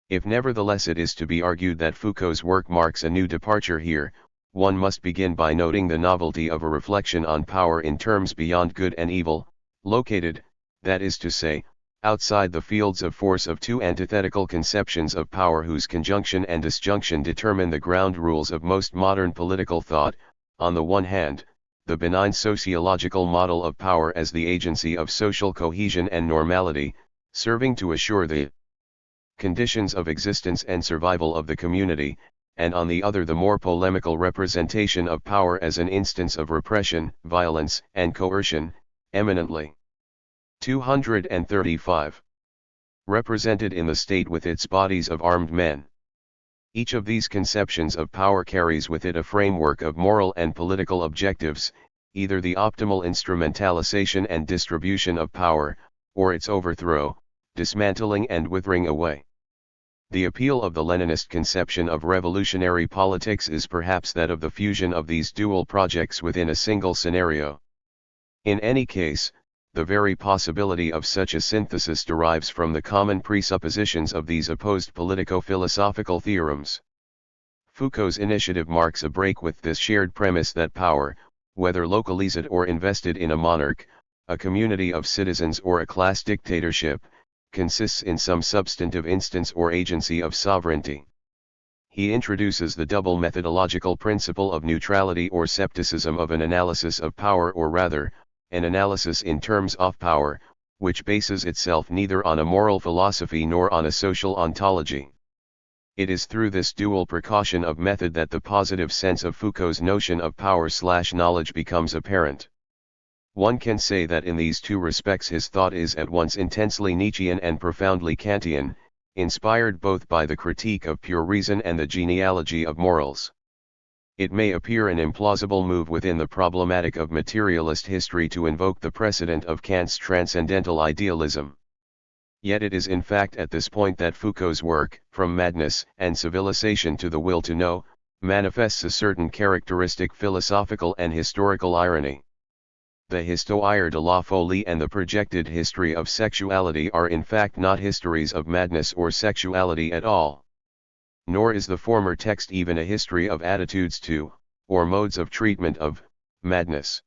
If nevertheless it is to be argued that Foucault's work marks a new departure here, one must begin by noting the novelty of a reflection on power in terms beyond good and evil, located, that is to say, outside the fields of force of two antithetical conceptions of power whose conjunction and disjunction determine the ground rules of most modern political thought. On the one hand, the benign sociological model of power as the agency of social cohesion and normality, serving to assure the conditions of existence and survival of the community, and on the other the more polemical representation of power as an instance of repression, violence, and coercion, eminently 235. Represented in the state with its bodies of armed men. Each of these conceptions of power carries with it a framework of moral and political objectives, either the optimal instrumentalization and distribution of power, or its overthrow, dismantling and withering away. The appeal of the Leninist conception of revolutionary politics is perhaps that of the fusion of these dual projects within a single scenario. In any case, the very possibility of such a synthesis derives from the common presuppositions of these opposed politico-philosophical theorems. Foucault's initiative marks a break with this shared premise that power, whether localized or invested in a monarch, a community of citizens or a class dictatorship, consists in some substantive instance or agency of sovereignty. He introduces the double methodological principle of neutrality or scepticism of an analysis of power, or rather, an analysis in terms of power, which bases itself neither on a moral philosophy nor on a social ontology. It is through this dual precaution of method that the positive sense of Foucault's notion of power/knowledge becomes apparent. One can say that in these two respects his thought is at once intensely Nietzschean and profoundly Kantian, inspired both by the critique of pure reason and the genealogy of morals. It may appear an implausible move within the problematic of materialist history to invoke the precedent of Kant's transcendental idealism. Yet it is in fact at this point that Foucault's work, From Madness and Civilization to the Will to Know, manifests a certain characteristic philosophical and historical irony. The Histoire de la folie and the projected history of sexuality are in fact not histories of madness or sexuality at all. Nor is the former text even a history of attitudes to, or modes of treatment of, madness.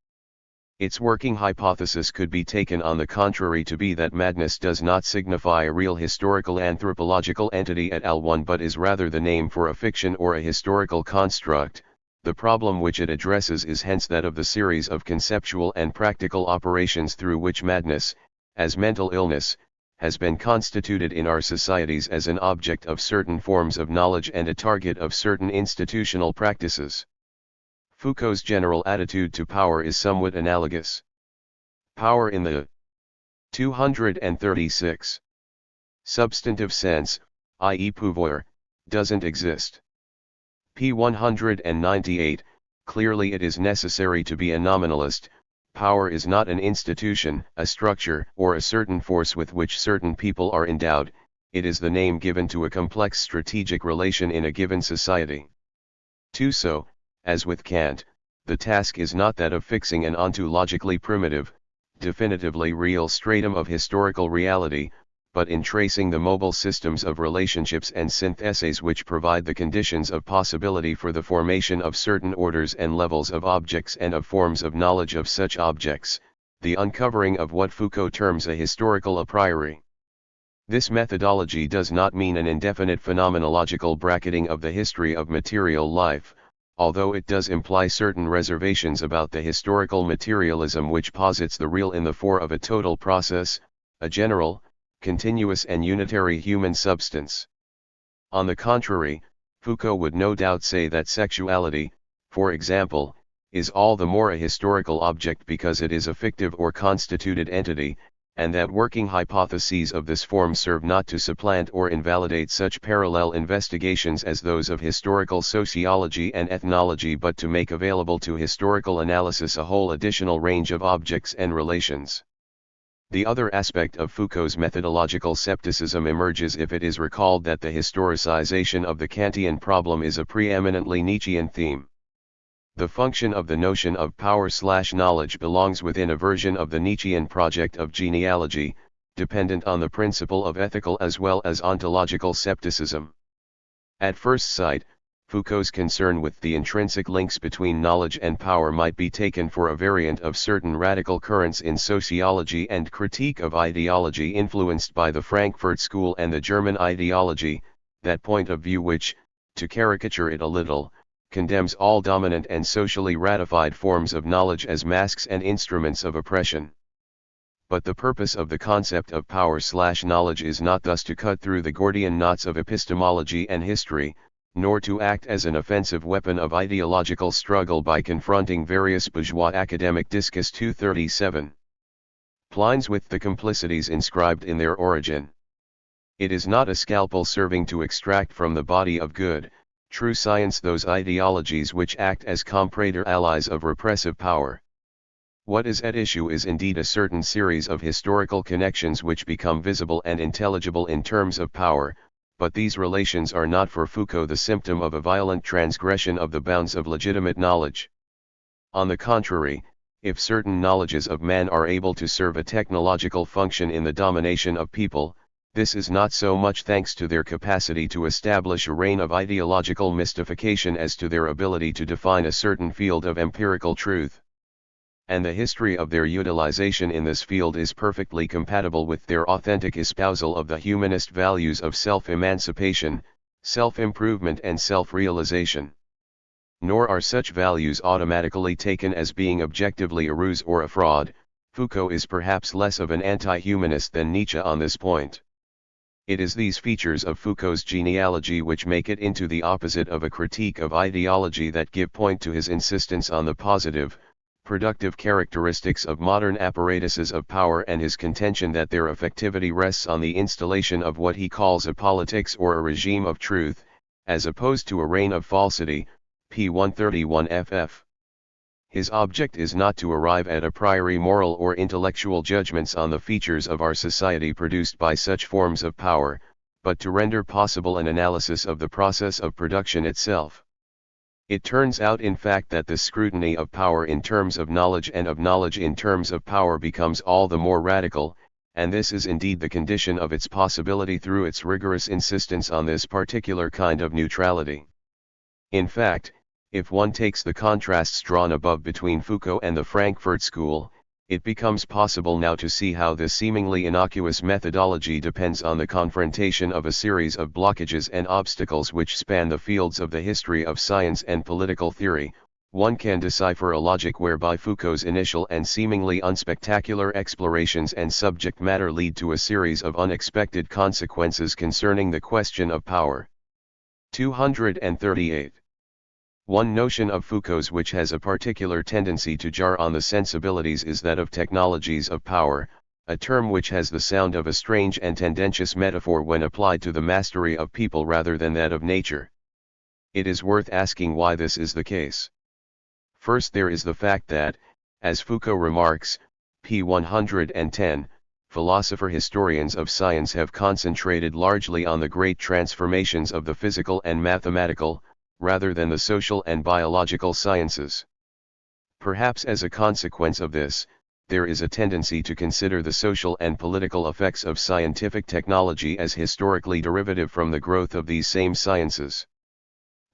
Its working hypothesis could be taken on the contrary to be that madness does not signify a real historical anthropological entity at all but is rather the name for a fiction or a historical construct. The problem which it addresses is hence that of the series of conceptual and practical operations through which madness, as mental illness, has been constituted in our societies as an object of certain forms of knowledge and a target of certain institutional practices. Foucault's general attitude to power is somewhat analogous. Power in the 236 substantive sense, i.e. pouvoir, doesn't exist. P 198, clearly it is necessary to be a nominalist. Power is not an institution, a structure, or a certain force with which certain people are endowed, it is the name given to a complex strategic relation in a given society. So, as with Kant, the task is not that of fixing an ontologically primitive, definitively real stratum of historical reality, but in tracing the mobile systems of relationships and syntheses which provide the conditions of possibility for the formation of certain orders and levels of objects and of forms of knowledge of such objects, the uncovering of what Foucault terms a historical a priori. This methodology does not mean an indefinite phenomenological bracketing of the history of material life, although it does imply certain reservations about the historical materialism which posits the real in the fore of a total process, a general, continuous and unitary human substance. On the contrary, Foucault would no doubt say that sexuality, for example, is all the more a historical object because it is a fictive or constituted entity, and that working hypotheses of this form serve not to supplant or invalidate such parallel investigations as those of historical sociology and ethnology but to make available to historical analysis a whole additional range of objects and relations. The other aspect of Foucault's methodological scepticism emerges if it is recalled that the historicization of the Kantian problem is a preeminently Nietzschean theme. The function of the notion of power/knowledge belongs within a version of the Nietzschean project of genealogy, dependent on the principle of ethical as well as ontological scepticism. At first sight, Foucault's concern with the intrinsic links between knowledge and power might be taken for a variant of certain radical currents in sociology and critique of ideology influenced by the Frankfurt School and the German ideology, that point of view which, to caricature it a little, condemns all dominant and socially ratified forms of knowledge as masks and instruments of oppression. But the purpose of the concept of power/knowledge is not thus to cut through the Gordian knots of epistemology and history, nor to act as an offensive weapon of ideological struggle by confronting various bourgeois academic discourse 237 plines with the complicities inscribed in their origin. It is not a scalpel serving to extract from the body of good, true science those ideologies which act as comprador allies of repressive power. What is at issue is indeed a certain series of historical connections which become visible and intelligible in terms of power, but these relations are not for Foucault the symptom of a violent transgression of the bounds of legitimate knowledge. On the contrary, if certain knowledges of man are able to serve a technological function in the domination of people, this is not so much thanks to their capacity to establish a reign of ideological mystification as to their ability to define a certain field of empirical truth. And the history of their utilization in this field is perfectly compatible with their authentic espousal of the humanist values of self-emancipation, self-improvement and self-realization. Nor are such values automatically taken as being objectively a ruse or a fraud. Foucault is perhaps less of an anti-humanist than Nietzsche on this point. It is these features of Foucault's genealogy which make it into the opposite of a critique of ideology that give point to his insistence on the positive, productive characteristics of modern apparatuses of power and his contention that their effectivity rests on the installation of what he calls a politics or a regime of truth, as opposed to a reign of falsity, p. 131 ff. His object is not to arrive at a priori moral or intellectual judgments on the features of our society produced by such forms of power, but to render possible an analysis of the process of production itself. It turns out in fact that the scrutiny of power in terms of knowledge and of knowledge in terms of power becomes all the more radical, and this is indeed the condition of its possibility through its rigorous insistence on this particular kind of neutrality. In fact, if one takes the contrasts drawn above between Foucault and the Frankfurt School, it becomes possible now to see how this seemingly innocuous methodology depends on the confrontation of a series of blockages and obstacles which span the fields of the history of science and political theory. One can decipher a logic whereby Foucault's initial and seemingly unspectacular explorations and subject matter lead to a series of unexpected consequences concerning the question of power. 238. One notion of Foucault's which has a particular tendency to jar on the sensibilities is that of technologies of power, a term which has the sound of a strange and tendentious metaphor when applied to the mastery of people rather than that of nature. It is worth asking why this is the case. First, there is the fact that, as Foucault remarks, p. 110, philosopher-historians of science have concentrated largely on the great transformations of the physical and mathematical, rather than the social and biological sciences. Perhaps as a consequence of this, there is a tendency to consider the social and political effects of scientific technology as historically derivative from the growth of these same sciences.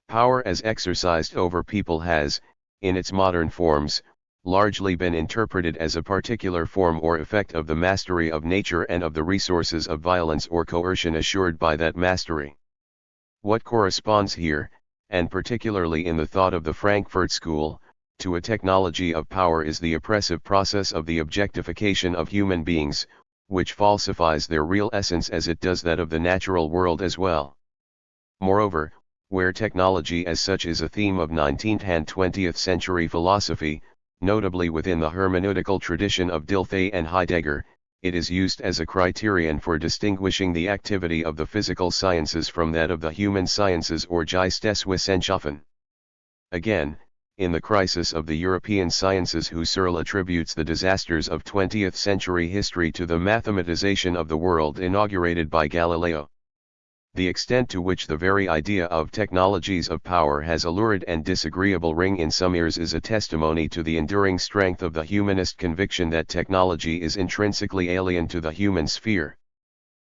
Power as exercised over people has, in its modern forms, largely been interpreted as a particular form or effect of the mastery of nature and of the resources of violence or coercion assured by that mastery. What corresponds here, and particularly in the thought of the Frankfurt School, to a technology of power is the oppressive process of the objectification of human beings, which falsifies their real essence as it does that of the natural world as well. Moreover, where technology as such is a theme of 19th and 20th century philosophy, notably within the hermeneutical tradition of Dilthey and Heidegger, it is used as a criterion for distinguishing the activity of the physical sciences from that of the human sciences or Geisteswissenschaften. Again, in the crisis of the European sciences, Husserl attributes the disasters of 20th century history to the mathematization of the world inaugurated by Galileo. The extent to which the very idea of technologies of power has a lurid and disagreeable ring in some ears is a testimony to the enduring strength of the humanist conviction that technology is intrinsically alien to the human sphere.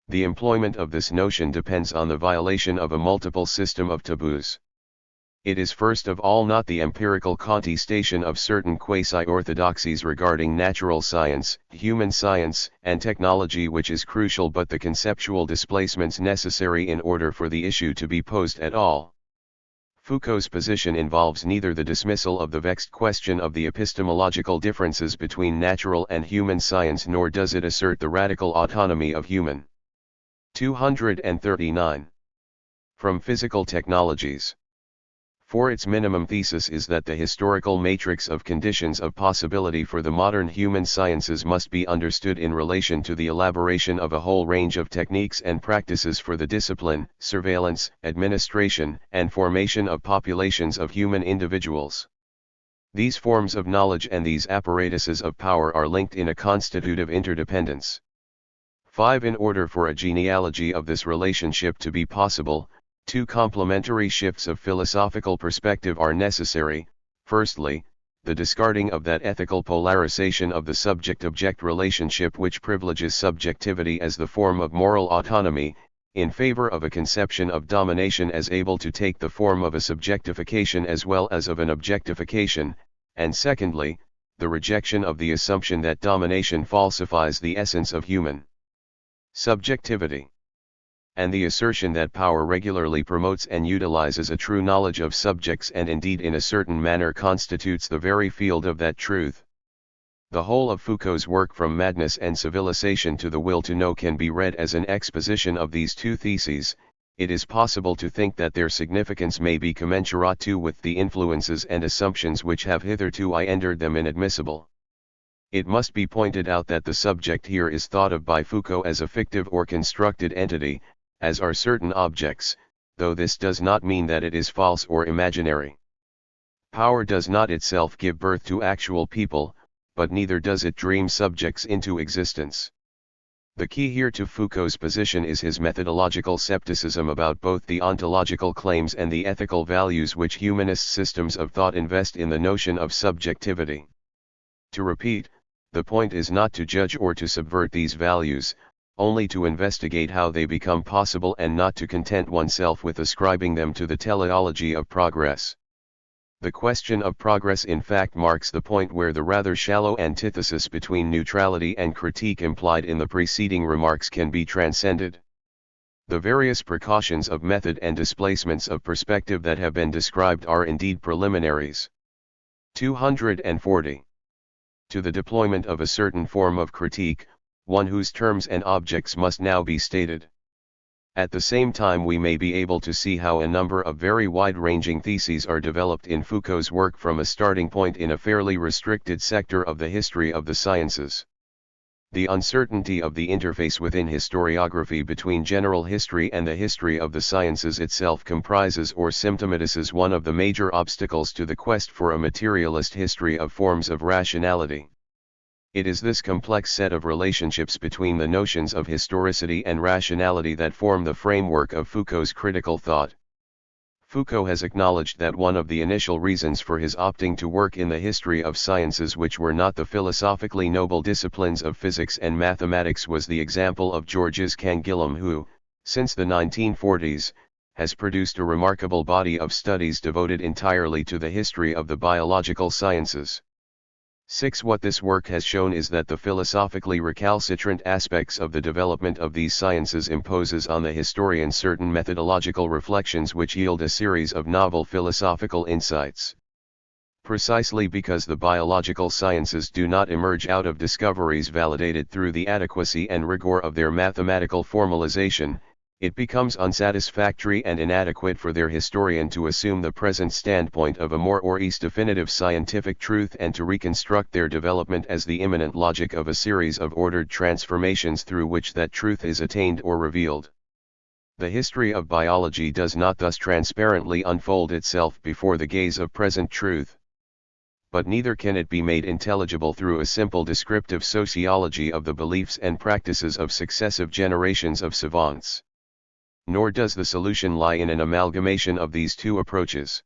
The employment of this notion depends on the violation of a multiple system of taboos. It is first of all not the empirical contestation of certain quasi-orthodoxies regarding natural science, human science, and technology which is crucial, but the conceptual displacements necessary in order for the issue to be posed at all. Foucault's position involves neither the dismissal of the vexed question of the epistemological differences between natural and human science, nor does it assert the radical autonomy of human. 239. From physical technologies. For its minimum thesis is that the historical matrix of conditions of possibility for the modern human sciences must be understood in relation to the elaboration of a whole range of techniques and practices for the discipline, surveillance, administration, and formation of populations of human individuals. These forms of knowledge and these apparatuses of power are linked in a constitutive interdependence. 5. In order for a genealogy of this relationship to be possible, two complementary shifts of philosophical perspective are necessary. Firstly, the discarding of that ethical polarization of the subject-object relationship which privileges subjectivity as the form of moral autonomy, in favor of a conception of domination as able to take the form of a subjectification as well as of an objectification, and secondly, the rejection of the assumption that domination falsifies the essence of human subjectivity, and the assertion that power regularly promotes and utilizes a true knowledge of subjects and indeed in a certain manner constitutes the very field of that truth. The whole of Foucault's work from Madness and Civilization to The Will to Know can be read as an exposition of these two theses. It is possible to think that their significance may be commensurate too with the influences and assumptions which have hitherto rendered them inadmissible. It must be pointed out that the subject here is thought of by Foucault as a fictive or constructed entity, as are certain objects, though this does not mean that it is false or imaginary. Power does not itself give birth to actual people, but neither does it dream subjects into existence. The key here to Foucault's position is his methodological skepticism about both the ontological claims and the ethical values which humanist systems of thought invest in the notion of subjectivity. To repeat, the point is not to judge or to subvert these values, only to investigate how they become possible and not to content oneself with ascribing them to the teleology of progress. The question of progress in fact marks the point where the rather shallow antithesis between neutrality and critique implied in the preceding remarks can be transcended. The various precautions of method and displacements of perspective that have been described are indeed preliminaries. 240. To the deployment of a certain form of critique, one whose terms and objects must now be stated. At the same time we may be able to see how a number of very wide-ranging theses are developed in Foucault's work from a starting point in a fairly restricted sector of the history of the sciences. The uncertainty of the interface within historiography between general history and the history of the sciences itself comprises or symptomatizes one of the major obstacles to the quest for a materialist history of forms of rationality. It is this complex set of relationships between the notions of historicity and rationality that form the framework of Foucault's critical thought. Foucault has acknowledged that one of the initial reasons for his opting to work in the history of sciences which were not the philosophically noble disciplines of physics and mathematics was the example of Georges Canguilhem who, since the 1940s, has produced a remarkable body of studies devoted entirely to the history of the biological sciences. 6. What this work has shown is that the philosophically recalcitrant aspects of the development of these sciences imposes on the historian certain methodological reflections which yield a series of novel philosophical insights. Precisely because the biological sciences do not emerge out of discoveries validated through the adequacy and rigor of their mathematical formalization, it becomes unsatisfactory and inadequate for their historian to assume the present standpoint of a more or less definitive scientific truth and to reconstruct their development as the immanent logic of a series of ordered transformations through which that truth is attained or revealed. The history of biology does not thus transparently unfold itself before the gaze of present truth. But neither can it be made intelligible through a simple descriptive sociology of the beliefs and practices of successive generations of savants. Nor does the solution lie in an amalgamation of these two approaches.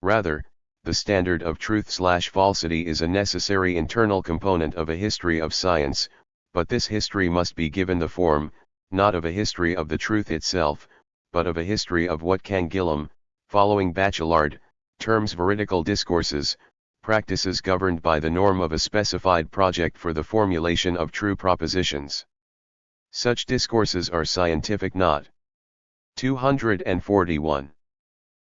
Rather, the standard of truth/falsity is a necessary internal component of a history of science, but this history must be given the form, not of a history of the truth itself, but of a history of what Canguilhem, following Bachelard, terms veridical discourses, practices governed by the norm of a specified project for the formulation of true propositions. Such discourses are scientific not. 241.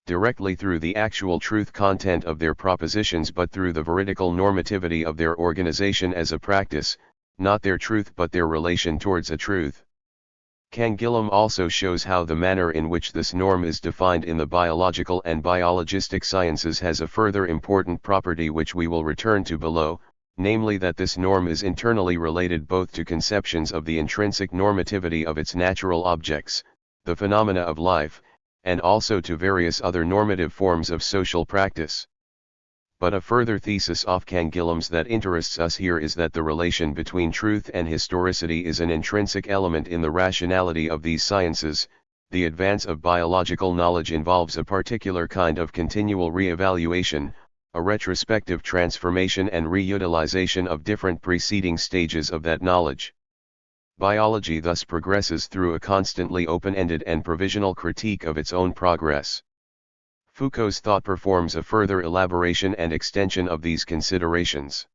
directly through the actual truth content of their propositions but through the veridical normativity of their organization as a practice, not their truth but their relation towards a truth. Canguilhem also shows how the manner in which this norm is defined in the biological and biologistic sciences has a further important property which we will return to below, namely that this norm is internally related both to conceptions of the intrinsic normativity of its natural objects, the phenomena of life, and also to various other normative forms of social practice. But a further thesis of Canguilhem's that interests us here is that the relation between truth and historicity is an intrinsic element in the rationality of these sciences. The advance of biological knowledge involves a particular kind of continual re-evaluation, a retrospective transformation and reutilization of different preceding stages of that knowledge. Biology thus progresses through a constantly open-ended and provisional critique of its own progress. Foucault's thought performs a further elaboration and extension of these considerations.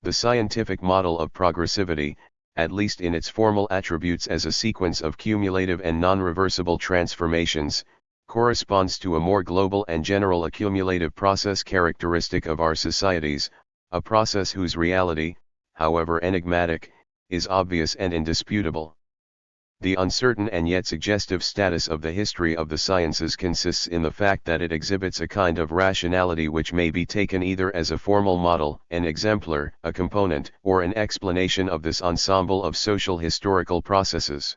The scientific model of progressivity, at least in its formal attributes as a sequence of cumulative and non-reversible transformations, corresponds to a more global and general accumulative process characteristic of our societies, a process whose reality, however enigmatic, is obvious and indisputable. The uncertain and yet suggestive status of the history of the sciences consists in the fact that it exhibits a kind of rationality which may be taken either as a formal model, an exemplar, a component, or an explanation of this ensemble of social historical processes.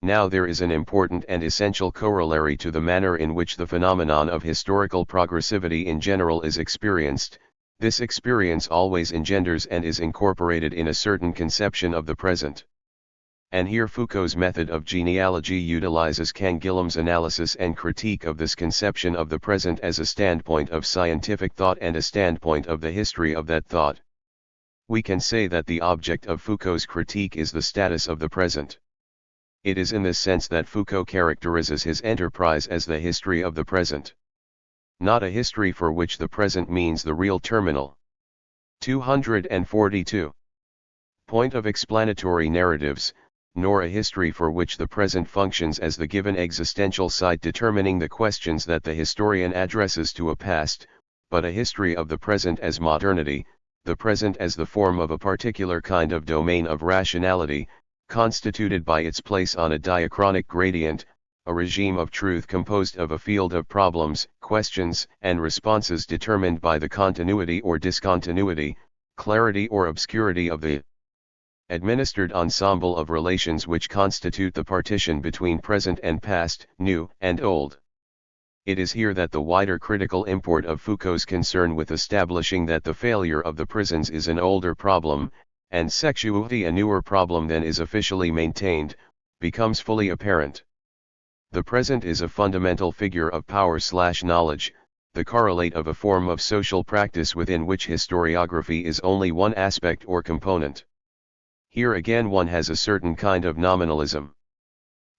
Now there is an important and essential corollary to the manner in which the phenomenon of historical progressivity in general is experienced. This experience always engenders and is incorporated in a certain conception of the present. And here Foucault's method of genealogy utilizes Canguilhem's analysis and critique of this conception of the present as a standpoint of scientific thought and a standpoint of the history of that thought. We can say that the object of Foucault's critique is the status of the present. It is in this sense that Foucault characterizes his enterprise as the history of the present. Not a history for which the present means the real terminal. 242. Point of explanatory narratives, nor a history for which the present functions as the given existential site determining the questions that the historian addresses to a past, but a history of the present as modernity, the present as the form of a particular kind of domain of rationality, constituted by its place on a diachronic gradient, a regime of truth composed of a field of problems, questions, and responses determined by the continuity or discontinuity, clarity or obscurity of the administered ensemble of relations which constitute the partition between present and past, new and old. It is here that the wider critical import of Foucault's concern with establishing that the failure of the prisons is an older problem, and sexuality a newer problem than is officially maintained, becomes fully apparent. The present is a fundamental figure of power/knowledge, the correlate of a form of social practice within which historiography is only one aspect or component. Here again one has a certain kind of nominalism.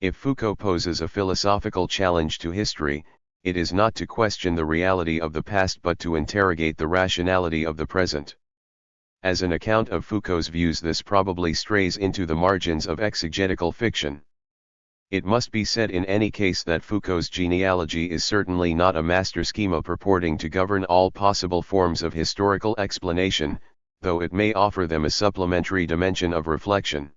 If Foucault poses a philosophical challenge to history, it is not to question the reality of the past but to interrogate the rationality of the present. As an account of Foucault's views, this probably strays into the margins of exegetical fiction. It must be said in any case that Foucault's genealogy is certainly not a master schema purporting to govern all possible forms of historical explanation, though it may offer them a supplementary dimension of reflection.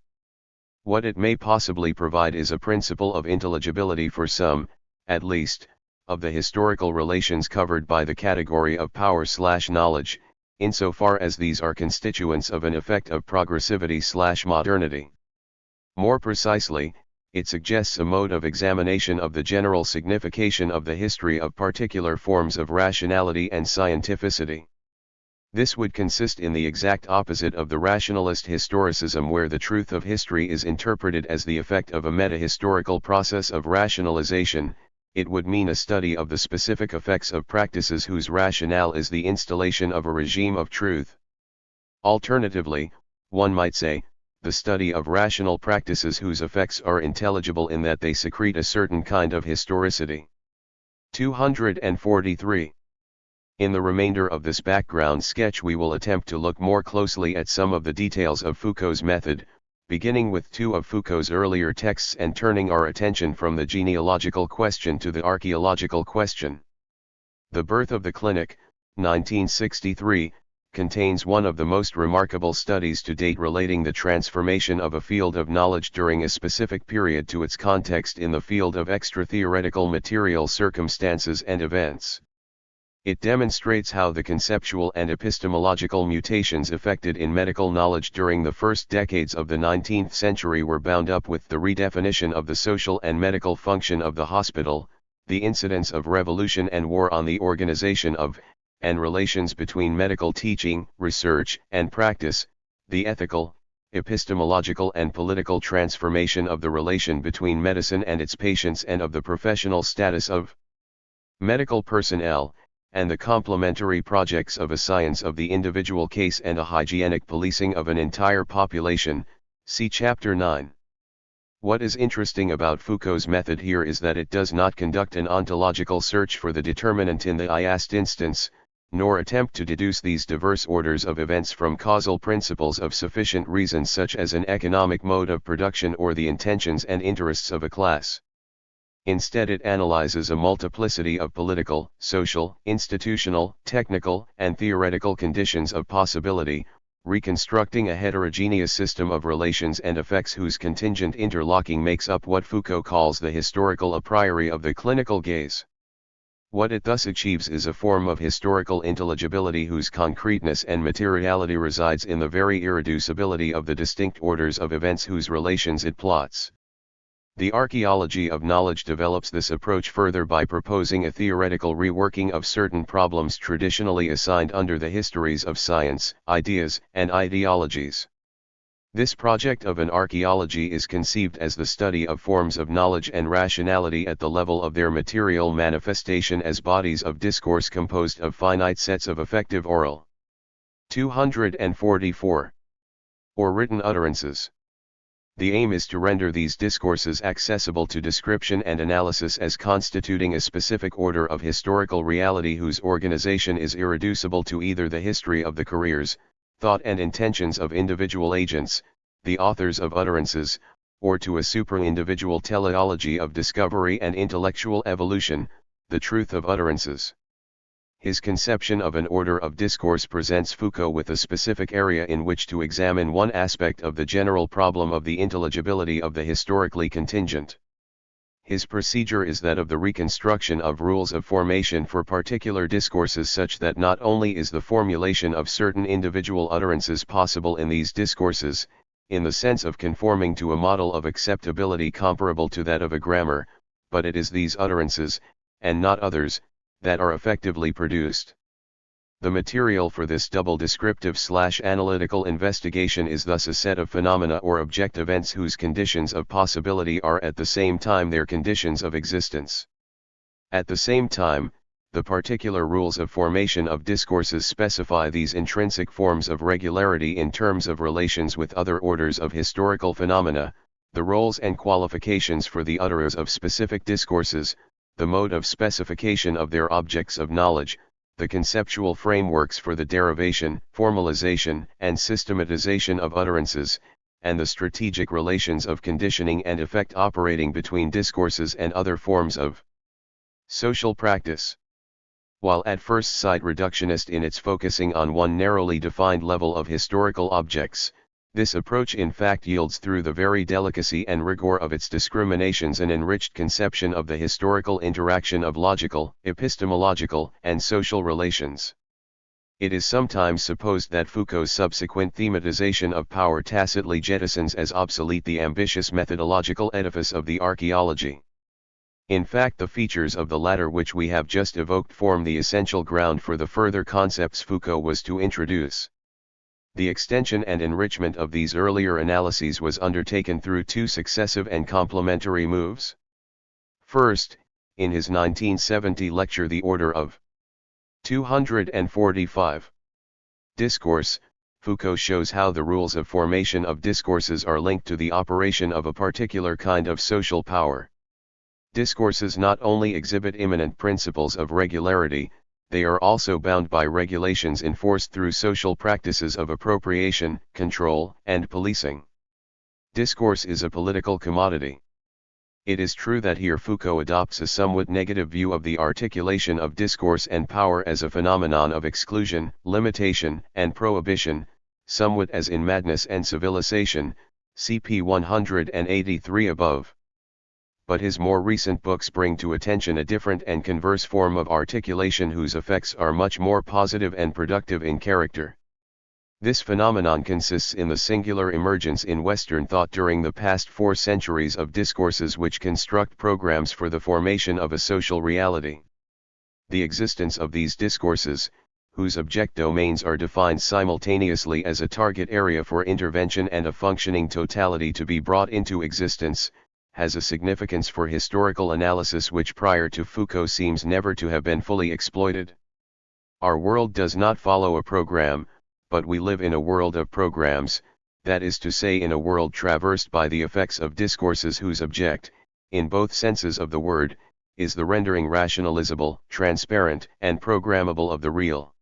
What it may possibly provide is a principle of intelligibility for some, at least, of the historical relations covered by the category of power/knowledge, insofar as these are constituents of an effect of progressivity/modernity. More precisely, it suggests a mode of examination of the general signification of the history of particular forms of rationality and scientificity. This would consist in the exact opposite of the rationalist historicism, where the truth of history is interpreted as the effect of a meta-historical process of rationalization. It would mean a study of the specific effects of practices whose rationale is the installation of a regime of truth. Alternatively, one might say, the study of rational practices whose effects are intelligible in that they secrete a certain kind of historicity. 243. In the remainder of this background sketch we will attempt to look more closely at some of the details of Foucault's method, beginning with two of Foucault's earlier texts and turning our attention from the genealogical question to the archaeological question. The Birth of the Clinic, 1963, contains one of the most remarkable studies to date relating the transformation of a field of knowledge during a specific period to its context in the field of extra-theoretical material circumstances and events. It demonstrates how the conceptual and epistemological mutations effected in medical knowledge during the first decades of the 19th century were bound up with the redefinition of the social and medical function of the hospital, the incidence of revolution and war on the organization of, and relations between medical teaching, research, and practice, the ethical, epistemological and political transformation of the relation between medicine and its patients and of the professional status of medical personnel, and the complementary projects of a science of the individual case and a hygienic policing of an entire population, see Chapter 9. What is interesting about Foucault's method here is that it does not conduct an ontological search for the determinant in the last instance, nor attempt to deduce these diverse orders of events from causal principles of sufficient reason such as an economic mode of production or the intentions and interests of a class. Instead, it analyzes a multiplicity of political, social, institutional, technical, and theoretical conditions of possibility, reconstructing a heterogeneous system of relations and effects whose contingent interlocking makes up what Foucault calls the historical a priori of the clinical gaze. What it thus achieves is a form of historical intelligibility whose concreteness and materiality resides in the very irreducibility of the distinct orders of events whose relations it plots. The archaeology of knowledge develops this approach further by proposing a theoretical reworking of certain problems traditionally assigned under the histories of science, ideas, and ideologies. This project of an archaeology is conceived as the study of forms of knowledge and rationality at the level of their material manifestation as bodies of discourse composed of finite sets of effective oral 244 or written utterances. The aim is to render these discourses accessible to description and analysis as constituting a specific order of historical reality whose organization is irreducible to either the history of the careers, thought and intentions of individual agents, the authors of utterances, or to a supra-individual teleology of discovery and intellectual evolution, the truth of utterances. His conception of an order of discourse presents Foucault with a specific area in which to examine one aspect of the general problem of the intelligibility of the historically contingent. His procedure is that of the reconstruction of rules of formation for particular discourses such that not only is the formulation of certain individual utterances possible in these discourses, in the sense of conforming to a model of acceptability comparable to that of a grammar, but it is these utterances, and not others, that are effectively produced. The material for this double descriptive/analytical investigation is thus a set of phenomena or object events whose conditions of possibility are at the same time their conditions of existence. At the same time, the particular rules of formation of discourses specify these intrinsic forms of regularity in terms of relations with other orders of historical phenomena, the roles and qualifications for the utterers of specific discourses, the mode of specification of their objects of knowledge, the conceptual frameworks for the derivation, formalization, and systematization of utterances, and the strategic relations of conditioning and effect operating between discourses and other forms of social practice. While at first sight reductionist in its focusing on one narrowly defined level of historical objects, this approach in fact yields through the very delicacy and rigor of its discriminations an enriched conception of the historical interaction of logical, epistemological, and social relations. It is sometimes supposed that Foucault's subsequent thematization of power tacitly jettisons as obsolete the ambitious methodological edifice of the archaeology. In fact, the features of the latter which we have just evoked form the essential ground for the further concepts Foucault was to introduce. The extension and enrichment of these earlier analyses was undertaken through two successive and complementary moves. First, in his 1970 lecture The Order of 245 Discourse, Foucault shows how the rules of formation of discourses are linked to the operation of a particular kind of social power. Discourses not only exhibit immanent principles of regularity, they are also bound by regulations enforced through social practices of appropriation, control, and policing. Discourse is a political commodity. It is true that here Foucault adopts a somewhat negative view of the articulation of discourse and power as a phenomenon of exclusion, limitation, and prohibition, somewhat as in Madness and Civilization, cp 183 above. But his more recent books bring to attention a different and converse form of articulation whose effects are much more positive and productive in character. This phenomenon consists in the singular emergence in Western thought during the past 4 centuries of discourses which construct programs for the formation of a social reality. The existence of these discourses, whose object domains are defined simultaneously as a target area for intervention and a functioning totality to be brought into existence, has a significance for historical analysis which prior to Foucault seems never to have been fully exploited. Our world does not follow a program, but we live in a world of programs, that is to say in a world traversed by the effects of discourses whose object, in both senses of the word, is the rendering rationalizable, transparent, and programmable of the real.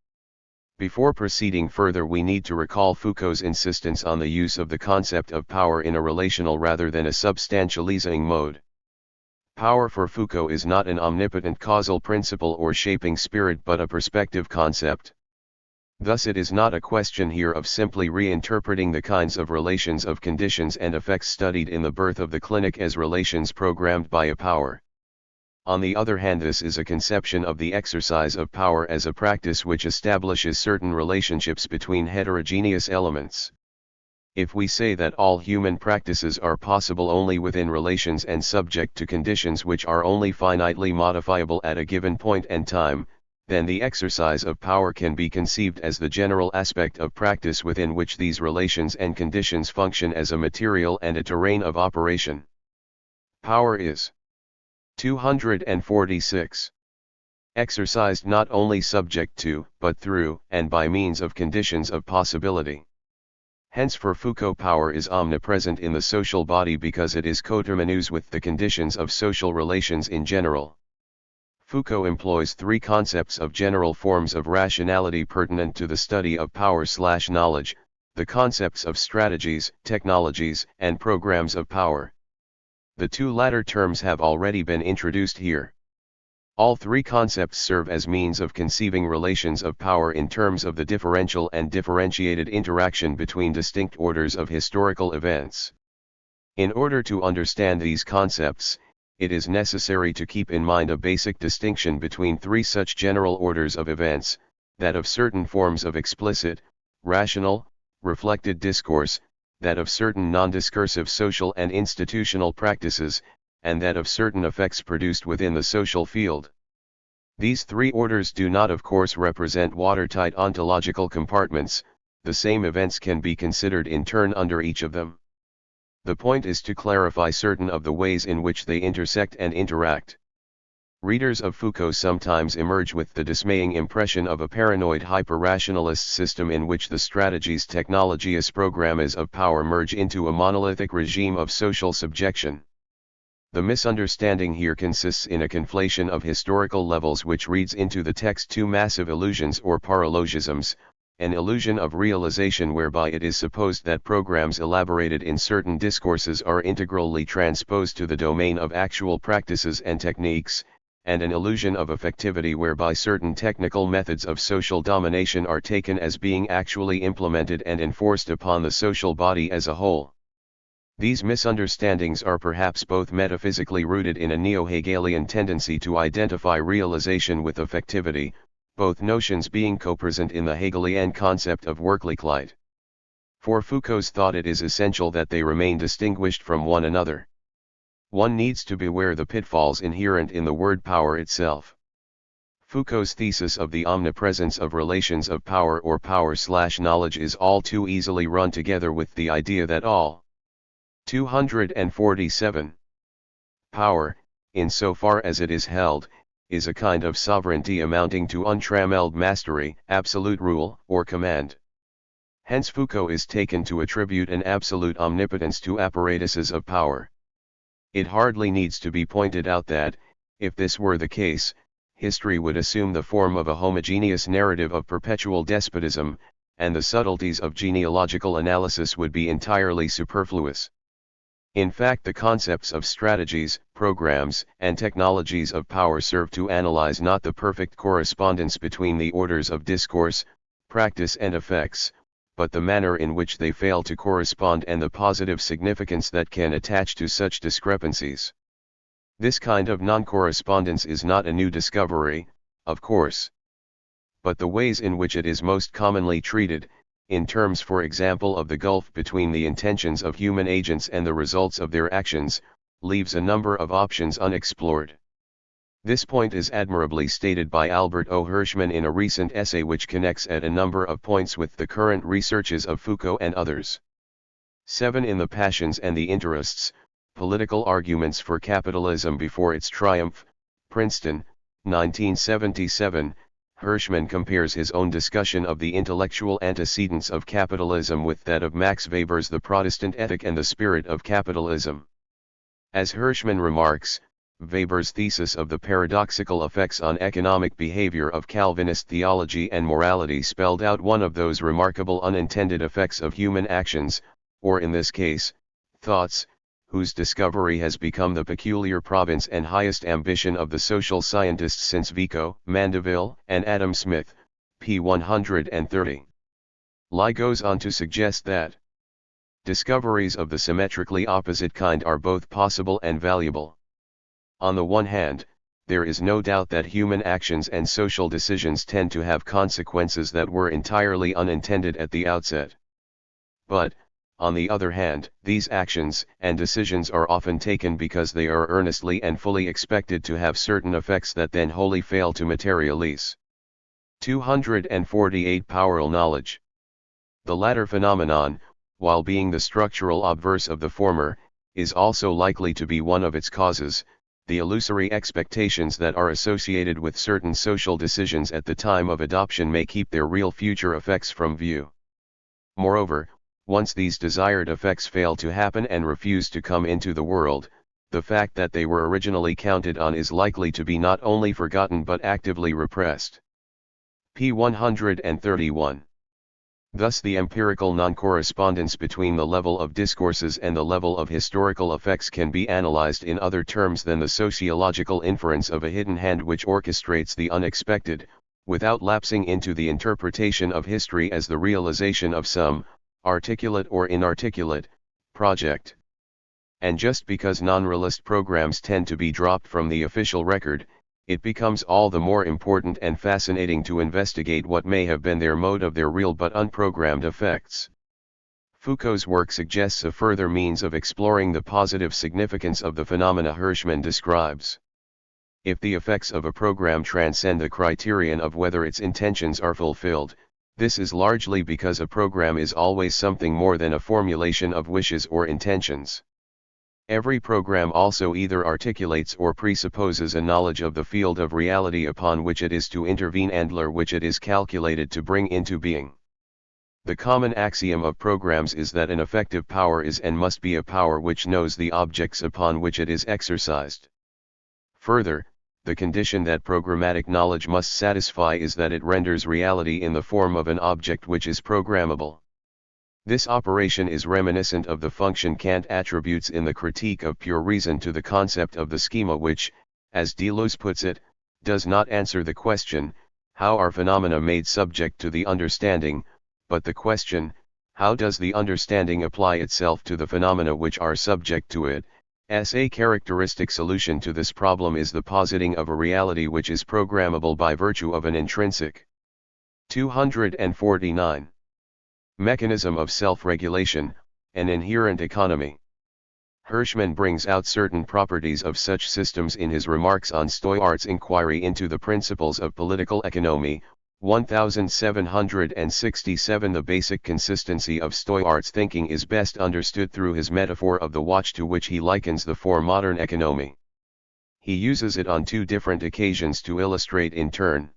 Before proceeding further, we need to recall Foucault's insistence on the use of the concept of power in a relational rather than a substantializing mode. Power for Foucault is not an omnipotent causal principle or shaping spirit but a perspective concept. Thus it is not a question here of simply reinterpreting the kinds of relations of conditions and effects studied in the birth of the clinic as relations programmed by a power. On the other hand, this is a conception of the exercise of power as a practice which establishes certain relationships between heterogeneous elements. If we say that all human practices are possible only within relations and subject to conditions which are only finitely modifiable at a given point and time, then the exercise of power can be conceived as the general aspect of practice within which these relations and conditions function as a material and a terrain of operation. Power is 246. Exercised not only subject to, but through, and by means of conditions of possibility. Hence for Foucault power is omnipresent in the social body because it is coterminous with the conditions of social relations in general. Foucault employs 3 concepts of general forms of rationality pertinent to the study of power/knowledge, the concepts of strategies, technologies, and programs of power. The 2 latter terms have already been introduced here. All 3 concepts serve as means of conceiving relations of power in terms of the differential and differentiated interaction between distinct orders of historical events. In order to understand these concepts, it is necessary to keep in mind a basic distinction between 3 such general orders of events, that of certain forms of explicit, rational, reflected discourse, that of certain non-discursive social and institutional practices, and that of certain effects produced within the social field. These 3 orders do not of course represent watertight ontological compartments, the same events can be considered in turn under each of them. The point is to clarify certain of the ways in which they intersect and interact. Readers of Foucault sometimes emerge with the dismaying impression of a paranoid hyper-rationalist system in which the strategies technologies programmes of power merge into a monolithic regime of social subjection. The misunderstanding here consists in a conflation of historical levels which reads into the text 2 massive illusions or paralogisms, an illusion of realization whereby it is supposed that programs elaborated in certain discourses are integrally transposed to the domain of actual practices and techniques, and an illusion of effectivity whereby certain technical methods of social domination are taken as being actually implemented and enforced upon the social body as a whole. These misunderstandings are perhaps both metaphysically rooted in a neo-Hegelian tendency to identify realization with effectivity, both notions being co-present in the Hegelian concept of Wirklichkeit. For Foucault's thought it is essential that they remain distinguished from one another. One needs to beware the pitfalls inherent in the word power itself. Foucault's thesis of the omnipresence of relations of power or power/knowledge is all too easily run together with the idea that all 247 power, insofar as it is held, is a kind of sovereignty amounting to untrammeled mastery, absolute rule, or command. Hence Foucault is taken to attribute an absolute omnipotence to apparatuses of power. It hardly needs to be pointed out that, if this were the case, history would assume the form of a homogeneous narrative of perpetual despotism, and the subtleties of genealogical analysis would be entirely superfluous. In fact, the concepts of strategies, programs, and technologies of power serve to analyze not the perfect correspondence between the orders of discourse, practice and effects, but the manner in which they fail to correspond and the positive significance that can attach to such discrepancies. This kind of non-correspondence is not a new discovery, of course. But the ways in which it is most commonly treated, in terms for example of the gulf between the intentions of human agents and the results of their actions, leaves a number of options unexplored. This point is admirably stated by Albert O. Hirschman in a recent essay which connects at a number of points with the current researches of Foucault and others. 7. In the Passions and the Interests, Political Arguments for Capitalism Before Its Triumph, Princeton, 1977, Hirschman compares his own discussion of the intellectual antecedents of capitalism with that of Max Weber's The Protestant Ethic and the Spirit of Capitalism. As Hirschman remarks, Weber's thesis of the paradoxical effects on economic behavior of Calvinist theology and morality spelled out one of those remarkable unintended effects of human actions, or in this case, thoughts, whose discovery has become the peculiar province and highest ambition of the social scientists since Vico, Mandeville, and Adam Smith, p. 130. Lie goes on to suggest that discoveries of the symmetrically opposite kind are both possible and valuable. On the one hand, there is no doubt that human actions and social decisions tend to have consequences that were entirely unintended at the outset. But, on the other hand, these actions and decisions are often taken because they are earnestly and fully expected to have certain effects that then wholly fail to materialize. 248 PowerKnowledge. The latter phenomenon, while being the structural obverse of the former, is also likely to be one of its causes. The illusory expectations that are associated with certain social decisions at the time of adoption may keep their real future effects from view. Moreover, once these desired effects fail to happen and refuse to come into the world, the fact that they were originally counted on is likely to be not only forgotten but actively repressed. p. 131. Thus the empirical non-correspondence between the level of discourses and the level of historical effects can be analyzed in other terms than the sociological inference of a hidden hand which orchestrates the unexpected, without lapsing into the interpretation of history as the realization of some, articulate or inarticulate, project. And just because non-realist programs tend to be dropped from the official record, it becomes all the more important and fascinating to investigate what may have been their mode of their real but unprogrammed effects. Foucault's work suggests a further means of exploring the positive significance of the phenomena Hirschman describes. If the effects of a program transcend the criterion of whether its intentions are fulfilled, this is largely because a program is always something more than a formulation of wishes or intentions. Every program also either articulates or presupposes a knowledge of the field of reality upon which it is to intervene and/or which it is calculated to bring into being. The common axiom of programs is that an effective power is and must be a power which knows the objects upon which it is exercised. Further, the condition that programmatic knowledge must satisfy is that it renders reality in the form of an object which is programmable. This operation is reminiscent of the function Kant attributes in the Critique of Pure Reason to the concept of the schema which, as Deleuze puts it, does not answer the question, how are phenomena made subject to the understanding, but the question, how does the understanding apply itself to the phenomena which are subject to it. A characteristic solution to this problem is the positing of a reality which is programmable by virtue of an intrinsic. 249. Mechanism of self-regulation, an inherent economy. Hirschman brings out certain properties of such systems in his remarks on Stoiart's inquiry into the principles of political economy, 1767. The basic consistency of Stoiart's thinking is best understood through his metaphor of the watch to which he likens the modern economy. He uses it on two different occasions to illustrate in turn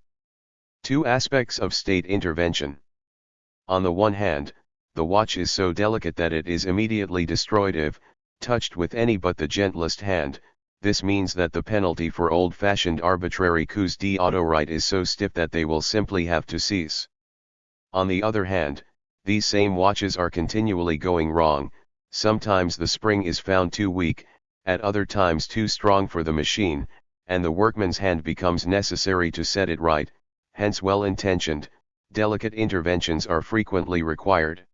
two aspects of state intervention. On the one hand, the watch is so delicate that it is immediately destroyed if touched with any but the gentlest hand. This means that the penalty for old-fashioned arbitrary coups d'autorite is so stiff that they will simply have to cease. On the other hand, these same watches are continually going wrong, Sometimes the spring is found too weak, at other times too strong for the machine, and the workman's hand becomes necessary to set it right, hence well-intentioned, delicate interventions are frequently required.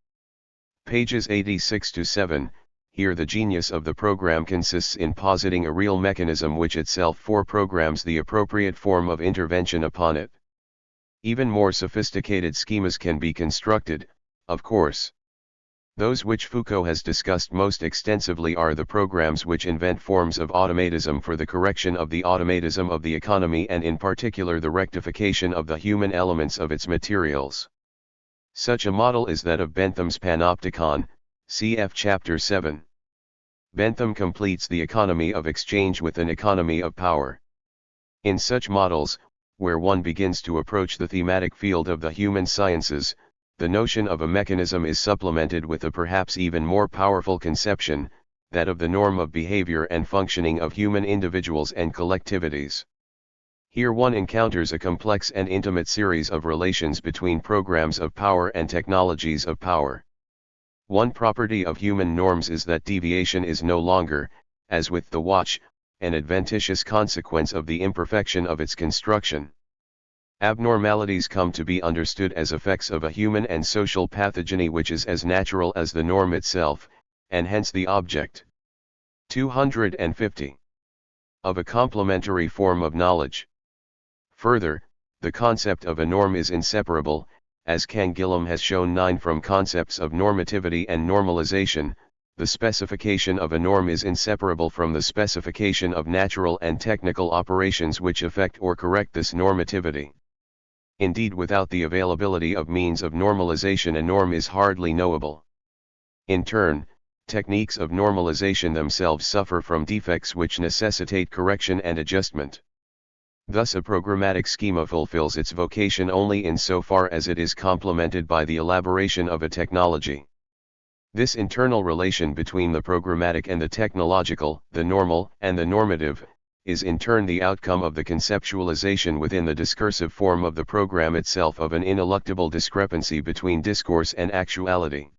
Pages 86 to 7, here the genius of the program consists in positing a real mechanism which itself foreprograms the appropriate form of intervention upon it. Even more sophisticated schemas can be constructed, of course. Those which Foucault has discussed most extensively are the programs which invent forms of automatism for the correction of the automatism of the economy and in particular the rectification of the human elements of its materials. Such a model is that of Bentham's Panopticon, cf. Chapter 7. Bentham completes the economy of exchange with an economy of power. In such models, where one begins to approach the thematic field of the human sciences, the notion of a mechanism is supplemented with a perhaps even more powerful conception, that of the norm of behavior and functioning of human individuals and collectivities. Here one encounters a complex and intimate series of relations between programs of power and technologies of power. One property of human norms is that deviation is no longer, as with the watch, an adventitious consequence of the imperfection of its construction. Abnormalities come to be understood as effects of a human and social pathogeny which is as natural as the norm itself, and hence the object. 250. Of a complementary form of knowledge. Further, the concept of a norm is inseparable, as Canguilhem has shown 9 from concepts of normativity and normalization. The specification of a norm is inseparable from the specification of natural and technical operations which affect or correct this normativity. Indeed, without the availability of means of normalization, a norm is hardly knowable. In turn, techniques of normalization themselves suffer from defects which necessitate correction and adjustment. Thus a programmatic schema fulfills its vocation only insofar as it is complemented by the elaboration of a technology. This internal relation between the programmatic and the technological, the normal and the normative, is in turn the outcome of the conceptualization within the discursive form of the program itself of an ineluctable discrepancy between discourse and actuality.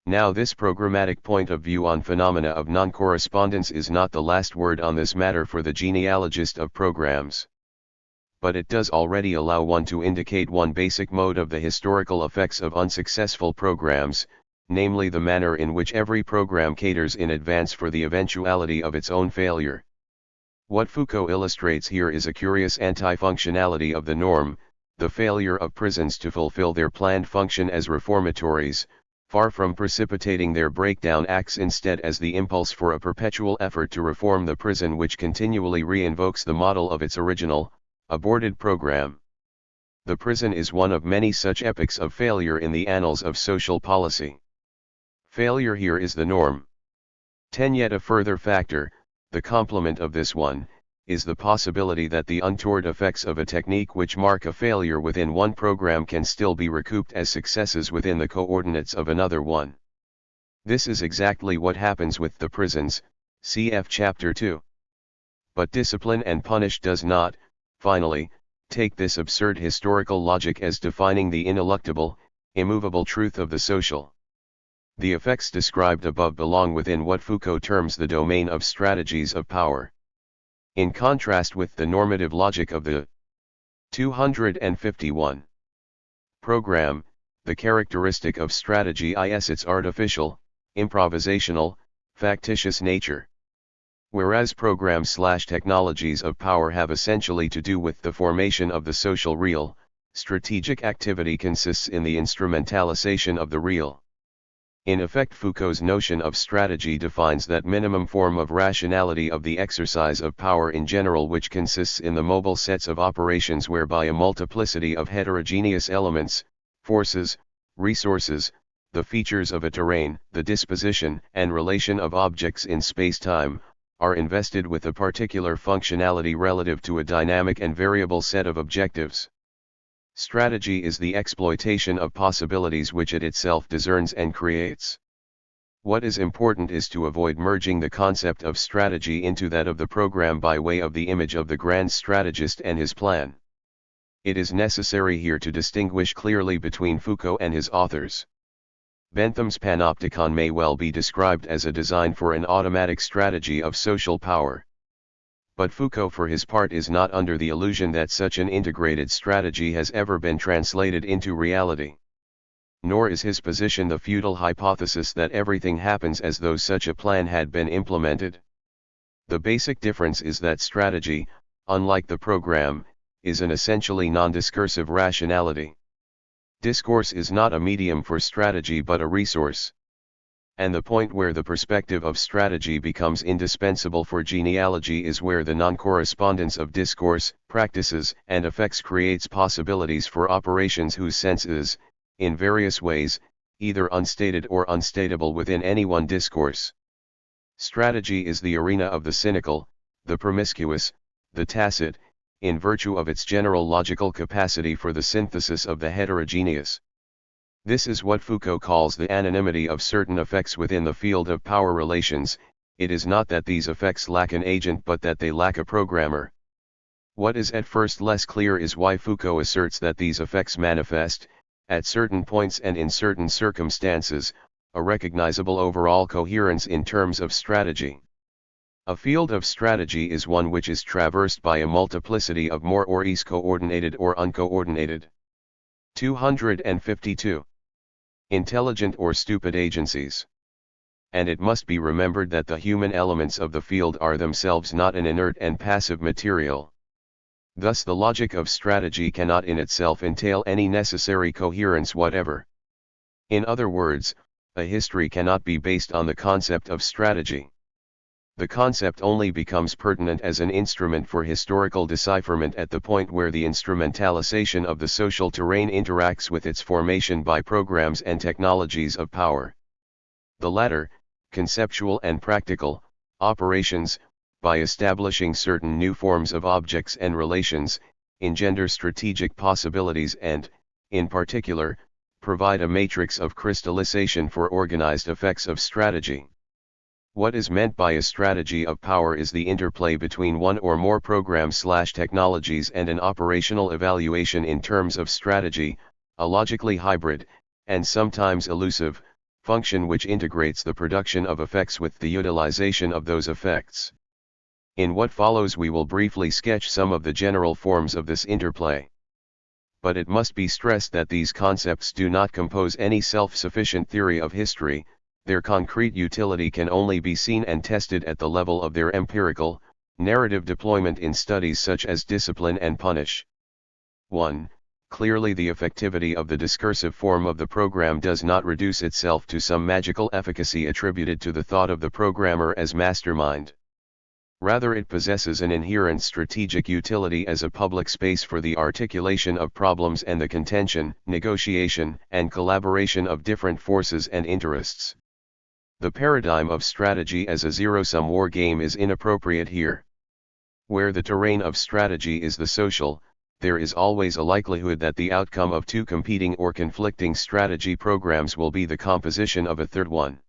Now this programmatic point of view on phenomena of non-correspondence is not the last word on this matter for the genealogist of programs. But it does already allow one to indicate one basic mode of the historical effects of unsuccessful programs, namely the manner in which every program caters in advance for the eventuality of its own failure. What Foucault illustrates here is a curious anti-functionality of the norm, the failure of prisons to fulfill their planned function as reformatories, far from precipitating their breakdown acts instead as the impulse for a perpetual effort to reform the prison which continually re-invokes the model of its original, aborted program. The prison is one of many such epics of failure in the annals of social policy. Failure here is the norm. 10. Yet a further factor, the complement of this one, is the possibility that the untoward effects of a technique which mark a failure within one program can still be recouped as successes within the coordinates of another one. This is exactly what happens with the prisons, cf. Chapter 2. But discipline and punish does not, finally, take this absurd historical logic as defining the ineluctable, immovable truth of the social. The effects described above belong within what Foucault terms the domain of strategies of power. In contrast with the normative logic of the 251 program, the characteristic of strategy is its artificial, improvisational, factitious nature. Whereas programs/technologies of power have essentially to do with the formation of the social real, strategic activity consists in the instrumentalization of the real. In effect, Foucault's notion of strategy defines that minimum form of rationality of the exercise of power in general, which consists in the mobile sets of operations whereby a multiplicity of heterogeneous elements, forces, resources, the features of a terrain, the disposition and relation of objects in space-time, are invested with a particular functionality relative to a dynamic and variable set of objectives. Strategy is the exploitation of possibilities which it itself discerns and creates. What is important is to avoid merging the concept of strategy into that of the program by way of the image of the grand strategist and his plan. It is necessary here to distinguish clearly between Foucault and his authors. Bentham's panopticon may well be described as a design for an automatic strategy of social power. But Foucault for his part is not under the illusion that such an integrated strategy has ever been translated into reality. Nor is his position the futile hypothesis that everything happens as though such a plan had been implemented. The basic difference is that strategy, unlike the program, is an essentially non-discursive rationality. Discourse is not a medium for strategy but a resource. And the point where the perspective of strategy becomes indispensable for genealogy is where the non-correspondence of discourse, practices, and effects creates possibilities for operations whose sense is, in various ways, either unstated or unstatable within any one discourse. Strategy is the arena of the cynical, the promiscuous, the tacit, in virtue of its general logical capacity for the synthesis of the heterogeneous. This is what Foucault calls the anonymity of certain effects within the field of power relations. It is not that these effects lack an agent but that they lack a programmer. What is at first less clear is why Foucault asserts that these effects manifest, at certain points and in certain circumstances, a recognizable overall coherence in terms of strategy. A field of strategy is one which is traversed by a multiplicity of more or less coordinated or uncoordinated. 252. Intelligent or stupid agencies. And it must be remembered that the human elements of the field are themselves not an inert and passive material. Thus the logic of strategy cannot in itself entail any necessary coherence whatever. In other words, a history cannot be based on the concept of strategy. The concept only becomes pertinent as an instrument for historical decipherment at the point where the instrumentalization of the social terrain interacts with its formation by programs and technologies of power. The latter, conceptual and practical, operations, by establishing certain new forms of objects and relations, engender strategic possibilities and, in particular, provide a matrix of crystallization for organized effects of strategy. What is meant by a strategy of power is the interplay between one or more programs/technologies and an operational evaluation in terms of strategy, a logically hybrid, and sometimes elusive, function which integrates the production of effects with the utilization of those effects. In what follows we will briefly sketch some of the general forms of this interplay. But it must be stressed that these concepts do not compose any self-sufficient theory of history. Their concrete utility can only be seen and tested at the level of their empirical, narrative deployment in studies such as discipline and punish. 1. Clearly the effectivity of the discursive form of the program does not reduce itself to some magical efficacy attributed to the thought of the programmer as mastermind. Rather it possesses an inherent strategic utility as a public space for the articulation of problems and the contention, negotiation, and collaboration of different forces and interests. The paradigm of strategy as a zero-sum war game is inappropriate here. Where the terrain of strategy is the social, there is always a likelihood that the outcome of two competing or conflicting strategy programs will be the composition of a third one.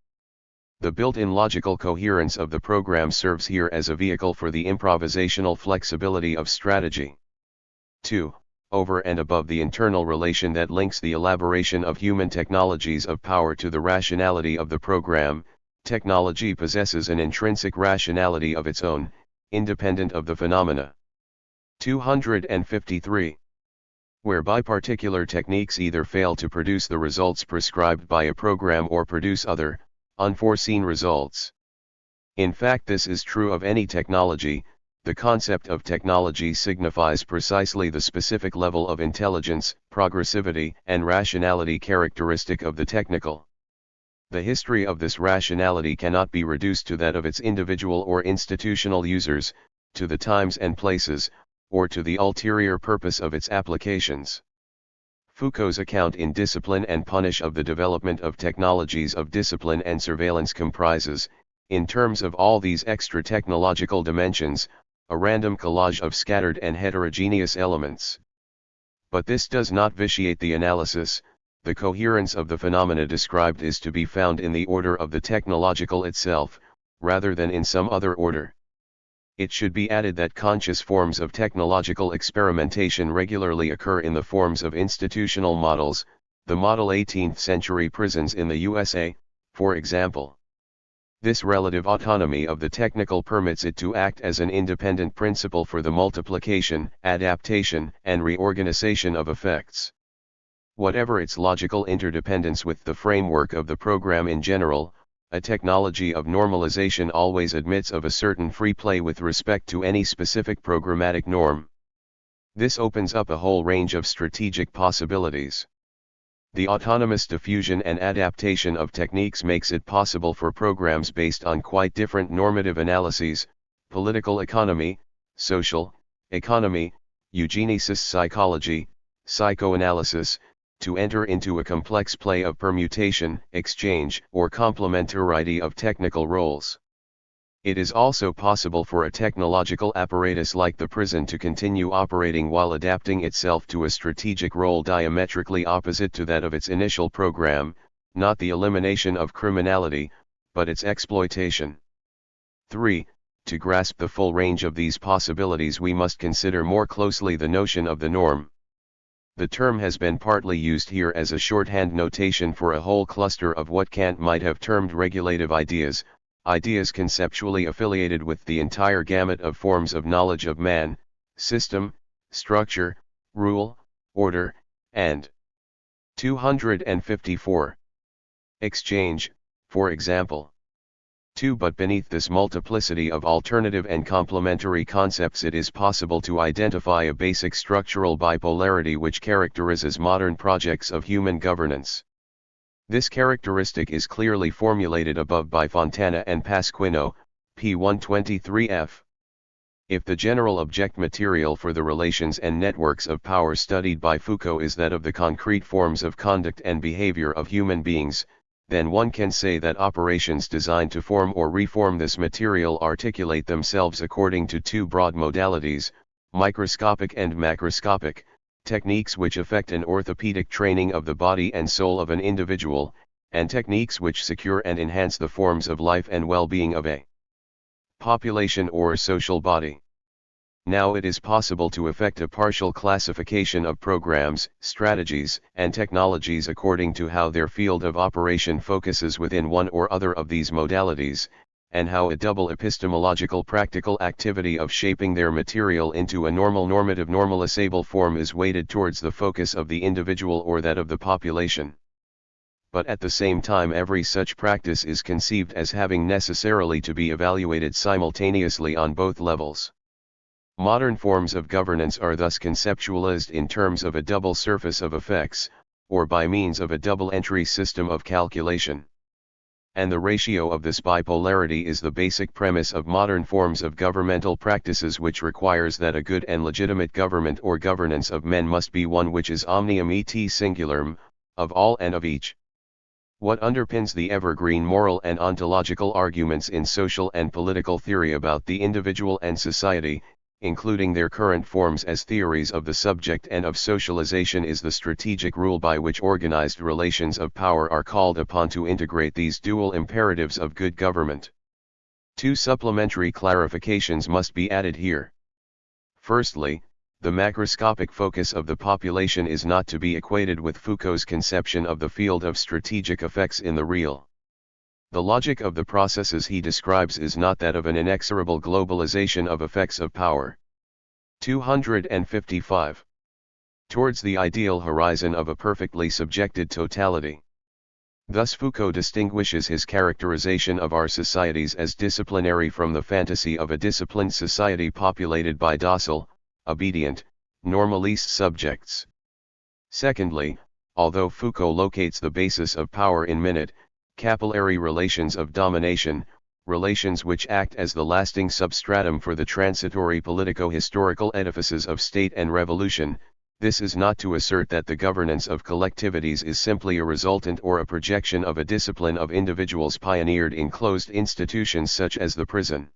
The built-in logical coherence of the program serves here as a vehicle for the improvisational flexibility of strategy. 2. Over and above the internal relation that links the elaboration of human technologies of power to the rationality of the program, technology possesses an intrinsic rationality of its own, independent of the phenomena. 253. Whereby particular techniques either fail to produce the results prescribed by a program or produce other, unforeseen results. In fact, this is true of any technology. The concept of technology signifies precisely the specific level of intelligence, progressivity, and rationality characteristic of the technical. The history of this rationality cannot be reduced to that of its individual or institutional users, to the times and places, or to the ulterior purpose of its applications. Foucault's account in Discipline and Punish of the development of technologies of discipline and surveillance comprises, in terms of all these extra-technological dimensions, a random collage of scattered and heterogeneous elements. But this does not vitiate the analysis. The coherence of the phenomena described is to be found in the order of the technological itself, rather than in some other order. It should be added that conscious forms of technological experimentation regularly occur in the forms of institutional models, the model 18th century prisons in the USA, for example. This relative autonomy of the technical permits it to act as an independent principle for the multiplication, adaptation, and reorganization of effects. Whatever its logical interdependence with the framework of the program in general, a technology of normalization always admits of a certain free play with respect to any specific programmatic norm. This opens up a whole range of strategic possibilities. The autonomous diffusion and adaptation of techniques makes it possible for programs based on quite different normative analyses, political economy, social economy, eugenicist psychology, psychoanalysis, to enter into a complex play of permutation, exchange, or complementarity of technical roles. It is also possible for a technological apparatus like the prison to continue operating while adapting itself to a strategic role diametrically opposite to that of its initial program, not the elimination of criminality, but its exploitation. 3. To grasp the full range of these possibilities we must consider more closely the notion of the norm. The term has been partly used here as a shorthand notation for a whole cluster of what Kant might have termed regulative ideas, ideas conceptually affiliated with the entire gamut of forms of knowledge of man, system, structure, rule, order, and 254. Exchange, for example. 2. But beneath this multiplicity of alternative and complementary concepts it is possible to identify a basic structural bipolarity which characterizes modern projects of human governance. This characteristic is clearly formulated above by Fontana and Pasquino, p. 123f. If the general object material for the relations and networks of power studied by Foucault is that of the concrete forms of conduct and behavior of human beings, then one can say that operations designed to form or reform this material articulate themselves according to two broad modalities, microscopic and macroscopic, techniques which effect an orthopedic training of the body and soul of an individual, and techniques which secure and enhance the forms of life and well-being of a population or social body. Now it is possible to effect a partial classification of programs, strategies, and technologies according to how their field of operation focuses within one or other of these modalities, and how a double epistemological practical activity of shaping their material into a normative normalizable form is weighted towards the focus of the individual or that of the population. But at the same time every such practice is conceived as having necessarily to be evaluated simultaneously on both levels. Modern forms of governance are thus conceptualized in terms of a double surface of effects, or by means of a double-entry system of calculation. And the ratio of this bipolarity is the basic premise of modern forms of governmental practices, which requires that a good and legitimate government or governance of men must be one which is omnium et singularum, of all and of each. What underpins the evergreen moral and ontological arguments in social and political theory about the individual and society, including their current forms as theories of the subject and of socialization, is the strategic rule by which organized relations of power are called upon to integrate these dual imperatives of good government. Two supplementary clarifications must be added here. Firstly, the macroscopic focus of the population is not to be equated with Foucault's conception of the field of strategic effects in the real. The logic of the processes he describes is not that of an inexorable globalization of effects of power. 255. Towards the ideal horizon of a perfectly subjected totality. Thus Foucault distinguishes his characterization of our societies as disciplinary from the fantasy of a disciplined society populated by docile, obedient, normalist subjects. Secondly, although Foucault locates the basis of power in minute, capillary relations of domination, relations which act as the lasting substratum for the transitory politico-historical edifices of state and revolution, this is not to assert that the governance of collectivities is simply a resultant or a projection of a discipline of individuals pioneered in closed institutions such as the prison.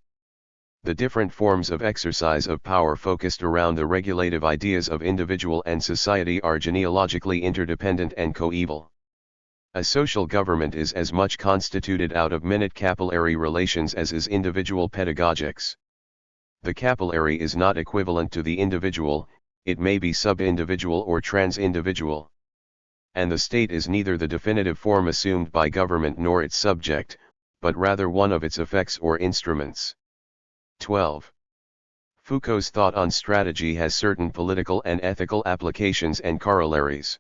The different forms of exercise of power focused around the regulative ideas of individual and society are genealogically interdependent and coeval. A social government is as much constituted out of minute capillary relations as is individual pedagogics. The capillary is not equivalent to the individual, it may be sub-individual or trans-individual. and the state is neither the definitive form assumed by government nor its subject, but rather one of its effects or instruments. 12. Foucault's thought on strategy has certain political and ethical applications and corollaries.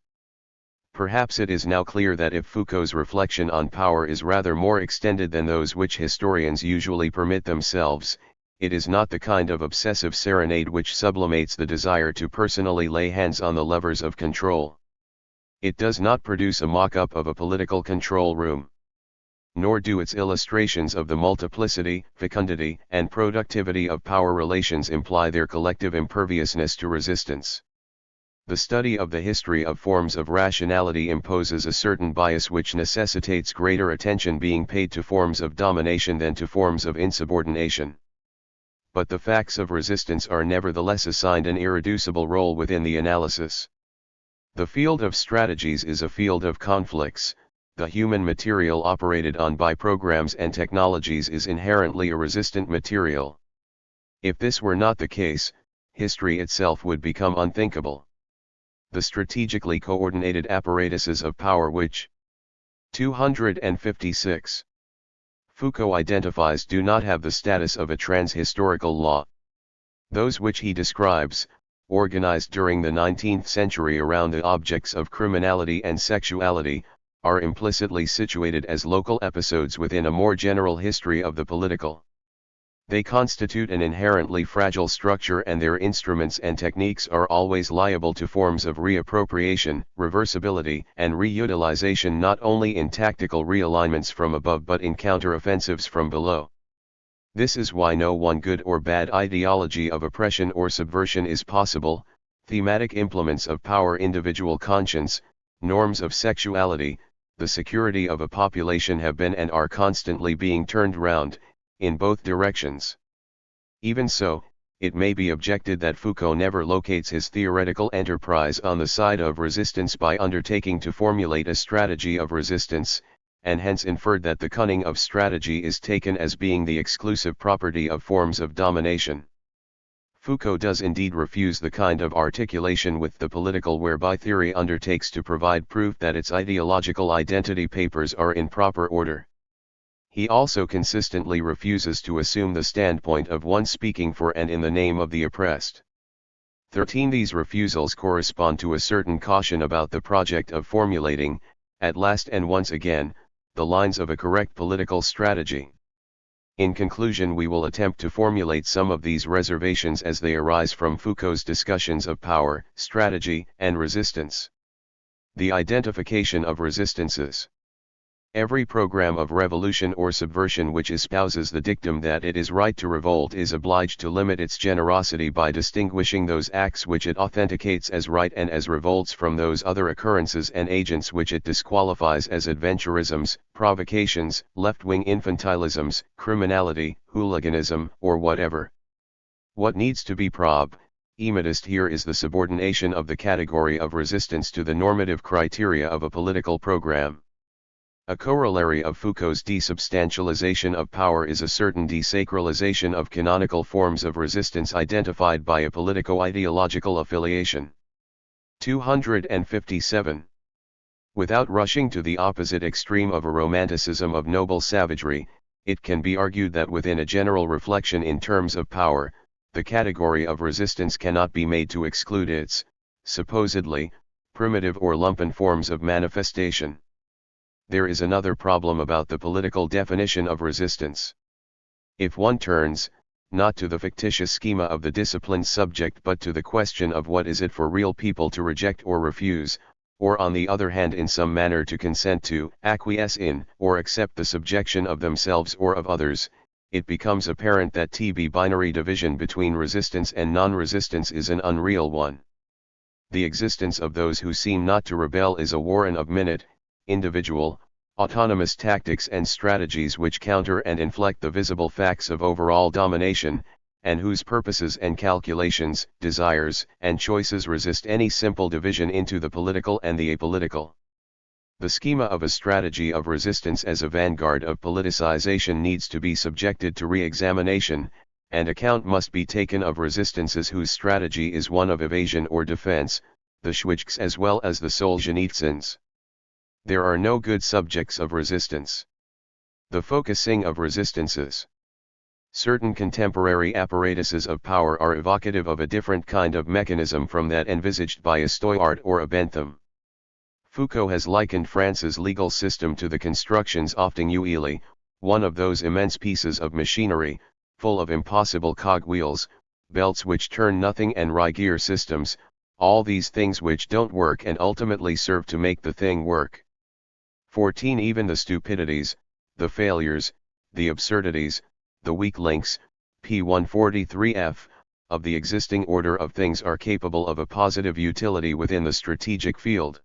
Perhaps it is now clear that if Foucault's reflection on power is rather more extended than those which historians usually permit themselves, it is not the kind of obsessive serenade which sublimates the desire to personally lay hands on the levers of control. It does not produce a mock-up of a political control room. Nor do its illustrations of the multiplicity, fecundity, and productivity of power relations imply their collective imperviousness to resistance. The study of the history of forms of rationality imposes a certain bias which necessitates greater attention being paid to forms of domination than to forms of insubordination. But the facts of resistance are nevertheless assigned an irreducible role within the analysis. The field of strategies is a field of conflicts. The human material operated on by programs and technologies is inherently a resistant material. If this were not the case, history itself would become unthinkable. The strategically coordinated apparatuses of power which 256. Foucault identifies do not have the status of a trans-historical law. Those which he describes, organized during the 19th century around the objects of criminality and sexuality, are implicitly situated as local episodes within a more general history of the political. They constitute an inherently fragile structure, and their instruments and techniques are always liable to forms of reappropriation, reversibility, and reutilization, not only in tactical realignments from above but in counter-offensives from below. This is why no one good or bad ideology of oppression or subversion is possible. Thematic implements of power, individual conscience, norms of sexuality, the security of a population have been and are constantly being turned round, in both directions. Even so, it may be objected that Foucault never locates his theoretical enterprise on the side of resistance by undertaking to formulate a strategy of resistance, and hence inferred that the cunning of strategy is taken as being the exclusive property of forms of domination. Foucault does indeed refuse the kind of articulation with the political whereby theory undertakes to provide proof that its ideological identity papers are in proper order. He also consistently refuses to assume the standpoint of one speaking for and in the name of the oppressed. 13. These refusals correspond to a certain caution about the project of formulating, at last and once again, the lines of a correct political strategy. In conclusion, we will attempt to formulate some of these reservations as they arise from Foucault's discussions of power, strategy, and resistance. The identification of resistances. Every program of revolution or subversion which espouses the dictum that it is right to revolt is obliged to limit its generosity by distinguishing those acts which it authenticates as right and as revolts from those other occurrences and agents which it disqualifies as adventurisms, provocations, left-wing infantilisms, criminality, hooliganism, or whatever. What needs to be immediatist here is the subordination of the category of resistance to the normative criteria of a political program. A corollary of Foucault's desubstantialization of power is a certain desacralization of canonical forms of resistance identified by a politico-ideological affiliation. 257. Without rushing to the opposite extreme of a romanticism of noble savagery, it can be argued that within a general reflection in terms of power, the category of resistance cannot be made to exclude its, supposedly, primitive or lumpen forms of manifestation. There is another problem about the political definition of resistance. If one turns, not to the fictitious schema of the disciplined subject but to the question of what is it for real people to reject or refuse, or on the other hand in some manner to consent to, acquiesce in, or accept the subjection of themselves or of others, it becomes apparent that the binary division between resistance and non-resistance is an unreal one. The existence of those who seem not to rebel is a warren of minute, individual, autonomous tactics and strategies which counter and inflect the visible facts of overall domination, and whose purposes and calculations, desires, and choices resist any simple division into the political and the apolitical. The schema of a strategy of resistance as a vanguard of politicization needs to be subjected to re-examination, and account must be taken of resistances whose strategy is one of evasion or defense, the Schwitzks as well as the Solzhenitsyns. There are no good subjects of resistance. The focusing of resistances. Certain contemporary apparatuses of power are evocative of a different kind of mechanism from that envisaged by a Stoyart or a Bentham. Foucault has likened France's legal system to the constructions often uili, one of those immense pieces of machinery, full of impossible cogwheels, belts which turn nothing and gear systems, all these things which don't work and ultimately serve to make the thing work. 14 Even the stupidities, the failures, the absurdities, the weak links, p. 143f, of the existing order of things are capable of a positive utility within the strategic field.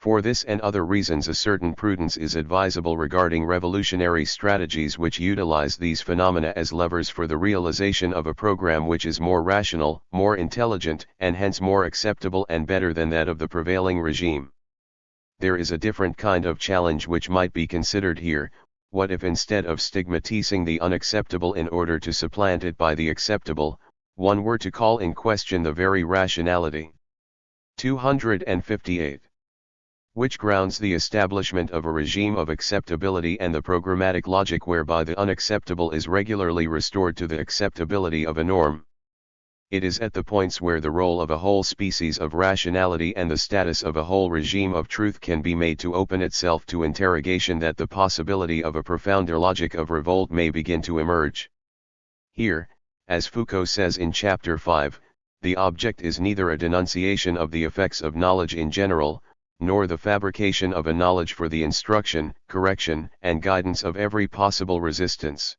For this and other reasons a certain prudence is advisable regarding revolutionary strategies which utilize these phenomena as levers for the realization of a program which is more rational, more intelligent, and hence more acceptable and better than that of the prevailing regime. There is a different kind of challenge which might be considered here. What if instead of stigmatizing the unacceptable in order to supplant it by the acceptable, one were to call in question the very rationality? 258. Which grounds the establishment of a regime of acceptability and the programmatic logic whereby the unacceptable is regularly restored to the acceptability of a norm. It is at the points where the role of a whole species of rationality and the status of a whole regime of truth can be made to open itself to interrogation that the possibility of a profounder logic of revolt may begin to emerge. Here, as Foucault says in Chapter 5, the object is neither a denunciation of the effects of knowledge in general, nor the fabrication of a knowledge for the instruction, correction, and guidance of every possible resistance.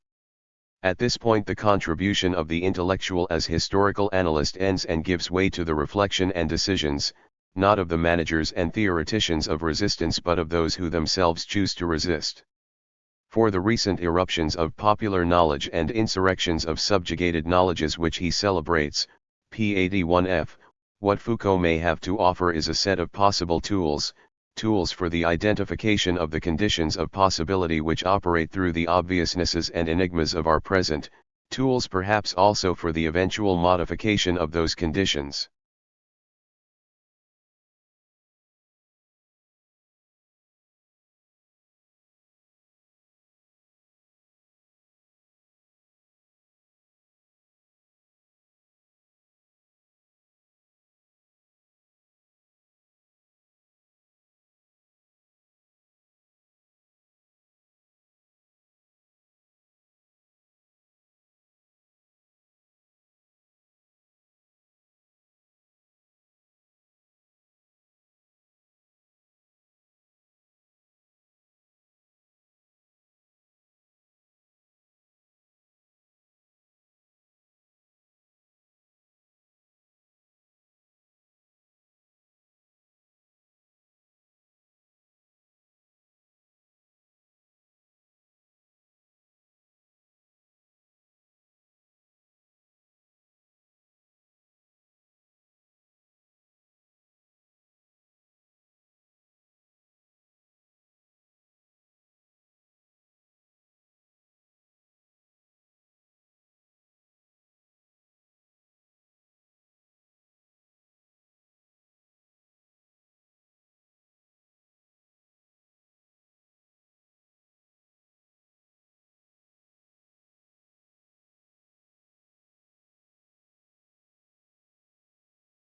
At this point the contribution of the intellectual as historical analyst ends and gives way to the reflection and decisions, not of the managers and theoreticians of resistance but of those who themselves choose to resist. For the recent eruptions of popular knowledge and insurrections of subjugated knowledges which he celebrates, p. 81f, what Foucault may have to offer is a set of possible tools for the identification of the conditions of possibility which operate through the obviousnesses and enigmas of our present, tools perhaps also for the eventual modification of those conditions.